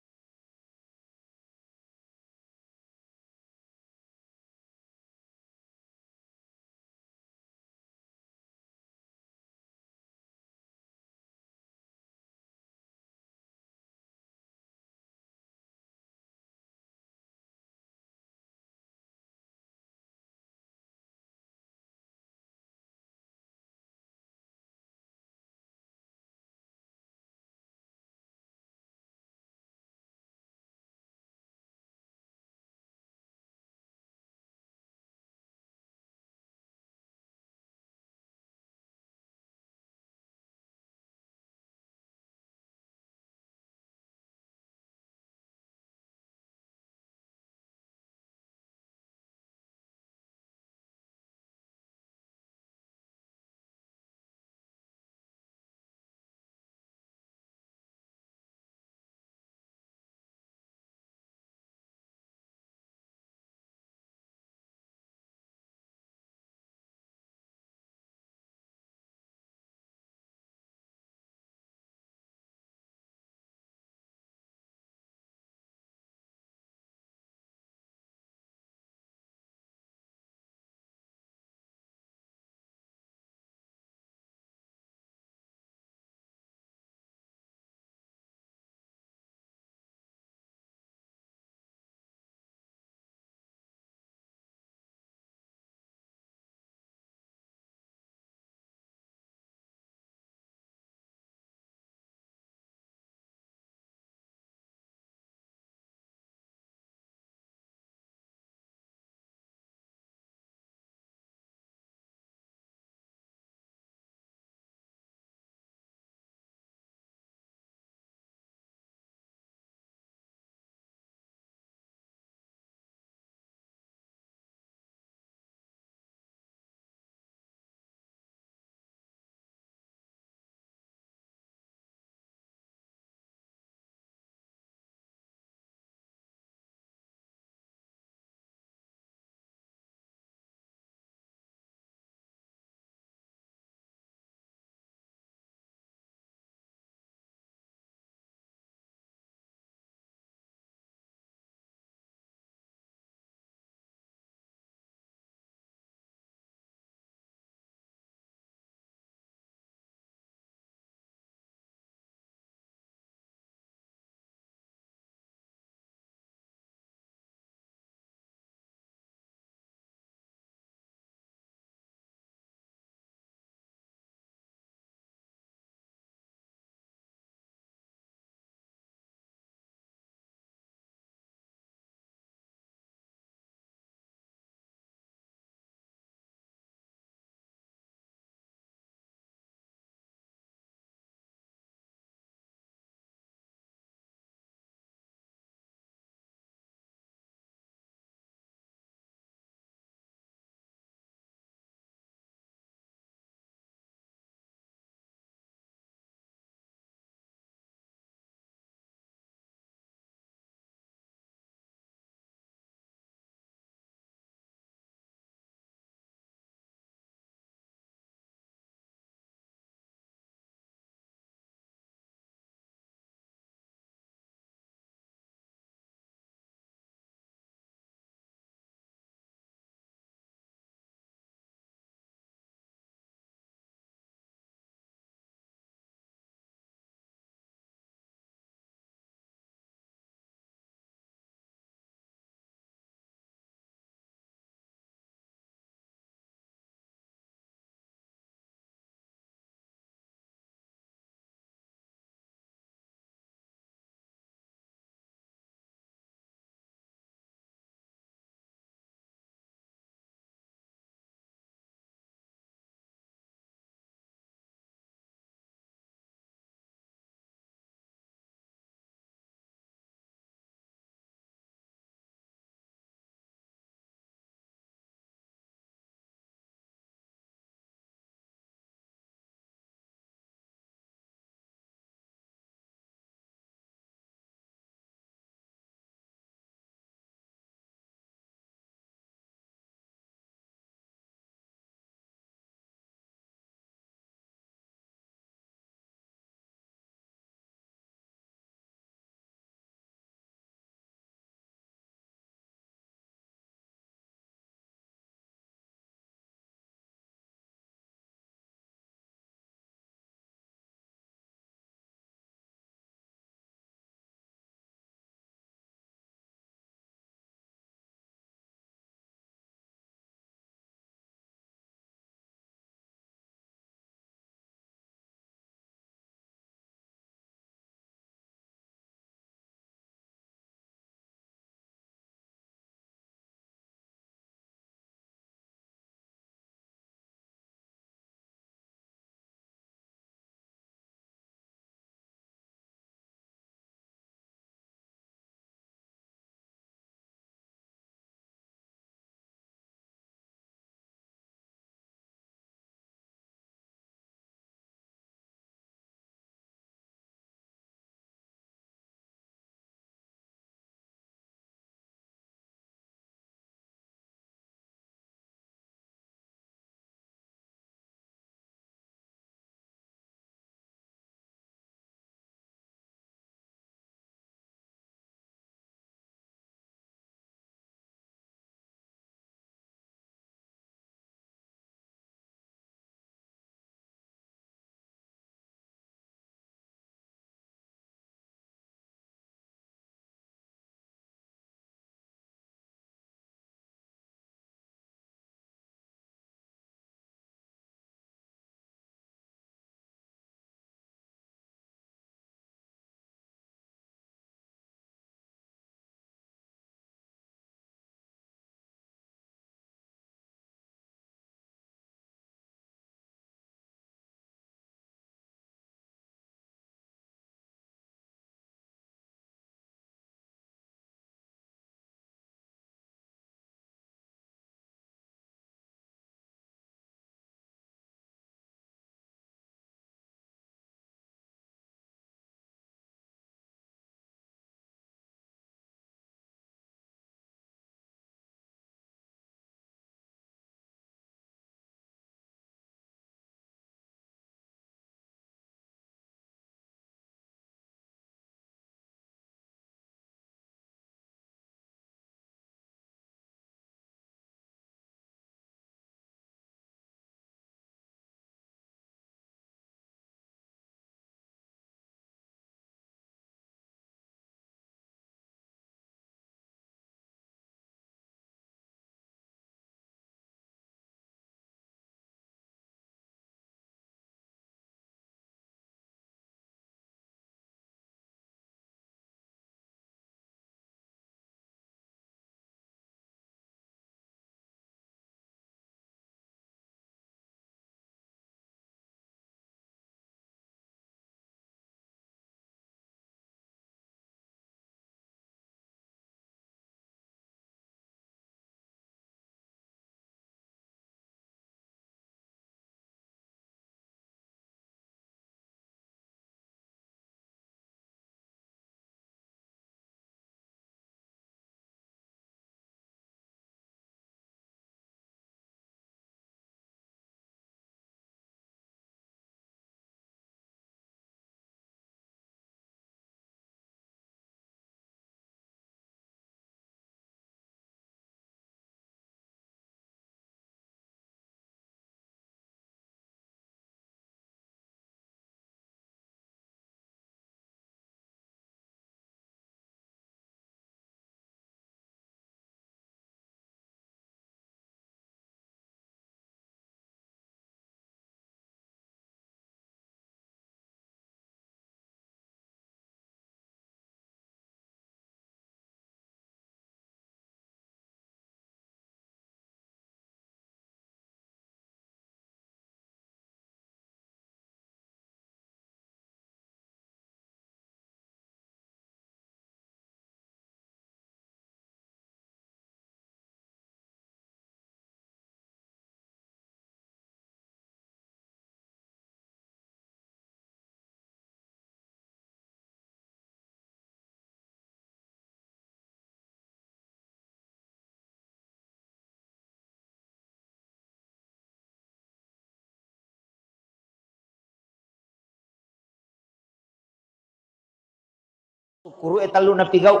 [SPEAKER 1] Sukuru etalu na pigau.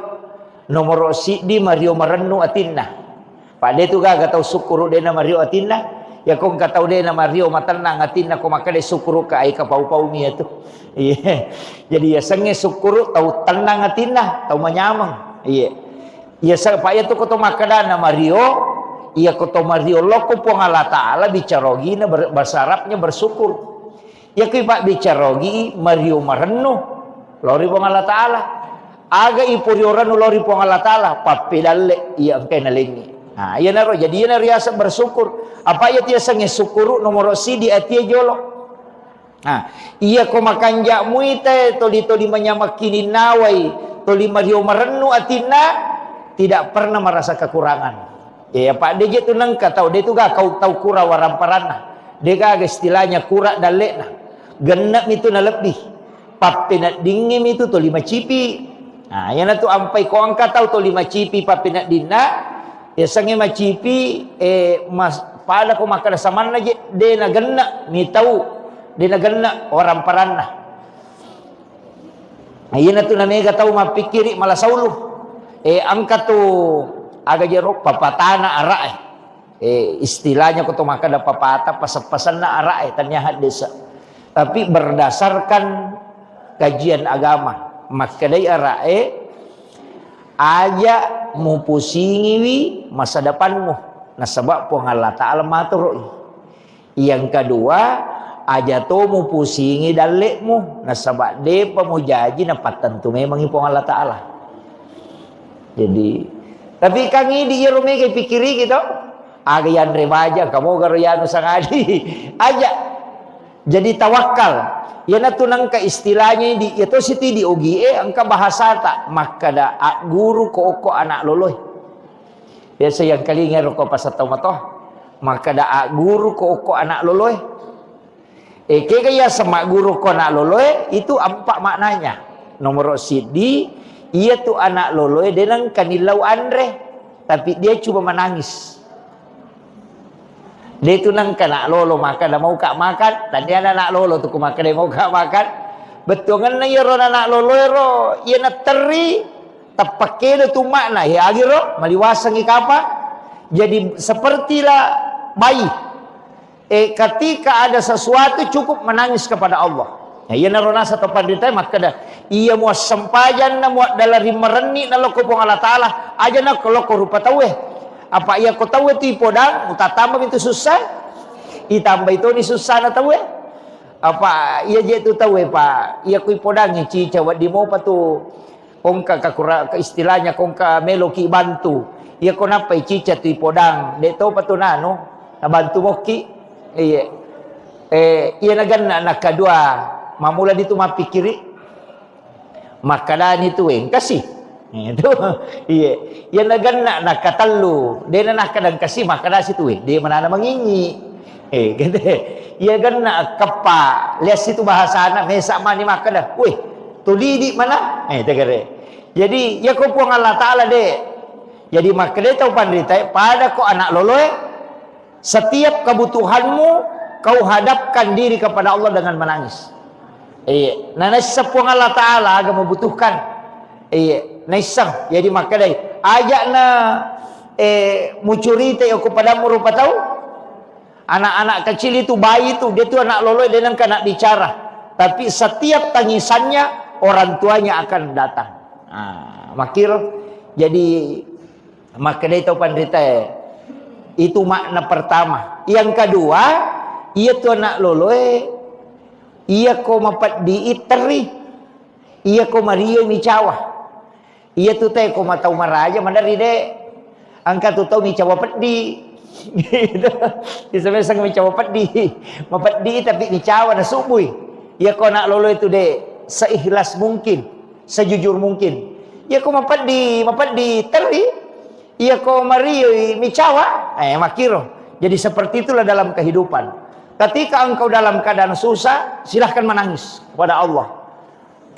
[SPEAKER 1] Nomor si di Mario Marennu atinna. Pada tu ga tahu sukuru de na Mario atinna. Ya kong katau de na Mario matanang atinna ko makade sukuru ka ai ka pau-pau mi itu. Iya. Jadi ya senge sukuru tahu tenang atinna, tahu menyamang. Iya. Ya supaya tu ko to makada na Mario, iya ko to Mario loko po Allah Taala bicarogi na bersarapnya bersyukur. Ya kui pak bicarogi Mario Marennu lori po Allah Taala. Aga ipurioran lori po Allah Taala papidalle iya kay nalingi. Nah, iya naro jadi iya riasa bersyukur. Apa iya tiasa ngesukuru nomor si di atie jolo. Nah, iya ko makanja muite toli manyamakini nawai toli Mario Marennu atina tidak pernah merasa kekurangan. Ya Pak DJ tu nangka tahu dia tu ga kau tahu kura waramparana. Dia ga istilahnya kura dalekna. Genap itu na lebih. Papinat dingim itu toli macipi. Nah, yana tu ampai ko angka tahu toli macipi papinat dinna. Ya sange macipi mas pada ko makada samanna je de na genna mi tahu de na genna waramparana. Nah, yana tu na mega tahu mapikiri malah sauluh. Angka tu aga jerok papatana arae. Istilahnya ko to makada papata pasapasan na arae tanyahat desa. Tapi berdasarkan kajian agama makadai arae aja mu pusingi masa depanmu nasabab po Allah Taala matur. Yang kedua aja to mu pusingi dalekmu nasabab de pamujaji na patentu memang po Allah Taala. Jadi tapi kang di rumi kay pikiri gitu aga yan rebaja kamu garoyano sangadi aja jadi tawakal. Yan tunang ka istilahnya di itu siti di OGE angka bahasa tak makada guru ko anak loloy. Biasa yang kali ngero ko pasataw matoh makada guru ko anak loloy. Kaya sama guru ko anak loloy itu empat maknanya. Nomor sidi ia tu anak loloy denang kanilau andre tapi dia cuma menangis. Dia tu nang kana lolo makan dah mau kak makan tadi anak lolo tu ku makan dia mau kak makan betul kan na yero anak lolo ro ia na teri tapake tu makna ya agiro maliwasang ikapa jadi sepertilah bayi ketika ada sesuatu cukup menangis kepada Allah ya ia na rona satu pandita maka dah ia mau sempajan na mau dalari mereni na loko pong Allah Taala aja na kalau ko rupa tawe. Apa ia kau tahu itu podang, utatambah itu susah, itambah itu ni susah na tahu apa ia je tu tahu pak, ia kui podang ni cica wat di mau patu, kongka kakura istilahnya kongka meloki bantu, ia kau napa cica tu podang, dek tahu patu nano, na bantu moki, ia nagan nak kedua, mamula di tu mapikiri, makanan itu kasih. Itu iya yang nagan nak katalu dia nak kadang kasih makanan situ dia mana mengingi gitu ia gan nak kepa lihat situ bahasa anak mesak mani makan dah tuli di mana tegare jadi ya kau puang Allah Taala deh jadi maka dia tahu pandita pada kau anak loloy setiap kebutuhanmu kau hadapkan diri kepada Allah dengan menangis nana sepuang Allah Taala agak membutuhkan naisang jadi maka dai ajak na mucurita aku pada rupa tahu anak-anak kecil itu bayi itu dia tu anak loloy dia nangka nak bicara tapi setiap tangisannya orang tuanya akan datang makir jadi maka dai tahu pandita itu makna pertama yang kedua ia tu anak loloy ia ko mapat diiteri ia ko Mario micawa ia tu teh ko matau maraja mandari de angka tu tau micawa peddi gitu disebut sang micawa peddi mapeddi tapi micawa na subui ia ko nak lolo itu de seikhlas mungkin sejujur mungkin ia ko mapeddi teri ia ko Mario micawa makiro jadi seperti itulah dalam kehidupan ketika engkau dalam keadaan susah silahkan menangis kepada Allah.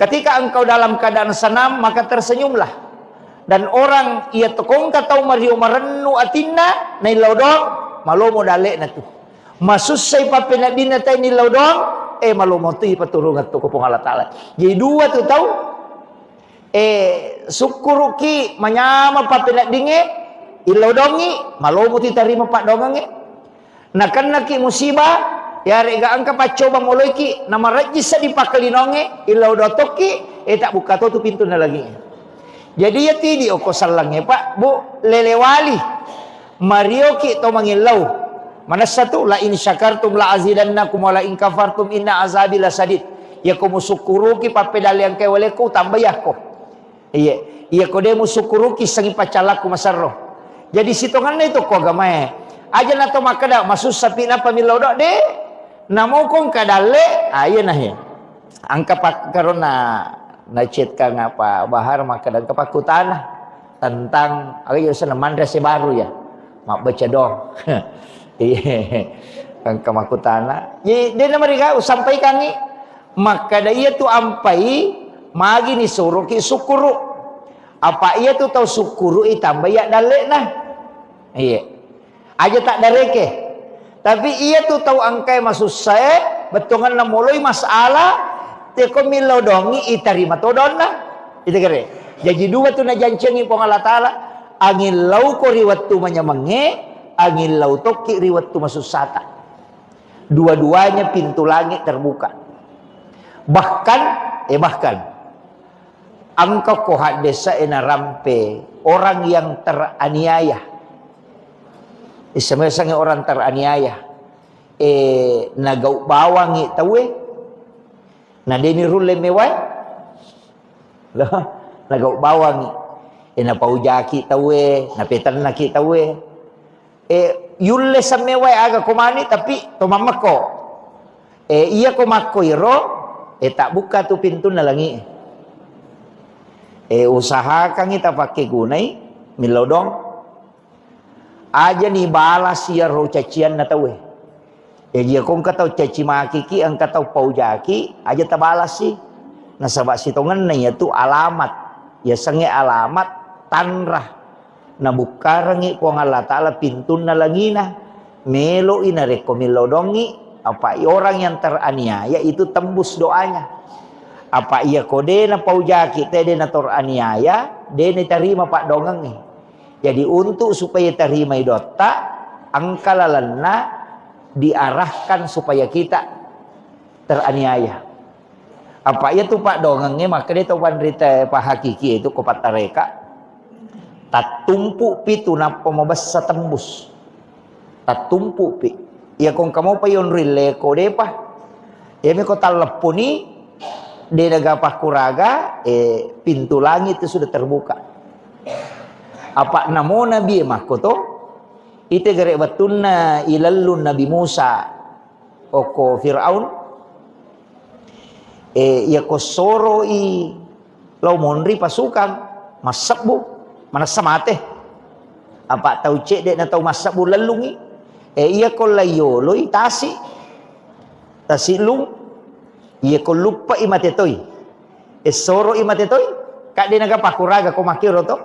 [SPEAKER 1] Ketika engkau dalam keadaan senang maka tersenyumlah. Dan orang ia tekong katau Mario Marennu atinna nai laudong malomo dalek na tu. Masusay papina dina tay ni laudong malomo tu paturungan tu ko Allah Taala. Jadi dua tu tahu Sukuruki manyama papinak dinge ilodongi malomo ti tarima pak dongange nakan naki musibah ya rega angka pacoba moloiki nama rajisa dipakalinonge ilodotoki tak buka tu pintu na lagi. Jadi ya tidi oko salangnya pak bu lelewali marioki to mangilau mana satu la in syakartum la azidannakum wa la in kafartum inna azabi lasadid. Ya ko musukuruki papedal yang kewaleku tambah ya ko. Iya ko de musukuruki sangi pacalaku masarro. Jadi sitongan itu ko agamae. Aja na to makada masus sapi na pamilodo de. Namo kong kadale ayeuna nah ya. Angka pak karona na chat ka ngapa bahar makada kapakutana tentang ayo sana mandrase baru ya. Mak baca dong. Iya. Angka makutana. Ye de na mereka sampai kangi maka dia tu ampai magi ni suruh ki sukuru apa ia tu tahu sukuru tambah ya dalek nah iya aja tak dareke tapi ia tu tahu angkai masuk saya betungan namoloi masalah teko milodongi itarima todona itu kere jadi dua tu na jancengi pong Allah taala angin lau ko riwat tu manyamenge angin lau toki riwat tu masuk sata dua-duanya pintu langit terbuka. Bahkan engkau kohak desa ena rampe orang yang teraniaya. Isame-sange orang teraniaya. Nagau bawangi tawe. Na deni rule mewai. Lah, nagau bawangi. Ena paujaki tawe, na petanaki tawe. Yulle samewai aga komani tapi tomamako. Iya komako iro tak buka tu pintu na langi. Usahakan kita pakai gunai milodong. Aja ni balas ya ro cacian na tawe. Dia kong katau caci maki ki ang katau paujaki aja tabalas si. Nasabak sitongan na ya tu alamat. Ya sange alamat tanrah. Na bukarangi ko Allah taala pintu na langi na. Melo ina reko milodongi. Apa orang yang teraniaya itu tembus doanya. Apa ia kode na paujaki tede na teraniaya, dene terima pak dongangi. Jadi untuk supaya terima idota, angkalalanna diarahkan supaya kita teraniaya. Apa ia tu pak dongangi maka dia tuan rita pak hakiki itu kopat tareka. Tatumpu pitu na pemabasa tembus. Tatumpu pi. Ya kung kamu pa yon rile ko de pa. Me ko taleponi de nagapah kuraga pintu langit itu sudah terbuka. Apa namo nabi mako to? Ite gere batunna ilallun Nabi Musa oko Firaun. Ya ko soro i law monri pasukan masakbu manasamate. Apa tau cek de na tau masakbu lalungi. Iya ko layoloy tasi lung iya ko lupa imatetoy soro imatetoy kak di nagapakuraga ko makiro to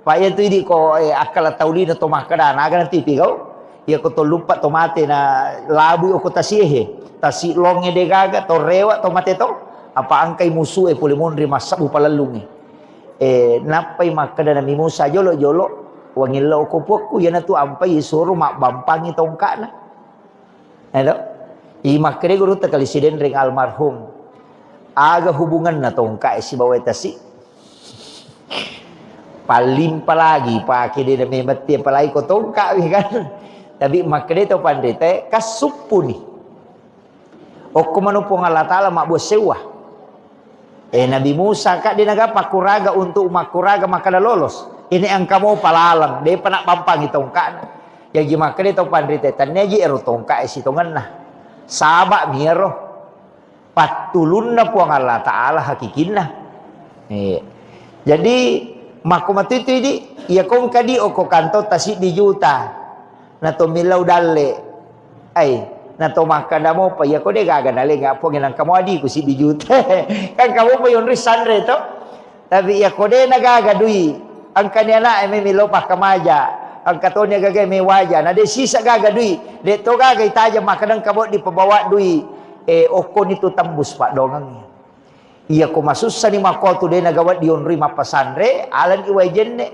[SPEAKER 1] pa iya tu di ko akala taulina to makada naga nanti pigaw iya ko to lupa to mate na labu o ko tasihe tasi longe de gaga to rewa to mate to apa angkay musu pulimonri masabu palalungi napay makada na mimusa jolo wangilo ko pokku yana tu ampai suruh mak bampangi tongkak na. Hello. Imakre guru ta kalisiden ring almarhum. Aga hubungan na tongkak si bawai tasi. Palimpa lagi pakai dia demi mati apalagi ko tongkak kan. Tapi makre to pandete kasupuni. O kumanupong Allah taala mak bos sewa. Nabi Musa kak dia naga pakuraga untuk makuraga makada lolos. Ini ang kamu palalang, dia panak pampang itongka. Yang gimana dia tong pandrite tannya ji ero tongka isi tongan nah. Sabak miro. Patulun na puang Allah taala hakikinna. Jadi makumatu itu di ya kong kadi oko kanto tasik di juta. Na to milau dalle. Na to makada mo pa ya ko de gaga dale ngapo nginang kamu adi ku si di juta. Kan kamu pa yon risandre to. Tapi ya ko de nagaga dui. Ang kanya na ay may milopah kamaja. Ang katonya gagay may waja. Na de sisa gaga dui. De to gagay taja makadang kabot di pabawa dui. Oko nito tambus pak dongang. Iya ko masussa ni makoto de nagawat dion rima pasandre alan iway jenne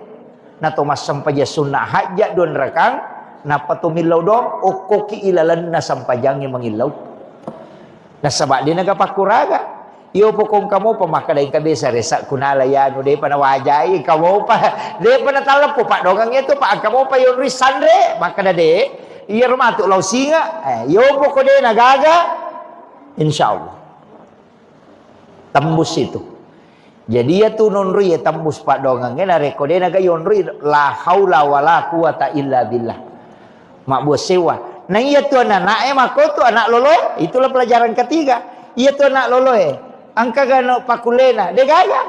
[SPEAKER 1] na to masampaja sunnah hajja don rakang na patumilaw dong o koki ilalan na sampajangin mangilaw na sabak di nagapakuraga iyo po kung kamo pa makadaing kabisa resak kunala yan o de pa nawajay kamo pa de pa natalap po pa dogang ito pa kamo pa yon risandre makada de iya rumato law singa iyo po ko de nagaga insyaallah tembus itu. Jadi ya tu nonri ya tembus pak dongang na rekode naga yonri la haula wala quwata illa billah. Mak buat sewa. Nah iya tu anak mako tu anak lolo, itulah pelajaran ketiga. Iya tu anak lolo angka gano pakulena, degaga.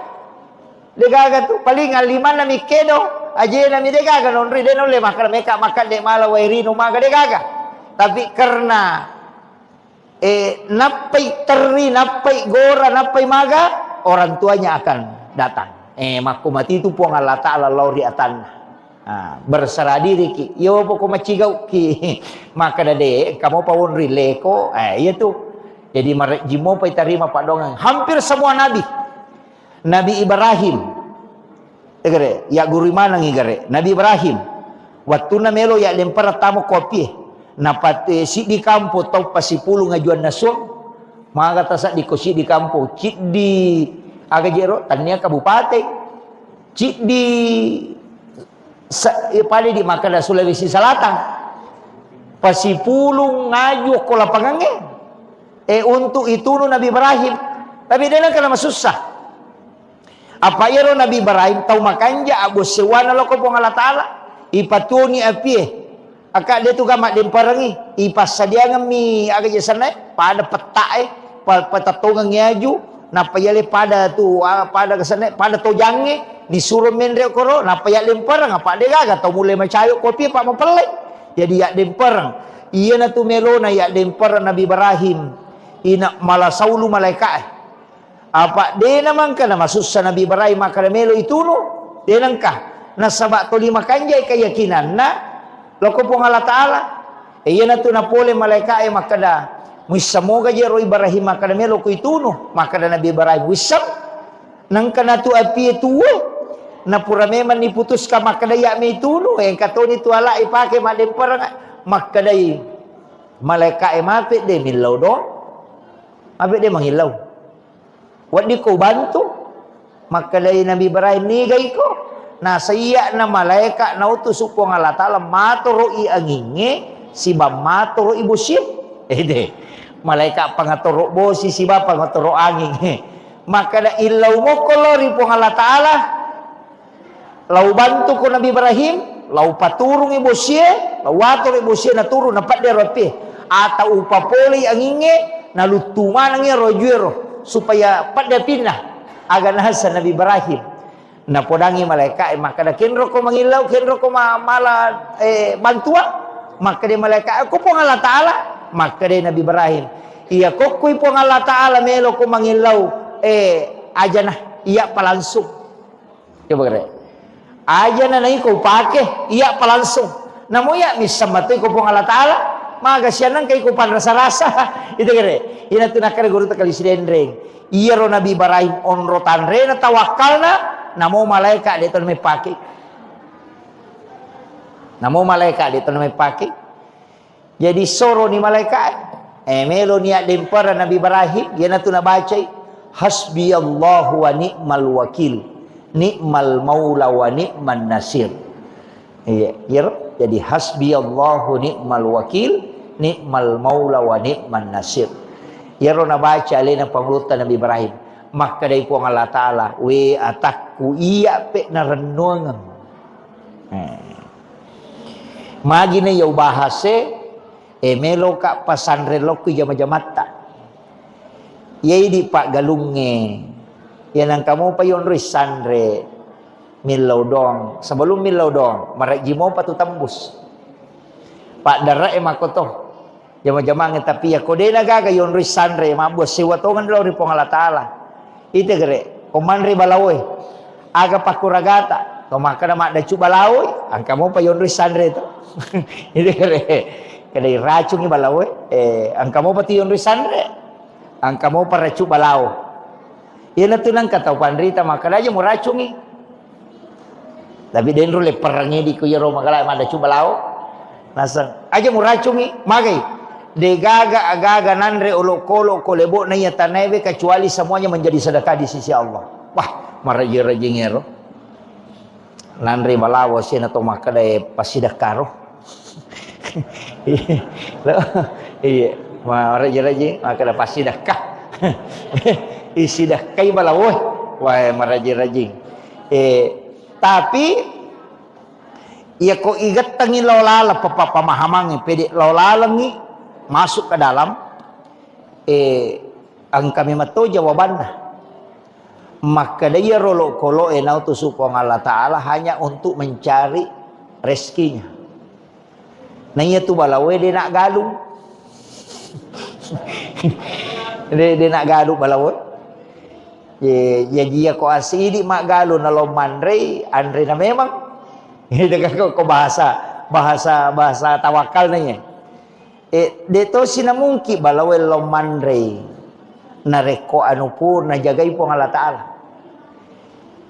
[SPEAKER 1] Degaga tu paling aliman na mikedo, aje na mi degaga nonri de nole makan meka makan de mala wairino maga degaga. Tapi karena napai teri, napai gora, napai maga, orang tuanya akan datang. Maku mati itu puang Allah Ta'ala lauri atan. Berserah diri ki. Yo poko macigau ki. Maka dade kamu pawon rileko. Iya tuh. Jadi marek jimo pai terima pak dongang. Hampir semua nabi. Nabi Ibrahim. Egere, ya guru mana ngigare? Nabi Ibrahim. Waktu na melo ya lempar tamu kopi. Napat si di kampo tau pasipulu ngajuan nasong maka tasak di kosi di kampo cik di aga jero tania kabupaten cik di pada di Makada Sulawesi Selatan pasipulu ngaju ko lapangange untuk itu Nabi Ibrahim tapi dia kana susah apa yero Nabi Ibrahim tau makanja abu sewana loko pong Allah Ta'ala ipatuni apie akak dia tu gamak demperangi ipas sadia ngami aga jesana pada peta pada tongang ngaju napa yale pada tu pada kesana pada tojange disuruh mendre koro napa ya lemperang apa dia gaga tau mulai macayo kopi pak mempelek jadi ya demperang iya na tu melona ya demperang Nabi Ibrahim ina malah saulu malaikat apa dia namang kana masusah Nabi Ibrahim maka melo itu no dia nangkah na sabak to lima kanjay keyakinan na loko pong Allah Ta'ala iya na tu na pole malaikat makada muisamoga jero Ibrahim makada melo ko ituno makada Nabi Ibrahim wisam nang kana tu api tuwe na pura memang diputus ka makada ya me ituno yang katoni tu ala ipake madem perang makada malaikat mape de milau do mape de mangilau wadi ko bantu makada Nabi Ibrahim ni gai ko na saya na malaikat na utus upong Allah Ta'ala matoro i anginge si ba matoro ibu sip de malaikat pangatoro bosi si ba pangatoro anging maka da ilaw mo kolori pong Allah Ta'ala lau bantu ko Nabi Ibrahim lau paturung ibu siya lau wator ibu siya na turun na padde ropi atau upapoli anginge na lutuman angi rojuero supaya padde pinah aga nasa Nabi Ibrahim na podangi malaikat maka da kenro ko mangilaw kenro ko mala bantua maka di malaikat ako pong Allah Ta'ala maka di Nabi Ibrahim iya kokoy pong Allah Ta'ala melo ko mangilaw aja nah iya palangsung coba kere aja na ko pake iya palangsung namo ya bisa matoy ko pong Allah Ta'ala maga siyanang kay ko pan rasa-rasa itu kere ina tunakare guru ta kalisidendreng iya ro Nabi Ibrahim onro tanre na tawakkalna namo malaikat dito na may paki namo malaikat dito na may paki jadi soro ni malaikat melo niya dempara Nabi Ibrahim yan na ito nabacay hasbi Allahu wa ni'mal wakil ni'mal maula wa ni'man nasir iya jadi hasbi Allahu ni'mal wakil ni'mal maula wa ni'man nasir yaro nabaca alin ang pangulutan Nabi Ibrahim maka dari po Allah Ta'ala we atakku iya pe na renungan magi na yaw bahase melo ka pasandre loko jama-jamata yay di pak galunge yan ang kamu pa yon risandre milaw dong sebelum milaw dong marek jimo pa tu tembus pak dara makoto jama-jama tapi ya kode nagaga yon risandre mabos sewatongan lo ri po Allah Ta'ala ite gere komanri balawoy aga pakuragata tomaka na madachu balawoy ang kamo pa yon risandre to ite gere kada iracung balawoy ang kamo pati yon risandre ang kamo pa rachu balawo Ia na tunang kataw panrita makada aja mo racungi. Tapi denro le perangi di kuyero makala ada coba lao. Nasang aja mo racungi magay. De gaga agaga nanre olok-olok kolebo na iya tanebe kecuali semuanya menjadi sedekah di sisi Allah. Wah, maraji-raji ngero. Nanre balawo siya na to makada pasidakaro. Iya, maraji-raji makada pasidakah. Isidah kay balawoy. Wah, maraji-raji. Tapi ya ko igat tangi lawlala pamahamangi pede lawlalangi masuk ke dalam ang kami mato jawabannya maka dia rolok kolo enau tusupong Allah Ta'ala hanya untuk mencari rezekinya. Nah iya tu balawe dia nak galung dia nak galung balawe ya dia ko asidi mak galung nalo mandre andre na memang ini dengan ko bahasa tawakal nanya deto sinamungki balawe lomandre nareko anu pun najagai pun Allah Ta'ala.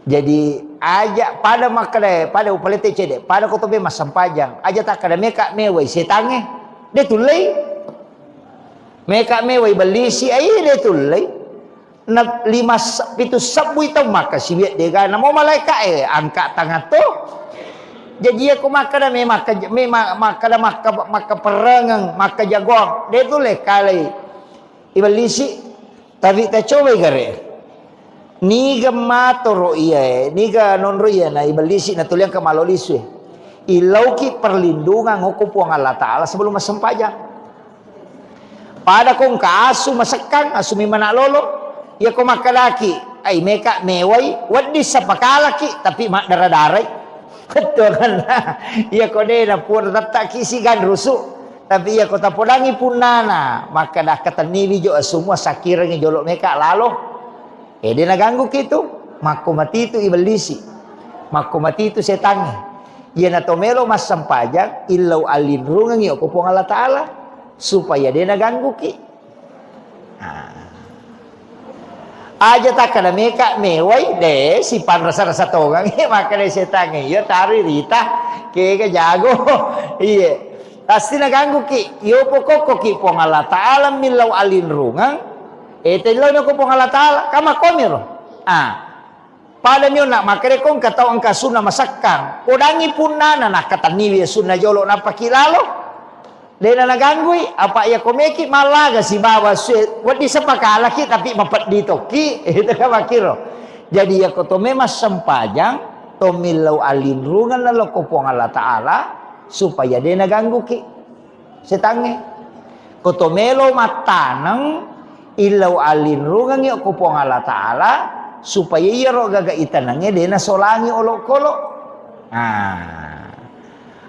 [SPEAKER 1] Jadi aja pada makade pada upalete cede pada kotobe masam pajang aja tak kada meka mewai setange de tulai meka mewai belisi ai de tulai na 5 pitu sabui tau maka sibiat dega namo malaikat angkat tangan tu. Jadi aku makada maka perangang maka jagoan dia tu le kali ibalisi tapi tak coba gare niga matoro iya niga nonro iya na ibalisi na tuliang kamaloliswe ilauki perlindungan hukum puang Allah Ta'ala sebelum masempajang pada kong kaasu masekang asumi mana lolo ya ko makalaki ay meka mewai waddi sa pakalaki tapi mak daradaray betul kan? Ia kode na pun tak kisigan rusuk. Tapi ia kota podangi pun nana. Maka dah kata niwi jo semua sakiranya jolok mereka lalu. Dia nak ganggu gitu. Mako mati itu iblisi. Mako mati itu setannya. Ia na tomelo mas sampajak illau alin rungang iyo kupong Allah Ta'ala supaya dia nak ganggu ki. Aja tak kada meka mewai de si pan rasa-rasa togang maka de setange ya tari rita ke jago iya pasti na ganggu ki yo pokok ki pong Allah Ta'ala milau alin rungang telo na ko pong Allah Ta'ala kama komiro pada nyo nak maka de kong katau ang kasuna masakang udangi punana nak kataniwi sunna jolo na pakilalo dena naganggui apa ya komeki malaga si bawa wadi sepakalaki tapi mapat ditoki itu kan makiro jadi ya koto memas sempajang tomilau alin rungan lalu kopong Allah Ta'ala supaya dia naganggu ki setange koto melo matanang ilau alin rungan ya kopong Allah Ta'ala supaya iya ro gaga itanangnya dia solangi olok-olok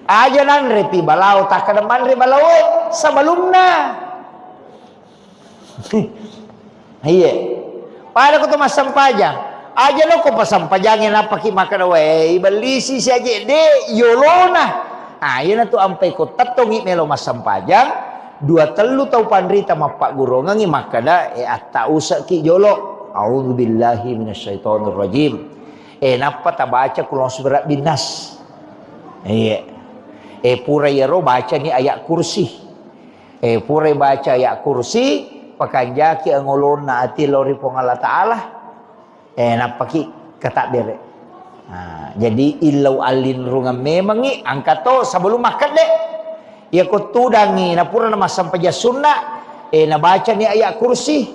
[SPEAKER 1] aja nan repi balau tak kedepan re balau sebelumnya iya pada kutu masam pajang aja lo ko pasam pajangin apa ki makan we belisi si aja de yolona iya na tu ampai ko tatongi melo masam pajang dua telu tau pandrita mapak gurongangi makada atta usak ki jolo a'udzubillahi minasyaitonir rajim napa ta baca kulon surat binas iya pura yero baca ni ayat kursi pura baca ayat kursi pakanjaki angolon na ati lori pong Allah Ta'ala napaki katak bere jadi ilau alin rungan memangi angkato sebelum makan dek ya ko tudangi na pura na masampai sunna na baca ni ayat kursi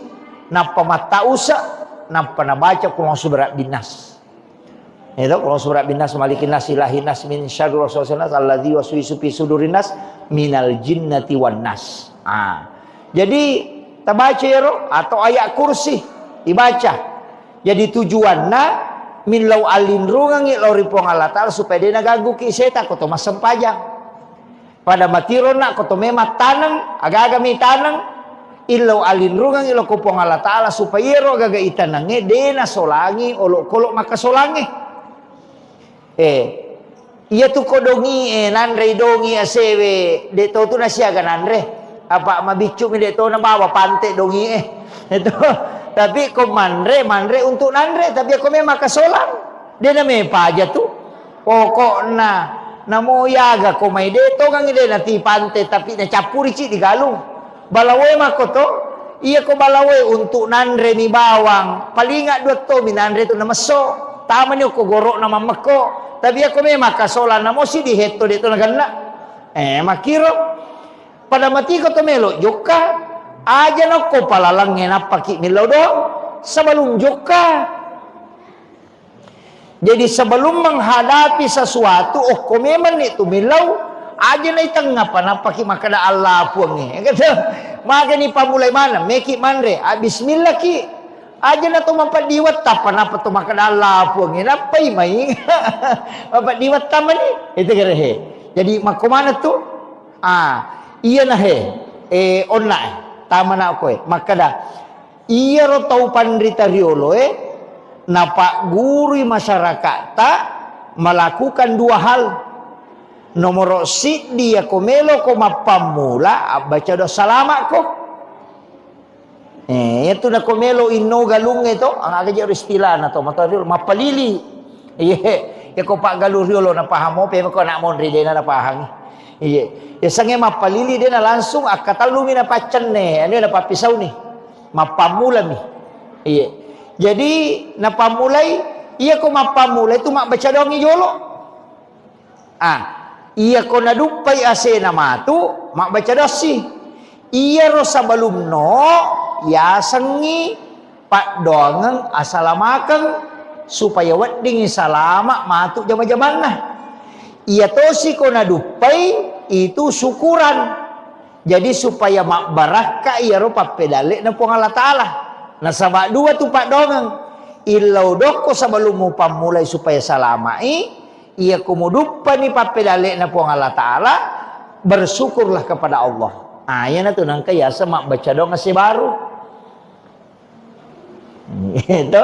[SPEAKER 1] napa mata usa napa na baca kulong surat binas itu kalau surat binas malikin nas ilahin nas min syarri waswasilnas alladzi waswisu fi sudurin nas minal jinnati wan nas. Jadi tabaca ro atau ayat kursi dibaca. Jadi tujuanna min lau alin rungangi lori pong Allah Ta'ala supaya dia naganggu ki setan koto masam pajang. Pada matiro nak koto mema tanang aga-aga mi tanang illau alin rungangi lo kopong Allah Ta'ala supaya ro gaga itanange dena solangi olok-kolok maka solangi. Iya tu kodongi nanre dongi asewe deto tu nasiaga nanre apa mabicu mi deto na bawa pante dongi itu Tapi ko mandre untuk nandre, tapi ako memang kasolan. Dia na may paja tu. Pokokna namo yaga ko may deto kang ide na tipante tapi na capuri ci di galung. Balaway mako to. Iya ko balaway untuk nandre ni bawang. Palinga dua to minandre tu na maso. Tama niyo ko goro na mamako. Tapi ako memang kasolan namo si di heto dito na ganna. Makiro. Pada mati ko to melo joka. Aja nako palalang ngenapaki milaw dong. Sebelum joka. Jadi sebelum menghadapi sesuatu, komeman itu milaw, aja na itang panapaki makada Allah puang ni. Maka ni pamulay mana, meki manre, bismillah ki. Aja na to mapadiwat tapan apa to makada Allah puang ni. Napay may. Mapadiwat taman ni. Itu kira he. Jadi makumana tu? Iya na he. Online. Tama na ako makada iya ro tau pandrita riolo na pak guru masyarakat ta melakukan dua hal. Nomor si dia komelo ko mapamula baca doa salama ko. Itu na komelo inno galung ito ang aga jero istilah na to matariol mapalili. Ya ko pak galur riolo na pahamo pe ko na mon ri na pahang. Ya sange mapalili dia na langsung akatalumi na pacan ne, ano na papisaw ni, mapamula mi. Jadi napamulay, iya ko mapamulay tu baca dong ijolo. Iya ko nadupay ase na matu, baca dosi. Iya ro sabalum no, ya sangi pak dongang asalamakan supaya wedding salama matu jama-jaman nah. Iya tosi ko nadupay itu syukuran. Jadi supaya mak baraka iya rupa pedale na pong Allah Ta'ala. Nasaba dua tu pak dongang. Ilaw doko sebelum mo pamulay supaya salamai. Iya kumudupa ni papedale na pong Allah Ta'ala. Bersyukurlah kepada Allah. Yan na to nang kaya sa mak baca dong si baru. Itu.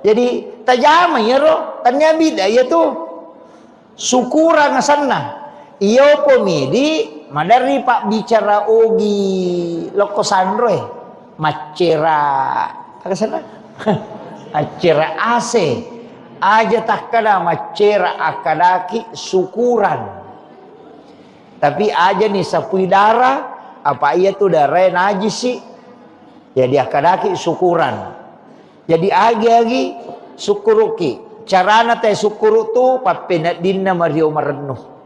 [SPEAKER 1] Jadi tajama ya ro. Tanya bida ya tu. Syukuran na sana. Iyo pomidi madari pak bicara ogi loko sandroe macera apa sana acera ase aja takkada macera akadaki syukuran tapi aja nih sapui darah apa iya tuh darah najis sih jadi akadaki syukuran jadi agi-agi syukuruki carana teh syukuru tuh papenat dinna mario marenuh.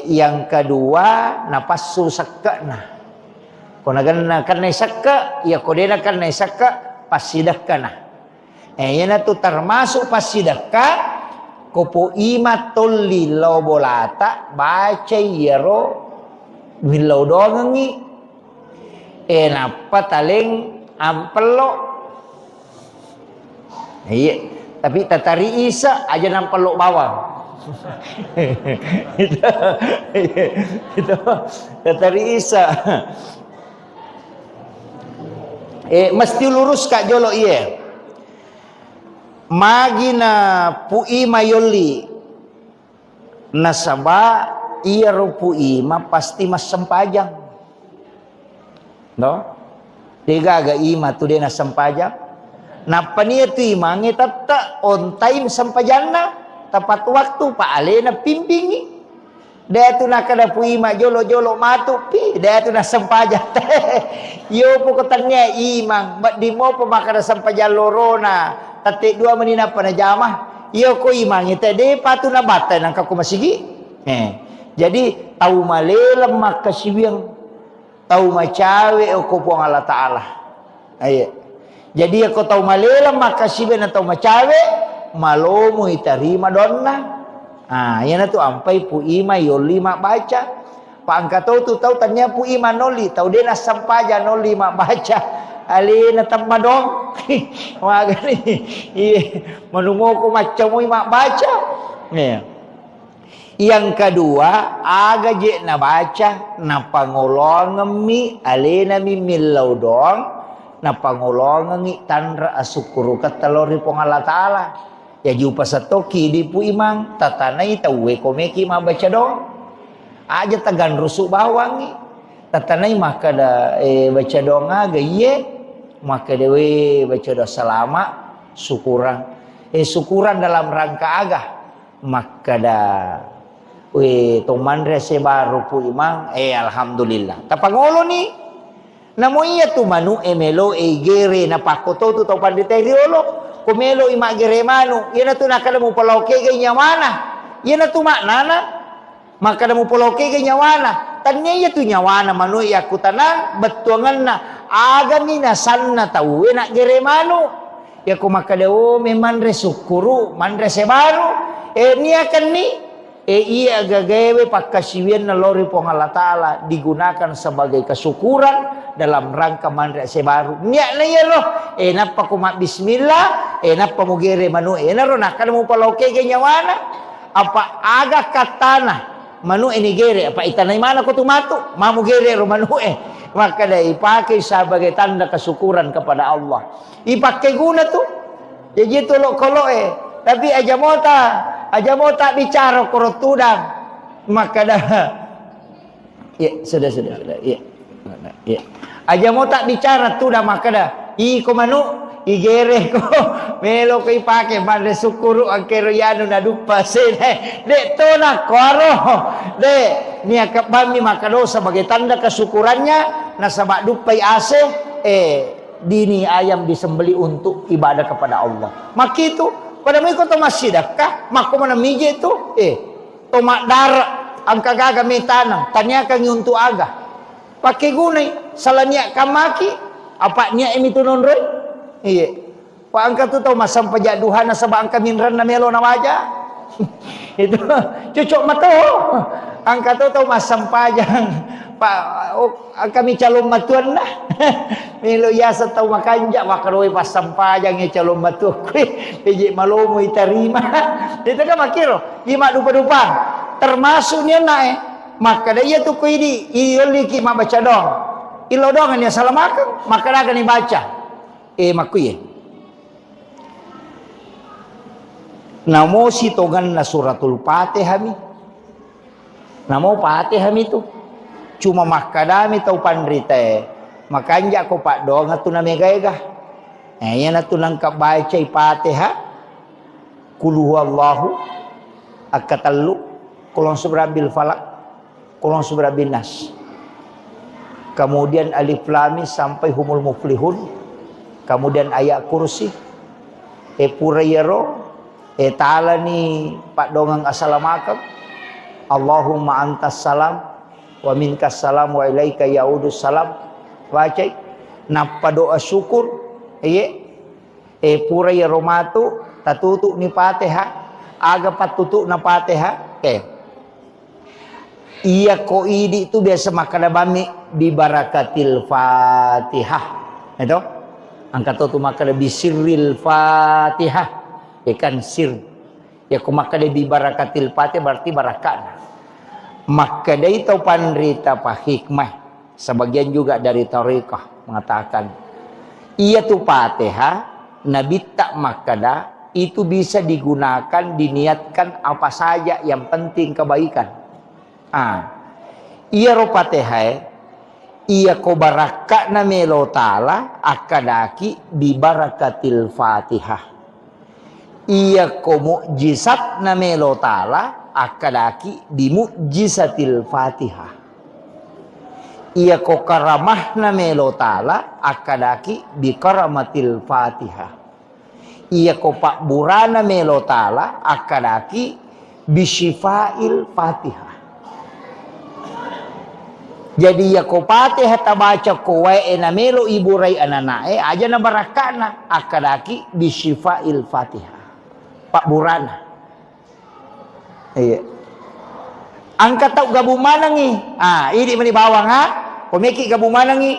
[SPEAKER 1] Yang kedua napasu sakka nah kona ganna karena sakka ya kodena karena sakka pasidakka nah yana tu termasuk pasidakka kopo imatul lilau bolata baca yero milau dongangi napa taling ampelo iya tapi tatari isa aja nampelo bawang itu dari Isa mesti lurus kak jolo iya magina pui mayoli nasaba iya ro pui ma pasti mas sempajang no tiga aga ima tu dia na sempajang napa niya tu imangi tata on time sempajana tepat waktu Pak Ale na pimpingi dia tu nak kada puima jolo-jolo matu pi dia tu na sempaja yo pokoknya imang di mo pemakada sempaja lorona tatik dua menina pana jamah yo ko imang ite de patu na batai nang kaku masigi jadi tahu malelem makasibiang tahu macawe ko puang Allah Taala jadi aku tahu malelem makasibiang tahu macawe malomo itarima donna yana tu ampai pu ima yoli mak baca pak angkato tu tahu tanya pu ima noli tahu dia na sampaja noli mak baca ali na tamadong magani menungo ko macam mak baca yang kedua aga je na baca na pangolong mi ali na milau dong na pangolong ngi tandra asukuru katalori pong Allah Taala ya jupa satoki di pu imang tatanai tawe komeki ma baca dong aja tagan rusuk bawangi tatanai maka da baca dong aga ye maka dewe baca doa selama syukuran. Syukuran dalam rangka agah. Maka dah to mandre se baru pu imang alhamdulillah. Tapangolo ni namo iya tu manu melo gere na pakoto tu tau pandite riolo. Kumelo ima gere manu, iya na tu nakala mo paloke ganya mana. Iya na tu maknana. Maka na mo paloke ganya mana. Tanya iya tu nyawana manu iya kutanan betuangan na aga ni nasan na tau na gere manu. Ya ko makadao memang resukuru mandre se baru. Ni akan ni iya gagawe pakasiwian na lori pong Allah Ta'ala digunakan sebagai kesyukuran dalam rangka mandre se baru. Niya na iya roh. Napa kumak bismillah. Napa mo gere manu. Na roh nakala mo paloke ganyawana. Apa aga katana. Manu ini gere. Apa itanay mana ko tumatu. Mamu gere ro manu Maka dah ipakai sebagai tanda kesyukuran kepada Allah. Ipakai guna tu. Jadi tolok-kolok Tapi aja mota bicara korot tudang. Maka dah. Ya, sudah. Ya. Ya. Aja mota bicara tudang maka dah. Ko manu, igere ko. Melo ko ipake mande sukuru ang keroyano na dupa sine. Dek to na koro. Dek niya kabami makado sebagai tanda kesyukurannya na sabak dupai ase dini ayam disembeli untuk ibadah kepada Allah. Maka itu pada mo ikaw masjid ka, mako man mije tu, tomak dara ang kagaga may tanang, tanya kang yuntu aga. Pakai gunay, salanya kamaki, apa niya imitunon roy? Pa ang katuto masam pajaduhan na sa baang kaminran na melo na waja. Itu cucuk mato. Ang katuto masam pajang ang kami calon matuan na. Milo yasa tau makanja makaroy pas sampajang ya calon matuan. Piji malomo itarima. Itu kan makiro. Lima dupa-dupan. Termasuk niya na maka daya tu ko ini ioliki mabaca dong. Ilodongan ya salamakan maka daga ni baca. Makuye. Namo sitogan na suratul Fatihah mi. Namo Fatihah mi tu. Cuma makadami tau pandrita makanja ko pak dong atu na megayga yan atu nang kabaca Fatihah kul huwallahu akatallu kulon subrabil falak kulon subrabil nas kemudian alif lam mim sampai humul muflihun kemudian ayat kursi purayero ta'ala ni pak dongang assalamualaikum Allahumma antas salam wa minkas salam wa ilaika yaudus salam baca napa doa syukur pura ya romatu tatutuk ni Fatihah aga patutuk na Fatihah iya ko idi itu biasa makana bami bi barakatil Fatihah itu angkat tu makana bi sirril Fatihah ikan sir ya ko makana bi barakatil Fatihah berarti barakah. Maka dari tau pandrita pak hikmah sebagian juga dari tariqah mengatakan iya tu Fatihah Nabi tak makada itu bisa digunakan diniatkan apa saja yang penting kebaikan. Iya ro Fatihah iya ko baraka na melo taala akadaki bi barakatil Fatihah. Iya ko mukjizat na melo taala akadaki di mukjizatil Fatihah. Ia ko karamah na melo taala akadaki bi karamatil Fatihah. Ia ko pak burana melo taala akadaki bi syifail Fatihah. Jadi ia ko Fatihah tabaca ko wae na melo iburai ananae aja na barakana akadaki bi syifail Fatihah. Pak burana. Iya. Angkat tau gabu manangi. Ini meni bawang Pemeki gabu manangi.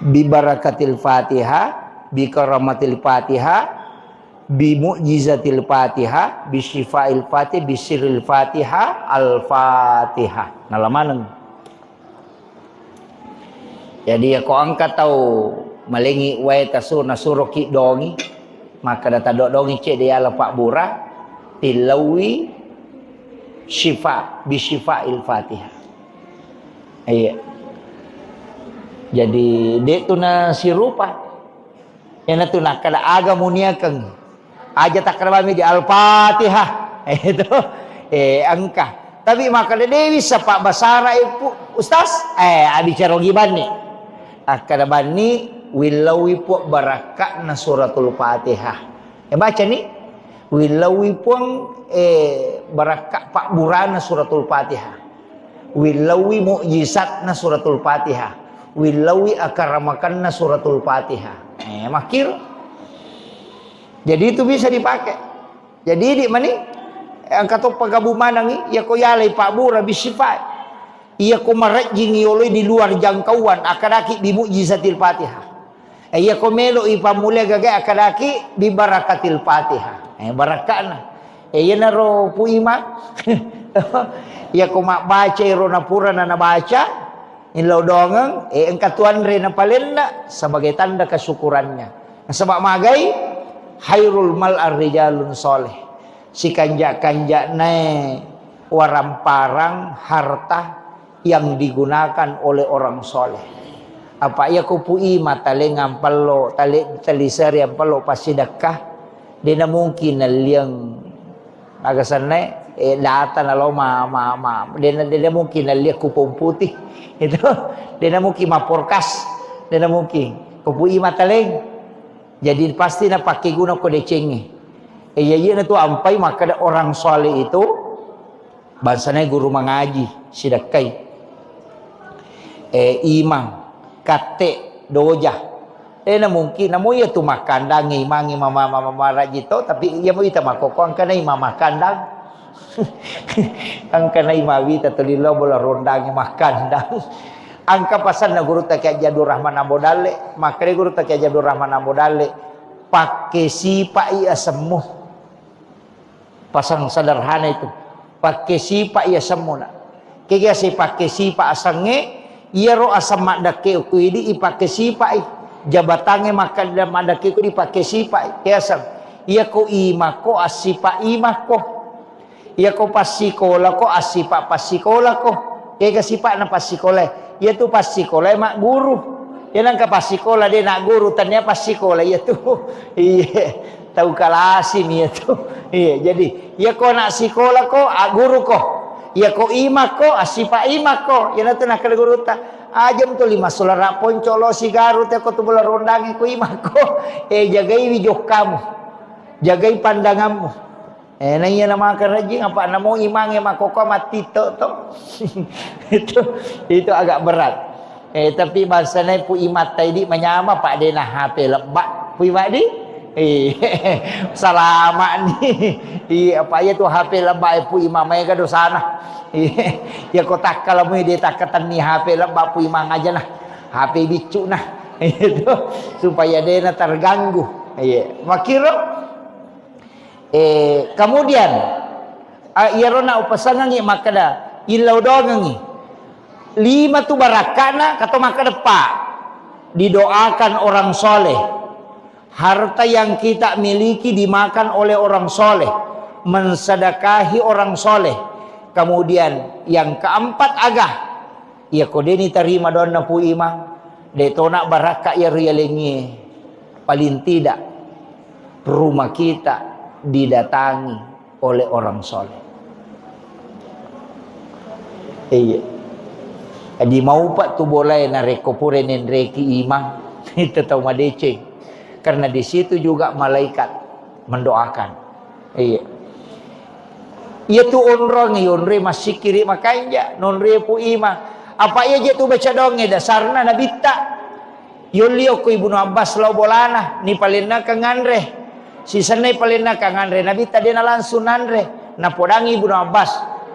[SPEAKER 1] Bi barakatil Fatihah, bi karamatil Fatihah, bi mu'jizatil Fatihah, bi syifail Fatihah, bi sirril Fatihah, al-Fatihah. Nalamanang. Jadi aku angkat tau malengi wae tasur nasuro ki dongi. Maka data dongi cek dia lapak burah. Tilawi syifa bi syifail Fatihah. Jadi dek tu na si rupa. Yang tu nak kada aga muniakan. Aja tak kada di Al-Fatihah. Itu angka. Tapi maka dewi sepak basara ibu ustaz. Bicara giban ni. Kada bani wilawi pu barakat na suratul Fatihah. Baca ni. Wilawi pun barakat pak burana suratul Fatihah. Wilawi mukjizat na suratul Fatihah. Wilawi akaramakan na suratul Fatihah. Makir. Jadi itu bisa dipakai. Jadi di mana? Ang kato pagabumanang iya ko yalay pak bura bisifat. Iya ko marajing yoloy di luar jangkauan akadaki bi mukjizatil Fatihah. Iya ko melo ipamulya gagay akadaki bi barakatil Fatihah. Barakana. Iya na ro pu ima. Iya ko baca ro na pura na nabaca. Inlaw dongang ang katuan rin na palenda sebagai tanda kesyukurannya. Sebab magai hairul mal ar-rijalun soleh. Si kanja-kanja ne waramparang harta yang digunakan oleh orang soleh. Apa ia kupui matale ngampalo tali seri ampalo pasidakah dina mungkin liang agasan data na lo dina mungkin liang kupong putih itu dina mungkin maporkas dina mungkin kupui mataleng jadi pasti na pakai guna ko decengi iya na tu ampai maka ada orang soleh itu bansana guru mengaji sidakai imam kate doja na mungkin namo ya tu makandang imangi mama rajito tapi iya mo ita makoko ang kanay mama kandang ang kanay mawita tulilo bola rondang makandang angka pasan na guru tak Jadur Rahman Ambodale makre guru tak Jadur Rahman Ambodale pakai sipa iya semuh pasang sederhana itu pakai sipa iya semuh nak kaya si pakai sipa asange iya ro asam madake ku idi ipake sipa jabatange makan dan madake ku dipake sipa kiasan iya ko ima ko asipa ima ko iya ko pasikola ko asipa pasikola ko kaya sipa na pasikola iya tu pasikola mak guru ya nang ka pasikola dia nak guru tanya pasikola iya tu iya tahu kalasin iya tu iya jadi iya ko nak sikola ko guru ko iya ko ima ko asipa ima ko ya na tu nak guru ta ajam tu lima solara poncolo sigaru te ko tu bola rondangi ko ima ko jagai wijok kamu jagai pandanganmu na iya nama kerajing apa namo imange makoko mati to itu agak berat tapi bahasanya pu imat tadi menyama pak dena HP lebak pu imat di salamat ni apa ya tu HP lebak pu imam mai ka dosana ya kotak kalau mu dia takatan ni HP lebak pu imam aja nah HP bicu nah itu supaya dena terganggu makiro kemudian irona upasangangi makada ilau dongangi 5 tu barakana kata makada pak didoakan orang soleh harta yang kita miliki dimakan oleh orang soleh mensedekahi orang soleh kemudian yang keempat agah ya kodeni terima dona pu imam detona baraka ya rialengi paling tidak rumah kita didatangi oleh orang soleh. Di mau pak tu boleh na rekopurenin reki imam itu tahu madece karena di situ juga malaikat mendoakan. Iya tu onrong onre masih kiri makanya nonre pu imam apa iya je tu baca donge dasarna nabita yulio ku Ibnu Abbas lau bolana ni palina kanganre si sanay palina kanganre nabi tadi na langsung nanre na podangi Ibnu Abbas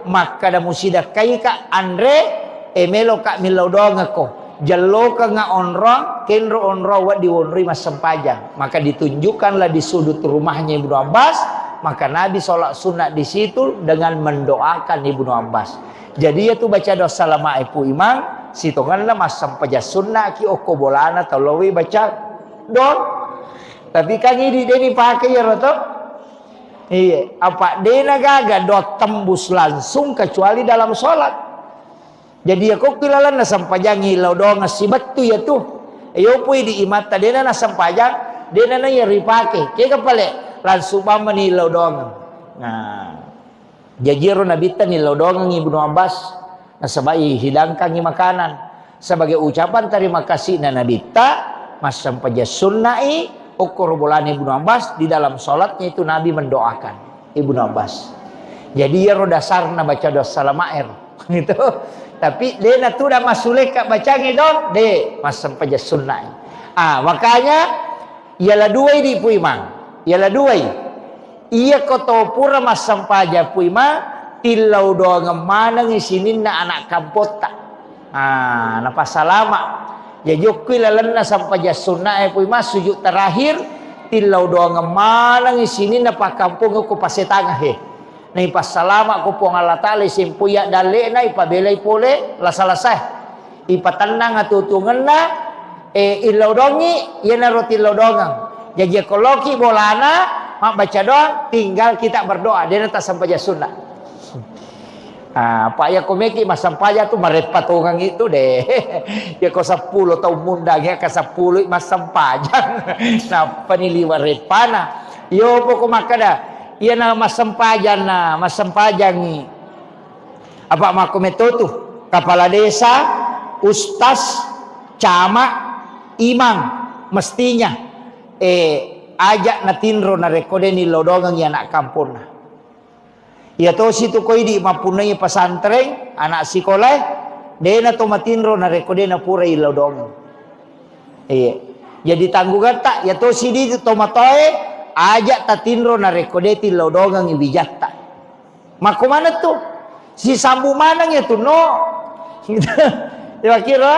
[SPEAKER 1] maka da musida kay ka andre emelo ka milaw dong ako jallo ka nga onrong kenro onro wa diwonri mas sempajang maka ditunjukkanlah di sudut rumahnya Ibnu Abbas maka Nabi sholat sunat di situ dengan mendoakan Ibnu Abbas jadi ya tu baca doa salama ipu imam sitonganlah mas sempaja sunat ki oko bolana talowi baca don tapi kan ini dia pakai ya roto apa dia gaga do tembus langsung kecuali dalam sholat Jadi ako kilala na sampajang ilaw dong si batu ya tu. Ayo pui di imata dia na sampajang dia na yari pake. Kaya kapale langsung mama ni ilaw dong. Nah, jajiro nabita ni ilaw dong Ibnu Abbas na sabay hilangkan ni makanan sebagai ucapan terima kasih na nabita mas sampaja sunnai ukur bulan Ibnu Abbas di dalam sholatnya itu Nabi mendoakan Ibnu Abbas. Jadi ya dasar na baca doa salamair gitu. Tapi dia na tu dah masulek kat baca ngidon de mas sampaja sunnai. Makanya ialah dua di puimang. Ialah dua. Ia koto pura mas sampaja puima tilau doa ngemana ngisinin na anak kampota. Napa salama. Ya jukui lalana sampaja sunnai puima sujud terakhir tilau doa ngemana ngisinin na pa kampung ko pasetangah he. Na ipasalama ko po ang Allah Ta'ala simpuya dali na ipabelay pole lasalasay ipatanang atutungan na ilaw dongi yan na roti ilaw dongang jadi koloki bolana baca doa tinggal kita berdoa dia nanti sampaja sunnah. Pak ya komeki mas sampaja tu maret patungang itu deh ya ko 10 tahun mundang ya ka 10 mas sampajang na paniliwa ret pana yo po ko makada. Ia na masampajan ni apa makometo tu kepala desa, ustaz, camat, imam mestinya ajak na tinro na rekode ni lodongang ya anak kampung na. Ia to situ koi di mapunai pesantren anak sekolah dia na to matinro na rekode na pura ilodongang. Jadi tanggungan tak ya to sidi to matoe ajak tatinro na rekodeti lodongang ibijatta. Mako mana tu? Si sambu manang ya tu no. Dia kira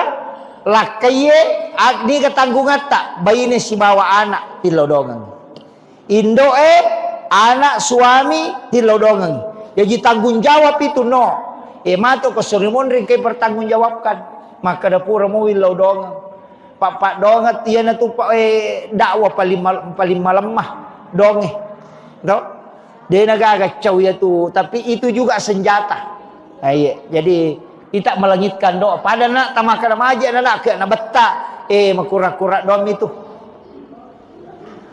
[SPEAKER 1] lakaye agdi ketanggungan tak bayine si bawa anak ti lodongang. Indo anak suami ti lodongang. Jadi tanggung jawab itu no. Mato ko surimun ring kay pertanggung jawabkan. Maka dapura mo lodongang. Pak dongat dia na tu dakwah paling malemah. Donge dok dia nagagacau ya tu tapi itu juga senjata. Jadi kita melangitkan doa pada nak tamakan maja nak ke nak betak makura-kura dom itu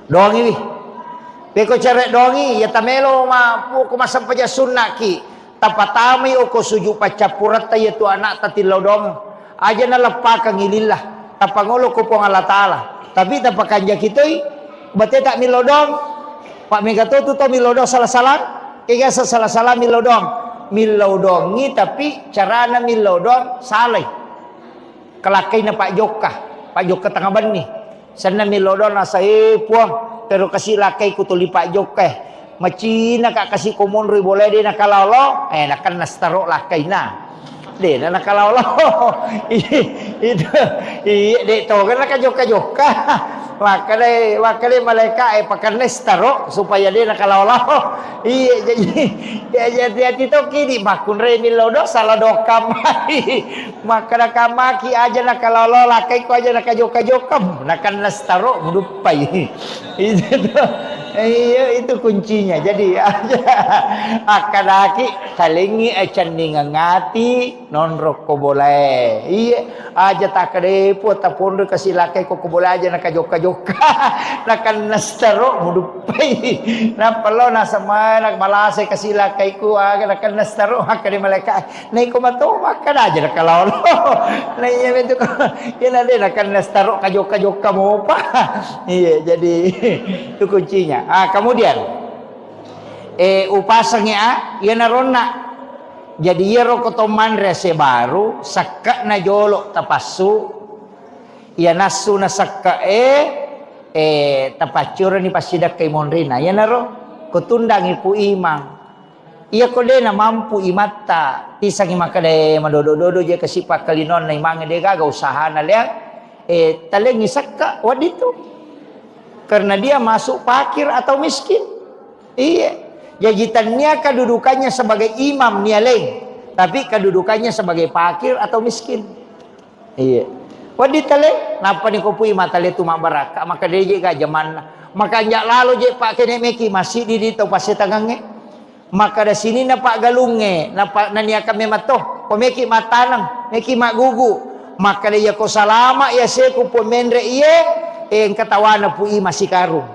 [SPEAKER 1] dongi beko cerek dongi ya tamelo ma ko masampaja sunnah ki tapatami o ko suju pacapurat ya tu anak tatilau dong aja na lepaka ngilillah tapangolo ko pong Allah Taala tapi tapakanja kitoi bate tak milodong Pak Megato tu to milodong salah-salah kaya salah-salah milodongi tapi carana milodong salah kelakay na Pak Joka tengah bani sana milodong nasa puang pero kasi lakay ko tuli Pak Joka macina ka kasi kumonroy boleh di nakalalo nakan nastaro lakay na di na nakalalo itu di to kan nakajoka wakale malaikat pakai nestaro supaya dia nakalawlaw. Jadi itu kini makun remi lodo salah dokam. Maka nakamaki aja nakalawlaw lakai ko aja nakajoka-jokam nakan nestaro mudupai. Itu kuncinya. Jadi aja akadaki salingi acan ngati non roko boleh. Aja tak kedepo tapon kasih lakai ko boleh aja nakajoka nakan nastaro mudupai na palo na sama nagmalase kasi lakay ko nakan nastaro hakari malaikat nay ko mato makan aja nakalawlo nay itu yan ade nakan nastaro kajoka mo pa jadi itu kuncinya kemudian upasangnya yan narona jadi yero kotoman rese baru sakka na jolo tapasu ya nasu nasaka tapacura ni pasidak kay monrina ya naro kutundang ipu imang iya ko de na mampu imata tisang imakade madodo-dodo je kasipa kalinon na imang de gaga usaha na liang taleng isaka wadito karena dia masuk fakir atau miskin jajitannya kedudukannya sebagai imam nialeng tapi kedudukannya sebagai fakir atau miskin wadi tale napa ni kopui matale tu mabaraka maka dia je gajaman maka nyak lalu je pak kene meki masih di to pasetangange maka da sini na pak galunge na pak nania kami matoh komeki matanang neki mak gugu maka dia ko salama ya seku po mendre iye katawana pu ima si karung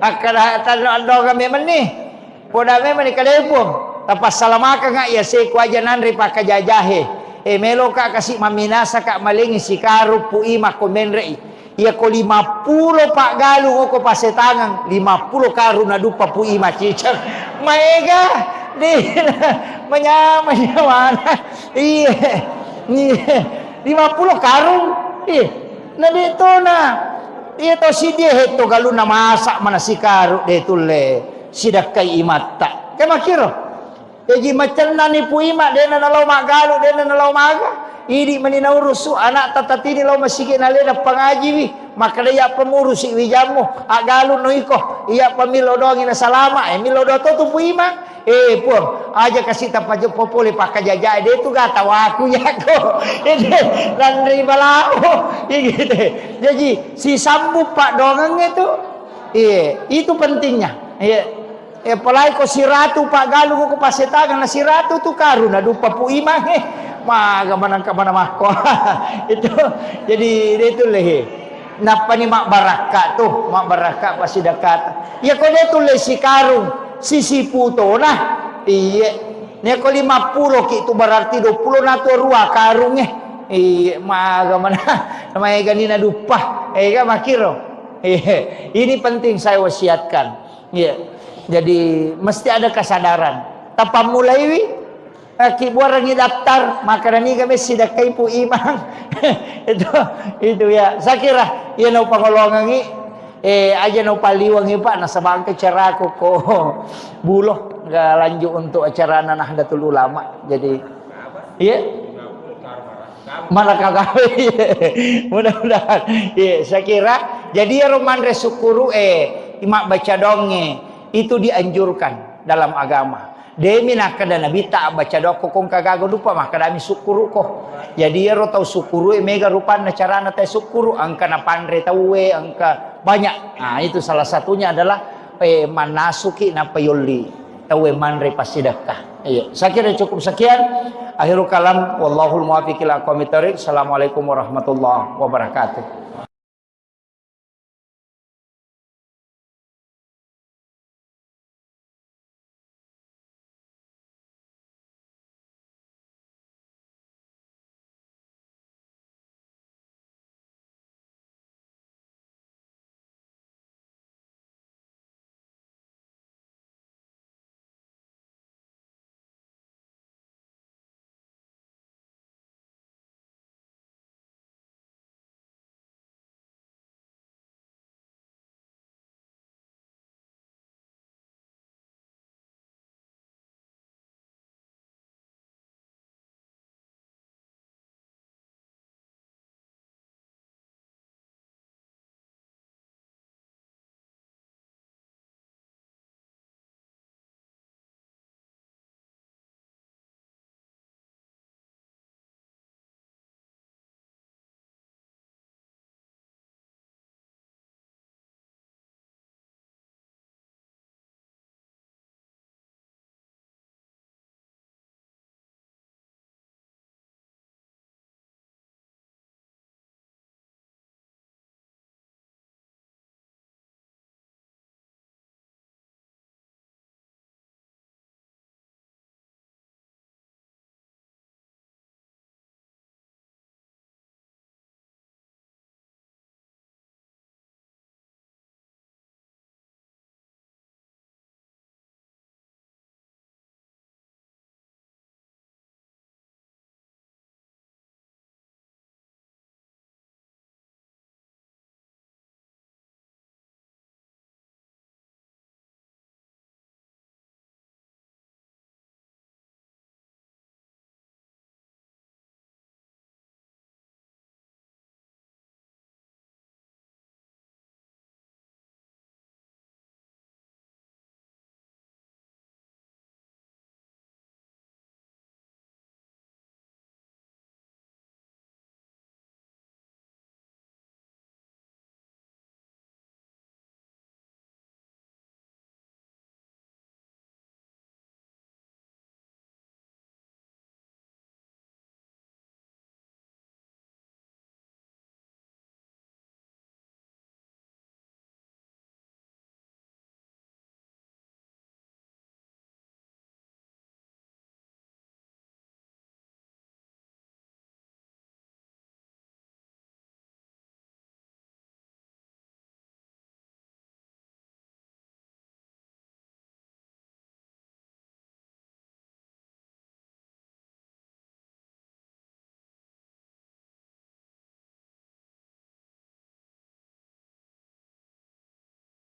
[SPEAKER 1] akala tano kami meni poda me meni kalepong tapas salamaka nga ya seku aja nanri pakajajahe melo ka kasih maminasa ka malingi si karu pu ima ko mendre iya ko 50 pak galung ko pasetangan 50 karu na dupa pu ima cicer maega di mana iya 50 karung na dito na ito si dia heto galu na masak mana si karu dito le sidak kay imata kay makiro jadi macam nani pu ima dena nalaw magalu dena nalaw maga idi maninaurusu anak tatatini law masigi na lena pangaji wi maka dia pemurus si wijamu agalu no iko iya pamilo doang ina salama milodo to tu pu ima pun aja kasih tapajo popole pakajaja dia tu gata waku ya ko dan ribalau gitu jadi si sambu pak dongang itu itu pentingnya apalagi ko si ratu pak galu ko pasetagan na si ratu tu karuna dupa pu ima maga manang ka mana mako itu jadi itu leh napa ni mak baraka tuh mak baraka pasti dekat ya ko dia tu le si karung sisi puto nah iya ni ko 50 ki itu berarti 20 na tu rua karung iya maga mana namanya ganina dupa ga makiro ini penting saya wasiatkan iya jadi mesti ada kesadaran tanpa mulai wi ki buarangi daftar maka ni kami sidak kay pu imang itu ya saya kira ya no pangolongan aja no paliwang pak nasa bangke cara ko buloh nggak lanjut untuk acara Nahdlatul Ulama jadi iya mana kagawe mudah-mudahan saya kira jadi roman resukuru imak baca donge itu dianjurkan dalam agama demi nak kada nabi tak baca doko kong kagago lupa maka dami sukuru ko jadi ro tau sukuru mega rupan na carana teh sukuru angka na pandre tawe angka banyak nah itu salah satunya adalah manasuki na payuli tawe manre pasidakah iya saya kira cukup sekian akhirul kalam wallahul muwaffiq ila aqwamit thoriq assalamualaikum warahmatullahi wabarakatuh.